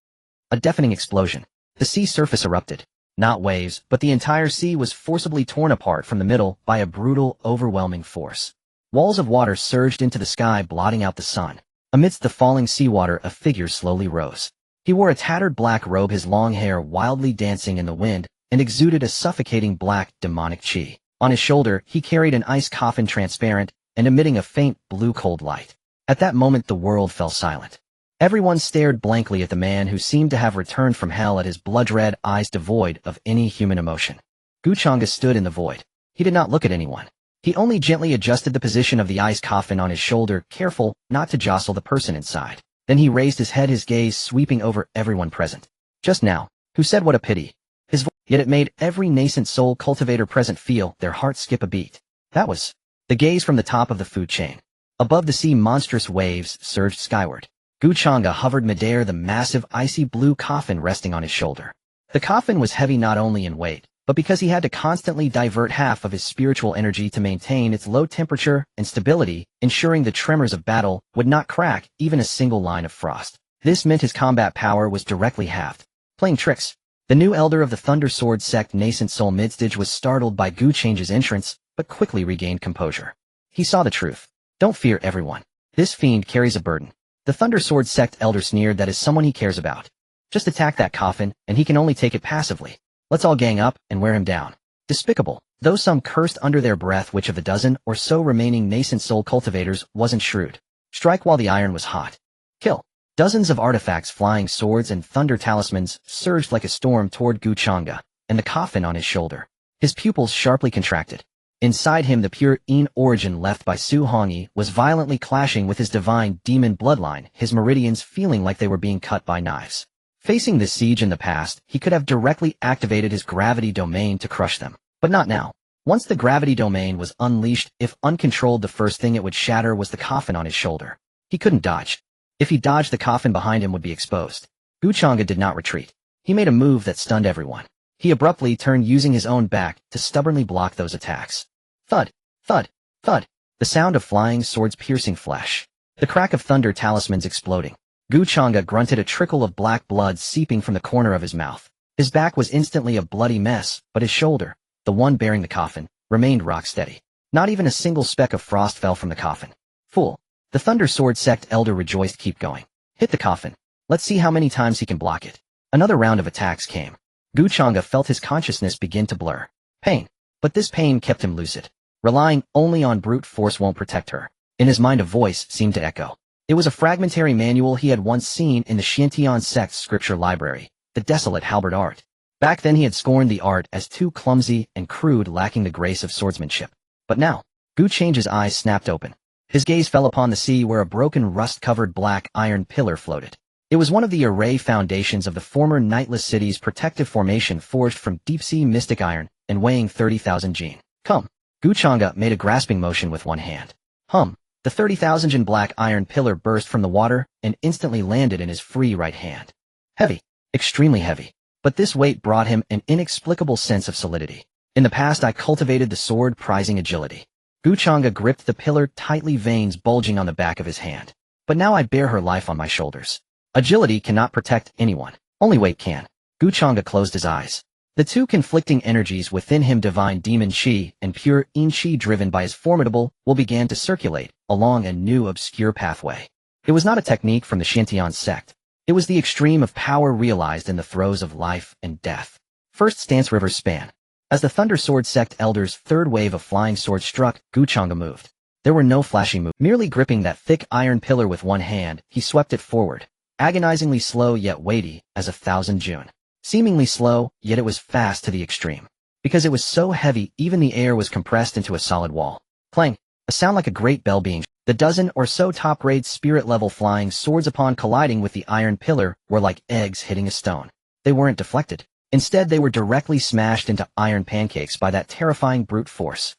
A deafening explosion. The sea surface erupted. Not waves, but the entire sea was forcibly torn apart from the middle by a brutal, overwhelming force. Walls of water surged into the sky, blotting out the sun. Amidst the falling seawater, a figure slowly rose. He wore a tattered black robe, his long hair wildly dancing in the wind, and exuded a suffocating black, demonic chi. On his shoulder, he carried an ice coffin, transparent and emitting a faint, blue cold light. At that moment, the world fell silent. Everyone stared blankly at the man who seemed to have returned from hell, at his blood-red eyes devoid of any human emotion. Changge stood in the void. He did not look at anyone. He only gently adjusted the position of the ice coffin on his shoulder, careful not to jostle the person inside. Then he raised his head, his gaze sweeping over everyone present. Just now, who said what a pity? His voice, yet it made every nascent soul cultivator present feel their hearts skip a beat. That was the gaze from the top of the food chain. Above the sea, monstrous waves surged skyward. Changge hovered midair, the massive icy blue coffin resting on his shoulder. The coffin was heavy not only in weight, but because he had to constantly divert half of his spiritual energy to maintain its low temperature and stability, ensuring the tremors of battle would not crack even a single line of frost. This meant his combat power was directly halved. Playing tricks. The new elder of the Thunder Sword Sect, nascent soul Midstage, was startled by Changge's entrance, but quickly regained composure. He saw the truth. Don't fear, everyone. This fiend carries a burden. The Thunder Sword Sect elder sneered. That is someone he cares about. Just attack that coffin, and he can only take it passively. Let's all gang up and wear him down. Despicable. Though some cursed under their breath, which of the dozen or so remaining nascent soul cultivators wasn't shrewd? Strike while the iron was hot. Kill. Dozens of artifacts, flying swords, and thunder talismans surged like a storm toward Changge and the coffin on his shoulder. His pupils sharply contracted. Inside him, the pure Yin origin left by Su Hongyi was violently clashing with his divine demon bloodline, his meridians feeling like they were being cut by knives. Facing this siege in the past, he could have directly activated his gravity domain to crush them. But not now. Once the gravity domain was unleashed, if uncontrolled, the first thing it would shatter was the coffin on his shoulder. He couldn't dodge. If he dodged, the coffin behind him would be exposed. Changge did not retreat. He made a move that stunned everyone. He abruptly turned, using his own back to stubbornly block those attacks. Thud, thud, thud. The sound of flying swords piercing flesh. The crack of thunder talismans exploding. Changge grunted, a trickle of black blood seeping from the corner of his mouth. His back was instantly a bloody mess, but his shoulder, the one bearing the coffin, remained rock steady. Not even a single speck of frost fell from the coffin. Fool. The Thunder Sword Sect elder rejoiced. Keep going. Hit the coffin. Let's see how many times he can block it. Another round of attacks came. Changge felt his consciousness begin to blur. Pain. But this pain kept him lucid. Relying only on brute force won't protect her. In his mind, a voice seemed to echo. It was a fragmentary manual he had once seen in the Xuantian Sect scripture library, the desolate halberd art. Back then he had scorned the art as too clumsy and crude, lacking the grace of swordsmanship. But now, Changge's eyes snapped open. His gaze fell upon the sea, where a broken, rust-covered black iron pillar floated. It was one of the array foundations of the former Nightless City's protective formation, forged from deep-sea mystic iron and weighing 30,000 jin. Come. Changge made a grasping motion with one hand. The 30,000 jin black iron pillar burst from the water and instantly landed in his free right hand. Heavy. Extremely heavy. But this weight brought him an inexplicable sense of solidity. In the past, I cultivated the sword, prizing agility. Changge gripped the pillar tightly, veins bulging on the back of his hand. But now I bear her life on my shoulders. Agility cannot protect anyone. Only weight can. Changge closed his eyes. The two conflicting energies within him, divine demon Qi and pure Yin Qi driven by his formidable will, began to circulate along a new obscure pathway. It was not a technique from the Xuantian Sect. It was the extreme of power realized in the throes of life and death. First stance, river span. As the Thunder Sword Sect elder's third wave of flying swords struck, Changge moved. There were no flashy moves. Merely gripping that thick iron pillar with one hand, he swept it forward, agonizingly slow yet weighty as 1,000 jun. Seemingly slow, yet it was fast to the extreme. Because it was so heavy, even the air was compressed into a solid wall. Clang, a sound like a great bell being. The dozen or so top-grade spirit-level flying swords, upon colliding with the iron pillar, were like eggs hitting a stone. They weren't deflected. Instead, they were directly smashed into iron pancakes by that terrifying brute force.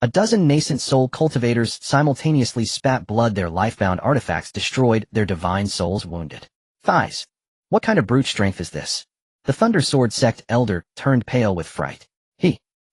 A dozen nascent soul cultivators simultaneously spat blood. Their lifebound artifacts destroyed, their divine souls wounded. Thighs. What kind of brute strength is this? The Thunder Sword Sect elder turned pale with fright.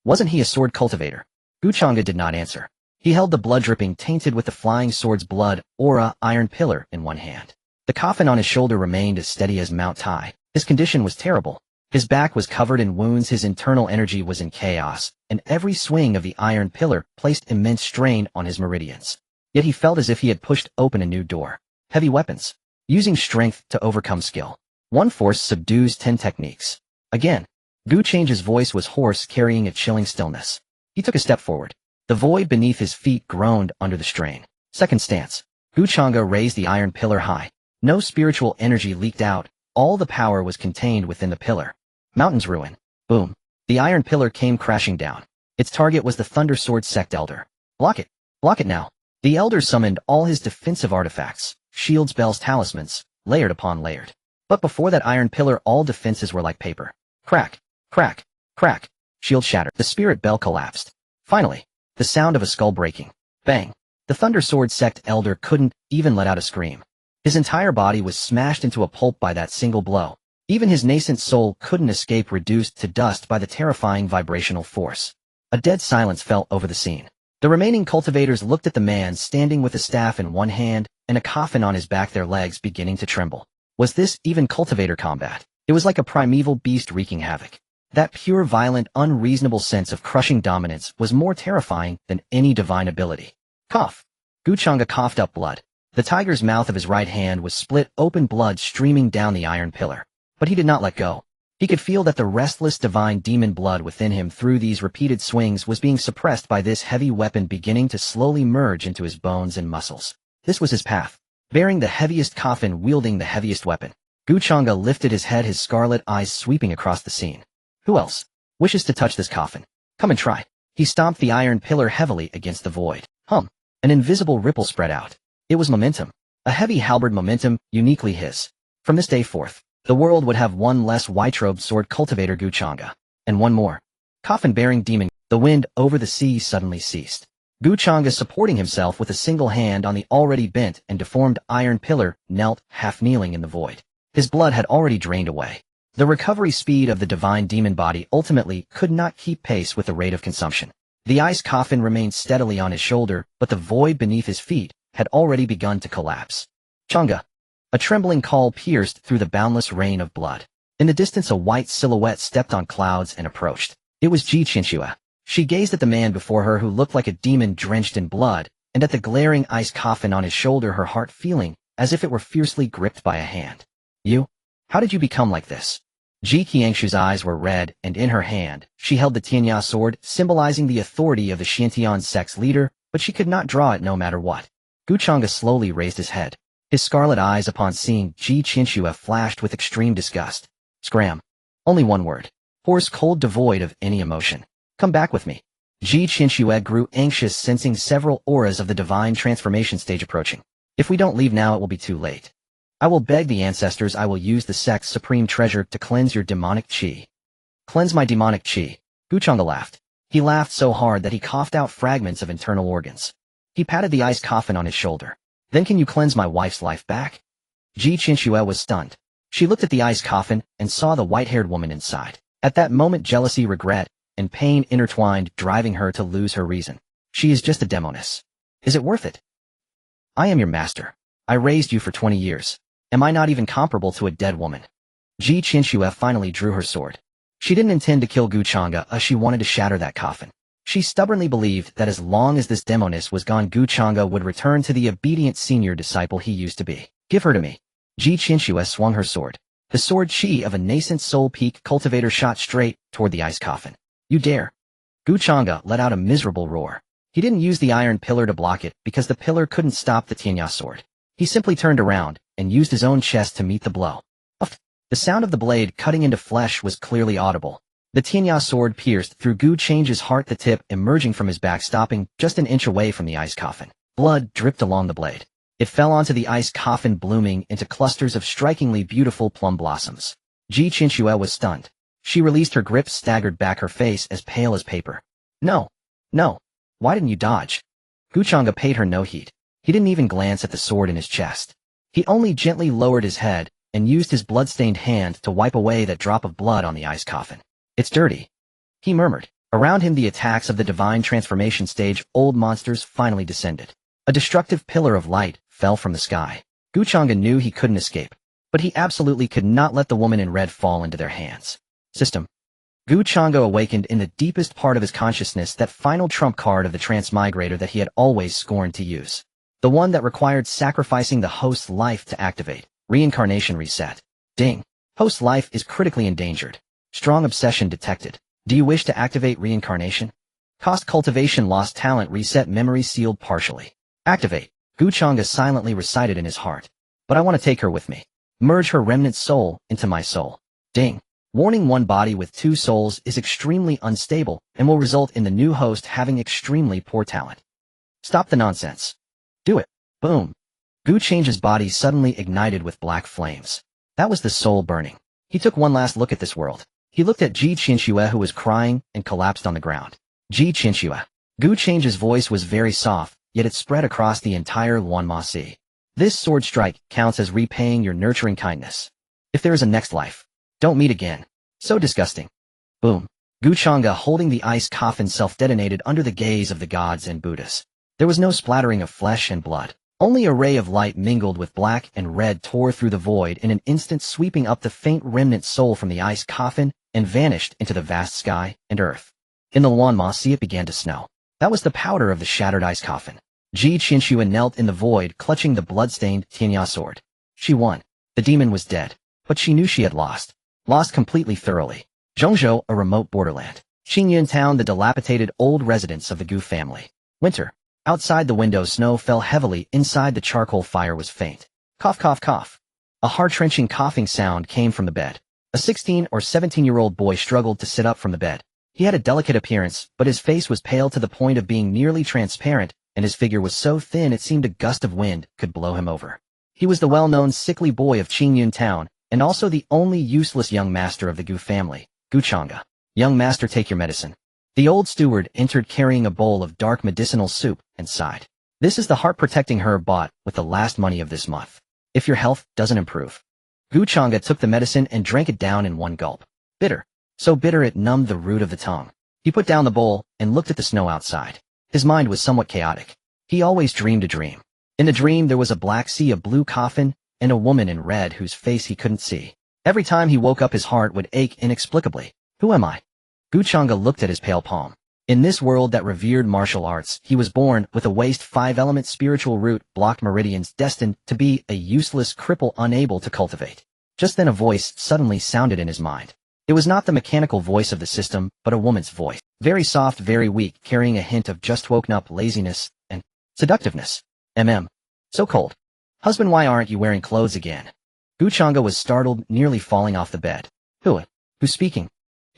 Wasn't he a sword cultivator? Changge did not answer. He held the blood-dripping, tainted with the flying sword's blood, aura iron pillar in one hand. The coffin on his shoulder remained as steady as Mount Tai. His condition was terrible. His back was covered in wounds, his internal energy was in chaos, and every swing of the iron pillar placed immense strain on his meridians. Yet he felt as if he had pushed open a new door. Heavy weapons. Using strength to overcome skill. One force subdues 10 techniques. Again. Changge's voice was hoarse, carrying a chilling stillness. He took a step forward. The void beneath his feet groaned under the strain. Second stance. Changge raised the iron pillar high. No spiritual energy leaked out. All the power was contained within the pillar. Mountains ruin. Boom. The iron pillar came crashing down. Its target was the Thunder Sword Sect Elder. Block it. Block it now. The Elder summoned all his defensive artifacts, shields, bells, talismans, layered upon layered. But before that iron pillar, all defenses were like paper. Crack, crack, crack. Shield shattered. The spirit bell collapsed. Finally, the sound of a skull breaking. Bang. The Thunder Sword Sect Elder couldn't even let out a scream. His entire body was smashed into a pulp by that single blow. Even his nascent soul couldn't escape, reduced to dust by the terrifying vibrational force. A dead silence fell over the scene. The remaining cultivators looked at the man standing with a staff in one hand and a coffin on his back, their legs beginning to tremble. Was this even cultivator combat? It was like a primeval beast wreaking havoc. That pure, violent, unreasonable sense of crushing dominance was more terrifying than any divine ability. Cough. Qianxue coughed up blood. The tiger's mouth of his right hand was split open, blood streaming down the iron pillar. But he did not let go. He could feel that the restless divine demon blood within him through these repeated swings was being suppressed by this heavy weapon, beginning to slowly merge into his bones and muscles. This was his path. Bearing the heaviest coffin, wielding the heaviest weapon. Changge lifted his head, his scarlet eyes sweeping across the scene. Who else wishes to touch this coffin? Come and try. He stomped the iron pillar heavily against the void. Hum. An invisible ripple spread out. It was momentum. A heavy halberd momentum, uniquely his. From this day forth, the world would have one less white-robed sword cultivator Changge. And one more. Coffin-bearing demon. The wind over the sea suddenly ceased. Changge, supporting himself with a single hand on the already bent and deformed iron pillar, knelt, half kneeling in the void. His blood had already drained away. The recovery speed of the divine demon body ultimately could not keep pace with the rate of consumption. The ice coffin remained steadily on his shoulder, but the void beneath his feet had already begun to collapse. Changge. A trembling call pierced through the boundless rain of blood. In the distance, a white silhouette stepped on clouds and approached. It was Qianxue. She gazed at the man before her, who looked like a demon drenched in blood, and at the glaring ice coffin on his shoulder, her heart feeling as if it were fiercely gripped by a hand. You? How did you become like this? Qianxue's eyes were red, and in her hand, she held the Qianxue sword, symbolizing the authority of the Xuantian Sect's leader, but she could not draw it no matter what. Changge slowly raised his head. His scarlet eyes, upon seeing Qianxue, flashed with extreme disgust. Scram. Only one word. Hoarse, cold, devoid of any emotion. Come back with me. Qianxue grew anxious, sensing several auras of the divine transformation stage approaching. If we don't leave now, it will be too late. I will beg the ancestors, I will use the sect's supreme treasure to cleanse your demonic qi. Cleanse my demonic qi. Changge laughed. He laughed so hard that he coughed out fragments of internal organs. He patted the ice coffin on his shoulder. Then can you cleanse my wife's life back? Qianxue was stunned. She looked at the ice coffin and saw the white-haired woman inside. At that moment, jealousy, regret, and pain intertwined, driving her to lose her reason. She is just a demoness. Is it worth it? I am your master. I raised you for 20 years. Am I not even comparable to a dead woman? Qianxue finally drew her sword. She didn't intend to kill Changge, she wanted to shatter that coffin. She stubbornly believed that as long as this demoness was gone, Changge would return to the obedient senior disciple he used to be. Give her to me. Qianxue swung her sword. The sword chi of a nascent soul peak cultivator shot straight toward the ice coffin. You dare. Changge let out a miserable roar. He didn't use the iron pillar to block it because the pillar couldn't stop the Qianxue sword. He simply turned around and used his own chest to meet the blow. The sound of the blade cutting into flesh was clearly audible. The Qianxue sword pierced through Changge's heart, the tip emerging from his back, stopping just an inch away from the ice coffin. Blood dripped along the blade. It fell onto the ice coffin, blooming into clusters of strikingly beautiful plum blossoms. Qianxue was stunned. She released her grip, staggered back, her face as pale as paper. No. No. Why didn't you dodge? Changge paid her no heed. He didn't even glance at the sword in his chest. He only gently lowered his head and used his blood-stained hand to wipe away that drop of blood on the ice coffin. It's dirty, he murmured. Around him, the attacks of the divine transformation stage old monsters finally descended. A destructive pillar of light fell from the sky. Changge knew he couldn't escape, but he absolutely could not let the woman in red fall into their hands. System. Changge awakened in the deepest part of his consciousness that final trump card of the transmigrator that he had always scorned to use. The one that required sacrificing the host's life to activate. Reincarnation reset. Ding. Host life is critically endangered. Strong obsession detected. Do you wish to activate reincarnation? Cost cultivation, lost talent, reset memory, sealed partially. Activate. Changge silently recited in his heart. But I want to take her with me. Merge her remnant soul into my soul. Ding. Warning: one body with two souls is extremely unstable and will result in the new host having extremely poor talent. Stop the nonsense. Do it. Boom. Qianxue's body suddenly ignited with black flames. That was the soul burning. He took one last look at this world. He looked at Qianxue, who was crying and collapsed on the ground. Qianxue. Qianxue's voice was very soft, yet it spread across the entire Wanma Sea. This sword strike counts as repaying your nurturing kindness. If there is a next life, don't meet again. So disgusting. Boom. Changge, holding the ice coffin, self-detonated under the gaze of the gods and Buddhas. There was no splattering of flesh and blood. Only a ray of light mingled with black and red tore through the void in an instant, sweeping up the faint remnant soul from the ice coffin and vanished into the vast sky and earth. In the Wanma Sea it began to snow. That was the powder of the shattered ice coffin. Qianxue knelt in the void, clutching the blood-stained Tianya sword. She won. The demon was dead. But she knew she had lost. Lost completely, thoroughly. Changge, a remote borderland. Xuantian town, the dilapidated old residence of the Gu family. Winter. Outside the window snow fell heavily, inside the charcoal fire was faint. Cough, cough, cough. A heart-wrenching coughing sound came from the bed. A 16 or 17-year-old boy struggled to sit up from the bed. He had a delicate appearance, but his face was pale to the point of being nearly transparent, and his figure was so thin it seemed a gust of wind could blow him over. He was the well-known sickly boy of Qingyun town, and also the only useless young master of the Gu family, Changge. Young master, take your medicine. The old steward entered carrying a bowl of dark medicinal soup and sighed. This is the heart-protecting herb bought with the last money of this month. If your health doesn't improve. Changge took the medicine and drank it down in one gulp. Bitter. So bitter it numbed the root of the tongue. He put down the bowl and looked at the snow outside. His mind was somewhat chaotic. He always dreamed a dream. In the dream there was a black sea, a blue coffin, and a woman in red whose face he couldn't see. Every time he woke up his heart would ache inexplicably. Who am I? Changge looked at his pale palm. In this world that revered martial arts, he was born with a waste 5-element spiritual root, blocked meridians, destined to be a useless cripple unable to cultivate. Just then a voice suddenly sounded in his mind. It was not the mechanical voice of the system, but a woman's voice. Very soft, very weak, carrying a hint of just woken up laziness and seductiveness. So cold. Husband, why aren't you wearing clothes again? Changge was startled, nearly falling off the bed. Who's speaking?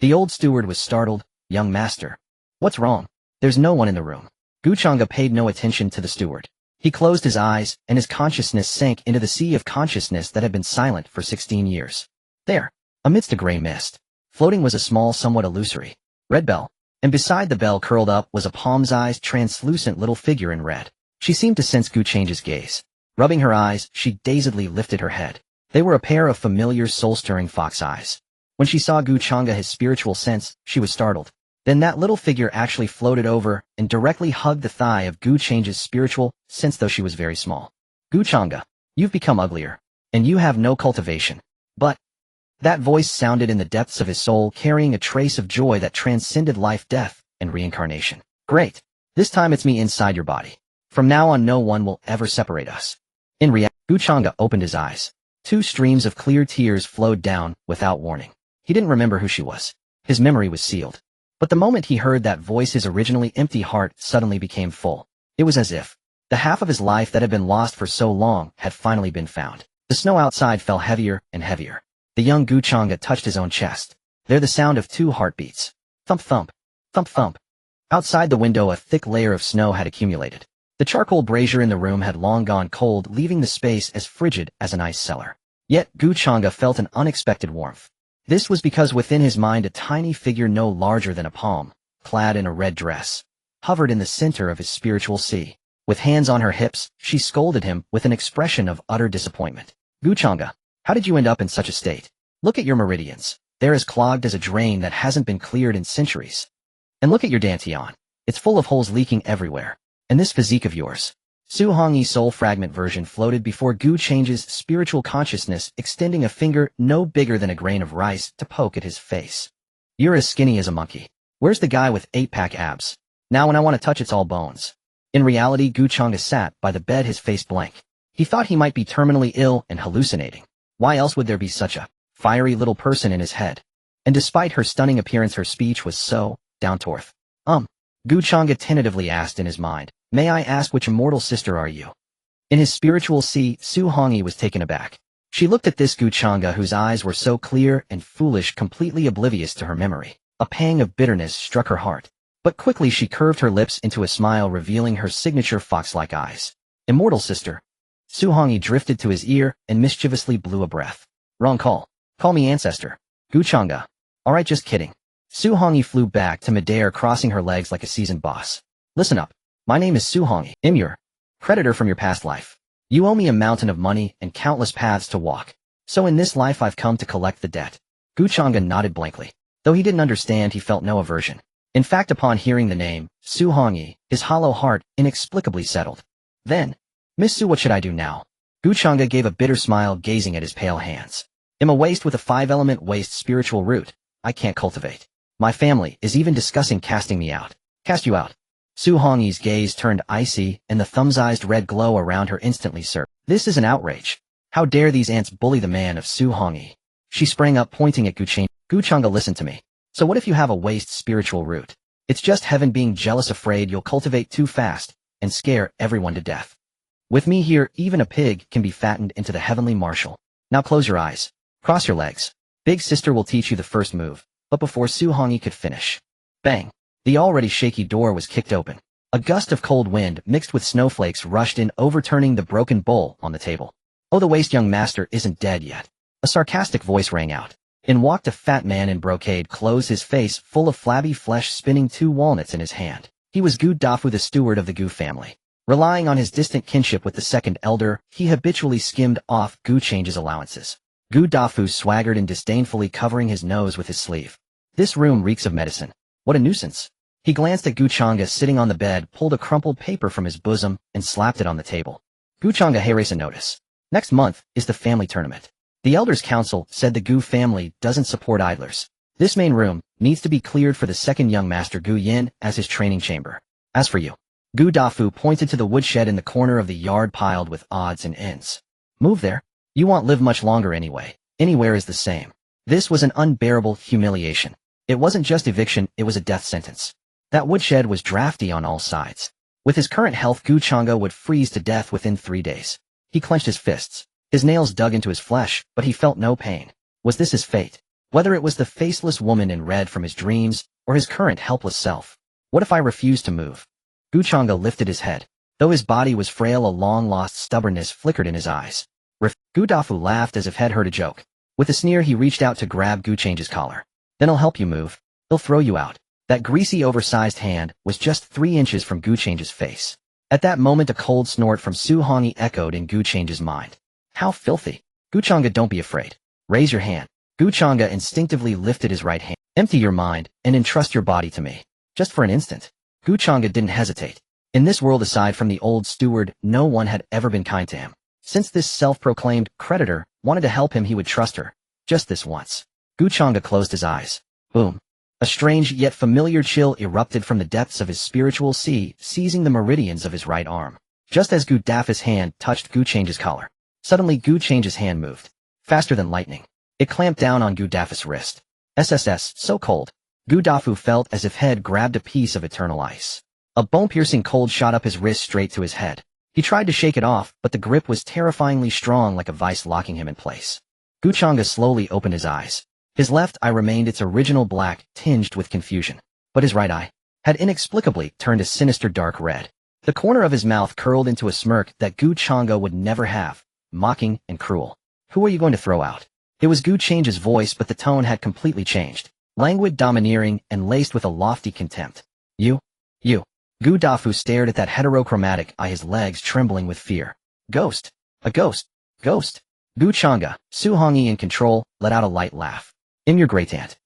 The old steward was startled. Young master. What's wrong? There's no one in the room. Changge paid no attention to the steward. He closed his eyes, and his consciousness sank into the sea of consciousness that had been silent for 16 years. There, amidst a gray mist, floating was a small, somewhat illusory, red bell, and beside the bell, curled up, was a palm-sized, translucent little figure in red. She seemed to sense Qianxue's gaze. Rubbing her eyes, she dazedly lifted her head. They were a pair of familiar, soul-stirring fox eyes. When she saw Changge, his spiritual sense, she was startled. Then that little figure actually floated over and directly hugged the thigh of Qianxue's spiritual sense, though she was very small. Changge, you've become uglier, and you have no cultivation. But that voice sounded in the depths of his soul, carrying a trace of joy that transcended life, death, and reincarnation. Great. This time it's me inside your body. From now on no one will ever separate us. In reality, Changge opened his eyes. 2 streams of clear tears flowed down without warning. He didn't remember who she was. His memory was sealed. But the moment he heard that voice, his originally empty heart suddenly became full. It was as if the half of his life that had been lost for so long had finally been found. The snow outside fell heavier and heavier. The young Changge touched his own chest. There the sound of 2 heartbeats. Thump thump. Thump thump. Outside the window a thick layer of snow had accumulated. The charcoal brazier in the room had long gone cold, leaving the space as frigid as an ice cellar. Yet Changge felt an unexpected warmth. This was because within his mind a tiny figure no larger than a palm, clad in a red dress, hovered in the center of his spiritual sea. With hands on her hips, she scolded him with an expression of utter disappointment. Changge, how did you end up in such a state? Look at your meridians. They're as clogged as a drain that hasn't been cleared in centuries. And look at your dantian. It's full of holes leaking everywhere. And this physique of yours. Su Hongyi soul fragment version floated before Qianxue's spiritual consciousness, extending a finger no bigger than a grain of rice to poke at his face. You're as skinny as a monkey. Where's the guy with 8-pack abs? Now when I want to touch it's all bones. In reality, Changge sat by the bed, his face blank. He thought he might be terminally ill and hallucinating. Why else would there be such a fiery little person in his head? And despite her stunning appearance, her speech was so down to earth. Changge tentatively asked in his mind, may I ask which immortal sister are you? In his spiritual sea, Su Hongyi was taken aback. She looked at this Gu Changge whose eyes were so clear and foolish, completely oblivious to her memory. A pang of bitterness struck her heart. But quickly she curved her lips into a smile, revealing her signature fox-like eyes. Immortal sister. Su Hongyi drifted to his ear and mischievously blew a breath. Wrong call. Call me ancestor. Gu Changge. Alright, just kidding. Su Hongyi flew back to midair, crossing her legs like a seasoned boss. Listen up. My name is Su Hongyi. I'm your creditor from your past life. You owe me a mountain of money and countless paths to walk. So in this life I've come to collect the debt. Gu Changge nodded blankly. Though he didn't understand, he felt no aversion. In fact, upon hearing the name, Su Hongyi, his hollow heart inexplicably settled. Then, Miss Su, what should I do now? Gu Changge gave a bitter smile, gazing at his pale hands. I'm a waste with a 5-element waste spiritual root. I can't cultivate. My family is even discussing casting me out. Cast you out. Su Hongyi's gaze turned icy, and the thumb-sized red glow around her instantly surged. This is an outrage. How dare these ants bully the man of Su Hongyi? She sprang up, pointing at Gu Changge. Gu Changge, listen to me. So what if you have a waste spiritual root? It's just heaven being jealous, afraid you'll cultivate too fast and scare everyone to death. With me here, even a pig can be fattened into the heavenly marshal. Now close your eyes. Cross your legs. Big sister will teach you the first move. But before Su Hongyi could finish, bang! The already shaky door was kicked open. A gust of cold wind mixed with snowflakes rushed in, overturning the broken bowl on the table. Oh, the waste young master isn't dead yet. A sarcastic voice rang out. In walked a fat man in brocade clothes, his face full of flabby flesh, spinning 2 walnuts in his hand. He was Gu Dafu, the steward of the Gu family. Relying on his distant kinship with the second elder, he habitually skimmed off Gu Change's allowances. Gu Dafu swaggered in, disdainfully covering his nose with his sleeve. This room reeks of medicine. What a nuisance. He glanced at Gu Changge sitting on the bed, pulled a crumpled paper from his bosom, and slapped it on the table. Gu Changge, hey, race a notice. Next month is the family tournament. The Elders' Council said the Gu family doesn't support idlers. This main room needs to be cleared for the second young master Gu Yin as his training chamber. As for you, Gu Dafu pointed to the woodshed in the corner of the yard piled with odds and ends. Move there. You won't live much longer anyway. Anywhere is the same. This was an unbearable humiliation. It wasn't just eviction, it was a death sentence. That woodshed was drafty on all sides. With his current health, Gu Changge would freeze to death within 3 days. He clenched his fists. His nails dug into his flesh, but he felt no pain. Was this his fate? Whether it was the faceless woman in red from his dreams, or his current helpless self? What if I refused to move? Gu Changge lifted his head. Though his body was frail, a long-lost stubbornness flickered in his eyes. Gu Dafu laughed as if he'd heard a joke. With a sneer, he reached out to grab Gu Change's collar. Then I'll help you move. He'll throw you out. That greasy, oversized hand was just 3 inches from Gu Change's face. At that moment, a cold snort from Su Hongyi echoed in Gu Change's mind. How filthy. Gu Changge, don't be afraid. Raise your hand. Gu Changge instinctively lifted his right hand. Empty your mind and entrust your body to me. Just for an instant. Gu Changge didn't hesitate. In this world, aside from the old steward, no one had ever been kind to him. Since this self-proclaimed creditor wanted to help him, he would trust her. Just this once. Gu Changge closed his eyes. Boom. A strange yet familiar chill erupted from the depths of his spiritual sea, seizing the meridians of his right arm. Just as Gu Dafu's hand touched Gu Change's collar. Suddenly, Gu Change's hand moved. Faster than lightning. It clamped down on Gu Dafu's wrist. SSS, so cold. Gu Dafu felt as if he'd grabbed a piece of eternal ice. A bone-piercing cold shot up his wrist straight to his head. He tried to shake it off, but the grip was terrifyingly strong, like a vice locking him in place. Gu Changge slowly opened his eyes. His left eye remained its original black, tinged with confusion. But his right eye had inexplicably turned a sinister dark red. The corner of his mouth curled into a smirk that Gu Changge would never have. Mocking and cruel. Who are you going to throw out? It was Gu Change's voice, but the tone had completely changed. Languid, domineering, and laced with a lofty contempt. You. Gu Dafu stared at that heterochromatic eye, his legs trembling with fear. Ghost. A ghost. Ghost. Gu Changge, Su Hongyi in control, let out a light laugh. I'm your great-aunt.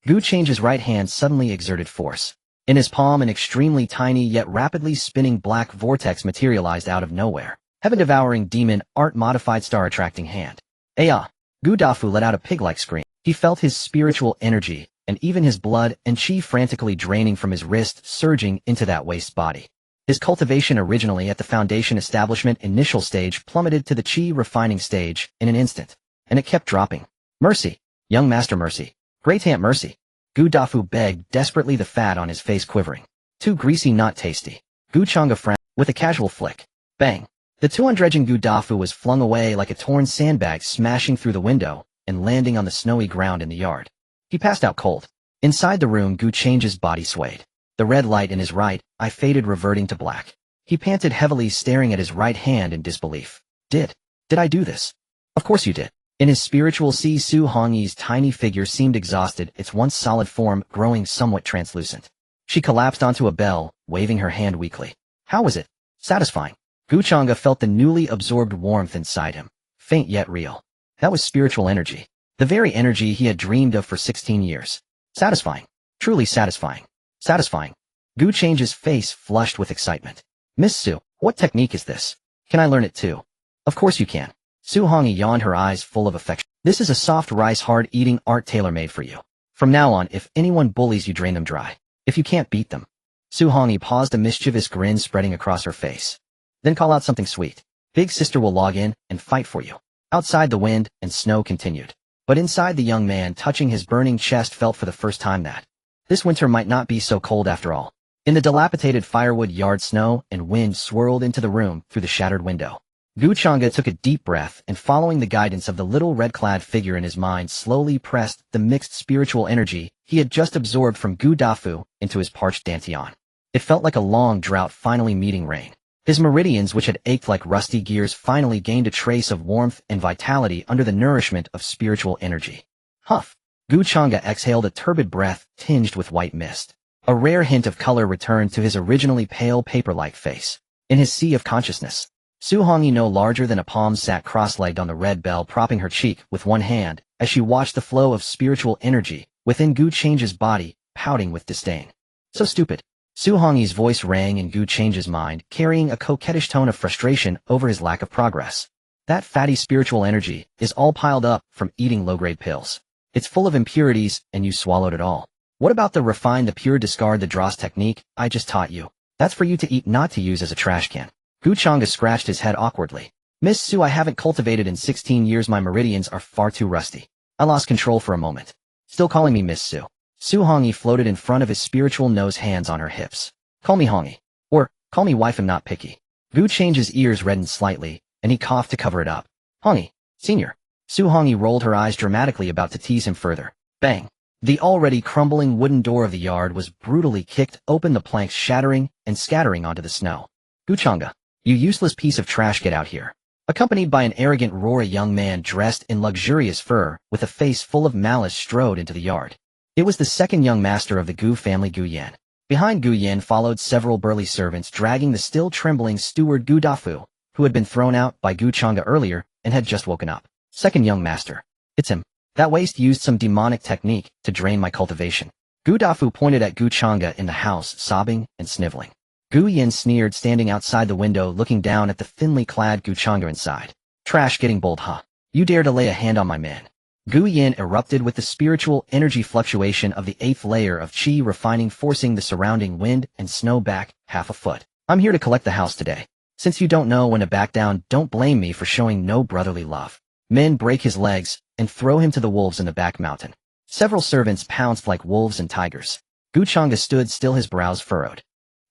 Gu Change's right hand suddenly exerted force. In his palm, an extremely tiny yet rapidly spinning black vortex materialized out of nowhere. Heaven-devouring demon, art-modified star-attracting hand. Aya! Gu Dafu let out a pig-like scream. He felt his spiritual energy, and even his blood and chi frantically draining from his wrist, surging into that waste body. His cultivation, originally at the Foundation Establishment initial stage, plummeted to the chi refining stage in an instant. And it kept dropping. Mercy! Young Master, mercy! Great-aunt, mercy! Gu Dafu begged desperately, the fat on his face quivering. Too greasy, not tasty. Gu Changge frowned, with a casual flick. Bang! The Tuandrejing Gu Dafu was flung away like a torn sandbag, smashing through the window and landing on the snowy ground in the yard. He passed out cold. Inside the room, Gu Changge's body swayed. The red light in his right eye faded, reverting to black. He panted heavily, staring at his right hand in disbelief. Did I do this? Of course you did. In his spiritual sea, Su Hongyi's tiny figure seemed exhausted, its once solid form growing somewhat translucent. She collapsed onto a bell, waving her hand weakly. How was it? Satisfying. Gu Changge felt the newly absorbed warmth inside him, faint yet real. That was spiritual energy. The very energy he had dreamed of for 16 years. Satisfying. Truly satisfying. Satisfying. Gu Changge's face flushed with excitement. Miss Su, what technique is this? Can I learn it too? Of course you can. Su Hongyi yawned, her eyes full of affection. This is a soft rice hard-eating art tailor-made for you. From now on, if anyone bullies you, drain them dry. If you can't beat them. Su Hongyi paused, a mischievous grin spreading across her face. Then call out something sweet. Big sister will log in and fight for you. Outside, the wind and snow continued. But inside, the young man, touching his burning chest, felt for the first time that this winter might not be so cold after all. In the dilapidated firewood yard, snow and wind swirled into the room through the shattered window. Gu Changge took a deep breath and, following the guidance of the little red-clad figure in his mind, slowly pressed the mixed spiritual energy he had just absorbed from Gu Dafu into his parched dantian. It felt like a long drought finally meeting rain. His meridians, which had ached like rusty gears, finally gained a trace of warmth and vitality under the nourishment of spiritual energy. Huff! Gu Changge exhaled a turbid breath tinged with white mist. A rare hint of color returned to his originally pale paper-like face. In his sea of consciousness, Su Hongyi, no larger than a palm, sat cross-legged on the red bell, propping her cheek with one hand as she watched the flow of spiritual energy within Gu Changge's body, pouting with disdain. So stupid. Su Hongyi's voice rang in Gu Changge's mind, carrying a coquettish tone of frustration over his lack of progress. That fatty spiritual energy is all piled up from eating low-grade pills. It's full of impurities, and you swallowed it all. What about the refined, the pure, discard the dross technique I just taught you? That's for you to eat, not to use as a trash can. Gu Changge scratched his head awkwardly. Miss Su, I haven't cultivated in 16 years. My meridians are far too rusty. I lost control for a moment. Still calling me Miss Su? Su Hongyi floated in front of his spiritual nose, hands on her hips. Call me Hongyi. Or, call me wife, I'm not picky. Gu Changge's ears reddened slightly, and he coughed to cover it up. Hongyi, senior. Su Hongyi rolled her eyes dramatically, about to tease him further. Bang! The already crumbling wooden door of the yard was brutally kicked open, the planks shattering and scattering onto the snow. Gu Changge, you useless piece of trash, get out here. Accompanied by an arrogant roar, a young man dressed in luxurious fur with a face full of malice strode into the yard. It was the second young master of the Gu family, Gu Yan. Behind Gu Yan followed several burly servants, dragging the still trembling steward Gu Dafu, who had been thrown out by Gu Changge earlier and had just woken up. Second young master. It's him. That waste used some demonic technique to drain my cultivation. Gu Dafu pointed at Gu Changge in the house, sobbing and sniveling. Gu Yan sneered, standing outside the window looking down at the thinly clad Gu Changge inside. Trash getting bold, huh? You dare to lay a hand on my man. Gu Yan erupted with the spiritual energy fluctuation of the 8th layer of Qi refining, forcing the surrounding wind and snow back half a foot. I'm here to collect the house today. Since you don't know when to back down, don't blame me for showing no brotherly love. Men, break his legs and throw him to the wolves in the back mountain. Several servants pounced like wolves and tigers. Gu Changge stood still, his brows furrowed.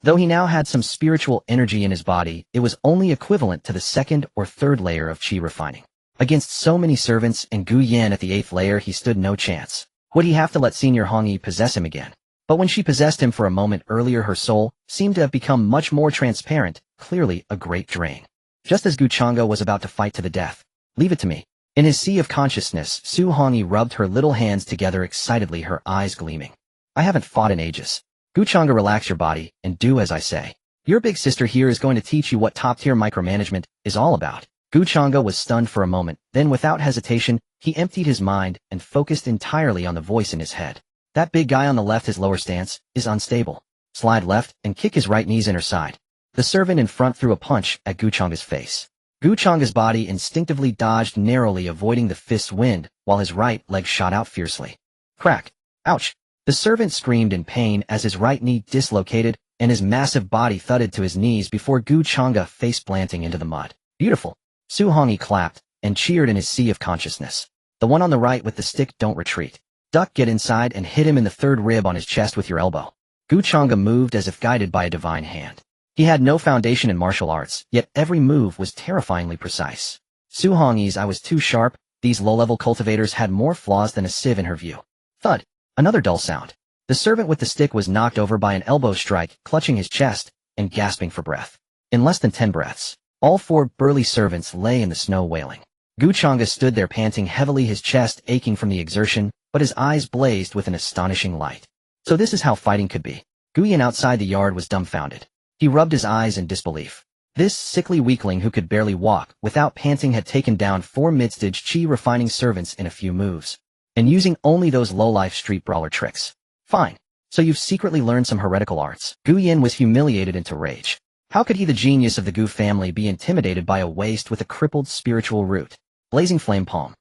Though he now had some spiritual energy in his body, it was only equivalent to the 2nd or 3rd layer of Qi refining. Against so many servants and Gu Yan at the 8th layer, he stood no chance. Would he have to let Senior Hongyi possess him again? But when she possessed him for a moment earlier, her soul seemed to have become much more transparent, clearly a great drain. Just as Gu Changge was about to fight to the death. Leave it to me. In his sea of consciousness, Su Hongyi rubbed her little hands together excitedly, her eyes gleaming. I haven't fought in ages. Gu Changge, relax your body and do as I say. Your big sister here is going to teach you what top-tier micromanagement is all about. Gu Changge was stunned for a moment, then without hesitation, he emptied his mind and focused entirely on the voice in his head. That big guy on the left, his lower stance is unstable. Slide left and kick his right knee's inner side. The servant in front threw a punch at Gu Changge's face. Gu Changge's body instinctively dodged narrowly, avoiding the fist's wind, while his right leg shot out fiercely. Crack! Ouch! The servant screamed in pain as his right knee dislocated and his massive body thudded to his knees before Gu Changge face-planting into the mud. Beautiful! Su Hongyi clapped and cheered in his sea of consciousness. The one on the right with the stick, don't retreat. Duck, get inside and hit him in the 3rd rib on his chest with your elbow. Gu Changge moved as if guided by a divine hand. He had no foundation in martial arts, yet every move was terrifyingly precise. Su Hongyi's eye was too sharp. These low-level cultivators had more flaws than a sieve in her view. Thud. Another dull sound. The servant with the stick was knocked over by an elbow strike, clutching his chest and gasping for breath. In less than 10 breaths, all 4 burly servants lay in the snow wailing. Changge stood there panting heavily, his chest aching from the exertion, but his eyes blazed with an astonishing light. So this is how fighting could be. Yan outside the yard was dumbfounded. He rubbed his eyes in disbelief. This sickly weakling who could barely walk without panting had taken down 4 mid-stage Qi refining servants in a few moves, and using only those low-life street brawler tricks. Fine. So you've secretly learned some heretical arts. Yan was humiliated into rage. How could he, the genius of the Gu family, be intimidated by a waste with a crippled spiritual root? Blazing flame palm.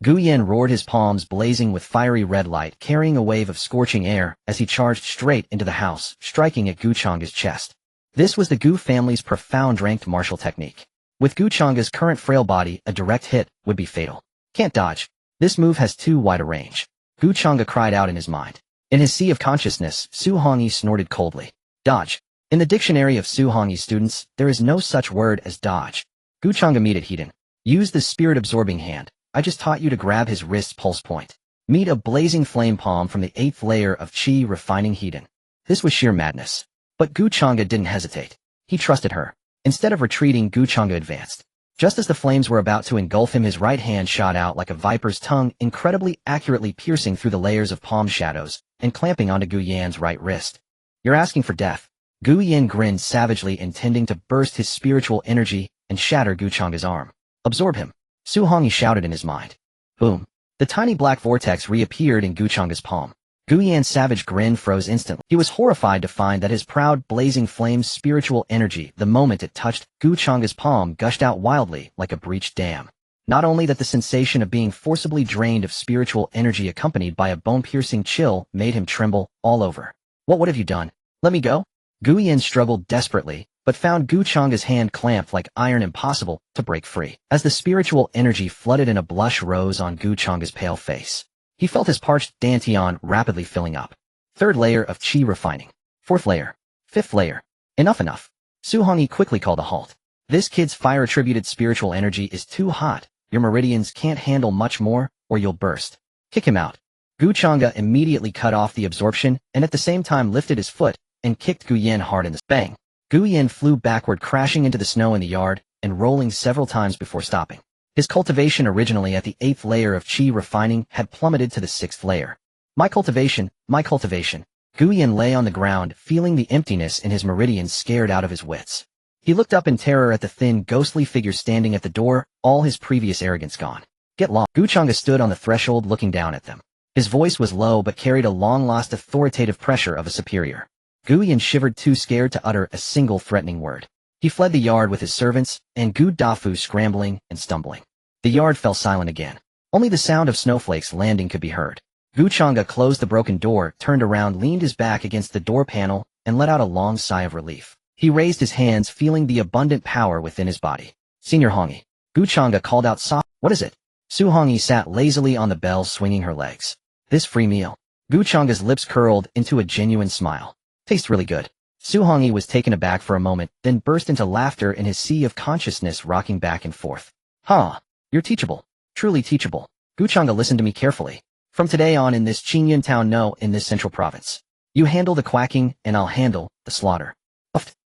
Yan roared, his palms blazing with fiery red light, carrying a wave of scorching air as he charged straight into the house, striking at Changge's chest. This was the Gu family's profound ranked martial technique. With Changge's current frail body, a direct hit would be fatal. Can't dodge. This move has too wide a range. Changge cried out in his mind. In his sea of consciousness, Su Hongyi snorted coldly. Dodge. In the dictionary of Su Hongyi students, there is no such word as dodge. Changge meet it Hedon. Use the spirit-absorbing hand. I just taught you to grab his wrist's pulse point. Meet a blazing flame palm from the 8th layer of Qi refining Hedon. This was sheer madness. But Changge didn't hesitate. He trusted her. Instead of retreating, Changge advanced. Just as the flames were about to engulf him, his right hand shot out like a viper's tongue, incredibly accurately piercing through the layers of palm shadows and clamping onto Yan's right wrist. You're asking for death. Yan grinned savagely, intending to burst his spiritual energy and shatter Changge's arm. Absorb him. Su Hongyi shouted in his mind. Boom. The tiny black vortex reappeared in Changge's palm. Yan's savage grin froze instantly. He was horrified to find that his proud blazing flame's spiritual energy, the moment it touched Changge's palm, gushed out wildly like a breached dam. Not only that, the sensation of being forcibly drained of spiritual energy accompanied by a bone-piercing chill made him tremble all over. What have you done? Let me go? Yan struggled desperately, but found Changge's hand clamped like iron, impossible to break free. As the spiritual energy flooded in, a blush rose on Changge's pale face. He felt his parched dantian rapidly filling up. 3rd layer of Qi refining. 4th layer. 5th layer. Enough. Su Hongyi quickly called a halt. This kid's fire-attributed spiritual energy is too hot. Your meridians can't handle much more, or you'll burst. Kick him out. Changge immediately cut off the absorption and at the same time lifted his foot and kicked Yan hard in the bang. Yan flew backward, crashing into the snow in the yard and rolling several times before stopping. His cultivation, originally at the 8th layer of Qi refining, had plummeted to the 6th layer. My cultivation. Yan lay on the ground, feeling the emptiness in his meridians, scared out of his wits. He looked up in terror at the thin, ghostly figure standing at the door, all his previous arrogance gone. Get lost. Changge stood on the threshold looking down at them. His voice was low but carried a long-lost authoritative pressure of a superior. Yan shivered, too scared to utter a single threatening word. He fled the yard with his servants, and Gu Dafu scrambling and stumbling. The yard fell silent again. Only the sound of snowflakes landing could be heard. Changge closed the broken door, turned around, leaned his back against the door panel, and let out a long sigh of relief. He raised his hands, feeling the abundant power within his body. Senior Hongyi. Changge called out softly. What is it? Su Hongyi sat lazily on the bell, swinging her legs. This free meal. Changge's lips curled into a genuine smile. Tastes really good. Su Hongyi was taken aback for a moment, then burst into laughter in his sea of consciousness, rocking back and forth. You're teachable. Truly teachable. Changge, listen to me carefully. From today on in this Qinyan town, no, in this central province. You handle the quacking, and I'll handle the slaughter.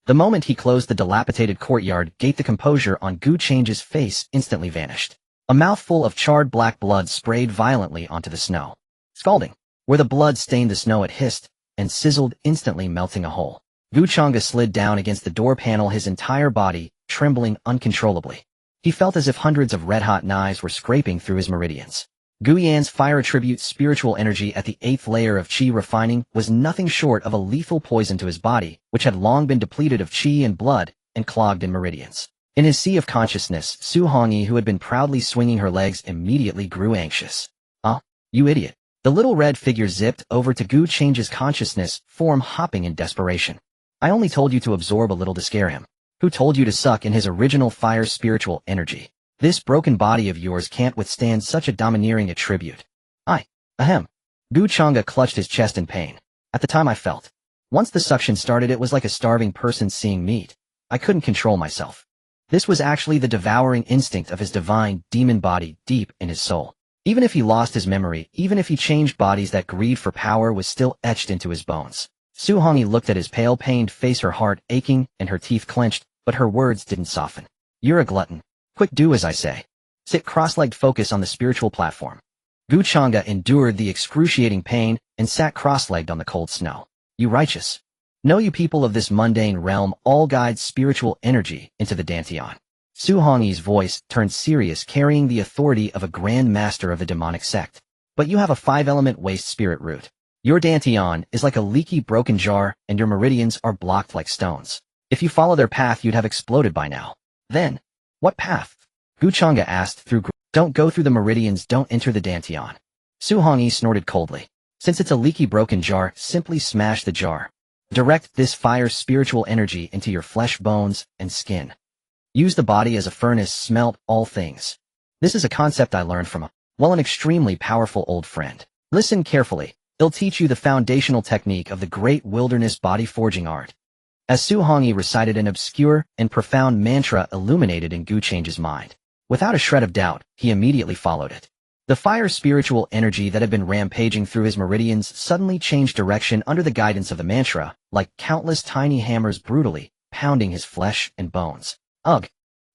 The moment he closed the dilapidated courtyard gate, the composure on Changge's face instantly vanished. A mouthful of charred black blood sprayed violently onto the snow. Scalding. Where the blood stained the snow, it hissed and sizzled, instantly melting a hole. Changge slid down against the door panel, his entire body trembling uncontrollably. He felt as if hundreds of red-hot knives were scraping through his meridians. Yan's fire attribute spiritual energy at the 8th layer of Qi refining was nothing short of a lethal poison to his body, which had long been depleted of Qi and blood and clogged in meridians. In his sea of consciousness, Su Hongyi, who had been proudly swinging her legs, immediately grew anxious. You idiot. The little red figure zipped over to Changge's consciousness form, hopping in desperation. I only told you to absorb a little to scare him. Who told you to suck in his original fire spiritual energy? This broken body of yours can't withstand such a domineering attribute. Ahem. Changge clutched his chest in pain. At the time I felt Once the suction started, it was like a starving person seeing meat. I couldn't control myself. This was actually the devouring instinct of his divine demon body deep in his soul. Even if he lost his memory, even if he changed bodies, that greed for power was still etched into his bones. Su Hongyi looked at his pale, pained face, her heart aching and her teeth clenched, but her words didn't soften. You're a glutton. Quick, do as I say. Sit cross-legged, focus on the spiritual platform. Changge endured the excruciating pain and sat cross-legged on the cold snow. You righteous. Know you people of this mundane realm all guide spiritual energy into the Dantian. Su Hongyi's voice turned serious, carrying the authority of a grand master of the demonic sect. But you have a 5-element waste spirit root. Your Dantian is like a leaky broken jar, and your meridians are blocked like stones. If you follow their path, you'd have exploded by now. Then, what path? Changge asked through. Don't go through the meridians, don't enter the Dantian. Su Hongyi snorted coldly. Since it's a leaky broken jar, simply smash the jar. Direct this fire spiritual energy into your flesh, bones, and skin. Use the body as a furnace, smelt all things. This is a concept I learned from an extremely powerful old friend. Listen carefully. It'll teach you the foundational technique of the great wilderness body forging art. As Su Hongyi recited, an obscure and profound mantra illuminated in Changge's mind. Without a shred of doubt, he immediately followed it. The fire spiritual energy that had been rampaging through his meridians suddenly changed direction under the guidance of the mantra, like countless tiny hammers brutally pounding his flesh and bones. Ugh!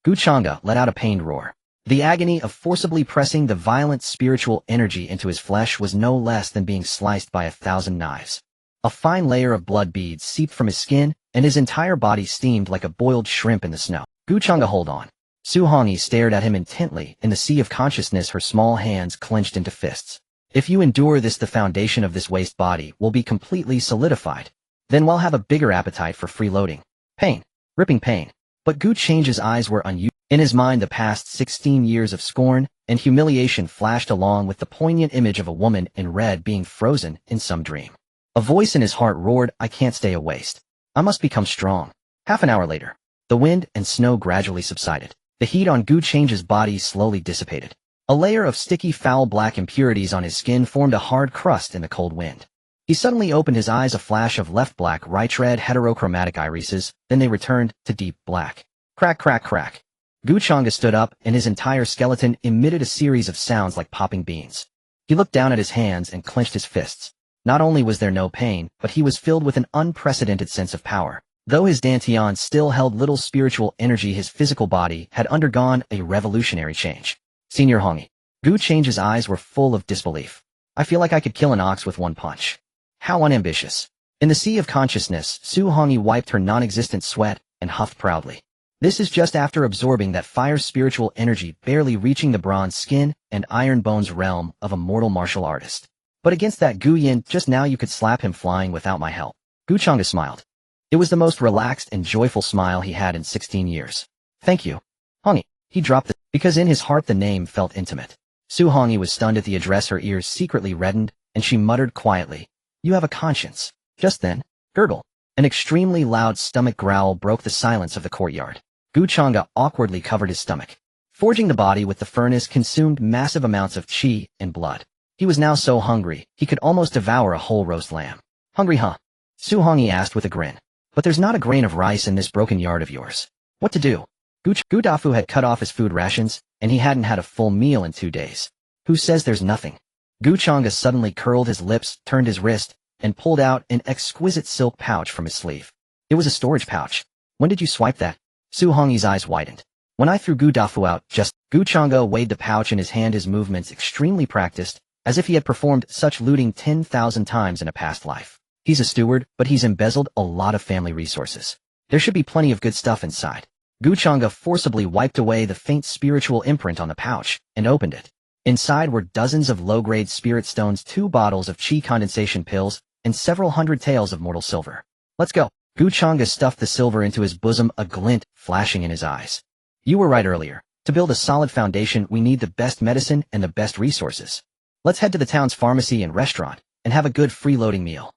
Changge let out a pained roar. The agony of forcibly pressing the violent spiritual energy into his flesh was no less than being sliced by 1,000 knives. A fine layer of blood beads seeped from his skin, and his entire body steamed like a boiled shrimp in the snow. Changge, hold on. Su Hongyi stared at him intently. In the sea of consciousness, her small hands clenched into fists. If you endure this, the foundation of this waste body will be completely solidified. Then we'll have a bigger appetite for freeloading. Pain. Ripping pain. But Changge's eyes were unusual. In his mind, the past 16 years of scorn and humiliation flashed along with the poignant image of a woman in red being frozen in some dream. A voice in his heart roared, I can't stay a waste. I must become strong. Half an hour later, the wind and snow gradually subsided. The heat on Changge's body slowly dissipated. A layer of sticky, foul black impurities on his skin formed a hard crust in the cold wind. He suddenly opened his eyes, a flash of left black, right red, heterochromatic irises, then they returned to deep black. Crack, crack, crack. Changge stood up, and his entire skeleton emitted a series of sounds like popping beans. He looked down at his hands and clenched his fists. Not only was there no pain, but he was filled with an unprecedented sense of power. Though his Dantian still held little spiritual energy, his physical body had undergone a revolutionary change. Senior Hongyi. Changge's eyes were full of disbelief. I feel like I could kill an ox with one punch. How unambitious. In the sea of consciousness, Su Hongyi wiped her non-existent sweat and huffed proudly. This is just after absorbing that fire spiritual energy, barely reaching the bronze skin and iron bones realm of a mortal martial artist. But against that Gu Yin, just now you could slap him flying without my help. Changge smiled. It was the most relaxed and joyful smile he had in 16 years. Thank you. Hongyi. He dropped it, because in his heart the name felt intimate. Su Hongyi was stunned at the address, her ears secretly reddened, and she muttered quietly, You have a conscience. Just then, gurgle. An extremely loud stomach growl broke the silence of the courtyard. Changge awkwardly covered his stomach. Forging the body with the furnace consumed massive amounts of qi and blood. He was now so hungry, he could almost devour a whole roast lamb. Hungry, huh? Su Hongyi asked with a grin. But there's not a grain of rice in this broken yard of yours. What to do? Dafu had cut off his food rations, and he hadn't had a full meal in 2 days. Who says there's nothing? Changge suddenly curled his lips, turned his wrist, and pulled out an exquisite silk pouch from his sleeve. It was a storage pouch. When did you swipe that? Su Hongyi's eyes widened. When I threw Dafu out, just... Changge weighed the pouch in his hand, his movements extremely practiced, as if he had performed such looting 10,000 times in a past life. He's a steward, but he's embezzled a lot of family resources. There should be plenty of good stuff inside. Changge forcibly wiped away the faint spiritual imprint on the pouch, and opened it. Inside were dozens of low-grade spirit stones, 2 bottles of qi condensation pills, and several hundred taels of mortal silver. Let's go. Changge stuffed the silver into his bosom, a glint flashing in his eyes. You were right earlier. To build a solid foundation, we need the best medicine and the best resources. Let's head to the town's pharmacy and restaurant, and have a good freeloading meal.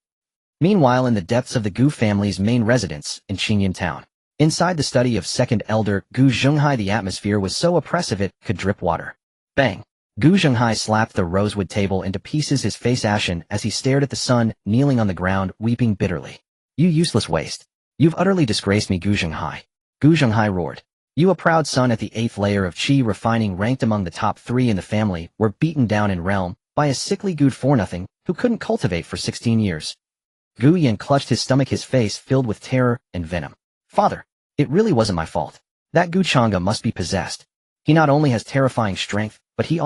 Meanwhile, in the depths of the Gu family's main residence in Qingyan town, inside the study of second elder Gu Zhenghai, the atmosphere was so oppressive it could drip water. Bang! Gu Zhenghai slapped the rosewood table into pieces, his face ashen as he stared at the son kneeling on the ground, weeping bitterly. You useless waste. You've utterly disgraced me, Gu Zhenghai. Gu Zhenghai roared. You, a proud son at the 8th layer of Qi refining, ranked among the top 3 in the family, were beaten down in realm by a sickly good for nothing who couldn't cultivate for 16 years. Gu Yan clutched his stomach, his face filled with terror and venom. Father, it really wasn't my fault. That Gu Changge must be possessed. He not only has terrifying strength, but he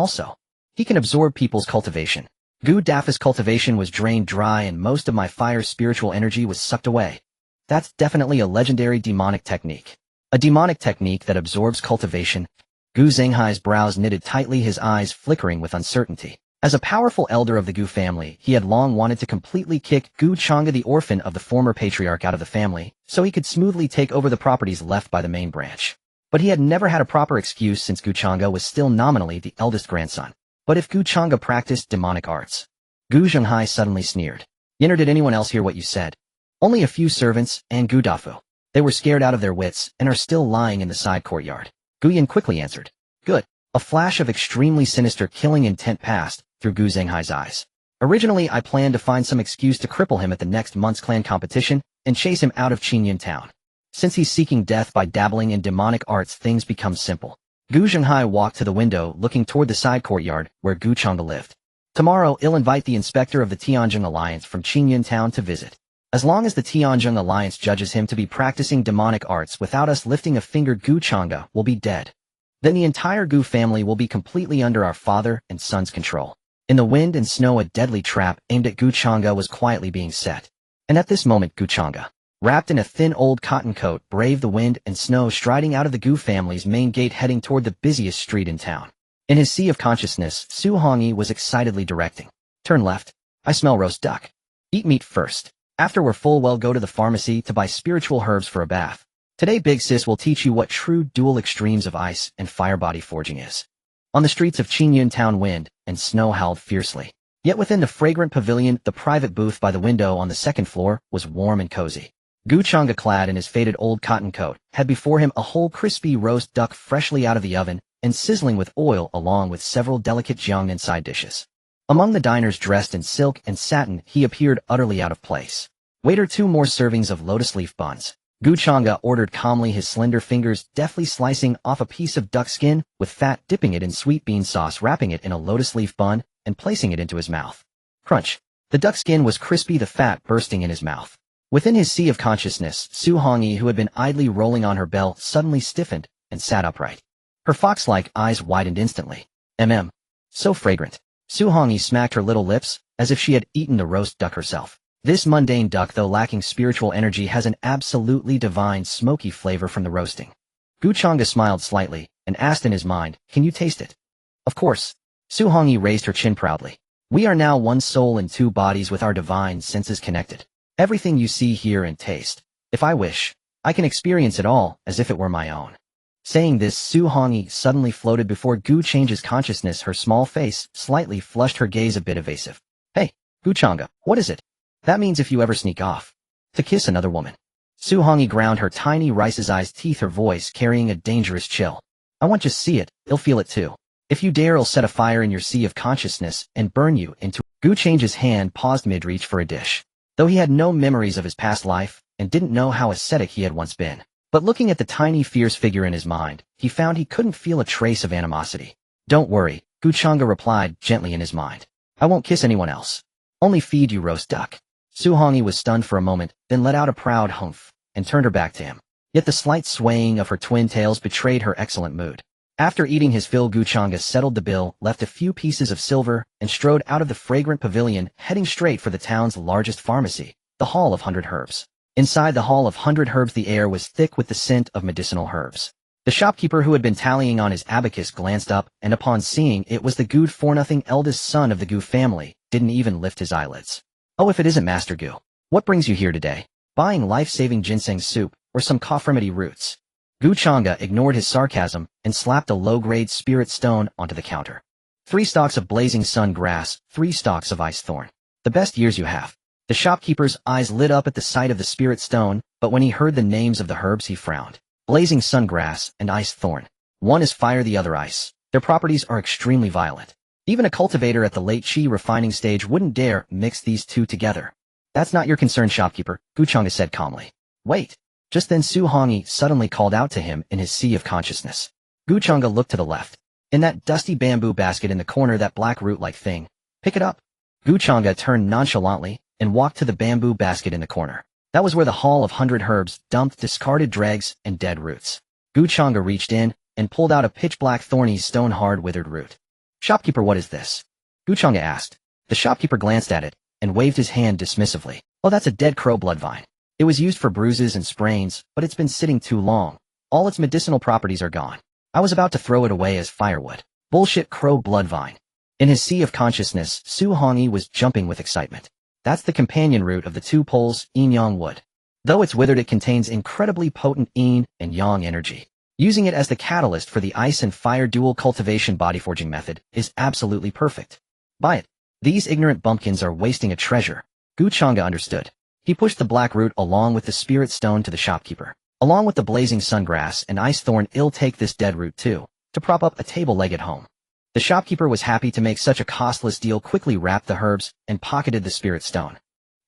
can absorb people's cultivation. Gu Dafa's cultivation was drained dry and most of my fire's spiritual energy was sucked away. That's definitely a legendary demonic technique. A demonic technique that absorbs cultivation. Gu Zhenghai's brows knitted tightly, his eyes flickering with uncertainty. As a powerful elder of the Gu family, he had long wanted to completely kick Gu Changge, the orphan of the former patriarch, out of the family, so he could smoothly take over the properties left by the main branch. But he had never had a proper excuse since Gu Changge was still nominally the eldest grandson. But if Gu Changge practiced demonic arts? Gu Zhenghai suddenly sneered. Yin, did anyone else hear what you said? Only a few servants and Gu Dafu. They were scared out of their wits and are still lying in the side courtyard. Gu Yin quickly answered. Good. A flash of extremely sinister killing intent passed through Gu Zhenghai's eyes. Originally, I planned to find some excuse to cripple him at the next month's clan competition and chase him out of Qinyan town. Since he's seeking death by dabbling in demonic arts, things become simple. Gu Zhenghai walked to the window, looking toward the side courtyard where Gu Changge lived. Tomorrow, I'll invite the inspector of the Tianjing Alliance from Qinyan town to visit. As long as the Tianjing Alliance judges him to be practicing demonic arts without us lifting a finger, Gu Changge will be dead. Then the entire Gu family will be completely under our father and son's control. In the wind and snow, a deadly trap aimed at Gu Changge was quietly being set. And at this moment, Gu Changge, wrapped in a thin old cotton coat, braved the wind and snow, striding out of the Gu family's main gate, heading toward the busiest street in town. In his sea of consciousness, Su Hongyi was excitedly directing. Turn left. I smell roast duck. Eat meat first. After we're full, well, go to the pharmacy to buy spiritual herbs for a bath. Today, Big Sis will teach you what true dual extremes of ice and fire body forging is. On the streets of Qinyan town, wind and snow howled fiercely. Yet within the fragrant pavilion, the private booth by the window on the 2nd floor was warm and cozy. Gu Changge, clad in his faded old cotton coat, had before him a whole crispy roast duck freshly out of the oven and sizzling with oil, along with several delicate Jiangnan side dishes. Among the diners dressed in silk and satin, he appeared utterly out of place. Waiter, 2 more servings of lotus leaf buns. Gu Changge ordered calmly, his slender fingers deftly slicing off a piece of duck skin with fat, dipping it in sweet bean sauce, wrapping it in a lotus leaf bun, and placing it into his mouth. Crunch. The duck skin was crispy, the fat bursting in his mouth. Within his sea of consciousness, Su Hongyi, who had been idly rolling on her bell, suddenly stiffened and sat upright. Her fox-like eyes widened instantly. So fragrant. Su Hongyi smacked her little lips, as if she had eaten the roast duck herself. This mundane duck, though lacking spiritual energy, has an absolutely divine smoky flavor from the roasting. Gu Changge smiled slightly, and asked in his mind, can you taste it? Of course. Su Hongyi raised her chin proudly. We are now one soul in 2 bodies with our divine senses connected. Everything you see, hear, and taste, if I wish, I can experience it all as if it were my own. Saying this, Su Hongyi suddenly floated before Gu Changge's consciousness, her small face slightly flushed, her gaze a bit evasive. Hey, Gu Changge, what is it? That means if you ever sneak off to kiss another woman. Su Hongyi ground her tiny rice-sized teeth, her voice carrying a dangerous chill. I want you to see it, you'll feel it too. If you dare, I'll set a fire in your sea of consciousness and burn you into... Gu Changge's hand paused mid-reach for a dish. Though he had no memories of his past life and didn't know how ascetic he had once been. But looking at the tiny, fierce figure in his mind, he found he couldn't feel a trace of animosity. Don't worry, Gu Changge replied gently in his mind. I won't kiss anyone else. Only feed you roast duck. Su Hongyi was stunned for a moment, then let out a proud humph and turned her back to him. Yet the slight swaying of her twin tails betrayed her excellent mood. After eating his fill, Gu Changge settled the bill, left a few pieces of silver, and strode out of the fragrant pavilion, heading straight for the town's largest pharmacy, the Hall of 100 Herbs. Inside the Hall of 100 Herbs, the air was thick with the scent of medicinal herbs. The shopkeeper, who had been tallying on his abacus, glanced up, and upon seeing it was the Gu for-nothing eldest son of the Gu family, didn't even lift his eyelids. Oh, if it isn't Master Gu. What brings you here today? Buying life-saving ginseng soup, or some cough remedy roots? Gu Changge ignored his sarcasm and slapped a low-grade spirit stone onto the counter. 3 stalks of blazing sun grass, 3 stalks of ice thorn. The best years you have. The shopkeeper's eyes lit up at the sight of the spirit stone, but when he heard the names of the herbs, he frowned. Blazing sun grass and ice thorn. One is fire, the other ice. Their properties are extremely violent. Even a cultivator at the late Qi refining stage wouldn't dare mix these 2 together. That's not your concern, shopkeeper, Changge said calmly. Wait. Just then Su Hongyi suddenly called out to him in his sea of consciousness. Changge looked to the left. In that dusty bamboo basket in the corner, that black root-like thing. Pick it up. Changge turned nonchalantly and walked to the bamboo basket in the corner. That was where the Hall of 100 Herbs dumped discarded dregs and dead roots. Changge reached in and pulled out a pitch-black thorny stone-hard withered root. Shopkeeper, what is this? Changge asked. The shopkeeper glanced at it and waved his hand dismissively. Oh, that's a dead crow blood vine. It was used for bruises and sprains, but it's been sitting too long. All its medicinal properties are gone. I was about to throw it away as firewood. Bullshit, crow blood vine. In his sea of consciousness, Su Hongyi was jumping with excitement. That's the companion root of the two poles, yin-yang wood. Though it's withered, it contains incredibly potent yin and yang energy. Using it as the catalyst for the ice and fire dual cultivation body forging method is absolutely perfect. Buy it. These ignorant bumpkins are wasting a treasure. Changge understood. He pushed the black root along with the spirit stone to the shopkeeper. Along with the blazing sungrass and ice thorn, I'll take this dead root too, to prop up a table leg at home. The shopkeeper was happy to make such a costless deal, quickly wrapped the herbs and pocketed the spirit stone.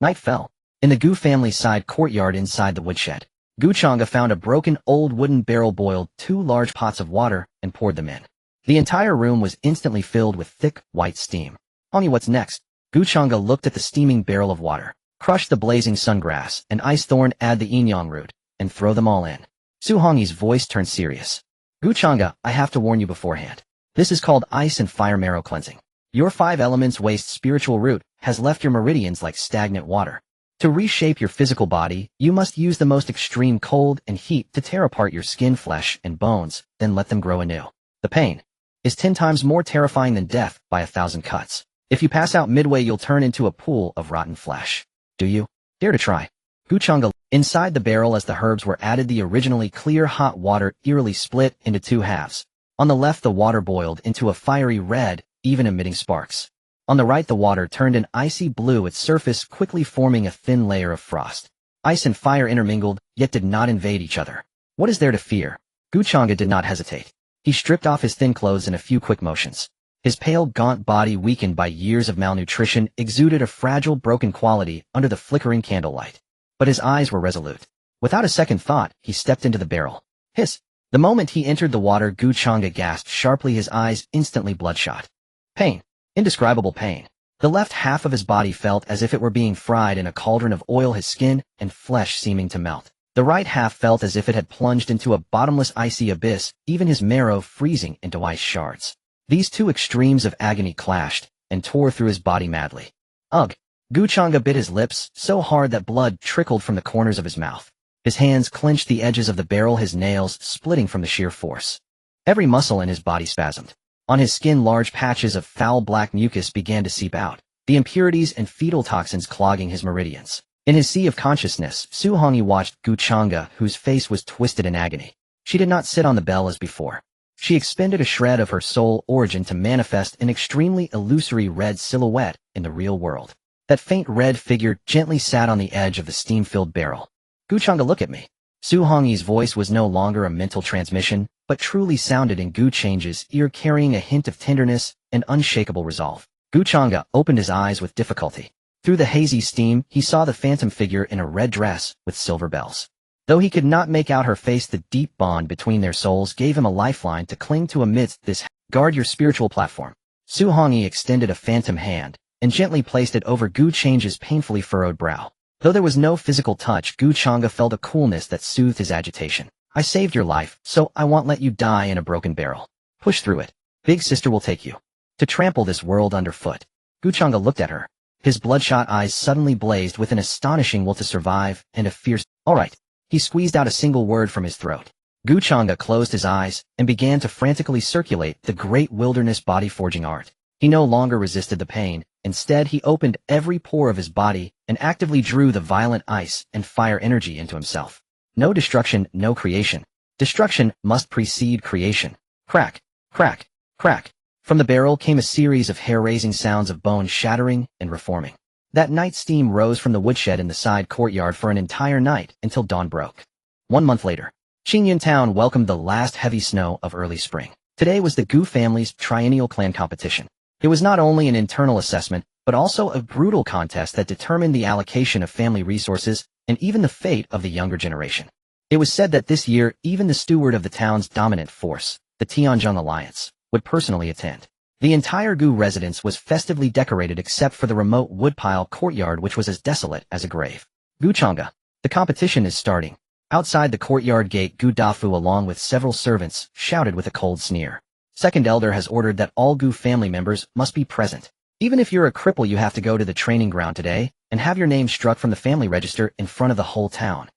Night fell. In the Gu family's side courtyard inside the woodshed, Changge found a broken old wooden barrel, boiled 2 large pots of water, and poured them in. The entire room was instantly filled with thick, white steam. Hongyi, what's next? Changge looked at the steaming barrel of water. Crush the blazing sungrass and ice thorn, add the yin-yang root, and throw them all in. Su Hongyi's voice turned serious. Changge, I have to warn you beforehand. This is called ice and fire marrow cleansing. Your 5 elements waste spiritual root has left your meridians like stagnant water. To reshape your physical body, you must use the most extreme cold and heat to tear apart your skin, flesh, and bones, then let them grow anew. The pain is 10 times more terrifying than death by 1,000 cuts. If you pass out midway, you'll turn into a pool of rotten flesh. Do you dare to try? Changge. Inside the barrel, as the herbs were added, the originally clear hot water eerily split into 2 halves. On the left, the water boiled into a fiery red, even emitting sparks. On the right, the water turned an icy blue, its surface quickly forming a thin layer of frost. Ice and fire intermingled, yet did not invade each other. What is there to fear? Changge did not hesitate. He stripped off his thin clothes in a few quick motions. His pale, gaunt body, weakened by years of malnutrition, exuded a fragile, broken quality under the flickering candlelight. But his eyes were resolute. Without a second thought, he stepped into the barrel. Hiss! The moment he entered the water, Changge gasped sharply, his eyes instantly bloodshot. Pain. Indescribable pain. The left half of his body felt as if it were being fried in a cauldron of oil, his skin and flesh seeming to melt. The right half felt as if it had plunged into a bottomless icy abyss, even his marrow freezing into ice shards. These 2 extremes of agony clashed and tore through his body madly. Ugh! Changge bit his lips so hard that blood trickled from the corners of his mouth. His hands clenched the edges of the barrel, his nails splitting from the sheer force. Every muscle in his body spasmed. On his skin, large patches of foul black mucus began to seep out, the impurities and fetal toxins clogging his meridians. In his sea of consciousness, Su Hongyi watched Changge, whose face was twisted in agony. She did not sit on the bell as before. She expended a shred of her soul origin to manifest an extremely illusory red silhouette in the real world. That faint red figure gently sat on the edge of the steam-filled barrel. Changge, look at me. Su Hongyi's voice was no longer a mental transmission, but truly sounded in Changge's ear, carrying a hint of tenderness and unshakable resolve. Changge opened his eyes with difficulty. Through the hazy steam, he saw the phantom figure in a red dress with silver bells. Though he could not make out her face, the deep bond between their souls gave him a lifeline to cling to amidst this. Guard your spiritual platform. Su Hongyi extended a phantom hand and gently placed it over Changge's painfully furrowed brow. Though there was no physical touch, Changge felt a coolness that soothed his agitation. I saved your life, so I won't let you die in a broken barrel. Push through it. Big sister will take you to trample this world underfoot. Changge looked at her. His bloodshot eyes suddenly blazed with an astonishing will to survive and a fierce, all right. He squeezed out a single word from his throat. Changge closed his eyes and began to frantically circulate the great wilderness body forging art. He no longer resisted the pain. Instead, he opened every pore of his body and actively drew the violent ice and fire energy into himself. No destruction, no creation. Destruction must precede creation. Crack, crack, crack. From the barrel came a series of hair-raising sounds of bone shattering and reforming. That night, steam rose from the woodshed in the side courtyard for an entire night until dawn broke. 1 month later, Qingyan town welcomed the last heavy snow of early spring. Today was the Gu family's triennial clan competition. It was not only an internal assessment, but but also a brutal contest that determined the allocation of family resources and even the fate of the younger generation. It was said that this year, even the steward of the town's dominant force, the Tianjung Alliance, would personally attend. The entire Gu residence was festively decorated except for the remote woodpile courtyard, which was as desolate as a grave. Gu Changge. The competition is starting. Outside the courtyard gate, Gu Dafu along with several servants shouted with a cold sneer. Second elder has ordered that all Gu family members must be present. Even if you're a cripple, you have to go to the training ground today and have your name struck from the family register in front of the whole town.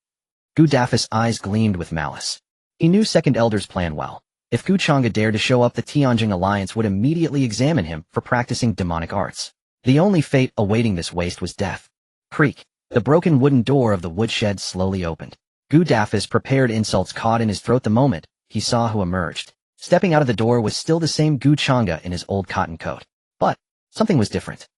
Gu Dafu's eyes gleamed with malice. He knew Second Elder's plan well. If Gu Changge dared to show up, the Tianjung Alliance would immediately examine him for practicing demonic arts. The only fate awaiting this waste was death. Creak. The broken wooden door of the woodshed slowly opened. Gu Dafu's prepared insults caught in his throat the moment he saw who emerged. Stepping out of the door was still the same Gu Changge in his old cotton coat. But something was different.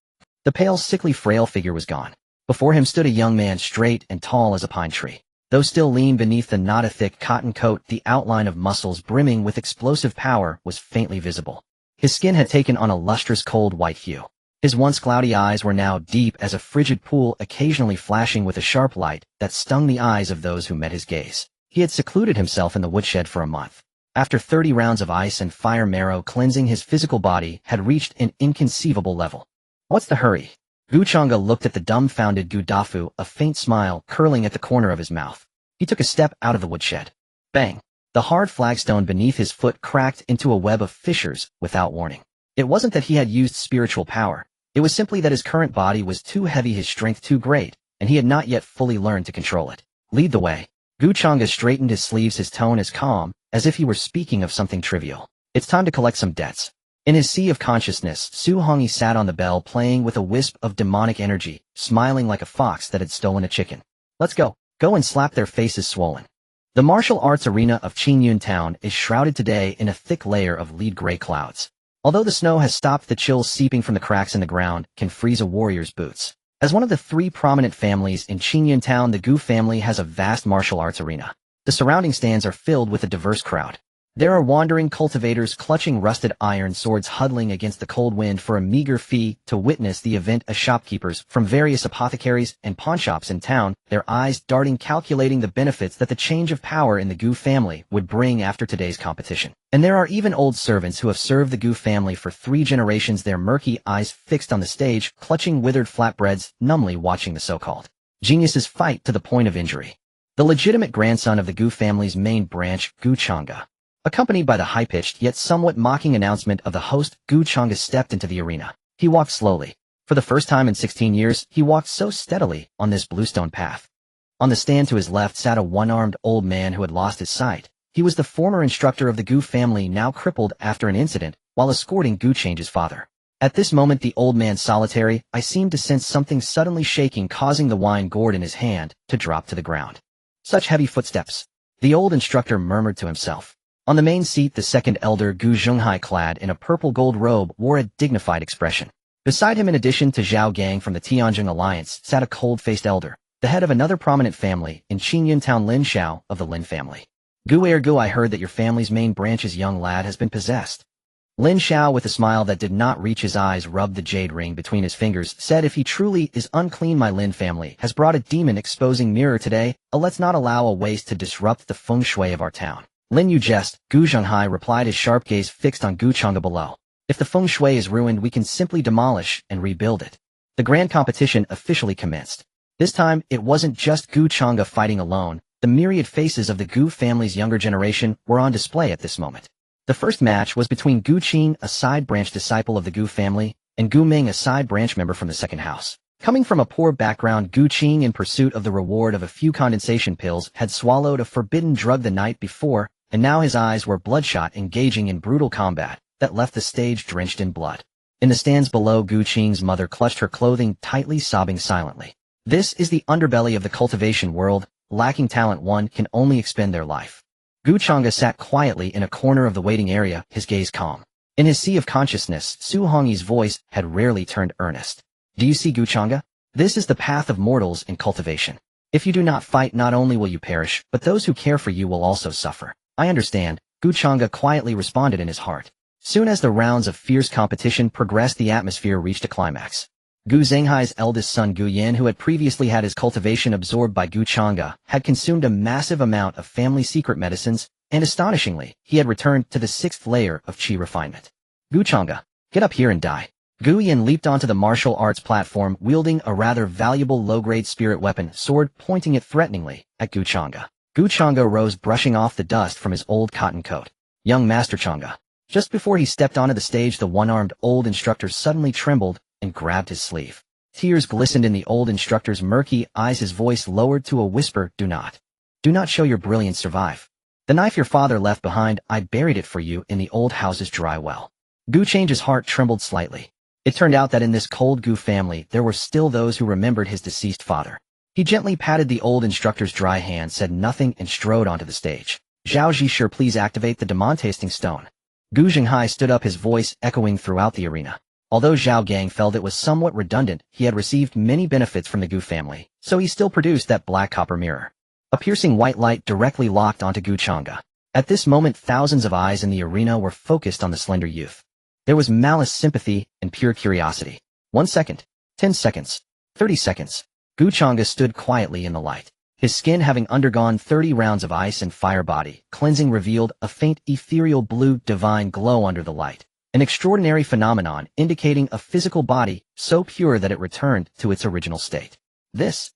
The pale, sickly, frail figure was gone. Before him stood a young man, straight and tall as a pine tree. Though still lean beneath the not a thick cotton coat, the outline of muscles brimming with explosive power was faintly visible. His skin had taken on a lustrous cold white hue. His once cloudy eyes were now deep as a frigid pool, occasionally flashing with a sharp light that stung the eyes of those who met his gaze. He had secluded himself in the woodshed for a month. After 30 rounds of ice and fire marrow cleansing, his physical body had reached an inconceivable level. What's the hurry? Gu Changge looked at the dumbfounded Gu Dafu, a faint smile curling at the corner of his mouth. He took a step out of the woodshed. Bang! The hard flagstone beneath his foot cracked into a web of fissures without warning. It wasn't that he had used spiritual power. It was simply that his current body was too heavy, his strength too great, and he had not yet fully learned to control it. Lead the way. Gu Changge straightened his sleeves, his tone as calm as if he were speaking of something trivial. It's time to collect some debts. In his sea of consciousness, Su Hongyi sat on the bell playing with a wisp of demonic energy, smiling like a fox that had stolen a chicken. Let's go. Go and slap their faces swollen. The martial arts arena of Qingyun town is shrouded today in a thick layer of lead gray clouds. Although the snow has stopped, the chills seeping from the cracks in the ground can freeze a warrior's boots. As one of the 3 prominent families in Qingyun town, the Gu family has a vast martial arts arena. The surrounding stands are filled with a diverse crowd. There are wandering cultivators clutching rusted iron swords, huddling against the cold wind for a meager fee to witness the event, as shopkeepers from various apothecaries and pawnshops in town, their eyes darting, calculating the benefits that the change of power in the Gu family would bring after today's competition. And there are even old servants who have served the Gu family for 3 generations, their murky eyes fixed on the stage, clutching withered flatbreads, numbly watching the so-called geniuses fight to the point of injury. The legitimate grandson of the Gu family's main branch, Gu Changge. Accompanied by the high-pitched yet somewhat mocking announcement of the host, Gu Changge stepped into the arena. He walked slowly. For the first time in 16 years, he walked so steadily on this bluestone path. On the stand to his left sat a one-armed old man who had lost his sight. He was the former instructor of the Gu family, now crippled after an incident while escorting Gu Changge's father. At this moment, the old man's solitary eye seemed to sense something suddenly shaking, causing the wine gourd in his hand to drop to the ground. Such heavy footsteps. The old instructor murmured to himself. On the main seat, the second elder, Gu Zhenghai, clad in a purple gold robe, wore a dignified expression. Beside him, in addition to Zhao Gang from the Tianjung Alliance, sat a cold-faced elder, the head of another prominent family in Qingyun town, Lin Xiao of the Lin family. Gu, I heard that your family's main branch's young lad has been possessed. Lin Xiao, with a smile that did not reach his eyes, rubbed the jade ring between his fingers, said, if he truly is unclean, my Lin family has brought a demon-exposing mirror today. Let's not allow a waste to disrupt the feng shui of our town. Lin, you jest, Gu Zhenghai replied, his sharp gaze fixed on Gu Changge below. If the feng shui is ruined, we can simply demolish and rebuild it. The grand competition officially commenced. This time, it wasn't just Gu Changge fighting alone. The myriad faces of the Gu family's younger generation were on display at this moment. The first match was between Gu Qin, a side branch disciple of the Gu family, and Gu Ming, a side branch member from the second house. Coming from a poor background, Gu Qin, in pursuit of the reward of a few condensation pills, had swallowed a forbidden drug the night before, and now his eyes were bloodshot, engaging in brutal combat that left the stage drenched in blood. In the stands below, Gu Qin's mother clutched her clothing tightly, sobbing silently. This is the underbelly of the cultivation world. Lacking talent, one can only expend their life. Gu Changge sat quietly in a corner of the waiting area, his gaze calm. In his sea of consciousness, Su Hongyi's voice had rarely turned earnest. Do you see, Gu Changge? This is the path of mortals in cultivation. If you do not fight, not only will you perish, but those who care for you will also suffer. I understand, Gu Changge quietly responded in his heart. Soon as the rounds of fierce competition progressed, the atmosphere reached a climax. Gu Zhenghai's eldest son Gu Yan, who had previously had his cultivation absorbed by Gu Changge, had consumed a massive amount of family secret medicines, and astonishingly, he had returned to the 6th layer of qi refinement. Gu Changge, get up here and die. Gu Yan leaped onto the martial arts platform, wielding a rather valuable low-grade spirit weapon sword, pointing it threateningly at Gu Changge. Gu Changge rose, brushing off the dust from his old cotton coat. Young Master Changge. Just before he stepped onto the stage, the one-armed old instructor suddenly trembled and grabbed his sleeve. Tears glistened in the old instructor's murky eyes, his voice lowered to a whisper. Do not show your brilliance. Survive. The knife your father left behind, I buried it for you in the old house's dry well. Gu Changge's heart trembled slightly. It turned out that in this cold Gu family, there were still those who remembered his deceased father. He gently patted the old instructor's dry hand, said nothing, and strode onto the stage. Zhao Zhishir, please activate the demon tasting stone. Gu Zhenghai stood up, his voice echoing throughout the arena. Although Zhao Gang felt it was somewhat redundant, he had received many benefits from the Gu family, so he still produced that black copper mirror. A piercing white light directly locked onto Gu Changge. At this moment, thousands of eyes in the arena were focused on the slender youth. There was malice, sympathy, and pure curiosity. 1 second, 10 seconds, 30 seconds. Gu Changge stood quietly in the light. His skin, having undergone 30 rounds of ice and fire body cleansing, revealed a faint ethereal blue divine glow under the light. An extraordinary phenomenon indicating a physical body so pure that it returned to its original state. This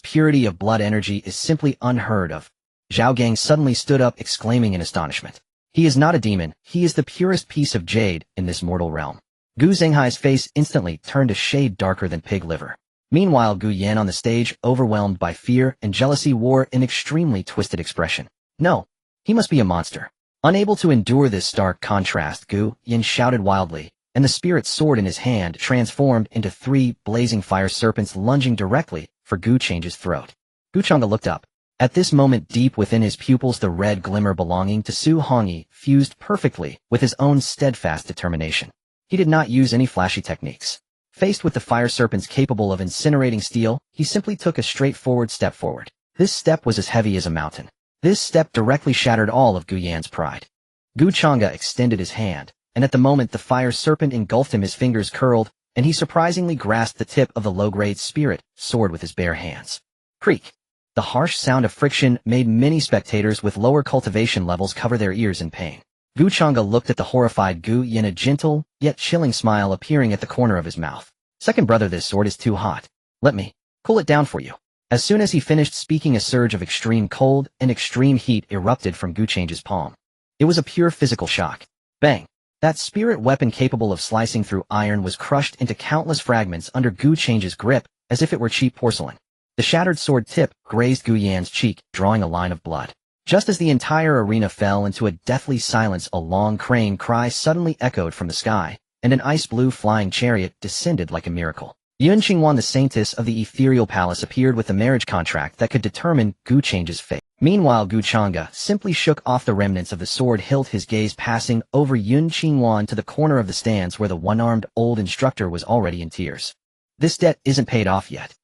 purity of blood energy is simply unheard of. Zhao Gang suddenly stood up, exclaiming in astonishment. He is not a demon, he is the purest piece of jade in this mortal realm. Gu Zhenghai's face instantly turned a shade darker than pig liver. Meanwhile, Gu Yan on the stage, overwhelmed by fear and jealousy, wore an extremely twisted expression. No, he must be a monster. Unable to endure this stark contrast, Gu Yan shouted wildly, and the spirit sword in his hand transformed into 3 blazing fire serpents, lunging directly for Gu Changge's throat. Gu Changge looked up. At this moment, deep within his pupils, the red glimmer belonging to Su Hongyi fused perfectly with his own steadfast determination. He did not use any flashy techniques. Faced with the fire serpents capable of incinerating steel, he simply took a straightforward step forward. This step was as heavy as a mountain. This step directly shattered all of Gu Yan's pride. Gu Changge extended his hand, and at the moment the fire serpent engulfed him, his fingers curled, and he surprisingly grasped the tip of the low-grade spirit sword with his bare hands. Creak! The harsh sound of friction made many spectators with lower cultivation levels cover their ears in pain. Gu Changge looked at the horrified Gu Yan, a gentle, yet chilling smile appearing at the corner of his mouth. Second brother, this sword is too hot. Let me cool it down for you. As soon as he finished speaking, a surge of extreme cold and extreme heat erupted from Gu Changge's palm. It was a pure physical shock. Bang! That spirit weapon capable of slicing through iron was crushed into countless fragments under Gu Changge's grip, as if it were cheap porcelain. The shattered sword tip grazed Gu Yan's cheek, drawing a line of blood. Just as the entire arena fell into a deathly silence, a long crane cry suddenly echoed from the sky, and an ice-blue flying chariot descended like a miracle. Yun Qingwan, the saintess of the ethereal palace, appeared with the marriage contract that could determine Gu Changge's fate. Meanwhile, Gu Changge simply shook off the remnants of the sword hilt, his gaze passing over Yun Qingwan to the corner of the stands where the one-armed old instructor was already in tears. This debt isn't paid off yet.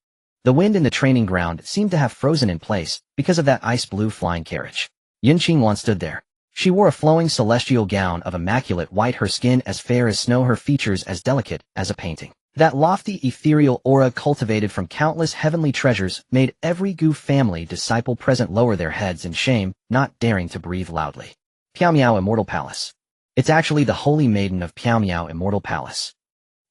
The wind in the training ground seemed to have frozen in place because of that ice-blue flying carriage. Yun Qingwan stood there. She wore a flowing celestial gown of immaculate white, her skin as fair as snow, her features as delicate as a painting. That lofty ethereal aura cultivated from countless heavenly treasures made every Gu family disciple present lower their heads in shame, not daring to breathe loudly. Piaomiao Immortal Palace. It's actually the Holy Maiden of Piaomiao Immortal Palace.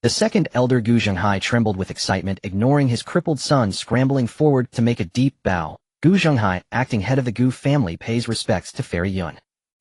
The second elder Gu Zhenghai trembled with excitement, ignoring his crippled son scrambling forward to make a deep bow. Gu Zhenghai, acting head of the Gu family, pays respects to Fairy Yun.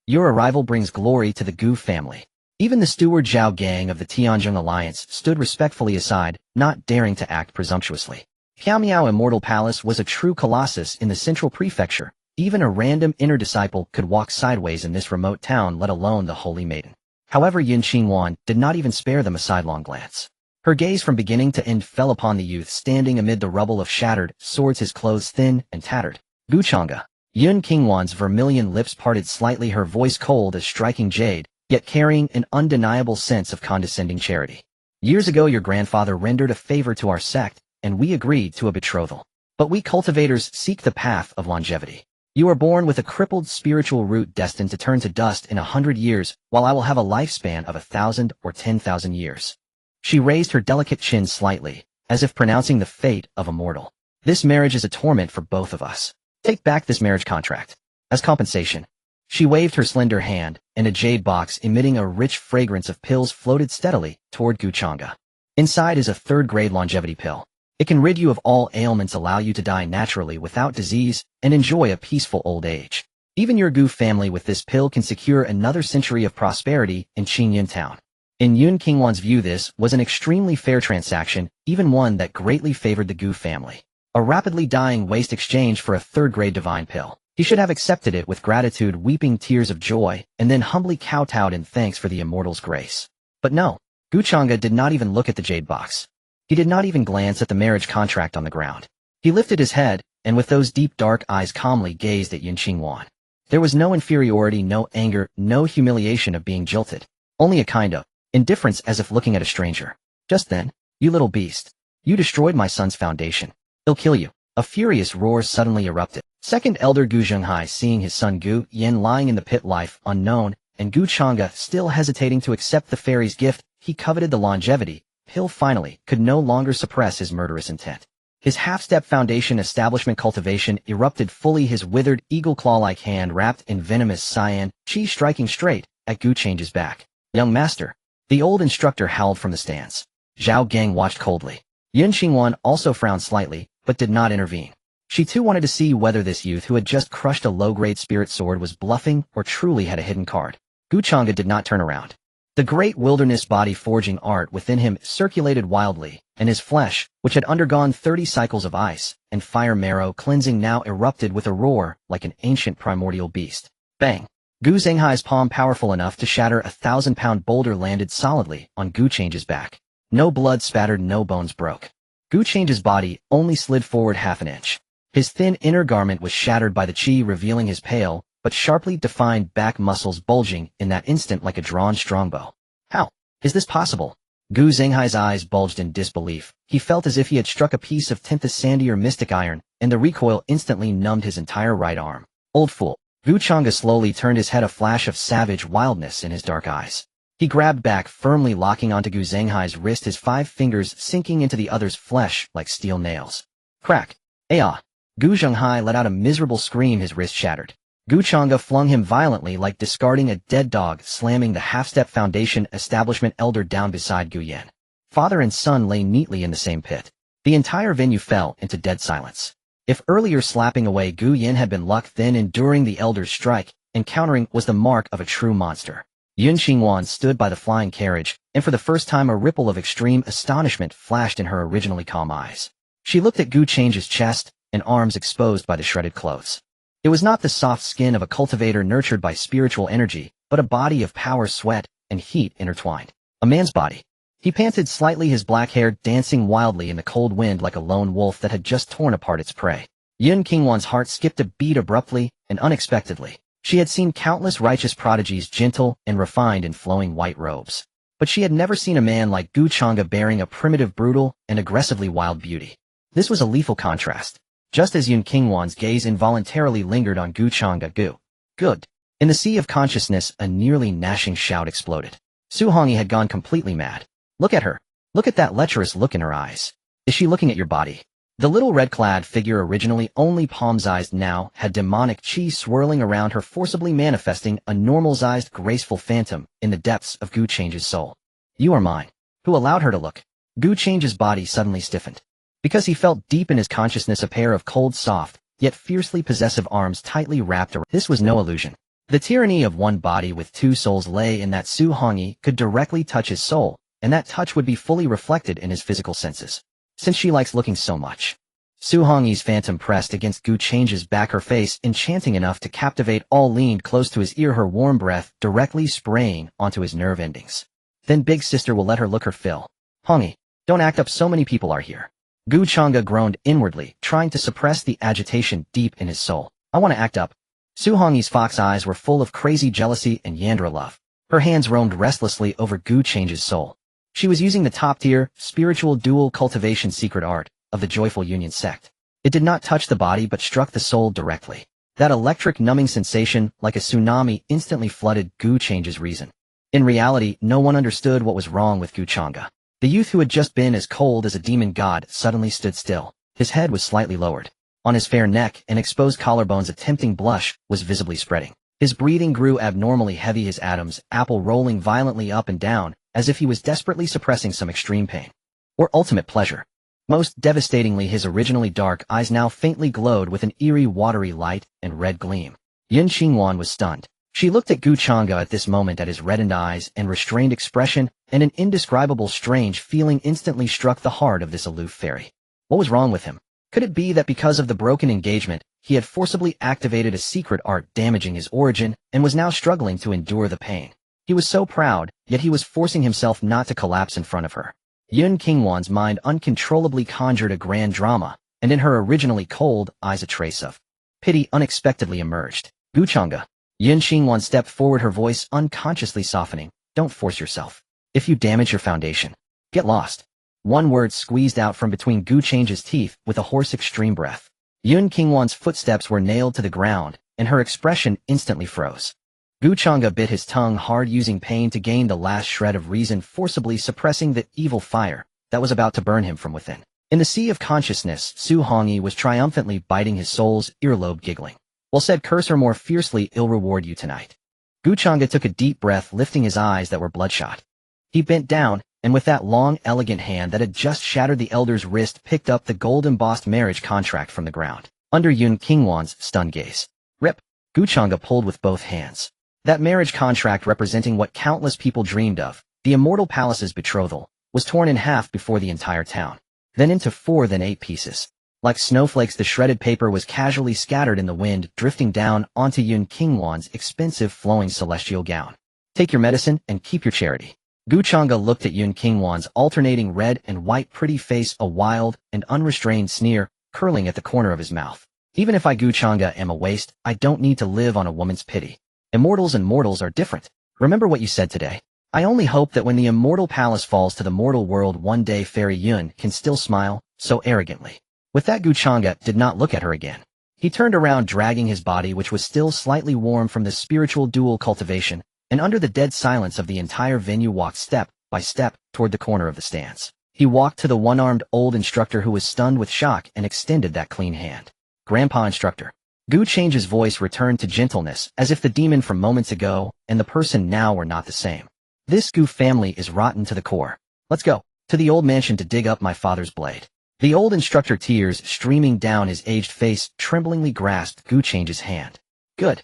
Your arrival brings glory to the Gu family. Even the steward Zhao Gang of the Tianjin Alliance stood respectfully aside, not daring to act presumptuously. Piaomiao Immortal Palace was a true colossus in the central prefecture. Even a random inner disciple could walk sideways in this remote town, let alone the Holy Maiden. However, Yun Qingwan did not even spare them a sidelong glance. Her gaze from beginning to end fell upon the youth standing amid the rubble of shattered swords, his clothes thin and tattered. Gu Changge. Yun Qingwan's vermilion lips parted slightly, her voice cold as striking jade, yet carrying an undeniable sense of condescending charity. Years ago your grandfather rendered a favor to our sect, and we agreed to a betrothal. But we cultivators seek the path of longevity. You are born with a crippled spiritual root destined to turn to dust in 100 years, while I will have a lifespan of 1,000 or 10,000 years. She raised her delicate chin slightly, as if pronouncing the fate of a mortal. This marriage is a torment for both of us. Take back this marriage contract. As compensation. She waved her slender hand, and a jade box emitting a rich fragrance of pills floated steadily toward Changge. Inside is a third-grade longevity pill. It can rid you of all ailments, allow you to die naturally without disease, and enjoy a peaceful old age. Even your Gu family with this pill can secure another century of prosperity in Qingyan town. In Yun Qingwan's view, this was an extremely fair transaction, even one that greatly favored the Gu family. A rapidly dying waste exchange for a third-grade divine pill. He should have accepted it with gratitude, weeping tears of joy, and then humbly kowtowed in thanks for the immortal's grace. But no, Changge did not even look at the jade box. He did not even glance at the marriage contract on the ground. He lifted his head, and with those deep dark eyes calmly gazed at Yun Qingwan. There was no inferiority, no anger, no humiliation of being jilted. Only a kind of indifference, as if looking at a stranger. Just then, "You little beast. You destroyed my son's foundation. He'll kill you." A furious roar suddenly erupted. Second elder Gu Zhenghai, seeing his son Gu Yan lying in the pit, life unknown, and Changge still hesitating to accept the fairy's gift, he coveted the longevity pill finally, could no longer suppress his murderous intent. His half-step foundation establishment cultivation erupted fully, his withered, eagle-claw-like hand wrapped in venomous cyan chi striking straight at Changge's back. "Young master." The old instructor howled from the stands. Zhao Gang watched coldly. Yun Qingwan also frowned slightly, but did not intervene. She too wanted to see whether this youth who had just crushed a low-grade spirit sword was bluffing or truly had a hidden card. Changge did not turn around. The great wilderness body-forging art within him circulated wildly, and his flesh, which had undergone 30 cycles of ice and fire marrow cleansing, now erupted with a roar like an ancient primordial beast. Bang! Gu Zhenghai's palm, powerful enough to shatter a 1,000-pound boulder, landed solidly on Changge's back. No blood spattered, no bones broke. Changge's body only slid forward half an inch. His thin inner garment was shattered by the chi, revealing his pale, but sharply defined back muscles bulging in that instant like a drawn strongbow. How is this possible? Gu Zhenghai's eyes bulged in disbelief. He felt as if he had struck a piece of tinta sandier mystic iron, and the recoil instantly numbed his entire right arm. Old fool. Changge slowly turned his head, a flash of savage wildness in his dark eyes. He grabbed back, firmly locking onto Gu Zhenghai's wrist, his 5 fingers sinking into the other's flesh like steel nails. Crack. Ah! Gu Zhenghai let out a miserable scream, his wrist shattered. Changge flung him violently like discarding a dead dog, slamming the half-step foundation establishment elder down beside Gu Yan. Father and son lay neatly in the same pit. The entire venue fell into dead silence. If earlier slapping away Gu Yan had been luck, then enduring the elder's strike and countering was the mark of a true monster. Yun Qingwan stood by the flying carriage, and for the first time a ripple of extreme astonishment flashed in her originally calm eyes. She looked at Changge's chest and arms exposed by the shredded clothes. It was not the soft skin of a cultivator nurtured by spiritual energy, but a body of power, sweat, and heat intertwined. A man's body. He panted slightly, his black hair dancing wildly in the cold wind like a lone wolf that had just torn apart its prey. Yun Qingwan's heart skipped a beat abruptly and unexpectedly. She had seen countless righteous prodigies, gentle and refined in flowing white robes. But she had never seen a man like Changge bearing a primitive, brutal, and aggressively wild beauty. This was a lethal contrast. Just as Yun Qingwan's gaze involuntarily lingered on Changge, good. In the sea of consciousness, a nearly gnashing shout exploded. Su Hongyi had gone completely mad. Look at her. Look at that lecherous look in her eyes. Is she looking at your body? The little red-clad figure, originally only palm-sized, now had demonic chi swirling around her, forcibly manifesting a normal-sized, graceful phantom in the depths of Changge's soul. You are mine. Who allowed her to look? Changge's body suddenly stiffened. Because he felt deep in his consciousness a pair of cold, soft, yet fiercely possessive arms tightly wrapped around. This was no illusion. The tyranny of one body with 2 souls lay in that Su Hongyi could directly touch his soul, and that touch would be fully reflected in his physical senses. Since she likes looking so much. Su Hongyi's phantom pressed against Changge's back, her face enchanting enough to captivate all, leaned close to his ear, her warm breath directly spraying onto his nerve endings. Then big sister will let her look her fill. Hongyi, don't act up, so many people are here. Changge groaned inwardly, trying to suppress the agitation deep in his soul. I want to act up. Su Hongyi's fox eyes were full of crazy jealousy and Yandra love. Her hands roamed restlessly over Changge's soul. She was using the top-tier, spiritual dual cultivation secret art of the joyful Xuantian Sect. It did not touch the body but struck the soul directly. That electric numbing sensation, like a tsunami, instantly flooded Changge's reason. In reality, no one understood what was wrong with Changge. The youth who had just been as cold as a demon god suddenly stood still. His head was slightly lowered. On his fair neck and exposed collarbones a tempting blush was visibly spreading. His breathing grew abnormally heavy, his Adam's apple rolling violently up and down, as if he was desperately suppressing some extreme pain. Or ultimate pleasure. Most devastatingly, his originally dark eyes now faintly glowed with an eerie watery light and red gleam. Yun Qingwan was stunned. She looked at Changge at this moment at his reddened eyes and restrained expression, and an indescribable strange feeling instantly struck the heart of this aloof fairy. What was wrong with him? Could it be that because of the broken engagement, he had forcibly activated a secret art damaging his origin and was now struggling to endure the pain? He was so proud, yet he was forcing himself not to collapse in front of her. Yun Qingwan's mind uncontrollably conjured a grand drama, and in her originally cold eyes a trace of pity unexpectedly emerged. Changge. Yun Qingwan stepped forward, her voice unconsciously softening. Don't force yourself. If you damage your foundation, get lost. One word squeezed out from between Changge's teeth with a hoarse extreme breath. Yun Qingwan's footsteps were nailed to the ground, and her expression instantly froze. Changge bit his tongue hard, using pain to gain the last shred of reason, forcibly suppressing the evil fire that was about to burn him from within. In the sea of consciousness, Su Hongyi was triumphantly biting his soul's earlobe, giggling. Well said, cursor, more fiercely, I'll reward you tonight. Changge took a deep breath, lifting his eyes that were bloodshot. He bent down, and with that long, elegant hand that had just shattered the elder's wrist, picked up the gold-embossed marriage contract from the ground. Under Yun Qingwan's stunned gaze. Rip! Changge pulled with both hands. That marriage contract, representing what countless people dreamed of, the immortal palace's betrothal, was torn in half before the entire town. Then into 4, then 8 pieces. Like snowflakes, the shredded paper was casually scattered in the wind, drifting down onto Yun Qingwan's expensive flowing celestial gown. Take your medicine and keep your charity. Changge looked at Yun Qingwan's alternating red and white pretty face, a wild and unrestrained sneer curling at the corner of his mouth. Even if I, Changge, am a waste, I don't need to live on a woman's pity. Immortals and mortals are different. Remember what you said today. I only hope that when the immortal palace falls to the mortal world one day, Fairy Yun can still smile so arrogantly. With that, Changge did not look at her again. He turned around, dragging his body, which was still slightly warm from the spiritual dual cultivation, and under the dead silence of the entire venue walked step by step toward the corner of the stands. He walked to the one-armed old instructor who was stunned with shock and extended that clean hand. Grandpa instructor. Changge's voice returned to gentleness, as if the demon from moments ago and the person now were not the same. This family is rotten to the core. Let's go to the old mansion to dig up my father's blade. The old instructor, tears streaming down his aged face, tremblingly grasped Changge's hand. Good,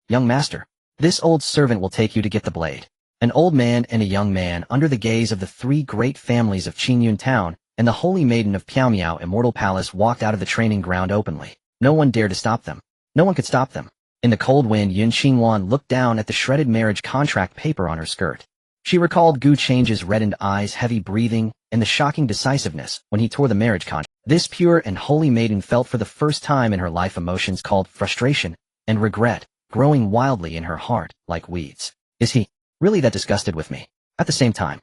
young master. This old servant will take you to get the blade. An old man and a young man, under the gaze of the 3 great families of Qingyun Town and the Holy Maiden of Piaomiao Immortal Palace, walked out of the training ground openly. No one dared to stop them. No one could stop them. In the cold wind, Yun Qingwan looked down at the shredded marriage contract paper on her skirt. She recalled Changge's reddened eyes, heavy breathing, and the shocking decisiveness when he tore the marriage contract. This pure and holy maiden felt for the first time in her life emotions called frustration and regret, growing wildly in her heart like weeds. Is he really that disgusted with me? At the same time,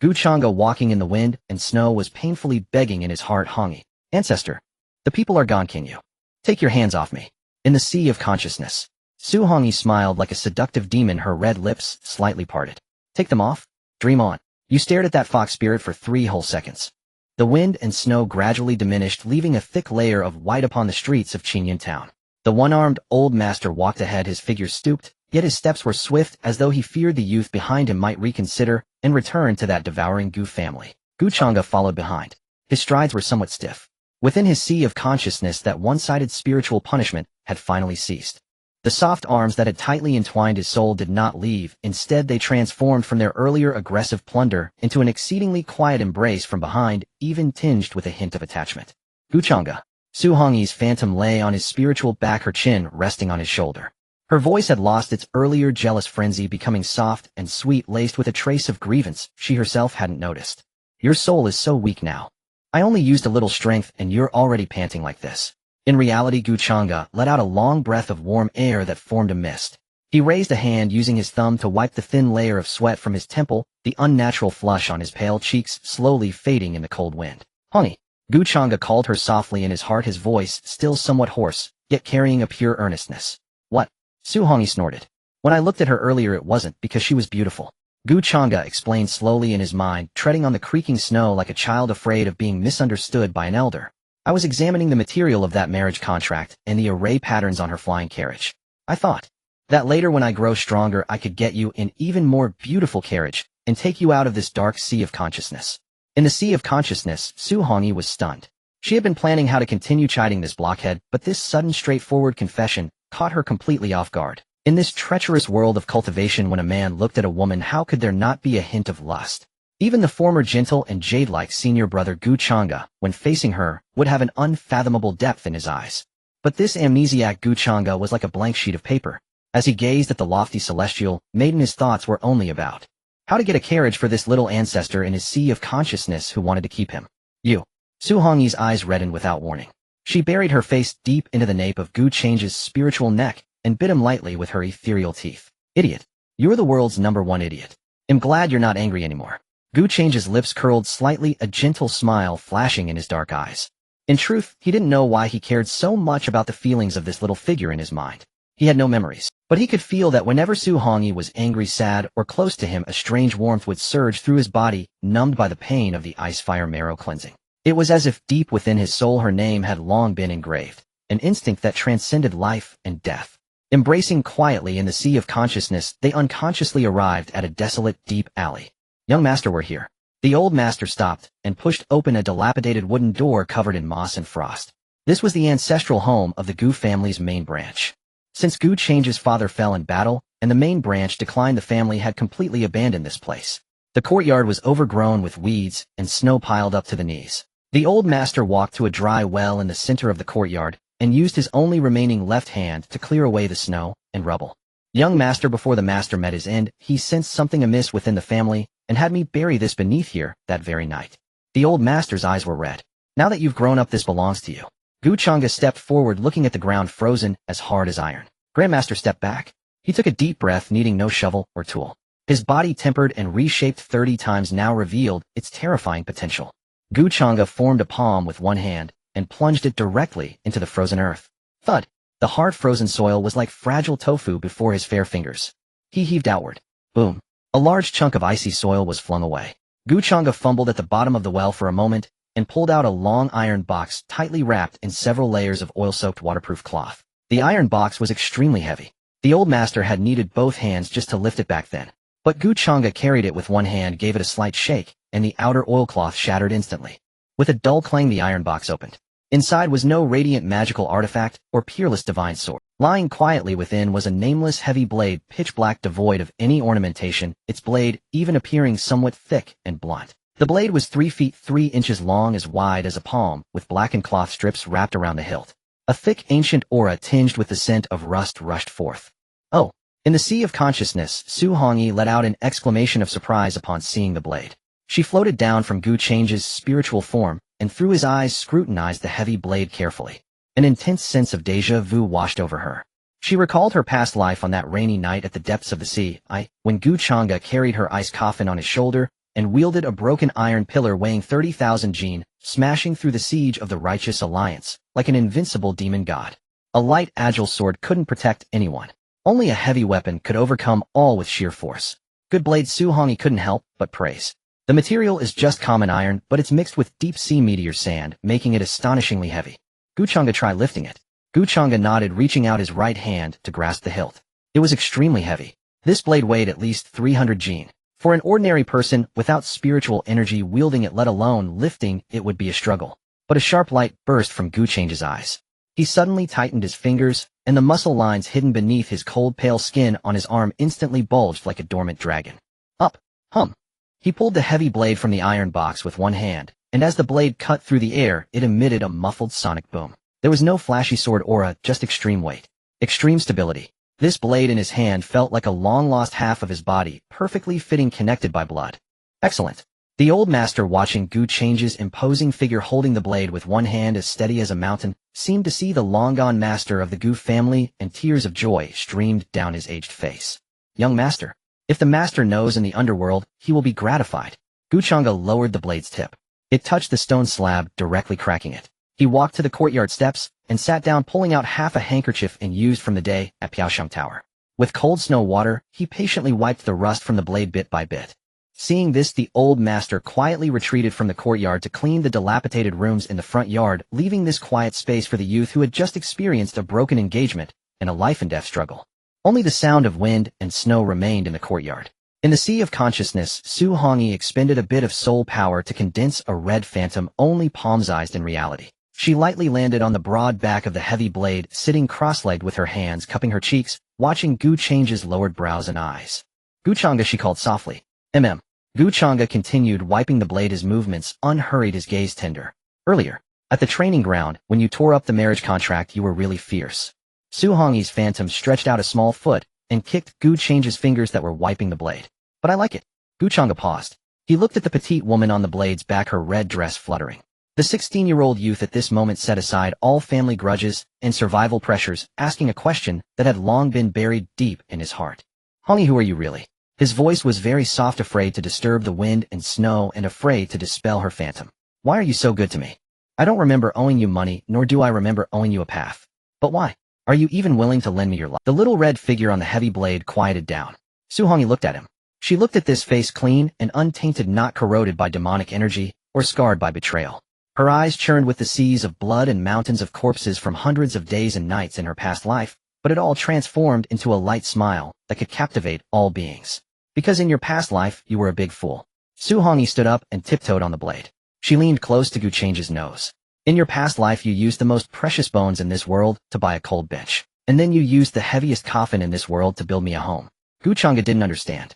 Changge, walking in the wind and snow, was painfully begging in his heart, Hongyi, ancestor, the people are gone, can you take your hands off me? In the sea of consciousness, Su Hongyi smiled like a seductive demon, her red lips slightly parted. Take them off? Dream on. You stared at that fox spirit for 3 whole seconds. The wind and snow gradually diminished, leaving a thick layer of white upon the streets of Qingyun Town. The one-armed old master walked ahead, his figure stooped, yet his steps were swift, as though he feared the youth behind him might reconsider and return to that devouring family. Changge followed behind. His strides were somewhat stiff. Within his sea of consciousness, that one-sided spiritual punishment had finally ceased. The soft arms that had tightly entwined his soul did not leave. Instead, they transformed from their earlier aggressive plunder into an exceedingly quiet embrace from behind, even tinged with a hint of attachment. Changge. Su Hongyi's phantom lay on his spiritual back, her chin resting on his shoulder. Her voice had lost its earlier jealous frenzy, becoming soft and sweet, laced with a trace of grievance she herself hadn't noticed. Your soul is so weak now. I only used a little strength and you're already panting like this. In reality, Changge let out a long breath of warm air that formed a mist. He raised a hand, using his thumb to wipe the thin layer of sweat from his temple, the unnatural flush on his pale cheeks slowly fading in the cold wind. Honey. Changge called her softly in his heart, his voice still somewhat hoarse, yet carrying a pure earnestness. What? Su Hongyi snorted. When I looked at her earlier, it wasn't because she was beautiful. Gu Changge explained slowly in his mind, treading on the creaking snow like a child afraid of being misunderstood by an elder. I was examining the material of that marriage contract and the array patterns on her flying carriage. I thought that later when I grow stronger I could get you an even more beautiful carriage and take you out of this dark sea of consciousness. In the sea of consciousness, Su Hongyi was stunned. She had been planning how to continue chiding this blockhead, but this sudden straightforward confession caught her completely off guard. In this treacherous world of cultivation, when a man looked at a woman, how could there not be a hint of lust? Even the former gentle and jade-like senior brother Gu Changge, when facing her, would have an unfathomable depth in his eyes. But this amnesiac Gu Changge was like a blank sheet of paper. As he gazed at the lofty celestial maiden, his thoughts were only about how to get a carriage for this little ancestor in his sea of consciousness who wanted to keep him. You. Su Hongyi's eyes reddened without warning. She buried her face deep into the nape of Gu Changge's spiritual neck and bit him lightly with her ethereal teeth. Idiot. You're the world's #1 idiot. I'm glad you're not angry anymore. Gu Changge's lips curled slightly, a gentle smile flashing in his dark eyes. In truth, he didn't know why he cared so much about the feelings of this little figure in his mind. He had no memories, but he could feel that whenever Su Hongyi was angry, sad, or close to him, a strange warmth would surge through his body, numbed by the pain of the ice-fire marrow cleansing. It was as if deep within his soul her name had long been engraved, an instinct that transcended life and death. Embracing quietly in the sea of consciousness, they unconsciously arrived at a desolate, deep alley. Young master, we're here. The old master stopped and pushed open a dilapidated wooden door covered in moss and frost. This was the ancestral home of the Gu family's main branch. Since Gu Changge's father fell in battle and the main branch declined, the family had completely abandoned this place. The courtyard was overgrown with weeds and snow piled up to the knees. The old master walked to a dry well in the center of the courtyard and used his only remaining left hand to clear away the snow and rubble. Young master, before the master met his end, he sensed something amiss within the family and had me bury this beneath here that very night. The old master's eyes were red. Now that you've grown up, this belongs to you. Gu Changge stepped forward, looking at the ground frozen as hard as iron. Grandmaster stepped back. He took a deep breath, needing no shovel or tool. His body, tempered and reshaped 30 times, now revealed its terrifying potential. Gu Changge formed a palm with one hand and plunged it directly into the frozen earth. Thud! The hard frozen soil was like fragile tofu before his fair fingers. He heaved outward. Boom! A large chunk of icy soil was flung away. Gu Changge fumbled at the bottom of the well for a moment and pulled out a long iron box tightly wrapped in several layers of oil-soaked waterproof cloth. The iron box was extremely heavy. The old master had needed both hands just to lift it back then. But Gu Changge carried it with one hand, gave it a slight shake, and the outer oilcloth shattered instantly. With a dull clang, the iron box opened. Inside was no radiant magical artifact or peerless divine sword. Lying quietly within was a nameless heavy blade, pitch black, devoid of any ornamentation, its blade even appearing somewhat thick and blunt. The blade was 3 feet 3 inches long, as wide as a palm, with blackened cloth strips wrapped around the hilt. A thick ancient aura tinged with the scent of rust rushed forth. Oh! In the sea of consciousness, Su Hongyi let out an exclamation of surprise upon seeing the blade. She floated down from Gu Changge's spiritual form, and through his eyes scrutinized the heavy blade carefully. An intense sense of déjà vu washed over her. She recalled her past life on that rainy night at the depths of the sea, when Gu Changge carried her ice coffin on his shoulder and wielded a broken iron pillar weighing 30,000 jin, smashing through the siege of the Righteous Alliance like an invincible demon god. A light, agile sword couldn't protect anyone. Only a heavy weapon could overcome all with sheer force. Good blade, Su Hongyi couldn't help but praise. The material is just common iron, but it's mixed with deep-sea meteor sand, making it astonishingly heavy. Gu Changge tried lifting it. Gu Changge nodded, reaching out his right hand to grasp the hilt. It was extremely heavy. This blade weighed at least 300 jin. For an ordinary person without spiritual energy wielding it, let alone lifting it, would be a struggle. But a sharp light burst from Gu Changge's eyes. He suddenly tightened his fingers, and the muscle lines hidden beneath his cold, pale skin on his arm instantly bulged like a dormant dragon. Up! Hum! He pulled the heavy blade from the iron box with one hand, and as the blade cut through the air, it emitted a muffled sonic boom. There was no flashy sword aura, just extreme weight. Extreme stability. This blade in his hand felt like a long-lost half of his body, perfectly fitting, connected by blood. Excellent. The old master, watching Gu Changge's imposing figure holding the blade with one hand as steady as a mountain, seemed to see the long-gone master of the Gu family, and tears of joy streamed down his aged face. Young master. If the master knows in the underworld, he will be gratified. Gu Changge lowered the blade's tip. It touched the stone slab, directly cracking it. He walked to the courtyard steps and sat down, pulling out half a handkerchief and used from the day at Piaosheng Tower. With cold snow water, he patiently wiped the rust from the blade bit by bit. Seeing this, the old master quietly retreated from the courtyard to clean the dilapidated rooms in the front yard, leaving this quiet space for the youth who had just experienced a broken engagement and a life-and-death struggle. Only the sound of wind and snow remained in the courtyard. In the sea of consciousness, Xuantian expended a bit of soul power to condense a red phantom only palm-sized in reality. She lightly landed on the broad back of the heavy blade, sitting cross-legged with her hands cupping her cheeks, watching Qianxue's lowered brows and eyes. Changge, she called softly. Changge continued, wiping the blade. His movements unhurried, his gaze tender. Earlier, at the training ground, when you tore up the marriage contract, you were really fierce. Xuantian's phantom stretched out a small foot and kicked Qianxue's fingers that were wiping the blade. But I like it. Changge paused. He looked at the petite woman on the blade's back, her red dress fluttering. The 16-year-old youth at this moment set aside all family grudges and survival pressures, asking a question that had long been buried deep in his heart. Honey, who are you really? His voice was very soft, afraid to disturb the wind and snow and afraid to dispel her phantom. Why are you so good to me? I don't remember owing you money, nor do I remember owing you a path. But why? Are you even willing to lend me your life? The little red figure on the heavy blade quieted down. Xuantian looked at him. She looked at this face, clean and untainted, not corroded by demonic energy or scarred by betrayal. Her eyes churned with the seas of blood and mountains of corpses from hundreds of days and nights in her past life, but it all transformed into a light smile that could captivate all beings. Because in your past life, you were a big fool. Xuantian stood up and tiptoed on the blade. She leaned close to Qianxue's nose. In your past life, you used the most precious bones in this world to buy a cold bench. And then you used the heaviest coffin in this world to build me a home. Changge didn't understand.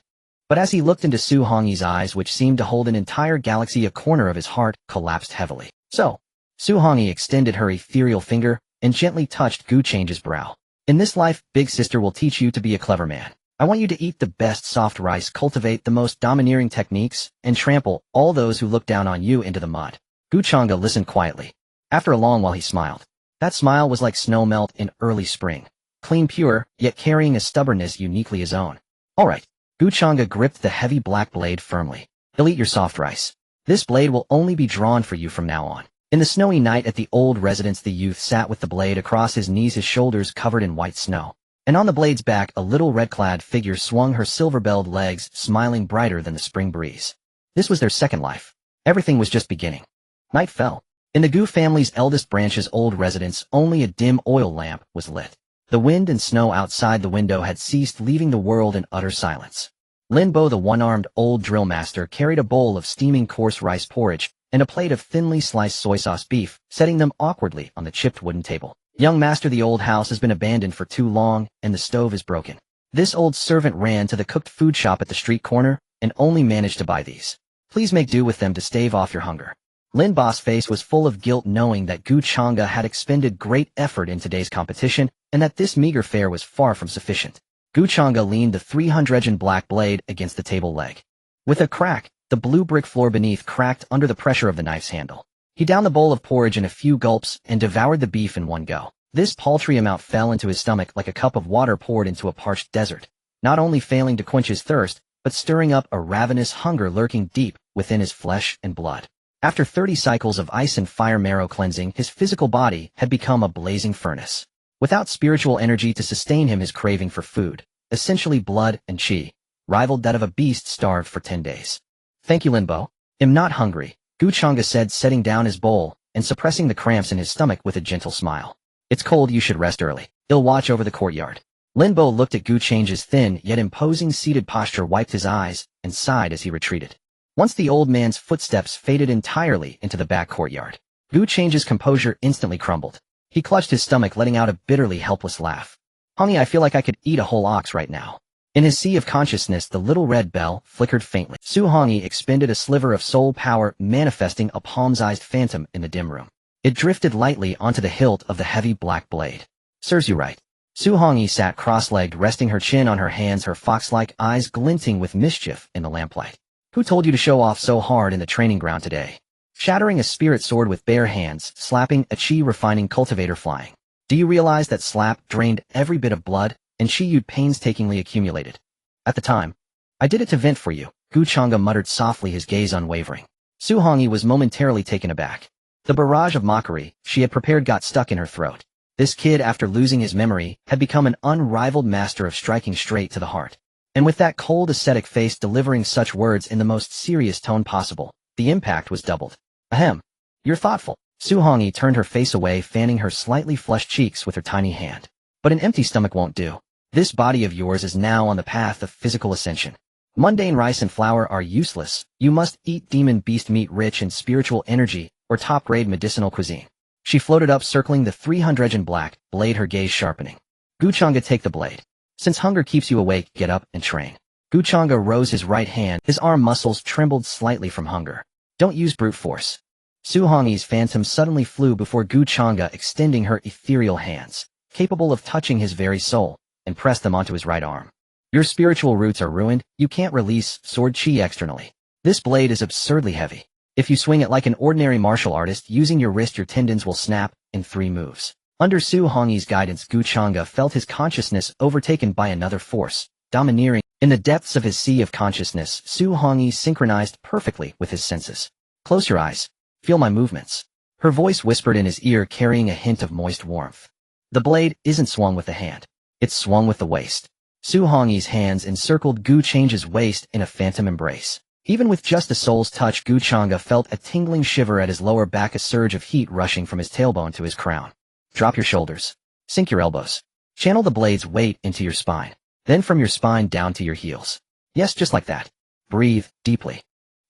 But as he looked into Xuantian's eyes, which seemed to hold an entire galaxy, a corner of his heart collapsed heavily. So, Xuantian extended her ethereal finger and gently touched Qianxue's brow. In this life, Big Sister will teach you to be a clever man. I want you to eat the best soft rice, cultivate the most domineering techniques, and trample all those who look down on you into the mud. Changge listened quietly. After a long while, he smiled. That smile was like snow melt in early spring. Clean, pure, yet carrying a stubbornness uniquely his own. All right. Changge gripped the heavy black blade firmly. He'll eat your soft rice. This blade will only be drawn for you from now on. In the snowy night at the old residence, the youth sat with the blade across his knees, his shoulders covered in white snow. And on the blade's back, a little red-clad figure swung her silver-belled legs, smiling brighter than the spring breeze. This was their second life. Everything was just beginning. Night fell. In the Gu family's eldest branch's old residence, only a dim oil lamp was lit. The wind and snow outside the window had ceased, leaving the world in utter silence. Linbo, the one-armed old drill master, carried a bowl of steaming coarse rice porridge and a plate of thinly sliced soy sauce beef, setting them awkwardly on the chipped wooden table. Young master, the old house has been abandoned for too long, and the stove is broken. This old servant ran to the cooked food shop at the street corner and only managed to buy these. Please make do with them to stave off your hunger. Linbo's face was full of guilt, knowing that Changge had expended great effort in today's competition and that this meager fare was far from sufficient. Changge leaned the 300 black blade against the table leg. With a crack, the blue brick floor beneath cracked under the pressure of the knife's handle. He downed the bowl of porridge in a few gulps and devoured the beef in one go. This paltry amount fell into his stomach like a cup of water poured into a parched desert, not only failing to quench his thirst, but stirring up a ravenous hunger lurking deep within his flesh and blood. After 30 cycles of ice and fire marrow cleansing, his physical body had become a blazing furnace. Without spiritual energy to sustain him, his craving for food, essentially blood and qi, rivaled that of a beast starved for 10 days. Thank you, Linbo. I'm not hungry, Changge said, setting down his bowl and suppressing the cramps in his stomach with a gentle smile. It's cold, you should rest early. I'll watch over the courtyard. Linbo looked at Qianxue's thin yet imposing seated posture, wiped his eyes, and sighed as he retreated. Once the old man's footsteps faded entirely into the back courtyard, Qianxue's composure instantly crumbled. He clutched his stomach, letting out a bitterly helpless laugh. Honey, I feel like I could eat a whole ox right now. In his sea of consciousness, the little red bell flickered faintly. Xuantian expended a sliver of soul power, manifesting a palm-sized phantom in the dim room. It drifted lightly onto the hilt of the heavy black blade. Serves you right. Xuantian sat cross-legged, resting her chin on her hands, her fox-like eyes glinting with mischief in the lamplight. Who told you to show off so hard in the training ground today? Shattering a spirit sword with bare hands, slapping a chi-refining cultivator flying. Do you realize that slap drained every bit of blood and chi you'd painstakingly accumulated? At the time, I did it to vent for you, Changge muttered softly, his gaze unwavering. Xuantian was momentarily taken aback. The barrage of mockery she had prepared got stuck in her throat. This kid, after losing his memory, had become an unrivaled master of striking straight to the heart. And with that cold ascetic face delivering such words in the most serious tone possible, the impact was doubled. Ahem. You're thoughtful. Su Hongyi turned her face away, fanning her slightly flushed cheeks with her tiny hand. But an empty stomach won't do. This body of yours is now on the path of physical ascension. Mundane rice and flour are useless. You must eat demon beast meat rich in spiritual energy or top-grade medicinal cuisine. She floated up, circling the 300 black blade, her gaze sharpening. Changge, take the blade. Since hunger keeps you awake, get up and train. Changge rose his right hand. His arm muscles trembled slightly from hunger. Don't use brute force. Su Hongyi's phantom suddenly flew before Changge, extending her ethereal hands, capable of touching his very soul, and pressed them onto his right arm. Your spiritual roots are ruined. You can't release sword chi externally. This blade is absurdly heavy. If you swing it like an ordinary martial artist using your wrist, your tendons will snap in 3 moves. Under Su Hongyi's guidance, Changge felt his consciousness overtaken by another force, domineering. In the depths of his sea of consciousness, Su Hongyi synchronized perfectly with his senses. Close your eyes. Feel my movements. Her voice whispered in his ear, carrying a hint of moist warmth. The blade isn't swung with the hand. It's swung with the waist. Su Hongyi's hands encircled Changge's waist in a phantom embrace. Even with just a soul's touch, Changge felt a tingling shiver at his lower back, a surge of heat rushing from his tailbone to his crown. Drop your shoulders. Sink your elbows. Channel the blade's weight into your spine. Then from your spine down to your heels. Yes, just like that. Breathe deeply.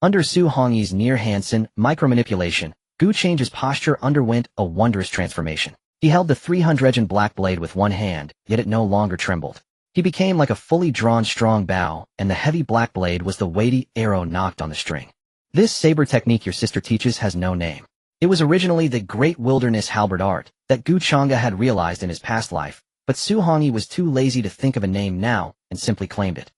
Under Su Hongyi's near-Hansen micromanipulation, Changge's posture underwent a wondrous transformation. He held the 300 black blade with one hand, yet it no longer trembled. He became like a fully drawn strong bow, and the heavy black blade was the weighty arrow nocked on the string. This saber technique your sister teaches has no name. It was originally the great wilderness halberd art that Changge had realized in his past life, but Su Hongyi was too lazy to think of a name now and simply claimed it.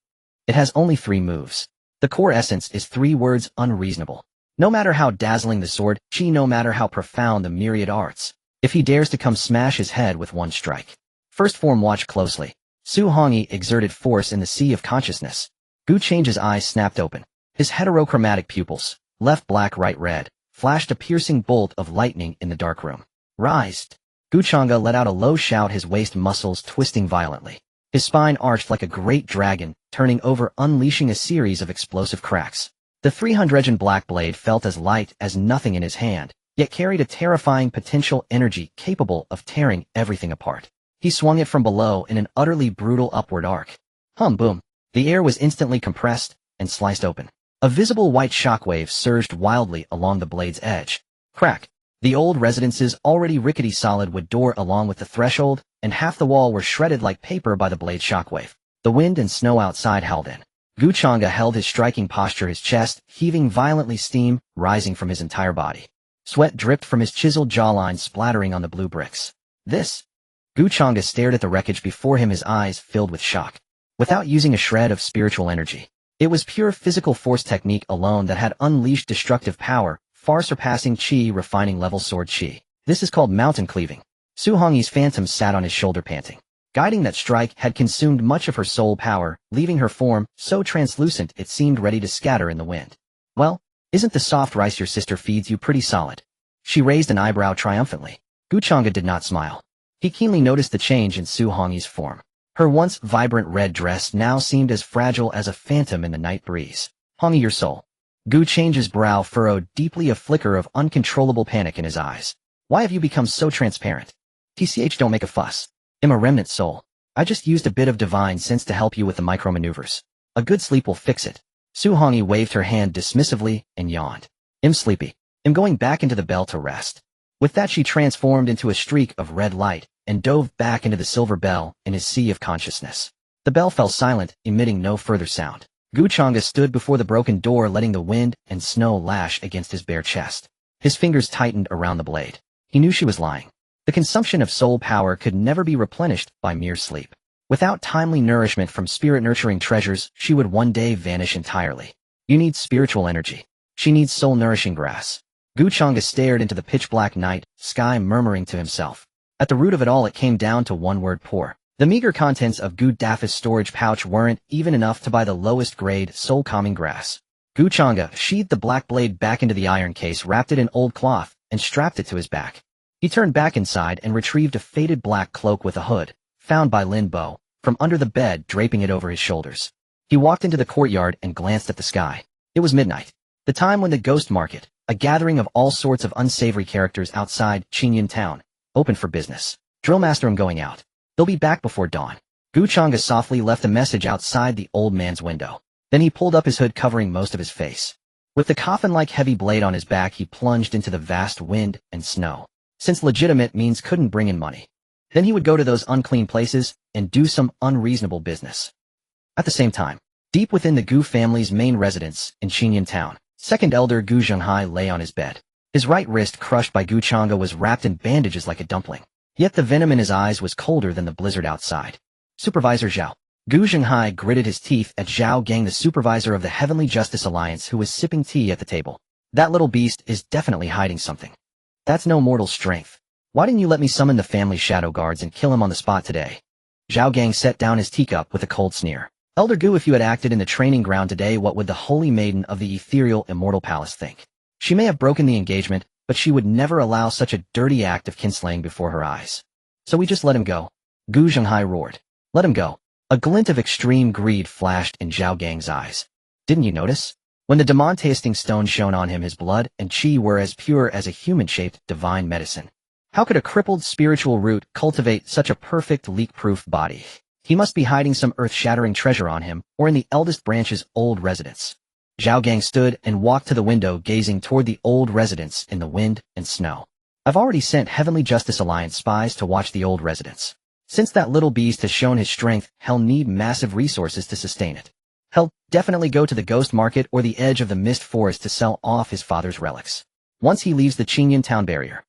It has only 3 moves. The core essence is 3 words: unreasonable. No matter how dazzling the sword, chi, no matter how profound the myriad arts, if he dares to come, smash his head with one strike. First form, watch closely. Su Hongyi exerted force in the sea of consciousness. Changge's eyes snapped open. His heterochromatic pupils, left black, right red, flashed a piercing bolt of lightning in the dark room. Rise! Changge let out a low shout, his waist muscles twisting violently. His spine arched like a great dragon, turning over, unleashing a series of explosive cracks. The 300 black blade felt as light as nothing in his hand, yet carried a terrifying potential energy capable of tearing everything apart. He swung it from below in an utterly brutal upward arc. Boom. The air was instantly compressed and sliced open. A visible white shockwave surged wildly along the blade's edge. Crack. The old residence's already rickety solid wood door, along with the threshold and half the wall, were shredded like paper by the blade's shockwave. The wind and snow outside howled in. Changge held his striking posture, his chest heaving violently, steam rising from his entire body. Sweat dripped from his chiseled jawline, splattering on the blue bricks. Changge stared at the wreckage before him, his eyes filled with shock. Without using a shred of spiritual energy, it was pure physical force technique alone that had unleashed destructive power, far surpassing chi refining level sword chi. This is called mountain cleaving. Su Hongyi's phantom sat on his shoulder, panting. Guiding that strike had consumed much of her soul power, leaving her form so translucent it seemed ready to scatter in the wind. Well, isn't the soft rice your sister feeds you pretty solid? She raised an eyebrow triumphantly. Changge did not smile. He keenly noticed the change in Su Hongyi's form. Her once vibrant red dress now seemed as fragile as a phantom in the night breeze. Hongyi, your soul. Changge's brow furrowed deeply, a flicker of uncontrollable panic in his eyes. Why have you become so transparent? TCH, don't make a fuss. I'm a remnant soul. I just used a bit of divine sense to help you with the micromaneuvers. A good sleep will fix it. Su Hongyi waved her hand dismissively and yawned. I'm sleepy. I'm going back into the bell to rest. With that, she transformed into a streak of red light and dove back into the silver bell in his sea of consciousness. The bell fell silent, emitting no further sound. Changge stood before the broken door, letting the wind and snow lash against his bare chest. His fingers tightened around the blade. He knew she was lying. The consumption of soul power could never be replenished by mere sleep. Without timely nourishment from spirit-nurturing treasures, she would one day vanish entirely. You need spiritual energy. She needs soul-nourishing grass. Changge stared into the pitch-black night sky, murmuring to himself. At the root of it all, it came down to one word: poor. The meager contents of Dafa's storage pouch weren't even enough to buy the lowest-grade, soul-calming grass. Changge sheathed the black blade back into the iron case, wrapped it in old cloth, and strapped it to his back. He turned back inside and retrieved a faded black cloak with a hood, found by Lin Bo, from under the bed, draping it over his shoulders. He walked into the courtyard and glanced at the sky. It was midnight, the time when the ghost market, a gathering of all sorts of unsavory characters outside Xuantian town, opened for business. Drillmaster, I'm going out. They'll be back before dawn. Changge softly left a message outside the old man's window. Then he pulled up his hood covering most of his face. With the coffin-like heavy blade on his back, he plunged into the vast wind and snow. Since legitimate means couldn't bring in money, then he would go to those unclean places and do some unreasonable business. At the same time, deep within the Gu family's main residence in Xuantian town, second elder Gu Zhenghai lay on his bed. His right wrist, crushed by Changge, was wrapped in bandages like a dumpling. Yet the venom in his eyes was colder than the blizzard outside. Supervisor Xiao. Gu Zhenghai gritted his teeth at Zhao Gang, the supervisor of the Heavenly Justice Alliance, who was sipping tea at the table. That little beast is definitely hiding something. That's no mortal strength. Why didn't you let me summon the family shadow guards and kill him on the spot today? Zhao Gang set down his teacup with a cold sneer. Elder Gu, if you had acted in the training ground today, what would the holy maiden of the ethereal immortal palace think? She may have broken the engagement, but she would never allow such a dirty act of kinslaying before her eyes. So we just let him go? Gu Zhenghai roared. Let him go. A glint of extreme greed flashed in Zhao Gang's eyes. Didn't you notice? When the demon-tasting stone shone on him, his blood and qi were as pure as a human-shaped divine medicine. How could a crippled spiritual root cultivate such a perfect leak-proof body? He must be hiding some earth-shattering treasure on him, or in the eldest branch's old residence. Zhao Gang stood and walked to the window, gazing toward the old residence in the wind and snow. I've already sent Heavenly Justice Alliance spies to watch the old residence. Since that little beast has shown his strength, he'll need massive resources to sustain it. He'll definitely go to the ghost market or the edge of the mist forest to sell off his father's relics. Once he leaves the Xuantian town barrier.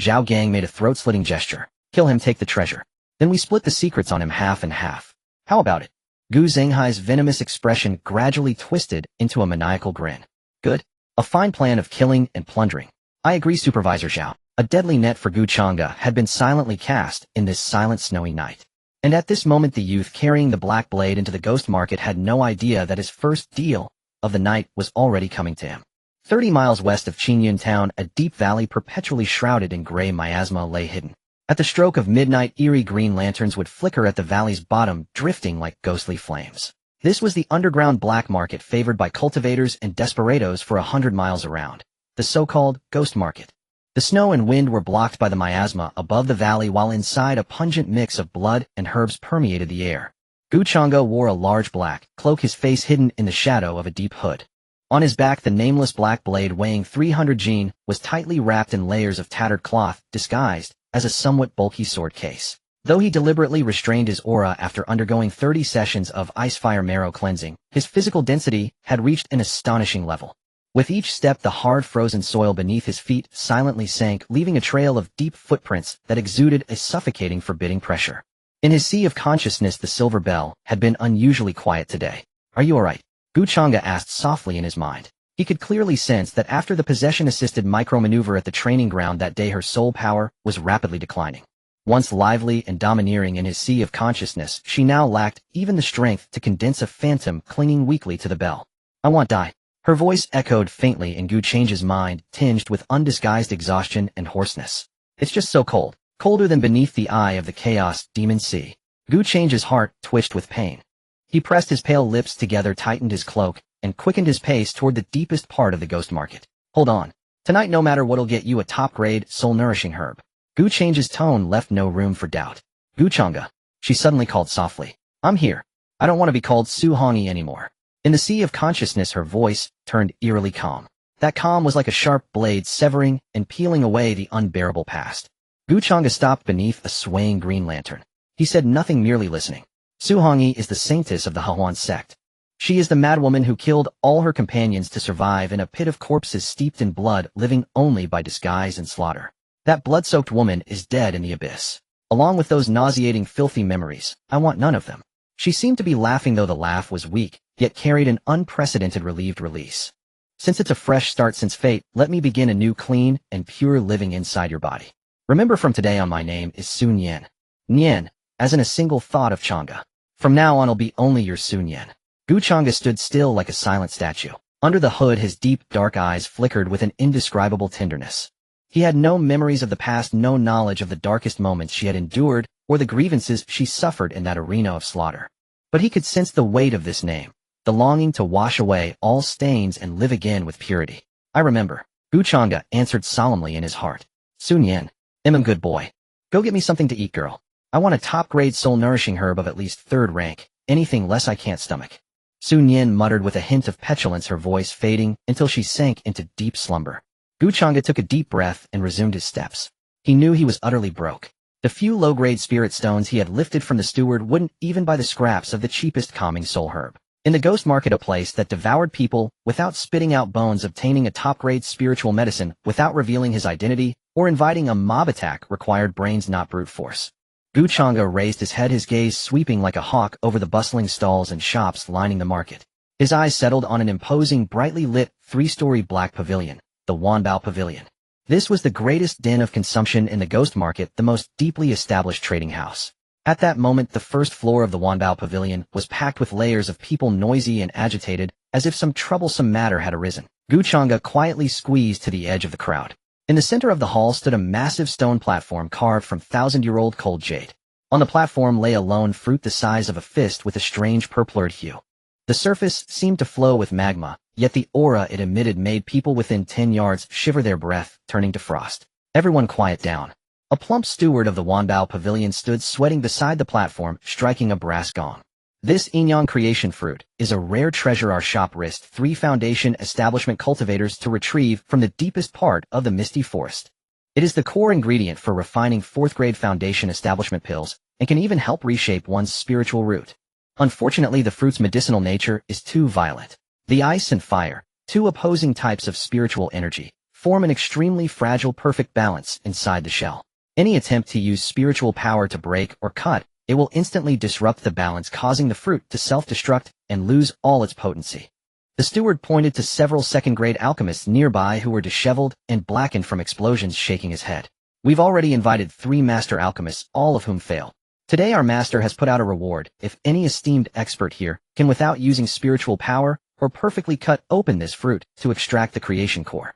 Zhao Gang made a throat-slitting gesture. Kill him, take the treasure. Then we split the secrets on him half and half. How about it? Gu Zhenghai's venomous expression gradually twisted into a maniacal grin. Good. A fine plan of killing and plundering. I agree, Supervisor Xiao. A deadly net for Changge had been silently cast in this silent snowy night. And at this moment the youth carrying the black blade into the ghost market had no idea that his first deal of the night was already coming to him. 30 miles west of Xuantian town, a deep valley perpetually shrouded in gray miasma lay hidden. At the stroke of midnight, eerie green lanterns would flicker at the valley's bottom, drifting like ghostly flames. This was the underground black market favored by cultivators and desperados for 100 miles around, the so-called ghost market. The snow and wind were blocked by the miasma above the valley, while inside a pungent mix of blood and herbs permeated the air. Changge wore a large black cloak, his face hidden in the shadow of a deep hood. On his back, the nameless black blade weighing 300 jin was tightly wrapped in layers of tattered cloth, disguised as a somewhat bulky sword case. Though he deliberately restrained his aura after undergoing 30 sessions of ice-fire marrow cleansing, his physical density had reached an astonishing level. With each step, the hard frozen soil beneath his feet silently sank, leaving a trail of deep footprints that exuded a suffocating, forbidding pressure. In his sea of consciousness, the silver bell had been unusually quiet today. Are you alright? Changge asked softly in his mind. He could clearly sense that after the possession-assisted micromaneuver at the training ground that day, her soul power was rapidly declining. Once lively and domineering in his sea of consciousness, she now lacked even the strength to condense a phantom clinging weakly to the bell. I want die. Her voice echoed faintly in Changge's mind, tinged with undisguised exhaustion and hoarseness. It's just so cold, colder than beneath the eye of the chaos demon sea. Changge's heart twitched with pain. He pressed his pale lips together, tightened his cloak, and quickened his pace toward the deepest part of the ghost market. Hold on. Tonight, no matter what'll get you a top-grade, soul-nourishing herb. Changge's tone left no room for doubt. Changge, she suddenly called softly. I'm here. I don't want to be called Su Hongi anymore. In the sea of consciousness, her voice turned eerily calm. That calm was like a sharp blade severing and peeling away the unbearable past. Changge stopped beneath a swaying green lantern. He said nothing, merely listening. Su Hongi is the saintess of the Xuantian Sect. She is the madwoman who killed all her companions to survive in a pit of corpses steeped in blood, living only by disguise and slaughter. That blood-soaked woman is dead in the abyss. Along with those nauseating, filthy memories, I want none of them. She seemed to be laughing, though the laugh was weak, yet carried an unprecedented relieved release. Since it's a fresh start, since fate, let me begin a new, clean, and pure living inside your body. Remember, from today on, my name is Sun Yan. Nian, as in a single thought of Changge. From now on, I'll be only your Sun Yan. Changge stood still like a silent statue. Under the hood, his deep, dark eyes flickered with an indescribable tenderness. He had no memories of the past, no knowledge of the darkest moments she had endured or the grievances she suffered in that arena of slaughter. But he could sense the weight of this name, the longing to wash away all stains and live again with purity. I remember, Changge answered solemnly in his heart. Sun Yan, I'm a good boy. Go get me something to eat, girl. I want a top-grade soul-nourishing herb of at least third rank. Anything less I can't stomach. Sun Yan muttered with a hint of petulance, her voice fading until she sank into deep slumber. Changge took a deep breath and resumed his steps. He knew he was utterly broke. The few low-grade spirit stones he had lifted from the steward wouldn't even buy the scraps of the cheapest calming soul herb. In the ghost market, a place that devoured people without spitting out bones, obtaining a top-grade spiritual medicine without revealing his identity or inviting a mob attack required brains, not brute force. Changge raised his head, his gaze sweeping like a hawk over the bustling stalls and shops lining the market. His eyes settled on an imposing, brightly lit, three-story black pavilion, the Wanbao Pavilion. This was the greatest den of consumption in the ghost market, the most deeply established trading house. At that moment, the first floor of the Wanbao Pavilion was packed with layers of people, noisy and agitated, as if some troublesome matter had arisen. Changge quietly squeezed to the edge of the crowd. In the center of the hall stood a massive stone platform carved from thousand-year-old cold jade. On the platform lay a lone fruit the size of a fist with a strange purplured hue. The surface seemed to flow with magma, yet the aura it emitted made people within 10 yards shiver, their breath turning to frost. Everyone quiet down. A plump steward of the Wanbao Pavilion stood sweating beside the platform, striking a brass gong. This Qianxue creation fruit is a rare treasure our shop risked 3 foundation establishment cultivators to retrieve from the deepest part of the misty forest. It is the core ingredient for refining 4th-grade foundation establishment pills and can even help reshape one's spiritual root. Unfortunately, the fruit's medicinal nature is too violent. The ice and fire, 2 opposing types of spiritual energy, form an extremely fragile perfect balance inside the shell. Any attempt to use spiritual power to break or cut it will instantly disrupt the balance, causing the fruit to self-destruct and lose all its potency. The steward pointed to several second-grade alchemists nearby who were disheveled and blackened from explosions, shaking his head. We've already invited 3 master alchemists, all of whom fail. Today our master has put out a reward if any esteemed expert here can, without using spiritual power or perfectly cut open this fruit to extract the creation core.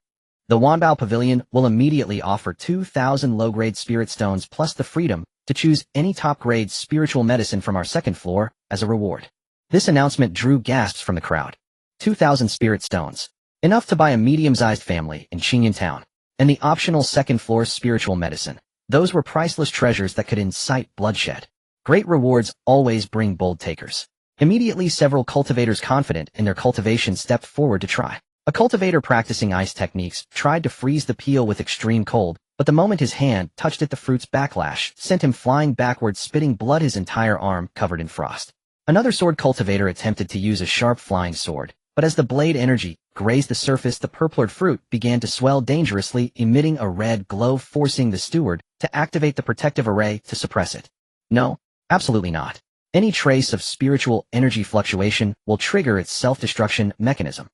The Wanbao Pavilion will immediately offer 2,000 low-grade spirit stones plus the freedom to choose any top-grade spiritual medicine from our second floor as a reward. This announcement drew gasps from the crowd. 2,000 spirit stones. Enough to buy a medium-sized family in Qingyan Town. And the optional second-floor spiritual medicine. Those were priceless treasures that could incite bloodshed. Great rewards always bring bold takers. Immediately, several cultivators confident in their cultivation stepped forward to try. A cultivator practicing ice techniques tried to freeze the peel with extreme cold, but the moment his hand touched it, the fruit's backlash sent him flying backwards, spitting blood, his entire arm covered in frost. Another sword cultivator attempted to use a sharp flying sword, but as the blade energy grazed the surface, the purplured fruit began to swell dangerously, emitting a red glow, forcing the steward to activate the protective array to suppress it. No, absolutely not. Any trace of spiritual energy fluctuation will trigger its self-destruction mechanism.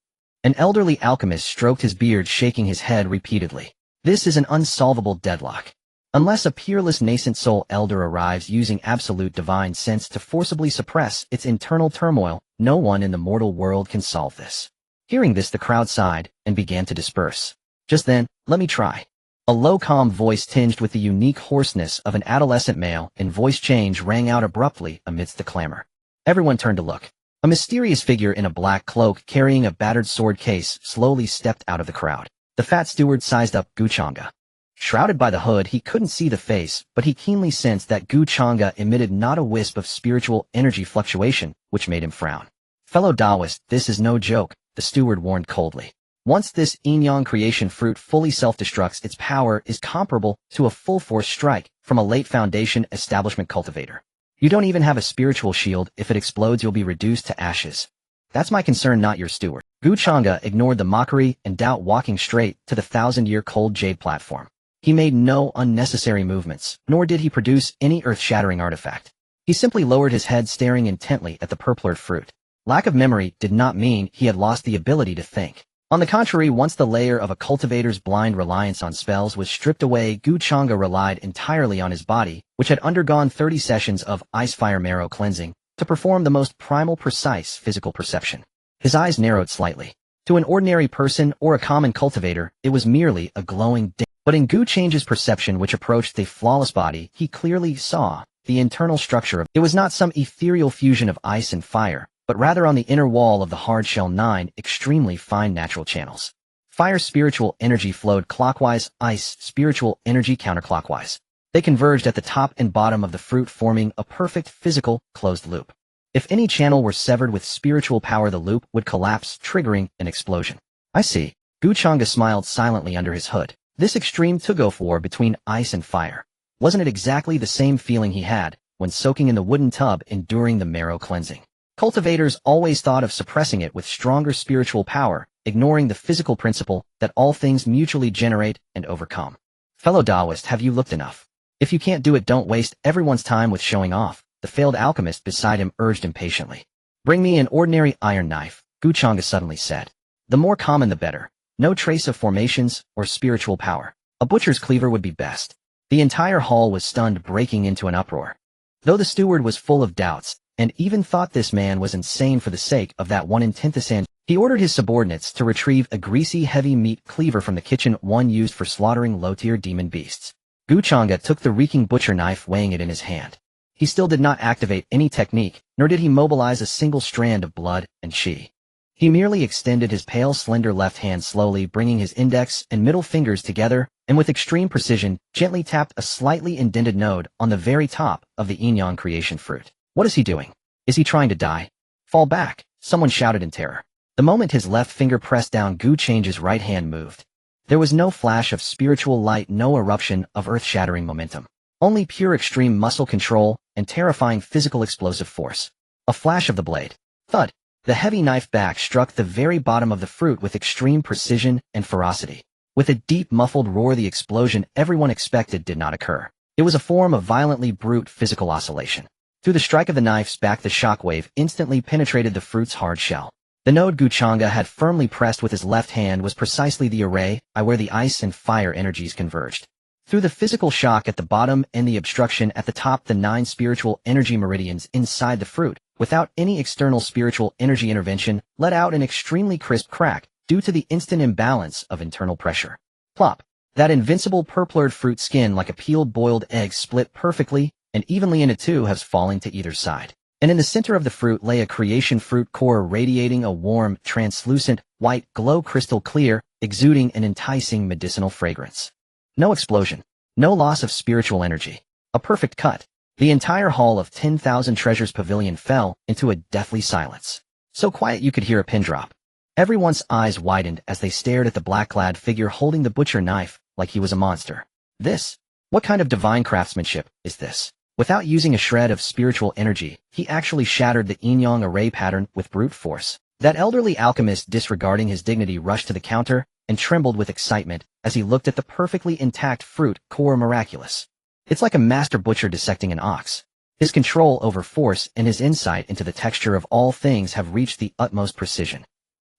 An elderly alchemist stroked his beard, shaking his head repeatedly. This is an unsolvable deadlock. Unless a peerless nascent soul elder arrives using absolute divine sense to forcibly suppress its internal turmoil, no one in the mortal world can solve this. Hearing this, the crowd sighed and began to disperse. Just then, let me try. A low, calm voice tinged with the unique hoarseness of an adolescent male in voice change rang out abruptly amidst the clamor. Everyone turned to look. A mysterious figure in a black cloak carrying a battered sword case slowly stepped out of the crowd. The fat steward sized up Changge. Shrouded by the hood, he couldn't see the face, but he keenly sensed that Changge emitted not a wisp of spiritual energy fluctuation, which made him frown. Fellow Taoist, this is no joke, the steward warned coldly. Once this Qianxue creation fruit fully self-destructs, its power is comparable to a full-force strike from a late foundation establishment cultivator. You don't even have a spiritual shield. If it explodes, you'll be reduced to ashes. That's my concern, not your steward. Changge ignored the mockery and doubt, walking straight to the 1,000-year cold jade platform. He made no unnecessary movements, nor did he produce any earth-shattering artifact. He simply lowered his head, staring intently at the purplured fruit. Lack of memory did not mean he had lost the ability to think. On the contrary, once the layer of a cultivator's blind reliance on spells was stripped away, Changge relied entirely on his body, which had undergone 30 sessions of ice-fire marrow cleansing, to perform the most primal, precise physical perception. His eyes narrowed slightly. To an ordinary person or a common cultivator, it was merely a glowing But in Gu Changge's perception, which approached the flawless body, he clearly saw the internal structure of it. Was not some ethereal fusion of ice and fire, but rather on the inner wall of the hard shell 9 extremely fine natural channels. Fire spiritual energy flowed clockwise, ice spiritual energy counterclockwise. They converged at the top and bottom of the fruit, forming a perfect physical closed loop. If any channel were severed with spiritual power, the loop would collapse, triggering an explosion. I see. Gu Changge smiled silently under his hood. This extreme tug-of-war between ice and fire. Wasn't it exactly the same feeling he had when soaking in the wooden tub enduring the marrow cleansing? Cultivators always thought of suppressing it with stronger spiritual power, ignoring the physical principle that all things mutually generate and overcome. Fellow Taoist, have you looked enough? If you can't do it, don't waste everyone's time with showing off, the failed alchemist beside him urged impatiently. Bring me an ordinary iron knife, Gu Changge suddenly said. The more common the better. No trace of formations or spiritual power. A butcher's cleaver would be best. The entire hall was stunned, breaking into an uproar. Though the steward was full of doubts, and even thought this man was insane for the sake of that 1/10th, he ordered his subordinates to retrieve a greasy, heavy meat cleaver from the kitchen, one used for slaughtering low-tier demon beasts. Gu Changge took the reeking butcher knife, weighing it in his hand. He still did not activate any technique, nor did he mobilize a single strand of blood and qi. He merely extended his pale, slender left hand slowly, bringing his index and middle fingers together, and with extreme precision, gently tapped a slightly indented node on the very top of the yin yang creation fruit. What is he doing? Is he trying to die? Fall back, someone shouted in terror. The moment his left finger pressed down, Gu Changge's right hand moved. There was no flash of spiritual light, no eruption of earth-shattering momentum. Only pure extreme muscle control and terrifying physical explosive force. A flash of the blade. Thud. The heavy knife back struck the very bottom of the fruit with extreme precision and ferocity. With a deep muffled roar, the explosion everyone expected did not occur. It was a form of violently brute physical oscillation. Through the strike of the knife's back, the shockwave instantly penetrated the fruit's hard shell. The node Gu Changge had firmly pressed with his left hand was precisely the array where the ice and fire energies converged. Through the physical shock at the bottom and the obstruction at the top, the 9 spiritual energy meridians inside the fruit, without any external spiritual energy intervention, let out an extremely crisp crack due to the instant imbalance of internal pressure. Plop! That invincible purplured fruit skin, like a peeled boiled egg, split perfectly and evenly into two halves, falling to either side. And in the center of the fruit lay a creation fruit core, radiating a warm, translucent, white glow, crystal clear, exuding an enticing medicinal fragrance. No explosion. No loss of spiritual energy. A perfect cut. The entire hall of 10,000 Treasures Pavilion fell into a deathly silence. So quiet you could hear a pin drop. Everyone's eyes widened as they stared at the black-clad figure holding the butcher knife like he was a monster. This? What kind of divine craftsmanship is this? Without using a shred of spiritual energy, he actually shattered the yin-yang array pattern with brute force. That elderly alchemist, disregarding his dignity, rushed to the counter and trembled with excitement as he looked at the perfectly intact fruit core. Miraculous. It's like a master butcher dissecting an ox. His control over force and his insight into the texture of all things have reached the utmost precision.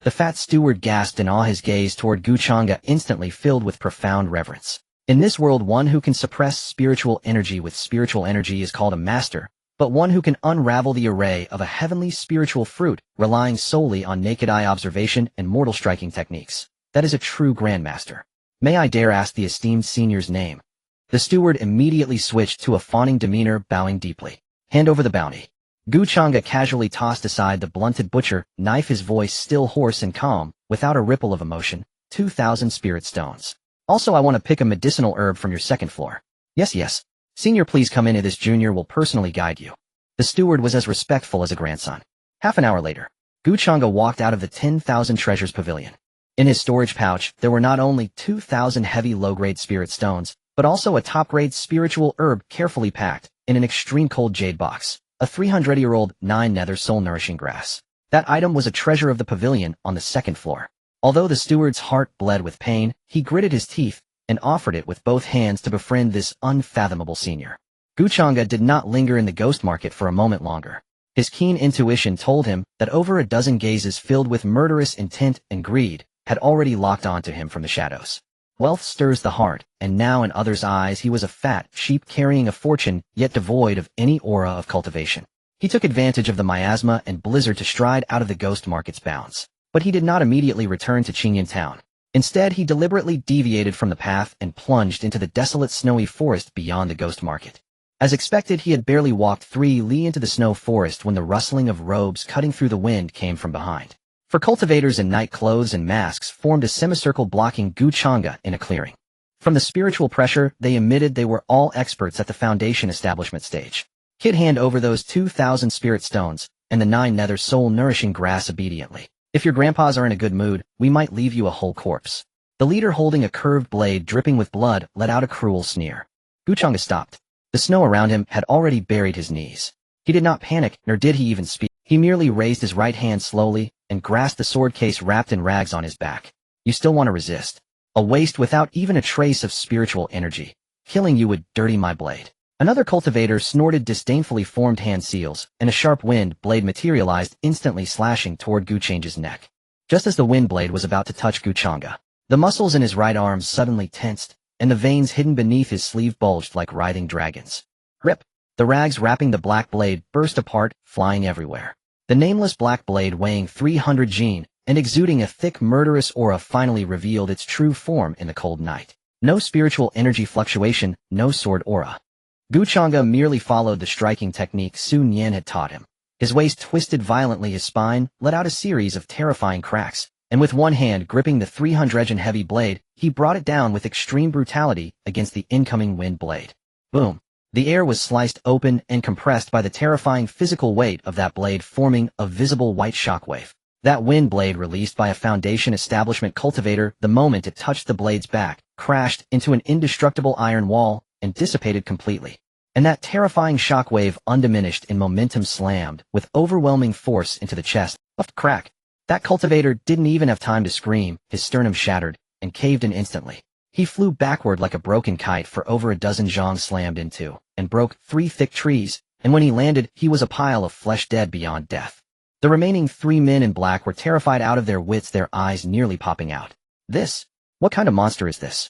The fat steward gasped in awe, his gaze toward Gu Changge instantly filled with profound reverence. In this world, one who can suppress spiritual energy with spiritual energy is called a master, but one who can unravel the array of a heavenly spiritual fruit, relying solely on naked eye observation and mortal striking techniques, that is a true grandmaster. May I dare ask the esteemed senior's name? The steward immediately switched to a fawning demeanor, bowing deeply. Hand over the bounty. Gu Changge casually tossed aside the blunted butcher knife, his voice still hoarse and calm, without a ripple of emotion. 2,000 spirit stones. Also, I want to pick a medicinal herb from your second floor. Yes. Senior, please come in. This junior will personally guide you. The steward was as respectful as a grandson. Half an hour later, Gu Changge walked out of the 10,000 Treasures Pavilion. In his storage pouch, there were not only 2,000 heavy low-grade spirit stones, but also a top-grade spiritual herb carefully packed in an extreme cold jade box, a 300-year-old 9 nether soul-nourishing grass. That item was a treasure of the pavilion on the second floor. Although the steward's heart bled with pain, he gritted his teeth and offered it with both hands to befriend this unfathomable senior. Gu Changge did not linger in the ghost market for a moment longer. His keen intuition told him that over a dozen gazes filled with murderous intent and greed had already locked onto him from the shadows. Wealth stirs the heart, and now in others' eyes he was a fat sheep carrying a fortune, yet devoid of any aura of cultivation. He took advantage of the miasma and blizzard to stride out of the ghost market's bounds. But he did not immediately return to Qingyan town. Instead, he deliberately deviated from the path and plunged into the desolate snowy forest beyond the ghost market. As expected, he had barely walked 3 li into the snow forest when the rustling of robes cutting through the wind came from behind. For cultivators in night clothes and masks formed a semicircle blocking Changge in a clearing. From the spiritual pressure they emitted, they were all experts at the foundation establishment stage. Kid, hand over those 2,000 spirit stones and the 9 nether soul-nourishing grass obediently. If your grandpas are in a good mood, we might leave you a whole corpse. The leader, holding a curved blade dripping with blood, let out a cruel sneer. Changge stopped. The snow around him had already buried his knees. He did not panic, nor did he even speak. He merely raised his right hand slowly and grasped the sword case wrapped in rags on his back. You still want to resist? A waste without even a trace of spiritual energy. Killing you would dirty my blade. Another cultivator snorted disdainfully, formed hand seals, and a sharp wind blade materialized, instantly slashing toward Change's neck. Just as the wind blade was about to touch Changge, the muscles in his right arm suddenly tensed, and the veins hidden beneath his sleeve bulged like writhing dragons. Rip! The rags wrapping the black blade burst apart, flying everywhere. The nameless black blade, weighing 300 jin and exuding a thick murderous aura, finally revealed its true form in the cold night. No spiritual energy fluctuation, no sword aura. Changge merely followed the striking technique Xuantian had taught him. His waist twisted violently, his spine let out a series of terrifying cracks, and with one hand gripping the 300 heavy blade, he brought it down with extreme brutality against the incoming wind blade. Boom! The air was sliced open and compressed by the terrifying physical weight of that blade, forming a visible white shockwave. That wind blade, released by a foundation establishment cultivator the moment it touched the blade's back, crashed into an indestructible iron wall and dissipated completely. And that terrifying shockwave, undiminished in momentum, slammed with overwhelming force into the chest. Left crack. That cultivator didn't even have time to scream. His sternum shattered and caved in instantly. He flew backward like a broken kite for over a dozen zhang, slammed into and broke 3 thick trees, and when he landed, he was a pile of flesh, dead beyond death. The remaining 3 men in black were terrified out of their wits, their eyes nearly popping out. This? What kind of monster is this?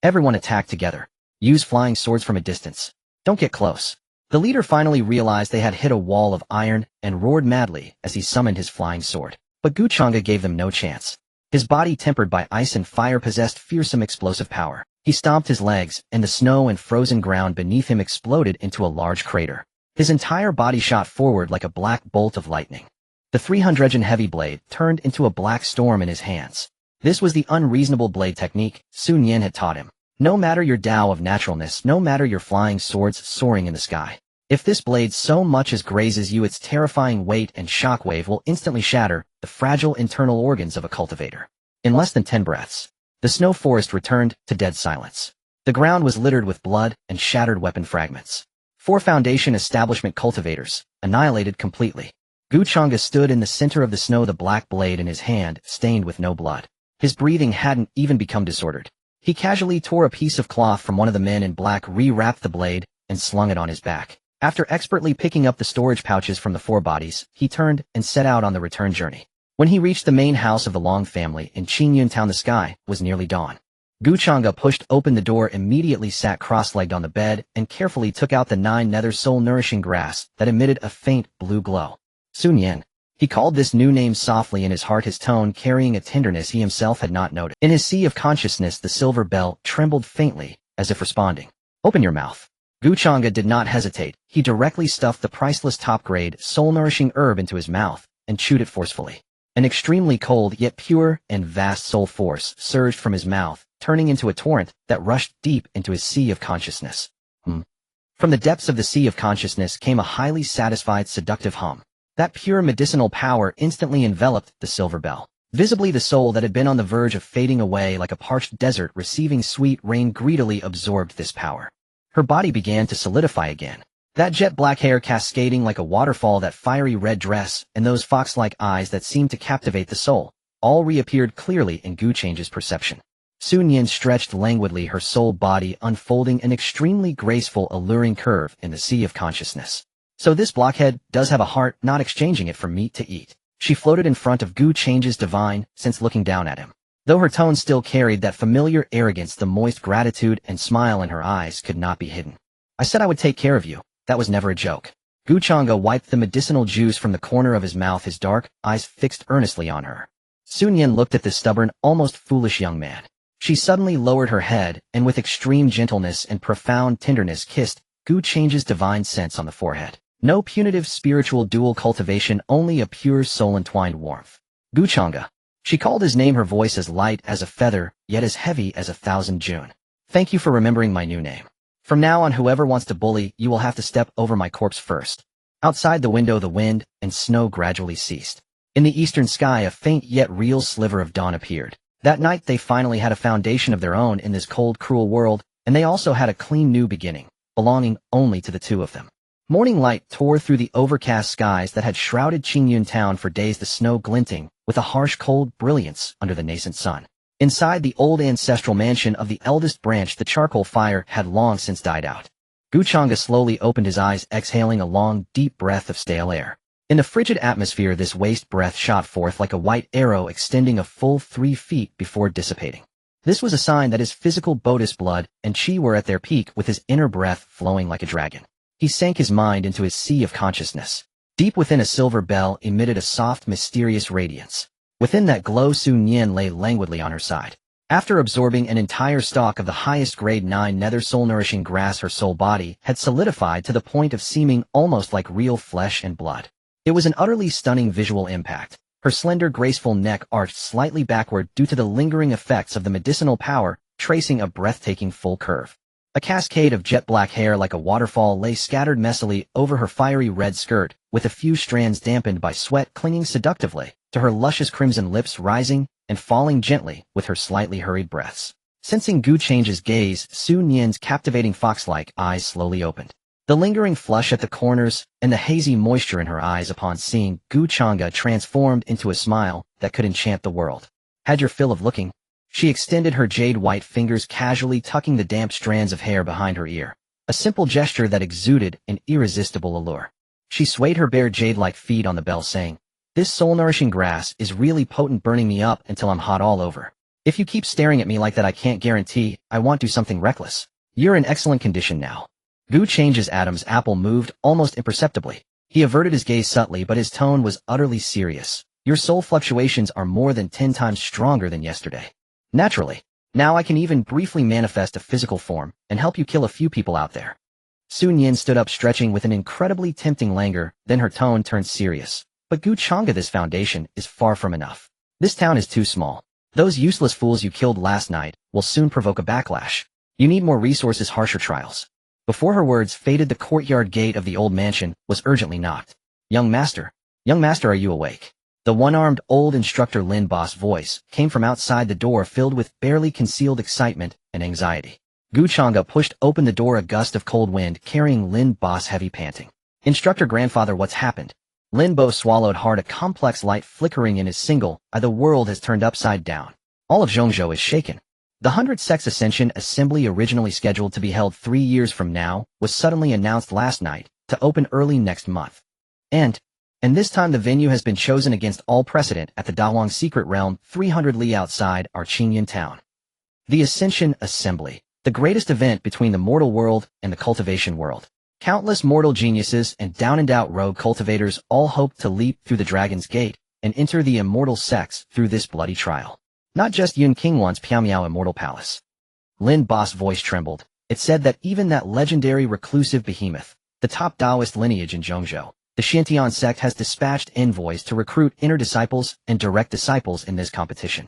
Everyone attacked together. Use flying swords from a distance. Don't get close. The leader finally realized they had hit a wall of iron and roared madly as he summoned his flying sword. But Changge gave them no chance. His body, tempered by ice and fire, possessed fearsome explosive power. He stomped his legs, and the snow and frozen ground beneath him exploded into a large crater. His entire body shot forward like a black bolt of lightning. The 300 heavy blade turned into a black storm in his hands. This was the unreasonable blade technique Xuantian had taught him. No matter your Tao of naturalness, no matter your flying swords soaring in the sky, if this blade so much as grazes you, its terrifying weight and shockwave will instantly shatter the fragile internal organs of a cultivator. In less than 10 breaths, the snow forest returned to dead silence. The ground was littered with blood and shattered weapon fragments. 4 foundation establishment cultivators, annihilated completely. Changge stood in the center of the snow, the black blade in his hand, stained with no blood. His breathing hadn't even become disordered. He casually tore a piece of cloth from one of the men in black, re-wrapped the blade, and slung it on his back. After expertly picking up the storage pouches from the 4 bodies, he turned and set out on the return journey. When he reached the main house of the Long family in Qingyun town, the sky was nearly dawn. Changge pushed open the door, immediately sat cross-legged on the bed, and carefully took out the 9 nether soul-nourishing grass that emitted a faint blue glow. Xuantian. He called this new name softly in his heart, his tone carrying a tenderness he himself had not noted. In his sea of consciousness, the silver bell trembled faintly, as if responding. Open your mouth. Changge did not hesitate. He directly stuffed the priceless top-grade, soul-nourishing herb into his mouth and chewed it forcefully. An extremely cold yet pure and vast soul force surged from his mouth, turning into a torrent that rushed deep into his sea of consciousness. From the depths of the sea of consciousness came a highly satisfied, seductive hum. That pure medicinal power instantly enveloped the silver bell. Visibly, the soul that had been on the verge of fading away like a parched desert receiving sweet rain greedily absorbed this power. Her body began to solidify again. That jet black hair cascading like a waterfall, that fiery red dress, and those fox-like eyes that seemed to captivate the soul, all reappeared clearly in Change's perception. Xuantian stretched languidly, her soul body unfolding an extremely graceful, alluring curve in the sea of consciousness. So this blockhead does have a heart, not exchanging it for meat to eat. She floated in front of Change's divine sense, looking down at him. Though her tone still carried that familiar arrogance, the moist gratitude and smile in her eyes could not be hidden. I said I would take care of you. That was never a joke. Changge wiped the medicinal juice from the corner of his mouth, his dark eyes fixed earnestly on her. Sun Yin looked at the stubborn, almost foolish young man. She suddenly lowered her head, and with extreme gentleness and profound tenderness kissed Qianxue's divine sense on the forehead. No punitive spiritual dual cultivation, only a pure soul-entwined warmth. Changge. She called his name, her voice as light as a feather, yet as heavy as 1,000 June. Thank you for remembering my new name. From now on, whoever wants to bully you will have to step over my corpse first. Outside the window, the wind and snow gradually ceased. In the eastern sky, a faint yet real sliver of dawn appeared. That night they finally had a foundation of their own in this cold, cruel world, and they also had a clean new beginning, belonging only to the two of them. Morning light tore through the overcast skies that had shrouded Qingyun town for days, the snow glinting with a harsh cold brilliance under the nascent sun. Inside the old ancestral mansion of the eldest branch, the charcoal fire had long since died out. Changge slowly opened his eyes, exhaling a long, deep breath of stale air. In the frigid atmosphere, this waste breath shot forth like a white arrow, extending a full 3 feet before dissipating. This was a sign that his physical Buddhist blood and qi were at their peak, with his inner breath flowing like a dragon. He sank his mind into his sea of consciousness. Deep within, a silver bell emitted a soft, mysterious radiance. Within that glow, Sun Yin lay languidly on her side. After absorbing an entire stalk of the highest grade 9 nether soul-nourishing grass, her soul body had solidified to the point of seeming almost like real flesh and blood. It was an utterly stunning visual impact. Her slender, graceful neck arched slightly backward due to the lingering effects of the medicinal power, tracing a breathtaking full curve. A cascade of jet-black hair like a waterfall lay scattered messily over her fiery red skirt, with a few strands dampened by sweat clinging seductively to her luscious crimson lips, rising and falling gently with her slightly hurried breaths. Sensing Qianxue's gaze, Sun Yin's captivating fox-like eyes slowly opened. The lingering flush at the corners and the hazy moisture in her eyes upon seeing Changge transformed into a smile that could enchant the world. Had your fill of looking. She extended her jade-white fingers, casually tucking the damp strands of hair behind her ear, a simple gesture that exuded an irresistible allure. She swayed her bare jade-like feet on the bell, saying, "This soul-nourishing grass is really potent, burning me up until I'm hot all over. If you keep staring at me like that, I can't guarantee I won't do something reckless. You're in excellent condition now." Qianxue's Adam's apple moved almost imperceptibly. He averted his gaze subtly, but his tone was utterly serious. "Your soul fluctuations are more than 10 times stronger than yesterday. Naturally. Now I can even briefly manifest a physical form and help you kill a few people out there." Sun Yin stood up, stretching with an incredibly tempting languor, then her tone turned serious. "But Changge, this foundation is far from enough. This town is too small. Those useless fools you killed last night will soon provoke a backlash. You need more resources, harsher trials." Before her words faded, the courtyard gate of the old mansion was urgently knocked. Young master, are you awake?" The one-armed old instructor Lin Boss' voice came from outside the door, filled with barely concealed excitement and anxiety. Changge pushed open the door, a gust of cold wind carrying Lin Boss, heavy panting. "Instructor grandfather, what's happened?" Lin Bo swallowed hard, a complex light flickering in his single eye. "The world has turned upside down. All of Qianxue is shaken. The 100 Sects Ascension Assembly, originally scheduled to be held 3 years from now, was suddenly announced last night to open early next month. And this time the venue has been chosen against all precedent at the Dahuang Secret Realm, 300 li outside our Qingyun town. The Ascension Assembly, the greatest event between the mortal world and the cultivation world. Countless mortal geniuses and down-and-out rogue cultivators all hope to leap through the Dragon's Gate and enter the immortal sects through this bloody trial. Not just Yun Qingwan's Piamiao Immortal Palace." Lin Boss' voice trembled. It said that even that legendary reclusive behemoth, the top Taoist lineage in Qianxue, the Xuantian Sect, has dispatched envoys to recruit inner disciples and direct disciples in this competition.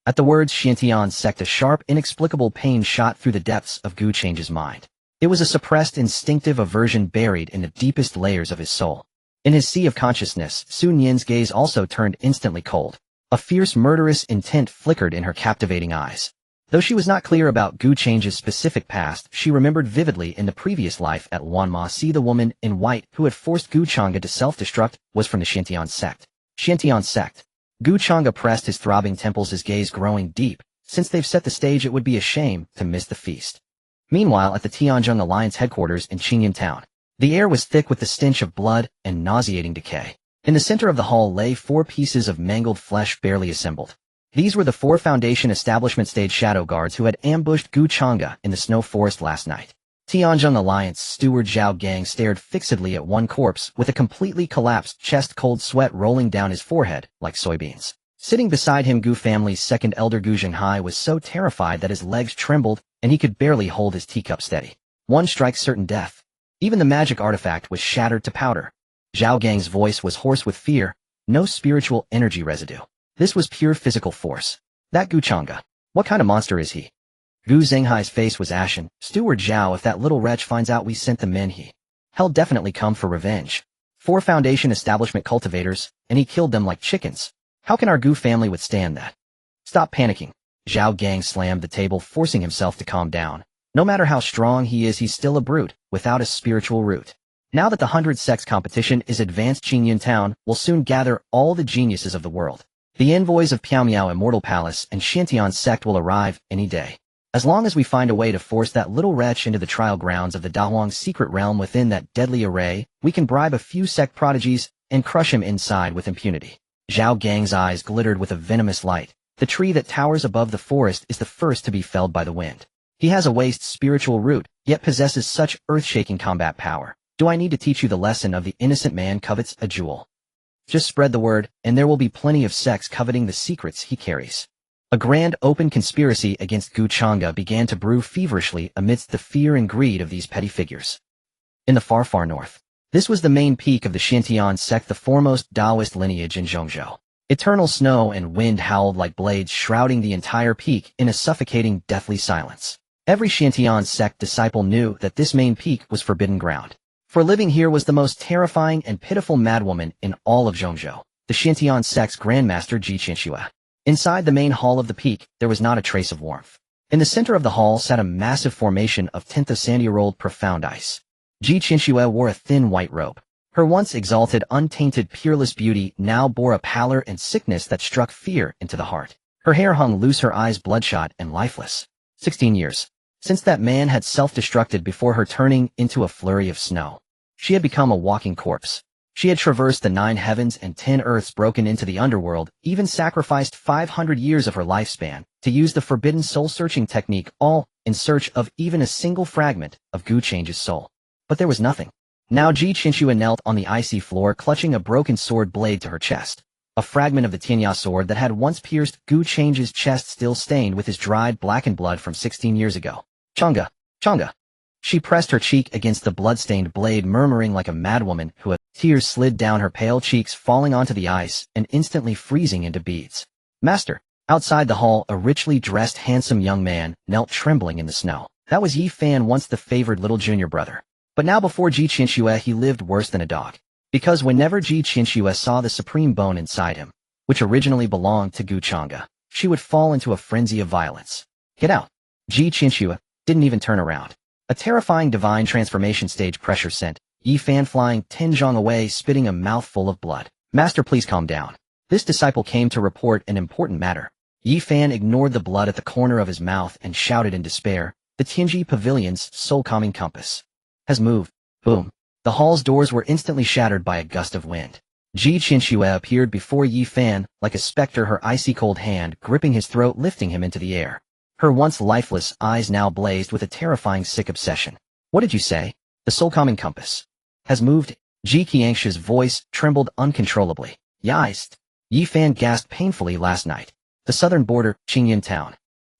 At the words Xuantian Sect, a sharp, inexplicable pain shot through the depths of Qianxue's mind. It was a suppressed, instinctive aversion buried in the deepest layers of his soul. In his sea of consciousness, Sun Yin's gaze also turned instantly cold. A fierce, murderous intent flickered in her captivating eyes. Though she was not clear about Qianxue's specific past, she remembered vividly in the previous life at Wanma, the woman in white who had forced Changge to self-destruct was from the Xuantian Sect. Xuantian Sect. Changge pressed his throbbing temples, his gaze growing deep. Since they've set the stage, it would be a shame to miss the feast. Meanwhile, at the Tianzheng Alliance headquarters in Qingyun town, the air was thick with the stench of blood and nauseating decay. In the center of the hall lay 4 pieces of mangled flesh, barely assembled. These were the 4 Foundation Establishment Stage Shadow Guards who had ambushed Changge in the snow forest last night. Tianzheng Alliance steward Zhao Gang stared fixedly at one corpse with a completely collapsed chest, cold sweat rolling down his forehead like soybeans. Sitting beside him, Gu family's second elder Gu Zhenghai was so terrified that his legs trembled and he could barely hold his teacup steady. One strike, certain death. Even the magic artifact was shattered to powder. Zhao Gang's voice was hoarse with fear, no spiritual energy residue. This was pure physical force. That Gu Changge. What kind of monster is he? Gu Zhenghai's face was ashen. Steward Zhao, if that little wretch finds out we sent the men, he'll definitely come for revenge. 4 Foundation establishment cultivators, and he killed them like chickens. How can our Gu family withstand that? Stop panicking. Zhao Gang slammed the table, forcing himself to calm down. No matter how strong he is, he's still a brute, without a spiritual root. Now that the 100 Sects competition is advanced, Qingyan Town will soon gather all the geniuses of the world. The envoys of Piaomiao Immortal Palace and Xuantian Sect will arrive any day. As long as we find a way to force that little wretch into the trial grounds of the Dahuang's secret realm within that deadly array, we can bribe a few sect prodigies and crush him inside with impunity. Zhao Gang's eyes glittered with a venomous light. The tree that towers above the forest is the first to be felled by the wind. He has a waste spiritual root, yet possesses such earth-shaking combat power. Do I need to teach you the lesson of the innocent man covets a jewel? Just spread the word, and there will be plenty of sects coveting the secrets he carries. A grand open conspiracy against Gu Changge began to brew feverishly amidst the fear and greed of these petty figures. In the far, far north, this was the main peak of the Xuantian Sect, the foremost Taoist lineage in Zhongzhou. Eternal snow and wind howled like blades, shrouding the entire peak in a suffocating, deathly silence. Every Xuantian Sect disciple knew that this main peak was forbidden ground. For living here was the most terrifying and pitiful madwoman in all of Zhongzhou, the Xuantian Sect's Grandmaster Qianxue. Inside the main hall of the peak, there was not a trace of warmth. In the center of the hall sat a massive formation of 10th sandy-year-old profound ice. Qianxue wore a thin white robe. Her once exalted, untainted, peerless beauty now bore a pallor and sickness that struck fear into the heart. Her hair hung loose, her eyes bloodshot and lifeless. 16 years. Since that man had self-destructed before her, turning into a flurry of snow. She had become a walking corpse. She had traversed the 9 heavens and 10 earths, broken into the underworld, even sacrificed 500 years of her lifespan to use the forbidden soul-searching technique, all in search of even a single fragment of Gu Change's soul. But there was nothing. Now Qianxue knelt on the icy floor, clutching a broken sword blade to her chest. A fragment of the Tianya sword that had once pierced Gu Change's chest, still stained with his dried, blackened blood from 16 years ago. Changge, Changge. She pressed her cheek against the blood-stained blade, murmuring like a madwoman who tears slid down her pale cheeks, falling onto the ice and instantly freezing into beads. Master. Outside the hall, a richly dressed, handsome young man knelt trembling in the snow. That was Xiaofan, once the favored little junior brother. But now before Qianxue he lived worse than a dog. Because whenever Qianxue saw the supreme bone inside him, which originally belonged to Gu Changge, she would fall into a frenzy of violence. Get out. Qianxue didn't even turn around. A terrifying divine transformation stage pressure sent Xiaofan flying 10 zhang away, spitting a mouthful of blood. Master, please calm down. This disciple came to report an important matter. Xiaofan ignored the blood at the corner of his mouth and shouted in despair, the Tianji Pavilion's soul-calming compass has moved. Boom. The hall's doors were instantly shattered by a gust of wind. Qianxue appeared before Xiaofan like a specter, her icy-cold hand gripping his throat, lifting him into the air. Her once lifeless eyes now blazed with a terrifying, sick obsession. What did you say? The soul-calming compass has moved. Qianxue's voice trembled uncontrollably. Yeist. Xiaofan gasped painfully. Last night. The southern border, Qingyan Town.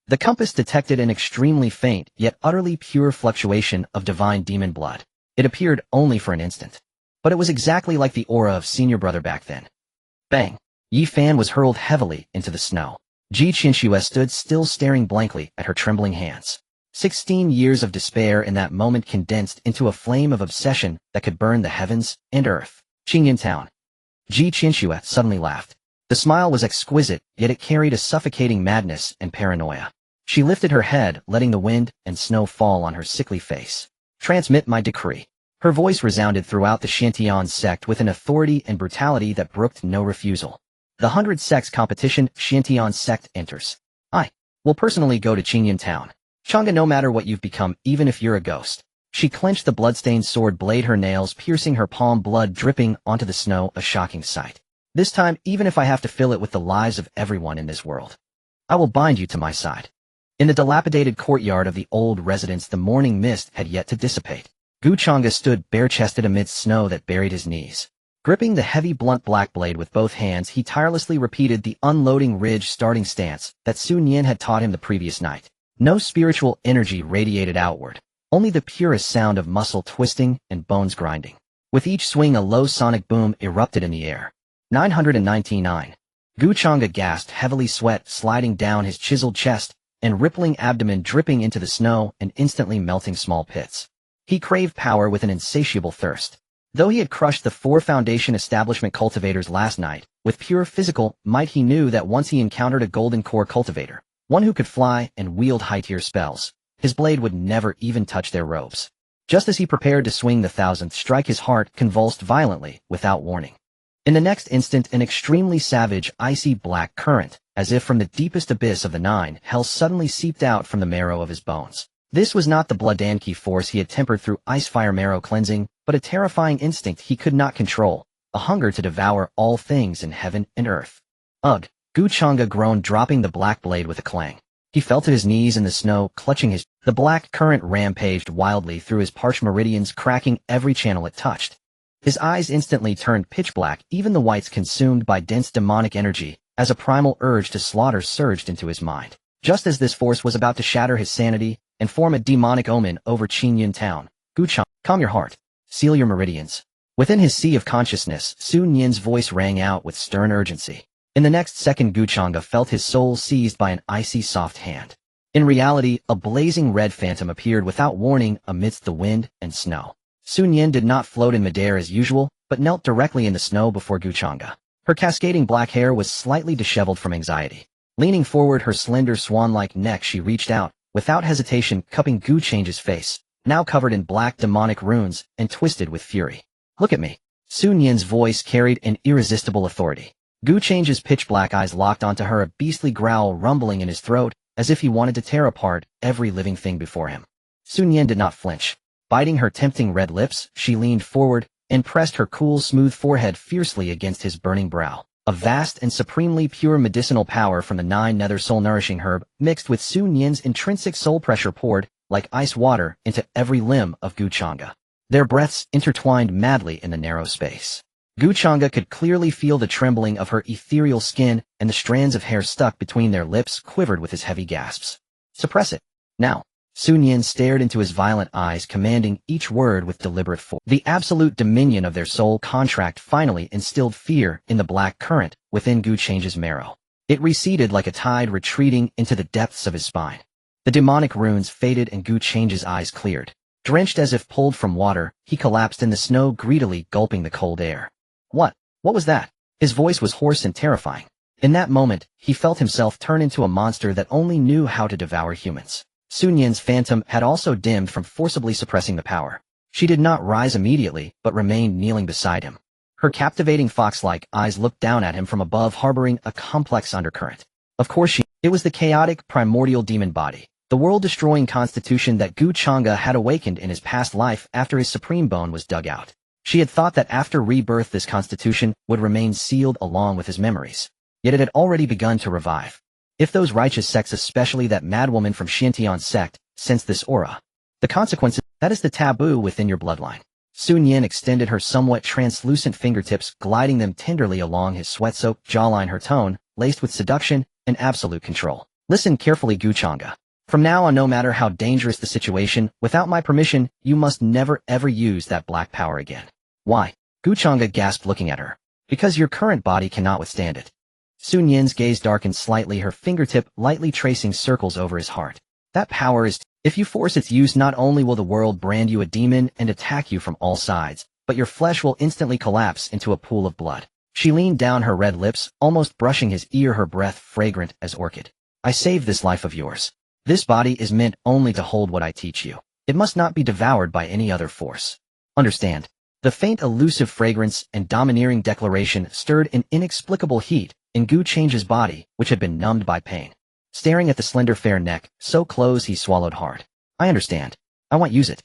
The compass detected an extremely faint, yet utterly pure fluctuation of divine demon blood. It appeared only for an instant. But it was exactly like the aura of senior brother back then. Bang. Xiaofan was hurled heavily into the snow. Qianxue stood still, staring blankly at her trembling hands. 16 years of despair in that moment condensed into a flame of obsession that could burn the heavens and earth. Qingyan Town. Qianxue suddenly laughed. The smile was exquisite, yet it carried a suffocating madness and paranoia. She lifted her head, letting the wind and snow fall on her sickly face. Transmit my decree. Her voice resounded throughout the Xuantian Sect with an authority and brutality that brooked no refusal. The 100 Sects competition, Xuantian Sect enters. I will personally go to Qingyan Town. Changge, no matter what you've become, even if you're a ghost. She clenched the bloodstained sword blade, her nails piercing her palm, blood dripping onto the snow, a shocking sight. This time, even if I have to fill it with the lives of everyone in this world, I will bind you to my side. In the dilapidated courtyard of the old residence, the morning mist had yet to dissipate. Gu Changge stood bare-chested amidst snow that buried his knees. Gripping the heavy blunt black blade with both hands, he tirelessly repeated the unloading ridge starting stance that Su Nian had taught him the previous night. No spiritual energy radiated outward, only the purest sound of muscle twisting and bones grinding. With each swing, a low sonic boom erupted in the air. 999. Changge gasped, heavily, sweat sliding down his chiseled chest and rippling abdomen dripping into the snow and instantly melting small pits. He craved power with an insatiable thirst. Though he had crushed the 4 Foundation establishment cultivators last night, with pure physical might, he knew that once he encountered a golden core cultivator, one who could fly and wield high-tier spells, his blade would never even touch their robes. Just as he prepared to swing the 1000th strike, his heart convulsed violently, without warning. In the next instant, an extremely savage, icy black current, as if from the deepest abyss of the 9 hell, suddenly seeped out from the marrow of his bones. This was not the blood-anki force he had tempered through ice-fire marrow cleansing, but a terrifying instinct he could not control, a hunger to devour all things in heaven and earth. Ugh! Changge groaned, dropping the black blade with a clang. He fell to his knees in the snow, clutching his... The black current rampaged wildly through his parched meridians, cracking every channel it touched. His eyes instantly turned pitch black, even the whites consumed by dense demonic energy, as a primal urge to slaughter surged into his mind. Just as this force was about to shatter his sanity and form a demonic omen over Qingyun town, Changge, calm your heart. Seal your meridians. Within his sea of consciousness, Su Nian's voice rang out with stern urgency. In the next second, Changge felt his soul seized by an icy soft hand. In reality, a blazing red phantom appeared without warning amidst the wind and snow. Su Nian did not float in midair as usual, but knelt directly in the snow before Changge. Her cascading black hair was slightly disheveled from anxiety. Leaning forward, her slender swan-like neck, she reached out, without hesitation, cupping Change's face, now covered in black demonic runes and twisted with fury. Look at me. Su Nian's voice carried an irresistible authority. Change's pitch-black eyes locked onto her, a beastly growl rumbling in his throat, as if he wanted to tear apart every living thing before him. Su Nian did not flinch. Biting her tempting red lips, she leaned forward and pressed her cool, smooth forehead fiercely against his burning brow. A vast and supremely pure medicinal power from the 9 nether soul-nourishing herb, mixed with Su Nian's intrinsic soul pressure, poured like ice water into every limb of Changge. Their breaths intertwined madly in the narrow space. Changge could clearly feel the trembling of her ethereal skin, and the strands of hair stuck between their lips quivered with his heavy gasps. Suppress it. Now. Su Nian stared into his violent eyes, commanding each word with deliberate force. The absolute dominion of their soul contract finally instilled fear in the black current within Change's marrow. It receded like a tide, retreating into the depths of his spine. The demonic runes faded and Change's eyes cleared. Drenched as if pulled from water, he collapsed in the snow, greedily gulping the cold air. What was that? His voice was hoarse and terrifying. In that moment, he felt himself turn into a monster that only knew how to devour humans. Su Nian's phantom had also dimmed from forcibly suppressing the power. She did not rise immediately, but remained kneeling beside him. Her captivating fox-like eyes looked down at him from above, harboring a complex undercurrent. Of course it was the chaotic, primordial demon body, the world-destroying constitution that Changge had awakened in his past life after his supreme bone was dug out. She had thought that after rebirth this constitution would remain sealed along with his memories. Yet it had already begun to revive. If those righteous sects, especially that madwoman from Xuantian Sect, sense this aura, the consequences, that is the taboo within your bloodline. Su Nian extended her somewhat translucent fingertips, gliding them tenderly along his sweat-soaked jawline, her tone, laced with seduction and absolute control. Listen carefully, Changge. From now on, no matter how dangerous the situation, without my permission, you must never ever use that black power again. Why? Changge gasped, looking at her. Because your current body cannot withstand it. Su Nian's gaze darkened slightly, her fingertip lightly tracing circles over his heart. That power is... If you force its use, not only will the world brand you a demon and attack you from all sides, but your flesh will instantly collapse into a pool of blood. She leaned down, her red lips almost brushing his ear, her breath fragrant as orchid. I saved this life of yours. This body is meant only to hold what I teach you. It must not be devoured by any other force. Understand? The faint, elusive fragrance and domineering declaration stirred an inexplicable heat in Change's body, which had been numbed by pain. Staring at the slender fair neck, so close, he swallowed hard. I understand. I won't use it.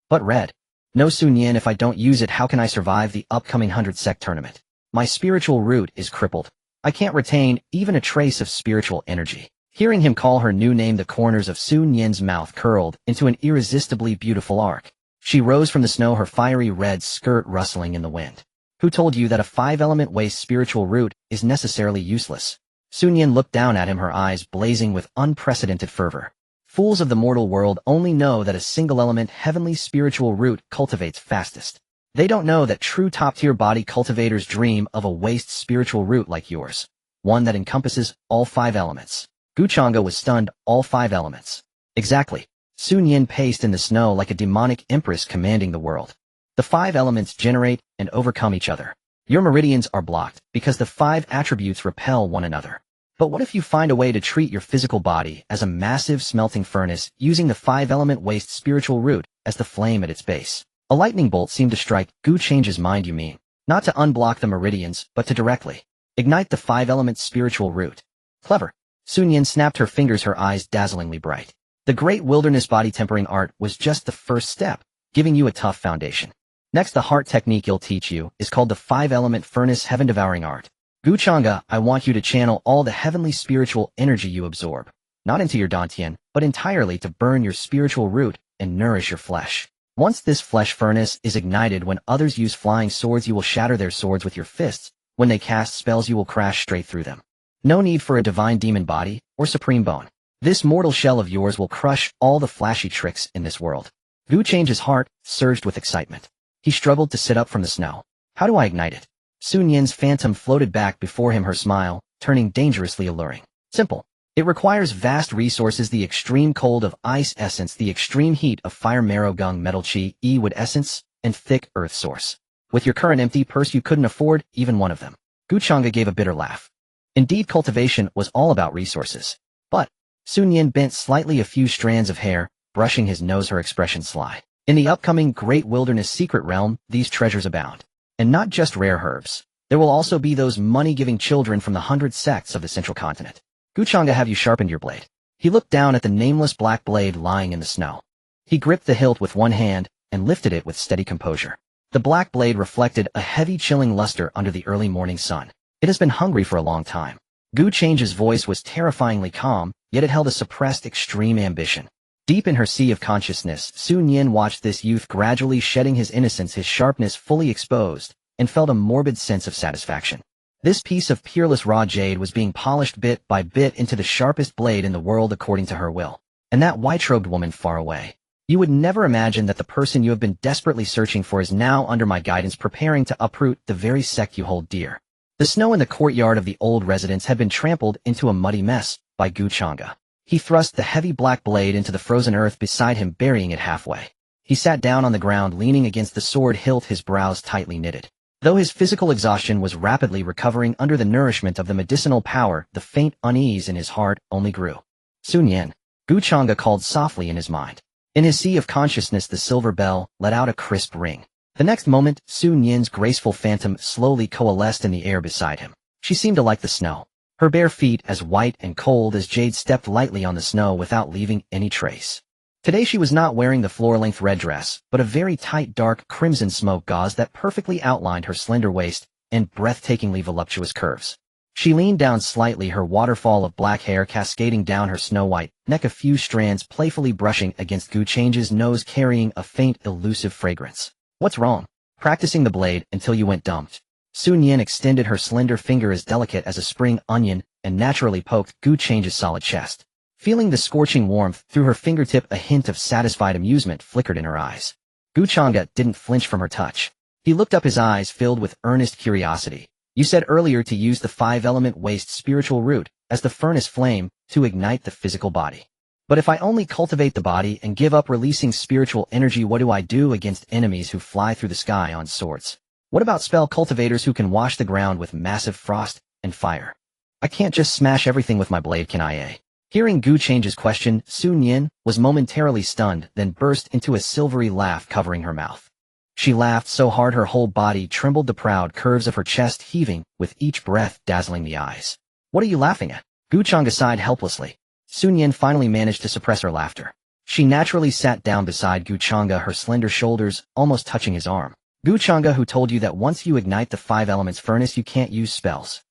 But red. No, Su Nian, if I don't use it, how can I survive the upcoming 100 Sect tournament? My spiritual root is crippled. I can't retain even a trace of spiritual energy. Hearing him call her new name, the corners of Su Nian's mouth curled into an irresistibly beautiful arc. She rose from the snow, her fiery red skirt rustling in the wind. Who told you that a five-element waste spiritual root is necessarily useless? Xuantian looked down at him, her eyes blazing with unprecedented fervor. Fools of the mortal world only know that a single-element heavenly spiritual root cultivates fastest. They don't know that true top-tier body cultivators dream of a waste spiritual root like yours, one that encompasses all five elements. Changge was stunned. All five elements. Exactly. Xuantian paced in the snow like a demonic empress commanding the world. The five elements generate and overcome each other. Your meridians are blocked because the five attributes repel one another. But what if you find a way to treat your physical body as a massive smelting furnace using the five-element waste spiritual root as the flame at its base? A lightning bolt seemed to strike Change's mind. You mean, not to unblock the meridians, but to directly ignite the five-element spiritual root. Clever. Xuantian snapped her fingers, her eyes dazzlingly bright. The great wilderness body tempering art was just the first step, giving you a tough foundation. Next, the heart technique you'll teach you is called the five-element furnace heaven-devouring art. Changge, I want you to channel all the heavenly spiritual energy you absorb, not into your dantian, but entirely to burn your spiritual root and nourish your flesh. Once this flesh furnace is ignited, when others use flying swords, you will shatter their swords with your fists. When they cast spells, you will crash straight through them. No need for a divine demon body or supreme bone. This mortal shell of yours will crush all the flashy tricks in this world. Change's heart surged with excitement. He struggled to sit up from the snow. How do I ignite it? Xuantian's phantom floated back before him, her smile turning dangerously alluring. Simple. It requires vast resources: the extreme cold of ice essence, the extreme heat of fire marrow gung metal chi wood essence, and thick earth source. With your current empty purse, you couldn't afford even one of them. Changge gave a bitter laugh. Indeed, cultivation was all about resources. But Xuantian bent slightly, a few strands of hair brushing his nose, her expression sly. In the upcoming Great Wilderness Secret Realm, these treasures abound. And not just rare herbs. There will also be those money-giving children from the 100 sects of the central continent. Changge, have you sharpened your blade? He looked down at the nameless black blade lying in the snow. He gripped the hilt with one hand and lifted it with steady composure. The black blade reflected a heavy, chilling luster under the early morning sun. It has been hungry for a long time. Change's voice was terrifyingly calm, yet it held a suppressed, extreme ambition. Deep in her sea of consciousness, Xuantian watched this youth gradually shedding his innocence, his sharpness fully exposed, and felt a morbid sense of satisfaction. This piece of peerless raw jade was being polished bit by bit into the sharpest blade in the world according to her will. And that white-robed woman far away. You would never imagine that the person you have been desperately searching for is now under my guidance, preparing to uproot the very sect you hold dear. The snow in the courtyard of the old residence had been trampled into a muddy mess by Changge. He thrust the heavy black blade into the frozen earth beside him, burying it halfway. He sat down on the ground, leaning against the sword hilt, his brows tightly knitted. Though his physical exhaustion was rapidly recovering under the nourishment of the medicinal power, the faint unease in his heart only grew. Xuantian, Changge called softly in his mind. In his sea of consciousness, the silver bell let out a crisp ring. The next moment, Xuantian's graceful phantom slowly coalesced in the air beside him. She seemed to like the snow. Her bare feet as white and cold as jade stepped lightly on the snow without leaving any trace. Today she was not wearing the floor-length red dress, but a very tight dark crimson smoke gauze that perfectly outlined her slender waist and breathtakingly voluptuous curves. She leaned down slightly, her waterfall of black hair cascading down her snow-white neck, a few strands playfully brushing against Change's nose, carrying a faint, elusive fragrance. What's wrong? Practicing the blade until you went dumb. Xuantian extended her slender finger, as delicate as a spring onion, and naturally poked Change's solid chest. Feeling the scorching warmth through her fingertip, a hint of satisfied amusement flickered in her eyes. Changge didn't flinch from her touch. He looked up, his eyes filled with earnest curiosity. You said earlier to use the five-element waste spiritual root as the furnace flame to ignite the physical body. But if I only cultivate the body and give up releasing spiritual energy, what do I do against enemies who fly through the sky on swords? What about spell cultivators who can wash the ground with massive frost and fire? I can't just smash everything with my blade, can I? Hearing Change's question, Xuantian was momentarily stunned, then burst into a silvery laugh covering her mouth. She laughed so hard her whole body trembled, the proud curves of her chest heaving with each breath, dazzling the eyes. What are you laughing at? Changge sighed helplessly. Xuantian finally managed to suppress her laughter. She naturally sat down beside Changge, her slender shoulders almost touching his arm. Changge, who told you that once you ignite the five elements furnace you can't use spells?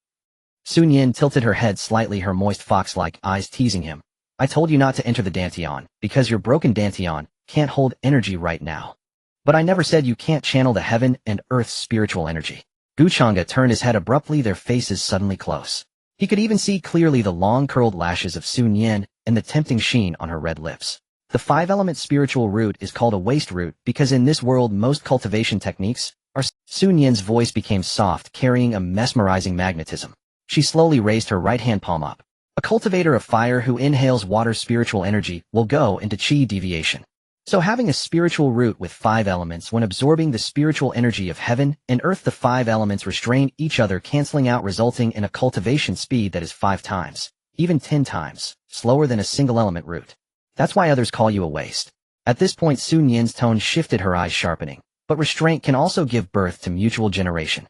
Xuantian tilted her head slightly, her moist fox-like eyes teasing him. I told you not to enter the dantian, because your broken dantian can't hold energy right now. But I never said you can't channel the heaven and earth's spiritual energy. Changge turned his head abruptly, their faces suddenly close. He could even see clearly the long curled lashes of Sun Yan and the tempting sheen on her red lips. The five-element spiritual root is called a waste root because in this world most cultivation techniques are. Sun Yan's voice became soft, carrying a mesmerizing magnetism. She slowly raised her right hand palm up. A cultivator of fire who inhales water's spiritual energy will go into Qi deviation. So having a spiritual root with 5 elements, when absorbing the spiritual energy of heaven and earth, the 5 elements restrain each other, canceling out, resulting in a cultivation speed that is 5 times, even 10 times, slower than a single element root. That's why others call you a waste. At this point Sun Yan's tone shifted, her eyes sharpening. But restraint can also give birth to mutual generation.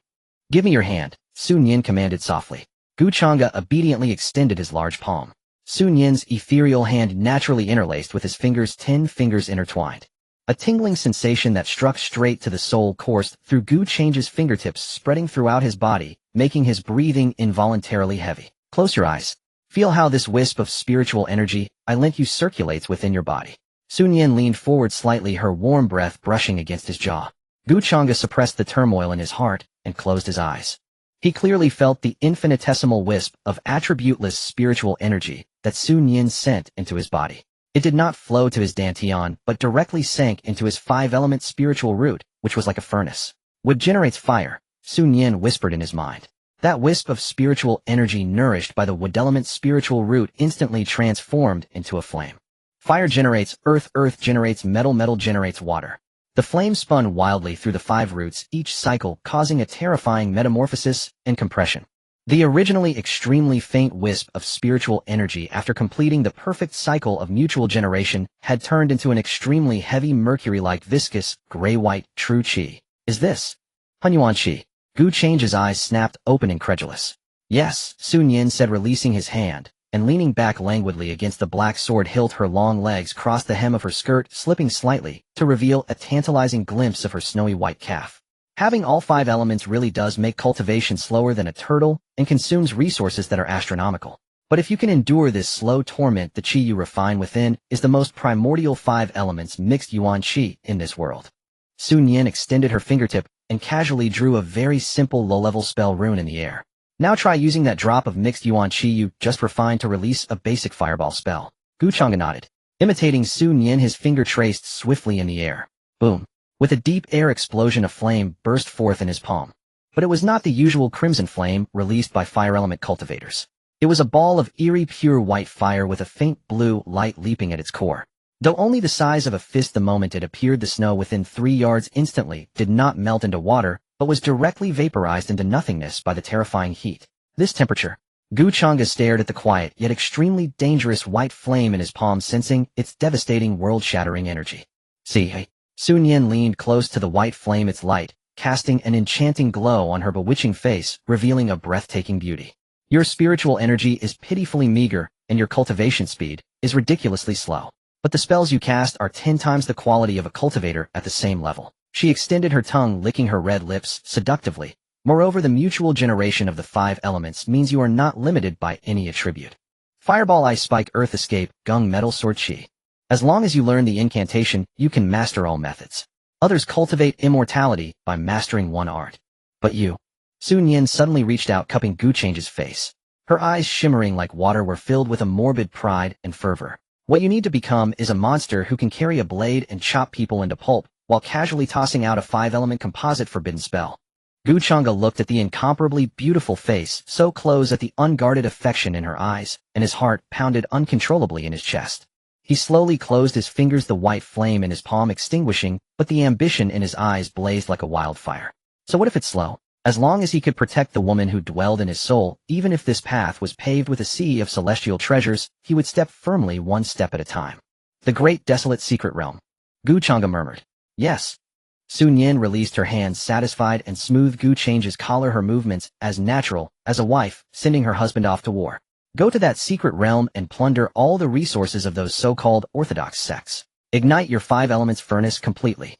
Give me your hand, Sun Yan commanded softly. Changge obediently extended his large palm. Sun Yan's ethereal hand naturally interlaced with his fingers, 10 fingers intertwined. A tingling sensation that struck straight to the soul coursed through Changge's fingertips, spreading throughout his body, making his breathing involuntarily heavy. Close your eyes. Feel how this wisp of spiritual energy I lent you circulates within your body. Sun Yan leaned forward slightly, her warm breath brushing against his jaw. Changge suppressed the turmoil in his heart and closed his eyes. He clearly felt the infinitesimal wisp of attributeless spiritual energy that Sun Yan sent into his body. It did not flow to his dantian, but directly sank into his 5-element spiritual root, which was like a furnace. Wood generates fire, Sun Yan whispered in his mind. That wisp of spiritual energy nourished by the wood element spiritual root instantly transformed into a flame. Fire generates earth, earth generates metal, metal generates water. The flame spun wildly through the 5 roots, each cycle causing a terrifying metamorphosis and compression. The originally extremely faint wisp of spiritual energy, after completing the perfect cycle of mutual generation, had turned into an extremely heavy mercury-like viscous, gray-white, true Qi. Is this Hunyuan Qi? Changge's eyes snapped open, incredulous. Yes, Sun Yan said, releasing his hand, and leaning back languidly against the black sword hilt. Her long legs crossed the hem of her skirt, slipping slightly, to reveal a tantalizing glimpse of her snowy white calf. Having all 5 elements really does make cultivation slower than a turtle, and consumes resources that are astronomical. But if you can endure this slow torment, the Qi you refine within is the most primordial 5 elements mixed Yuan Qi in this world. Sun Yan extended her fingertip and casually drew a very simple low-level spell rune in the air. Now try using that drop of mixed Yuan Qi you just refined to release a basic fireball spell. Changge nodded. Imitating Sun Yan, his finger traced swiftly in the air. Boom. With a deep air explosion, a flame burst forth in his palm. But it was not the usual crimson flame released by fire element cultivators. It was a ball of eerie pure white fire with a faint blue light leaping at its core. Though only the size of a fist, the moment it appeared, the snow within 3 yards instantly did not melt into water, but was directly vaporized into nothingness by the terrifying heat. This temperature. Changge stared at the quiet yet extremely dangerous white flame in his palm, sensing its devastating, world-shattering energy. See, Sun Yan leaned close to the white flame, its light casting an enchanting glow on her bewitching face, revealing a breathtaking beauty. Your spiritual energy is pitifully meager, and your cultivation speed is ridiculously slow. But the spells you cast are 10 times the quality of a cultivator at the same level. She extended her tongue, licking her red lips seductively. Moreover, the mutual generation of the 5 elements means you are not limited by any attribute. Fireball, ice spike, earth, escape, gung, metal, sword, Qi. As long as you learn the incantation, you can master all methods. Others cultivate immortality by mastering one art. But you. Sun Yan suddenly reached out, cupping Changge's face. Her eyes, shimmering like water, were filled with a morbid pride and fervor. What you need to become is a monster who can carry a blade and chop people into pulp, while casually tossing out a 5-element composite forbidden spell. Changge looked at the incomparably beautiful face, so close at the unguarded affection in her eyes, and his heart pounded uncontrollably in his chest. He slowly closed his fingers, the white flame in his palm extinguishing, but the ambition in his eyes blazed like a wildfire. So what if it's slow? As long as he could protect the woman who dwelled in his soul, even if this path was paved with a sea of celestial treasures, he would step firmly, one step at a time. The great desolate secret realm. Changge murmured. Yes. Sun Yan released her hands, satisfied, and smoothed Changge's collar, her movements as natural as a wife sending her husband off to war. Go to that secret realm and plunder all the resources of those so-called orthodox sects. Ignite your 5 elements furnace completely.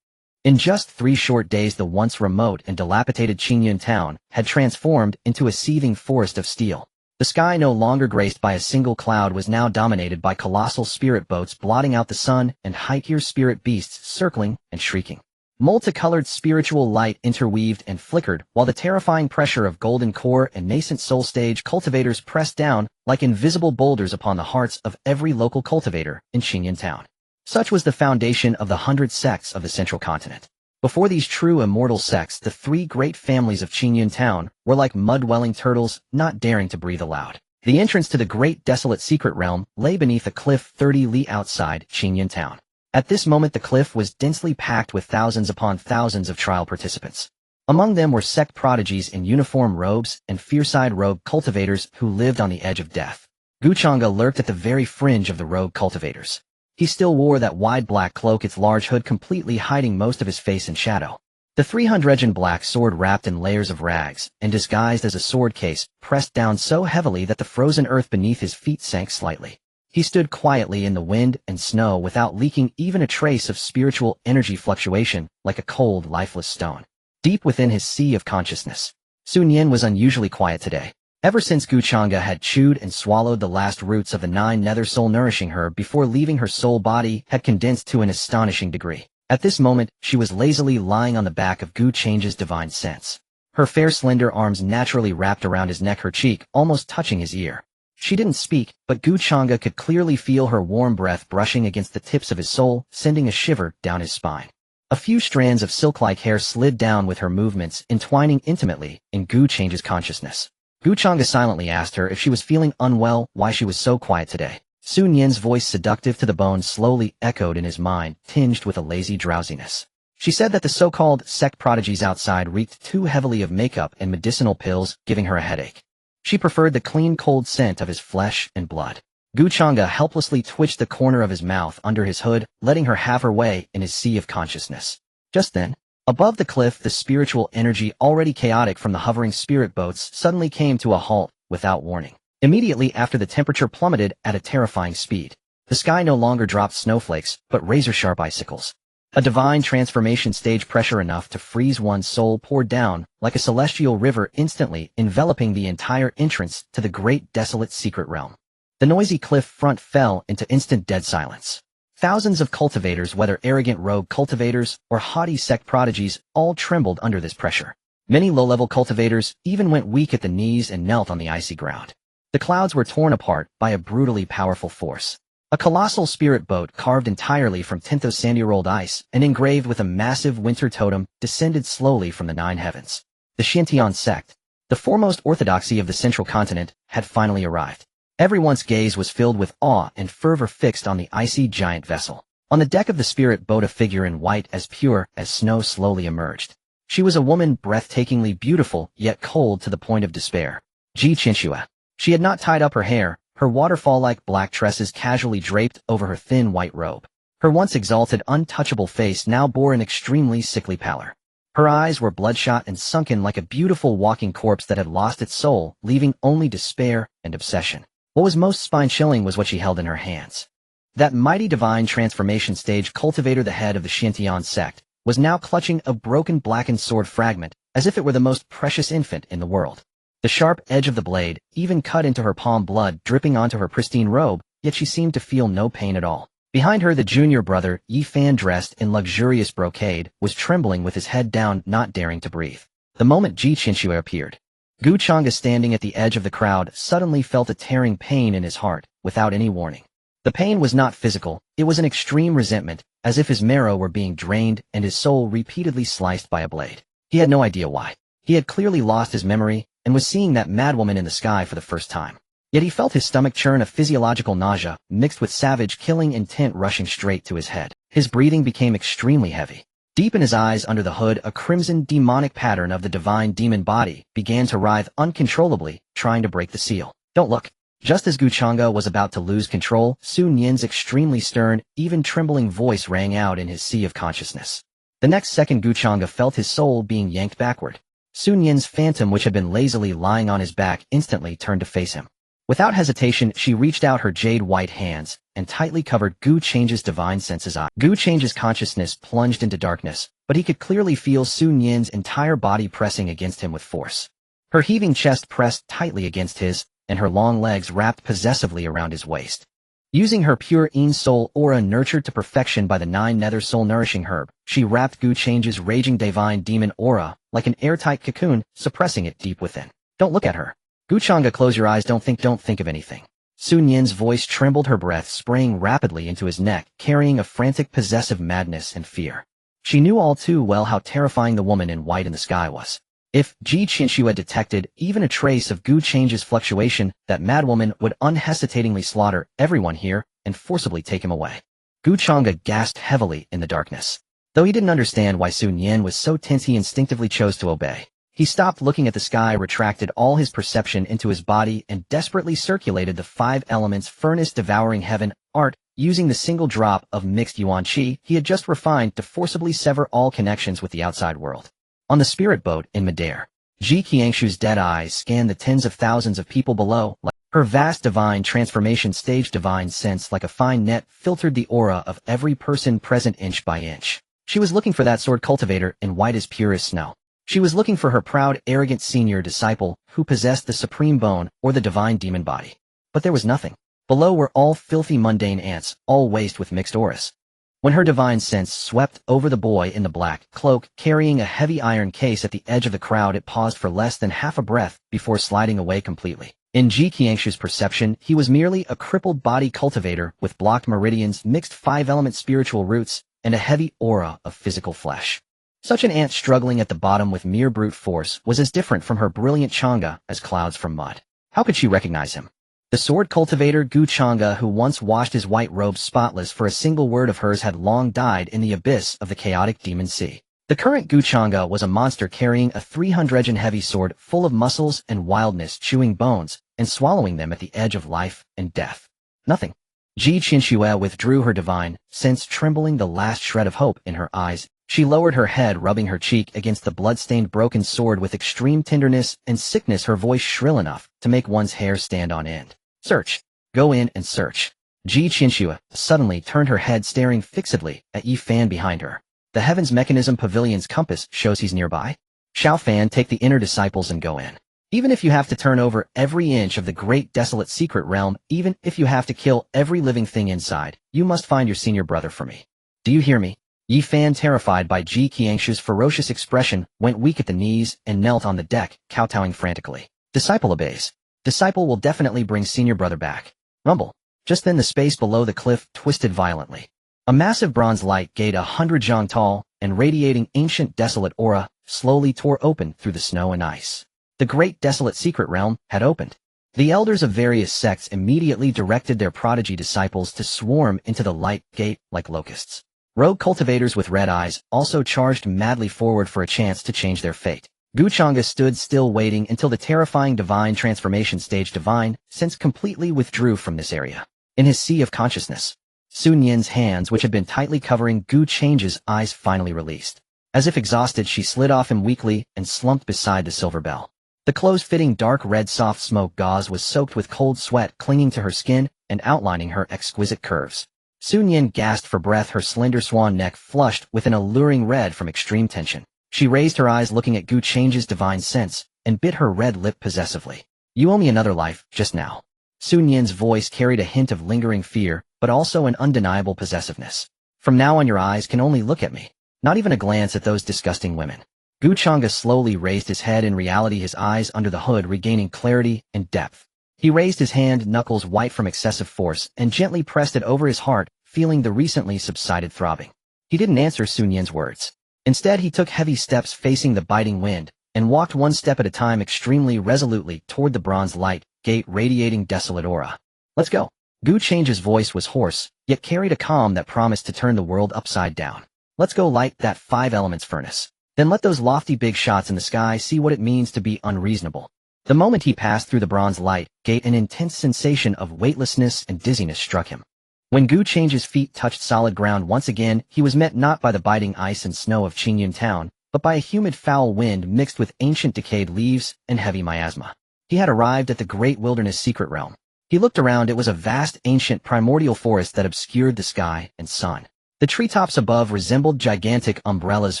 In just 3 short days, the once remote and dilapidated Qingyun town had transformed into a seething forest of steel. The sky, no longer graced by a single cloud, was now dominated by colossal spirit boats blotting out the sun and high-tier spirit beasts circling and shrieking. Multicolored spiritual light interweaved and flickered, while the terrifying pressure of golden core and nascent soul stage cultivators pressed down like invisible boulders upon the hearts of every local cultivator in Qingyan town. Such was the foundation of the 100 sects of the central continent. Before these true immortal sects, the three great families of Qingyan town were like mud-dwelling turtles, not daring to breathe aloud. The entrance to the great desolate secret realm lay beneath a cliff 30 li outside Qingyan town. At this moment the cliff was densely packed with thousands upon thousands of trial participants. Among them were sect prodigies in uniform robes and fierce-eyed rogue cultivators who lived on the edge of death. Changge lurked at the very fringe of the rogue cultivators. He still wore that wide black cloak, its large hood completely hiding most of his face in shadow. The 300 black sword wrapped in layers of rags and disguised as a sword case pressed down so heavily that the frozen earth beneath his feet sank slightly. He stood quietly in the wind and snow without leaking even a trace of spiritual energy fluctuation, like a cold, lifeless stone. Deep within his sea of consciousness, Sun Yin was unusually quiet today. Ever since Changge had chewed and swallowed the last roots of the 9 nether soul nourishing her before leaving her soul body had condensed to an astonishing degree. At this moment, she was lazily lying on the back of Changge's divine sense. Her fair slender arms naturally wrapped around his neck, her cheek almost touching his ear. She didn't speak, but Changge could clearly feel her warm breath brushing against the tips of his soul, sending a shiver down his spine. A few strands of silk-like hair slid down with her movements, entwining intimately in Changge's consciousness. Changge silently asked her if she was feeling unwell, why she was so quiet today. Sun Yin's voice, seductive to the bone, slowly echoed in his mind, tinged with a lazy drowsiness. She said that the so-called sect prodigies outside reeked too heavily of makeup and medicinal pills, giving her a headache. She preferred the clean, cold scent of his flesh and blood. Changge helplessly twitched the corner of his mouth under his hood, letting her have her way in his sea of consciousness. Just then, above the cliff, the spiritual energy already chaotic from the hovering spirit boats suddenly came to a halt, without warning. Immediately after, the temperature plummeted at a terrifying speed. The sky no longer dropped snowflakes, but razor-sharp icicles. A divine transformation stage, pressure enough to freeze one's soul, poured down like a celestial river, instantly enveloping the entire entrance to the great desolate secret realm. The noisy cliff front fell into instant dead silence. Thousands of cultivators, whether arrogant rogue cultivators or haughty sect prodigies, all trembled under this pressure. Many low-level cultivators even went weak at the knees and knelt on the icy ground. The clouds were torn apart by a brutally powerful force. A colossal spirit boat carved entirely from Tinto's sandy-rolled ice and engraved with a massive winter totem descended slowly from the 9 heavens. The Xuantian Sect, the foremost orthodoxy of the central continent, had finally arrived. Everyone's gaze was filled with awe and fervor fixed on the icy giant vessel. On the deck of the spirit boat, a figure in white as pure as snow slowly emerged. She was a woman, breathtakingly beautiful, yet cold to the point of despair. Qianxue. She had not tied up her hair, her waterfall-like black tresses casually draped over her thin white robe. Her once exalted, untouchable face now bore an extremely sickly pallor. Her eyes were bloodshot and sunken like a beautiful walking corpse that had lost its soul, leaving only despair and obsession. What was most spine-chilling was what she held in her hands. That mighty divine transformation stage cultivator, the head of the Xuantian Sect, was now clutching a broken blackened sword fragment, as if it were the most precious infant in the world. The sharp edge of the blade even cut into her palm, blood dripping onto her pristine robe, yet she seemed to feel no pain at all. Behind her, the junior brother, Xiaofan, dressed in luxurious brocade, was trembling with his head down, not daring to breathe. The moment Qianxue appeared, Changge, standing at the edge of the crowd, suddenly felt a tearing pain in his heart, without any warning. The pain was not physical, it was an extreme resentment, as if his marrow were being drained and his soul repeatedly sliced by a blade. He had no idea why. He had clearly lost his memory, and was seeing that madwoman in the sky for the first time. Yet he felt his stomach churn, a physiological nausea, mixed with savage, killing intent rushing straight to his head. His breathing became extremely heavy. Deep in his eyes under the hood, a crimson demonic pattern of the divine demon body began to writhe uncontrollably, trying to break the seal. Don't look. Just as Changge was about to lose control, Sun Yin's extremely stern, even trembling voice rang out in his sea of consciousness. The next second, Changge felt his soul being yanked backward. Sun Yin's phantom, which had been lazily lying on his back, instantly turned to face him. Without hesitation, she reached out her jade-white hands and tightly covered Changge's divine senses' eyes. Changge's consciousness plunged into darkness, but he could clearly feel Sun Yin's entire body pressing against him with force. Her heaving chest pressed tightly against his, and her long legs wrapped possessively around his waist. Using her pure Een soul aura nurtured to perfection by the 9 nether soul nourishing herb, she wrapped Changge's raging divine demon aura like an airtight cocoon, suppressing it deep within. Don't look at her. Changge, close your eyes, don't think of anything. Sun Yan's voice trembled, her breath spraying rapidly into his neck, carrying a frantic possessive madness and fear. She knew all too well how terrifying the woman in white in the sky was. If Qianxue had detected even a trace of Changge's fluctuation, that madwoman would unhesitatingly slaughter everyone here and forcibly take him away. Changge gasped heavily in the darkness. Though he didn't understand why Sun Yan was so tense, he instinctively chose to obey. He stopped looking at the sky, retracted all his perception into his body, and desperately circulated the 5 elements furnace devouring heaven art, using the single drop of mixed yuan qi he had just refined to forcibly sever all connections with the outside world. On the spirit boat in midair, Qianxue's dead eyes scanned the tens of thousands of people below. Her vast divine transformation stage, divine sense like a fine net, filtered the aura of every person present inch by inch. She was looking for that sword cultivator in white as pure as snow. She was looking for her proud, arrogant senior disciple who possessed the supreme bone or the divine demon body. But there was nothing. Below were all filthy mundane ants, all waste with mixed auras. When her divine sense swept over the boy in the black cloak, carrying a heavy iron case at the edge of the crowd, it paused for less than half a breath before sliding away completely. In Qianxue's perception, he was merely a crippled body cultivator with blocked meridians, mixed 5-element spiritual roots, and a heavy aura of physical flesh. Such an ant struggling at the bottom with mere brute force was as different from her brilliant Changge as clouds from mud. How could she recognize him? The sword cultivator Changge, who once washed his white robes spotless for a single word of hers, had long died in the abyss of the chaotic demon sea. The current Changge was a monster carrying a 300 heavy sword full of muscles and wildness, chewing bones and swallowing them at the edge of life and death. Nothing. Qianxue withdrew her divine sense, trembling the last shred of hope in her eyes. She lowered her head, rubbing her cheek against the blood-stained broken sword with extreme tenderness and sickness, her voice shrill enough to make one's hair stand on end. Search. Go in and search. Qianxue suddenly turned her head, staring fixedly at Xiaofan behind her. The Heavens Mechanism Pavilion's compass shows he's nearby. Xiaofan, take the inner disciples and go in. Even if you have to turn over every inch of the great desolate secret realm, even if you have to kill every living thing inside, you must find your senior brother for me. Do you hear me? Xiaofan, terrified by Qianxue's ferocious expression, went weak at the knees and knelt on the deck, kowtowing frantically. Disciple obeys. Disciple will definitely bring senior brother back. Rumble. Just then the space below the cliff twisted violently. A massive bronze light gate 100 zhang tall and radiating ancient desolate aura slowly tore open through the snow and ice. The great desolate secret realm had opened. The elders of various sects immediately directed their prodigy disciples to swarm into the light gate like locusts. Rogue cultivators with red eyes also charged madly forward for a chance to change their fate. Changge stood still, waiting until the terrifying divine transformation stage divine sense completely withdrew from this area. In his sea of consciousness, Sun Yan's hands, which had been tightly covering Changge's eyes, finally released. As if exhausted, she slid off him weakly and slumped beside the silver bell. The close-fitting dark red soft smoke gauze was soaked with cold sweat, clinging to her skin and outlining her exquisite curves. Sun Yan gasped for breath, her slender swan neck flushed with an alluring red from extreme tension. She raised her eyes, looking at Changge's divine sense, and bit her red lip possessively. You owe me another life, just now. Sun Yan's voice carried a hint of lingering fear, but also an undeniable possessiveness. From now on your eyes can only look at me. Not even a glance at those disgusting women. Changge slowly raised his head, in reality his eyes under the hood regaining clarity and depth. He raised his hand, knuckles white from excessive force, and gently pressed it over his heart, feeling the recently subsided throbbing. He didn't answer Sun Yan's words. Instead, he took heavy steps facing the biting wind, and walked one step at a time extremely resolutely toward the bronze light gate radiating desolate aura. Let's go. Changge's voice was hoarse, yet carried a calm that promised to turn the world upside down. Let's go light that 5 elements furnace. Then let those lofty big shots in the sky see what it means to be unreasonable. The moment he passed through the bronze light gate, an intense sensation of weightlessness and dizziness struck him. When Changge's feet touched solid ground once again, he was met not by the biting ice and snow of Qingyun town, but by a humid foul wind mixed with ancient decayed leaves and heavy miasma. He had arrived at the great wilderness secret realm. He looked around. It was a vast ancient primordial forest that obscured the sky and sun. The treetops above resembled gigantic umbrellas,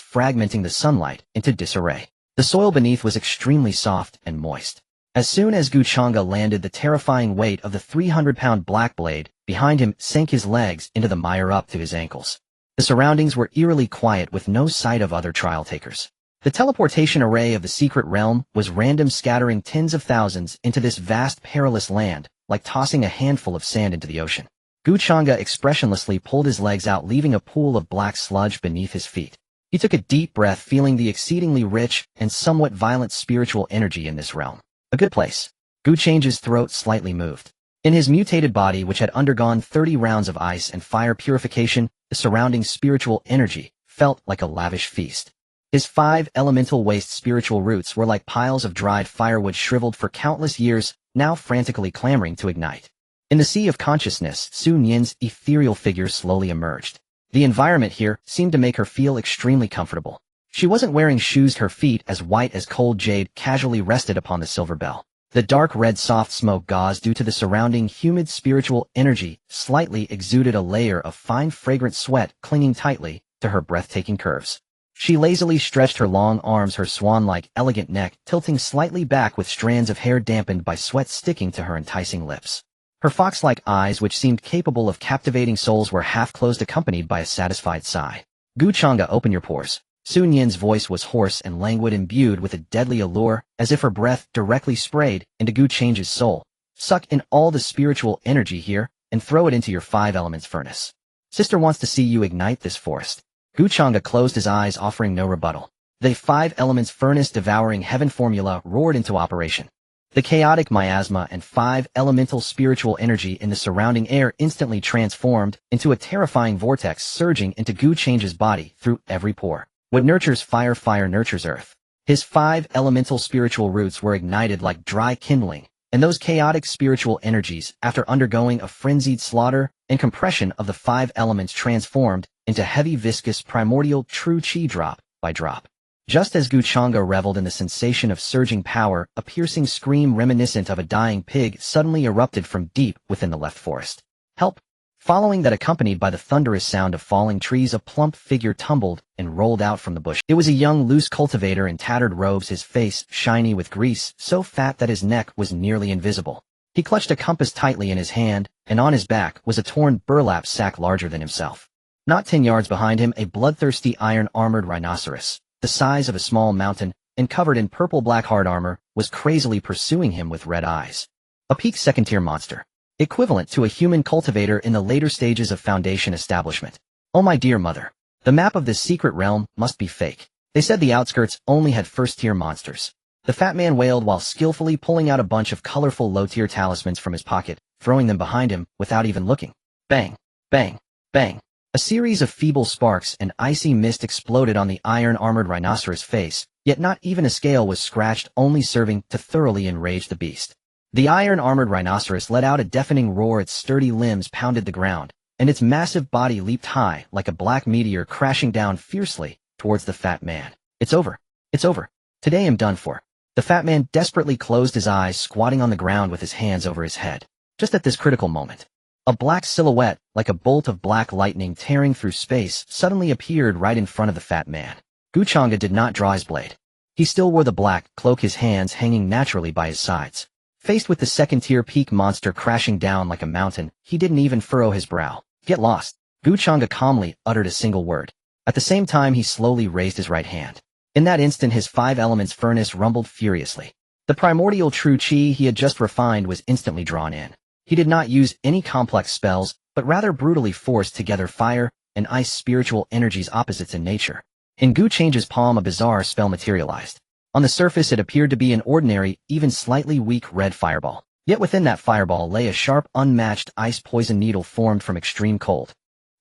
fragmenting the sunlight into disarray. The soil beneath was extremely soft and moist. As soon as Changge landed, the terrifying weight of the 300-pound black blade behind him sank his legs into the mire up to his ankles. The surroundings were eerily quiet with no sight of other trial takers. The teleportation array of the secret realm was random, scattering tens of thousands into this vast perilous land, like tossing a handful of sand into the ocean. Changge expressionlessly pulled his legs out, leaving a pool of black sludge beneath his feet. He took a deep breath, feeling the exceedingly rich and somewhat violent spiritual energy in this realm. A good place. Changge's throat slightly moved. In his mutated body, which had undergone 30 rounds of ice and fire purification, the surrounding spiritual energy felt like a lavish feast. His 5 elemental waste spiritual roots were like piles of dried firewood shriveled for countless years, now frantically clamoring to ignite. In the sea of consciousness, Xuantian's ethereal figure slowly emerged. The environment here seemed to make her feel extremely comfortable. She wasn't wearing shoes, her feet, as white as cold jade, casually rested upon the silver bell. The dark red soft smoke gauze, due to the surrounding humid spiritual energy, slightly exuded a layer of fine fragrant sweat clinging tightly to her breathtaking curves. She lazily stretched her long arms, her swan-like elegant neck tilting slightly back with strands of hair dampened by sweat sticking to her enticing lips. Her fox-like eyes, which seemed capable of captivating souls, were half-closed, accompanied by a satisfied sigh. Changge, open your pores. Xuantian's voice was hoarse and languid, imbued with a deadly allure, as if her breath directly sprayed into Changge's soul. Suck in all the spiritual energy here, and throw it into your 5 elements furnace. Sister wants to see you ignite this forest. Changge closed his eyes, offering no rebuttal. The 5 elements furnace devouring heaven formula roared into operation. The chaotic miasma and 5 elemental spiritual energy in the surrounding air instantly transformed into a terrifying vortex, surging into Changge's body through every pore. What nurtures fire, fire nurtures earth. His 5 elemental spiritual roots were ignited like dry kindling, and those chaotic spiritual energies, after undergoing a frenzied slaughter and compression of the 5 elements, transformed into heavy, viscous, primordial true chi, drop by drop. Just as Changge reveled in the sensation of surging power, a piercing scream reminiscent of a dying pig suddenly erupted from deep within the left forest. Help! Following that, accompanied by the thunderous sound of falling trees, a plump figure tumbled and rolled out from the bush. It was a young, loose cultivator in tattered robes, his face shiny with grease, so fat that his neck was nearly invisible. He clutched a compass tightly in his hand, and on his back was a torn burlap sack larger than himself. Not 10 yards behind him, a bloodthirsty iron-armored rhinoceros, the size of a small mountain and covered in purple-black hard armor, was crazily pursuing him with red eyes. A peak second-tier monster, equivalent to a human cultivator in the later stages of Foundation establishment. Oh my dear mother. The map of this secret realm must be fake. They said the outskirts only had first-tier monsters. The fat man wailed while skillfully pulling out a bunch of colorful low-tier talismans from his pocket, throwing them behind him without even looking. Bang! Bang! Bang! A series of feeble sparks and icy mist exploded on the iron-armored rhinoceros' face, yet not even a scale was scratched, only serving to thoroughly enrage the beast. The iron-armored rhinoceros let out a deafening roar, its sturdy limbs pounded the ground, and its massive body leaped high like a black meteor, crashing down fiercely towards the fat man. It's over. It's over. Today I'm done for. The fat man desperately closed his eyes, squatting on the ground with his hands over his head. Just at this critical moment, a black silhouette, like a bolt of black lightning tearing through space, suddenly appeared right in front of the fat man. Changge did not draw his blade. He still wore the black cloak, his hands hanging naturally by his sides. Faced with the second-tier peak monster crashing down like a mountain, he didn't even furrow his brow. Get lost. Changge calmly uttered a single word. At the same time, he slowly raised his right hand. In that instant, his 5 elements furnace rumbled furiously. The primordial true chi he had just refined was instantly drawn in. He did not use any complex spells, but rather brutally forced together fire and ice spiritual energies, opposites in nature. In Changge's palm, a bizarre spell materialized. On the surface, it appeared to be an ordinary, even slightly weak red fireball. Yet within that fireball lay a sharp, unmatched ice poison needle formed from extreme cold.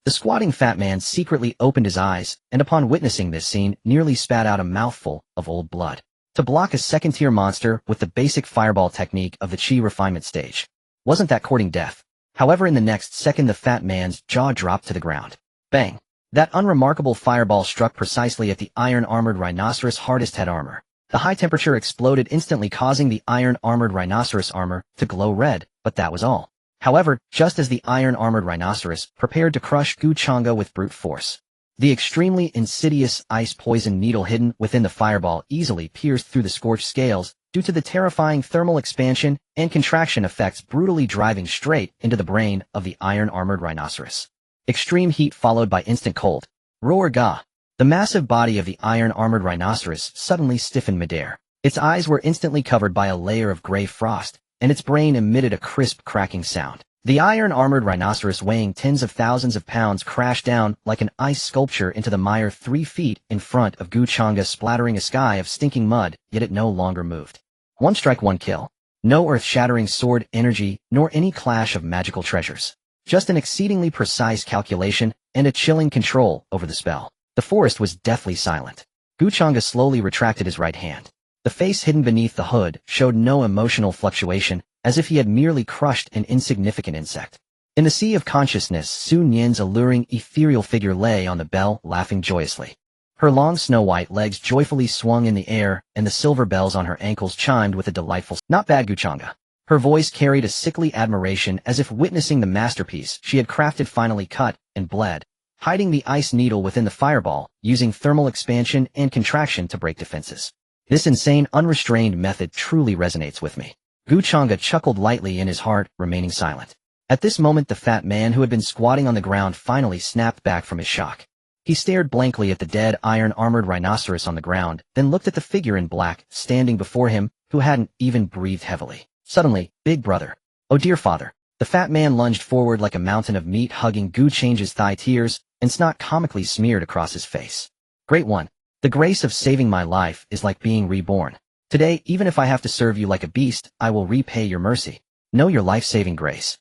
The squatting fat man secretly opened his eyes, and upon witnessing this scene, nearly spat out a mouthful of old blood. To block a second-tier monster with the basic fireball technique of the chi refinement stage. Wasn't that courting death? However, in the next second, the fat man's jaw dropped to the ground. Bang! That unremarkable fireball struck precisely at the iron-armored rhinoceros' hardest head armor. The high temperature exploded instantly, causing the iron-armored rhinoceros armor to glow red, but that was all. However, just as the iron-armored rhinoceros prepared to crush Changge with brute force, the extremely insidious ice poison needle hidden within the fireball easily pierced through the scorched scales, due to the terrifying thermal expansion and contraction effects brutally driving straight into the brain of the iron-armored rhinoceros. Extreme heat followed by instant cold. Roar ga! The massive body of the iron-armored rhinoceros suddenly stiffened midair. Its eyes were instantly covered by a layer of gray frost, and its brain emitted a crisp cracking sound. The iron-armored rhinoceros weighing tens of thousands of pounds crashed down like an ice sculpture into the mire 3 feet in front of Changge, splattering a sky of stinking mud, yet it no longer moved. One strike, one kill. No earth-shattering sword energy, nor any clash of magical treasures. Just an exceedingly precise calculation and a chilling control over the spell. The forest was deathly silent. Changge slowly retracted his right hand. The face hidden beneath the hood showed no emotional fluctuation, as if he had merely crushed an insignificant insect. In the sea of consciousness, Su Nian's alluring, ethereal figure lay on the bell, laughing joyously. Her long snow-white legs joyfully swung in the air, and the silver bells on her ankles chimed with a delightful "Not bad, Changge." Her voice carried a sickly admiration, as if witnessing the masterpiece she had crafted finally cut and bled, hiding the ice needle within the fireball, using thermal expansion and contraction to break defenses. This insane, unrestrained method truly resonates with me. Changge chuckled lightly in his heart, remaining silent. At this moment the fat man who had been squatting on the ground finally snapped back from his shock. He stared blankly at the dead iron-armored rhinoceros on the ground, then looked at the figure in black, standing before him, who hadn't even breathed heavily. Suddenly, "Big brother. Oh dear father." The fat man lunged forward like a mountain of meat, hugging Changge's thigh, tears and snot comically smeared across his face. "Great one. The grace of saving my life is like being reborn. Today, even if I have to serve you like a beast, I will repay your mercy. Know your life-saving grace."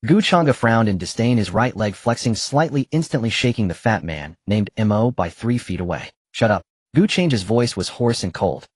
Changge frowned in disdain, his right leg flexing slightly, instantly shaking the fat man, named Mo, by 3 feet away. "Shut up." Changge's voice was hoarse and cold.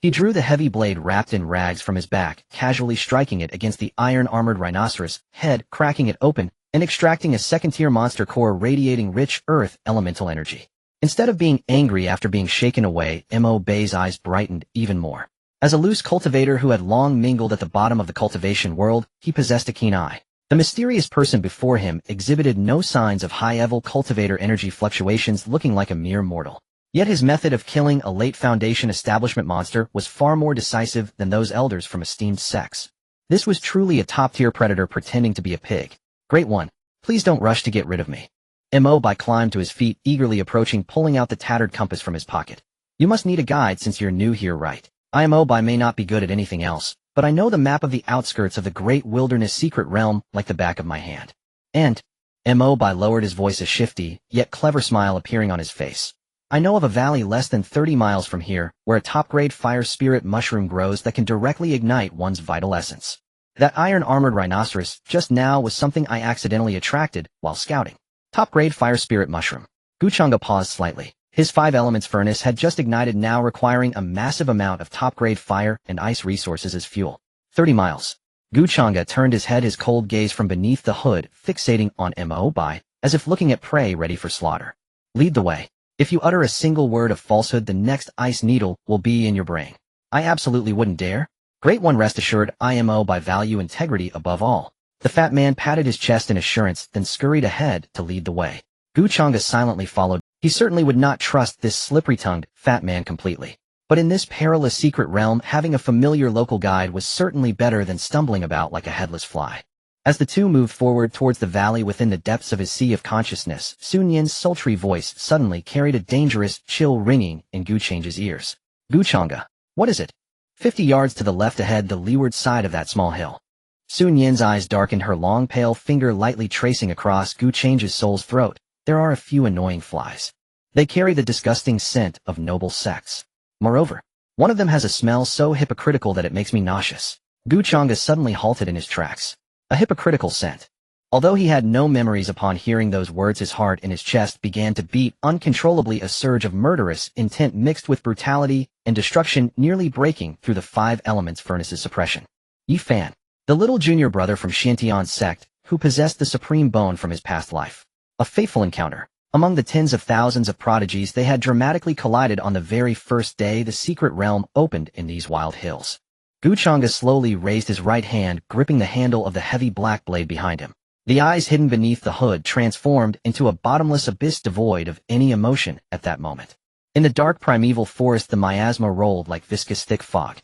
He drew the heavy blade wrapped in rags from his back, casually striking it against the iron-armored rhinoceros' head, cracking it open, and extracting a second-tier monster core radiating rich earth elemental energy. Instead of being angry after being shaken away, Mo Bei's eyes brightened even more. As a loose cultivator who had long mingled at the bottom of the cultivation world, he possessed a keen eye. The mysterious person before him exhibited no signs of high-level cultivator energy fluctuations, looking like a mere mortal. Yet his method of killing a late Foundation establishment monster was far more decisive than those elders from esteemed sects. This was truly a top-tier predator pretending to be a pig. "Great one. Please don't rush to get rid of me." Mo Bei climbed to his feet, eagerly approaching, pulling out the tattered compass from his pocket. "You must need a guide since you're new here, right? Mo Bei may not be good at anything else, but I know the map of the outskirts of the great wilderness secret realm like the back of my hand." And Mo Bei lowered his voice, a shifty, yet clever smile appearing on his face. "I know of a valley less than 30 miles from here, where a top-grade fire spirit mushroom grows that can directly ignite one's vital essence. That iron-armored rhinoceros just now was something I accidentally attracted while scouting." Top-grade fire spirit mushroom. Changge paused slightly. His 5 elements furnace had just ignited, now requiring a massive amount of top-grade fire and ice resources as fuel. 30 miles. Changge turned his head, his cold gaze from beneath the hood, fixating on Mo Bei, as if looking at prey ready for slaughter. "Lead the way. If you utter a single word of falsehood, the next ice needle will be in your brain." "I absolutely wouldn't dare." "Great one, rest assured, Mo Bei value integrity above all." The fat man patted his chest in assurance, then scurried ahead to lead the way. Changge silently followed. He certainly would not trust this slippery-tongued fat man completely. But in this perilous secret realm, having a familiar local guide was certainly better than stumbling about like a headless fly. As the two moved forward towards the valley within the depths of his sea of consciousness, Su Nian's sultry voice suddenly carried a dangerous chill ringing in Changge's ears. "Changge, what is it?" 50 yards to the left ahead, the leeward side of that small hill. Su Nian's eyes darkened, her long pale finger lightly tracing across Changge's soul's throat. "There are a few annoying flies. They carry the disgusting scent of noble sects. Moreover, one of them has a smell so hypocritical that it makes me nauseous." Changge suddenly halted in his tracks. A hypocritical scent. Although he had no memories upon hearing those words, his heart in his chest began to beat uncontrollably, a surge of murderous intent mixed with brutality and destruction nearly breaking through the 5 elements furnace's suppression. Xiaofan, the little junior brother from Xuantian Sect, who possessed the supreme bone from his past life. A fateful encounter. Among the tens of thousands of prodigies they had dramatically collided on the very first day the secret realm opened in these wild hills. Changge slowly raised his right hand, gripping the handle of the heavy black blade behind him. The eyes hidden beneath the hood transformed into a bottomless abyss devoid of any emotion at that moment. In the dark primeval forest the miasma rolled like viscous thick fog.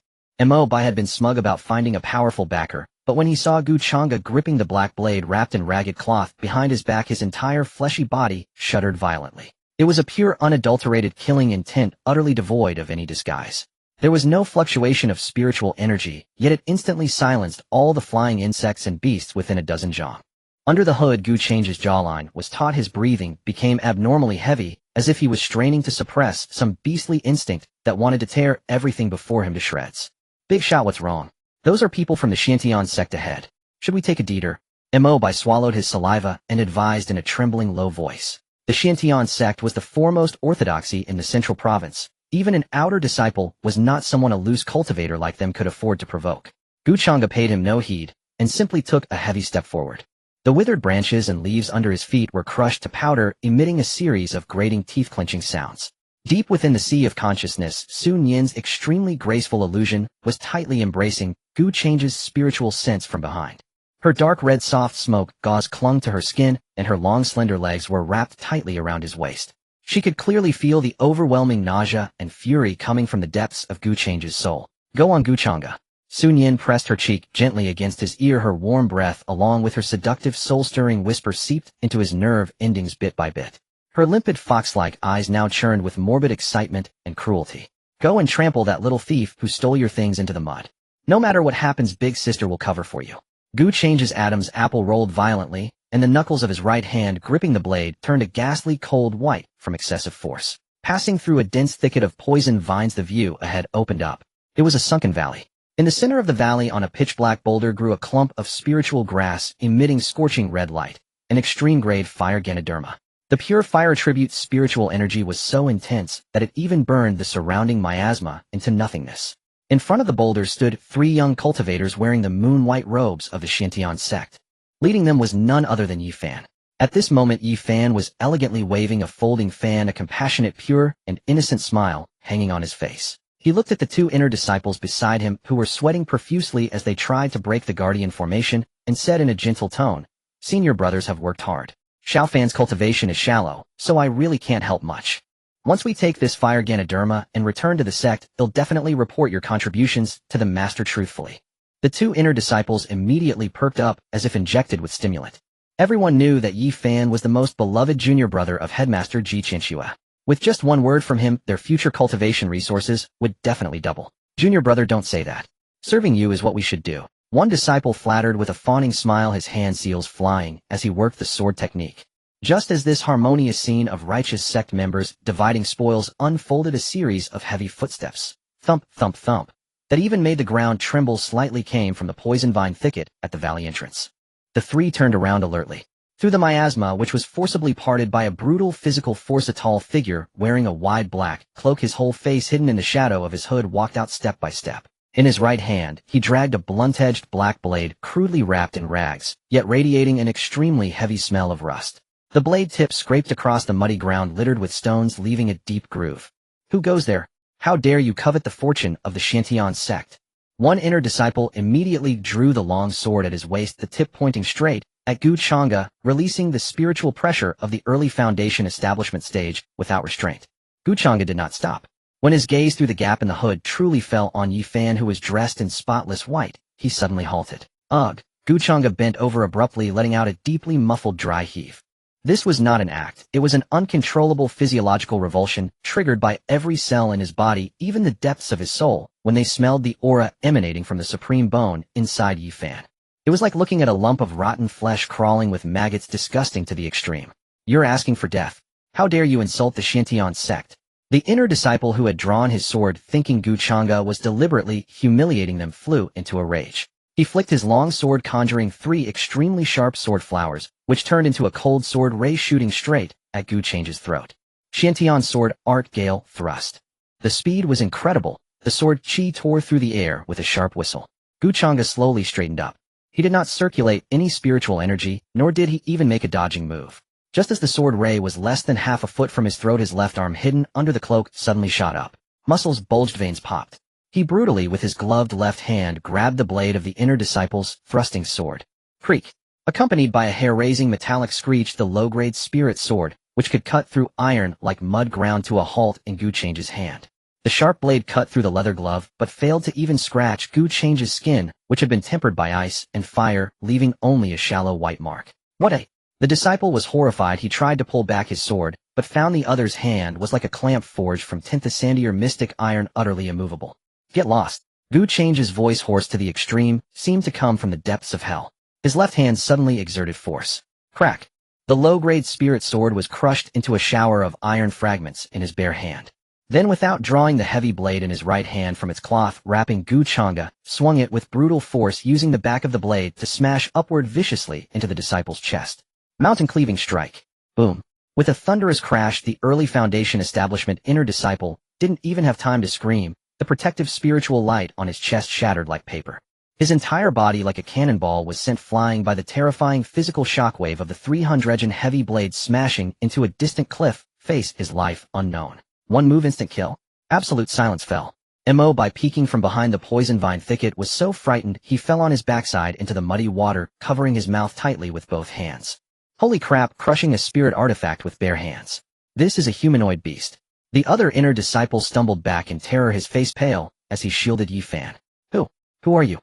Mo Bai had been smug about finding a powerful backer, but when he saw Gu Changge gripping the black blade wrapped in ragged cloth behind his back, his entire fleshy body shuddered violently. It was a pure unadulterated killing intent, utterly devoid of any disguise. There was no fluctuation of spiritual energy, yet it instantly silenced all the flying insects and beasts within a dozen zhang. Under the hood, Gu Changge's jawline was taut, his breathing became abnormally heavy, as if he was straining to suppress some beastly instinct that wanted to tear everything before him to shreds. Big shot, what's wrong? Those are people from the Xuantian Sect ahead. Should we take a deeter? Mo Bai swallowed his saliva and advised in a trembling low voice. The Xuantian Sect was the foremost orthodoxy in the central province. Even an outer disciple was not someone a loose cultivator like them could afford to provoke. Gu Changge paid him no heed, and simply took a heavy step forward. The withered branches and leaves under his feet were crushed to powder, emitting a series of grating, teeth-clenching sounds. Deep within the sea of consciousness, Sun Yin's extremely graceful illusion was tightly embracing Gu Changge's spiritual sense from behind. Her dark red soft smoke gauze clung to her skin, and her long slender legs were wrapped tightly around his waist. She could clearly feel the overwhelming nausea and fury coming from the depths of Gu Changge's soul. Go on, Gu Changge. Sun Yin pressed her cheek gently against his ear. Her warm breath, along with her seductive soul-stirring whisper, seeped into his nerve endings bit by bit. Her limpid fox-like eyes now churned with morbid excitement and cruelty. Go and trample that little thief who stole your things into the mud. No matter what happens, Big Sister will cover for you. Gu Changge's Adam's apple rolled violently, and the knuckles of his right hand gripping the blade turned a ghastly cold white from excessive force. Passing through a dense thicket of poison vines, the view ahead opened up. It was a sunken valley. In the center of the valley, on a pitch-black boulder, grew a clump of spiritual grass emitting scorching red light, an extreme-grade fire Ganoderma. The pure fire tribute spiritual energy was so intense that it even burned the surrounding miasma into nothingness. In front of the boulder stood 3 young cultivators wearing the moon-white robes of the Xuantian Sect. Leading them was none other than Xiaofan. At this moment, Xiaofan was elegantly waving a folding fan, a compassionate, pure, and innocent smile hanging on his face. He looked at the 2 inner disciples beside him, who were sweating profusely as they tried to break the guardian formation, and said in a gentle tone, "Senior brothers have worked hard. Xiaofan's cultivation is shallow, so I really can't help much. Once we take this fire Ganoderma and return to the sect, they'll definitely report your contributions to the master truthfully." The 2 inner disciples immediately perked up as if injected with stimulant. Everyone knew that Xiaofan was the most beloved junior brother of Headmaster Qianxue. With just one word from him, their future cultivation resources would definitely double. "Junior brother, don't say that. Serving you is what we should do." One disciple flattered with a fawning smile, his hand seals flying as he worked the sword technique. Just as this harmonious scene of righteous sect members dividing spoils unfolded, a series of heavy footsteps, thump, thump, thump, that even made the ground tremble slightly came from the poison vine thicket at the valley entrance. The 3 turned around alertly. Through the miasma, which was forcibly parted by a brutal physical force, a tall figure wearing a wide black cloak, his whole face hidden in the shadow of his hood, walked out step by step. In his right hand, he dragged a blunt-edged black blade crudely wrapped in rags, yet radiating an extremely heavy smell of rust. The blade tip scraped across the muddy ground littered with stones, leaving a deep groove. "Who goes there? How dare you covet the fortune of the Xuantian Sect?" One inner disciple immediately drew the long sword at his waist, the tip pointing straight at Gu Changge, releasing the spiritual pressure of the early foundation establishment stage without restraint. Gu Changge did not stop. When his gaze through the gap in the hood truly fell on Xiaofan, who was dressed in spotless white, he suddenly halted. "Ugh!" Gu Changge bent over abruptly, letting out a deeply muffled dry heave. This was not an act, it was an uncontrollable physiological revulsion, triggered by every cell in his body, even the depths of his soul, when they smelled the aura emanating from the supreme bone inside Xiaofan. It was like looking at a lump of rotten flesh crawling with maggots, disgusting to the extreme. "You're asking for death. How dare you insult the Xuantian Sect?" The inner disciple who had drawn his sword, thinking Gu Changge was deliberately humiliating them, flew into a rage. He flicked his long sword, conjuring 3 extremely sharp sword flowers, which turned into a cold sword ray shooting straight at Gu Changge's throat. Xiantian sword art gale thrust. The speed was incredible. The sword chi tore through the air with a sharp whistle. Gu Changge slowly straightened up. He did not circulate any spiritual energy, nor did he even make a dodging move. Just as the sword ray was less than half a foot from his throat, his left arm, hidden under the cloak, suddenly shot up. Muscles bulged, veins popped. He brutally, with his gloved left hand, grabbed the blade of the inner disciple's thrusting sword. Creak! Accompanied by a hair-raising metallic screech, the low-grade spirit sword, which could cut through iron like mud, ground to a halt in Gu Changge's hand. The The sharp blade cut through the leather glove, but failed to even scratch Changge's skin, which had been tempered by ice and fire, leaving only a shallow white mark. What a... The disciple was horrified. He tried to pull back his sword, but found the other's hand was like a clamp forged from sandier mystic iron, utterly immovable. Get lost. Changge's voice, hoarse to the extreme, seemed to come from the depths of hell. His left hand suddenly exerted force. Crack. The low-grade spirit sword was crushed into a shower of iron fragments in his bare hand. Then, without drawing the heavy blade in his right hand from its cloth wrapping Changge, swung it with brutal force, using the back of the blade to smash upward viciously into the disciple's chest. Mountain-cleaving strike. Boom. With a thunderous crash, the early Foundation establishment inner disciple didn't even have time to scream. The protective spiritual light on his chest shattered like paper. His entire body, like a cannonball, was sent flying by the terrifying physical shockwave of the 300 heavy blade smashing into a distant cliff face. His life unknown. One move, instant kill. Absolute silence fell. Mo, by peeking from behind the poison vine thicket, was so frightened he fell on his backside into the muddy water, covering his mouth tightly with both hands. Holy crap, crushing a spirit artifact with bare hands. This is a humanoid beast. The other inner disciple stumbled back in terror, his face pale, as he shielded Xiaofan. Who are you?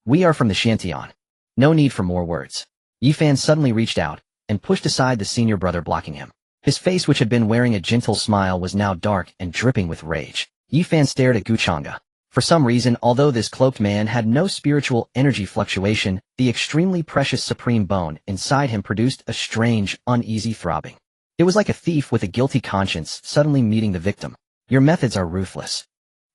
We are from the Xuantian. No need for more words. Xiaofan suddenly reached out and pushed aside the senior brother, blocking him. His face, which had been wearing a gentle smile, was now dark and dripping with rage. Xiaofan stared at Changge. For some reason, although this cloaked man had no spiritual energy fluctuation, the extremely precious supreme bone inside him produced a strange, uneasy throbbing. It was like a thief with a guilty conscience suddenly meeting the victim. Your methods are ruthless.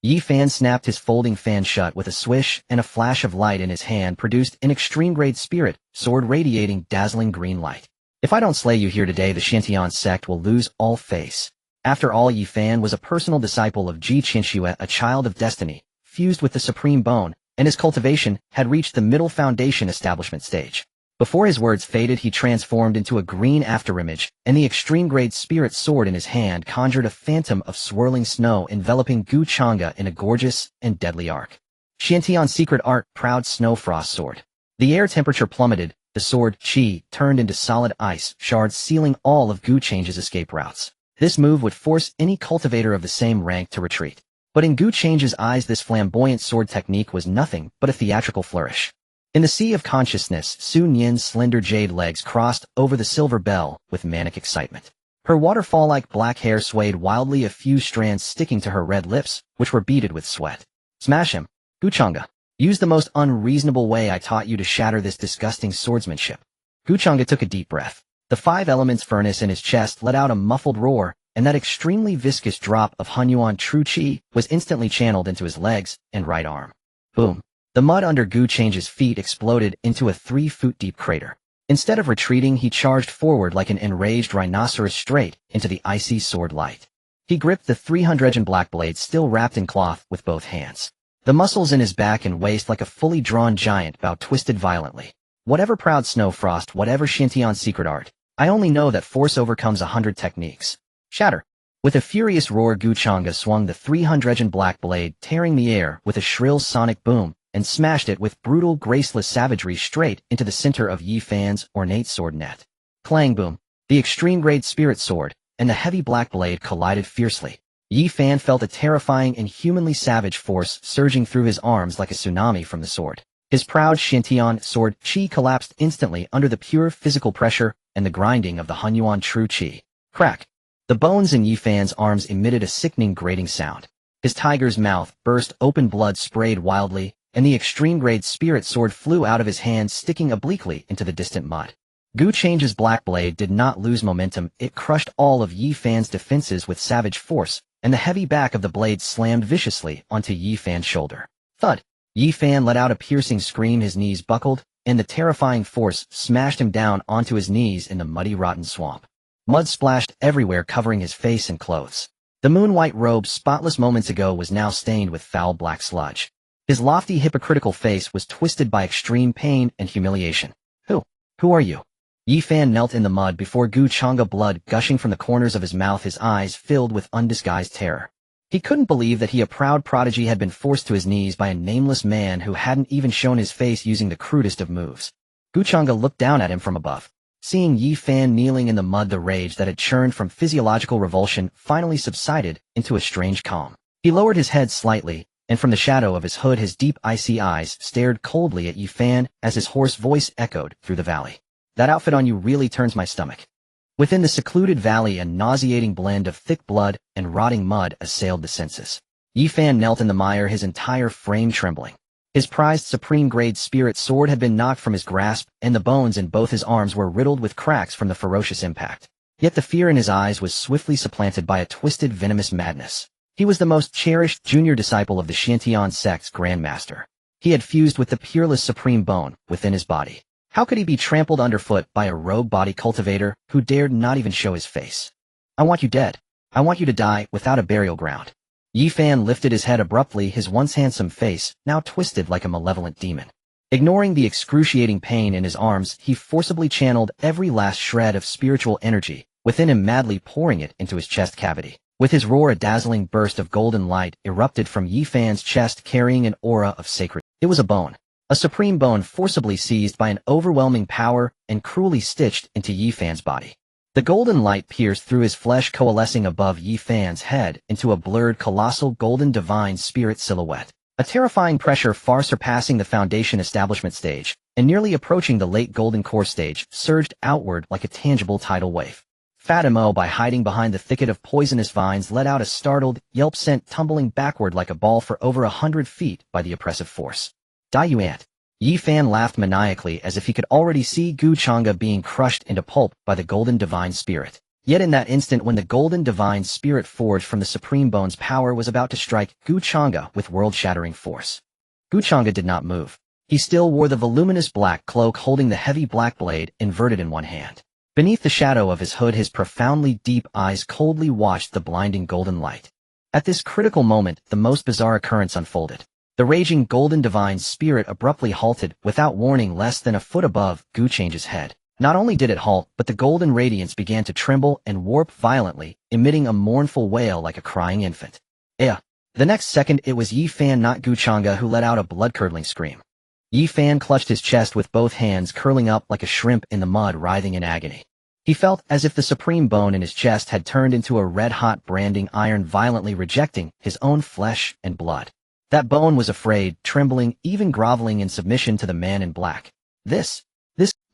Xiaofan snapped his folding fan shut with a swish, and a flash of light in his hand produced an extreme-grade spirit sword radiating dazzling green light. If I don't slay you here today, the Xuantian Sect will lose all face. After all, Xiaofan was a personal disciple of Qianxue, a child of destiny, fused with the supreme bone, and his cultivation had reached the middle Foundation establishment stage. Before his words faded, he transformed into a green afterimage, and the extreme-grade spirit sword in his hand conjured a phantom of swirling snow enveloping Changge in a gorgeous and deadly arc. Xuantian secret art, proud snow frost sword. The air temperature plummeted, the sword, Qi, turned into solid ice shards, sealing all of Changge's escape routes. This move would force any cultivator of the same rank to retreat. But in Changge's eyes, this flamboyant sword technique was nothing but a theatrical flourish. In the sea of consciousness, Su Nian's slender jade legs crossed over the silver bell with manic excitement. Her waterfall-like black hair swayed wildly, a few strands sticking to her red lips, which were beaded with sweat. Smash him, Changge. Use the most unreasonable way I taught you to shatter this disgusting swordsmanship. Changge took a deep breath. The 5 elements furnace in his chest let out a muffled roar, and that extremely viscous drop of Hunyuan true Qi was instantly channeled into his legs and right arm. Boom. The mud under Changge's feet exploded into a 3-foot-deep crater. Instead of retreating, he charged forward like an enraged rhinoceros straight into the icy sword light. He gripped the 300 black blade still wrapped in cloth with both hands. The muscles in his back and waist, like a fully drawn giant bow, twisted violently. Whatever proud snow frost, whatever Xuantian secret art, I only know that force overcomes 100 techniques. Shatter. With a furious roar, Changge swung the 300 black blade, tearing the air with a shrill sonic boom, and smashed it with brutal, graceless savagery straight into the center of Xiaofan's ornate sword net. Clang boom. The extreme-grade spirit sword and the heavy black blade collided fiercely. Xiaofan felt a terrifying and humanly savage force surging through his arms like a tsunami from the sword. His proud Xuantian sword Qi collapsed instantly under the pure physical pressure and the grinding of the Hunyuan true Qi. Crack. The bones in Xiaofan's arms emitted a sickening grating sound. His tiger's mouth burst open, blood sprayed wildly, and the extreme-grade spirit sword flew out of his hand, sticking obliquely into the distant mud. Changge's black blade did not lose momentum. It crushed all of Xiaofan's defenses with savage force, and the heavy back of the blade slammed viciously onto Xiaofan's shoulder. Thud! Xiaofan let out a piercing scream, his knees buckled, and the terrifying force smashed him down onto his knees in the muddy, rotten swamp. Mud splashed everywhere, covering his face and clothes. The moon-white robe, spotless moments ago, was now stained with foul black sludge. His lofty, hypocritical face was twisted by extreme pain and humiliation. Who are you? Xiaofan knelt in the mud before Changge, blood gushing from the corners of his mouth, his eyes filled with undisguised terror. He couldn't believe that he, a proud prodigy, had been forced to his knees by a nameless man who hadn't even shown his face using the crudest of moves. Changge looked down at him from above. Seeing Xiaofan kneeling in the mud, the rage that had churned from physiological revulsion finally subsided into a strange calm. He lowered his head slightly, and from the shadow of his hood his deep icy eyes stared coldly at Xiaofan as his hoarse voice echoed through the valley. That outfit on you really turns my stomach. Within the secluded valley a nauseating blend of thick blood and rotting mud assailed the senses. Xiaofan knelt in the mire, his entire frame trembling. His prized supreme-grade spirit sword had been knocked from his grasp, and the bones in both his arms were riddled with cracks from the ferocious impact. Yet the fear in his eyes was swiftly supplanted by a twisted, venomous madness. He was the most cherished junior disciple of the Xuantian Sect's Grandmaster. He had fused with the peerless supreme bone within his body. How could he be trampled underfoot by a rogue body cultivator who dared not even show his face? I want you dead. I want you to die without a burial ground. Xiaofan lifted his head abruptly, his once handsome face now twisted like a malevolent demon. Ignoring the excruciating pain in his arms, he forcibly channeled every last shred of spiritual energy within him, madly pouring it into his chest cavity. With his roar, a dazzling burst of golden light erupted from Xiaofan's chest, carrying an aura of sacred. It was a bone. A supreme bone forcibly seized by an overwhelming power and cruelly stitched into Xiaofan's body. The golden light pierced through his flesh, coalescing above Xiaofan's head into a blurred, colossal golden divine spirit silhouette. A terrifying pressure far surpassing the foundation establishment stage, and nearly approaching the late golden core stage, surged outward like a tangible tidal wave. Fatimo, by hiding behind the thicket of poisonous vines, let out a startled yelp, sent tumbling backward like a ball for over 100 feet by the oppressive force. Die, you ant! Xiaofan laughed maniacally as if he could already see Changge being crushed into pulp by the golden divine spirit. Yet in that instant when the golden divine spirit forged from the supreme bone's power was about to strike Changge with world-shattering force, Changge did not move. He still wore the voluminous black cloak, holding the heavy black blade inverted in one hand. Beneath the shadow of his hood his profoundly deep eyes coldly watched the blinding golden light. At this critical moment the most bizarre occurrence unfolded. The raging golden divine spirit abruptly halted without warning less than a foot above Changge's head. Not only did it halt, but the golden radiance began to tremble and warp violently, emitting a mournful wail like a crying infant. The next second it was Xiaofan, not Changge, who let out a blood-curdling scream. Xiaofan clutched his chest with both hands, curling up like a shrimp in the mud, writhing in agony. He felt as if the supreme bone in his chest had turned into a red-hot branding iron, violently rejecting his own flesh and blood. That bone was afraid, trembling, even groveling in submission to the man in black. This,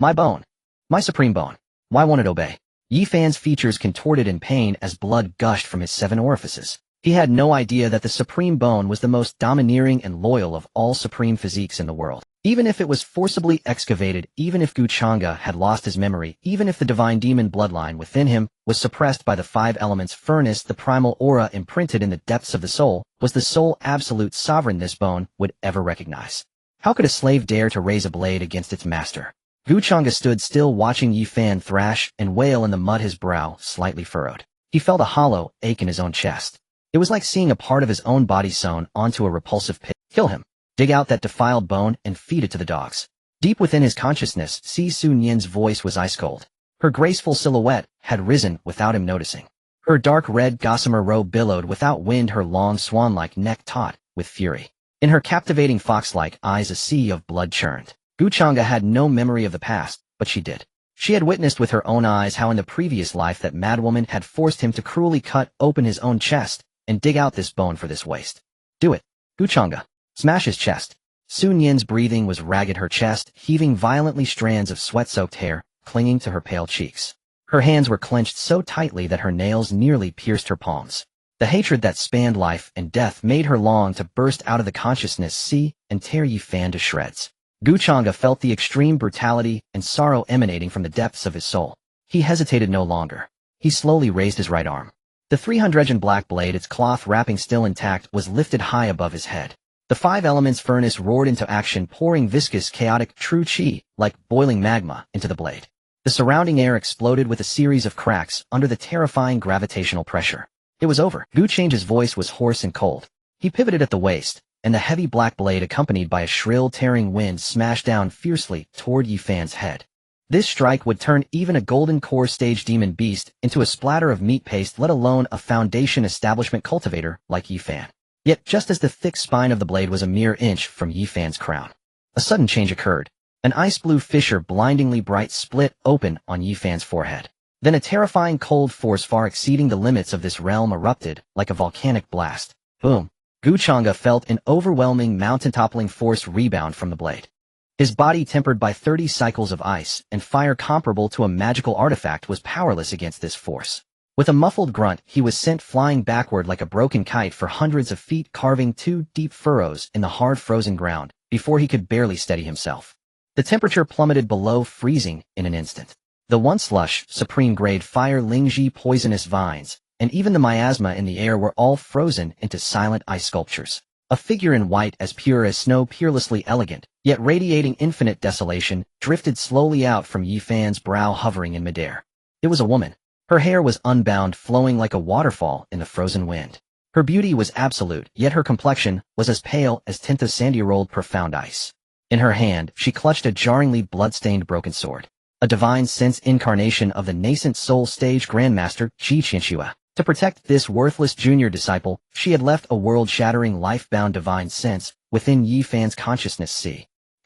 my bone. My supreme bone. Why won't it obey? Xiaofan's features contorted in pain as blood gushed from his 7 orifices. He had no idea that the supreme bone was the most domineering and loyal of all supreme physiques in the world. Even if it was forcibly excavated, even if Changge had lost his memory, even if the divine demon bloodline within him was suppressed by the 5 elements furnace, the primal aura imprinted in the depths of the soul was the sole absolute sovereign this bone would ever recognize. How could a slave dare to raise a blade against its master? Changge stood still, watching Xiaofan thrash and wail in the mud, his brow slightly furrowed. He felt a hollow ache in his own chest. It was like seeing a part of his own body sewn onto a repulsive pit. Kill him. Dig out that defiled bone and feed it to the dogs. Deep within his consciousness, Su Nian's voice was ice cold. Her graceful silhouette had risen without him noticing. Her dark red gossamer robe billowed without wind, her long swan-like neck taut with fury. In her captivating fox-like eyes a sea of blood churned. Changge had no memory of the past, but she did. She had witnessed with her own eyes how in the previous life that madwoman had forced him to cruelly cut open his own chest and dig out this bone for this waste. Do it, Changge. Smash his chest. Su Nian's breathing was ragged, her chest heaving violently, strands of sweat-soaked hair clinging to her pale cheeks. Her hands were clenched so tightly that her nails nearly pierced her palms. The hatred that spanned life and death made her long to burst out of the consciousness, see, and tear Xiaofan to shreds. Changge felt the extreme brutality and sorrow emanating from the depths of his soul. He hesitated no longer. He slowly raised his right arm. The 300 black blade, its cloth wrapping still intact, was lifted high above his head. The 5 elements furnace roared into action, pouring viscous, chaotic, true qi, like boiling magma, into the blade. The surrounding air exploded with a series of cracks under the terrifying gravitational pressure. It was over. Changge's voice was hoarse and cold. He pivoted at the waist, and the heavy black blade, accompanied by a shrill, tearing wind, smashed down fiercely toward Xiaofan's head. This strike would turn even a golden core stage demon beast into a splatter of meat paste, let alone a foundation establishment cultivator like Xiaofan. Yet just as the thick spine of the blade was a mere inch from Xiaofan's crown, a sudden change occurred. An ice-blue fissure, blindingly bright, split open on Xiaofan's forehead. Then a terrifying cold force far exceeding the limits of this realm erupted like a volcanic blast. Boom. Changge felt an overwhelming mountain-toppling force rebound from the blade. His body, tempered by 30 cycles of ice and fire comparable to a magical artifact, was powerless against this force. With a muffled grunt, he was sent flying backward like a broken kite for hundreds of feet, carving 2 deep furrows in the hard frozen ground before he could barely steady himself. The temperature plummeted below freezing in an instant. The once lush, supreme-grade fire Lingji poisonous vines, and even the miasma in the air were all frozen into silent ice sculptures. A figure in white as pure as snow, peerlessly elegant, yet radiating infinite desolation, drifted slowly out from Xiaofan's brow, hovering in midair. It was a woman. Her hair was unbound, flowing like a waterfall in the frozen wind. Her beauty was absolute, yet her complexion was as pale as tint of sandy-rolled profound ice. In her hand, she clutched a jarringly blood-stained broken sword, a divine sense incarnation of the nascent soul stage grandmaster Qianxue. To protect this worthless junior disciple, she had left a world-shattering, life-bound divine sense within Xiaofan's consciousness.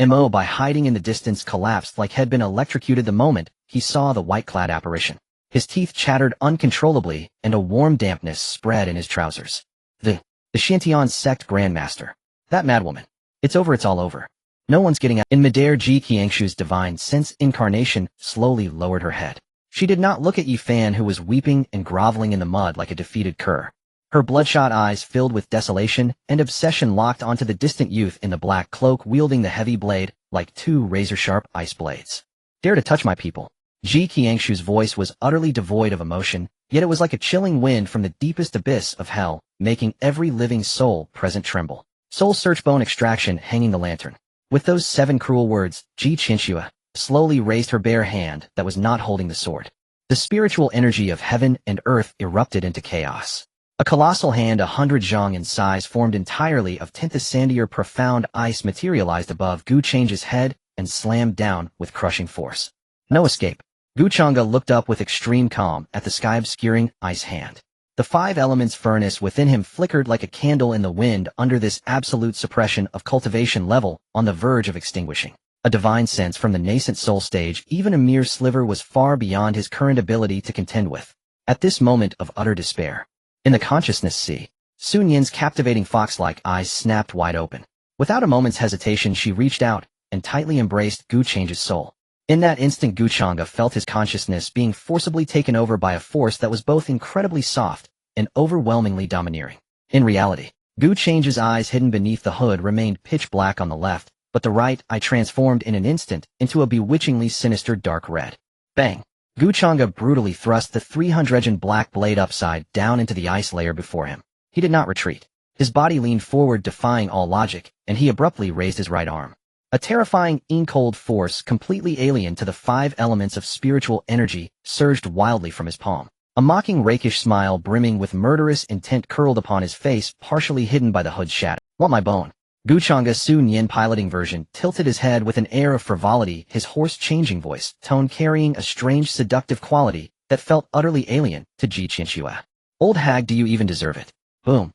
Mo, by hiding in the distance, collapsed like had been electrocuted the moment he saw the white-clad apparition. His teeth chattered uncontrollably, and a warm dampness spread in his trousers. The Xuantian Sect grandmaster. That madwoman. It's over, it's all over. No one's getting out. In midair, Qianxue's divine sense incarnation slowly lowered her head. She did not look at Xiaofan, who was weeping and groveling in the mud like a defeated cur. Her bloodshot eyes, filled with desolation and obsession, locked onto the distant youth in the black cloak, wielding the heavy blade like 2 razor-sharp ice blades. Dare to touch my people. Qianxue's voice was utterly devoid of emotion, yet it was like a chilling wind from the deepest abyss of hell, making every living soul present tremble. Soul search, bone extraction, hanging the lantern. With those 7 cruel words, Qianxue slowly raised her bare hand that was not holding the sword. The spiritual energy of heaven and earth erupted into chaos. A colossal hand 100 zhang in size, formed entirely of tint sandier profound ice, materialized above Changge's head and slammed down with crushing force. No escape. Changge looked up with extreme calm at the sky-obscuring ice hand. The 5 elements furnace within him flickered like a candle in the wind under this absolute suppression of cultivation level, on the verge of extinguishing. A divine sense from the nascent soul stage, even a mere sliver, was far beyond his current ability to contend with. At this moment of utter despair, in the consciousness sea, Xuanyan's captivating fox-like eyes snapped wide open. Without a moment's hesitation, she reached out and tightly embraced Changge's soul. In that instant, Changge felt his consciousness being forcibly taken over by a force that was both incredibly soft and overwhelmingly domineering. In reality, Changge's eyes, hidden beneath the hood, remained pitch black on the left, but the right eye transformed in an instant into a bewitchingly sinister dark red. Bang! Changge brutally thrust the 300 black blade upside down into the ice layer before him. He did not retreat. His body leaned forward, defying all logic, and he abruptly raised his right arm. A terrifying, ink-cold force, completely alien to the 5 elements of spiritual energy, surged wildly from his palm. A mocking, rakish smile brimming with murderous intent curled upon his face, partially hidden by the hood's shadow. Want my bone? Changge, Xuanyan piloting version, tilted his head with an air of frivolity, his hoarse, changing voice tone carrying a strange, seductive quality that felt utterly alien to Qianxue. Old hag, do you even deserve it? Boom.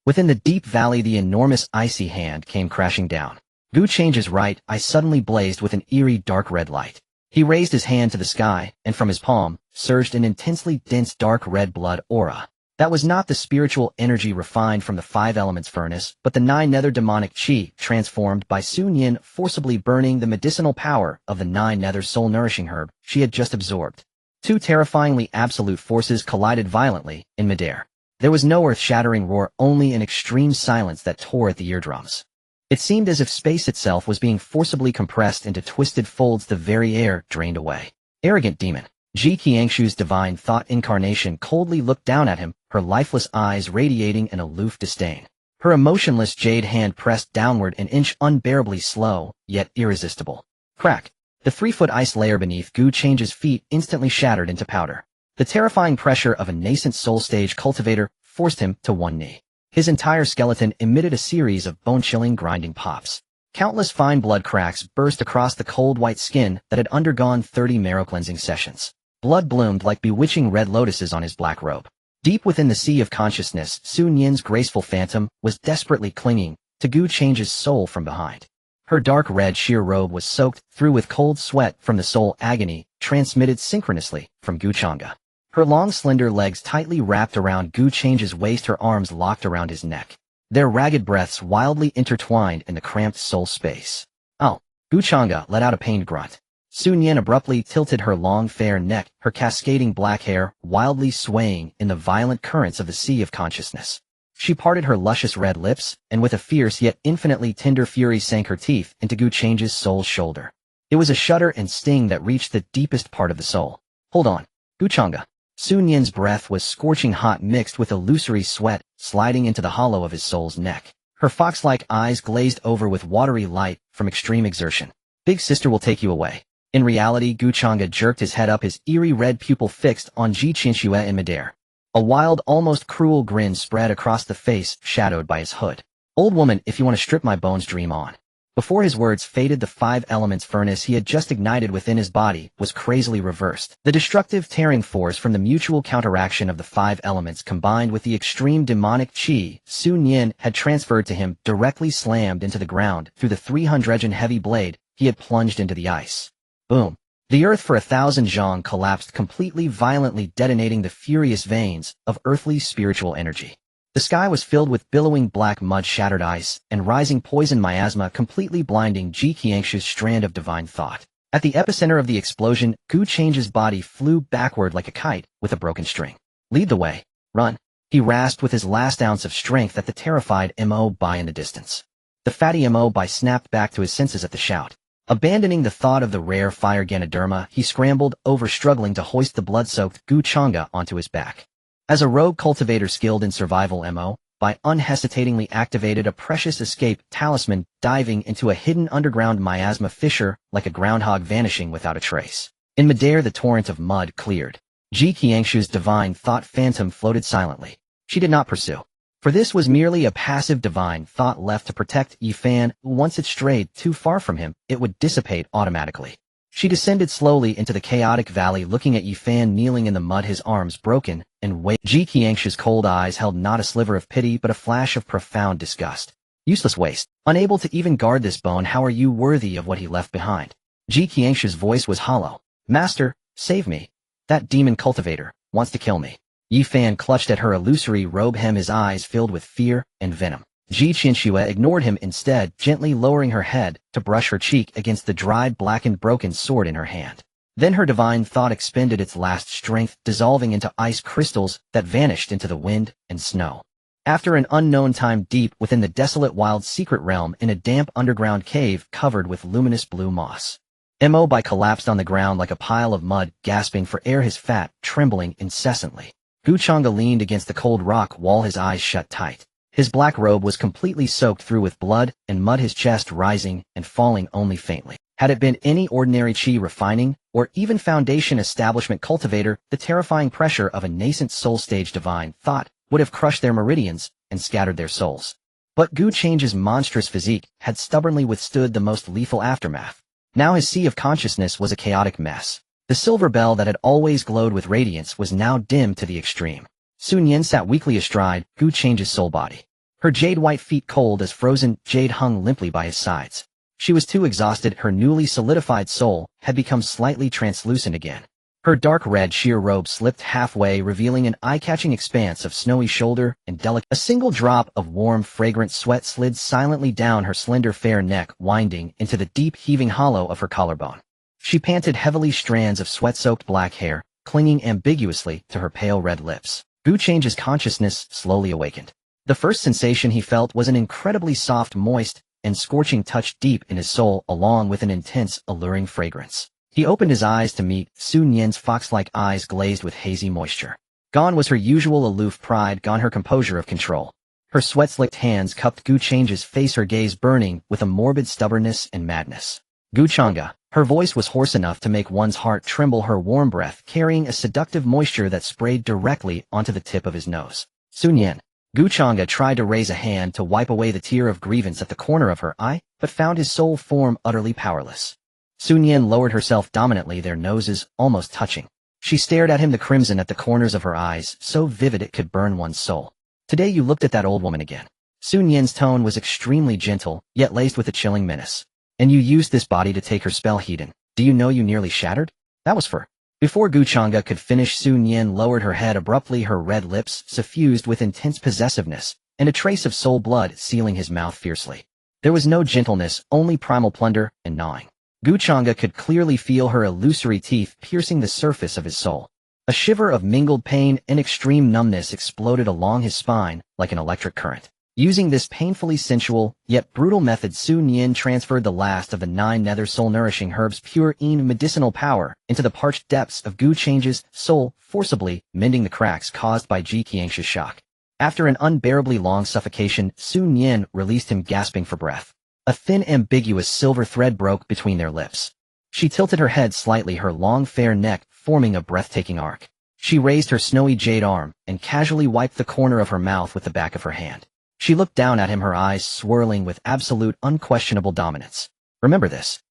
Within the deep valley, the enormous icy hand came crashing down. Changge's right eye suddenly blazed with an eerie dark red light. He raised his hand to the sky, and from his palm surged an intensely dense dark red blood aura. That was not the spiritual energy refined from the 5 elements furnace, but the 9 nether demonic chi, transformed by Xuanyan, forcibly burning the medicinal power of the 9 nether soul-nourishing herb she had just absorbed. 2 terrifyingly absolute forces collided violently in midair. There was no earth-shattering roar, only an extreme silence that tore at the eardrums. It seemed as if space itself was being forcibly compressed into twisted folds, the very air drained away. Arrogant demon. Qianxue's divine thought incarnation coldly looked down at him, her lifeless eyes radiating an aloof disdain. Her emotionless jade hand pressed downward, an inch, unbearably slow, yet irresistible. Crack! The 3-foot ice layer beneath Changge's feet instantly shattered into powder. The terrifying pressure of a nascent soul stage cultivator forced him to one knee. His entire skeleton emitted a series of bone-chilling, grinding pops. Countless fine blood cracks burst across the cold white skin that had undergone 30 marrow-cleansing sessions. Blood bloomed like bewitching red lotuses on his black robe. Deep within the sea of consciousness, Xuanyan's graceful phantom was desperately clinging to Changge's soul from behind. Her dark red sheer robe was soaked through with cold sweat from the soul agony transmitted synchronously from Changge. Her long, slender legs tightly wrapped around Changge's waist, her arms locked around his neck. their ragged breaths wildly intertwined in the cramped soul space. Oh! Changge let out a pained grunt. Sun Yan abruptly tilted her long fair neck, her cascading black hair wildly swaying in the violent currents of the sea of consciousness. She parted her luscious red lips, and with a fierce yet infinitely tender fury sank her teeth into Changge's soul's shoulder. It was a shudder and sting that reached the deepest part of the soul. Hold on, Changge. Sun Yan's breath was scorching hot mixed with illusory sweat sliding into the hollow of his soul's neck. Her fox-like eyes glazed over with watery light from extreme exertion. Big sister will take you away. In reality, Changge jerked his head up, his eerie red pupil fixed on Qianxue in midair. A wild, almost cruel grin spread across the face shadowed by his hood. Old woman, if you want to strip my bones, dream on. Before his words faded, the 5 elements furnace he had just ignited within his body was crazily reversed. The destructive tearing force from the mutual counteraction of the 5 elements combined with the extreme demonic qi Sun Yan had transferred to him directly slammed into the ground through the 300 heavy blade he had plunged into the ice. Boom. The earth for 1,000 zhang collapsed completely, violently detonating the furious veins of earthly spiritual energy. The sky was filled with billowing black mud, shattered ice, and rising poison miasma completely blinding Qianxue's strand of divine thought. At the epicenter of the explosion, Changge's body flew backward like a kite with a broken string. Lead the way. Run. He rasped with his last ounce of strength at the terrified Mo Bai in the distance. The fatty Mo Bai snapped back to his senses at the shout. Abandoning the thought of the rare fire Ganoderma, he scrambled over, struggling to hoist the blood-soaked Changge onto his back. As a rogue cultivator skilled in survival, Mo Bai unhesitatingly activated a precious escape talisman, diving into a hidden underground miasma fissure like a groundhog vanishing without a trace. In midair, the torrent of mud cleared. Qianxue's divine thought phantom floated silently. She did not pursue. For this was merely a passive divine thought left to protect Xiaofan. Once it strayed too far from him, it would dissipate automatically. She descended slowly into the chaotic valley, looking at Xiaofan kneeling in the mud, his arms broken and Qianxue's cold eyes held not a sliver of pity but a flash of profound disgust. Useless waste. Unable to even guard this bone, how are you worthy of what he left behind? Qianxue's voice was hollow. Master, save me. That demon cultivator wants to kill me. Xiaofan clutched at her illusory robe hem, his eyes filled with fear and venom. Qianxue ignored him instead, gently lowering her head to brush her cheek against the dried, blackened, broken sword in her hand. Then her divine thought expended its last strength, dissolving into ice crystals that vanished into the wind and snow. After an unknown time, deep within the desolate wild secret realm in a damp underground cave covered with luminous blue moss, Mo Bai collapsed on the ground like a pile of mud, gasping for air, his fat trembling incessantly. Changge leaned against the cold rock wall, his eyes shut tight. His black robe was completely soaked through with blood and mud, his chest rising and falling only faintly. Had it been any ordinary qi refining, or even foundation establishment cultivator, the terrifying pressure of a nascent soul-stage divine thought would have crushed their meridians and scattered their souls. But Changge's monstrous physique had stubbornly withstood the most lethal aftermath. Now his sea of consciousness was a chaotic mess. The silver bell that had always glowed with radiance was now dim to the extreme. Sun Yan sat weakly astride Changge's soul body. Her jade-white feet, cold as frozen jade, hung limply by his sides. She was too exhausted. Her newly solidified soul had become slightly translucent again. Her dark red sheer robe slipped halfway, revealing an eye-catching expanse of snowy shoulder and delicate. A single drop of warm, fragrant sweat slid silently down her slender fair neck, winding into the deep, heaving hollow of her collarbone. She panted heavily, strands of sweat-soaked black hair clinging ambiguously to her pale red lips. Changge's consciousness slowly awakened. The first sensation he felt was an incredibly soft, moist, and scorching touch deep in his soul, along with an intense, alluring fragrance. He opened his eyes to meet Sun Yan's fox-like eyes glazed with hazy moisture. Gone was her usual aloof pride, gone her composure of control. Her sweat-slicked hands cupped Changge's face, her gaze burning with a morbid stubbornness and madness. Changge. Her voice was hoarse enough to make one's heart tremble, her warm breath carrying a seductive moisture that sprayed directly onto the tip of his nose. Sun Yan. Changge tried to raise a hand to wipe away the tear of grievance at the corner of her eye, but found his soul form utterly powerless. Sun Yan lowered herself dominantly, their noses almost touching. She stared at him, the crimson at the corners of her eyes so vivid it could burn one's soul. Today you looked at that old woman again. Sun Yan's tone was extremely gentle, yet laced with a chilling menace. And you used this body to take her spell, Hedon. Do you know you nearly shattered? That was for... Before Changge could finish, Sun Yan lowered her head abruptly, her red lips suffused with intense possessiveness and a trace of soul blood sealing his mouth fiercely. There was no gentleness, only primal plunder and gnawing. Changge could clearly feel her illusory teeth piercing the surface of his soul. A shiver of mingled pain and extreme numbness exploded along his spine like an electric current. Using this painfully sensual, yet brutal method, Sun Yin transferred the last of the 9 nether soul-nourishing herbs' pure medicinal power into the parched depths of Changge's soul, forcibly mending the cracks caused by Qianxue's shock. After an unbearably long suffocation, Sun Yin released him, gasping for breath. A thin, ambiguous silver thread broke between their lips. She tilted her head slightly, her long, fair neck forming a breathtaking arc. She raised her snowy jade arm and casually wiped the corner of her mouth with the back of her hand. She looked down at him, her eyes swirling with absolute, unquestionable dominance. Remember this.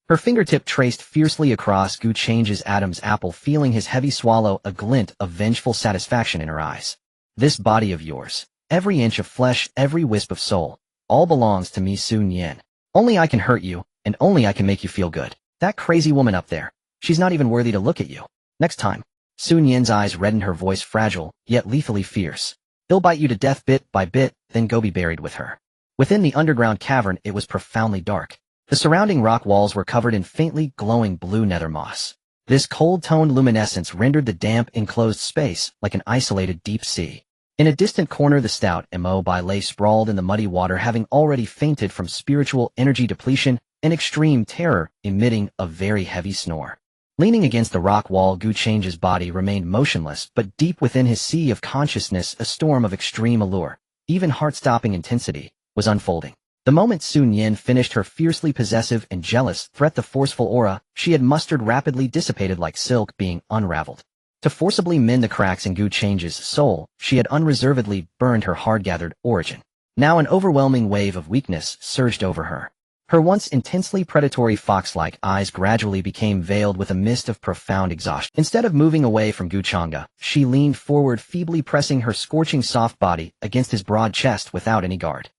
Her fingertip traced fiercely across Changge's Adam's apple, feeling his heavy swallow, a glint of vengeful satisfaction in her eyes. This body of yours, every inch of flesh, every wisp of soul, all belongs to me, Sun Yin. Only I can hurt you, and only I can make you feel good. That crazy woman up there, she's not even worthy to look at you. Next time. Sun Yin's eyes reddened, her voice fragile, yet lethally fierce. He'll bite you to death bit by bit, then go be buried with her. Within the underground cavern, it was profoundly dark. The surrounding rock walls were covered in faintly glowing blue nether moss. This cold-toned luminescence rendered the damp, enclosed space like an isolated deep sea. In a distant corner, the stout immobile lay sprawled in the muddy water, having already fainted from spiritual energy depletion and extreme terror, emitting a very heavy snore. Leaning against the rock wall, Changge's body remained motionless, but deep within his sea of consciousness, a storm of extreme allure, even heart-stopping intensity, was unfolding. The moment Sun Yin finished her fiercely possessive and jealous threat, the forceful aura she had mustered rapidly dissipated like silk being unraveled. To forcibly mend the cracks in Changge's soul, she had unreservedly burned her hard-gathered origin. Now an overwhelming wave of weakness surged over her. Her once intensely predatory fox-like eyes gradually became veiled with a mist of profound exhaustion. Instead of moving away from Changge, she leaned forward, feebly pressing her scorching soft body against his broad chest without any guard.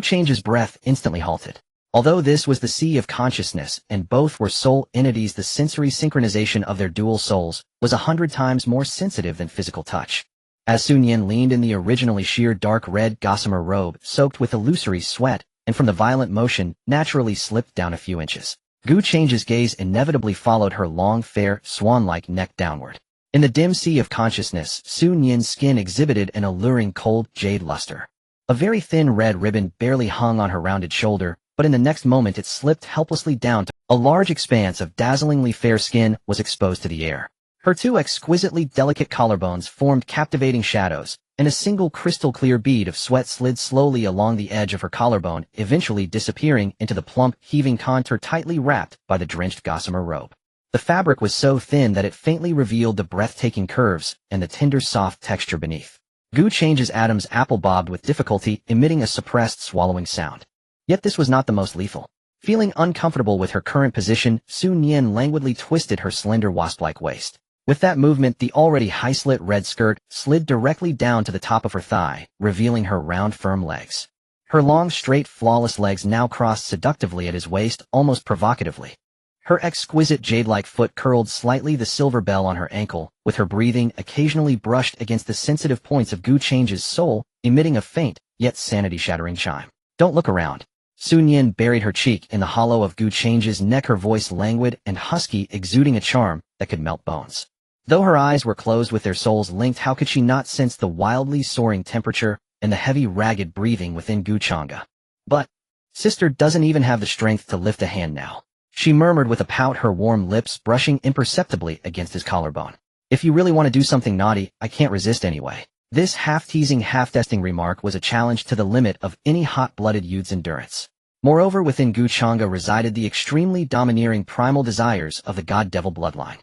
Changge's breath instantly halted. Although this was the sea of consciousness and both were soul entities, the sensory synchronization of their dual souls was 100 times more sensitive than physical touch. As Sun Yin leaned in the originally sheer dark red gossamer robe, soaked with illusory sweat, and from the violent motion, naturally slipped down a few inches. Changge's gaze inevitably followed her long, fair, swan-like neck downward. In the dim sea of consciousness, Sun Yin's skin exhibited an alluring cold jade luster. A very thin red ribbon barely hung on her rounded shoulder, but in the next moment it slipped helplessly down to a large expanse of dazzlingly fair skin was exposed to the air. Her 2 exquisitely delicate collarbones formed captivating shadows, and a single crystal-clear bead of sweat slid slowly along the edge of her collarbone, eventually disappearing into the plump, heaving contour tightly wrapped by the drenched gossamer robe. The fabric was so thin that it faintly revealed the breathtaking curves and the tender, soft texture beneath. Changge's Adam's apple bobbed with difficulty, emitting a suppressed swallowing sound. Yet this was not the most lethal. Feeling uncomfortable with her current position, Sun Yin languidly twisted her slender wasp-like waist. With that movement, the already high-slit red skirt slid directly down to the top of her thigh, revealing her round, firm legs. Her long, straight, flawless legs now crossed seductively at his waist, almost provocatively. Her exquisite jade-like foot curled slightly, the silver bell on her ankle, with her breathing occasionally brushed against the sensitive points of Changge's soul, emitting a faint, yet sanity-shattering chime. Don't look around. Sun Yin buried her cheek in the hollow of Changge's neck, her voice languid and husky, exuding a charm that could melt bones. Though her eyes were closed with their souls linked, how could she not sense the wildly soaring temperature and the heavy, ragged breathing within Changge? But, sister doesn't even have the strength to lift a hand now, she murmured with a pout, her warm lips brushing imperceptibly against his collarbone. If you really want to do something naughty, I can't resist anyway. This half-teasing, half-testing remark was a challenge to the limit of any hot-blooded youth's endurance. Moreover, within Changge resided the extremely domineering primal desires of the god-devil bloodline.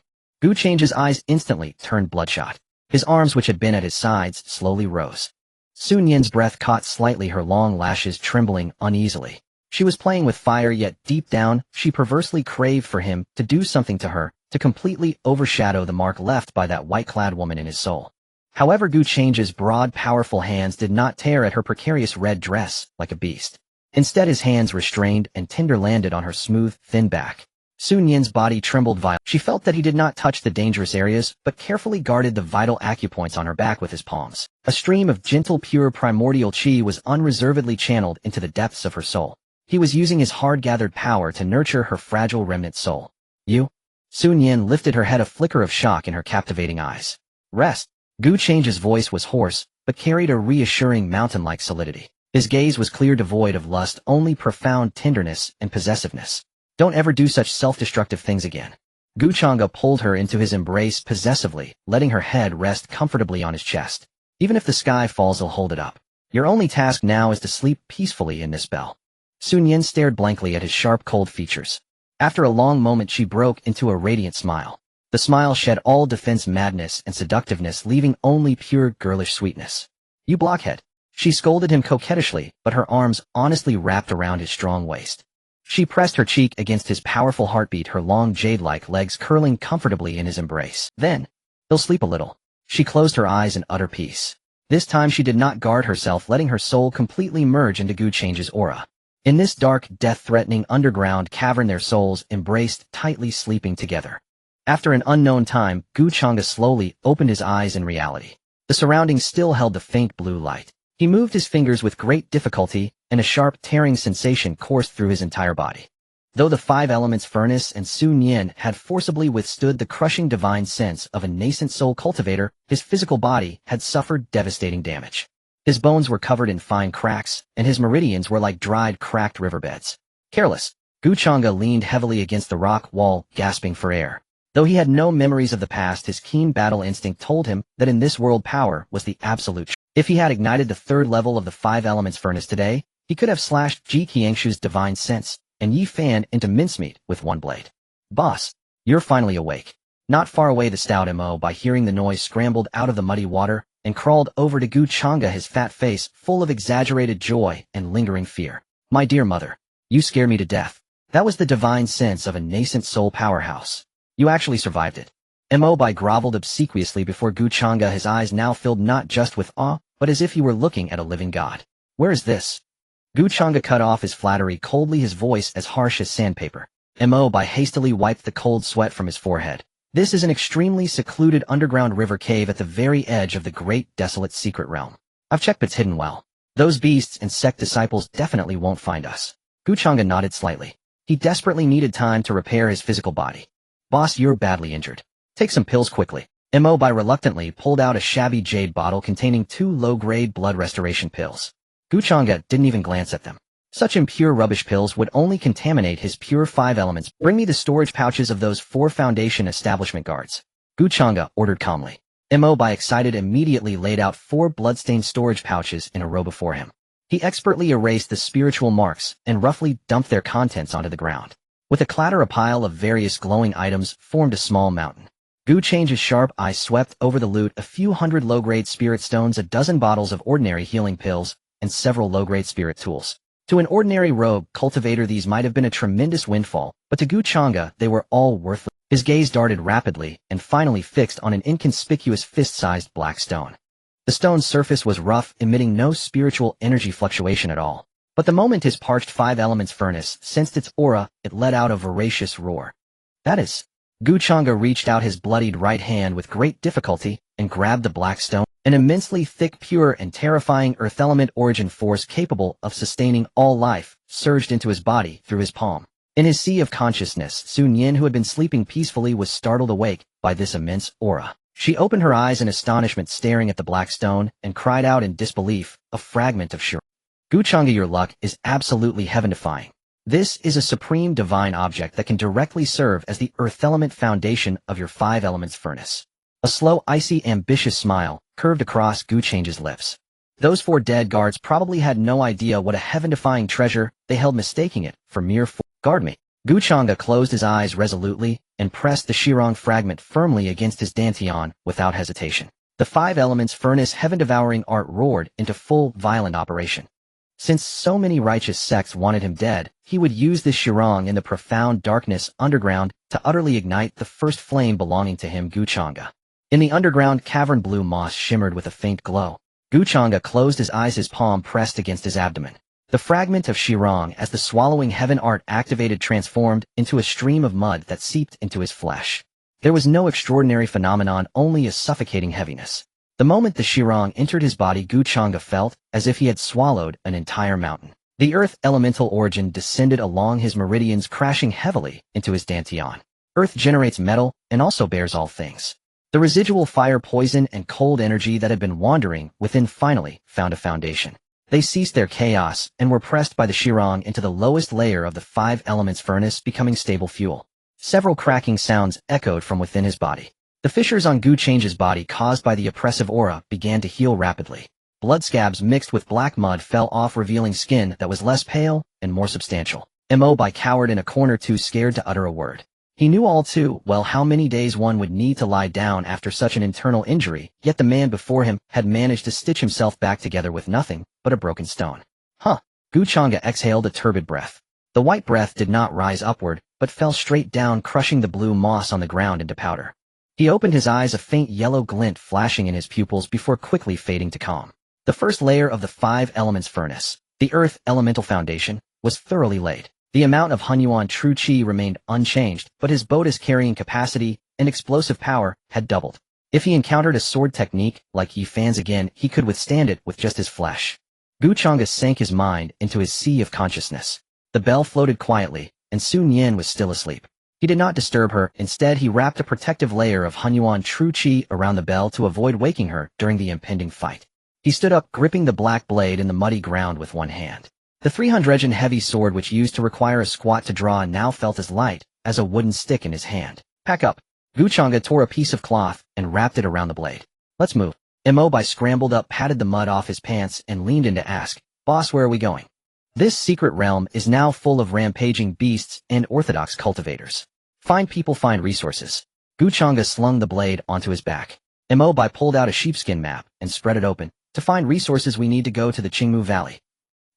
Changge's eyes instantly turned bloodshot. His arms, which had been at his sides, slowly rose. Sun Yin's breath caught slightly, her long lashes trembling uneasily. She was playing with fire, yet deep down, she perversely craved for him to do something to her, to completely overshadow the mark left by that white-clad woman in his soul. However, Changge's broad, powerful hands did not tear at her precarious red dress like a beast. Instead, his hands restrained and tender landed on her smooth, thin back. Sun Yin's body trembled violently. She felt that he did not touch the dangerous areas, but carefully guarded the vital acupoints on her back with his palms. A stream of gentle, pure primordial qi was unreservedly channeled into the depths of her soul. He was using his hard-gathered power to nurture her fragile remnant soul. You? Sun Yin lifted her head, a flicker of shock in her captivating eyes. Rest. Qianxue's voice was hoarse, but carried a reassuring mountain-like solidity. His gaze was clear, devoid of lust, only profound tenderness and possessiveness. Don't ever do such self-destructive things again. Changge pulled her into his embrace possessively, letting her head rest comfortably on his chest. Even if the sky falls, I'll hold it up. Your only task now is to sleep peacefully in this bell. Sun Yin stared blankly at his sharp, cold features. After a long moment, she broke into a radiant smile. The smile shed all defense, madness, and seductiveness, leaving only pure girlish sweetness. You blockhead. She scolded him coquettishly, but her arms honestly wrapped around his strong waist. She pressed her cheek against his powerful heartbeat, her long jade-like legs curling comfortably in his embrace. Then, he'll sleep a little. She closed her eyes in utter peace. This time she did not guard herself, letting her soul completely merge into Changge's aura. In this dark, death-threatening underground cavern, their souls embraced, tightly sleeping together. After an unknown time, Changge slowly opened his eyes in reality. The surroundings still held the faint blue light. He moved his fingers with great difficulty, and a sharp, tearing sensation coursed through his entire body. Though the 5 elements furnace and Sun Yin had forcibly withstood the crushing divine sense of a nascent soul cultivator, his physical body had suffered devastating damage. His bones were covered in fine cracks, and his meridians were like dried, cracked riverbeds. Careless, Changge leaned heavily against the rock wall, gasping for air. Though he had no memories of the past, his keen battle instinct told him that in this world power was the absolute truth. If he had ignited the 3rd level of the 5 elements furnace today, he could have slashed Qianxue's divine sense and Xiaofan into mincemeat with one blade. Boss, you're finally awake. Not far away, the stout Mo, by hearing the noise, scrambled out of the muddy water and crawled over to Changge, his fat face full of exaggerated joy and lingering fear. My dear mother, you scare me to death. That was the divine sense of a nascent soul powerhouse. You actually survived it. Mo groveled obsequiously before Changge, his eyes now filled not just with awe, but as if he were looking at a living god. Where is this? Changge cut off his flattery coldly, his voice as harsh as sandpaper. Mo hastily wiped the cold sweat from his forehead. This is an extremely secluded underground river cave at the very edge of the great desolate secret realm. I've checked, but it's hidden well. Those beasts and sect disciples definitely won't find us. Changge nodded slightly. He desperately needed time to repair his physical body. Boss, you're badly injured. Take some pills quickly. Mo reluctantly pulled out a shabby jade bottle containing 2 low-grade blood restoration pills. Changge didn't even glance at them. Such impure rubbish pills would only contaminate his pure 5 elements. Bring me the storage pouches of those 4 Foundation establishment guards. Changge ordered calmly. Mo excited immediately laid out 4 bloodstained storage pouches in a row before him. He expertly erased the spiritual marks and roughly dumped their contents onto the ground. With a clatter, a pile of various glowing items formed a small mountain. Changge's sharp eyes swept over the loot: a few hundred low-grade spirit stones, a dozen bottles of ordinary healing pills, and several low-grade spirit tools. To an ordinary rogue cultivator, these might have been a tremendous windfall, but to Changge, they were all worthless. His gaze darted rapidly and finally fixed on an inconspicuous fist-sized black stone. The stone's surface was rough, emitting no spiritual energy fluctuation at all. But the moment his parched 5 elements furnace sensed its aura, it let out a voracious roar. That is... Changge reached out his bloodied right hand with great difficulty and grabbed the black stone. An immensely thick, pure, and terrifying earth element origin force capable of sustaining all life surged into his body through his palm. In his sea of consciousness, Sun Yin, who had been sleeping peacefully, was startled awake by this immense aura. She opened her eyes in astonishment, staring at the black stone, and cried out in disbelief, a fragment of Shira. Changge, your luck is absolutely heaven-defying. This is a supreme divine object that can directly serve as the earth element foundation of your 5 elements furnace. A slow, icy, ambitious smile curved across Changge's lips. Those 4 dead guards probably had no idea what a heaven-defying treasure they held, mistaking it for mere guard me. Changge closed his eyes resolutely and pressed the Shirong fragment firmly against his dantian without hesitation. The 5 elements furnace heaven-devouring art roared into full, violent operation. Since so many righteous sects wanted him dead, he would use this Shirong in the profound darkness underground to utterly ignite the first flame belonging to him, Changge. In the underground cavern, blue moss shimmered with a faint glow. Changge closed his eyes, his palm pressed against his abdomen. The fragment of Shirong as the swallowing heaven art activated transformed into a stream of mud that seeped into his flesh. There was no extraordinary phenomenon, only a suffocating heaviness. The moment the Shirong entered his body, Changge felt as if he had swallowed an entire mountain. The earth elemental origin descended along his meridians, crashing heavily into his dantian. Earth generates metal and also bears all things. The residual fire, poison, and cold energy that had been wandering within finally found a foundation. They ceased their chaos and were pressed by the Shirong into the lowest layer of the 5 elements furnace, becoming stable fuel. Several cracking sounds echoed from within his body. The fissures on Changge's body caused by the oppressive aura began to heal rapidly. Blood scabs mixed with black mud fell off, revealing skin that was less pale and more substantial. Bai cowered in a corner, too scared to utter a word. He knew all too well how many days one would need to lie down after such an internal injury, yet the man before him had managed to stitch himself back together with nothing but a broken stone. Changge exhaled a turbid breath. The white breath did not rise upward, but fell straight down, crushing the blue moss on the ground into powder. He opened his eyes, a faint yellow glint flashing in his pupils before quickly fading to calm. The first layer of the 5 elements furnace, the earth elemental foundation, was thoroughly laid. The amount of Hunyuan true qi remained unchanged, but his Bodhi's carrying capacity and explosive power had doubled. If he encountered a sword technique like Xiaofan's again, he could withstand it with just his flesh. Changge sank his mind into his sea of consciousness. The bell floated quietly, and Sun Yin was still asleep. He did not disturb her. Instead, he wrapped a protective layer of Hunyuan true qi around the bell to avoid waking her during the impending fight. He stood up, gripping the black blade in the muddy ground with one hand. The 300 heavy sword, which used to require a squat to draw, now felt as light as a wooden stick in his hand. Pack up. Changge tore a piece of cloth and wrapped it around the blade. Let's move. Bai scrambled up, patted the mud off his pants, and leaned in to ask, "Boss, where are we going?" This secret realm is now full of rampaging beasts and orthodox cultivators. Find people, find resources. Changge slung the blade onto his back. Bai pulled out a sheepskin map and spread it open. To find resources, we need to go to the Qingmu Valley.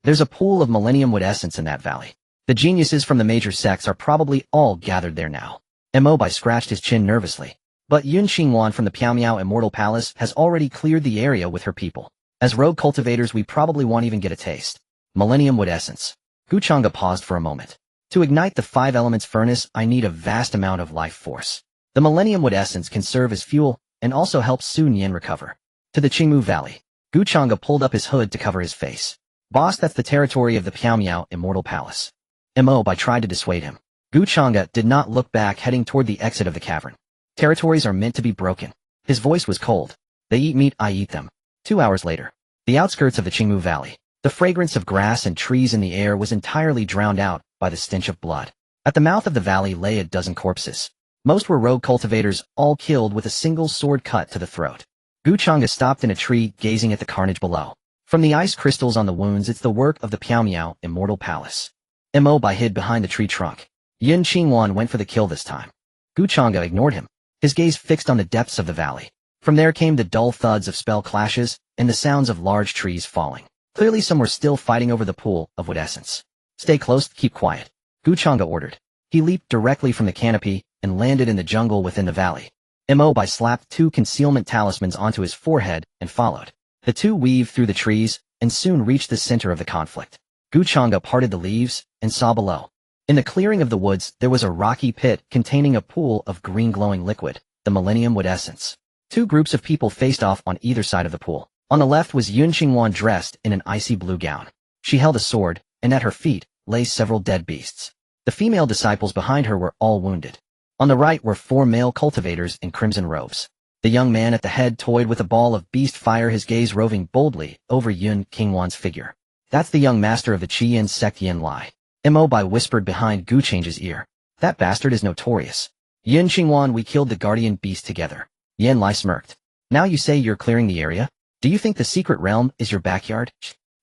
There's a pool of millennium wood essence in that valley. The geniuses from the major sects are probably all gathered there now. Bai scratched his chin nervously. But Yun Qingwan from the Piaomiao Immortal Palace has already cleared the area with her people. As rogue cultivators, we probably won't even get a taste. Millennium wood essence. Changge paused for a moment. To ignite the 5 elements furnace, I need a vast amount of life force. The millennium wood essence can serve as fuel and also help Sun Yin recover. To the Qingmu Valley. Changge pulled up his hood to cover his face. Boss, that's the territory of the Piaomiao Immortal Palace. Bai tried to dissuade him. Changge did not look back, heading toward the exit of the cavern. Territories are meant to be broken. His voice was cold. They eat meat, I eat them. 2 hours later. The outskirts of the Qingmu Valley. The fragrance of grass and trees in the air was entirely drowned out by the stench of blood. At the mouth of the valley lay a dozen corpses. Most were rogue cultivators, all killed with a single sword cut to the throat. Changge stopped in a tree, gazing at the carnage below. From the ice crystals on the wounds, it's the work of the Piaomiao Immortal Palace. Bai hid behind the tree trunk. Yun Qingwan went for the kill this time. Changge ignored him, his gaze fixed on the depths of the valley. From there came the dull thuds of spell clashes and the sounds of large trees falling. Clearly some were still fighting over the pool of wood essence. Stay close, keep quiet. Changge ordered. He leaped directly from the canopy and landed in the jungle within the valley. Bai slapped 2 concealment talismans onto his forehead and followed. The 2 weaved through the trees and soon reached the center of the conflict. Changge parted the leaves and saw below. In the clearing of the woods, there was a rocky pit containing a pool of green glowing liquid, the millennium wood essence. 2 groups of people faced off on either side of the pool. On the left was Yun Qingwan dressed in an icy blue gown. She held a sword, and at her feet lay several dead beasts. The female disciples behind her were all wounded. On the right were 4 male cultivators in crimson robes. The young man at the head toyed with a ball of beast fire, his gaze roving boldly over Yun Qingwan's figure. That's the young master of the Xuantian Sect, Yin Lai. Bai whispered behind Changge's ear. That bastard is notorious. Yun Qingwan, we killed the guardian beast together. Yin Lai smirked. Now you say you're clearing the area? Do you think the secret realm is your backyard?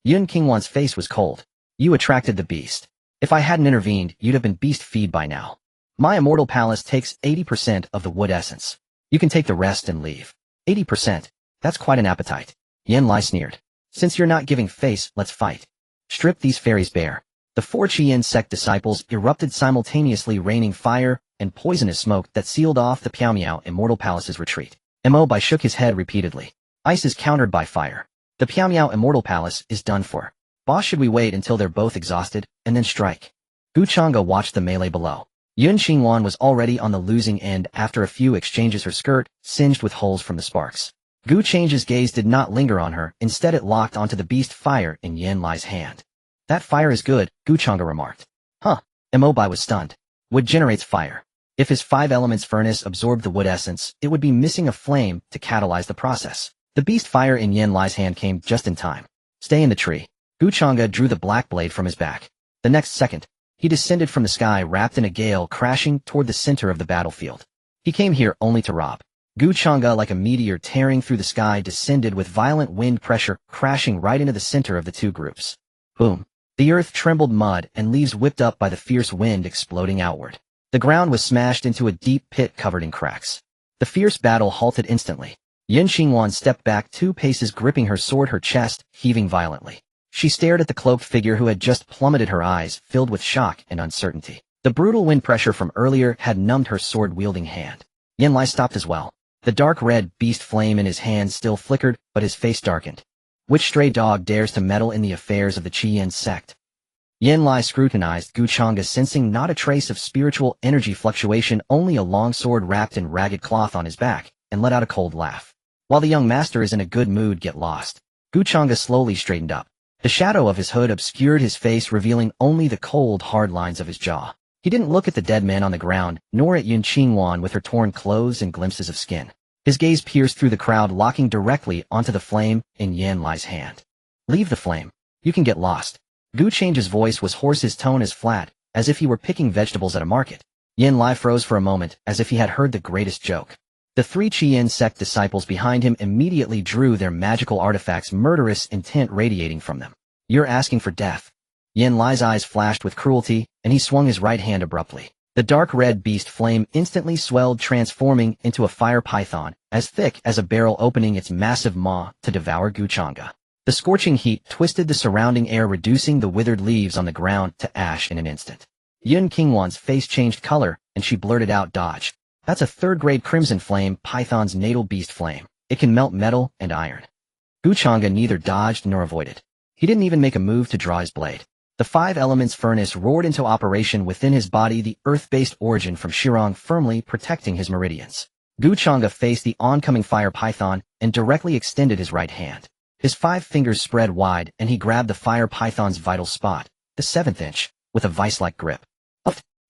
Yun Qingwan's face was cold. You attracted the beast. If I hadn't intervened, you'd have been beast feed by now. My immortal palace takes 80% of the wood essence. You can take the rest and leave. 80%? That's quite an appetite. Yin Lai sneered. Since you're not giving face, let's fight. Strip these fairies bare. The 4 Xuantian Sect disciples erupted simultaneously, raining fire and poisonous smoke that sealed off the Piaomiao Immortal Palace's retreat. Bai shook his head repeatedly. Ice is countered by fire. The Piaomiao Immortal Palace is done for. Boss, should we wait until they're both exhausted, and then strike? Changge watched the melee below. Yun Xingwan was already on the losing end after a few exchanges, her skirt singed with holes from the sparks. Changge's gaze did not linger on her, instead it locked onto the beast fire in Yan Lai's hand. That fire is good, Changge remarked. Huh. Mobai was stunned. Wood generates fire. If his 5 elements furnace absorbed the wood essence, it would be missing a flame to catalyze the process. The beast fire in Yan Lai's hand came just in time. Stay in the tree. Changge drew the black blade from his back. The next second, he descended from the sky wrapped in a gale, crashing toward the center of the battlefield. He came here only to rob. Changge, like a meteor tearing through the sky, descended with violent wind pressure, crashing right into the center of the two groups. Boom. The earth trembled, mud and leaves whipped up by the fierce wind exploding outward. The ground was smashed into a deep pit covered in cracks. The fierce battle halted instantly. Yun Xingwan stepped back 2 paces, gripping her sword, her chest heaving violently. She stared at the cloaked figure who had just plummeted, her eyes filled with shock and uncertainty. The brutal wind pressure from earlier had numbed her sword-wielding hand. Yan Lai stopped as well. The dark red beast flame in his hands still flickered, but his face darkened. Which stray dog dares to meddle in the affairs of the Xuantian Sect? Yan Lai scrutinized Changge, sensing not a trace of spiritual energy fluctuation, only a long sword wrapped in ragged cloth on his back, and let out a cold laugh. While the young master is in a good mood, get lost. Changge slowly straightened up. The shadow of his hood obscured his face, revealing only the cold, hard lines of his jaw. He didn't look at the dead man on the ground, nor at Yun Xingwan with her torn clothes and glimpses of skin. His gaze pierced through the crowd, locking directly onto the flame in Yan Lai's hand. Leave the flame. You can get lost. Changge's voice was hoarse, his tone as flat, as if he were picking vegetables at a market. Yan Lai froze for a moment, as if he had heard the greatest joke. The 3 Xuantian Sect disciples behind him immediately drew their magical artifacts, murderous intent radiating from them. You're asking for death. Yan Lai's eyes flashed with cruelty, and he swung his right hand abruptly. The dark red beast flame instantly swelled, transforming into a fire python, as thick as a barrel, opening its massive maw to devour Changge. The scorching heat twisted the surrounding air, reducing the withered leaves on the ground to ash in an instant. Yun Xingwan's face changed color, and she blurted out, "Dodge. That's a 3rd-grade crimson flame, Python's natal beast flame. It can melt metal and iron." Changge neither dodged nor avoided. He didn't even make a move to draw his blade. The 5 elements furnace roared into operation within his body, the earth-based origin from Shirong firmly protecting his meridians. Changge faced the oncoming fire python and directly extended his right hand. His 5 fingers spread wide, and he grabbed the fire python's vital spot, the 7th inch, with a vice-like grip.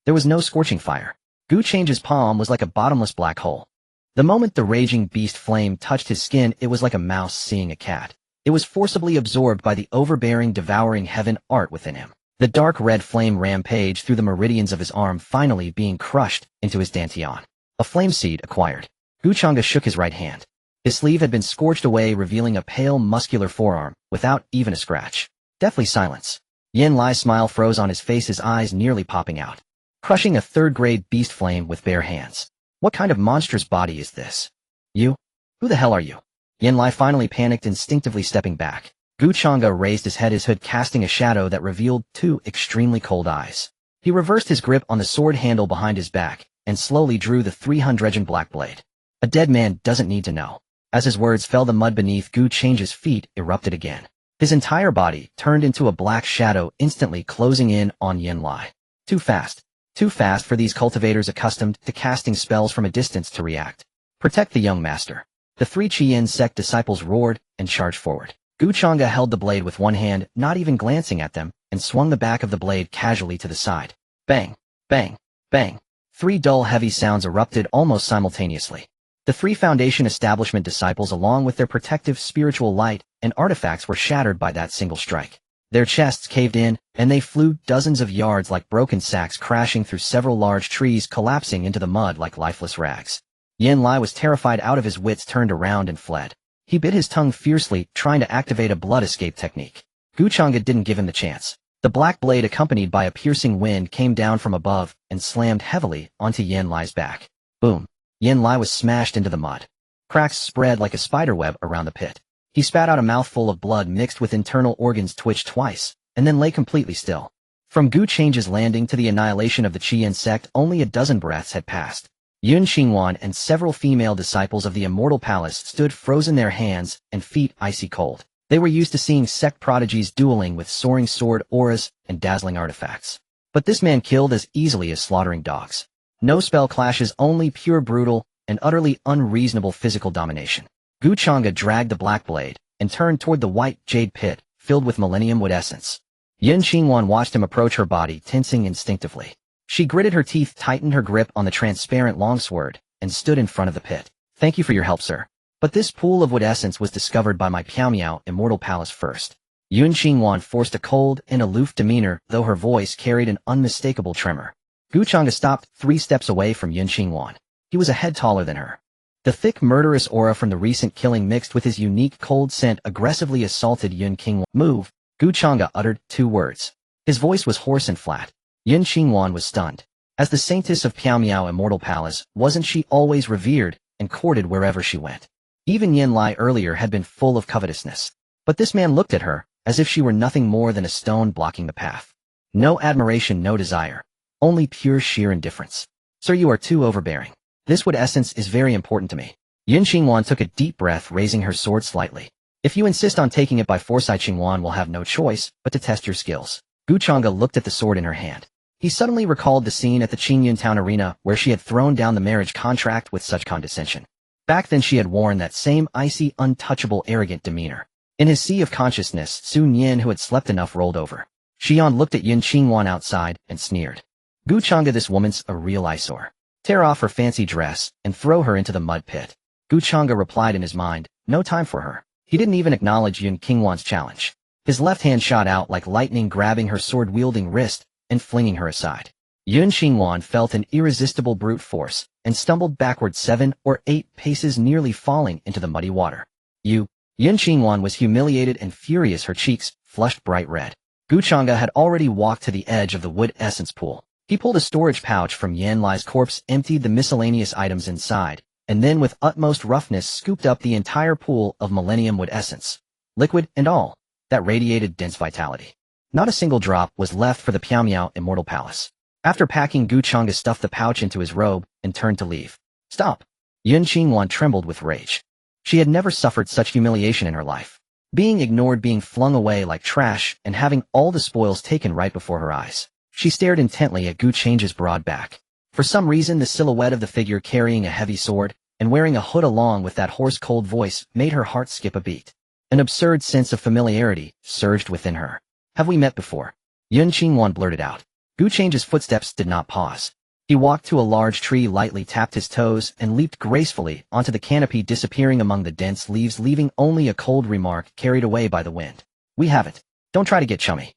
There was no scorching fire. Changge's palm was like a bottomless black hole. The moment the raging beast flame touched his skin, it was like a mouse seeing a cat. It was forcibly absorbed by the overbearing, devouring heaven art within him. The dark red flame rampaged through the meridians of his arm, finally being crushed into his dantian. A flame seed acquired. Changge shook his right hand. His sleeve had been scorched away, revealing a pale, muscular forearm, without even a scratch. Deathly silence. Yan Lai's smile froze on his face, his eyes nearly popping out. Crushing a 3rd-grade beast flame with bare hands. What kind of monstrous body is this? You? Who the hell are you? Yan Lai finally panicked, instinctively stepping back. Changge raised his head, his hood casting a shadow that revealed 2 extremely cold eyes. He reversed his grip on the sword handle behind his back, and slowly drew the 300 black blade. A dead man doesn't need to know. As his words fell, the mud beneath Changge's feet erupted again. His entire body turned into a black shadow, instantly closing in on Yan Lai. Too fast. Too fast for these cultivators accustomed to casting spells from a distance to react. Protect the young master. The 3 Xuantian Sect disciples roared and charged forward. Changge held the blade with one hand, not even glancing at them, and swung the back of the blade casually to the side. Bang! Bang! Bang! 3 dull, heavy sounds erupted almost simultaneously. The 3 Foundation establishment disciples, along with their protective spiritual light and artifacts, were shattered by that single strike. Their chests caved in, and they flew dozens of yards like broken sacks, crashing through several large trees, collapsing into the mud like lifeless rags. Yan Lai was terrified out of his wits, turned around and fled. He bit his tongue fiercely, trying to activate a blood escape technique. Changge didn't give him the chance. The black blade, accompanied by a piercing wind, came down from above and slammed heavily onto Yan Lai's back. Boom! Yan Lai was smashed into the mud. Cracks spread like a spiderweb around the pit. He spat out a mouthful of blood mixed with internal organs, twitched twice, and then lay completely still. From Changge's landing to the annihilation of the Xuantian Sect, only a dozen breaths had passed. Yun Xingwan and several female disciples of the Immortal Palace stood frozen, their hands and feet icy cold. They were used to seeing sect prodigies dueling with soaring sword auras and dazzling artifacts. But this man killed as easily as slaughtering dogs. No spell clashes, only pure brutal and utterly unreasonable physical domination. Changge dragged the black blade and turned toward the white jade pit filled with millennium wood essence. Qianxue watched him approach, her body tensing instinctively. She gritted her teeth, tightened her grip on the transparent longsword, and stood in front of the pit. "Thank you for your help, sir. But this pool of wood essence was discovered by my Piao Immortal Palace first." Qianxue forced a cold and aloof demeanor, though her voice carried an unmistakable tremor. Changge stopped 3 steps away from Qianxue. He was a head taller than her. The thick, murderous aura from the recent killing mixed with his unique cold scent aggressively assaulted Qianxue. "Move." Changge uttered 2 words. His voice was hoarse and flat. Qianxue was stunned. As the saintess of Piao Immortal Palace, wasn't she always revered and courted wherever she went? Even Yin Lai earlier had been full of covetousness. But this man looked at her, as if she were nothing more than a stone blocking the path. No admiration, no desire. Only pure sheer indifference. "Sir, you are too overbearing. This wood essence is very important to me." Qianxue took a deep breath, raising her sword slightly. "If you insist on taking it by force, Qingwan will have no choice but to test your skills." Changge looked at the sword in her hand. He suddenly recalled the scene at the Qingyun town arena where she had thrown down the marriage contract with such condescension. Back then she had worn that same icy, untouchable, arrogant demeanor. In his sea of consciousness, Sun Yin, who had slept enough, rolled over. Xian looked at Qianxue outside and sneered. "Changge, this woman's a real eyesore. Tear off her fancy dress and throw her into the mud pit." Changge replied in his mind, "No time for her." He didn't even acknowledge Qianxue's challenge. His left hand shot out like lightning, grabbing her sword-wielding wrist and flinging her aside. Qianxue felt an irresistible brute force and stumbled backward 7 or 8 paces, nearly falling into the muddy water. Qianxue was humiliated and furious, her cheeks flushed bright red. Changge had already walked to the edge of the wood essence pool. He pulled a storage pouch from Yan Lai's corpse, emptied the miscellaneous items inside, and then with utmost roughness scooped up the entire pool of millennium wood essence, liquid and all, that radiated dense vitality. Not a single drop was left for the Piao Immortal Palace. After packing, Changge stuffed the pouch into his robe and turned to leave. "Stop!" Qianxue trembled with rage. She had never suffered such humiliation in her life. Being ignored, being flung away like trash, and having all the spoils taken right before her eyes. She stared intently at Changge's broad back. For some reason, the silhouette of the figure carrying a heavy sword and wearing a hood along with that hoarse, cold voice made her heart skip a beat. An absurd sense of familiarity surged within her. "Have we met before?" Qianxue blurted out. Changge's footsteps did not pause. He walked to a large tree, lightly tapped his toes, and leaped gracefully onto the canopy, disappearing among the dense leaves, leaving only a cold remark carried away by the wind. "We haven't. Don't try to get chummy."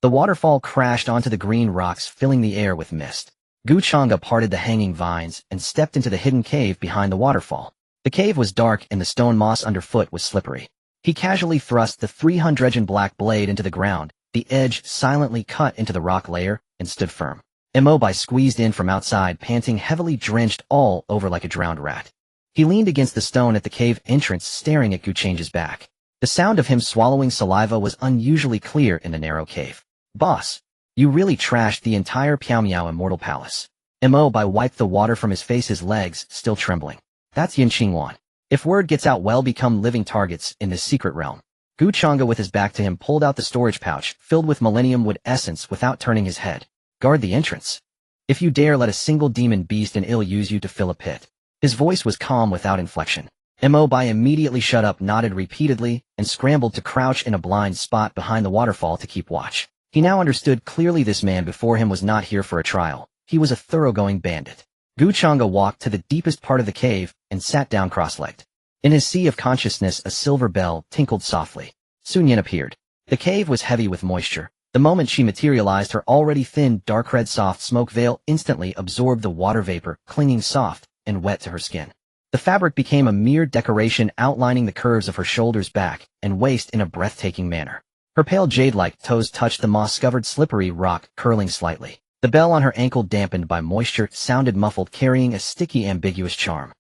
The waterfall crashed onto the green rocks, filling the air with mist. Changge parted the hanging vines and stepped into the hidden cave behind the waterfall. The cave was dark and the stone moss underfoot was slippery. He casually thrust the 300 black blade into the ground, the edge silently cut into the rock layer, and stood firm. Bai squeezed in from outside, panting, heavily drenched all over like a drowned rat. He leaned against the stone at the cave entrance, staring at Changge's back. The sound of him swallowing saliva was unusually clear in the narrow cave. "Boss, you really trashed the entire Piao Immortal Palace." Bai wiped the water from his face, his legs still trembling. "That's Qianxue. If word gets out, we'll become living targets in this secret realm." Changge, with his back to him, pulled out the storage pouch filled with millennium wood essence without turning his head. "Guard the entrance. If you dare let a single demon beast and ill use you to fill a pit." His voice was calm without inflection. Bai immediately shut up, nodded repeatedly, and scrambled to crouch in a blind spot behind the waterfall to keep watch. He now understood clearly this man before him was not here for a trial. He was a thoroughgoing bandit. Changge walked to the deepest part of the cave and sat down cross-legged. In his sea of consciousness, a silver bell tinkled softly. Sun Yin appeared. The cave was heavy with moisture. The moment she materialized, her already thin, dark red soft smoke veil instantly absorbed the water vapor, clinging soft and wet to her skin. The fabric became a mere decoration, outlining the curves of her shoulders, back, and waist in a breathtaking manner. Her pale jade-like toes touched the moss-covered slippery rock, curling slightly. The bell on her ankle, dampened by moisture, sounded muffled, carrying a sticky, ambiguous charm.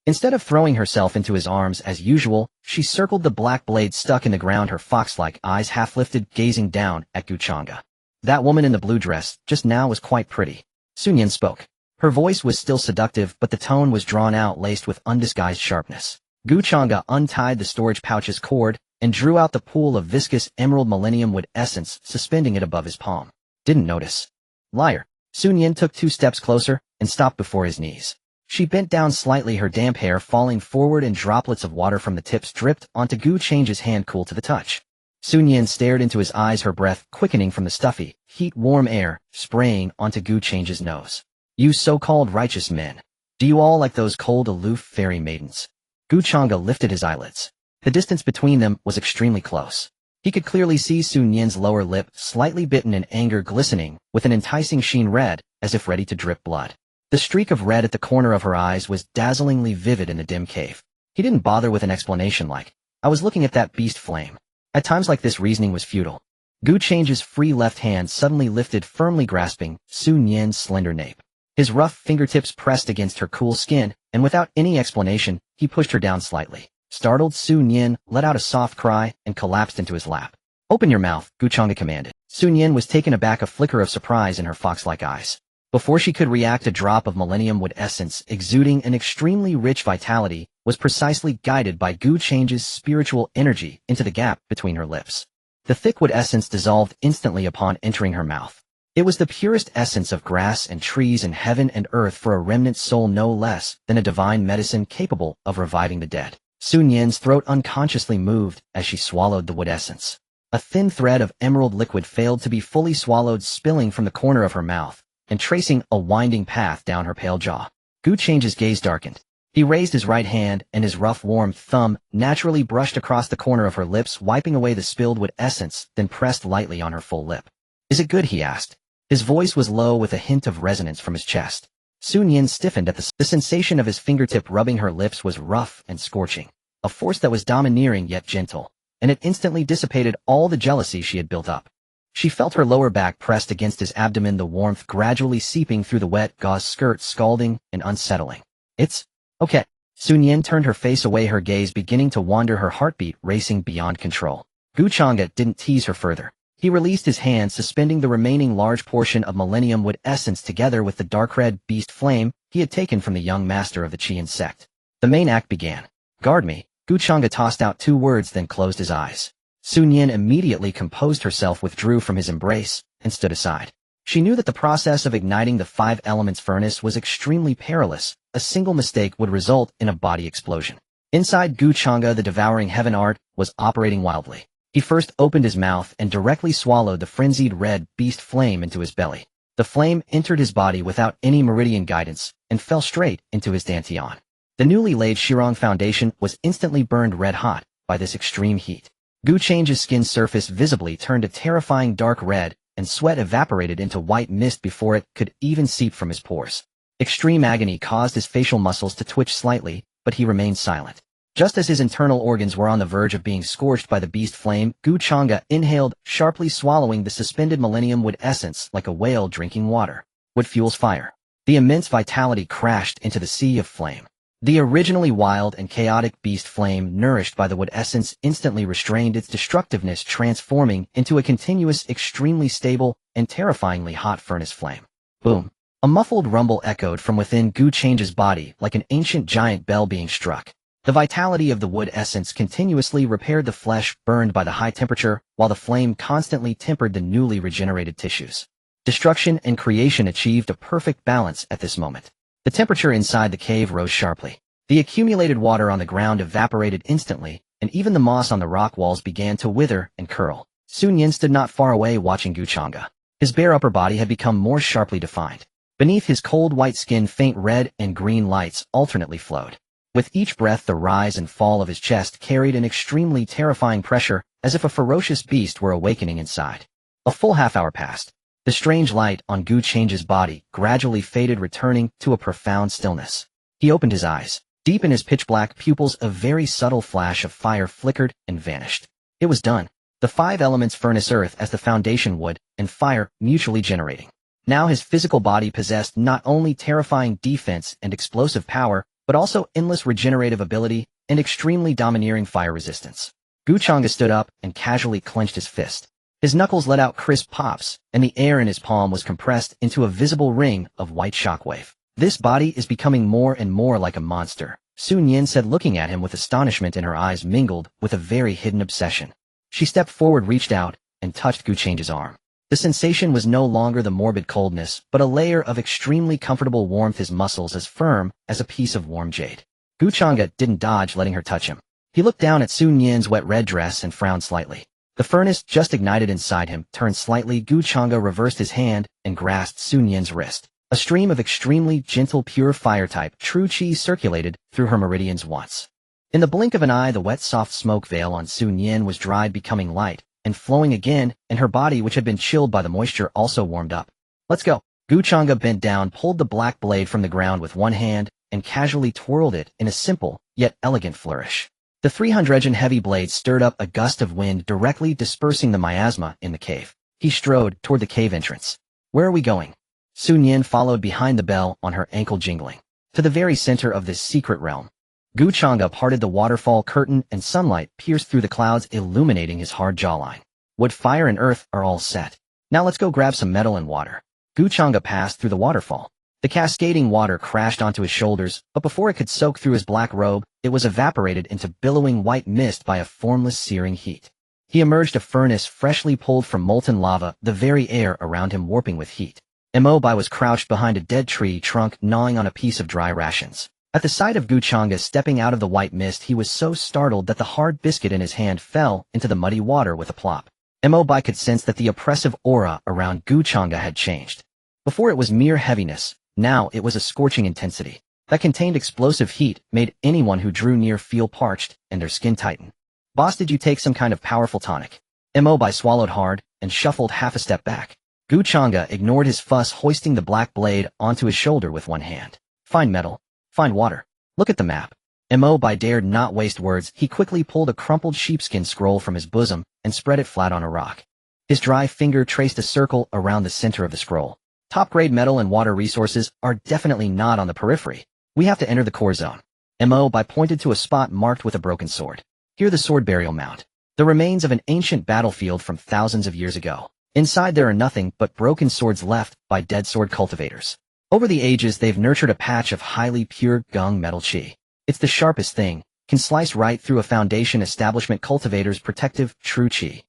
Instead of throwing herself into his arms as usual, she circled the black blade stuck in the ground, her fox-like eyes half lifted, gazing down at Changge. "That woman in the blue dress just now was quite pretty." Sun Yin spoke. Her voice was still seductive, but the tone was drawn out, laced with undisguised sharpness. Changge untied the storage pouch's cord and drew out the pool of viscous emerald millennium wood essence, suspending it above his palm. Didn't notice. Liar. Xuantian took 2 steps closer and stopped before his knees. She bent down slightly, her damp hair falling forward and droplets of water from the tips dripped onto Changge's hand, cool to the touch. Xuantian stared into his eyes, her breath quickening from the stuffy, heat-warm air spraying onto Changge's nose. You so-called righteous men. Do you all like those cold, aloof fairy maidens? Changge lifted his eyelids. The distance between them was extremely close. He could clearly see Xuantian's lower lip, slightly bitten in anger, glistening with an enticing sheen, red, as if ready to drip blood. The streak of red at the corner of her eyes was dazzlingly vivid in the dim cave. He didn't bother with an explanation like, I was looking at that beast flame. At times like this, reasoning was futile. Changge's free left hand suddenly lifted, firmly grasping Xuantian's slender nape. His rough fingertips pressed against her cool skin, and without any explanation, he pushed her down slightly. Startled, Xuantian let out a soft cry and collapsed into his lap. Open your mouth, Changge commanded. Xuantian was taken aback, a flicker of surprise in her fox-like eyes. Before she could react, a drop of millennium wood essence, exuding an extremely rich vitality, was precisely guided by Changge's spiritual energy into the gap between her lips. The thick wood essence dissolved instantly upon entering her mouth. It was the purest essence of grass and trees and heaven and earth for a remnant soul, no less than a divine medicine capable of reviving the dead. Xuantian's throat unconsciously moved as she swallowed the wood essence. A thin thread of emerald liquid failed to be fully swallowed, spilling from the corner of her mouth and tracing a winding path down her pale jaw. Changge's gaze darkened. He raised his right hand, and his rough, warm thumb naturally brushed across the corner of her lips, wiping away the spilled wood essence, then pressed lightly on her full lip. Is it good? He asked. His voice was low with a hint of resonance from his chest. Xuantian stiffened at the sensation of his fingertip rubbing her lips was rough and scorching, a force that was domineering yet gentle, and it instantly dissipated all the jealousy she had built up. She felt her lower back pressed against his abdomen, the warmth gradually seeping through the wet gauze skirt, scalding and unsettling. It's okay. Xuantian turned her face away, her gaze beginning to wander, her heartbeat racing beyond control. Changge didn't tease her further. He released his hand, suspending the remaining large portion of millennium wood essence together with the dark red beast flame he had taken from the young master of the Xuantian Sect. The main act began. Guard me. Changge tossed out 2 words, then closed his eyes. Xuantian immediately composed herself, withdrew from his embrace, and stood aside. She knew that the process of igniting the 5 elements furnace was extremely perilous. A single mistake would result in a body explosion. Inside Changge, the devouring heaven art was operating wildly. He first opened his mouth and directly swallowed the frenzied red beast flame into his belly. The flame entered his body without any meridian guidance and fell straight into his dantian. The newly laid Shirong foundation was instantly burned red hot by this extreme heat. Changge's skin surface visibly turned a terrifying dark red, and sweat evaporated into white mist before it could even seep from his pores. Extreme agony caused his facial muscles to twitch slightly, but he remained silent. Just as his internal organs were on the verge of being scorched by the beast flame, Changge inhaled, sharply swallowing the suspended millennium wood essence like a whale drinking water. Wood fuels fire. The immense vitality crashed into the sea of flame. The originally wild and chaotic beast flame, nourished by the wood essence, instantly restrained its destructiveness, transforming into a continuous, extremely stable, and terrifyingly hot furnace flame. Boom! A muffled rumble echoed from within Changge's body like an ancient giant bell being struck. The vitality of the wood essence continuously repaired the flesh burned by the high temperature, while the flame constantly tempered the newly regenerated tissues. Destruction and creation achieved a perfect balance at this moment. The temperature inside the cave rose sharply. The accumulated water on the ground evaporated instantly, and even the moss on the rock walls began to wither and curl. Xuantian stood not far away, watching Changge. His bare upper body had become more sharply defined. Beneath his cold white skin, faint red and green lights alternately flowed. With each breath, the rise and fall of his chest carried an extremely terrifying pressure, as if a ferocious beast were awakening inside. A full half-hour passed. The strange light on Changge's body gradually faded, returning to a profound stillness. He opened his eyes. Deep in his pitch-black pupils, a very subtle flash of fire flickered and vanished. It was done. The 5 elements furnace earth as the foundation, wood and fire mutually generating. Now his physical body possessed not only terrifying defense and explosive power, but also endless regenerative ability and extremely domineering fire resistance. Changge stood up and casually clenched his fist. His knuckles let out crisp pops, and the air in his palm was compressed into a visible ring of white shockwave. This body is becoming more and more like a monster, Sun Yin said, looking at him with astonishment in her eyes mingled with a very hidden obsession. She stepped forward, reached out, and touched Changge's arm. The sensation was no longer the morbid coldness, but a layer of extremely comfortable warmth, his muscles as firm as a piece of warm jade. Changge didn't dodge, letting her touch him. He looked down at Sun Yin's wet red dress and frowned slightly. The furnace just ignited inside him, turned slightly. Changge reversed his hand and grasped Sun Yin's wrist. A stream of extremely gentle, pure fire-type true qi circulated through her meridians once. In the blink of an eye, the wet, soft smoke veil on Sun Yin was dried, becoming light and flowing again, and her body, which had been chilled by the moisture, also warmed up. Let's go. Changge bent down, pulled the black blade from the ground with one hand, and casually twirled it in a simple, yet elegant flourish. The 300 heavy blade stirred up a gust of wind, directly dispersing the miasma in the cave. He strode toward the cave entrance. Where are we going? Sun Yin followed behind, the bell on her ankle jingling. To the very center of this secret realm. Changge parted the waterfall curtain, and sunlight pierced through the clouds, illuminating his hard jawline. Wood, fire, and earth are all set. Now let's go grab some metal and water. Changge passed through the waterfall. The cascading water crashed onto his shoulders, but before it could soak through his black robe, it was evaporated into billowing white mist by a formless, searing heat. He emerged, a furnace freshly pulled from molten lava, the very air around him warping with heat. Bai was crouched behind a dead tree trunk, gnawing on a piece of dry rations. At the sight of Changge stepping out of the white mist, he was so startled that the hard biscuit in his hand fell into the muddy water with a plop. Bai could sense that the oppressive aura around Changge had changed. Before it was mere heaviness, now it was a scorching intensity that contained explosive heat, made anyone who drew near feel parched and their skin tighten. Boss, did you take some kind of powerful tonic? Bai swallowed hard and shuffled half a step back. Changge ignored his fuss, hoisting the black blade onto his shoulder with one hand. Find metal. Find water. Look at the map. Bai dared not waste words. He quickly pulled a crumpled sheepskin scroll from his bosom and spread it flat on a rock. His dry finger traced a circle around the center of the scroll. Top-grade metal and water resources are definitely not on the periphery. We have to enter the core zone. Bai pointed to a spot marked with a broken sword. Here, the sword burial mound. The remains of an ancient battlefield from thousands of years ago. Inside there are nothing but broken swords left by dead sword cultivators. Over the ages, they've nurtured a patch of highly pure gung metal qi. It's the sharpest thing, can slice right through a foundation establishment cultivator's protective true qi.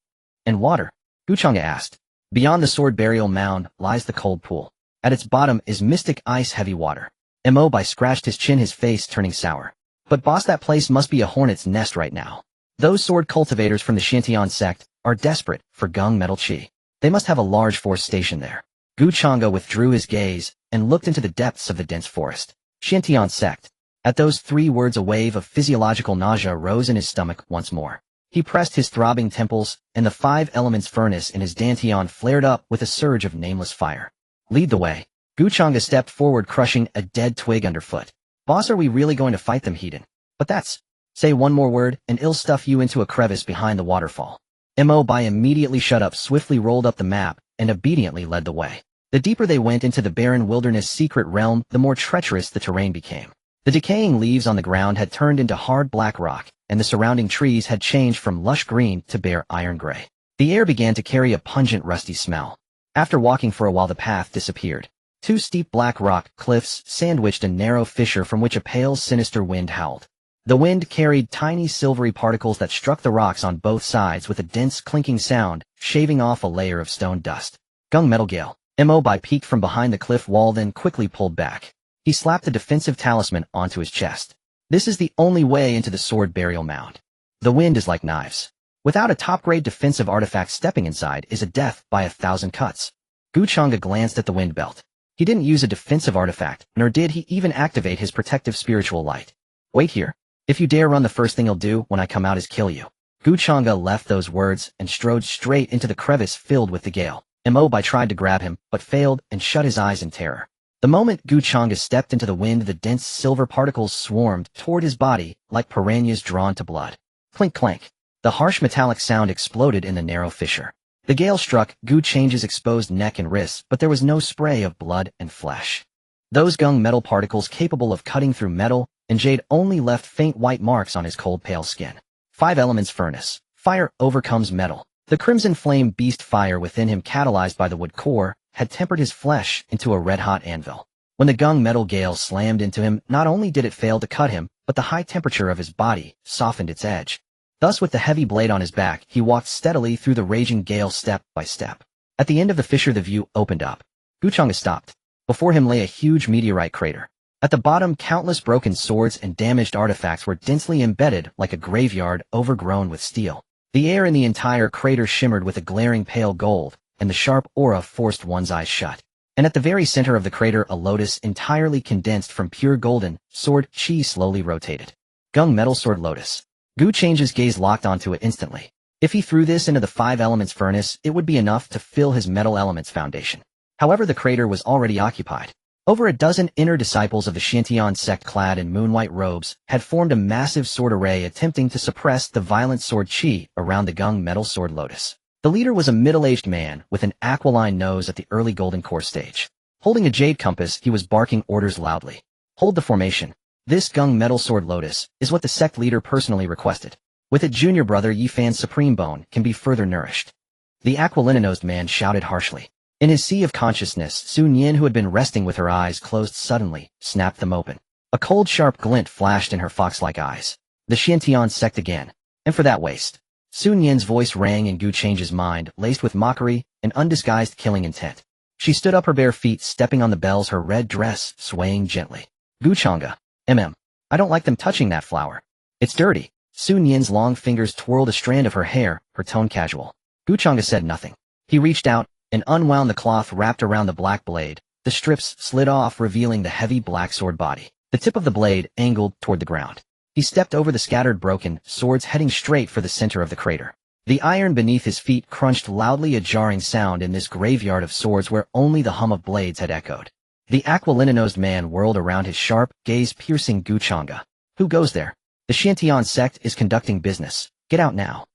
And water? Changge asked. Beyond the sword burial mound lies the cold pool. At its bottom is mystic ice-heavy water. Bai scratched his chin, his face turning sour. But boss, that place must be a hornet's nest right now. Those sword cultivators from the Xuantian Sect are desperate for gung metal qi. They must have a large force stationed there. Changge withdrew his gaze and looked into the depths of the dense forest. Xuantian Sect. At those 3 words, a wave of physiological nausea rose in his stomach once more. He pressed his throbbing temples, and the 5 elements furnace in his dantian flared up with a surge of nameless fire. Lead the way. Changge stepped forward, crushing a dead twig underfoot. Boss, are we really going to fight them, heathen? But that's... Say one more word, and I'll stuff you into a crevice behind the waterfall. Bai immediately shut up, swiftly rolled up the map, and obediently led the way. The deeper they went into the barren wilderness secret realm, the more treacherous the terrain became. The decaying leaves on the ground had turned into hard black rock, and the surrounding trees had changed from lush green to bare iron gray. The air began to carry a pungent rusty smell. After walking for a while, the path disappeared. 2 steep black rock cliffs sandwiched a narrow fissure from which a pale, sinister wind howled. The wind carried tiny silvery particles that struck the rocks on both sides with a dense clinking sound, shaving off a layer of stone dust. Gung metal gale. Bai peeked from behind the cliff wall, then quickly pulled back. He slapped the defensive talisman onto his chest. This is the only way into the sword burial mound. The wind is like knives. Without a top-grade defensive artifact, stepping inside is a death by 1,000 cuts. Changge glanced at the wind belt. He didn't use a defensive artifact, nor did he even activate his protective spiritual light. Wait here. If you dare run, the first thing I'll do when I come out is kill you. Changge left those words and strode straight into the crevice filled with the gale. Bai tried to grab him, but failed and shut his eyes in terror. The moment Changge stepped into the wind, the dense silver particles swarmed toward his body like piranhas drawn to blood. Clink clank. The harsh metallic sound exploded in the narrow fissure. The gale struck Changge's exposed neck and wrists, but there was no spray of blood and flesh. Those gung metal particles capable of cutting through metal and jade only left faint white marks on his cold, pale skin. 5 elements furnace. Fire overcomes metal. The crimson flame beast fire within him, catalyzed by the wood core, had tempered his flesh into a red-hot anvil. When the gung metal gale slammed into him, not only did it fail to cut him, but the high temperature of his body softened its edge. Thus with the heavy blade on his back, he walked steadily through the raging gale step by step. At the end of the fissure the view opened up. Qianxue stopped. Before him lay a huge meteorite crater. At the bottom, countless broken swords and damaged artifacts were densely embedded like a graveyard overgrown with steel. The air in the entire crater shimmered with a glaring pale gold, and the sharp aura forced one's eyes shut. And at the very center of the crater a lotus entirely condensed from pure golden sword chi slowly rotated. Gung metal sword lotus. Qianxue's gaze locked onto it instantly. If he threw this into the 5 elements furnace, it would be enough to fill his metal elements foundation. However, the crater was already occupied. Over a dozen inner disciples of the Xuantian Sect clad in moon-white robes had formed a massive sword array attempting to suppress the violent sword chi around the Gung metal sword lotus. The leader was a middle-aged man with an aquiline nose at the early golden core stage. Holding a jade compass, he was barking orders loudly. Hold the formation. This Gung metal sword lotus is what the sect leader personally requested. With it, junior brother Xiaofan's supreme bone can be further nourished. The aquilina-nosed man shouted harshly. In his sea of consciousness, Sun Yin, who had been resting with her eyes closed suddenly, snapped them open. A cold, sharp glint flashed in her fox-like eyes. The Xuantian Sect again. And for that waste. Sun Yin's voice rang in Qianxue's mind, laced with mockery and undisguised killing intent. She stood up, her bare feet stepping on the bells, her red dress swaying gently. Changge. I don't like them touching that flower. It's dirty. Sun Yin's long fingers twirled a strand of her hair, her tone casual. Changge said nothing. He reached out and unwound the cloth wrapped around the black blade. The strips slid off, revealing the heavy black sword body. The tip of the blade angled toward the ground. He stepped over the scattered broken swords, heading straight for the center of the crater. The iron beneath his feet crunched loudly, a jarring sound in this graveyard of swords where only the hum of blades had echoed. The aquilina-nosed man whirled around, his sharp gaze piercing Changge. Who goes there? The Xuantian Sect is conducting business. Get out now.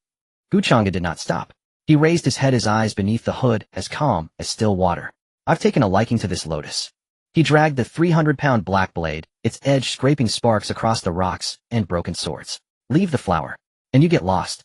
Changge did not stop. He raised his head, his eyes beneath the hood as calm as still water. I've taken a liking to this lotus. He dragged the 300-pound black blade, its edge scraping sparks across the rocks and broken swords. Leave the flower, and you get lost.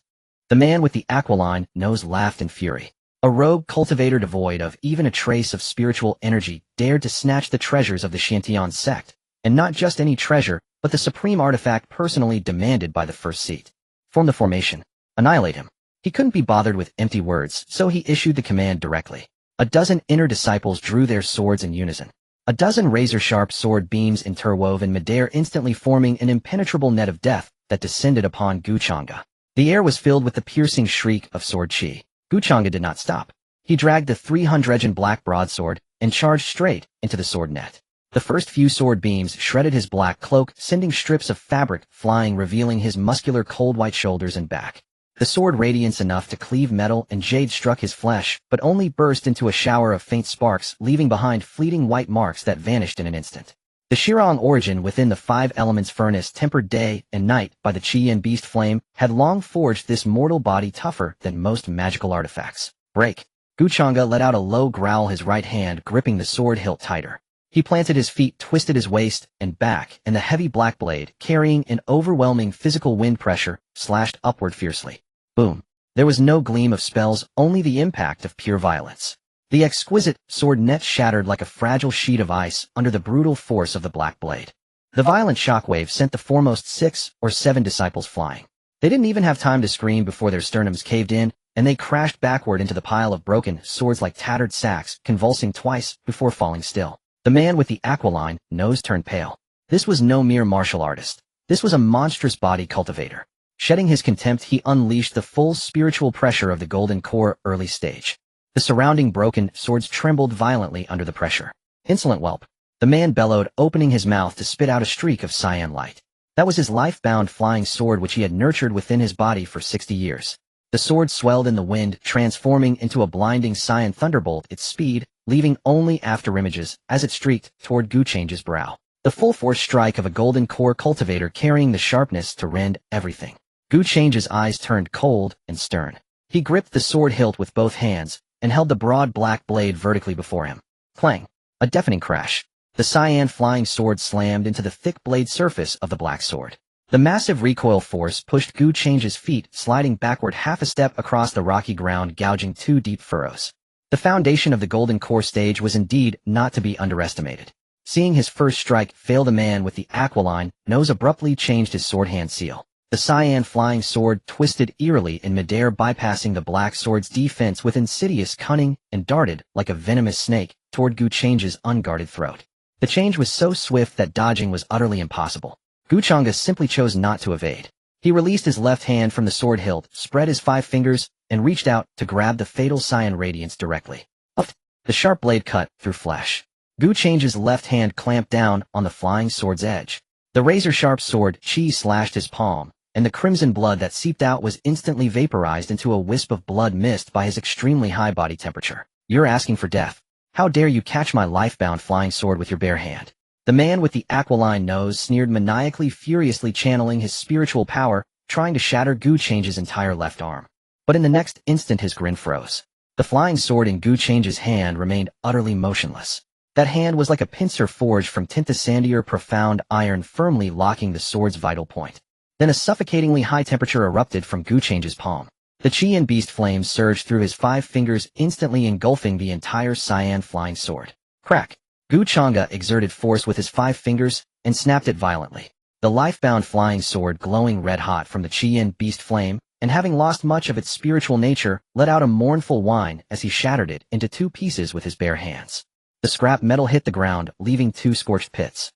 The man with the aquiline nose laughed in fury. A rogue cultivator devoid of even a trace of spiritual energy dared to snatch the treasures of the Xuantian Sect, and not just any treasure, but the supreme artifact personally demanded by the first seat. Form the formation. Annihilate him. He couldn't be bothered with empty words, so he issued the command directly. A dozen inner disciples drew their swords in unison. A dozen razor-sharp sword beams interwove in midair, instantly forming an impenetrable net of death that descended upon Changge. The air was filled with the piercing shriek of sword chi. Changge did not stop. He dragged the 300-edged black broadsword and charged straight into the sword net. The first few sword beams shredded his black cloak, sending strips of fabric flying, revealing his muscular cold white shoulders and back. The sword, radiance enough to cleave metal and jade, struck his flesh, but only burst into a shower of faint sparks, leaving behind fleeting white marks that vanished in an instant. The Shirong origin within the 5 elements furnace, tempered day and night by the Qi and beast flame, had long forged this mortal body tougher than most magical artifacts. Break. Changge let out a low growl, his right hand gripping the sword hilt tighter. He planted his feet, twisted his waist and back, and the heavy black blade, carrying an overwhelming physical wind pressure, slashed upward fiercely. Boom. There was no gleam of spells, only the impact of pure violence. The exquisite sword net shattered like a fragile sheet of ice under the brutal force of the black blade. The violent shockwave sent the foremost 6 or 7 disciples flying. They didn't even have time to scream before their sternums caved in, and they crashed backward into the pile of broken swords like tattered sacks, convulsing twice before falling still. The man with the aquiline nose turned pale. This was no mere martial artist. This was a monstrous body cultivator. Shedding his contempt, he unleashed the full spiritual pressure of the golden core early stage. The surrounding broken swords trembled violently under the pressure. Insolent whelp. The man bellowed, opening his mouth to spit out a streak of cyan light. That was his life-bound flying sword which he had nurtured within his body for 60 years. The sword swelled in the wind, transforming into a blinding cyan thunderbolt, its speed leaving only afterimages as it streaked toward Qianxue's brow. The full-force strike of a golden core cultivator carrying the sharpness to rend everything. Qianxue's eyes turned cold and stern. He gripped the sword hilt with both hands and held the broad black blade vertically before him. Clang! A deafening crash. The cyan flying sword slammed into the thick blade surface of the black sword. The massive recoil force pushed Qianxue's feet, sliding backward half a step across the rocky ground, gouging 2 deep furrows. The foundation of the golden core stage was indeed not to be underestimated. Seeing his first strike fail, the man with the aquiline nose abruptly changed his sword hand seal. The cyan flying sword twisted eerily in midair, bypassing the black sword's defense with insidious cunning, and darted, like a venomous snake, toward Changge's unguarded throat. The change was so swift that dodging was utterly impossible. Changge simply chose not to evade. He released his left hand from the sword hilt, spread his 5 fingers, and reached out to grab the fatal cyan radiance directly. The sharp blade cut through flesh. Changge's left hand clamped down on the flying sword's edge. The razor-sharp sword Qi slashed his palm, and the crimson blood that seeped out was instantly vaporized into a wisp of blood mist by his extremely high body temperature. You're asking for death. How dare you catch my life-bound flying sword with your bare hand? The man with the aquiline nose sneered maniacally, furiously channeling his spiritual power, trying to shatter Changge's entire left arm. But in the next instant his grin froze. The flying sword in Changge's hand remained utterly motionless. That hand was like a pincer forged from tinta-sandier profound iron, firmly locking the sword's vital point. Then a suffocatingly high temperature erupted from Changge's palm. The Qi and beast flames surged through his 5 fingers, instantly engulfing the entire cyan flying sword. Crack! Changge exerted force with his 5 fingers and snapped it violently. The life-bound flying sword, glowing red-hot from the Qi and beast flame, and having lost much of its spiritual nature, let out a mournful whine as he shattered it into 2 pieces with his bare hands. The scrap metal hit the ground, leaving 2 scorched pits.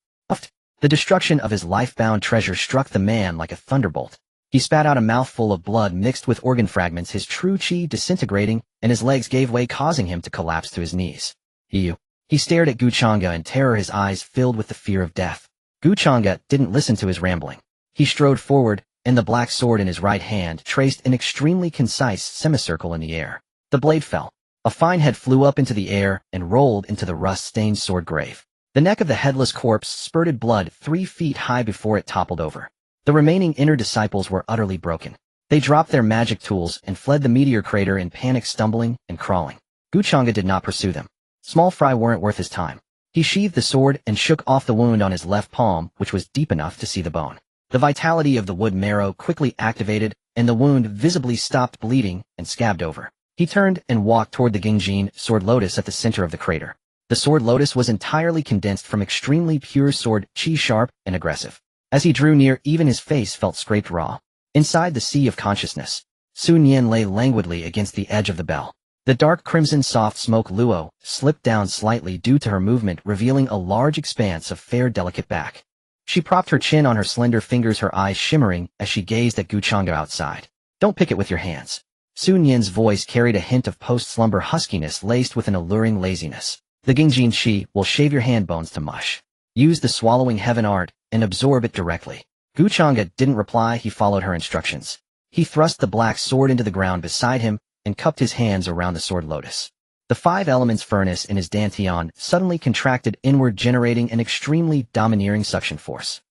The destruction of his life-bound treasure struck the man like a thunderbolt. He spat out a mouthful of blood mixed with organ fragments, his true Qi disintegrating, and his legs gave way, causing him to collapse to his knees. He stared at Changge in terror, his eyes filled with the fear of death. Changge didn't listen to his rambling. He strode forward, and the black sword in his right hand traced an extremely concise semicircle in the air. The blade fell. A fine head flew up into the air and rolled into the rust-stained sword grave. The neck of the headless corpse spurted blood 3 feet high before it toppled over. The remaining inner disciples were utterly broken. They dropped their magic tools and fled the meteor crater in panic, stumbling and crawling. Changge did not pursue them. Small fry weren't worth his time. He sheathed the sword and shook off the wound on his left palm, which was deep enough to see the bone. The vitality of the wood marrow quickly activated, and the wound visibly stopped bleeding and scabbed over. He turned and walked toward the Gingjin sword lotus at the center of the crater. The sword lotus was entirely condensed from extremely pure sword Qi, sharp and aggressive. As he drew near, even his face felt scraped raw. Inside the sea of consciousness, Sun Yan lay languidly against the edge of the bell. The dark crimson soft smoke luo slipped down slightly due to her movement, revealing a large expanse of fair, delicate back. She propped her chin on her slender fingers, her eyes shimmering as she gazed at Changge outside. Don't pick it with your hands. Sun Yan's voice carried a hint of post-slumber huskiness laced with an alluring laziness. The Gingjin Qi will shave your hand bones to mush. Use the swallowing heaven art and absorb it directly. Changge didn't reply. He followed her instructions. He thrust the black sword into the ground beside him and cupped his hands around the sword lotus. The 5 elements furnace in his dantian suddenly contracted inward, generating an extremely domineering suction force.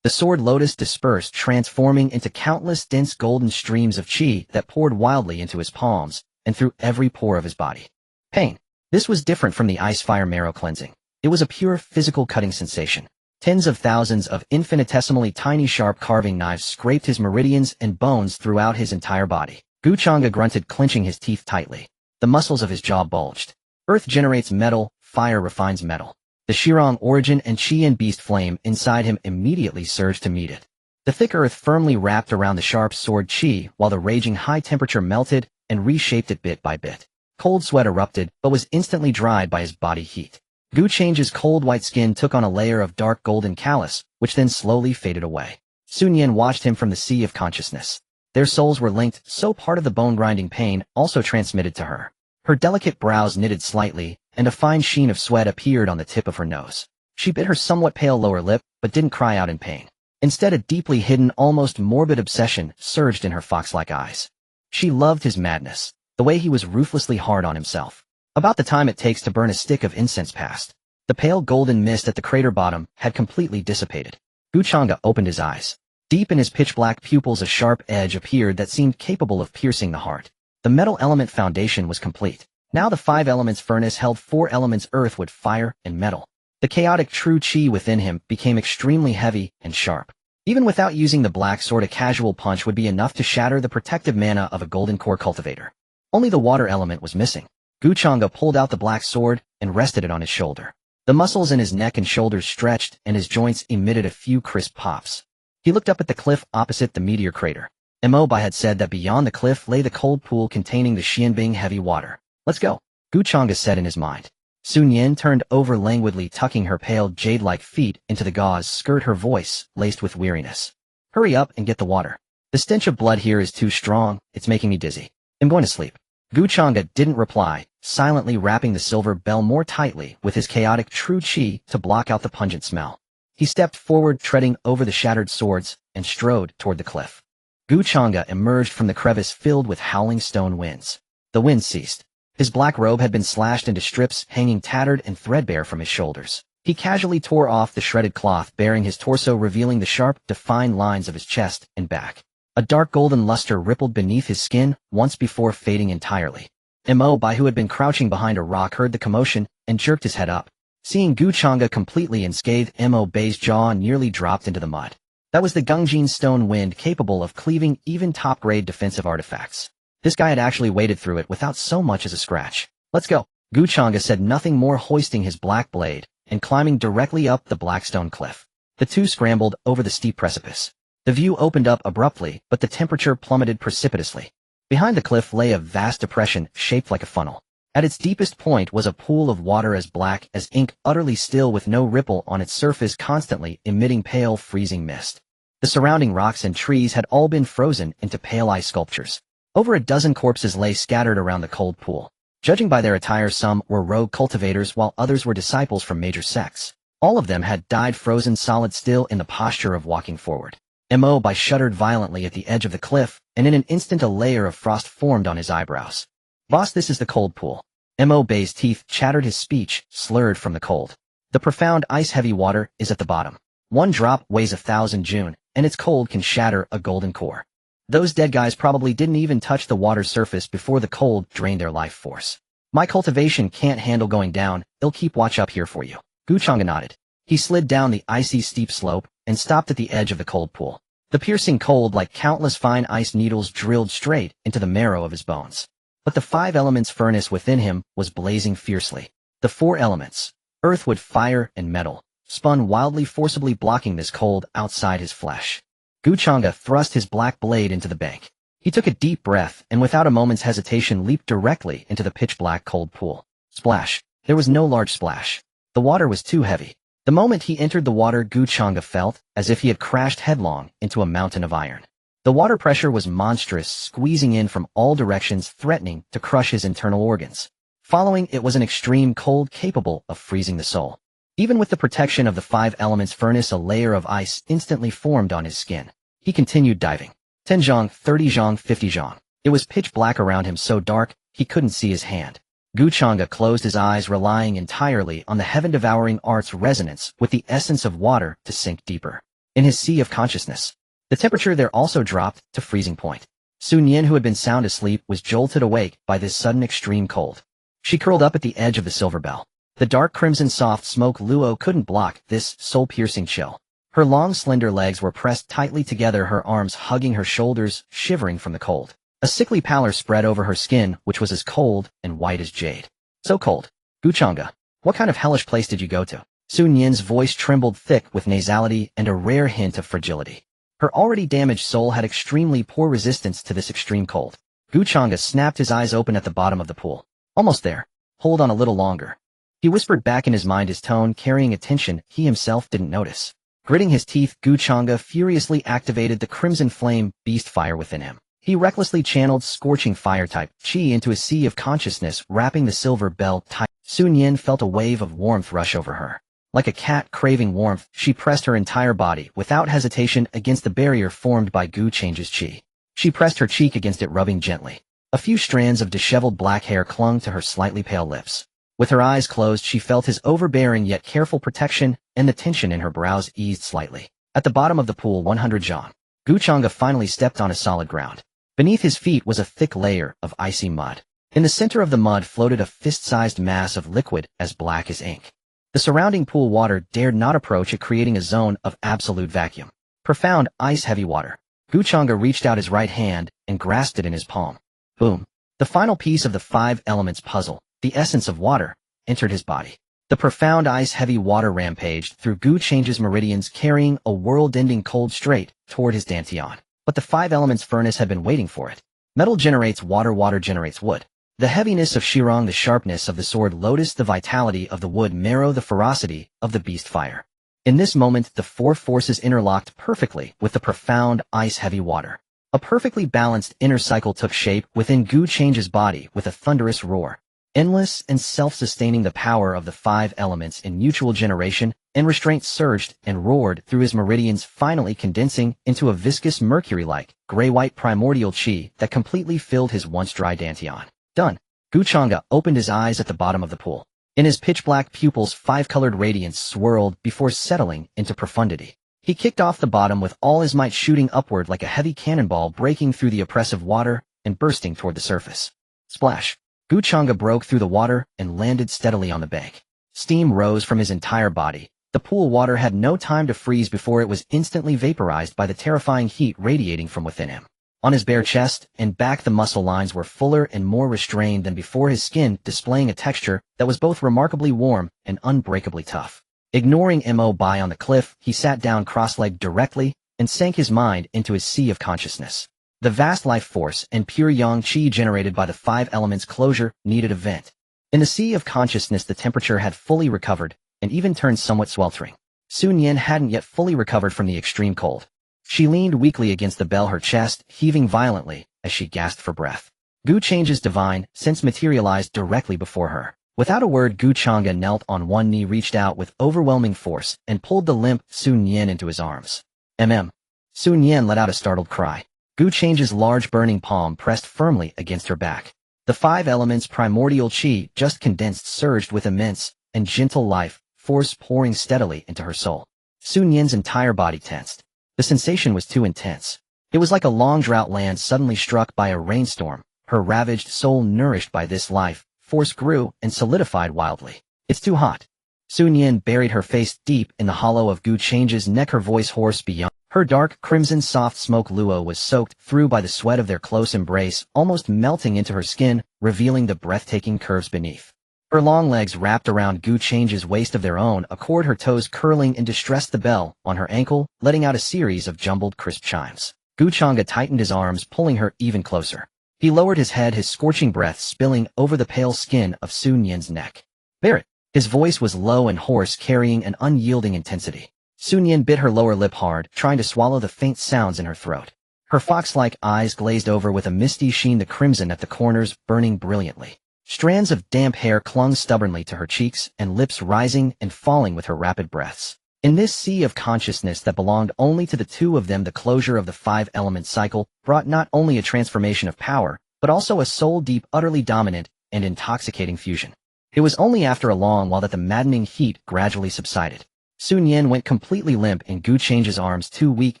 The sword lotus dispersed, transforming into countless dense golden streams of Qi that poured wildly into his palms and through every pore of his body. Pain. This was different from the ice-fire marrow cleansing. It was a pure physical cutting sensation. Tens of thousands of infinitesimally tiny sharp carving knives scraped his meridians and bones throughout his entire body. Changge grunted, clenching his teeth tightly. The muscles of his jaw bulged. Earth generates metal, fire refines metal. The Shirong origin and Qi and beast flame inside him immediately surged to meet it. The thick earth firmly wrapped around the sharp sword Qi, while the raging high temperature melted and reshaped it bit by bit. Cold sweat erupted, but was instantly dried by his body heat. Changge's cold white skin took on a layer of dark golden callus, which then slowly faded away. Sun Yan watched him from the sea of consciousness. Their souls were linked, so part of the bone-grinding pain also transmitted to her. Her delicate brows knitted slightly, and a fine sheen of sweat appeared on the tip of her nose. She bit her somewhat pale lower lip, but didn't cry out in pain. Instead, a deeply hidden, almost morbid obsession surged in her fox-like eyes. She loved his madness, the way he was ruthlessly hard on himself. About the time it takes to burn a stick of incense passed. The pale golden mist at the crater bottom had completely dissipated. Changge opened his eyes. Deep in his pitch-black pupils a sharp edge appeared that seemed capable of piercing the heart. The metal element foundation was complete. Now the 5 elements furnace held 4 elements: earth, wood, fire, and metal. The chaotic true Qi within him became extremely heavy and sharp. Even without using the black sword, a casual punch would be enough to shatter the protective mana of a golden core cultivator. Only the water element was missing. Changge pulled out the black sword and rested it on his shoulder. The The muscles in his neck and shoulders stretched, and his joints emitted a few crisp pops. He looked up at the cliff opposite the meteor crater. Bai had said that beyond the cliff lay the cold pool containing the Xianbing heavy water. Let's go, Changge said in his mind. Sun Yin turned over languidly, tucking her pale jade-like feet into the gauze skirt, her voice laced with weariness. Hurry up and get the water. The stench of blood here is too strong, it's making me dizzy. I'm going to sleep. Changge didn't reply, silently wrapping the silver bell more tightly with his chaotic true qi to block out the pungent smell. He stepped forward, treading over the shattered swords, and strode toward the cliff. Changge emerged from the crevice filled with howling stone winds. The wind ceased. His black robe had been slashed into strips, hanging tattered and threadbare from his shoulders. He casually tore off the shredded cloth, baring his torso, revealing the sharp, defined lines of his chest and back. A dark golden luster rippled beneath his skin, once before fading entirely. Bai, who had been crouching behind a rock, heard the commotion and jerked his head up. Seeing Changge completely unscathed, Bai's jaw nearly dropped into the mud. That was the Gungjin stone wind, capable of cleaving even top-grade defensive artifacts. This guy had actually waded through it without so much as a scratch. Let's go. Changge said nothing more, hoisting his black blade and climbing directly up the blackstone cliff. The two scrambled over the steep precipice. The view opened up abruptly, but the temperature plummeted precipitously. Behind the cliff lay a vast depression shaped like a funnel. At its deepest point was a pool of water as black as ink, utterly still with no ripple on its surface, constantly emitting pale, freezing mist. The surrounding rocks and trees had all been frozen into pale ice sculptures. Over a dozen corpses lay scattered around the cold pool. Judging by their attire, some were rogue cultivators while others were disciples from major sects. All of them had died frozen solid, still in the posture of walking forward. Bai shuddered violently at the edge of the cliff, and in an instant a layer of frost formed on his eyebrows. Boss, this is the cold pool. Bai's teeth chattered, his speech slurred from the cold. The profound ice-heavy water is at the bottom. One drop weighs 1,000 June, and its cold can shatter a golden core. Those dead guys probably didn't even touch the water's surface before the cold drained their life force. My cultivation can't handle going down, it'll keep watch up here for you. Changge nodded. He slid down the icy steep slope and stopped at the edge of the cold pool. The piercing cold, like countless fine ice needles, drilled straight into the marrow of his bones. But the 5 elements furnace within him was blazing fiercely. The 4 elements, earth, wood, fire, and metal, spun wildly, forcibly blocking this cold outside his flesh. Changge thrust his black blade into the bank. He took a deep breath and without a moment's hesitation leaped directly into the pitch-black cold pool. Splash. There was no large splash. The water was too heavy. The moment he entered the water, Changge felt as if he had crashed headlong into a mountain of iron. The water pressure was monstrous, squeezing in from all directions, threatening to crush his internal organs. Following it was an extreme cold capable of freezing the soul. Even with the protection of the 5 elements furnace, a layer of ice instantly formed on his skin. He continued diving. 10 zhang, 30 zhang, 50 zhang. It was pitch black around him, so dark he couldn't see his hand. Changge closed his eyes, relying entirely on the heaven-devouring art's resonance with the essence of water to sink deeper. In his sea of consciousness, the temperature there also dropped to freezing point. Sun Yin, who had been sound asleep, was jolted awake by this sudden extreme cold. She curled up at the edge of the silver bell. The dark crimson soft smoke luo couldn't block this soul-piercing chill. Her long, slender legs were pressed tightly together, her arms hugging her shoulders, shivering from the cold. A sickly pallor spread over her skin, which was as cold and white as jade. So cold. Changge, what kind of hellish place did you go to? Sun Yin's voice trembled, thick with nasality and a rare hint of fragility. Her already damaged soul had extremely poor resistance to this extreme cold. Changge snapped his eyes open at the bottom of the pool. Almost there. Hold on a little longer. He whispered back in his mind, his tone carrying a tension he himself didn't notice. Gritting his teeth, Changge furiously activated the crimson flame beast fire within him. He recklessly channeled scorching fire-type qi into a sea of consciousness, wrapping the silver bell tight. Sun Yin felt a wave of warmth rush over her. Like a cat craving warmth, she pressed her entire body, without hesitation, against the barrier formed by Changge's qi. She pressed her cheek against it, rubbing gently. A few strands of disheveled black hair clung to her slightly pale lips. With her eyes closed, she felt his overbearing yet careful protection, and the tension in her brows eased slightly. At the bottom of the pool, 100 zhang. Changge finally stepped on a solid ground. Beneath his feet was a thick layer of icy mud. In the center of the mud floated a fist-sized mass of liquid as black as ink. The surrounding pool water dared not approach it, creating a zone of absolute vacuum. Profound, ice-heavy water. Changge reached out his right hand and grasped it in his palm. Boom. The final piece of the 5 elements puzzle, the essence of water, entered his body. The profound ice-heavy water rampaged through Gu Changge's meridians, carrying a world-ending cold straight toward his dantian. But the five elements furnace had been waiting for it. Metal generates water, water generates wood. The heaviness of Shirong, the sharpness of the sword lotus, the vitality of the wood marrow, the ferocity of the beast fire. In this moment, the four forces interlocked perfectly with the profound ice-heavy water. A perfectly balanced inner cycle took shape within Gu Changge's body with a thunderous roar. Endless and self-sustaining, the power of the five elements in mutual generation and restraint surged and roared through his meridians, finally condensing into a viscous mercury-like, gray-white primordial qi that completely filled his once dry dantian. Done. Gu Changge opened his eyes at the bottom of the pool. In his pitch-black pupils, five-colored radiance swirled before settling into profundity. He kicked off the bottom with all his might, shooting upward like a heavy cannonball, breaking through the oppressive water and bursting toward the surface. Splash! Gu Changge broke through the water and landed steadily on the bank. Steam rose from his entire body. The pool water had no time to freeze before it was instantly vaporized by the terrifying heat radiating from within him. On his bare chest and back, the muscle lines were fuller and more restrained than before, his skin displaying a texture that was both remarkably warm and unbreakably tough. Ignoring Mo Bai on the cliff, he sat down cross-legged directly and sank his mind into his sea of consciousness. The vast life force and pure yang qi generated by the five elements closure needed a vent. In the sea of consciousness, the temperature had fully recovered and even turned somewhat sweltering. Xuantian hadn't yet fully recovered from the extreme cold. She leaned weakly against the bell, her chest heaving violently as she gasped for breath. Gu Changge's divine sense materialized directly before her. Without a word, Gu Changge knelt on one knee, reached out with overwhelming force, and pulled the limp Xuantian into his arms. Xuantian let out a startled cry. Gu Changge's large burning palm pressed firmly against her back. The five elements primordial qi, just condensed, surged with immense and gentle life force, pouring steadily into her soul. Xuantian's entire body tensed. The sensation was too intense. It was like a long drought land suddenly struck by a rainstorm. Her ravaged soul, nourished by this life force, grew and solidified wildly. It's too hot. Xuantian buried her face deep in the hollow of Gu Changge's neck, her voice hoarse beyond. Her dark crimson soft smoke luo was soaked through by the sweat of their close embrace, almost melting into her skin, revealing the breathtaking curves beneath. Her long legs wrapped around Gu Changge's waist of their own accord, her toes curling in distress, the bell on her ankle letting out a series of jumbled crisp chimes. Gu Changge tightened his arms, pulling her even closer. He lowered his head, his scorching breath spilling over the pale skin of Xuantian's neck. "Bear it." His voice was low and hoarse, carrying an unyielding intensity. Xuantian bit her lower lip hard, trying to swallow the faint sounds in her throat. Her fox-like eyes glazed over with a misty sheen, the crimson at the corners burning brilliantly. Strands of damp hair clung stubbornly to her cheeks, and lips rising and falling with her rapid breaths. In this sea of consciousness that belonged only to the two of them, the closure of the five-element cycle brought not only a transformation of power, but also a soul-deep, utterly dominant, and intoxicating fusion. It was only after a long while that the maddening heat gradually subsided. Xuantian went completely limp in Gu Changge's arms, too weak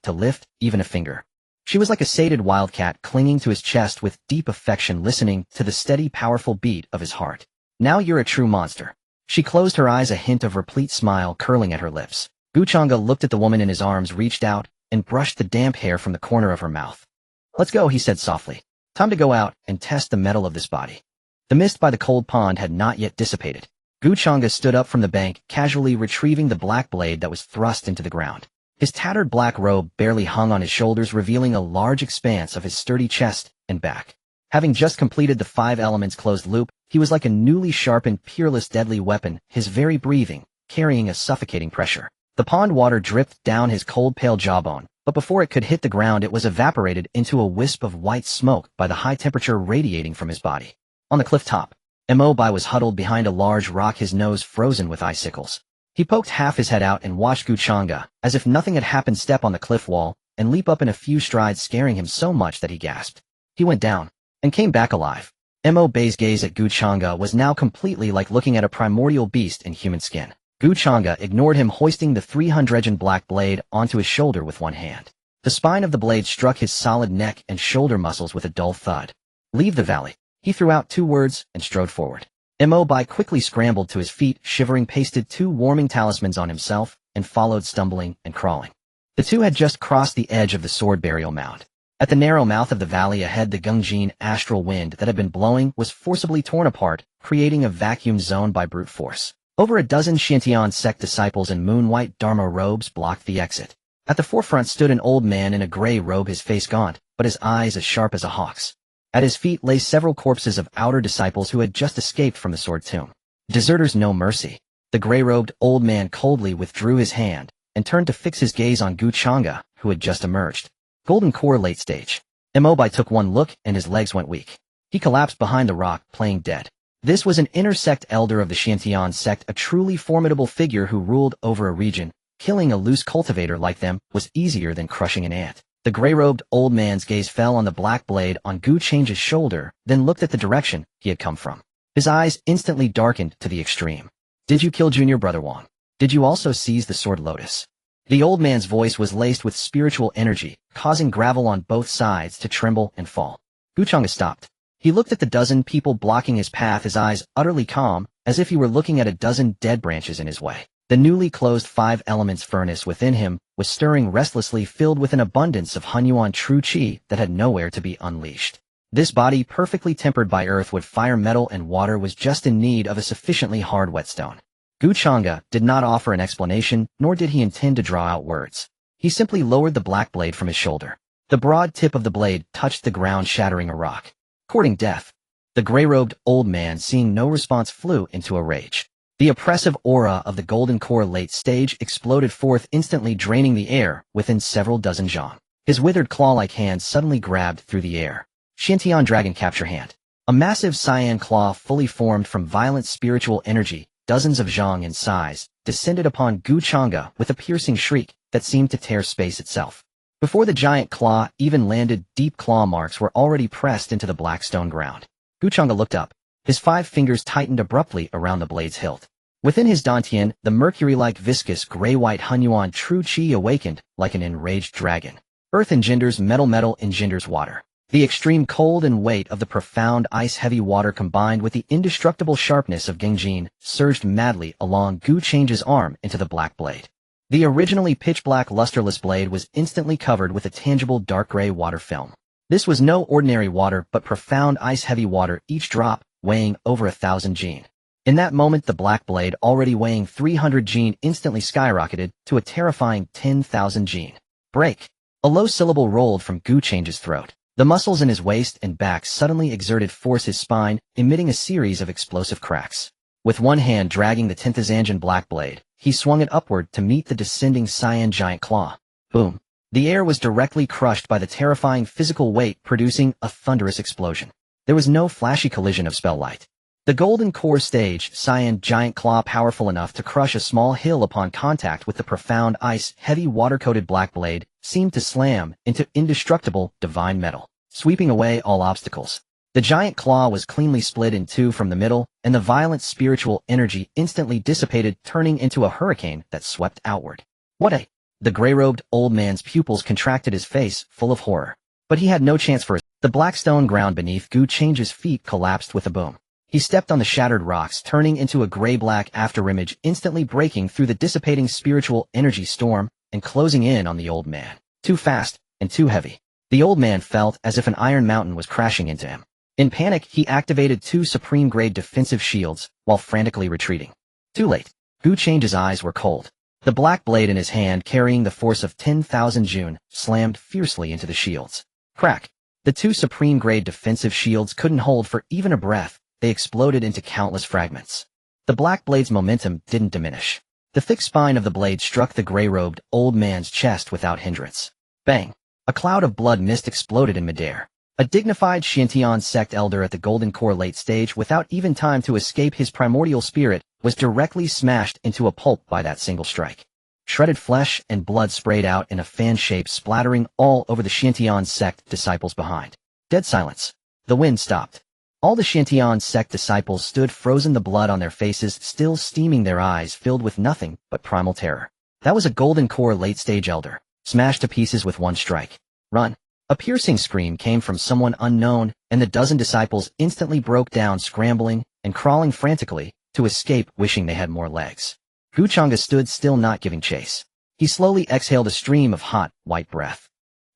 to lift even a finger. She was like a sated wildcat clinging to his chest with deep affection, listening to the steady, powerful beat of his heart. "Now you're a true monster." She closed her eyes, a hint of replete smile curling at her lips. Gu Changge looked at the woman in his arms, reached out, and brushed the damp hair from the corner of her mouth. "Let's go," he said softly. "Time to go out and test the metal of this body." The mist by the cold pond had not yet dissipated. Gu Changge stood up from the bank, casually retrieving the black blade that was thrust into the ground. His tattered black robe barely hung on his shoulders, revealing a large expanse of his sturdy chest and back. Having just completed the five elements closed loop, he was like a newly sharpened, peerless, deadly weapon, his very breathing carrying a suffocating pressure. The pond water dripped down his cold, pale jawbone, but before it could hit the ground, it was evaporated into a wisp of white smoke by the high temperature radiating from his body. On the cliff top, Mo Bai was huddled behind a large rock, his nose frozen with icicles. He poked half his head out and watched Gu Changge, as if nothing had happened, step on the cliff wall and leap up in a few strides, scaring him so much that he gasped. He went down and came back alive. Mo Bai's gaze at Gu Changge was now completely like looking at a primordial beast in human skin. Gu Changge ignored him, hoisting the 300 black blade onto his shoulder with one hand. The spine of the blade struck his solid neck and shoulder muscles with a dull thud. "Leave the valley." He threw out two words and strode forward. Mo Bai quickly scrambled to his feet, shivering, pasted two warming talismans on himself, and followed, stumbling and crawling. The two had just crossed the edge of the sword burial mound. At the narrow mouth of the valley ahead, the Gungjin astral wind that had been blowing was forcibly torn apart, creating a vacuum zone by brute force. Over a dozen Xuantian Sect disciples in moon-white Dharma robes blocked the exit. At the forefront stood an old man in a gray robe, his face gaunt, but his eyes as sharp as a hawk's. At his feet lay several corpses of outer disciples who had just escaped from the sword tomb. Deserters no mercy. The gray-robed old man coldly withdrew his hand and turned to fix his gaze on Changge, who had just emerged. Golden Core late stage. Mobai took one look and his legs went weak. He collapsed behind the rock, playing dead. This was an inter-sect elder of the Xuantian Sect, a truly formidable figure who ruled over a region. Killing a loose cultivator like them was easier than crushing an ant. The gray-robed old man's gaze fell on the black blade on Changge's shoulder, then looked at the direction he had come from. His eyes instantly darkened to the extreme. Did you kill Junior Brother Wang? Did you also seize the sword lotus? The old man's voice was laced with spiritual energy, causing gravel on both sides to tremble and fall. Changge stopped. He looked at the dozen people blocking his path, his eyes utterly calm, as if he were looking at a dozen dead branches in his way. The newly closed 5 elements furnace within him was stirring restlessly, filled with an abundance of Hunyuan true qi that had nowhere to be unleashed. This body, perfectly tempered by earth, wood, fire, metal, and water, was just in need of a sufficiently hard whetstone. Changge did not offer an explanation, nor did he intend to draw out words. He simply lowered the black blade from his shoulder. The broad tip of the blade touched the ground, shattering a rock. Courting death. The gray-robed old man, seeing no response, flew into a rage. The oppressive aura of the Golden Core late stage exploded forth, instantly draining the air within several dozen zhang. His withered claw-like hand suddenly grabbed through the air. Xuantian Dragon Capture Hand. A massive cyan claw, fully formed from violent spiritual energy, dozens of zhang in size, descended upon Changge with a piercing shriek that seemed to tear space itself. Before the giant claw even landed, deep claw marks were already pressed into the black stone ground. Changge looked up. His 5 fingers tightened abruptly around the blade's hilt. Within his dantian, the mercury-like viscous gray-white Hunyuan true qi awakened like an enraged dragon. Earth engenders metal, metal engenders water. The extreme cold and weight of the profound ice-heavy water, combined with the indestructible sharpness of Gengjin, surged madly along Changge's arm into the black blade. The originally pitch-black lusterless blade was instantly covered with a tangible dark gray water film. This was no ordinary water, but profound ice-heavy water, each drop weighing over 1,000 jin. In that moment, the black blade, already weighing 300 jin, instantly skyrocketed to a terrifying 10,000 jin. Break! A low syllable rolled from Changge's throat. The muscles in his waist and back suddenly exerted force, his spine emitting a series of explosive cracks. With one hand dragging the 10th Zanjan black blade, he swung it upward to meet the descending cyan giant claw. Boom! The air was directly crushed by the terrifying physical weight, producing a thunderous explosion. There was no flashy collision of spell light. The Golden Core stage cyan giant claw, powerful enough to crush a small hill upon contact with the profound ice-heavy water-coated black blade, seemed to slam into indestructible divine metal, sweeping away all obstacles. The giant claw was cleanly split in 2 from the middle, and the violent spiritual energy instantly dissipated, turning into a hurricane that swept outward. What a... The gray-robed old man's pupils contracted, his face full of horror. But he had no chance for it. The black stone ground beneath Changge's feet collapsed with a boom. He stepped on the shattered rocks, turning into a gray-black afterimage, instantly breaking through the dissipating spiritual energy storm and closing in on the old man. Too fast and too heavy. The old man felt as if an iron mountain was crashing into him. In panic, he activated 2 supreme-grade defensive shields while frantically retreating. Too late. Changge's eyes were cold. The black blade in his hand, carrying the force of 10,000 jun, slammed fiercely into the shields. Crack! The 2 supreme-grade defensive shields couldn't hold for even a breath. They exploded into countless fragments. The black blade's momentum didn't diminish. The thick spine of the blade struck the gray-robed old man's chest without hindrance. Bang! A cloud of blood mist exploded in midair. A dignified Xuantian Sect elder at the Golden Core late stage, without even time to escape his primordial spirit, was directly smashed into a pulp by that single strike. Shredded flesh and blood sprayed out in a fan shape, splattering all over the Xuantian Sect disciples behind. Dead silence. The wind stopped. All the Xuantian Sect disciples stood frozen, the blood on their faces still steaming, their eyes filled with nothing but primal terror. That was a Golden Core late-stage elder, smashed to pieces with one strike. Run! A piercing scream came from someone unknown, and the dozen disciples instantly broke down, scrambling and crawling frantically to escape, wishing they had more legs. Changge stood still, not giving chase. He slowly exhaled a stream of hot, white breath.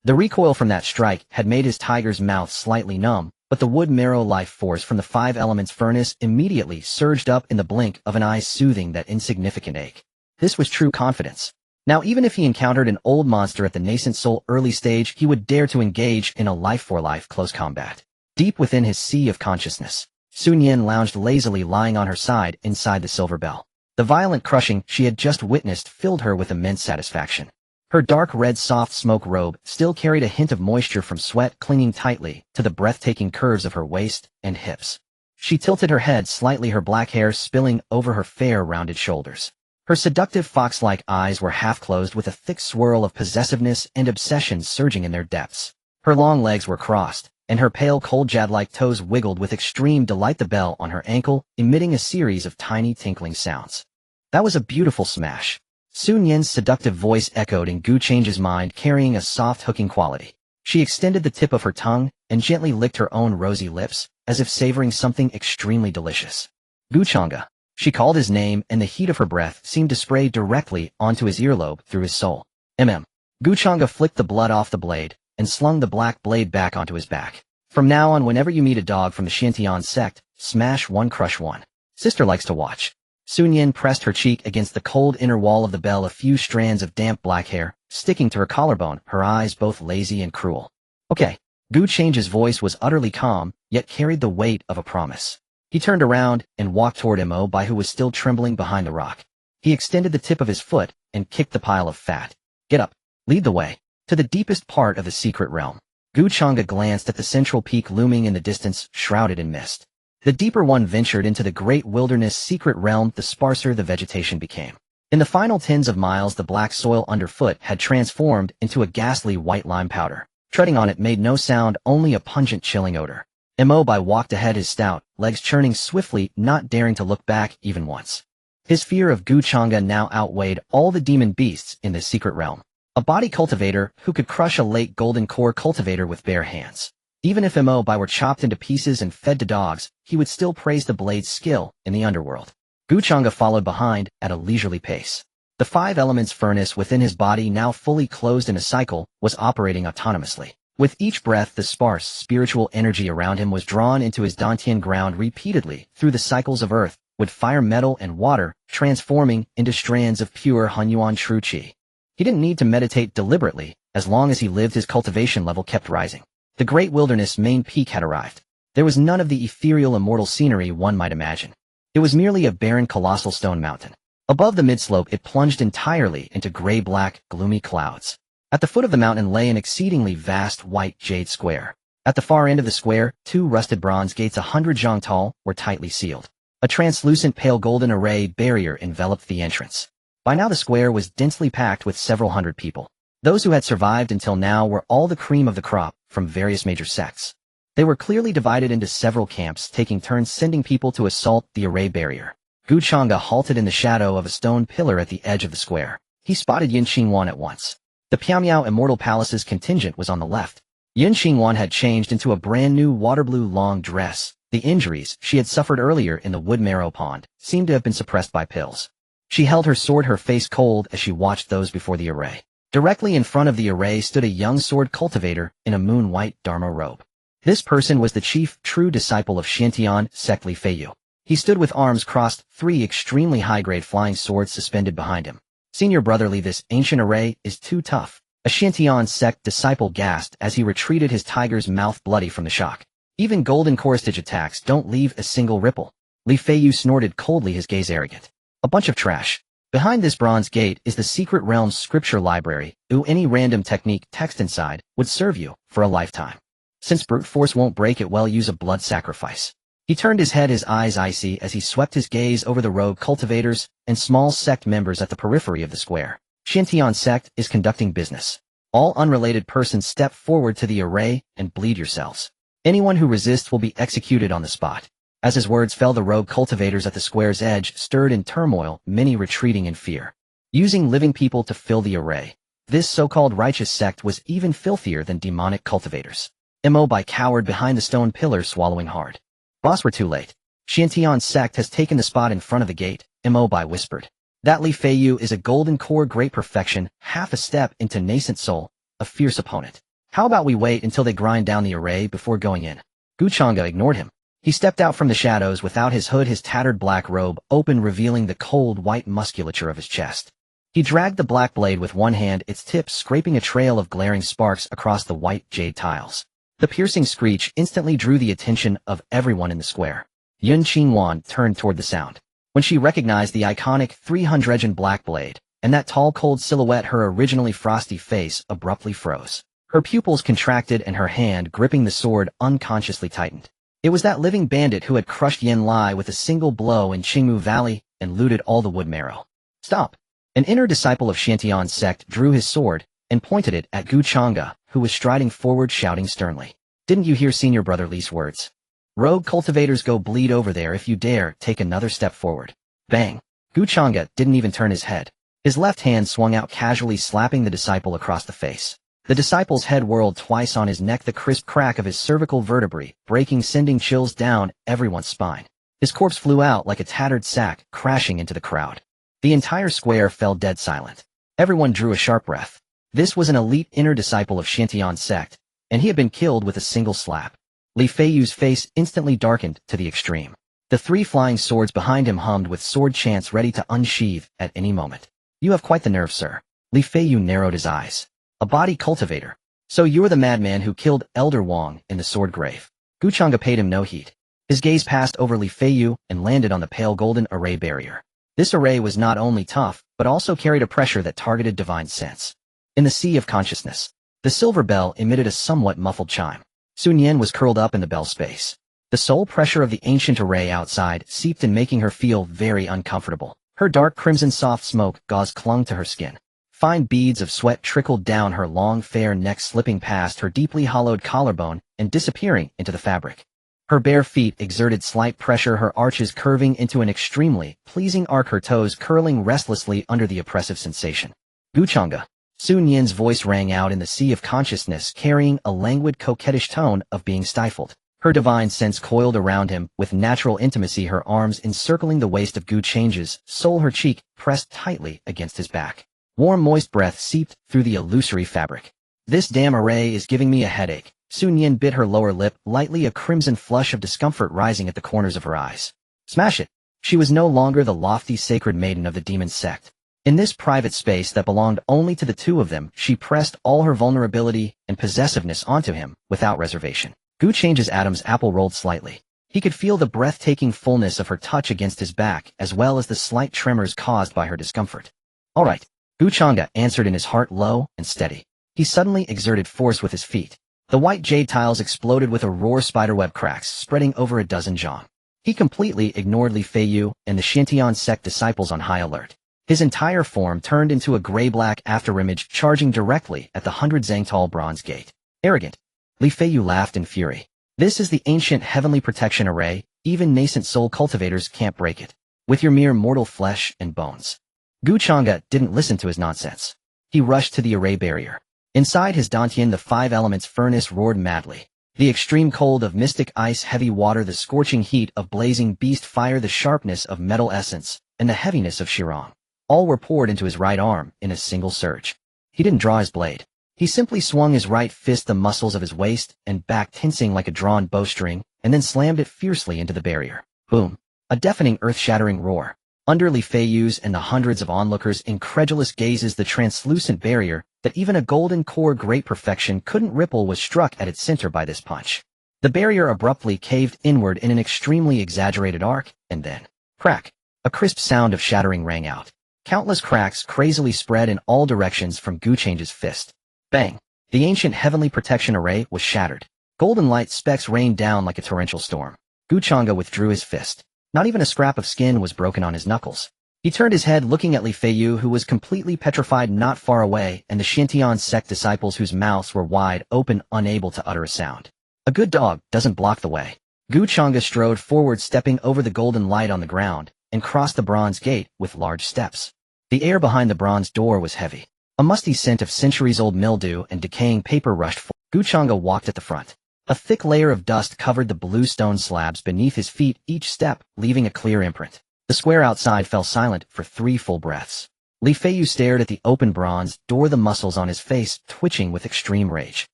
The recoil from that strike had made his tiger's mouth slightly numb, but the wood marrow life force from the five elements furnace immediately surged up in the blink of an eye, soothing that insignificant ache. This was true confidence. Now even if he encountered an old monster at the nascent soul early stage, he would dare to engage in a life-for-life close combat. Deep within his sea of consciousness, Xuantian lounged lazily, lying on her side inside the silver bell. The violent crushing she had just witnessed filled her with immense satisfaction. Her dark red soft smoke robe still carried a hint of moisture from sweat clinging tightly to the breathtaking curves of her waist and hips. She tilted her head slightly, her black hair spilling over her fair rounded shoulders. Her seductive fox-like eyes were half-closed, with a thick swirl of possessiveness and obsession surging in their depths. Her long legs were crossed, and her pale cold jade-like toes wiggled with extreme delight, the bell on her ankle emitting a series of tiny tinkling sounds. That was a beautiful smash. Xuantian's seductive voice echoed in Changge's mind, carrying a soft hooking quality. She extended the tip of her tongue and gently licked her own rosy lips, as if savoring something extremely delicious. Changge. She called his name, and the heat of her breath seemed to spray directly onto his earlobe through his soul. Changge flicked the blood off the blade and slung the black blade back onto his back. From now on, whenever you meet a dog from the Xuantian Sect, smash one, crush one. Sister likes to watch. Xuantian pressed her cheek against the cold inner wall of the bell, a few strands of damp black hair sticking to her collarbone, her eyes both lazy and cruel. Okay. Changge's voice was utterly calm, yet carried the weight of a promise. He turned around and walked toward Mo Bai, who was still trembling behind the rock. He extended the tip of his foot and kicked the pile of fat. Get up. Lead the way. To the deepest part of the secret realm. Changge glanced at the central peak looming in the distance, shrouded in mist. The deeper one ventured into the great wilderness secret realm, the sparser the vegetation became. In the final tens of miles, the black soil underfoot had transformed into a ghastly white lime powder. Treading on it made no sound, only a pungent chilling odor. Mo Bai walked ahead, his stout legs churning swiftly, not daring to look back even once. His fear of Changge now outweighed all the demon beasts in this secret realm. A body cultivator who could crush a late golden core cultivator with bare hands. Even if Mo Bai were chopped into pieces and fed to dogs, he would still praise the blade's skill in the underworld. Changge followed behind at a leisurely pace. The five elements furnace within his body, now fully closed in a cycle, was operating autonomously. With each breath, the sparse spiritual energy around him was drawn into his dantian ground repeatedly through the cycles of earth, wood, fire, metal, and water, transforming into strands of pure Hunyuan true qi. He didn't need to meditate deliberately. As long as he lived, his cultivation level kept rising. The great wilderness main peak had arrived. There was none of the ethereal immortal scenery one might imagine. It was merely a barren colossal stone mountain. Above the midslope, it plunged entirely into gray-black, gloomy clouds. At the foot of the mountain lay an exceedingly vast white jade square. At the far end of the square, two rusted bronze gates 100 zhang tall were tightly sealed. A translucent pale golden array barrier enveloped the entrance. By now the square was densely packed with several hundred people. Those who had survived until now were all the cream of the crop from various major sects. They were clearly divided into several camps, taking turns sending people to assault the array barrier. Changge halted in the shadow of a stone pillar at the edge of the square. He spotted Yin Xingwan at once. The Piamiao Immortal Palace's contingent was on the left. Yin Xingwan had changed into a brand new water blue long dress. The injuries she had suffered earlier in the wood marrow pond seemed to have been suppressed by pills. She held her sword, her face cold as she watched those before the array. Directly in front of the array stood a young sword cultivator in a moon-white Dharma robe. This person was the chief true disciple of Xuantian Sect, Li Feiyu. He stood with arms crossed, three extremely high-grade flying swords suspended behind him. Senior brother Li, this ancient array is too tough. A Xuantian Sect disciple gasped as he retreated, his tiger's mouth bloody from the shock. Even golden core stage attacks don't leave a single ripple. Li Feiyu snorted coldly, his gaze arrogant. A bunch of trash. Behind this bronze gate is the secret realm's scripture library. Any random technique text inside would serve you for a lifetime. Since brute force won't break it, well, use a blood sacrifice. He turned his head, his eyes icy as he swept his gaze over the rogue cultivators and small sect members at the periphery of the square. Xuantian Sect is conducting business. All unrelated persons step forward to the array and bleed yourselves. Anyone who resists will be executed on the spot. As his words fell, the rogue cultivators at the square's edge stirred in turmoil, many retreating in fear. Using living people to fill the array. This so-called righteous sect was even filthier than demonic cultivators. Mo Bai cowered behind the stone pillar, swallowing hard. Boss, we're too late. Xuantian Sect has taken the spot in front of the gate, Mo Bai whispered. That Li Feiyu is a golden core, great perfection, half a step into nascent soul, a fierce opponent. How about we wait until they grind down the array before going in? Gu Changge ignored him. He stepped out from the shadows without his hood, his tattered black robe open, revealing the cold white musculature of his chest. He dragged the black blade with one hand, its tip scraping a trail of glaring sparks across the white jade tiles. The piercing screech instantly drew the attention of everyone in the square. Yun Qingwan turned toward the sound. When she recognized the iconic 300 black blade, and that tall cold silhouette, her originally frosty face abruptly froze. Her pupils contracted and her hand gripping the sword unconsciously tightened. It was that living bandit who had crushed Yen Lai with a single blow in Qingmu Valley and looted all the wood marrow. Stop! An inner disciple of Xuantian Sect drew his sword and pointed it at Gu Changge, who was striding forward shouting sternly. Didn't you hear Senior Brother Li's words? Rogue cultivators, go bleed over there if you dare take another step forward. Bang! Gu Changge didn't even turn his head. His left hand swung out casually, slapping the disciple across the face. The disciple's head whirled twice on his neck, the crisp crack of his cervical vertebrae breaking, sending chills down everyone's spine. His corpse flew out like a tattered sack, crashing into the crowd. The entire square fell dead silent. Everyone drew a sharp breath. This was an elite inner disciple of Xuantian Sect, and he had been killed with a single slap. Li Feiyu's face instantly darkened to the extreme. The three flying swords behind him hummed with sword chants, ready to unsheathe at any moment. You have quite the nerve, sir. Li Feiyu narrowed his eyes. A body cultivator. So you're the madman who killed Elder Wang in the sword grave. Gu Changge paid him no heed. His gaze passed over Li Feiyu and landed on the pale golden array barrier. This array was not only tough, but also carried a pressure that targeted divine sense. In the sea of consciousness, the silver bell emitted a somewhat muffled chime. Sun Yan was curled up in the bell space. The soul pressure of the ancient array outside seeped in, making her feel very uncomfortable. Her dark crimson soft smoke gauze clung to her skin. Fine beads of sweat trickled down her long fair neck, slipping past her deeply hollowed collarbone and disappearing into the fabric. Her bare feet exerted slight pressure, her arches curving into an extremely pleasing arc, her toes curling restlessly under the oppressive sensation. Gu Changge. Sun Yan's voice rang out in the sea of consciousness, carrying a languid, coquettish tone of being stifled. Her divine sense coiled around him with natural intimacy, her arms encircling the waist of Gu Changge's soul, her cheek pressed tightly against his back. Warm, moist breath seeped through the illusory fabric. This damn array is giving me a headache. Sun Yan bit her lower lip lightly, a crimson flush of discomfort rising at the corners of her eyes. Smash it! She was no longer the lofty sacred maiden of the demon sect. In this private space that belonged only to the two of them, she pressed all her vulnerability and possessiveness onto him without reservation. Gu Changge's Adam's apple rolled slightly. He could feel the breathtaking fullness of her touch against his back, as well as the slight tremors caused by her discomfort. All right, Gu Changge answered in his heart, low and steady. He suddenly exerted force with his feet. The white jade tiles exploded with a roar, spiderweb cracks spreading over a dozen zhang. He completely ignored Li Feiyu and the Xuantian Sect disciples on high alert. His entire form turned into a gray-black afterimage, charging directly at the 100 zang tall bronze gate. Arrogant. Li Feiyu laughed in fury. This is the ancient heavenly protection array. Even nascent soul cultivators can't break it. With your mere mortal flesh and bones. Gu Changge didn't listen to his nonsense. He rushed to the array barrier. Inside his dantian, the 5 elements furnace roared madly. The extreme cold of mystic ice, heavy water, the scorching heat of blazing beast fire, the sharpness of metal essence, and the heaviness of Shirong. All were poured into his right arm in a single surge. He didn't draw his blade. He simply swung his right fist, the muscles of his waist and back tensing like a drawn bowstring, and then slammed it fiercely into the barrier. Boom. A deafening, earth-shattering roar. Under Li Feiyu's and the hundreds of onlookers' incredulous gazes, the translucent barrier that even a golden core great perfection couldn't ripple was struck at its center by this punch. The barrier abruptly caved inward in an extremely exaggerated arc, and then, crack, a crisp sound of shattering rang out. Countless cracks crazily spread in all directions from Gu Changge's fist. Bang! The ancient heavenly protection array was shattered. Golden light specks rained down like a torrential storm. Gu Changge withdrew his fist. Not even a scrap of skin was broken on his knuckles. He turned his head, looking at Li Feiyu, who was completely petrified not far away, and the Xuantian Sect disciples whose mouths were wide open, unable to utter a sound. A good dog doesn't block the way. Gu Changge strode forward, stepping over the golden light on the ground, and crossed the bronze gate with large steps. The air behind the bronze door was heavy. A musty scent of centuries-old mildew and decaying paper rushed forward. Gu Changge walked at the front. A thick layer of dust covered the blue stone slabs beneath his feet, each step leaving a clear imprint. The square outside fell silent for 3 full breaths. Li Feiyu stared at the open bronze door, the muscles on his face twitching with extreme rage.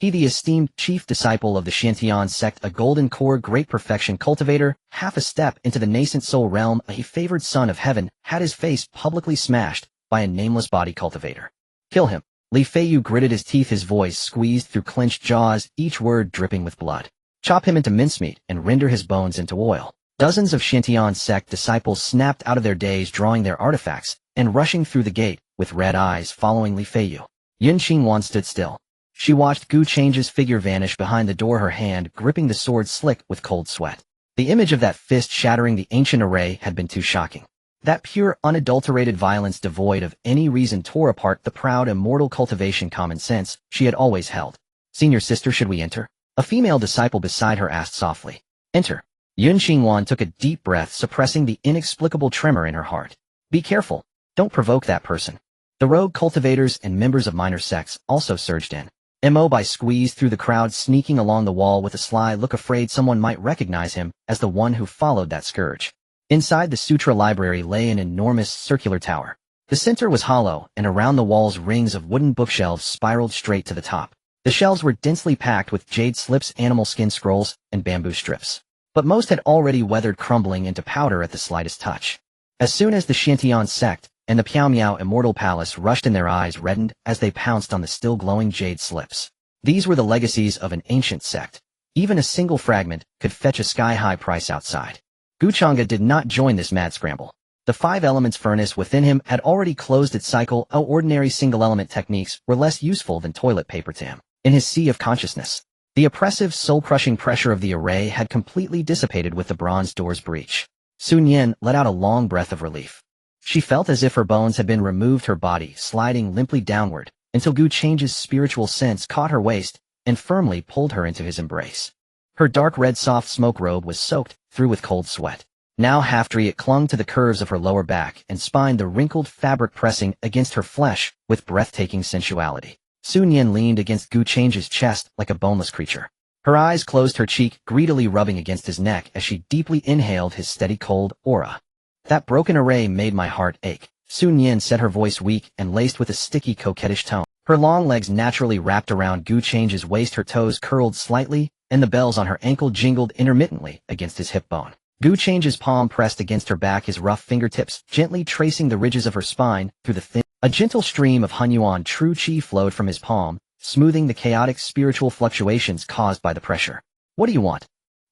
He, the esteemed chief disciple of the Xuantian Sect, a golden core great perfection cultivator, half a step into the nascent soul realm, a favored son of heaven, had his face publicly smashed by a nameless body cultivator. Kill him. Li Feiyu gritted his teeth, his voice squeezed through clenched jaws, each word dripping with blood. Chop him into mincemeat and render his bones into oil. Dozens of Xuantian Sect disciples snapped out of their daze, drawing their artifacts and rushing through the gate with red eyes following Li Feiyu. Yun Qingwan stood still. She watched Gu Changge's figure vanish behind the door, her hand gripping the sword slick with cold sweat. The image of that fist shattering the ancient array had been too shocking. That pure, unadulterated violence devoid of any reason tore apart the proud, immortal cultivation common sense she had always held. Senior sister, should we enter? A female disciple beside her asked softly. Enter. Yun Qingwan took a deep breath, suppressing the inexplicable tremor in her heart. Be careful. Don't provoke that person. The rogue cultivators and members of minor sects also surged in. Mo squeezed through the crowd, sneaking along the wall with a sly look, afraid someone might recognize him as the one who followed that scourge. Inside the sutra library lay an enormous circular tower. The center was hollow, and around the walls rings of wooden bookshelves spiraled straight to the top. The shelves were densely packed with jade slips, animal skin scrolls, and bamboo strips. But most had already weathered, crumbling into powder at the slightest touch. As soon as the Xuantian Sect and the Piao Miao Immortal Palace rushed in, their eyes reddened as they pounced on the still glowing jade slips. These were the legacies of an ancient sect. Even a single fragment could fetch a sky-high price outside. Changge did not join this mad scramble. The 5 elements furnace within him had already closed its cycle. Ordinary single-element techniques were less useful than toilet paper to him. In his sea of consciousness, the oppressive, soul-crushing pressure of the array had completely dissipated with the bronze door's breach. Sun Yin let out a long breath of relief. She felt as if her bones had been removed, her body sliding limply downward, until Gu Changge's spiritual sense caught her waist and firmly pulled her into his embrace. Her dark red soft smoke robe was soaked through with cold sweat. Now half-free, it clung to the curves of her lower back and spine, the wrinkled fabric pressing against her flesh with breathtaking sensuality. Sun Yin leaned against Gu Changge's chest like a boneless creature. Her eyes closed, her cheek greedily rubbing against his neck as she deeply inhaled his steady cold aura. That broken array made my heart ache. Sun Yin said, her voice weak and laced with a sticky, coquettish tone. Her long legs naturally wrapped around Gu Changge's waist, her toes curled slightly, and the bells on her ankle jingled intermittently against his hip bone. Gu Changge's palm pressed against her back, his rough fingertips gently tracing the ridges of her spine through the thin. A gentle stream of Hunyuan true qi flowed from his palm, smoothing the chaotic spiritual fluctuations caused by the pressure. What do you want?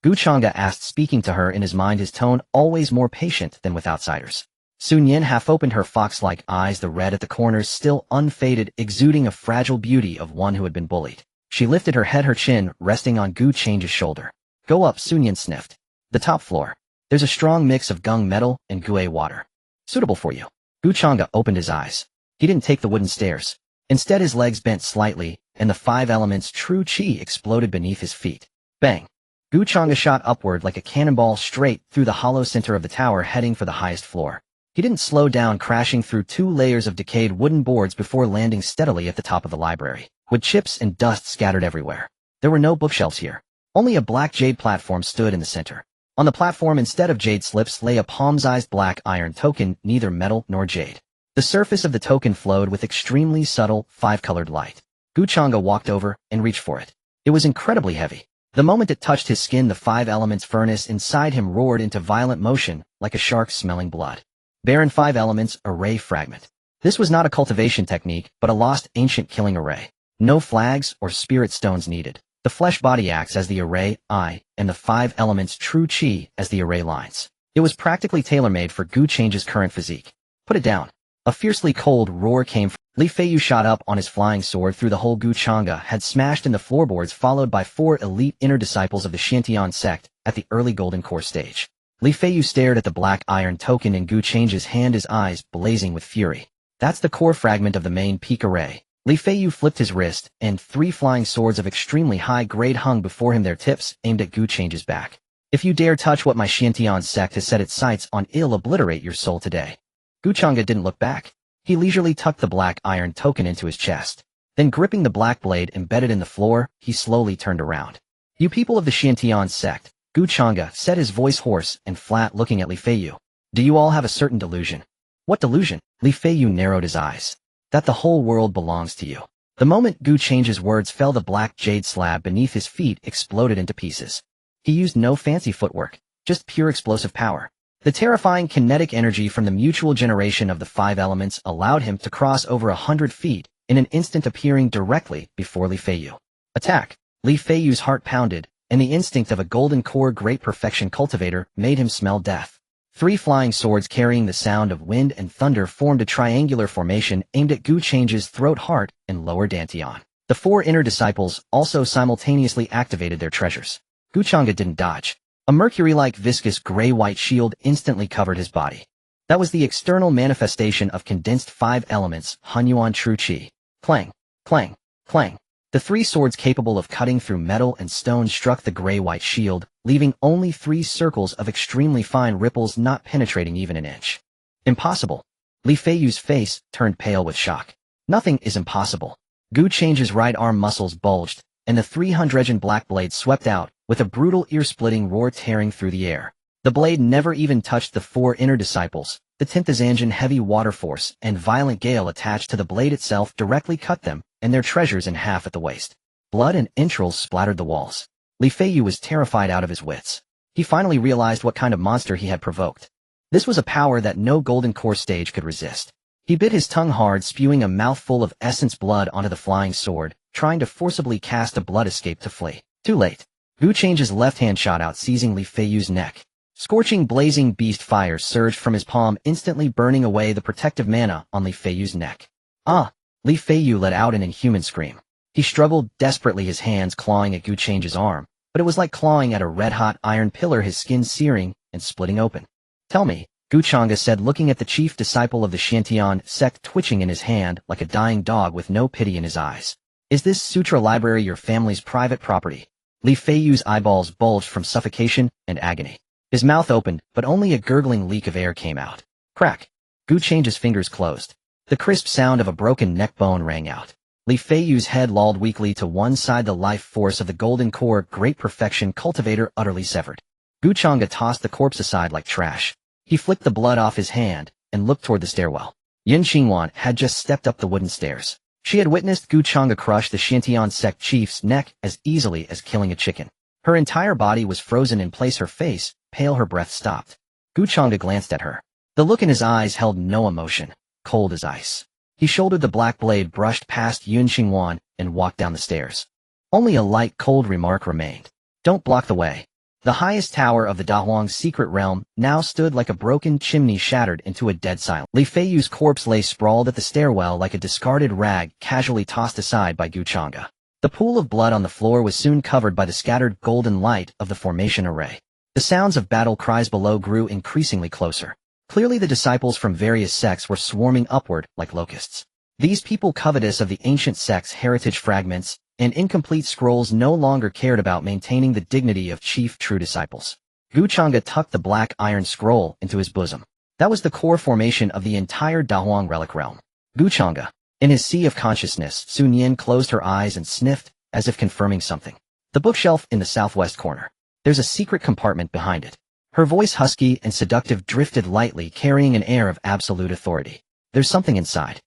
Gu Changge asked, speaking to her in his mind, his tone always more patient than with outsiders. Sun Yin half opened her fox-like eyes, the red at the corners still unfaded, exuding a fragile beauty of one who had been bullied. She lifted her head, her chin resting on Gu Changge's shoulder. Go up, Sun Yin sniffed. The top floor. There's a strong mix of gung metal and gue water. Suitable for you. Gu Changge opened his eyes. He didn't take the wooden stairs. Instead, his legs bent slightly, and the 5 elements true qi exploded beneath his feet. Bang! Gu Changge shot upward like a cannonball straight through the hollow center of the tower, heading for the highest floor. He didn't slow down, crashing through 2 layers of decayed wooden boards before landing steadily at the top of the library. Wood chips and dust scattered everywhere. There were no bookshelves here. Only a black jade platform stood in the center. On the platform, instead of jade slips, lay a palm-sized black iron token, neither metal nor jade. The surface of the token flowed with extremely subtle, 5-colored light. Gu Changge walked over and reached for it. It was incredibly heavy. The moment it touched his skin, the 5 elements furnace inside him roared into violent motion like a shark smelling blood. Barren 5 elements array fragment. This was not a cultivation technique, but a lost ancient killing array. No flags or spirit stones needed. The flesh body acts as the array eye, and the 5 elements true qi as the array lines. It was practically tailor-made for Gu Changge's current physique. Put it down. A fiercely cold roar came from Li Feiyu, shot up on his flying sword through the hole Gu Changge had smashed in the floorboards, followed by 4 elite inner disciples of the Xuantian Sect at the early golden core stage. Li Feiyu stared at the black iron token in Gu Changge's hand, his eyes blazing with fury. That's the core fragment of the main peak array. Li Feiyu flipped his wrist, and 3 flying swords of extremely high grade hung before him, their tips aimed at Gu Changge's back. If you dare touch what my Xuantian Sect has set its sights on, it'll obliterate your soul today. Gu Changge didn't look back. He leisurely tucked the black iron token into his chest. Then, gripping the black blade embedded in the floor, he slowly turned around. You people of the Xuantian Sect, Gu Changge said, his voice hoarse and flat, looking at Li Feiyu. Do you all have a certain delusion? What delusion? Li Feiyu narrowed his eyes. That the whole world belongs to you. The moment Gu Changge's words fell, the black jade slab beneath his feet exploded into pieces. He used no fancy footwork, just pure explosive power. The terrifying kinetic energy from the mutual generation of the 5 elements allowed him to cross over 100 feet in an instant, appearing directly before Li Feiyu. Attack! Li Feiyu's heart pounded, and the instinct of a golden core great perfection cultivator made him smell death. 3 flying swords carrying the sound of wind and thunder formed a triangular formation aimed at Gu Changge's throat, heart, and lower dantian. The 4 inner disciples also simultaneously activated their treasures. Gu Changge didn't dodge. A mercury-like viscous gray-white shield instantly covered his body. That was the external manifestation of condensed 5 elements, Hunyuan True Qi. Clang, clang, clang. The 3 swords capable of cutting through metal and stone struck the gray-white shield, leaving only 3 circles of extremely fine ripples not penetrating even an inch. Impossible. Li Feiyu's face turned pale with shock. Nothing is impossible. Gu Changge's right arm muscles bulged, and the 300 black blade swept out, with a brutal ear-splitting roar tearing through the air. The blade never even touched the 4 inner disciples. The Tintazanjan heavy water force and violent gale attached to the blade itself directly cut them and their treasures in half at the waist. Blood and entrails splattered the walls. Li Feiyu was terrified out of his wits. He finally realized what kind of monster he had provoked. This was a power that no golden core stage could resist. He bit his tongue hard, spewing a mouthful of essence blood onto the flying sword, trying to forcibly cast a blood escape to flee. Too late. Gu Changge's left hand shot out, seizing Li Feiyu's neck. Scorching blazing beast fire surged from his palm, instantly burning away the protective mana on Li Feiyu's neck. Ah! Li Feiyu let out an inhuman scream. He struggled desperately, his hands clawing at Gu Changge's arm, but it was like clawing at a red-hot iron pillar, his skin searing and splitting open. Tell me, Gu Changge said, looking at the chief disciple of the Xuantian Sect twitching in his hand like a dying dog with no pity in his eyes. Is this sutra library your family's private property? Li Feiyu's eyeballs bulged from suffocation and agony. His mouth opened, but only a gurgling leak of air came out. Crack! Gu Changge's fingers closed. The crisp sound of a broken neck bone rang out. Li Feiyu's head lolled weakly to one side, the life force of the golden core great perfection cultivator utterly severed. Gu Changge tossed the corpse aside like trash. He flicked the blood off his hand and looked toward the stairwell. Yin Xinguan had just stepped up the wooden stairs. She had witnessed Gu Changge crush the Xuantian Sect chief's neck as easily as killing a chicken. Her entire body was frozen in place, her face pale, her breath stopped. Gu Changge glanced at her. The look in his eyes held no emotion, cold as ice. He shouldered the black blade, brushed past Yin Xinguan, and walked down the stairs. Only a light, cold remark remained. Don't block the way. The highest tower of the Dahuang's secret realm now stood like a broken chimney shattered into a dead silence. Li Feiyu's corpse lay sprawled at the stairwell like a discarded rag casually tossed aside by Gu Changge. The pool of blood on the floor was soon covered by the scattered golden light of the formation array. The sounds of battle cries below grew increasingly closer. Clearly the disciples from various sects were swarming upward like locusts. These people, covetous of the ancient sect's heritage fragments and incomplete scrolls, no longer cared about maintaining the dignity of chief true disciples. Gu Changge tucked the black iron scroll into his bosom. That was the core formation of the entire Dahuang relic realm. Gu Changge. In his sea of consciousness, Sun Yin closed her eyes and sniffed, as if confirming something. The bookshelf in the southwest corner. There's a secret compartment behind it. Her voice, husky and seductive, drifted lightly, carrying an air of absolute authority. There's something inside.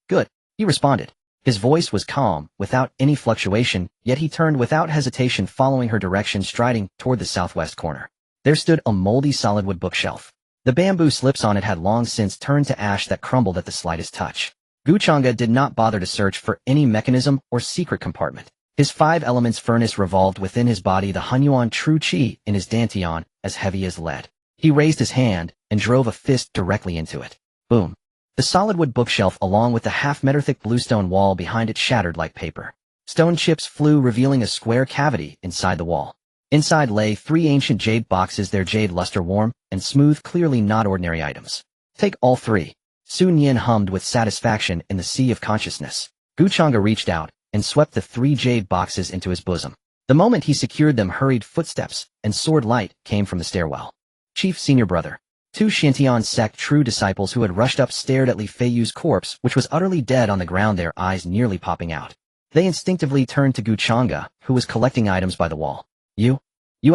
Good, he responded. His voice was calm, without any fluctuation, yet he turned without hesitation, following her direction, striding toward the southwest corner. There stood a moldy solidwood bookshelf. The bamboo slips on it had long since turned to ash that crumbled at the slightest touch. Gu Changge did not bother to search for any mechanism or secret compartment. His 5 elements furnace revolved within his body, the Hunyuan True Qi in his dantian, as heavy as lead. He raised his hand and drove a fist directly into it. Boom. The solidwood bookshelf, along with the half-meter-thick bluestone wall behind it, shattered like paper. Stone chips flew, revealing a square cavity inside the wall. Inside lay 3 ancient jade boxes, their jade luster warm and smooth, clearly not ordinary items. Take all 3. Sun Yin hummed with satisfaction in the sea of consciousness. Gu Changge reached out and swept the 3 jade boxes into his bosom. The moment he secured them, hurried footsteps and sword light came from the stairwell. Chief Senior Brother. 2 Xuantian Sect true disciples who had rushed up stared at Li Feiyu's corpse, which was utterly dead on the ground, their eyes nearly popping out. They instinctively turned to Gu Changge, who was collecting items by the wall. You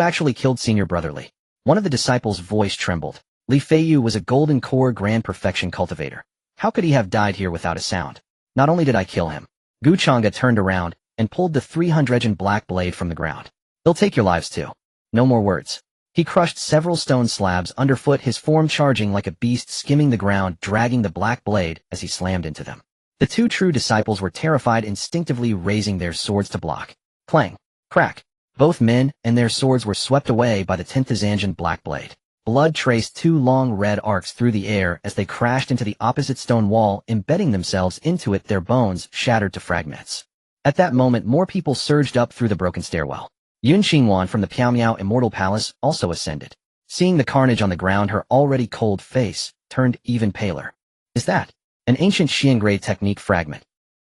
actually killed Senior Brother Li. One of the disciples' voice trembled. Li Feiyu was a golden core grand perfection cultivator. How could he have died here without a sound? Not only did I kill him, Gu Changge turned around and pulled the 300 black blade from the ground. They'll take your lives too. No more words. He crushed several stone slabs underfoot, his form charging like a beast, skimming the ground, dragging the black blade as he slammed into them. The two true disciples were terrified, instinctively raising their swords to block. Clang! Crack! Both men and their swords were swept away by the 10th black blade. Blood traced two long red arcs through the air as they crashed into the opposite stone wall, embedding themselves into it, their bones shattered to fragments. At that moment, more people surged up through the broken stairwell. Yun Xingwan from the Piaomiao Immortal Palace also ascended. Seeing the carnage on the ground, her already cold face turned even paler. Is that an ancient Qianxue technique fragment?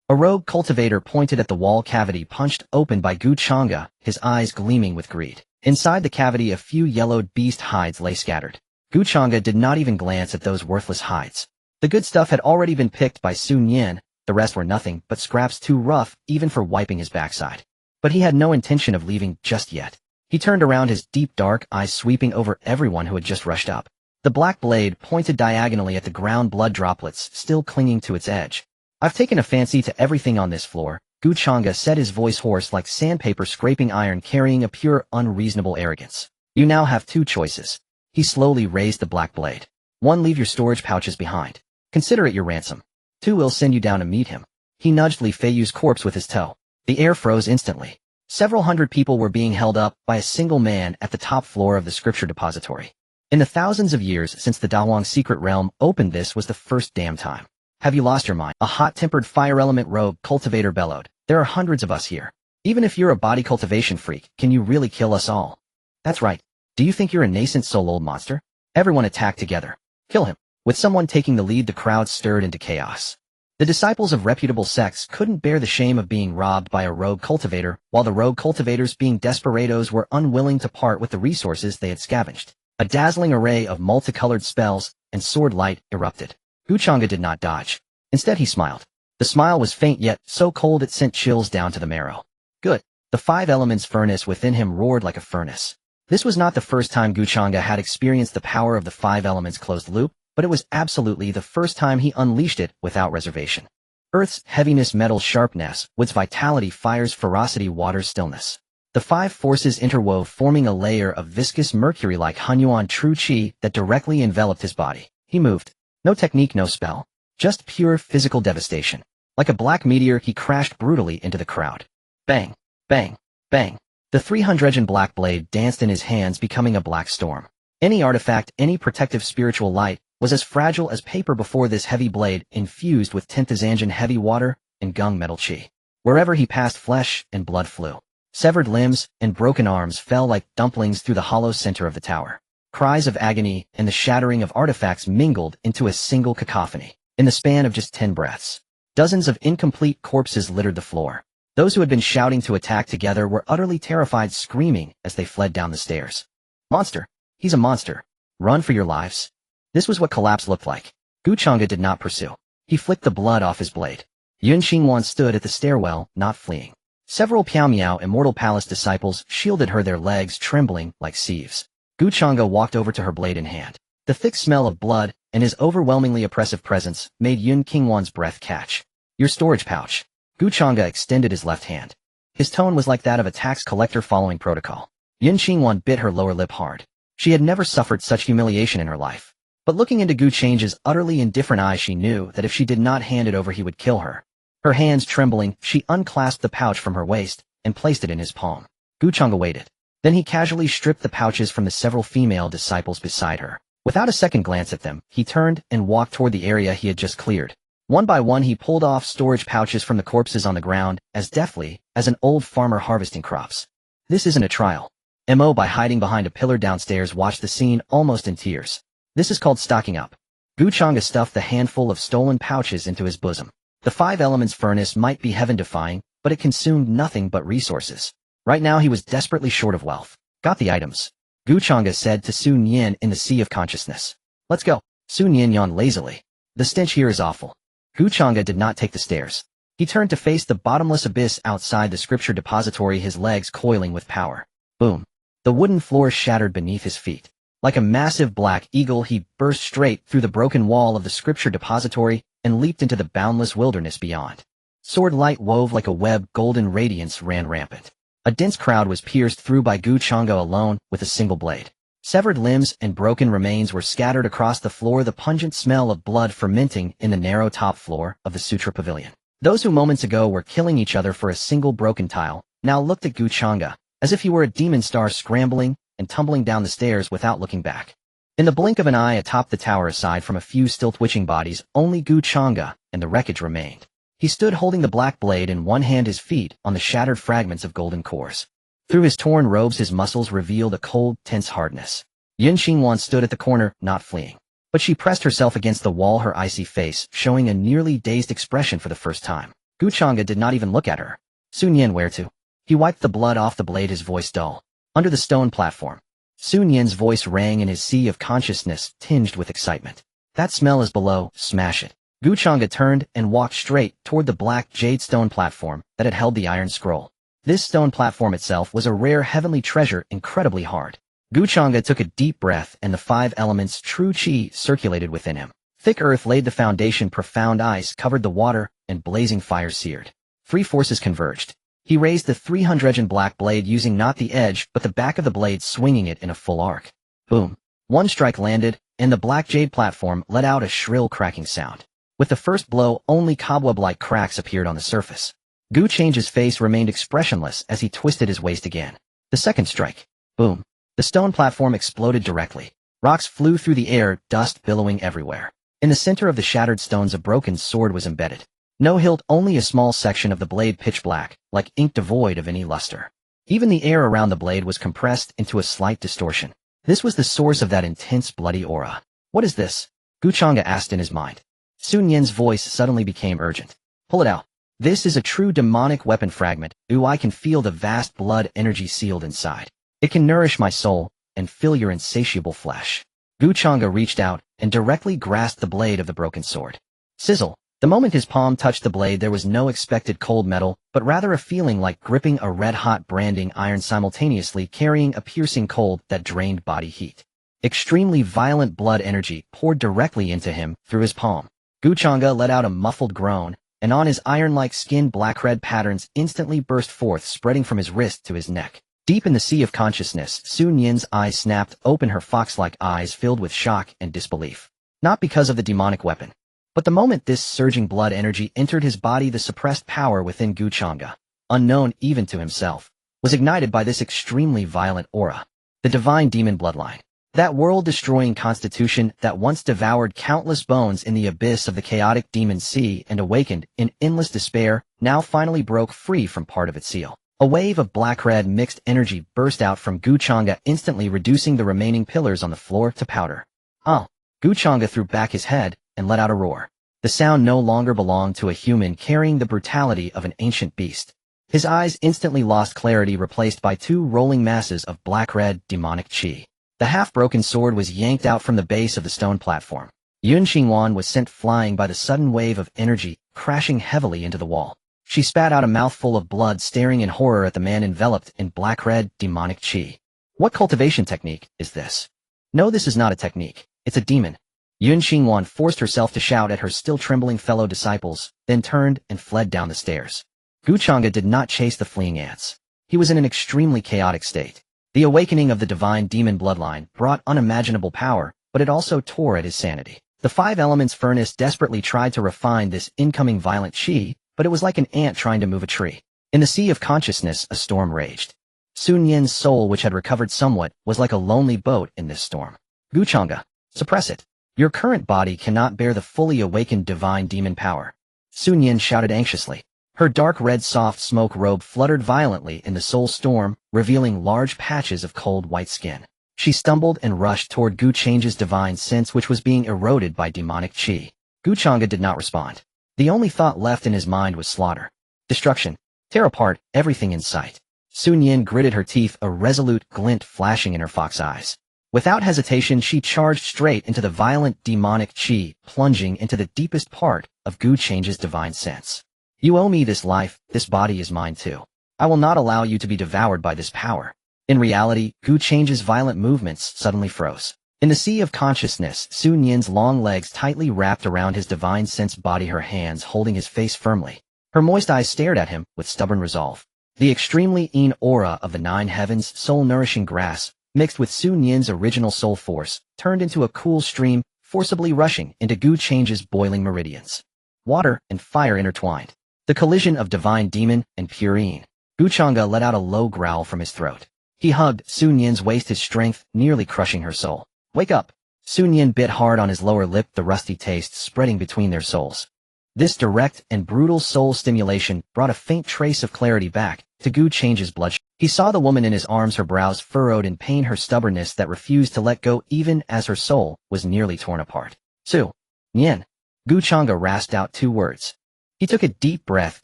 A rogue cultivator pointed at the wall cavity punched open by Gu Changge, his eyes gleaming with greed. Inside the cavity, a few yellowed beast hides lay scattered. Gu Changge did not even glance at those worthless hides. The good stuff had already been picked by Sun Yin, the rest were nothing but scraps too rough even for wiping his backside. But he had no intention of leaving just yet. He turned around, his deep dark eyes sweeping over everyone who had just rushed up. The black blade pointed diagonally at the ground, blood droplets still clinging to its edge. I've taken a fancy to everything on this floor, Gu Changge said, his voice hoarse like sandpaper scraping iron, carrying a pure, unreasonable arrogance. You now have two choices. He slowly raised the black blade. 1. Leave your storage pouches behind. Consider it your ransom. 2. We'll send you down to meet him. He nudged Li Feiyu's corpse with his toe. The air froze instantly. Several hundred people were being held up by a single man at the top floor of the scripture depository. In the thousands of years since the Dahuang secret realm opened, this was the first damn time. Have you lost your mind? A hot-tempered fire element rogue cultivator bellowed. There are hundreds of us here. Even if you're a body cultivation freak, can you really kill us all? That's right. Do you think you're a nascent soul-old monster? Everyone attack together. Kill him. With someone taking the lead, the crowd stirred into chaos. The disciples of reputable sects couldn't bear the shame of being robbed by a rogue cultivator, while the rogue cultivators, being desperados, were unwilling to part with the resources they had scavenged. A dazzling array of multicolored spells and sword light erupted. Gu Changge did not dodge. Instead, he smiled. The smile was faint, yet so cold it sent chills down to the marrow. Good. The 5 elements furnace within him roared like a furnace. This was not the first time Gu Changge had experienced the power of the 5 elements closed loop, but it was absolutely the first time he unleashed it without reservation. Earth's heaviness, metal's sharpness, wood's vitality, fire's ferocity, water's stillness. The 5 forces interwove, forming a layer of viscous mercury-like Hunyuan true qi that directly enveloped his body. He moved. No technique, no spell. Just pure physical devastation. Like a black meteor, he crashed brutally into the crowd. Bang! Bang! Bang! The 300 black blade danced in his hands, becoming a black storm. Any artifact, any protective spiritual light, was as fragile as paper before this heavy blade, infused with 10th Zanjan heavy water and gung metal qi. Wherever he passed, flesh and blood flew. Severed limbs and broken arms fell like dumplings through the hollow center of the tower. Cries of agony and the shattering of artifacts mingled into a single cacophony. In the span of just 10 breaths, dozens of incomplete corpses littered the floor. Those who had been shouting to attack together were utterly terrified, screaming as they fled down the stairs. Monster! He's a monster! Run for your lives! This was what collapse looked like. Gu Changge did not pursue. He flicked the blood off his blade. Yun Xingwan stood at the stairwell, not fleeing. Several Piaomiao Immortal Palace disciples shielded her, their legs trembling like sieves. Gu Changge walked over to her, blade in hand. The thick smell of blood and his overwhelmingly oppressive presence made Yun Xingwan's breath catch. Your storage pouch. Gu Changge extended his left hand. His tone was like that of a tax collector following protocol. Yun Xingwan bit her lower lip hard. She had never suffered such humiliation in her life. But looking into Gu Changge's utterly indifferent eyes, she knew that if she did not hand it over, he would kill her. Her hands trembling, she unclasped the pouch from her waist and placed it in his palm. Gu Changge waited. Then he casually stripped the pouches from the several female disciples beside her. Without a second glance at them, he turned and walked toward the area he had just cleared. One by one, he pulled off storage pouches from the corpses on the ground, as deftly as an old farmer harvesting crops. This isn't a trial. Mo, by hiding behind a pillar downstairs, watched the scene almost in tears. This is called stocking up. Gu Changge stuffed the handful of stolen pouches into his bosom. The 5 elements furnace might be heaven-defying, but it consumed nothing but resources. Right now he was desperately short of wealth. Got the items, Gu Changge said to Sun Yin in the sea of consciousness. Let's go. Sun Yin yawned lazily. The stench here is awful. Gu Changge did not take the stairs. He turned to face the bottomless abyss outside the scripture depository, his legs coiling with power. Boom. The wooden floor shattered beneath his feet. Like a massive black eagle, he burst straight through the broken wall of the scripture depository and leaped into the boundless wilderness beyond. Sword light wove like a web, golden radiance ran rampant. A dense crowd was pierced through by Changge alone with a single blade. Severed limbs and broken remains were scattered across the floor, the pungent smell of blood fermenting in the narrow top floor of the Sutra Pavilion. Those who moments ago were killing each other for a single broken tile now looked at Changge as if he were a demon star scrambling and tumbling down the stairs without looking back. In the blink of an eye atop the tower, aside from a few still twitching bodies, only Changge and the wreckage remained. He stood holding the black blade in one hand, his feet on the shattered fragments of golden cores. Through his torn robes his muscles revealed a cold, tense hardness. Xuantian stood at the corner, not fleeing. But she pressed herself against the wall, her icy face showing a nearly dazed expression for the first time. Changge did not even look at her. Xuantian, where to? He wiped the blood off the blade, his voice dull. Under the stone platform. Xuantian's voice rang in his sea of consciousness, tinged with excitement. That smell is below, smash it. Changge turned and walked straight toward the black jade stone platform that had held the iron scroll. This stone platform itself was a rare heavenly treasure, incredibly hard. Changge took a deep breath and the 5 elements' true qi circulated within him. Thick earth laid the foundation, profound ice covered the water, and blazing fire seared. 3 forces converged. He raised the 300 black blade, using not the edge but the back of the blade, swinging it in a full arc. Boom. One strike landed, and the black jade platform let out a shrill cracking sound. With the first blow, only cobweb-like cracks appeared on the surface. Change's face remained expressionless as he twisted his waist again. The second strike. Boom. The stone platform exploded directly. Rocks flew through the air, dust billowing everywhere. In the center of the shattered stones a broken sword was embedded. No hilt, only a small section of the blade pitch black, like ink devoid of any luster. Even the air around the blade was compressed into a slight distortion. This was the source of that intense bloody aura. What is this? Changge asked in his mind. Xuantian's voice suddenly became urgent. Pull it out. This is a true demonic weapon fragment. I can feel the vast blood energy sealed inside. It can nourish my soul and fill your insatiable flesh. Changge reached out and directly grasped the blade of the broken sword. Sizzle. The moment his palm touched the blade, there was no expected cold metal, but rather a feeling like gripping a red-hot branding iron, simultaneously carrying a piercing cold that drained body heat. Extremely violent blood energy poured directly into him through his palm. Changge let out a muffled groan, and on his iron-like skin black-red patterns instantly burst forth, spreading from his wrist to his neck. Deep in the sea of consciousness, Xuantian's eyes snapped open, her fox-like eyes filled with shock and disbelief. Not because of the demonic weapon, but the moment this surging blood energy entered his body, the suppressed power within Changge, unknown even to himself, was ignited by this extremely violent aura. The divine demon bloodline. That world-destroying constitution that once devoured countless bones in the abyss of the chaotic demon sea and awakened in endless despair, now finally broke free from part of its seal. A wave of black-red mixed energy burst out from Changge, instantly reducing the remaining pillars on the floor to powder. Changge threw back his head and let out a roar. The sound no longer belonged to a human, carrying the brutality of an ancient beast. His eyes instantly lost clarity, replaced by 2 rolling masses of black-red demonic qi. The half-broken sword was yanked out from the base of the stone platform. Xuantian was sent flying by the sudden wave of energy, crashing heavily into the wall. She spat out a mouthful of blood, staring in horror at the man enveloped in black-red demonic qi. What cultivation technique is this? No, this is not a technique. It's a demon. Xuantian forced herself to shout at her still trembling fellow disciples, then turned and fled down the stairs. Changge did not chase the fleeing ants. He was in an extremely chaotic state. The awakening of the divine demon bloodline brought unimaginable power, but it also tore at his sanity. The 5 elements furnace desperately tried to refine this incoming violent qi, but it was like an ant trying to move a tree. In the sea of consciousness, a storm raged. Xuantian's soul, which had recovered somewhat, was like a lonely boat in this storm. Changge, suppress it. Your current body cannot bear the fully awakened divine demon power. Xuantian shouted anxiously. Her dark red soft smoke robe fluttered violently in the soul storm, revealing large patches of cold white skin. She stumbled and rushed toward Change's divine sense, which was being eroded by demonic qi. Changge did not respond. The only thought left in his mind was slaughter. Destruction. Tear apart everything in sight. Xuantian gritted her teeth, a resolute glint flashing in her fox eyes. Without hesitation, she charged straight into the violent demonic qi, plunging into the deepest part of Change's divine sense. You owe me this life, this body is mine too. I will not allow you to be devoured by this power. In reality, Change's violent movements suddenly froze. In the sea of consciousness, Xuantian's long legs tightly wrapped around his divine sense body, her hands holding his face firmly. Her moist eyes stared at him with stubborn resolve. The extremely yin aura of the nine heavens, soul-nourishing grass, mixed with Su Nian's original soul force, turned into a cool stream, forcibly rushing into Gu Changge's boiling meridians. Water and fire intertwined. The collision of divine demon and pure yin. Gu Changge let out a low growl from his throat. He hugged Su Nian's waist, his strength nearly crushing her soul. Wake up! Su Nian bit hard on his lower lip, the rusty taste spreading between their souls. This direct and brutal soul stimulation brought a faint trace of clarity back to Gu Changge's blood. He saw the woman in his arms, her brows furrowed in pain, her stubbornness that refused to let go even as her soul was nearly torn apart. Su Nian. Gu Changge rasped out 2 words. He took a deep breath,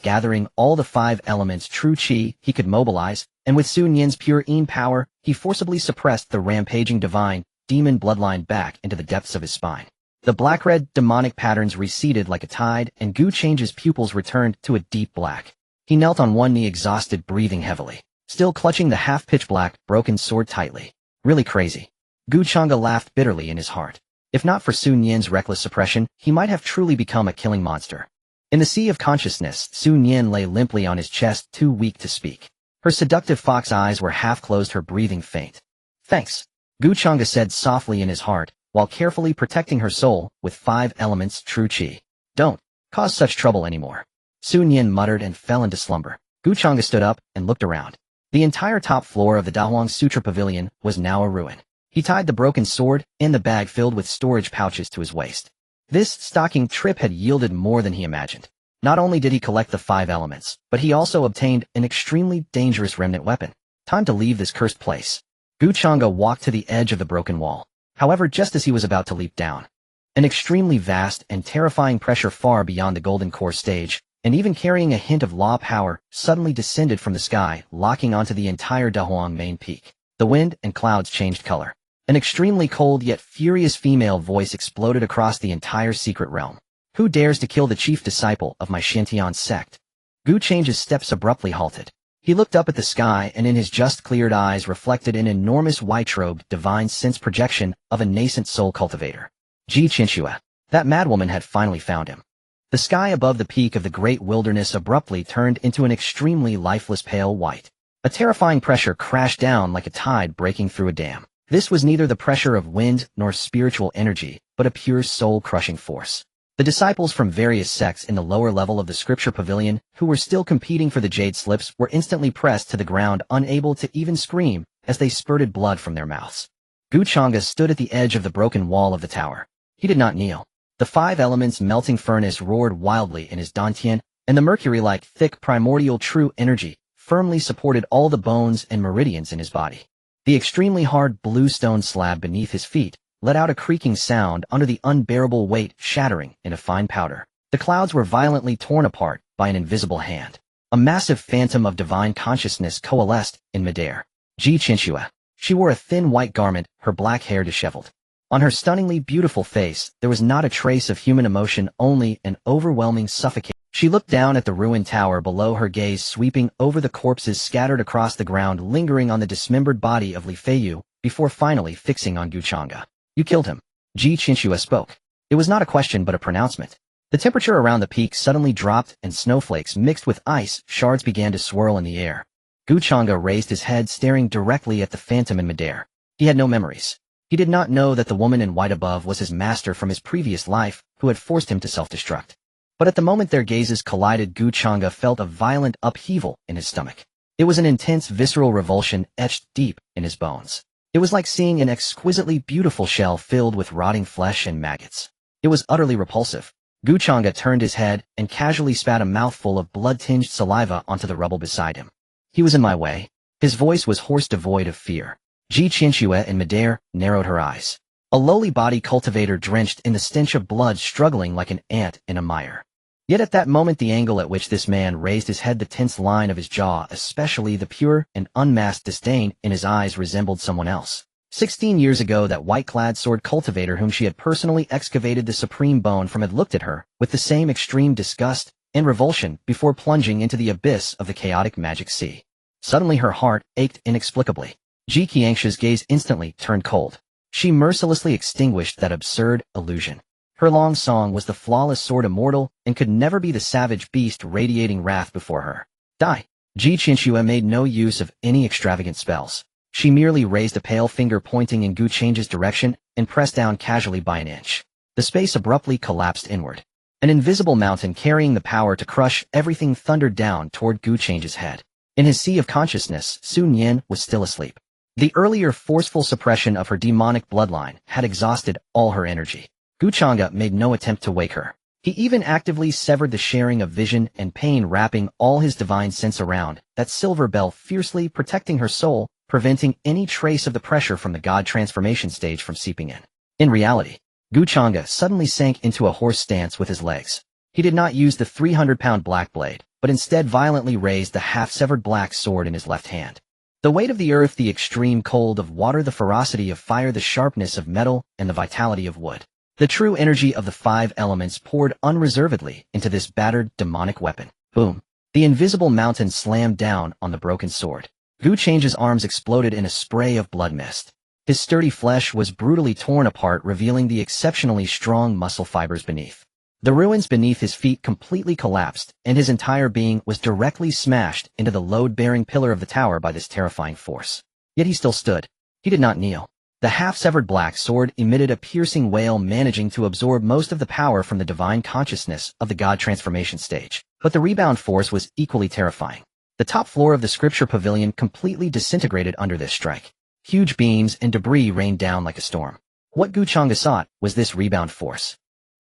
gathering all the 5 elements true qi he could mobilize, and with Su Nian's pure yin power, he forcibly suppressed the rampaging divine demon bloodline back into the depths of his spine. The black-red demonic patterns receded like a tide, and Gu Changge's pupils returned to a deep black. He knelt on one knee, exhausted, breathing heavily, still clutching the half-pitch black, broken sword tightly. Really crazy. Gu Changge laughed bitterly in his heart. If not for Su Nian's reckless suppression, he might have truly become a killing monster. In the sea of consciousness, Su Nian lay limply on his chest, too weak to speak. Her seductive fox eyes were half-closed, her breathing faint. Thanks, Gu Changge said softly in his heart, while carefully protecting her soul with 5 elements true qi. Don't cause such trouble anymore. Su Nian muttered and fell into slumber. Gu Changge stood up and looked around. The entire top floor of the Dahuang Sutra Pavilion was now a ruin. He tied the broken sword and the bag filled with storage pouches to his waist. This stalking trip had yielded more than he imagined. Not only did he collect the 5 elements, but he also obtained an extremely dangerous remnant weapon. Time to leave this cursed place. Gu Changge walked to the edge of the broken wall. However, just as he was about to leap down, an extremely vast and terrifying pressure far beyond the golden core stage, and even carrying a hint of law power, suddenly descended from the sky, locking onto the entire Dahuang main peak. The wind and clouds changed color. An extremely cold yet furious female voice exploded across the entire secret realm. Who dares to kill the chief disciple of my Xuantian Sect? Gu Changge's steps abruptly halted. He looked up at the sky, and in his just cleared eyes reflected an enormous white-robed divine sense projection of a nascent soul cultivator. Qianxue. That madwoman had finally found him. The sky above the peak of the great wilderness abruptly turned into an extremely lifeless pale white. A terrifying pressure crashed down like a tide breaking through a dam. This was neither the pressure of wind nor spiritual energy, but a pure soul-crushing force. The disciples from various sects in the lower level of the scripture pavilion, who were still competing for the jade slips, were instantly pressed to the ground, unable to even scream, as they spurted blood from their mouths. Gu Changge stood at the edge of the broken wall of the tower. He did not kneel. The 5 elements melting furnace roared wildly in his dantian, and the mercury-like thick primordial true energy firmly supported all the bones and meridians in his body. The extremely hard blue stone slab beneath his feet let out a creaking sound under the unbearable weight, shattering into fine powder. The clouds were violently torn apart by an invisible hand. A massive phantom of divine consciousness coalesced in midair. Qianxue. She wore a thin white garment, her black hair disheveled. On her stunningly beautiful face, there was not a trace of human emotion, only an overwhelming suffocation. She looked down at the ruined tower below, her gaze sweeping over the corpses scattered across the ground, lingering on the dismembered body of Li Feiyu, before finally fixing on Gu Changge. You killed him. Qianxue spoke. It was not a question but a pronouncement. The temperature around the peak suddenly dropped, and snowflakes mixed with ice shards began to swirl in the air. Gu Changge raised his head, staring directly at the phantom in midair. He had no memories. He did not know that the woman in white above was his master from his previous life, who had forced him to self-destruct. But at the moment their gazes collided, Gu Changge felt a violent upheaval in his stomach. It was an intense visceral revulsion etched deep in his bones. It was like seeing an exquisitely beautiful shell filled with rotting flesh and maggots. It was utterly repulsive. Gu Changge turned his head and casually spat a mouthful of blood-tinged saliva onto the rubble beside him. He was in my way. His voice was hoarse, devoid of fear. Qianxue in midair narrowed her eyes. A lowly body cultivator drenched in the stench of blood, struggling like an ant in a mire. Yet at that moment, the angle at which this man raised his head, the tense line of his jaw, especially the pure and unmasked disdain in his eyes, resembled someone else. 16 years ago, that white-clad sword cultivator whom she had personally excavated the supreme bone from had looked at her with the same extreme disgust and revulsion before plunging into the abyss of the chaotic magic sea. Suddenly her heart ached inexplicably. Qianxue's gaze instantly turned cold. She mercilessly extinguished that absurd illusion. Her long song was the flawless sword immortal and could never be the savage beast radiating wrath before her. Die. Qianxue made no use of any extravagant spells. She merely raised a pale finger pointing in Changge's direction and pressed down casually by an inch. The space abruptly collapsed inward. An invisible mountain carrying the power to crush everything thundered down toward Changge's head. In his sea of consciousness, Xuantian was still asleep. The earlier forceful suppression of her demonic bloodline had exhausted all her energy. Changge made no attempt to wake her. He even actively severed the sharing of vision and pain, wrapping all his divine sense around that silver bell, fiercely protecting her soul, preventing any trace of the pressure from the god transformation stage from seeping in. In reality, Changge suddenly sank into a horse stance with his legs. He did not use the 300-pound black blade, but instead violently raised the half-severed black sword in his left hand. The weight of the earth, the extreme cold of water, the ferocity of fire, the sharpness of metal, and the vitality of wood. The true energy of the 5 elements poured unreservedly into this battered demonic weapon. Boom. The invisible mountain slammed down on the broken sword. Changge's arms exploded in a spray of blood mist. His sturdy flesh was brutally torn apart, revealing the exceptionally strong muscle fibers beneath. The ruins beneath his feet completely collapsed, and his entire being was directly smashed into the load-bearing pillar of the tower by this terrifying force. Yet he still stood. He did not kneel. The half-severed black sword emitted a piercing wail, managing to absorb most of the power from the divine consciousness of the god transformation stage. But the rebound force was equally terrifying. The top floor of the scripture pavilion completely disintegrated under this strike. Huge beams and debris rained down like a storm. What Changge sought was this rebound force.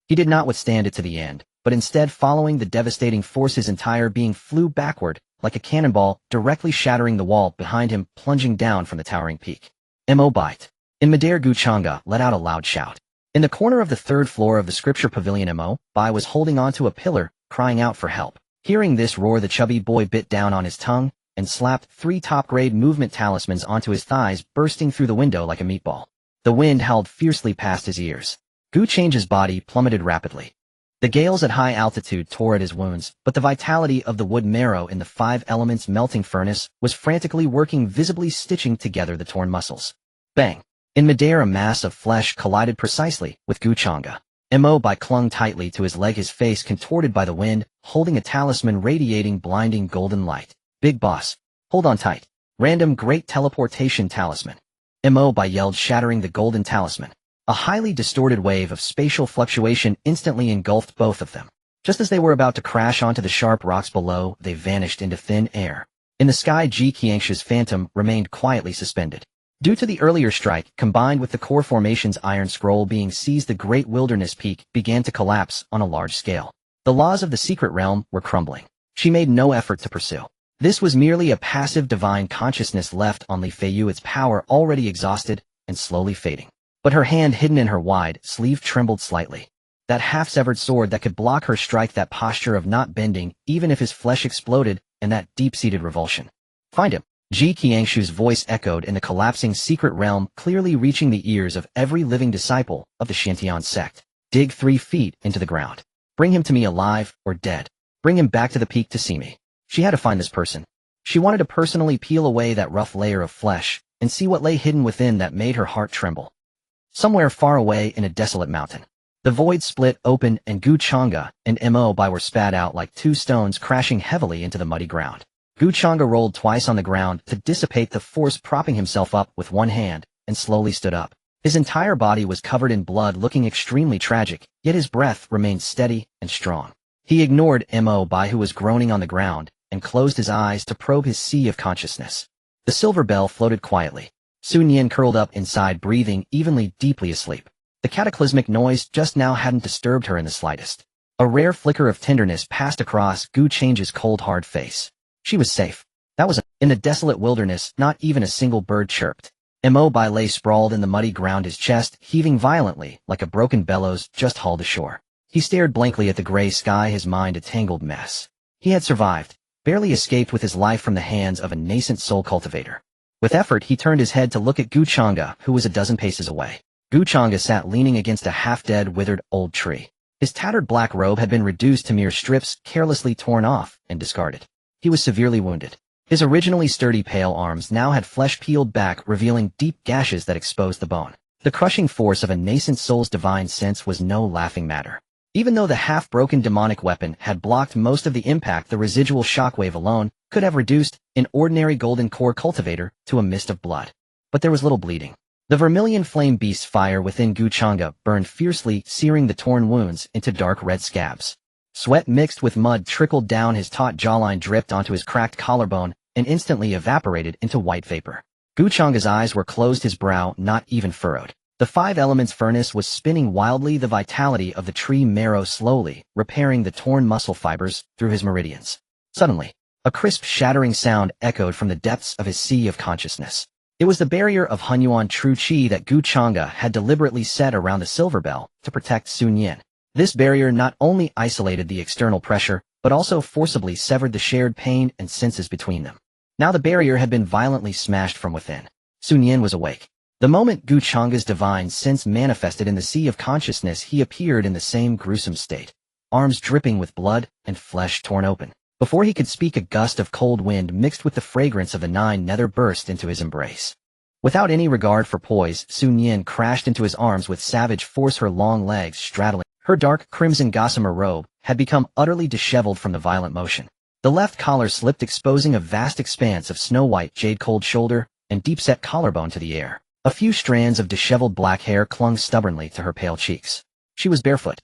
He did not withstand it to the end, but instead, following the devastating force, his entire being flew backward like a cannonball, directly shattering the wall behind him, plunging down from the towering peak. Mo bite. In midair, Changge let out a loud shout. In the corner of the 3rd floor of the scripture pavilion, Mo Bai was holding onto a pillar, crying out for help. Hearing this roar, the chubby boy bit down on his tongue and slapped 3 top-grade movement talismans onto his thighs, bursting through the window like a meatball. The wind howled fiercely past his ears. Changge's body plummeted rapidly. The gales at high altitude tore at his wounds, but the vitality of the wood marrow in the 5 elements melting furnace was frantically working, visibly stitching together the torn muscles. Bang! In midair, a mass of flesh collided precisely with Changge. Mo Bai clung tightly to his leg, his face contorted by the wind, holding a talisman radiating blinding golden light. Big boss, hold on tight. Random great teleportation talisman. Mo Bai yelled, shattering the golden talisman. A highly distorted wave of spatial fluctuation instantly engulfed both of them. Just as they were about to crash onto the sharp rocks below, they vanished into thin air. In the sky, Qianxue's phantom remained quietly suspended. Due to the earlier strike, combined with the core formation's iron scroll being seized, the great wilderness peak began to collapse on a large scale. The laws of the secret realm were crumbling. She made no effort to pursue. This was merely a passive divine consciousness left on Li Feiyu, its power already exhausted and slowly fading. But her hand hidden in her wide sleeve trembled slightly. That half-severed sword that could block her strike, that posture of not bending even if his flesh exploded, and that deep-seated revulsion. Find him. Qianxue's voice echoed in the collapsing secret realm, clearly reaching the ears of every living disciple of the Xuantian Sect. Dig 3 feet into the ground. Bring him to me, alive or dead. Bring him back to the peak to see me. She had to find this person. She wanted to personally peel away that rough layer of flesh and see what lay hidden within that made her heart tremble. Somewhere far away in a desolate mountain, the void split open and Changge and Mo Bai were spat out like 2 stones, crashing heavily into the muddy ground. Changge rolled twice on the ground to dissipate the force, propping himself up with one hand, and slowly stood up. His entire body was covered in blood, looking extremely tragic, yet his breath remained steady and strong. He ignored Mo Bai, who was groaning on the ground, and closed his eyes to probe his sea of consciousness. The silver bell floated quietly. Xuantian curled up inside, breathing evenly, deeply asleep. The cataclysmic noise just now hadn't disturbed her in the slightest. A rare flicker of tenderness passed across Changge's cold, hard face. She was safe. That was in the desolate wilderness, not even a single bird chirped. Mo Bai lay sprawled in the muddy ground, his chest heaving violently like a broken bellows just hauled ashore. He stared blankly at the gray sky, his mind a tangled mess. He had survived, barely escaped with his life from the hands of a nascent soul cultivator. With effort, he turned his head to look at Changge, who was a dozen paces away. Changge sat leaning against a half-dead, withered old tree. His tattered black robe had been reduced to mere strips, carelessly torn off and discarded. He was severely wounded. His originally sturdy pale arms now had flesh peeled back, revealing deep gashes that exposed the bone. The crushing force of a nascent soul's divine sense was no laughing matter. Even though the half-broken demonic weapon had blocked most of the impact, the residual shockwave alone could have reduced an ordinary golden core cultivator to a mist of blood. But there was little bleeding. The vermilion flame beast's fire within Changge burned fiercely, searing the torn wounds into dark red scabs. Sweat mixed with mud trickled down his taut jawline, dripped onto his cracked collarbone, and instantly evaporated into white vapor. Changge's eyes were closed, his brow not even furrowed. The five elements furnace was spinning wildly, the vitality of the tree marrow slowly repairing the torn muscle fibers through his meridians. Suddenly, a crisp shattering sound echoed from the depths of his sea of consciousness. It was the barrier of Hunyuan true qi that Changge had deliberately set around the silver bell to protect Sun Yin. This barrier not only isolated the external pressure, but also forcibly severed the shared pain and senses between them. Now the barrier had been violently smashed from within. Sun Yin was awake. The moment Changge's divine sense manifested in the sea of consciousness, he appeared in the same gruesome state, arms dripping with blood and flesh torn open. Before he could speak, a gust of cold wind mixed with the fragrance of the nine nether burst into his embrace. Without any regard for poise, Sun Yin crashed into his arms with savage force, her long legs straddling. Her dark crimson gossamer robe had become utterly disheveled from the violent motion. The left collar slipped, exposing a vast expanse of snow-white jade-cold shoulder and deep-set collarbone to the air. A few strands of disheveled black hair clung stubbornly to her pale cheeks. She was barefoot.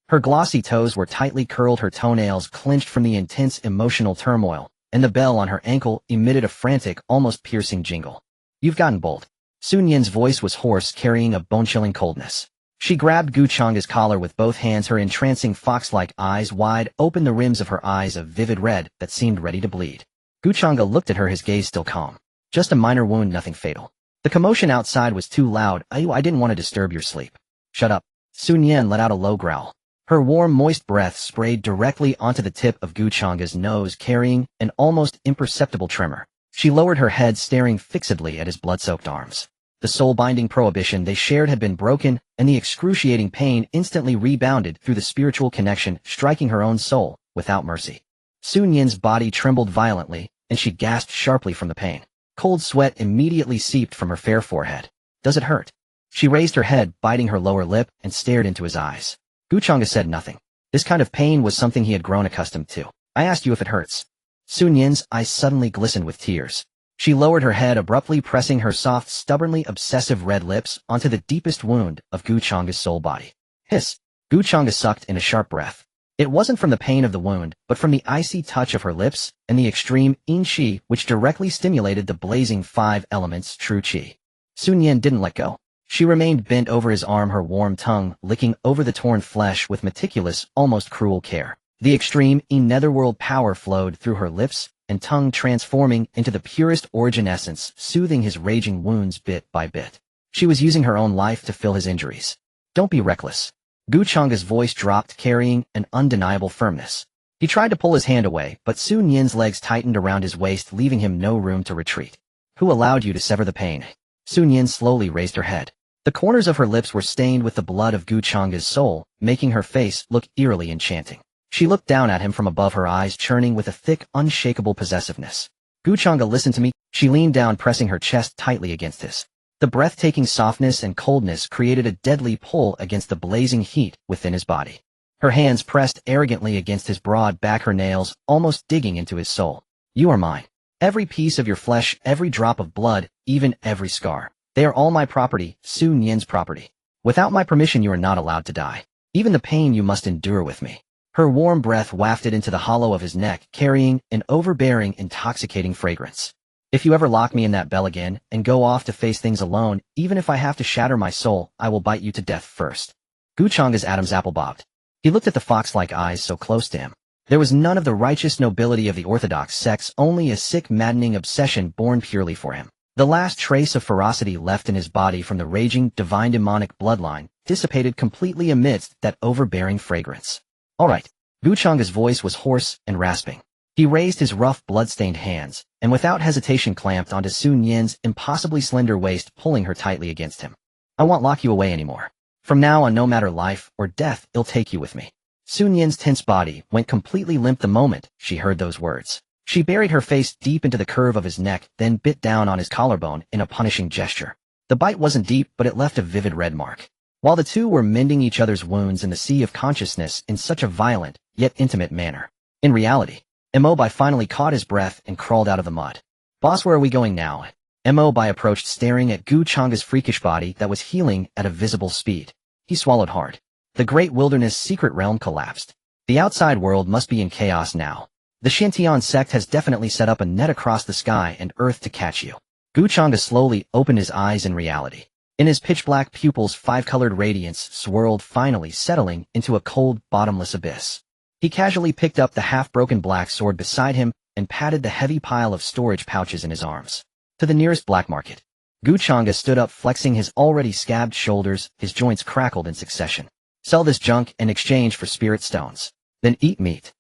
Her glossy toes were tightly curled, her toenails clenched from the intense emotional turmoil, and the bell on her ankle emitted a frantic, almost piercing jingle. "You've gotten bold." Sun Yin's voice was hoarse, carrying a bone-chilling coldness. She grabbed Changge's collar with both hands, her entrancing fox-like eyes wide open, the rims of her eyes a vivid red that seemed ready to bleed. Changge looked at her, his gaze still calm. "Just a minor wound, nothing fatal." The commotion outside was too loud. I didn't want to disturb your sleep." "Shut up." Sun Yin let out a low growl. Her warm, moist breath sprayed directly onto the tip of Changge's nose, carrying an almost imperceptible tremor. She lowered her head, staring fixedly at his blood-soaked arms. The soul-binding prohibition they shared had been broken, and the excruciating pain instantly rebounded through the spiritual connection, striking her own soul without mercy. Sun Yin's body trembled violently, and she gasped sharply from the pain. Cold sweat immediately seeped from her fair forehead. "Does it hurt?" She raised her head, biting her lower lip, and stared into his eyes. Changge said nothing. This kind of pain was something he had grown accustomed to. "I asked you if it hurts." Sun Yin's eyes suddenly glistened with tears. She lowered her head, abruptly pressing her soft, stubbornly obsessive red lips onto the deepest wound of Changge's soul body. Hiss! Changge sucked in a sharp breath. It wasn't from the pain of the wound, but from the icy touch of her lips and the extreme yin qi which directly stimulated the blazing five elements true qi. Sun Yin didn't let go. She remained bent over his arm, her warm tongue licking over the torn flesh with meticulous, almost cruel care. The extreme netherworld power flowed through her lips and tongue, transforming into the purest origin essence, soothing his raging wounds bit by bit. She was using her own life to fill his injuries. "Don't be reckless." Changge's voice dropped, carrying an undeniable firmness. He tried to pull his hand away, but Sun Yin's legs tightened around his waist, leaving him no room to retreat. "Who allowed you to sever the pain?" Sun Yin slowly raised her head. The corners of her lips were stained with the blood of Changge's soul, making her face look eerily enchanting. She looked down at him from above, her eyes churning with a thick, unshakable possessiveness. "Changge, listen to me." She leaned down, pressing her chest tightly against his. The breathtaking softness and coldness created a deadly pull against the blazing heat within his body. Her hands pressed arrogantly against his broad back, her nails almost digging into his soul. "You are mine. Every piece of your flesh, every drop of blood, even every scar. They are all my property, Sun Yin's property. Without my permission, you are not allowed to die. Even the pain you must endure with me." Her warm breath wafted into the hollow of his neck, carrying an overbearing, intoxicating fragrance. "If you ever lock me in that bell again and go off to face things alone, even if I have to shatter my soul, I will bite you to death first." Changge's Adam's apple bobbed. He looked at the fox-like eyes so close to him. There was none of the righteous nobility of the orthodox sects, only a sick, maddening obsession born purely for him. The last trace of ferocity left in his body from the raging, divine demonic bloodline dissipated completely amidst that overbearing fragrance. "All right." Changge's voice was hoarse and rasping. He raised his rough, blood-stained hands, and without hesitation clamped onto Sun Yin's impossibly slender waist, pulling her tightly against him. "I won't lock you away anymore. From now on, no matter life or death, I'll take you with me." Sun Yin's tense body went completely limp the moment she heard those words. She buried her face deep into the curve of his neck, then bit down on his collarbone in a punishing gesture. The The bite wasn't deep, but it left a vivid red mark. While the two were mending each other's wounds in the sea of consciousness in such a violent, yet intimate manner. In reality, Mobai finally caught his breath and crawled out of the mud. Boss, where are we going now? Mobai approached, staring at Changge's freakish body that was healing at a visible speed. He swallowed hard. The great wilderness secret realm collapsed. The outside world must be in chaos now. The Xuantian Sect has definitely set up a net across the sky and earth to catch you. Changge slowly opened his eyes in reality. In his pitch-black pupils, five-colored radiance swirled, finally settling into a cold, bottomless abyss. He casually picked up the half-broken black sword beside him and patted the heavy pile of storage pouches in his arms. To the nearest black market. Changge stood up, flexing his already scabbed shoulders, his joints crackled in succession. Sell this junk in exchange for spirit stones. Then eat meat.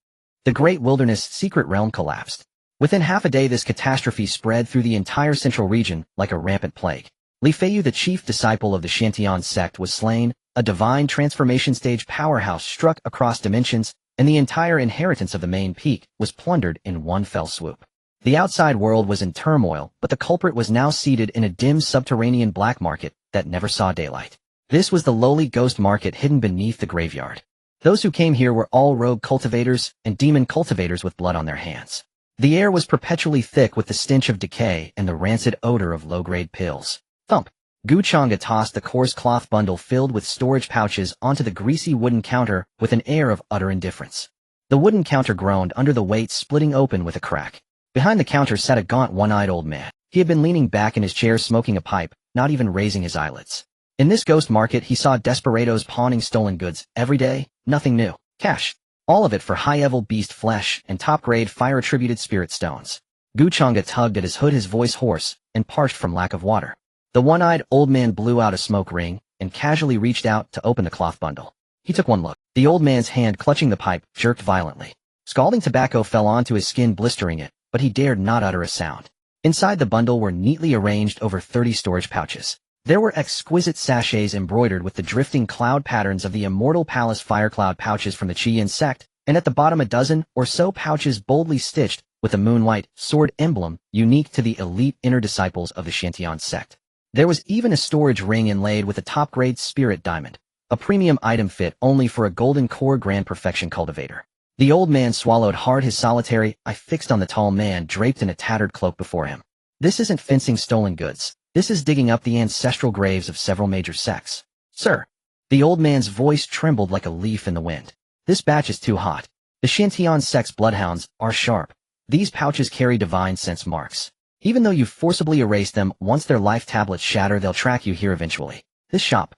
The great wilderness secret realm collapsed. Within half a day, this catastrophe spread through the entire central region like a rampant plague. Li Feiyu, the chief disciple of the Xuantian Sect, was slain, a divine transformation stage powerhouse struck across dimensions, and the entire inheritance of the main peak was plundered in one fell swoop. The outside world was in turmoil, but the culprit was now seated in a dim subterranean black market that never saw daylight. This was the lowly ghost market hidden beneath the graveyard. Those who came here were all rogue cultivators and demon cultivators with blood on their hands. The air was perpetually thick with the stench of decay and the rancid odor of low-grade pills. Thump! Changge tossed the coarse cloth bundle filled with storage pouches onto the greasy wooden counter with an air of utter indifference. The wooden counter groaned under the weight, splitting open with a crack. Behind the counter sat a gaunt, one-eyed old man. He had been leaning back in his chair smoking a pipe, not even raising his eyelids. In this ghost market, he saw desperados pawning stolen goods every day, nothing new. Cash. All of it for high-level beast flesh and top-grade fire-attributed spirit stones. Changge tugged at his hood, his voice hoarse and parched from lack of water. The one-eyed old man blew out a smoke ring and casually reached out to open the cloth bundle. He took one look. The old man's hand, clutching the pipe, jerked violently. Scalding tobacco fell onto his skin, blistering it, but he dared not utter a sound. Inside the bundle were neatly arranged over 30 storage pouches. There were exquisite sachets embroidered with the drifting cloud patterns of the immortal palace firecloud pouches from the Xuantian Sect, and at the bottom a dozen or so pouches boldly stitched with a moonlight sword emblem unique to the elite inner disciples of the Xuantian Sect. There was even a storage ring inlaid with a top-grade spirit diamond, a premium item fit only for a golden core grand perfection cultivator. The old man swallowed hard, his solitary eye fixed on the tall man draped in a tattered cloak before him. This isn't fencing stolen goods. This is digging up the ancestral graves of several major sects. Sir. The old man's voice trembled like a leaf in the wind. This batch is too hot. The Xuantian Sect's bloodhounds are sharp. These pouches carry divine sense marks. Even though you forcibly erase them, once their life tablets shatter, they'll track you here eventually. This shop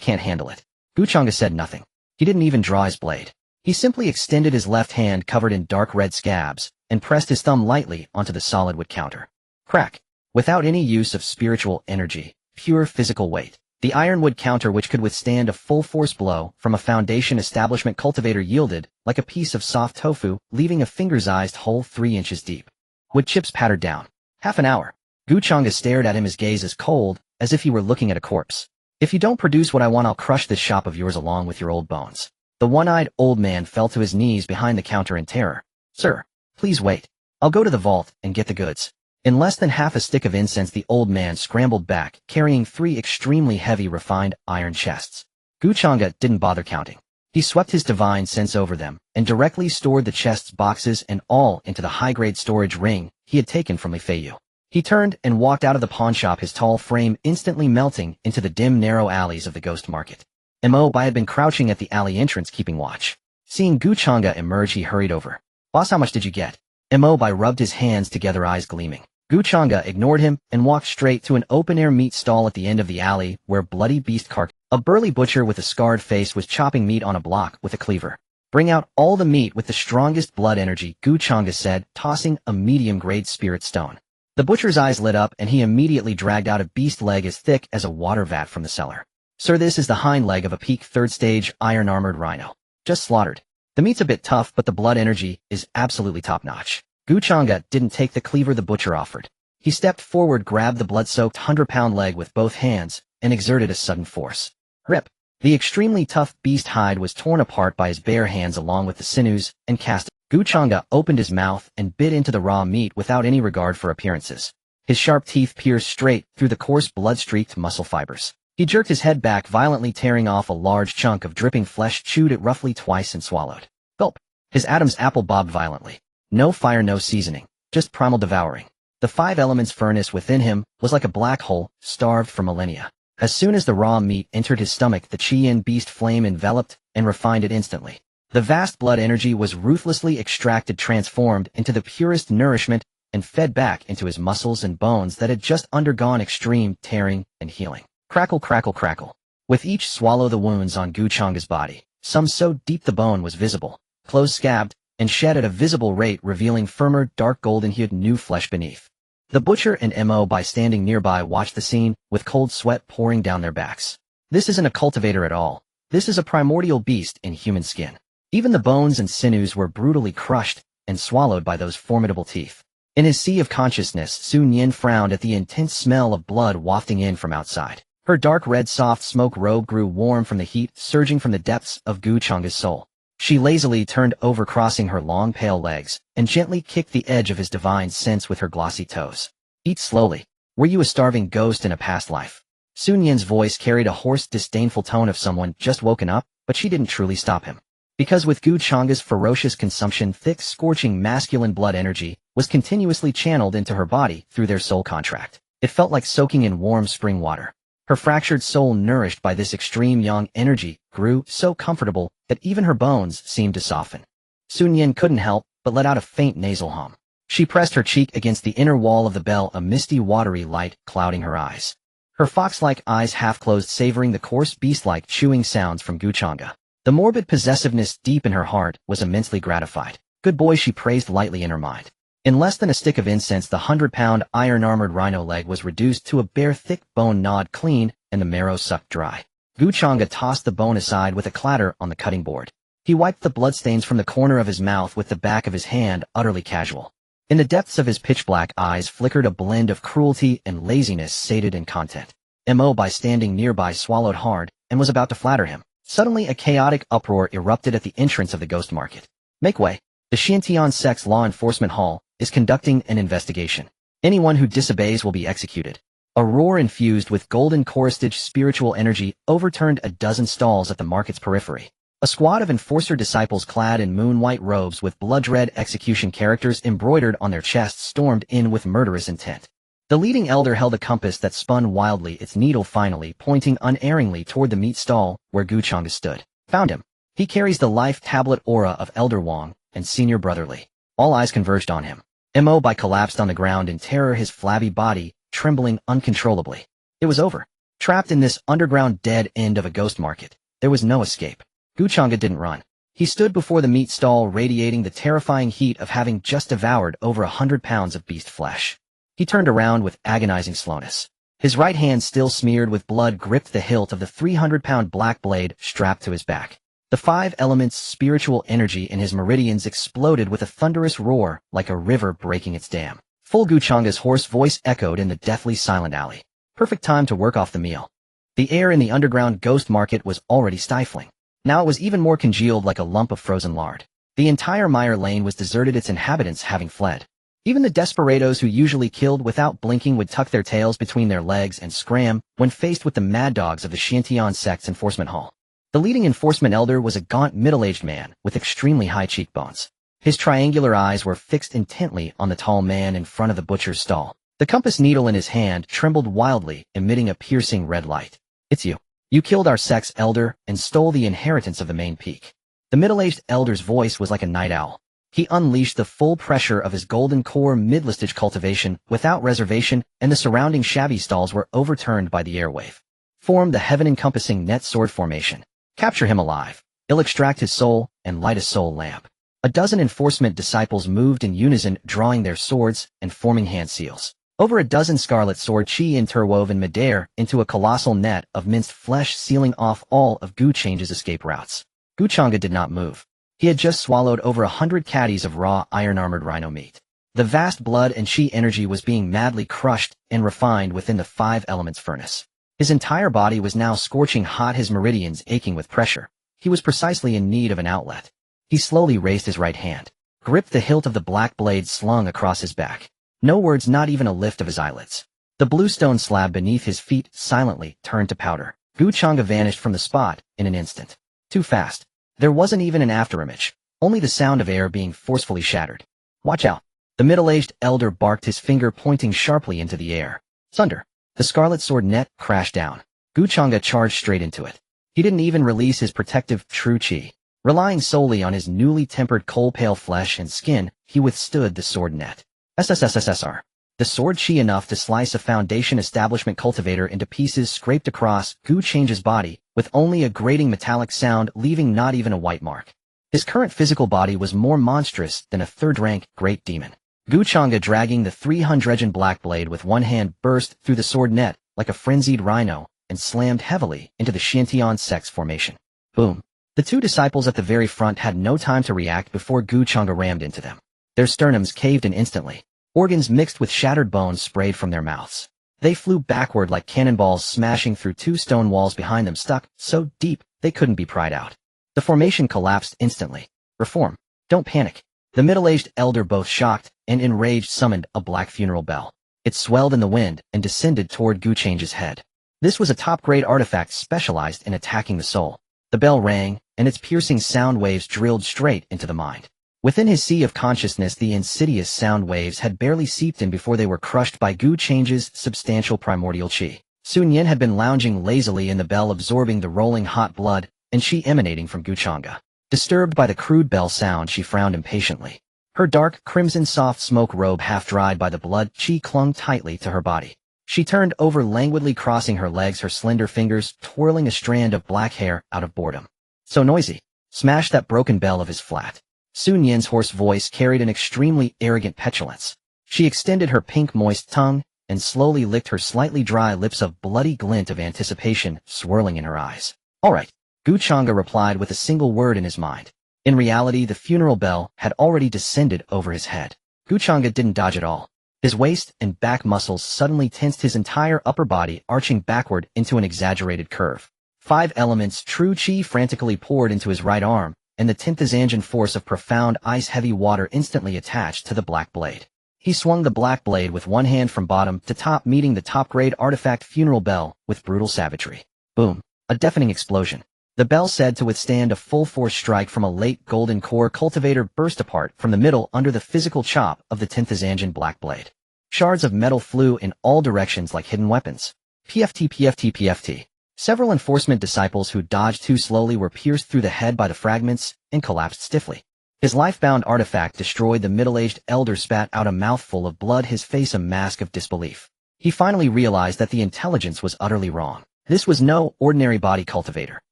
can't handle it. Changge said nothing. He didn't even draw his blade. He simply extended his left hand covered in dark red scabs and pressed his thumb lightly onto the solid wood counter. Crack. Without any use of spiritual energy, pure physical weight, the ironwood counter, which could withstand a full force blow from a foundation establishment cultivator, yielded like a piece of soft tofu, leaving a finger-sized hole 3 inches deep. Wood chips pattered down. Half an hour. Changge stared at him, his gaze as cold as if he were looking at a corpse. If you don't produce what I want, I'll crush this shop of yours along with your old bones. The one-eyed old man fell to his knees behind the counter in terror. Sir, please wait. I'll go to the vault and get the goods. In less than half a stick of incense, the old man scrambled back, carrying 3 extremely heavy refined iron chests. Changge didn't bother counting. He swept his divine sense over them and directly stored the chests, boxes and all, into the high-grade storage ring he had taken from Li Feiyu. He turned and walked out of the pawnshop, his tall frame instantly melting into the dim, narrow alleys of the ghost market. Mobai had been crouching at the alley entrance, keeping watch. Seeing Changge emerge, he hurried over. Boss, how much did you get? Mobai rubbed his hands together, eyes gleaming. Changge ignored him and walked straight to an open-air meat stall at the end of the alley where bloody beast carcass, a burly butcher with a scarred face, was chopping meat on a block with a cleaver. Bring out all the meat with the strongest blood energy, Changge said, tossing a medium-grade spirit stone. The butcher's eyes lit up and he immediately dragged out a beast leg as thick as a water vat from the cellar. Sir, this is the hind leg of a peak 3rd stage iron-armored rhino. Just slaughtered. The meat's a bit tough, but the blood energy is absolutely top-notch. Changge didn't take the cleaver the butcher offered. He stepped forward, grabbed the blood-soaked 100-pound leg with both hands, and exerted a sudden force. Rip! The extremely tough beast hide was torn apart by his bare hands along with the sinews and cast. Changge opened his mouth and bit into the raw meat without any regard for appearances. His sharp teeth pierced straight through the coarse blood-streaked muscle fibers. He jerked his head back, violently tearing off a large chunk of dripping flesh, chewed it roughly twice and swallowed. Gulp. His Adam's apple bobbed violently. No fire, no seasoning, just primal devouring. The 5 elements furnace within him was like a black hole, starved for millennia. As soon as the raw meat entered his stomach, the Qian beast flame enveloped and refined it instantly. The vast blood energy was ruthlessly extracted, transformed into the purest nourishment, and fed back into his muscles and bones that had just undergone extreme tearing and healing. Crackle, crackle, crackle. With each swallow, the wounds on Changge's body, some so deep the bone was visible, closed, scabbed, and shed at a visible rate, revealing firmer, dark golden-hued new flesh beneath. The butcher and Mo, by standing nearby, watched the scene, with cold sweat pouring down their backs. This isn't a cultivator at all. This is a primordial beast in human skin. Even the bones and sinews were brutally crushed and swallowed by those formidable teeth. In his sea of consciousness, Xuantian frowned at the intense smell of blood wafting in from outside. Her dark red soft smoke robe grew warm from the heat surging from the depths of Changge's soul. She lazily turned over, crossing her long pale legs, and gently kicked the edge of his divine sense with her glossy toes. Eat slowly. Were you a starving ghost in a past life? Xuantian's voice carried a hoarse, disdainful tone of someone just woken up, but she didn't truly stop him. Because with Changge's ferocious consumption, thick, scorching masculine blood energy was continuously channeled into her body through their soul contract. It felt like soaking in warm spring water. Her fractured soul, nourished by this extreme yang energy, grew so comfortable that even her bones seemed to soften. Xuantian couldn't help but let out a faint nasal hum. She pressed her cheek against the inner wall of the bell, a misty, watery light clouding her eyes. Her fox-like eyes half-closed, savoring the coarse, beast-like chewing sounds from Changge. The morbid possessiveness deep in her heart was immensely gratified. Good boy, she praised lightly in her mind. In less than a stick of incense, the 100-pound iron-armored rhino leg was reduced to a bare, thick bone, gnawed clean, and the marrow sucked dry. Changge tossed the bone aside with a clatter on the cutting board. He wiped the bloodstains from the corner of his mouth with the back of his hand, utterly casual. In the depths of his pitch-black eyes flickered a blend of cruelty and laziness, sated in content. Mo, by standing nearby, swallowed hard and was about to flatter him. Suddenly, a chaotic uproar erupted at the entrance of the ghost market. Make way. The Xuantian Sect's law enforcement hall is conducting an investigation. Anyone who disobeys will be executed. A roar infused with golden chorustage spiritual energy overturned a dozen stalls at the market's periphery. A squad of enforcer disciples clad in moon-white robes with blood-red execution characters embroidered on their chests stormed in with murderous intent. The leading elder held a compass that spun wildly, its needle finally pointing unerringly toward the meat stall where Changge stood. Found him. He carries the life tablet aura of Elder Wang and Senior Brotherly. All eyes converged on him. Mo by collapsed on the ground in terror, his flabby body trembling uncontrollably. It was over. Trapped in this underground dead end of a ghost market, there was no escape. Changge didn't run. He stood before the meat stall, radiating the terrifying heat of having just devoured over 100 pounds of beast flesh. He turned around with agonizing slowness. His right hand, still smeared with blood, gripped the hilt of the 300-pound black blade strapped to his back. The 5 elements' spiritual energy in his meridians exploded with a thunderous roar like a river breaking its dam. Full Changge's hoarse voice echoed in the deathly silent alley. Perfect time to work off the meal. The air in the underground ghost market was already stifling. Now it was even more congealed, like a lump of frozen lard. The entire Meyer Lane was deserted, its inhabitants having fled. Even the desperados who usually killed without blinking would tuck their tails between their legs and scram when faced with the mad dogs of the Xuantian Sect's enforcement hall. The leading enforcement elder was a gaunt, middle-aged man with extremely high cheekbones. His triangular eyes were fixed intently on the tall man in front of the butcher's stall. The compass needle in his hand trembled wildly, emitting a piercing red light. It's you. You killed our sect's elder and stole the inheritance of the main peak. The middle-aged elder's voice was like a night owl. He unleashed the full pressure of his golden core midlistage cultivation without reservation, and the surrounding shabby stalls were overturned by the airwave. Formed the heaven-encompassing net sword formation. Capture him alive. He'll extract his soul and light a soul lamp. A dozen enforcement disciples moved in unison, drawing their swords and forming hand seals. Over a dozen scarlet sword chi interwove in midair into a colossal net of minced flesh, sealing off all of Changge's escape routes. Changge did not move. He had just swallowed over 100 caddies of raw iron-armored rhino meat. The vast blood and chi energy was being madly crushed and refined within the 5 elements furnace. His entire body was now scorching hot, his meridians aching with pressure. He was precisely in need of an outlet. He slowly raised his right hand, gripped the hilt of the black blade slung across his back. No words, not even a lift of his eyelids. The blue stone slab beneath his feet silently turned to powder. Changge vanished from the spot in an instant. Too fast. There wasn't even an afterimage, only the sound of air being forcefully shattered. Watch out. The middle-aged elder barked, his finger pointing sharply into the air. Thunder. The scarlet sword net crashed down. Changge charged straight into it. He didn't even release his protective true chi. Relying solely on his newly tempered coal-pale flesh and skin, he withstood the sword net. SSSSR. The sword chi enough to slice a foundation establishment cultivator into pieces scraped across Changge's body, with only a grating metallic sound, leaving not even a white mark. His current physical body was more monstrous than a third-rank great demon. Changge, dragging the 300 black blade with one hand, burst through the sword net like a frenzied rhino and slammed heavily into the Xuantian Sect's formation. Boom. The two disciples at the very front had no time to react before Changge rammed into them. Their sternums caved in instantly. Organs mixed with shattered bones sprayed from their mouths. They flew backward like cannonballs, smashing through two stone walls behind them, stuck so deep they couldn't be pried out. The formation collapsed instantly. Reform. Don't panic. The middle-aged elder, both shocked and enraged, summoned a black funeral bell. It swelled in the wind and descended toward Changge's head. This was a top-grade artifact specialized in attacking the soul. The bell rang, and its piercing sound waves drilled straight into the mind. Within his sea of consciousness, the insidious sound waves had barely seeped in before they were crushed by Changge's substantial primordial chi. Sun Yin had been lounging lazily in the bell, absorbing the rolling hot blood and chi emanating from Changge. Disturbed by the crude bell sound, she frowned impatiently. Her dark, crimson soft smoke robe, half dried by the blood, chi clung tightly to her body. She turned over languidly, crossing her legs, her slender fingers twirling a strand of black hair out of boredom. So noisy. Smash that broken bell of his flat. Sun Yin's hoarse voice carried an extremely arrogant petulance. She extended her pink moist tongue and slowly licked her slightly dry lips, a bloody glint of anticipation swirling in her eyes. All right, Changge replied with a single word in his mind. In reality, the funeral bell had already descended over his head. Changge didn't dodge at all. His waist and back muscles suddenly tensed, his entire upper body arching backward into an exaggerated curve. 5 elements true chi frantically poured into his right arm, and the 10th Xuantian force of profound ice-heavy water instantly attached to the black blade. He swung the black blade with one hand from bottom to top, meeting the top-grade artifact funeral bell with brutal savagery. Boom. A deafening explosion. The bell, said to withstand a full-force strike from a late golden core cultivator, burst apart from the middle under the physical chop of the 10th Xuantian black blade. Shards of metal flew in all directions like hidden weapons. PFT, PFT, PFT. Several enforcement disciples who dodged too slowly were pierced through the head by the fragments and collapsed stiffly. His life-bound artifact destroyed, the middle-aged elder spat out a mouthful of blood, his face a mask of disbelief. He finally realized that the intelligence was utterly wrong. This was no ordinary body cultivator.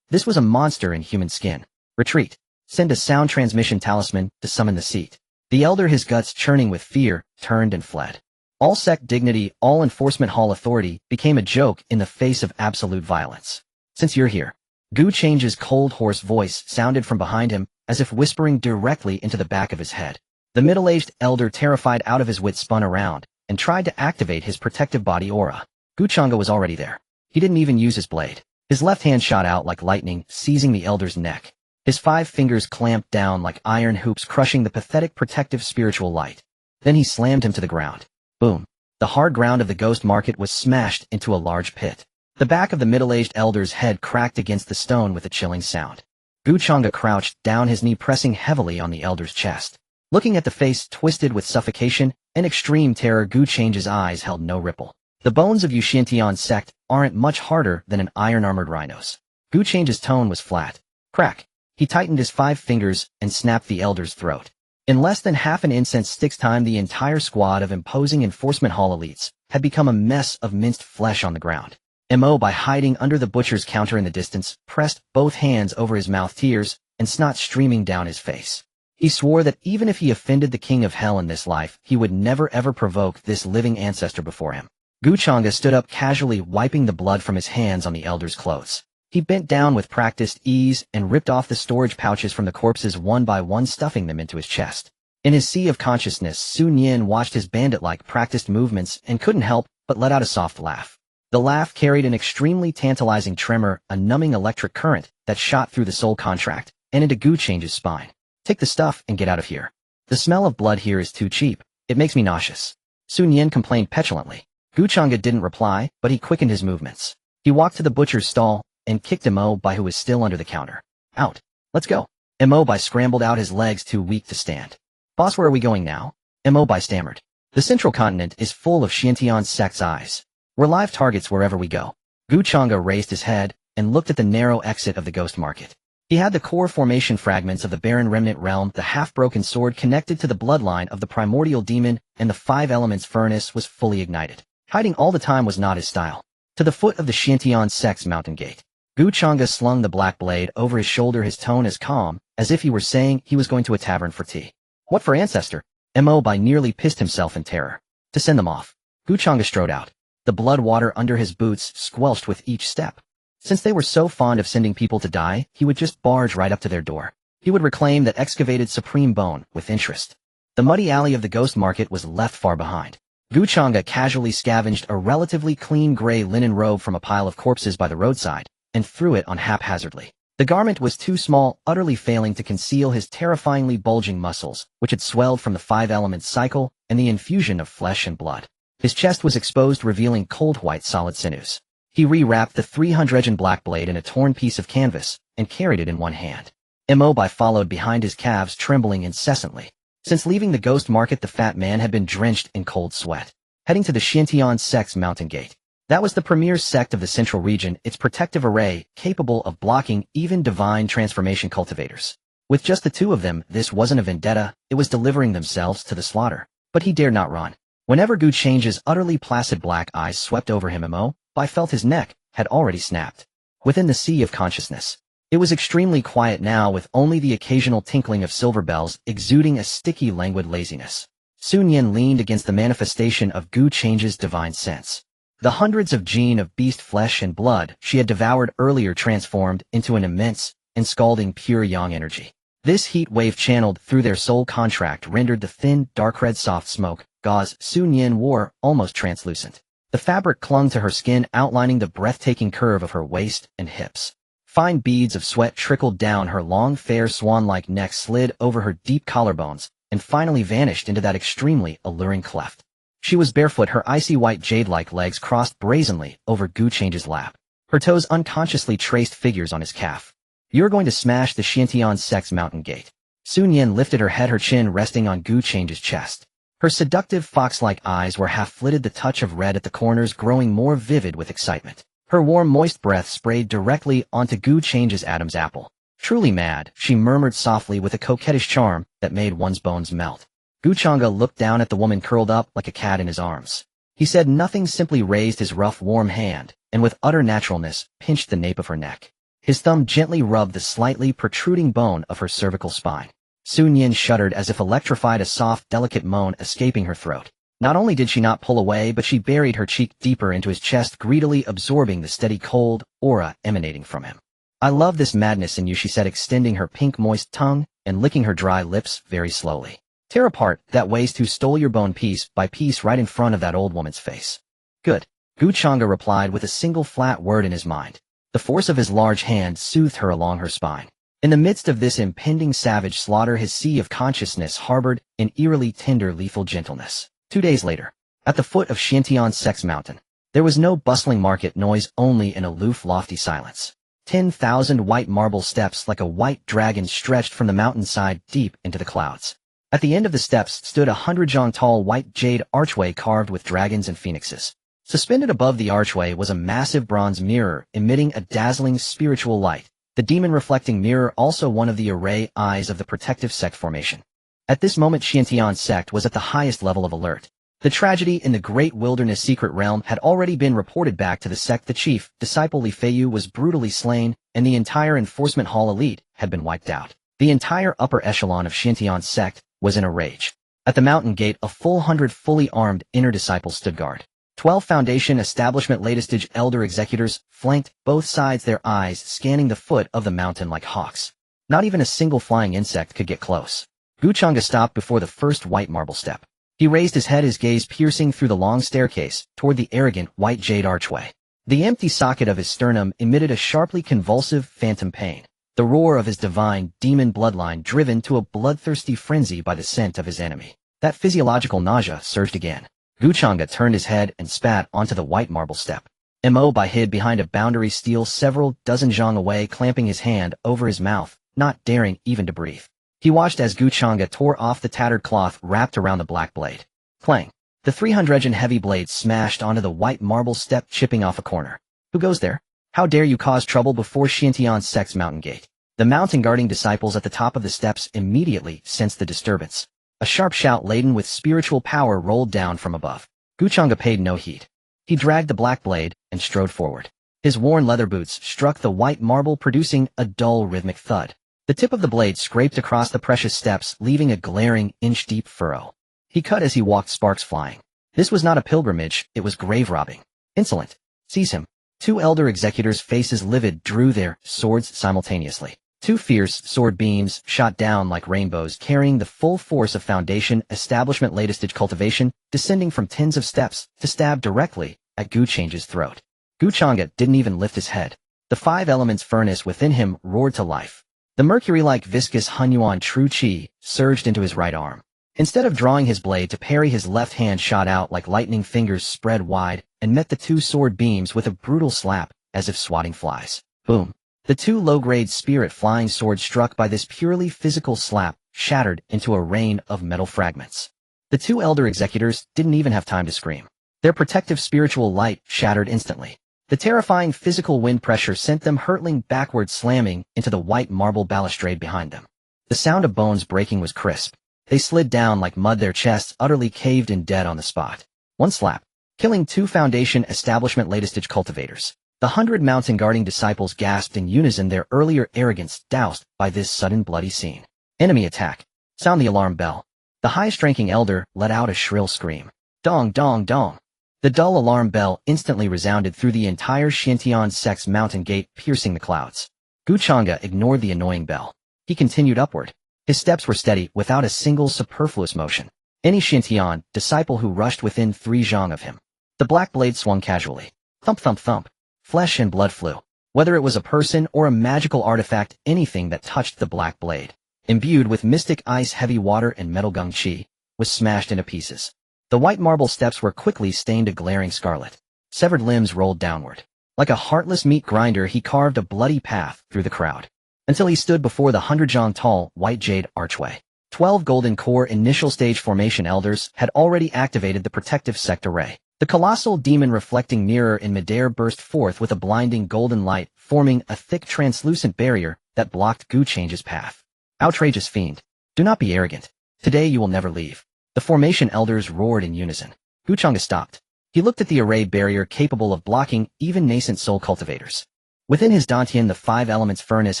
This was a monster in human skin. Retreat. Send a sound transmission talisman to summon the seat. The elder, his guts churning with fear, turned and fled. All sect dignity, all enforcement hall authority became a joke in the face of absolute violence. Since you're here. Changge's cold, hoarse voice sounded from behind him, as if whispering directly into the back of his head. The middle-aged elder, terrified out of his wits, spun around and tried to activate his protective body aura. Changge was already there. He didn't even use his blade. His left hand shot out like lightning, seizing the elder's neck. His 5 fingers clamped down like iron hoops, crushing the pathetic protective spiritual light. Then he slammed him to the ground. Boom. The hard ground of the ghost market was smashed into a large pit. The back of the middle-aged elder's head cracked against the stone with a chilling sound. Changge crouched down, his knee pressing heavily on the elder's chest. Looking at the face twisted with suffocation and extreme terror, Changge's eyes held no ripple. The bones of Xuantian Sect aren't much harder than an iron-armored rhino's. Changge's tone was flat. Crack. He tightened his 5 fingers and snapped the elder's throat. In less than half an incense stick's time, the entire squad of imposing enforcement hall elites had become a mess of minced flesh on the ground. Mo, by hiding under the butcher's counter in the distance, pressed both hands over his mouth, tears and snot streaming down his face. He swore that even if he offended the king of hell in this life, he would never ever provoke this living ancestor before him. Changge stood up, casually wiping the blood from his hands on the elder's clothes. He bent down with practiced ease and ripped off the storage pouches from the corpses one by one, stuffing them into his chest. In his sea of consciousness, Sun Yin watched his bandit-like practiced movements and couldn't help but let out a soft laugh. The laugh carried an extremely tantalizing tremor, a numbing electric current that shot through the soul contract and into Changge's spine. Take the stuff and get out of here. The smell of blood here is too cheap. It makes me nauseous. Sun Yin complained petulantly. Changge didn't reply, but he quickened his movements. He walked to the butcher's stall and kicked Mo Bai, who was still under the counter. Out. Let's go. Mo Bai scrambled out, his legs too weak to stand. Boss, where are we going now? Mo Bai stammered. The central continent is full of Xuantian Sect's eyes. We're live targets wherever we go. Changge raised his head and looked at the narrow exit of the ghost market. He had the core formation fragments of the barren remnant realm, the half-broken sword connected to the bloodline of the primordial demon, and the 5 elements furnace was fully ignited. Hiding all the time was not his style. To the foot of the Xuantian Sect's mountain gate, Changge slung the black blade over his shoulder, his tone as calm as if he were saying he was going to a tavern for tea. What for, ancestor? Mo Bai nearly pissed himself in terror. To send them off. Changge strode out. The blood water under his boots squelched with each step. Since they were so fond of sending people to die, he would just barge right up to their door. He would reclaim that excavated supreme bone with interest. The muddy alley of the ghost market was left far behind. Changge casually scavenged a relatively clean gray linen robe from a pile of corpses by the roadside and threw it on haphazardly. The garment was too small, utterly failing to conceal his terrifyingly bulging muscles, which had swelled from the 5 elements cycle and the infusion of flesh and blood. His chest was exposed, revealing cold white solid sinews. He rewrapped the 300 black blade in a torn piece of canvas and carried it in one hand. Mo Bai followed behind, his calves trembling incessantly. Since leaving the ghost market, the fat man had been drenched in cold sweat. Heading to the Xuantian Sect's mountain gate. That was the premier sect of the central region, its protective array capable of blocking even divine transformation cultivators. With just the 2 of them, this wasn't a vendetta, it was delivering themselves to the slaughter. But he dared not run. Whenever Changge's utterly placid black eyes swept over him, Mo Bai felt his neck had already snapped. Within the sea of consciousness, it was extremely quiet now, with only the occasional tinkling of silver bells exuding a sticky, languid laziness. Sun Yin leaned against the manifestation of Changge's divine sense. The hundreds of gene of beast flesh and blood she had devoured earlier transformed into an immense and scalding pure yang energy. This heat wave channeled through their soul contract rendered the thin, dark red soft smoke gauze Sun Yin wore almost translucent. The fabric clung to her skin, outlining the breathtaking curve of her waist and hips. Fine beads of sweat trickled down her long, fair swan-like neck, slid over her deep collarbones, and finally vanished into that extremely alluring cleft. She was barefoot, her icy white jade-like legs crossed brazenly over Changge's lap. Her toes unconsciously traced figures on his calf. You're going to smash the Xuantian Sect's mountain gate. Sun Yin lifted her head, her chin resting on Changge's chest. Her seductive fox-like eyes were half-flitted, the touch of red at the corners growing more vivid with excitement. Her warm, moist breath sprayed directly onto Changge's Adam's apple. Truly mad, she murmured softly with a coquettish charm that made one's bones melt. Changge looked down at the woman curled up like a cat in his arms. He said nothing, simply raised his rough, warm hand, and with utter naturalness, pinched the nape of her neck. His thumb gently rubbed the slightly protruding bone of her cervical spine. Sun Yin shuddered as if electrified, a soft, delicate moan escaping her throat. Not only did she not pull away, but she buried her cheek deeper into his chest, greedily absorbing the steady, cold aura emanating from him. I love this madness in you, she said, extending her pink, moist tongue and licking her dry lips very slowly. Tear apart that waste who stole your bone piece by piece right in front of that old woman's face. Good. Changge replied with a single flat word in his mind. The force of his large hand soothed her along her spine. In the midst of this impending savage slaughter, his sea of consciousness harbored an eerily tender, lethal gentleness. 2 days later, at the foot of Xuantian Sect's mountain, there was no bustling market noise, only an aloof, lofty silence. 10,000 white marble steps like a white dragon stretched from the mountainside deep into the clouds. At the end of the steps stood a 100-jong-tall white jade archway carved with dragons and phoenixes. Suspended above the archway was a massive bronze mirror emitting a dazzling spiritual light, the demon-reflecting mirror also one of the array eyes of the protective sect formation. At this moment, Xuantian Sect was at the highest level of alert. The tragedy in the great wilderness secret realm had already been reported back to the sect. The chief, disciple Li Feiyu, was brutally slain, and the entire enforcement hall elite had been wiped out. The entire upper echelon of Xuantian Sect was in a rage. At the mountain gate, a full 100 fully armed inner disciples stood guard. 12 Foundation establishment latest-stage elder executors flanked both sides, their eyes scanning the foot of the mountain like hawks. Not even a single flying insect could get close. Changge stopped before the first white marble step. He raised his head, his gaze piercing through the long staircase toward the arrogant white jade archway. The empty socket of his sternum emitted a sharply convulsive phantom pain, the roar of his divine demon bloodline driven to a bloodthirsty frenzy by the scent of his enemy. That physiological nausea surged again. Changge turned his head and spat onto the white marble step. Mo hid behind a boundary steel several dozen zhang away, clamping his hand over his mouth, not daring even to breathe. He watched as Changge tore off the tattered cloth wrapped around the black blade. Clang! The 300 heavy blade smashed onto the white marble step, chipping off a corner. Who goes there? How dare you cause trouble before Xuantian Sect's mountain gate? The mountain guarding disciples at the top of the steps immediately sensed the disturbance. A sharp shout laden with spiritual power rolled down from above. Changge paid no heed. He dragged the black blade and strode forward. His worn leather boots struck the white marble, producing a dull rhythmic thud. The tip of the blade scraped across the precious steps, leaving a glaring, inch-deep furrow. He cut as he walked, sparks flying. This was not a pilgrimage, it was grave robbing. Insolent. Seize him. Two elder executors, faces livid, drew their swords simultaneously. Two fierce sword beams shot down like rainbows, carrying the full force of Foundation Establishment latest cultivation, descending from tens of steps to stab directly at Change's throat. Changge didn't even lift his head. The 5 elements furnace within him roared to life. The mercury-like viscous Hunyuan true qi surged into his right arm. Instead of drawing his blade to parry, his left hand shot out like lightning, fingers spread wide, and met the 2 sword beams with a brutal slap, as if swatting flies. Boom! The 2 low-grade spirit flying swords struck by this purely physical slap shattered into a rain of metal fragments. The 2 elder executors didn't even have time to scream. Their protective spiritual light shattered instantly. The terrifying physical wind pressure sent them hurtling backward, slamming into the white marble balustrade behind them. The sound of bones breaking was crisp. They slid down like mud, their chests utterly caved in, dead on the spot. One slap, killing 2 Foundation Establishment latest cultivators. The 100 mountain guarding disciples gasped in unison, their earlier arrogance doused by this sudden bloody scene. Enemy attack. Sound the alarm bell. The highest-ranking elder let out a shrill scream. Dong, dong, dong. The dull alarm bell instantly resounded through the entire Xuantian Sect's mountain gate, piercing the clouds. Changge ignored the annoying bell. He continued upward. His steps were steady, without a single superfluous motion. Any Xuantian disciple who rushed within 3 zhang of him. The black blade swung casually. Thump, thump, thump. Flesh and blood flew. Whether it was a person or a magical artifact, anything that touched the black blade, imbued with mystic ice, heavy water, and metal gung qi, was smashed into pieces. The white marble steps were quickly stained a glaring scarlet. Severed limbs rolled downward. Like a heartless meat grinder, he carved a bloody path through the crowd, until he stood before the 100 zhang tall, white jade archway. 12 golden core initial stage formation elders had already activated the protective sect array. The colossal demon reflecting mirror in midair burst forth with a blinding golden light, forming a thick translucent barrier that blocked Change's path. Outrageous fiend. Do not be arrogant. Today you will never leave. The formation elders roared in unison. Changge stopped. He looked at the array barrier capable of blocking even nascent soul cultivators. Within his dantian, the 5 elements furnace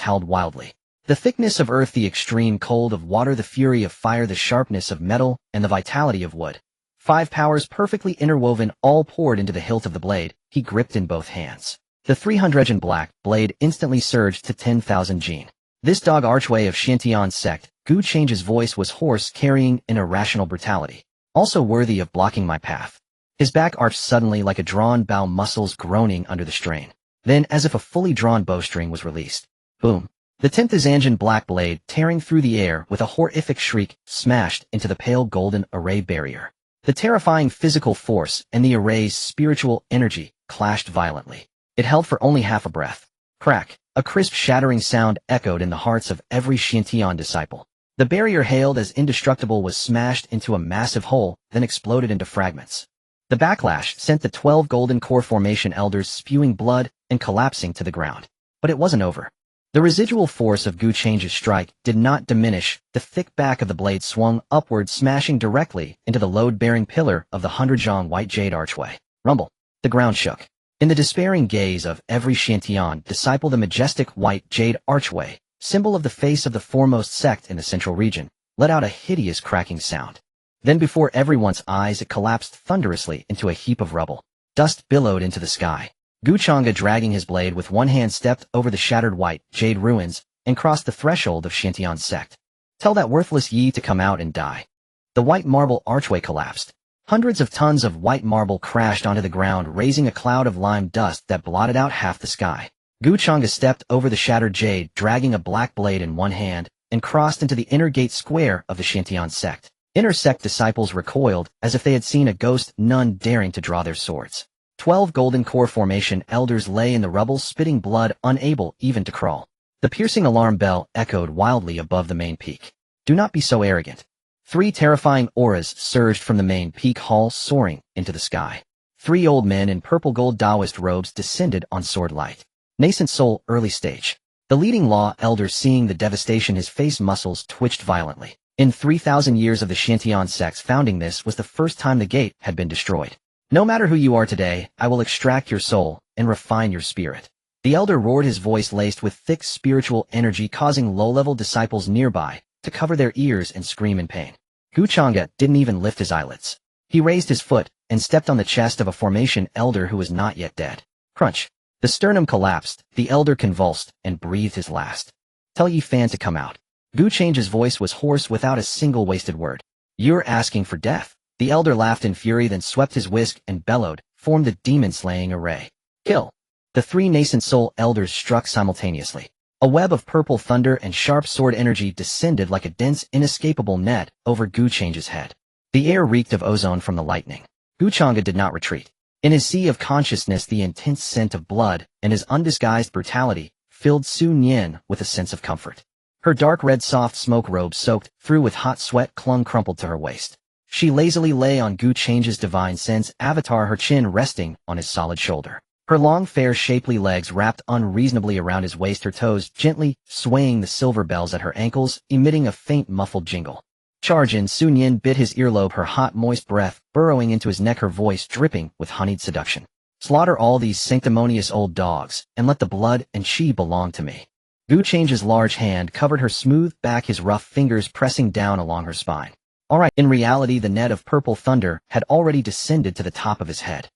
howled wildly. The thickness of earth, the extreme cold of water, the fury of fire, the sharpness of metal, and the vitality of wood. 5 powers perfectly interwoven, all poured into the hilt of the blade he gripped in both hands. The 300 black blade instantly surged to 10,000 jin. This dog archway of Xuantian Sect, Change's voice was hoarse, carrying an irrational brutality. Also worthy of blocking my path. His back arched suddenly like a drawn bow, muscles groaning under the strain. Then, as if a fully drawn bowstring was released. Boom. The 10th Zanjan black blade, tearing through the air with a horrific shriek, smashed into the pale golden array barrier. The terrifying physical force and the array's spiritual energy clashed violently. It held for only half a breath. Crack! A crisp shattering sound echoed in the hearts of every Xuantian disciple. The barrier, hailed as indestructible, was smashed into a massive hole, then exploded into fragments. The backlash sent the 12 golden core formation elders spewing blood and collapsing to the ground. But it wasn't over. The residual force of Change's strike did not diminish. The thick back of the blade swung upward, smashing directly into the load-bearing pillar of the 100 zhang white jade archway. Rumble. The ground shook. In the despairing gaze of every Xuantian disciple, the majestic white jade archway, symbol of the face of the foremost sect in the central region, let out a hideous cracking sound. Then before everyone's eyes it collapsed thunderously into a heap of rubble. Dust billowed into the sky. Changge, dragging his blade with one hand, stepped over the shattered white jade ruins and crossed the threshold of Xuantian Sect. Tell that worthless Yi to come out and die. The white marble archway collapsed. Hundreds of tons of white marble crashed onto the ground, raising a cloud of lime dust that blotted out half the sky. Changge stepped over the shattered jade, dragging a black blade in one hand, and crossed into the inner gate square of the Xuantian Sect. Inner sect disciples recoiled as if they had seen a ghost, none daring to draw their swords. 12 golden core formation elders lay in the rubble spitting blood, unable even to crawl. The piercing alarm bell echoed wildly above the main peak. Do not be so arrogant. 3 terrifying auras surged from the main peak hall, soaring into the sky. 3 old men in purple gold Taoist robes descended on sword light. Nascent soul, early stage. The leading law elder, seeing the devastation, his face muscles twitched violently. In 3,000 years of the Xuantian Sect's founding, this was the first time the gate had been destroyed. No matter who you are today, I will extract your soul and refine your spirit. The elder roared, his voice laced with thick spiritual energy, causing low-level disciples nearby to cover their ears and scream in pain. Changge didn't even lift his eyelids. He raised his foot and stepped on the chest of a formation elder who was not yet dead. Crunch. The sternum collapsed, the elder convulsed and breathed his last. Tell Xiaofan to come out. Changge's voice was hoarse without a single wasted word. You're asking for death. The elder laughed in fury, then swept his whisk and bellowed, formed the demon-slaying array. Kill. The 3 nascent soul elders struck simultaneously. A web of purple thunder and sharp sword energy descended like a dense, inescapable net over Changge's head. The air reeked of ozone from the lightning. Changge did not retreat. In his sea of consciousness, the intense scent of blood and his undisguised brutality filled Su Nian with a sense of comfort. Her dark red soft smoke robe, soaked through with hot sweat, clung crumpled to her waist. She lazily lay on Changge's divine sense avatar, her chin resting on his solid shoulder. Her long, fair, shapely legs wrapped unreasonably around his waist, her toes gently swaying the silver bells at her ankles, emitting a faint muffled jingle. Charge in. Su Nian bit his earlobe, her hot, moist breath burrowing into his neck, her voice dripping with honeyed seduction. Slaughter all these sanctimonious old dogs, and let the blood and qi belong to me. Changge's large hand covered her smooth back, his rough fingers pressing down along her spine. All right. In reality, the net of purple thunder had already descended to the top of his head.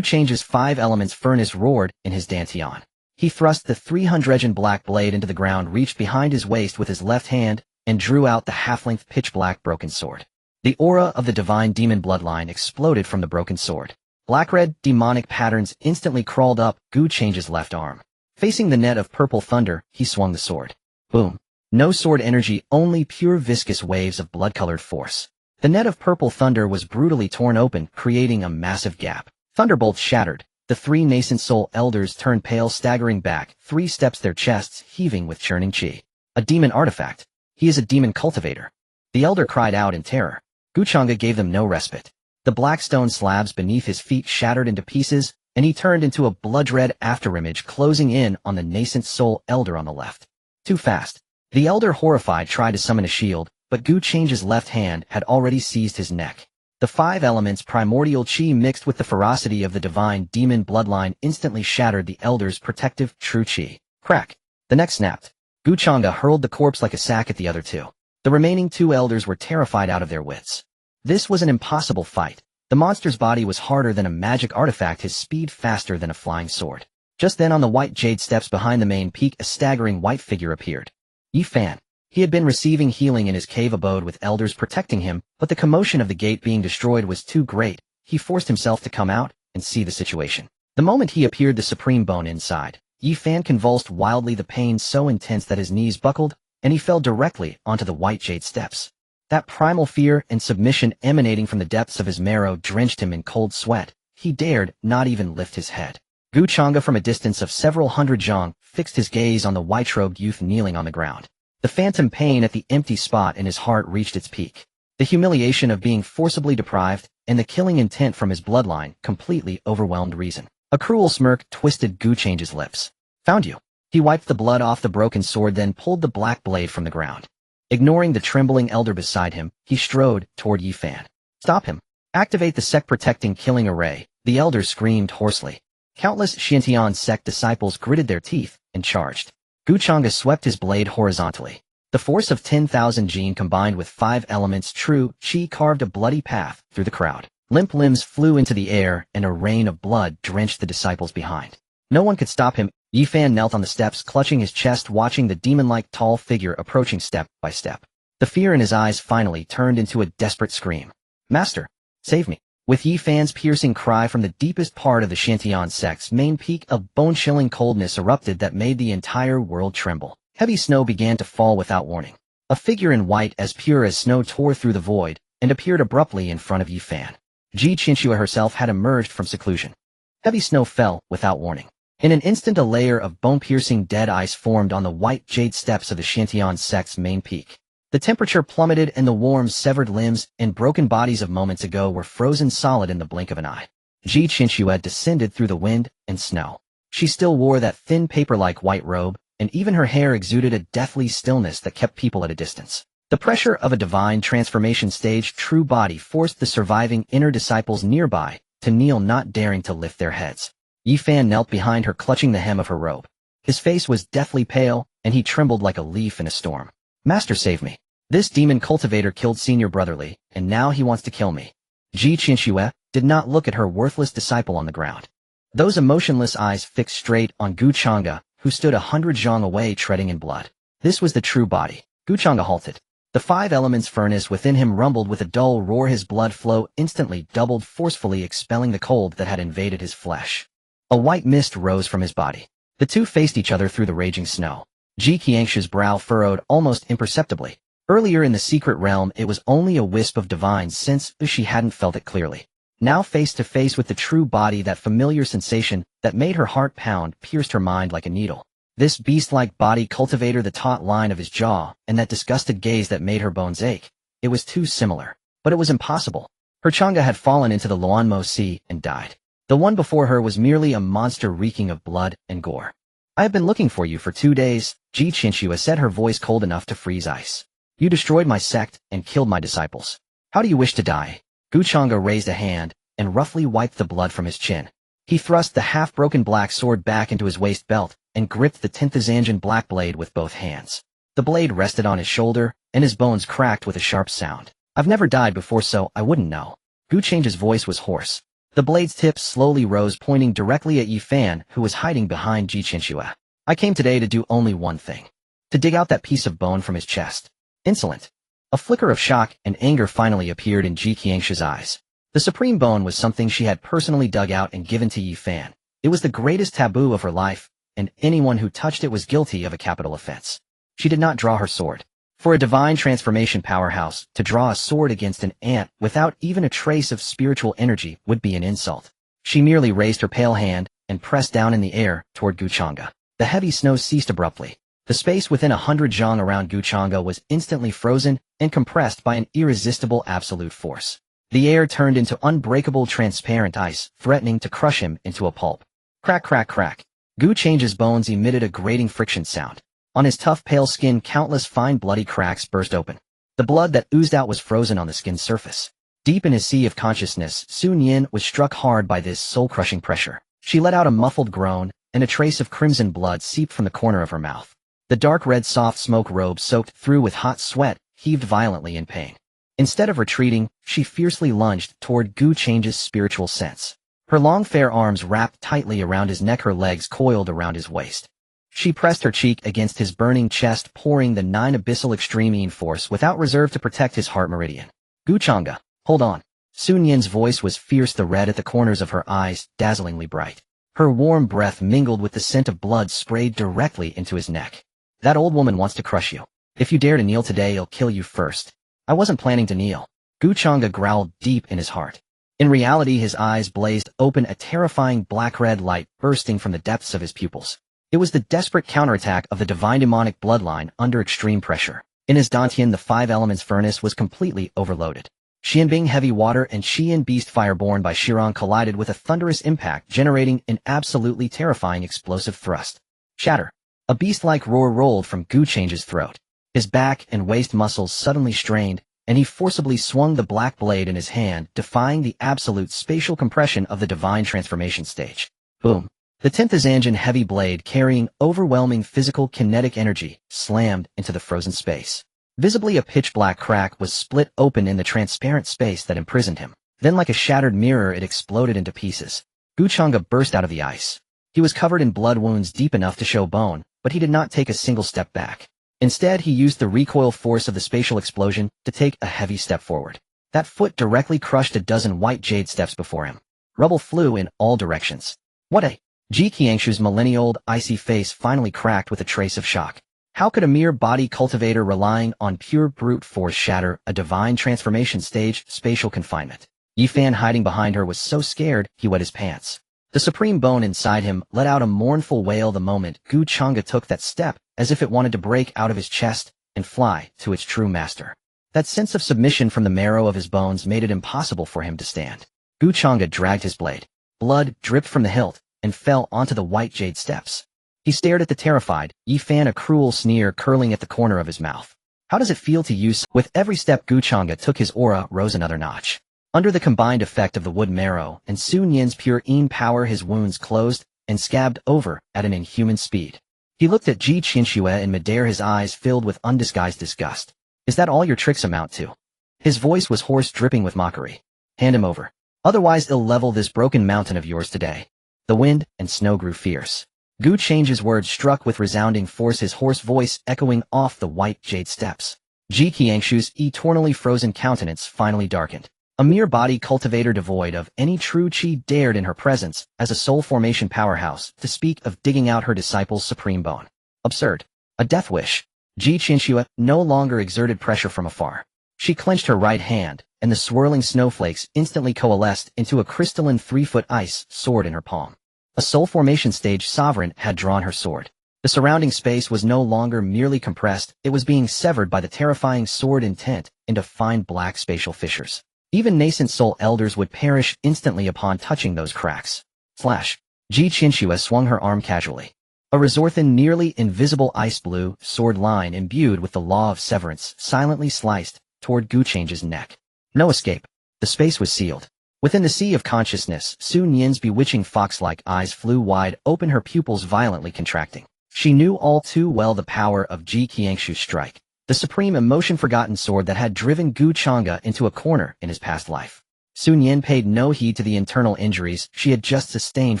Changge's 5 elements furnace roared in his dantian. He thrust the 300 black blade into the ground, reached behind his waist with his left hand, and drew out the half-length pitch-black broken sword. The aura of the divine demon bloodline exploded from the broken sword. Black-red demonic patterns instantly crawled up Changge's left arm. Facing the net of purple thunder, he swung the sword. Boom. No sword energy, only pure viscous waves of blood-colored force. The net of purple thunder was brutally torn open, creating a massive gap. Thunderbolts shattered. The 3 nascent soul elders turned pale, staggering back 3 steps, their chests heaving with churning qi. A demon artifact. He is a demon cultivator. The elder cried out in terror. Changge gave them no respite. The black stone slabs beneath his feet shattered into pieces, and he turned into a blood-red afterimage, closing in on the nascent soul elder on the left. Too fast. The elder, horrified, tried to summon a shield, but Changge's left hand had already seized his neck. The 5 elements primordial qi mixed with the ferocity of the divine demon bloodline instantly shattered the elder's protective true qi. Crack. The neck snapped. Changge hurled the corpse like a sack at the other 2. The remaining 2 elders were terrified out of their wits. This was an impossible fight. The monster's body was harder than a magic artifact, his speed faster than a flying sword. Just then, on the white jade steps behind the main peak, a staggering white figure appeared. Xiaofan. He had been receiving healing in his cave abode with elders protecting him, but the commotion of the gate being destroyed was too great. He forced himself to come out and see the situation. The moment he appeared, the supreme bone inside Xiaofan convulsed wildly, the pain so intense that his knees buckled, and he fell directly onto the white jade steps. That primal fear and submission emanating from the depths of his marrow drenched him in cold sweat. He dared not even lift his head. Changge, from a distance of several hundred zhang, fixed his gaze on the white-robed youth kneeling on the ground. The phantom pain at the empty spot in his heart reached its peak. The humiliation of being forcibly deprived and the killing intent from his bloodline completely overwhelmed reason. A cruel smirk twisted Changge's lips. Found you. He wiped the blood off the broken sword, then pulled the black blade from the ground. Ignoring the trembling elder beside him, he strode toward Xiaofan. Stop him. Activate the sect-protecting killing array, the elder screamed hoarsely. Countless Xuantian Sect disciples gritted their teeth and charged. Changge swept his blade horizontally. The force of 10,000 jin combined with 5 elements true qi carved a bloody path through the crowd. Limp limbs flew into the air, and a rain of blood drenched the disciples behind. No one could stop him. Xiaofan knelt on the steps, clutching his chest, watching the demon-like tall figure approaching step by step. The fear in his eyes finally turned into a desperate scream. Master, save me. With Xiaofan's piercing cry from the deepest part of the Xuantian Sect's main peak, a bone-chilling coldness erupted that made the entire world tremble. Heavy snow began to fall without warning. A figure in white as pure as snow tore through the void, and appeared abruptly in front of Xiaofan. Qianxue herself had emerged from seclusion. Heavy snow fell without warning. In an instant a layer of bone-piercing dead ice formed on the white jade steps of the Xuantian Sect's main peak. The temperature plummeted and the warm, severed limbs and broken bodies of moments ago were frozen solid in the blink of an eye. Qianxue descended through the wind and snow. She still wore that thin paper-like white robe, and even her hair exuded a deathly stillness that kept people at a distance. The pressure of a divine transformation stage true body forced the surviving inner disciples nearby to kneel, not daring to lift their heads. Xiaofan knelt behind her, clutching the hem of her robe. His face was deathly pale, and he trembled like a leaf in a storm. "Master, save me. This demon cultivator killed Senior Brotherly, and now he wants to kill me." Qianxue did not look at her worthless disciple on the ground. Those emotionless eyes fixed straight on Changge, who stood 100 zhang away treading in blood. This was the true body. Changge halted. The 5 elements furnace within him rumbled with a dull roar. His blood flow instantly doubled, forcefully expelling the cold that had invaded his flesh. A white mist rose from his body. The two faced each other through the raging snow. Qianxue's brow furrowed almost imperceptibly. Earlier in the secret realm it was only a wisp of divine sense, but she hadn't felt it clearly. Now face to face with the true body, that familiar sensation that made her heart pound pierced her mind like a needle. This beast-like body cultivator, the taut line of his jaw, and that disgusted gaze that made her bones ache. It was too similar. But it was impossible. Her Changge had fallen into the Luanmo Sea and died. The one before her was merely a monster reeking of blood and gore. "I have been looking for you for 2 days, Qianxue said, her voice cold enough to freeze ice. "You destroyed my sect and killed my disciples. How do you wish to die?" Changge raised a hand and roughly wiped the blood from his chin. He thrust the half-broken black sword back into his waist belt and gripped the 10th Xuantian black blade with both hands. The blade rested on his shoulder, and his bones cracked with a sharp sound. "I've never died before, so I wouldn't know." Changge's voice was hoarse. The blade's tip slowly rose, pointing directly at Xiaofan, who was hiding behind Qianxue. "I came today to do only one thing. To dig out that piece of bone from his chest." Insolent. A flicker of shock and anger finally appeared in Qianxue's eyes. The supreme bone was something she had personally dug out and given to Xiaofan. It was the greatest taboo of her life, and anyone who touched it was guilty of a capital offense. She did not draw her sword. For a divine transformation powerhouse, to draw a sword against an ant without even a trace of spiritual energy would be an insult. She merely raised her pale hand and pressed down in the air toward Changge. The heavy snow ceased abruptly. The space within 100 zhang around Changge was instantly frozen and compressed by an irresistible absolute force. The air turned into unbreakable transparent ice, threatening to crush him into a pulp. Crack, crack, crack. Changge's bones emitted a grating friction sound. On his tough, pale skin, countless fine bloody cracks burst open. The blood that oozed out was frozen on the skin's surface. Deep in his sea of consciousness, Sun Yin was struck hard by this soul-crushing pressure. She let out a muffled groan, and a trace of crimson blood seeped from the corner of her mouth. The dark red soft smoke robe, soaked through with hot sweat, heaved violently in pain. Instead of retreating, she fiercely lunged toward Changge's spiritual sense. Her long fair arms wrapped tightly around his neck, her legs coiled around his waist. She pressed her cheek against his burning chest, pouring the 9 abyssal extreme force without reserve to protect his heart meridian. "Changge, hold on." Sun Yin's voice was fierce, the red at the corners of her eyes dazzlingly bright. Her warm breath mingled with the scent of blood sprayed directly into his neck. "That old woman wants to crush you. If you dare to kneel today, I'll kill you first." "I wasn't planning to kneel." Changge growled deep in his heart. In reality, his eyes blazed open, a terrifying black-red light bursting from the depths of his pupils. It was the desperate counterattack of the divine demonic bloodline under extreme pressure. In his Dantian, the 5 elements furnace was completely overloaded. Xianbing heavy water and Xian beast fire born by Shiran collided with a thunderous impact, generating an absolutely terrifying explosive thrust. Shatter. A beast-like roar rolled from Changge's throat. His back and waist muscles suddenly strained, and he forcibly swung the black blade in his hand, defying the absolute spatial compression of the divine transformation stage. Boom. The 10th Xuantian heavy blade, carrying overwhelming physical kinetic energy, slammed into the frozen space. Visibly a pitch-black crack was split open in the transparent space that imprisoned him. Then like a shattered mirror it exploded into pieces. Changge burst out of the ice. He was covered in blood wounds deep enough to show bone, but he did not take a single step back. Instead, he used the recoil force of the spatial explosion to take a heavy step forward. That foot directly crushed a dozen white jade steps before him. Rubble flew in all directions. What a... Qianxue's millennia-old icy face finally cracked with a trace of shock. How could a mere body cultivator relying on pure brute force shatter a divine transformation stage spatial confinement? Xiaofan hiding behind her was so scared he wet his pants. The supreme bone inside him let out a mournful wail the moment Changge took that step, as if it wanted to break out of his chest and fly to its true master. That sense of submission from the marrow of his bones made it impossible for him to stand. Changge dragged his blade. Blood dripped from the hilt and fell onto the white jade steps. He stared at the terrified Xiaofan, a cruel sneer curling at the corner of his mouth. How does it feel to use? With every step Changge took, his aura rose another notch. Under the combined effect of the wood marrow and Sun Yin's pure Yin power, his wounds closed and scabbed over at an inhuman speed. He looked at Qianxue in midair, his eyes filled with undisguised disgust. Is that all your tricks amount to? His voice was hoarse, dripping with mockery. Hand him over. Otherwise I'll level this broken mountain of yours today. The wind and snow grew fierce. Change's words struck with resounding force, his hoarse voice echoing off the white jade steps. Qianxue's eternally frozen countenance finally darkened. A mere body cultivator devoid of any true chi dared in her presence, as a soul formation powerhouse, to speak of digging out her disciple's supreme bone. Absurd. A death wish. Qianxue no longer exerted pressure from afar. She clenched her right hand, and the swirling snowflakes instantly coalesced into a crystalline 3-foot ice sword in her palm. A soul formation stage sovereign had drawn her sword. The surrounding space was no longer merely compressed, it was being severed by the terrifying sword intent into fine black spatial fissures. Even nascent soul elders would perish instantly upon touching those cracks. Flash. Qianxue swung her arm casually. A resorthin, nearly invisible ice blue sword line imbued with the law of severance silently sliced toward Change's neck. No escape. The space was sealed. Within the sea of consciousness, Sun Yin's bewitching fox-like eyes flew wide open, her pupils violently contracting. She knew all too well the power of Qianxue's strike. The supreme emotion-forgotten sword that had driven Changge into a corner in his past life. Sun Yin paid no heed to the internal injuries she had just sustained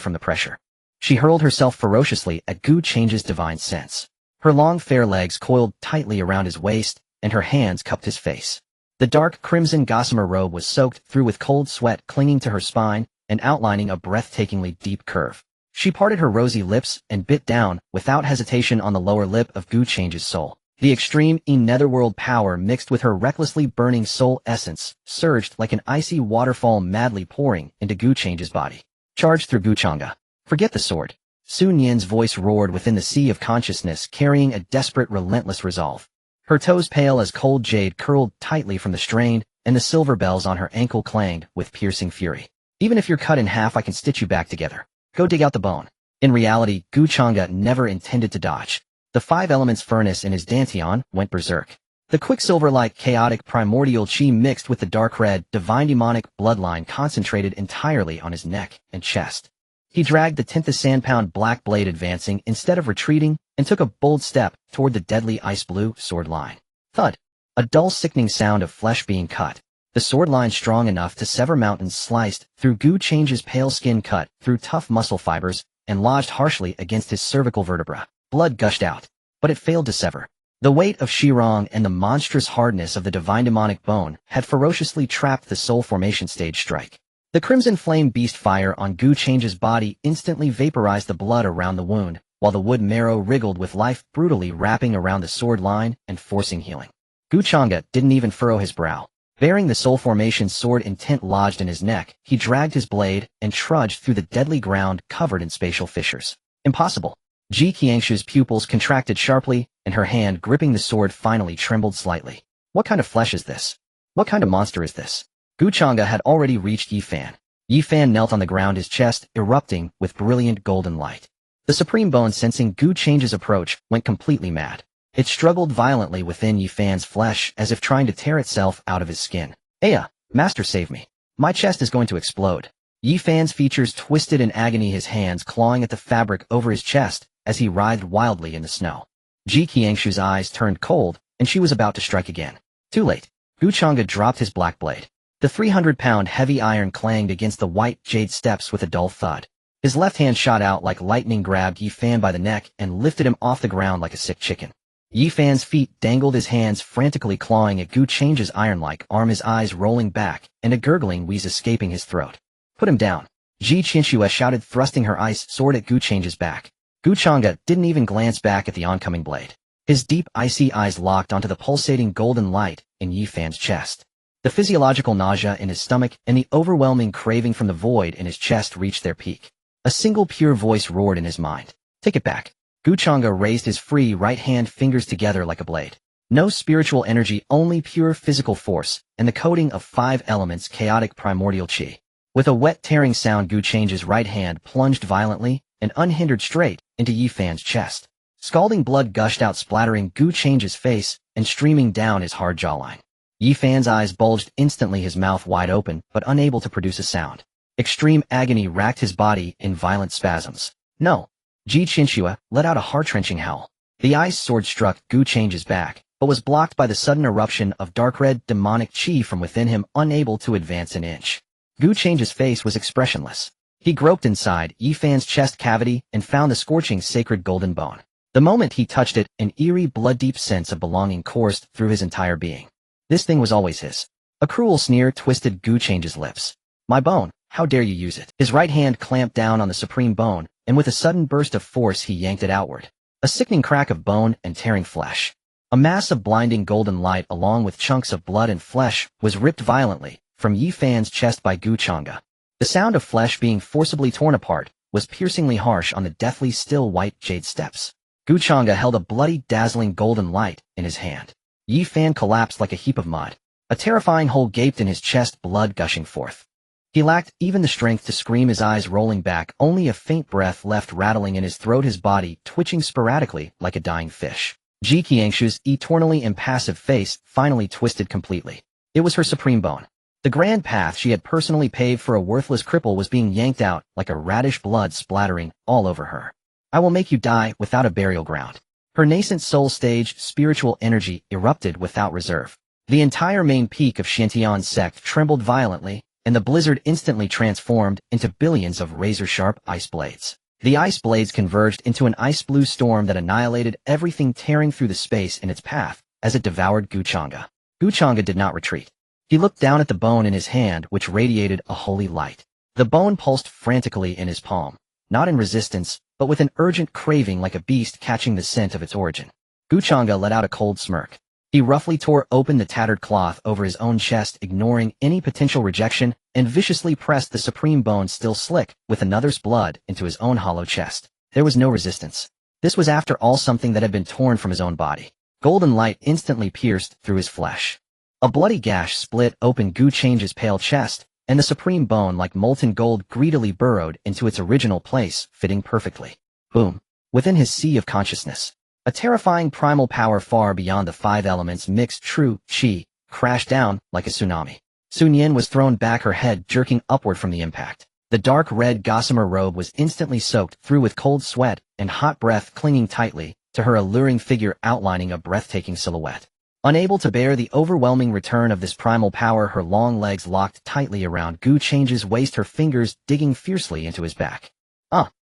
from the pressure. She hurled herself ferociously at Change's divine sense. Her long fair legs coiled tightly around his waist, and her hands cupped his face. The dark crimson gossamer robe was soaked through with cold sweat clinging to her spine and outlining a breathtakingly deep curve. She parted her rosy lips and bit down, without hesitation, on the lower lip of Change's soul. The extreme netherworld power mixed with her recklessly burning soul essence surged like an icy waterfall, madly pouring into Change's body. Charged through Changge. Forget the sword. Sun Yin's voice roared within the sea of consciousness, carrying a desperate, relentless resolve. Her toes, pale as cold jade, curled tightly from the strain, and the silver bells on her ankle clanged with piercing fury. Even if you're cut in half, I can stitch you back together. Go dig out the bone. In reality, Changge never intended to dodge. The 5 elements furnace in his dantian went berserk. The quicksilver-like chaotic primordial chi mixed with the dark red, divine demonic bloodline concentrated entirely on his neck and chest. He dragged the 10th sand-pound black blade, advancing instead of retreating, and took a bold step toward the deadly ice-blue sword line. Thud. A dull, sickening sound of flesh being cut. The sword line, strong enough to sever mountains, sliced through Change's pale skin, cut through tough muscle fibers, and lodged harshly against his cervical vertebra. Blood gushed out, but it failed to sever. The weight of Shirong and the monstrous hardness of the divine demonic bone had ferociously trapped the soul formation stage strike. The crimson flame beast fire on Change's body instantly vaporized the blood around the wound, while the wood marrow wriggled with life, brutally wrapping around the sword line and forcing healing. Changge didn't even furrow his brow. Bearing the soul formation sword intent lodged in his neck, he dragged his blade and trudged through the deadly ground covered in spatial fissures. Impossible. Qianxue's pupils contracted sharply, and her hand gripping the sword finally trembled slightly. What kind of flesh is this? What kind of monster is this? Changge had already reached Xiaofan. Xiaofan knelt on the ground, his chest erupting with brilliant golden light. The supreme bone, sensing Change's approach, went completely mad. It struggled violently within Xiaofan's flesh, as if trying to tear itself out of his skin. Aya, master, save me. My chest is going to explode. Xiaofan's features twisted in agony, his hands clawing at the fabric over his chest as he writhed wildly in the snow. Qianxue's eyes turned cold, and she was about to strike again. Too late. Changge dropped his black blade. The 300-pound heavy iron clanged against the white jade steps with a dull thud. His left hand shot out like lightning, grabbed Xiaofan by the neck, and lifted him off the ground like a sick chicken. Xiaofan's feet dangled, his hands frantically clawing at Change's iron-like arm, his eyes rolling back, and a gurgling wheeze escaping his throat. Put him down. Qianxue shouted, thrusting her ice sword at Change's back. Changge didn't even glance back at the oncoming blade. His deep, icy eyes locked onto the pulsating golden light in Yifan's chest. The physiological nausea in his stomach and the overwhelming craving from the void in his chest reached their peak. A single pure voice roared in his mind. Take it back. Changge raised his free right hand fingers together like a blade. No spiritual energy, only pure physical force, and the coating of 5 elements chaotic primordial qi. With a wet tearing sound, Changge's right hand plunged violently and unhindered straight into Yifan's chest. Scalding blood gushed out, splattering Changge's face and streaming down his hard jawline. Yifan's eyes bulged instantly, his mouth wide open but unable to produce a sound. Extreme agony racked his body in violent spasms. No. Qianxue let out a heart-wrenching howl. The ice sword struck Changge's back, but was blocked by the sudden eruption of dark red demonic qi from within him, unable to advance an inch. Changge's face was expressionless. He groped inside Yifan's chest cavity and found the scorching sacred golden bone. The moment he touched it, an eerie, blood-deep sense of belonging coursed through his entire being. This thing was always his. A cruel sneer twisted Changge's lips. My bone, how dare you use it? His right hand clamped down on the supreme bone, and with a sudden burst of force he yanked it outward. A sickening crack of bone and tearing flesh. A mass of blinding golden light along with chunks of blood and flesh was ripped violently from Yifan's chest by Changge. The sound of flesh being forcibly torn apart was piercingly harsh on the deathly still white jade steps. Changge held a bloody, dazzling golden light in his hand. Yifan collapsed like a heap of mud. A terrifying hole gaped in his chest, blood gushing forth. He lacked even the strength to scream, his eyes rolling back, only a faint breath left rattling in his throat, his body twitching sporadically like a dying fish. Qianxue's eternally impassive face finally twisted completely. It was her supreme bone. The grand path she had personally paved for a worthless cripple was being yanked out like a radish, blood splattering all over her. I will make you die without a burial ground. Her nascent soul stage spiritual energy erupted without reserve. The entire main peak of Xuantian Sect trembled violently, and the blizzard instantly transformed into billions of razor-sharp ice blades. The ice blades converged into an ice-blue storm that annihilated everything, tearing through the space in its path as it devoured Changge. Changge did not retreat. He looked down at the bone in his hand, which radiated a holy light. The bone pulsed frantically in his palm, not in resistance, but with an urgent craving, like a beast catching the scent of its origin. Changge let out a cold smirk. He roughly tore open the tattered cloth over his own chest, ignoring any potential rejection, and viciously pressed the supreme bone, still slick with another's blood, into his own hollow chest. There was no resistance. This was, after all, something that had been torn from his own body. Golden light instantly pierced through his flesh. A bloody gash split open Changge's pale chest, and the supreme bone, like molten gold, greedily burrowed into its original place, fitting perfectly. Boom. Within his sea of consciousness, a terrifying primal power far beyond the 5 elements mixed true qi crashed down like a tsunami. Sunyan was thrown back, her head jerking upward from the impact. The dark red gossamer robe was instantly soaked through with cold sweat and hot breath, clinging tightly to her alluring figure, outlining a breathtaking silhouette. Unable to bear the overwhelming return of this primal power, her long legs locked tightly around Changge's waist, her fingers digging fiercely into his back.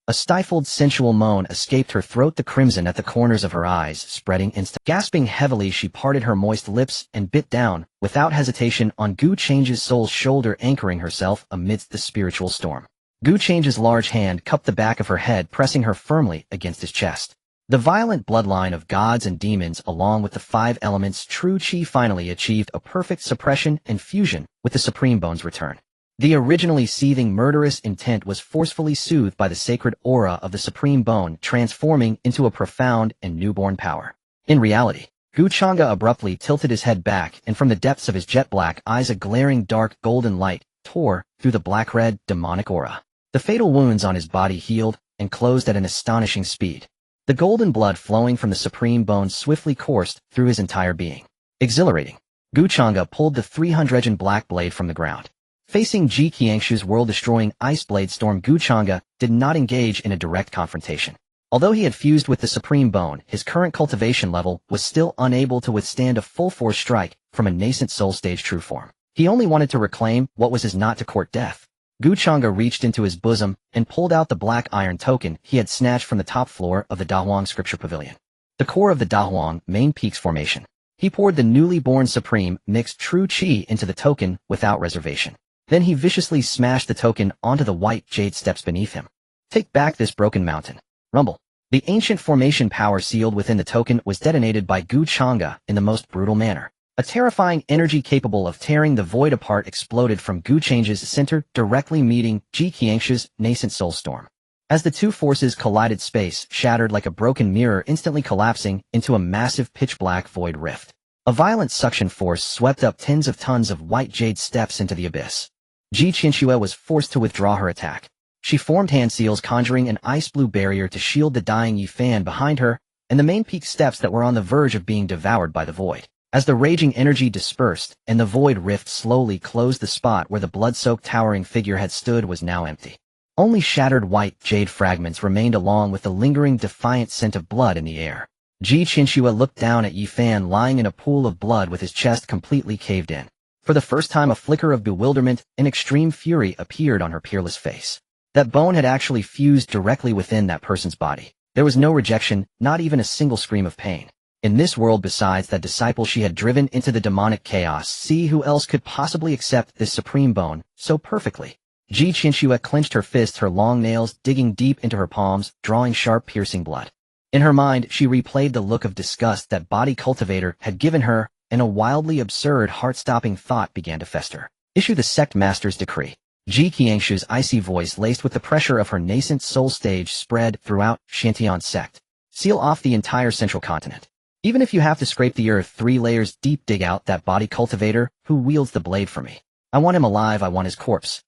A stifled, sensual moan escaped her throat, the crimson at the corners of her eyes spreading instantly. Gasping heavily, she parted her moist lips and bit down, without hesitation, on Changge's soul's shoulder, anchoring herself amidst the spiritual storm. Changge's large hand cupped the back of her head, pressing her firmly against his chest. The violent bloodline of gods and demons, along with the 5 elements true qi, finally achieved a perfect suppression and fusion with the supreme bone's return. The originally seething murderous intent was forcefully soothed by the sacred aura of the supreme bone, transforming into a profound and newborn power. In reality, Changge abruptly tilted his head back, and from the depths of his jet-black eyes a glaring dark golden light tore through the black-red demonic aura. The fatal wounds on his body healed and closed at an astonishing speed. The golden blood flowing from the supreme bone swiftly coursed through his entire being. Exhilarating. Changge pulled the 300 black blade from the ground. Facing Qianxue's world-destroying ice blade storm, Changge did not engage in a direct confrontation. Although he had fused with the supreme bone, his current cultivation level was still unable to withstand a full-force strike from a nascent soul-stage true form. He only wanted to reclaim what was his, not to court death. Changge reached into his bosom and pulled out the black iron token he had snatched from the top floor of the Dahuang Scripture Pavilion. The core of the Dahuang main peaks formation. He poured the newly born supreme mixed true qi into the token without reservation. Then he viciously smashed the token onto the white jade steps beneath him. Take back this broken mountain. Rumble. The ancient formation power sealed within the token was detonated by Changge in the most brutal manner. A terrifying energy capable of tearing the void apart exploded from Changge's center, directly meeting Qianxue's nascent soulstorm. As the two forces collided, space shattered like a broken mirror, instantly collapsing into a massive pitch-black void rift. A violent suction force swept up tens of tons of white jade steps into the abyss. Qianxue was forced to withdraw her attack. She formed hand seals, conjuring an ice-blue barrier to shield the dying Xiaofan behind her, and the main peak steps that were on the verge of being devoured by the void. As the raging energy dispersed and the void rift slowly closed, the spot where the blood-soaked towering figure had stood was now empty. Only shattered white jade fragments remained, along with the lingering defiant scent of blood in the air. Qianxue looked down at Xiaofan lying in a pool of blood with his chest completely caved in. For the first time, a flicker of bewilderment and extreme fury appeared on her peerless face. That bone had actually fused directly within that person's body. There was no rejection, not even a single scream of pain. In this world, besides that disciple she had driven into the demonic chaos, see who else could possibly accept this supreme bone so perfectly. Qianxue clenched her fists, her long nails digging deep into her palms, drawing sharp, piercing blood. In her mind, she replayed the look of disgust that body cultivator had given her, and a wildly absurd, heart-stopping thought began to fester. Issue the sect master's decree. Qianxue's icy voice, laced with the pressure of her nascent soul stage, spread throughout Xuantian Sect. Seal off the entire central continent. Even if you have to scrape the earth 3 layers deep, dig out that body cultivator who wields the blade for me. I want him alive, I want his corpse.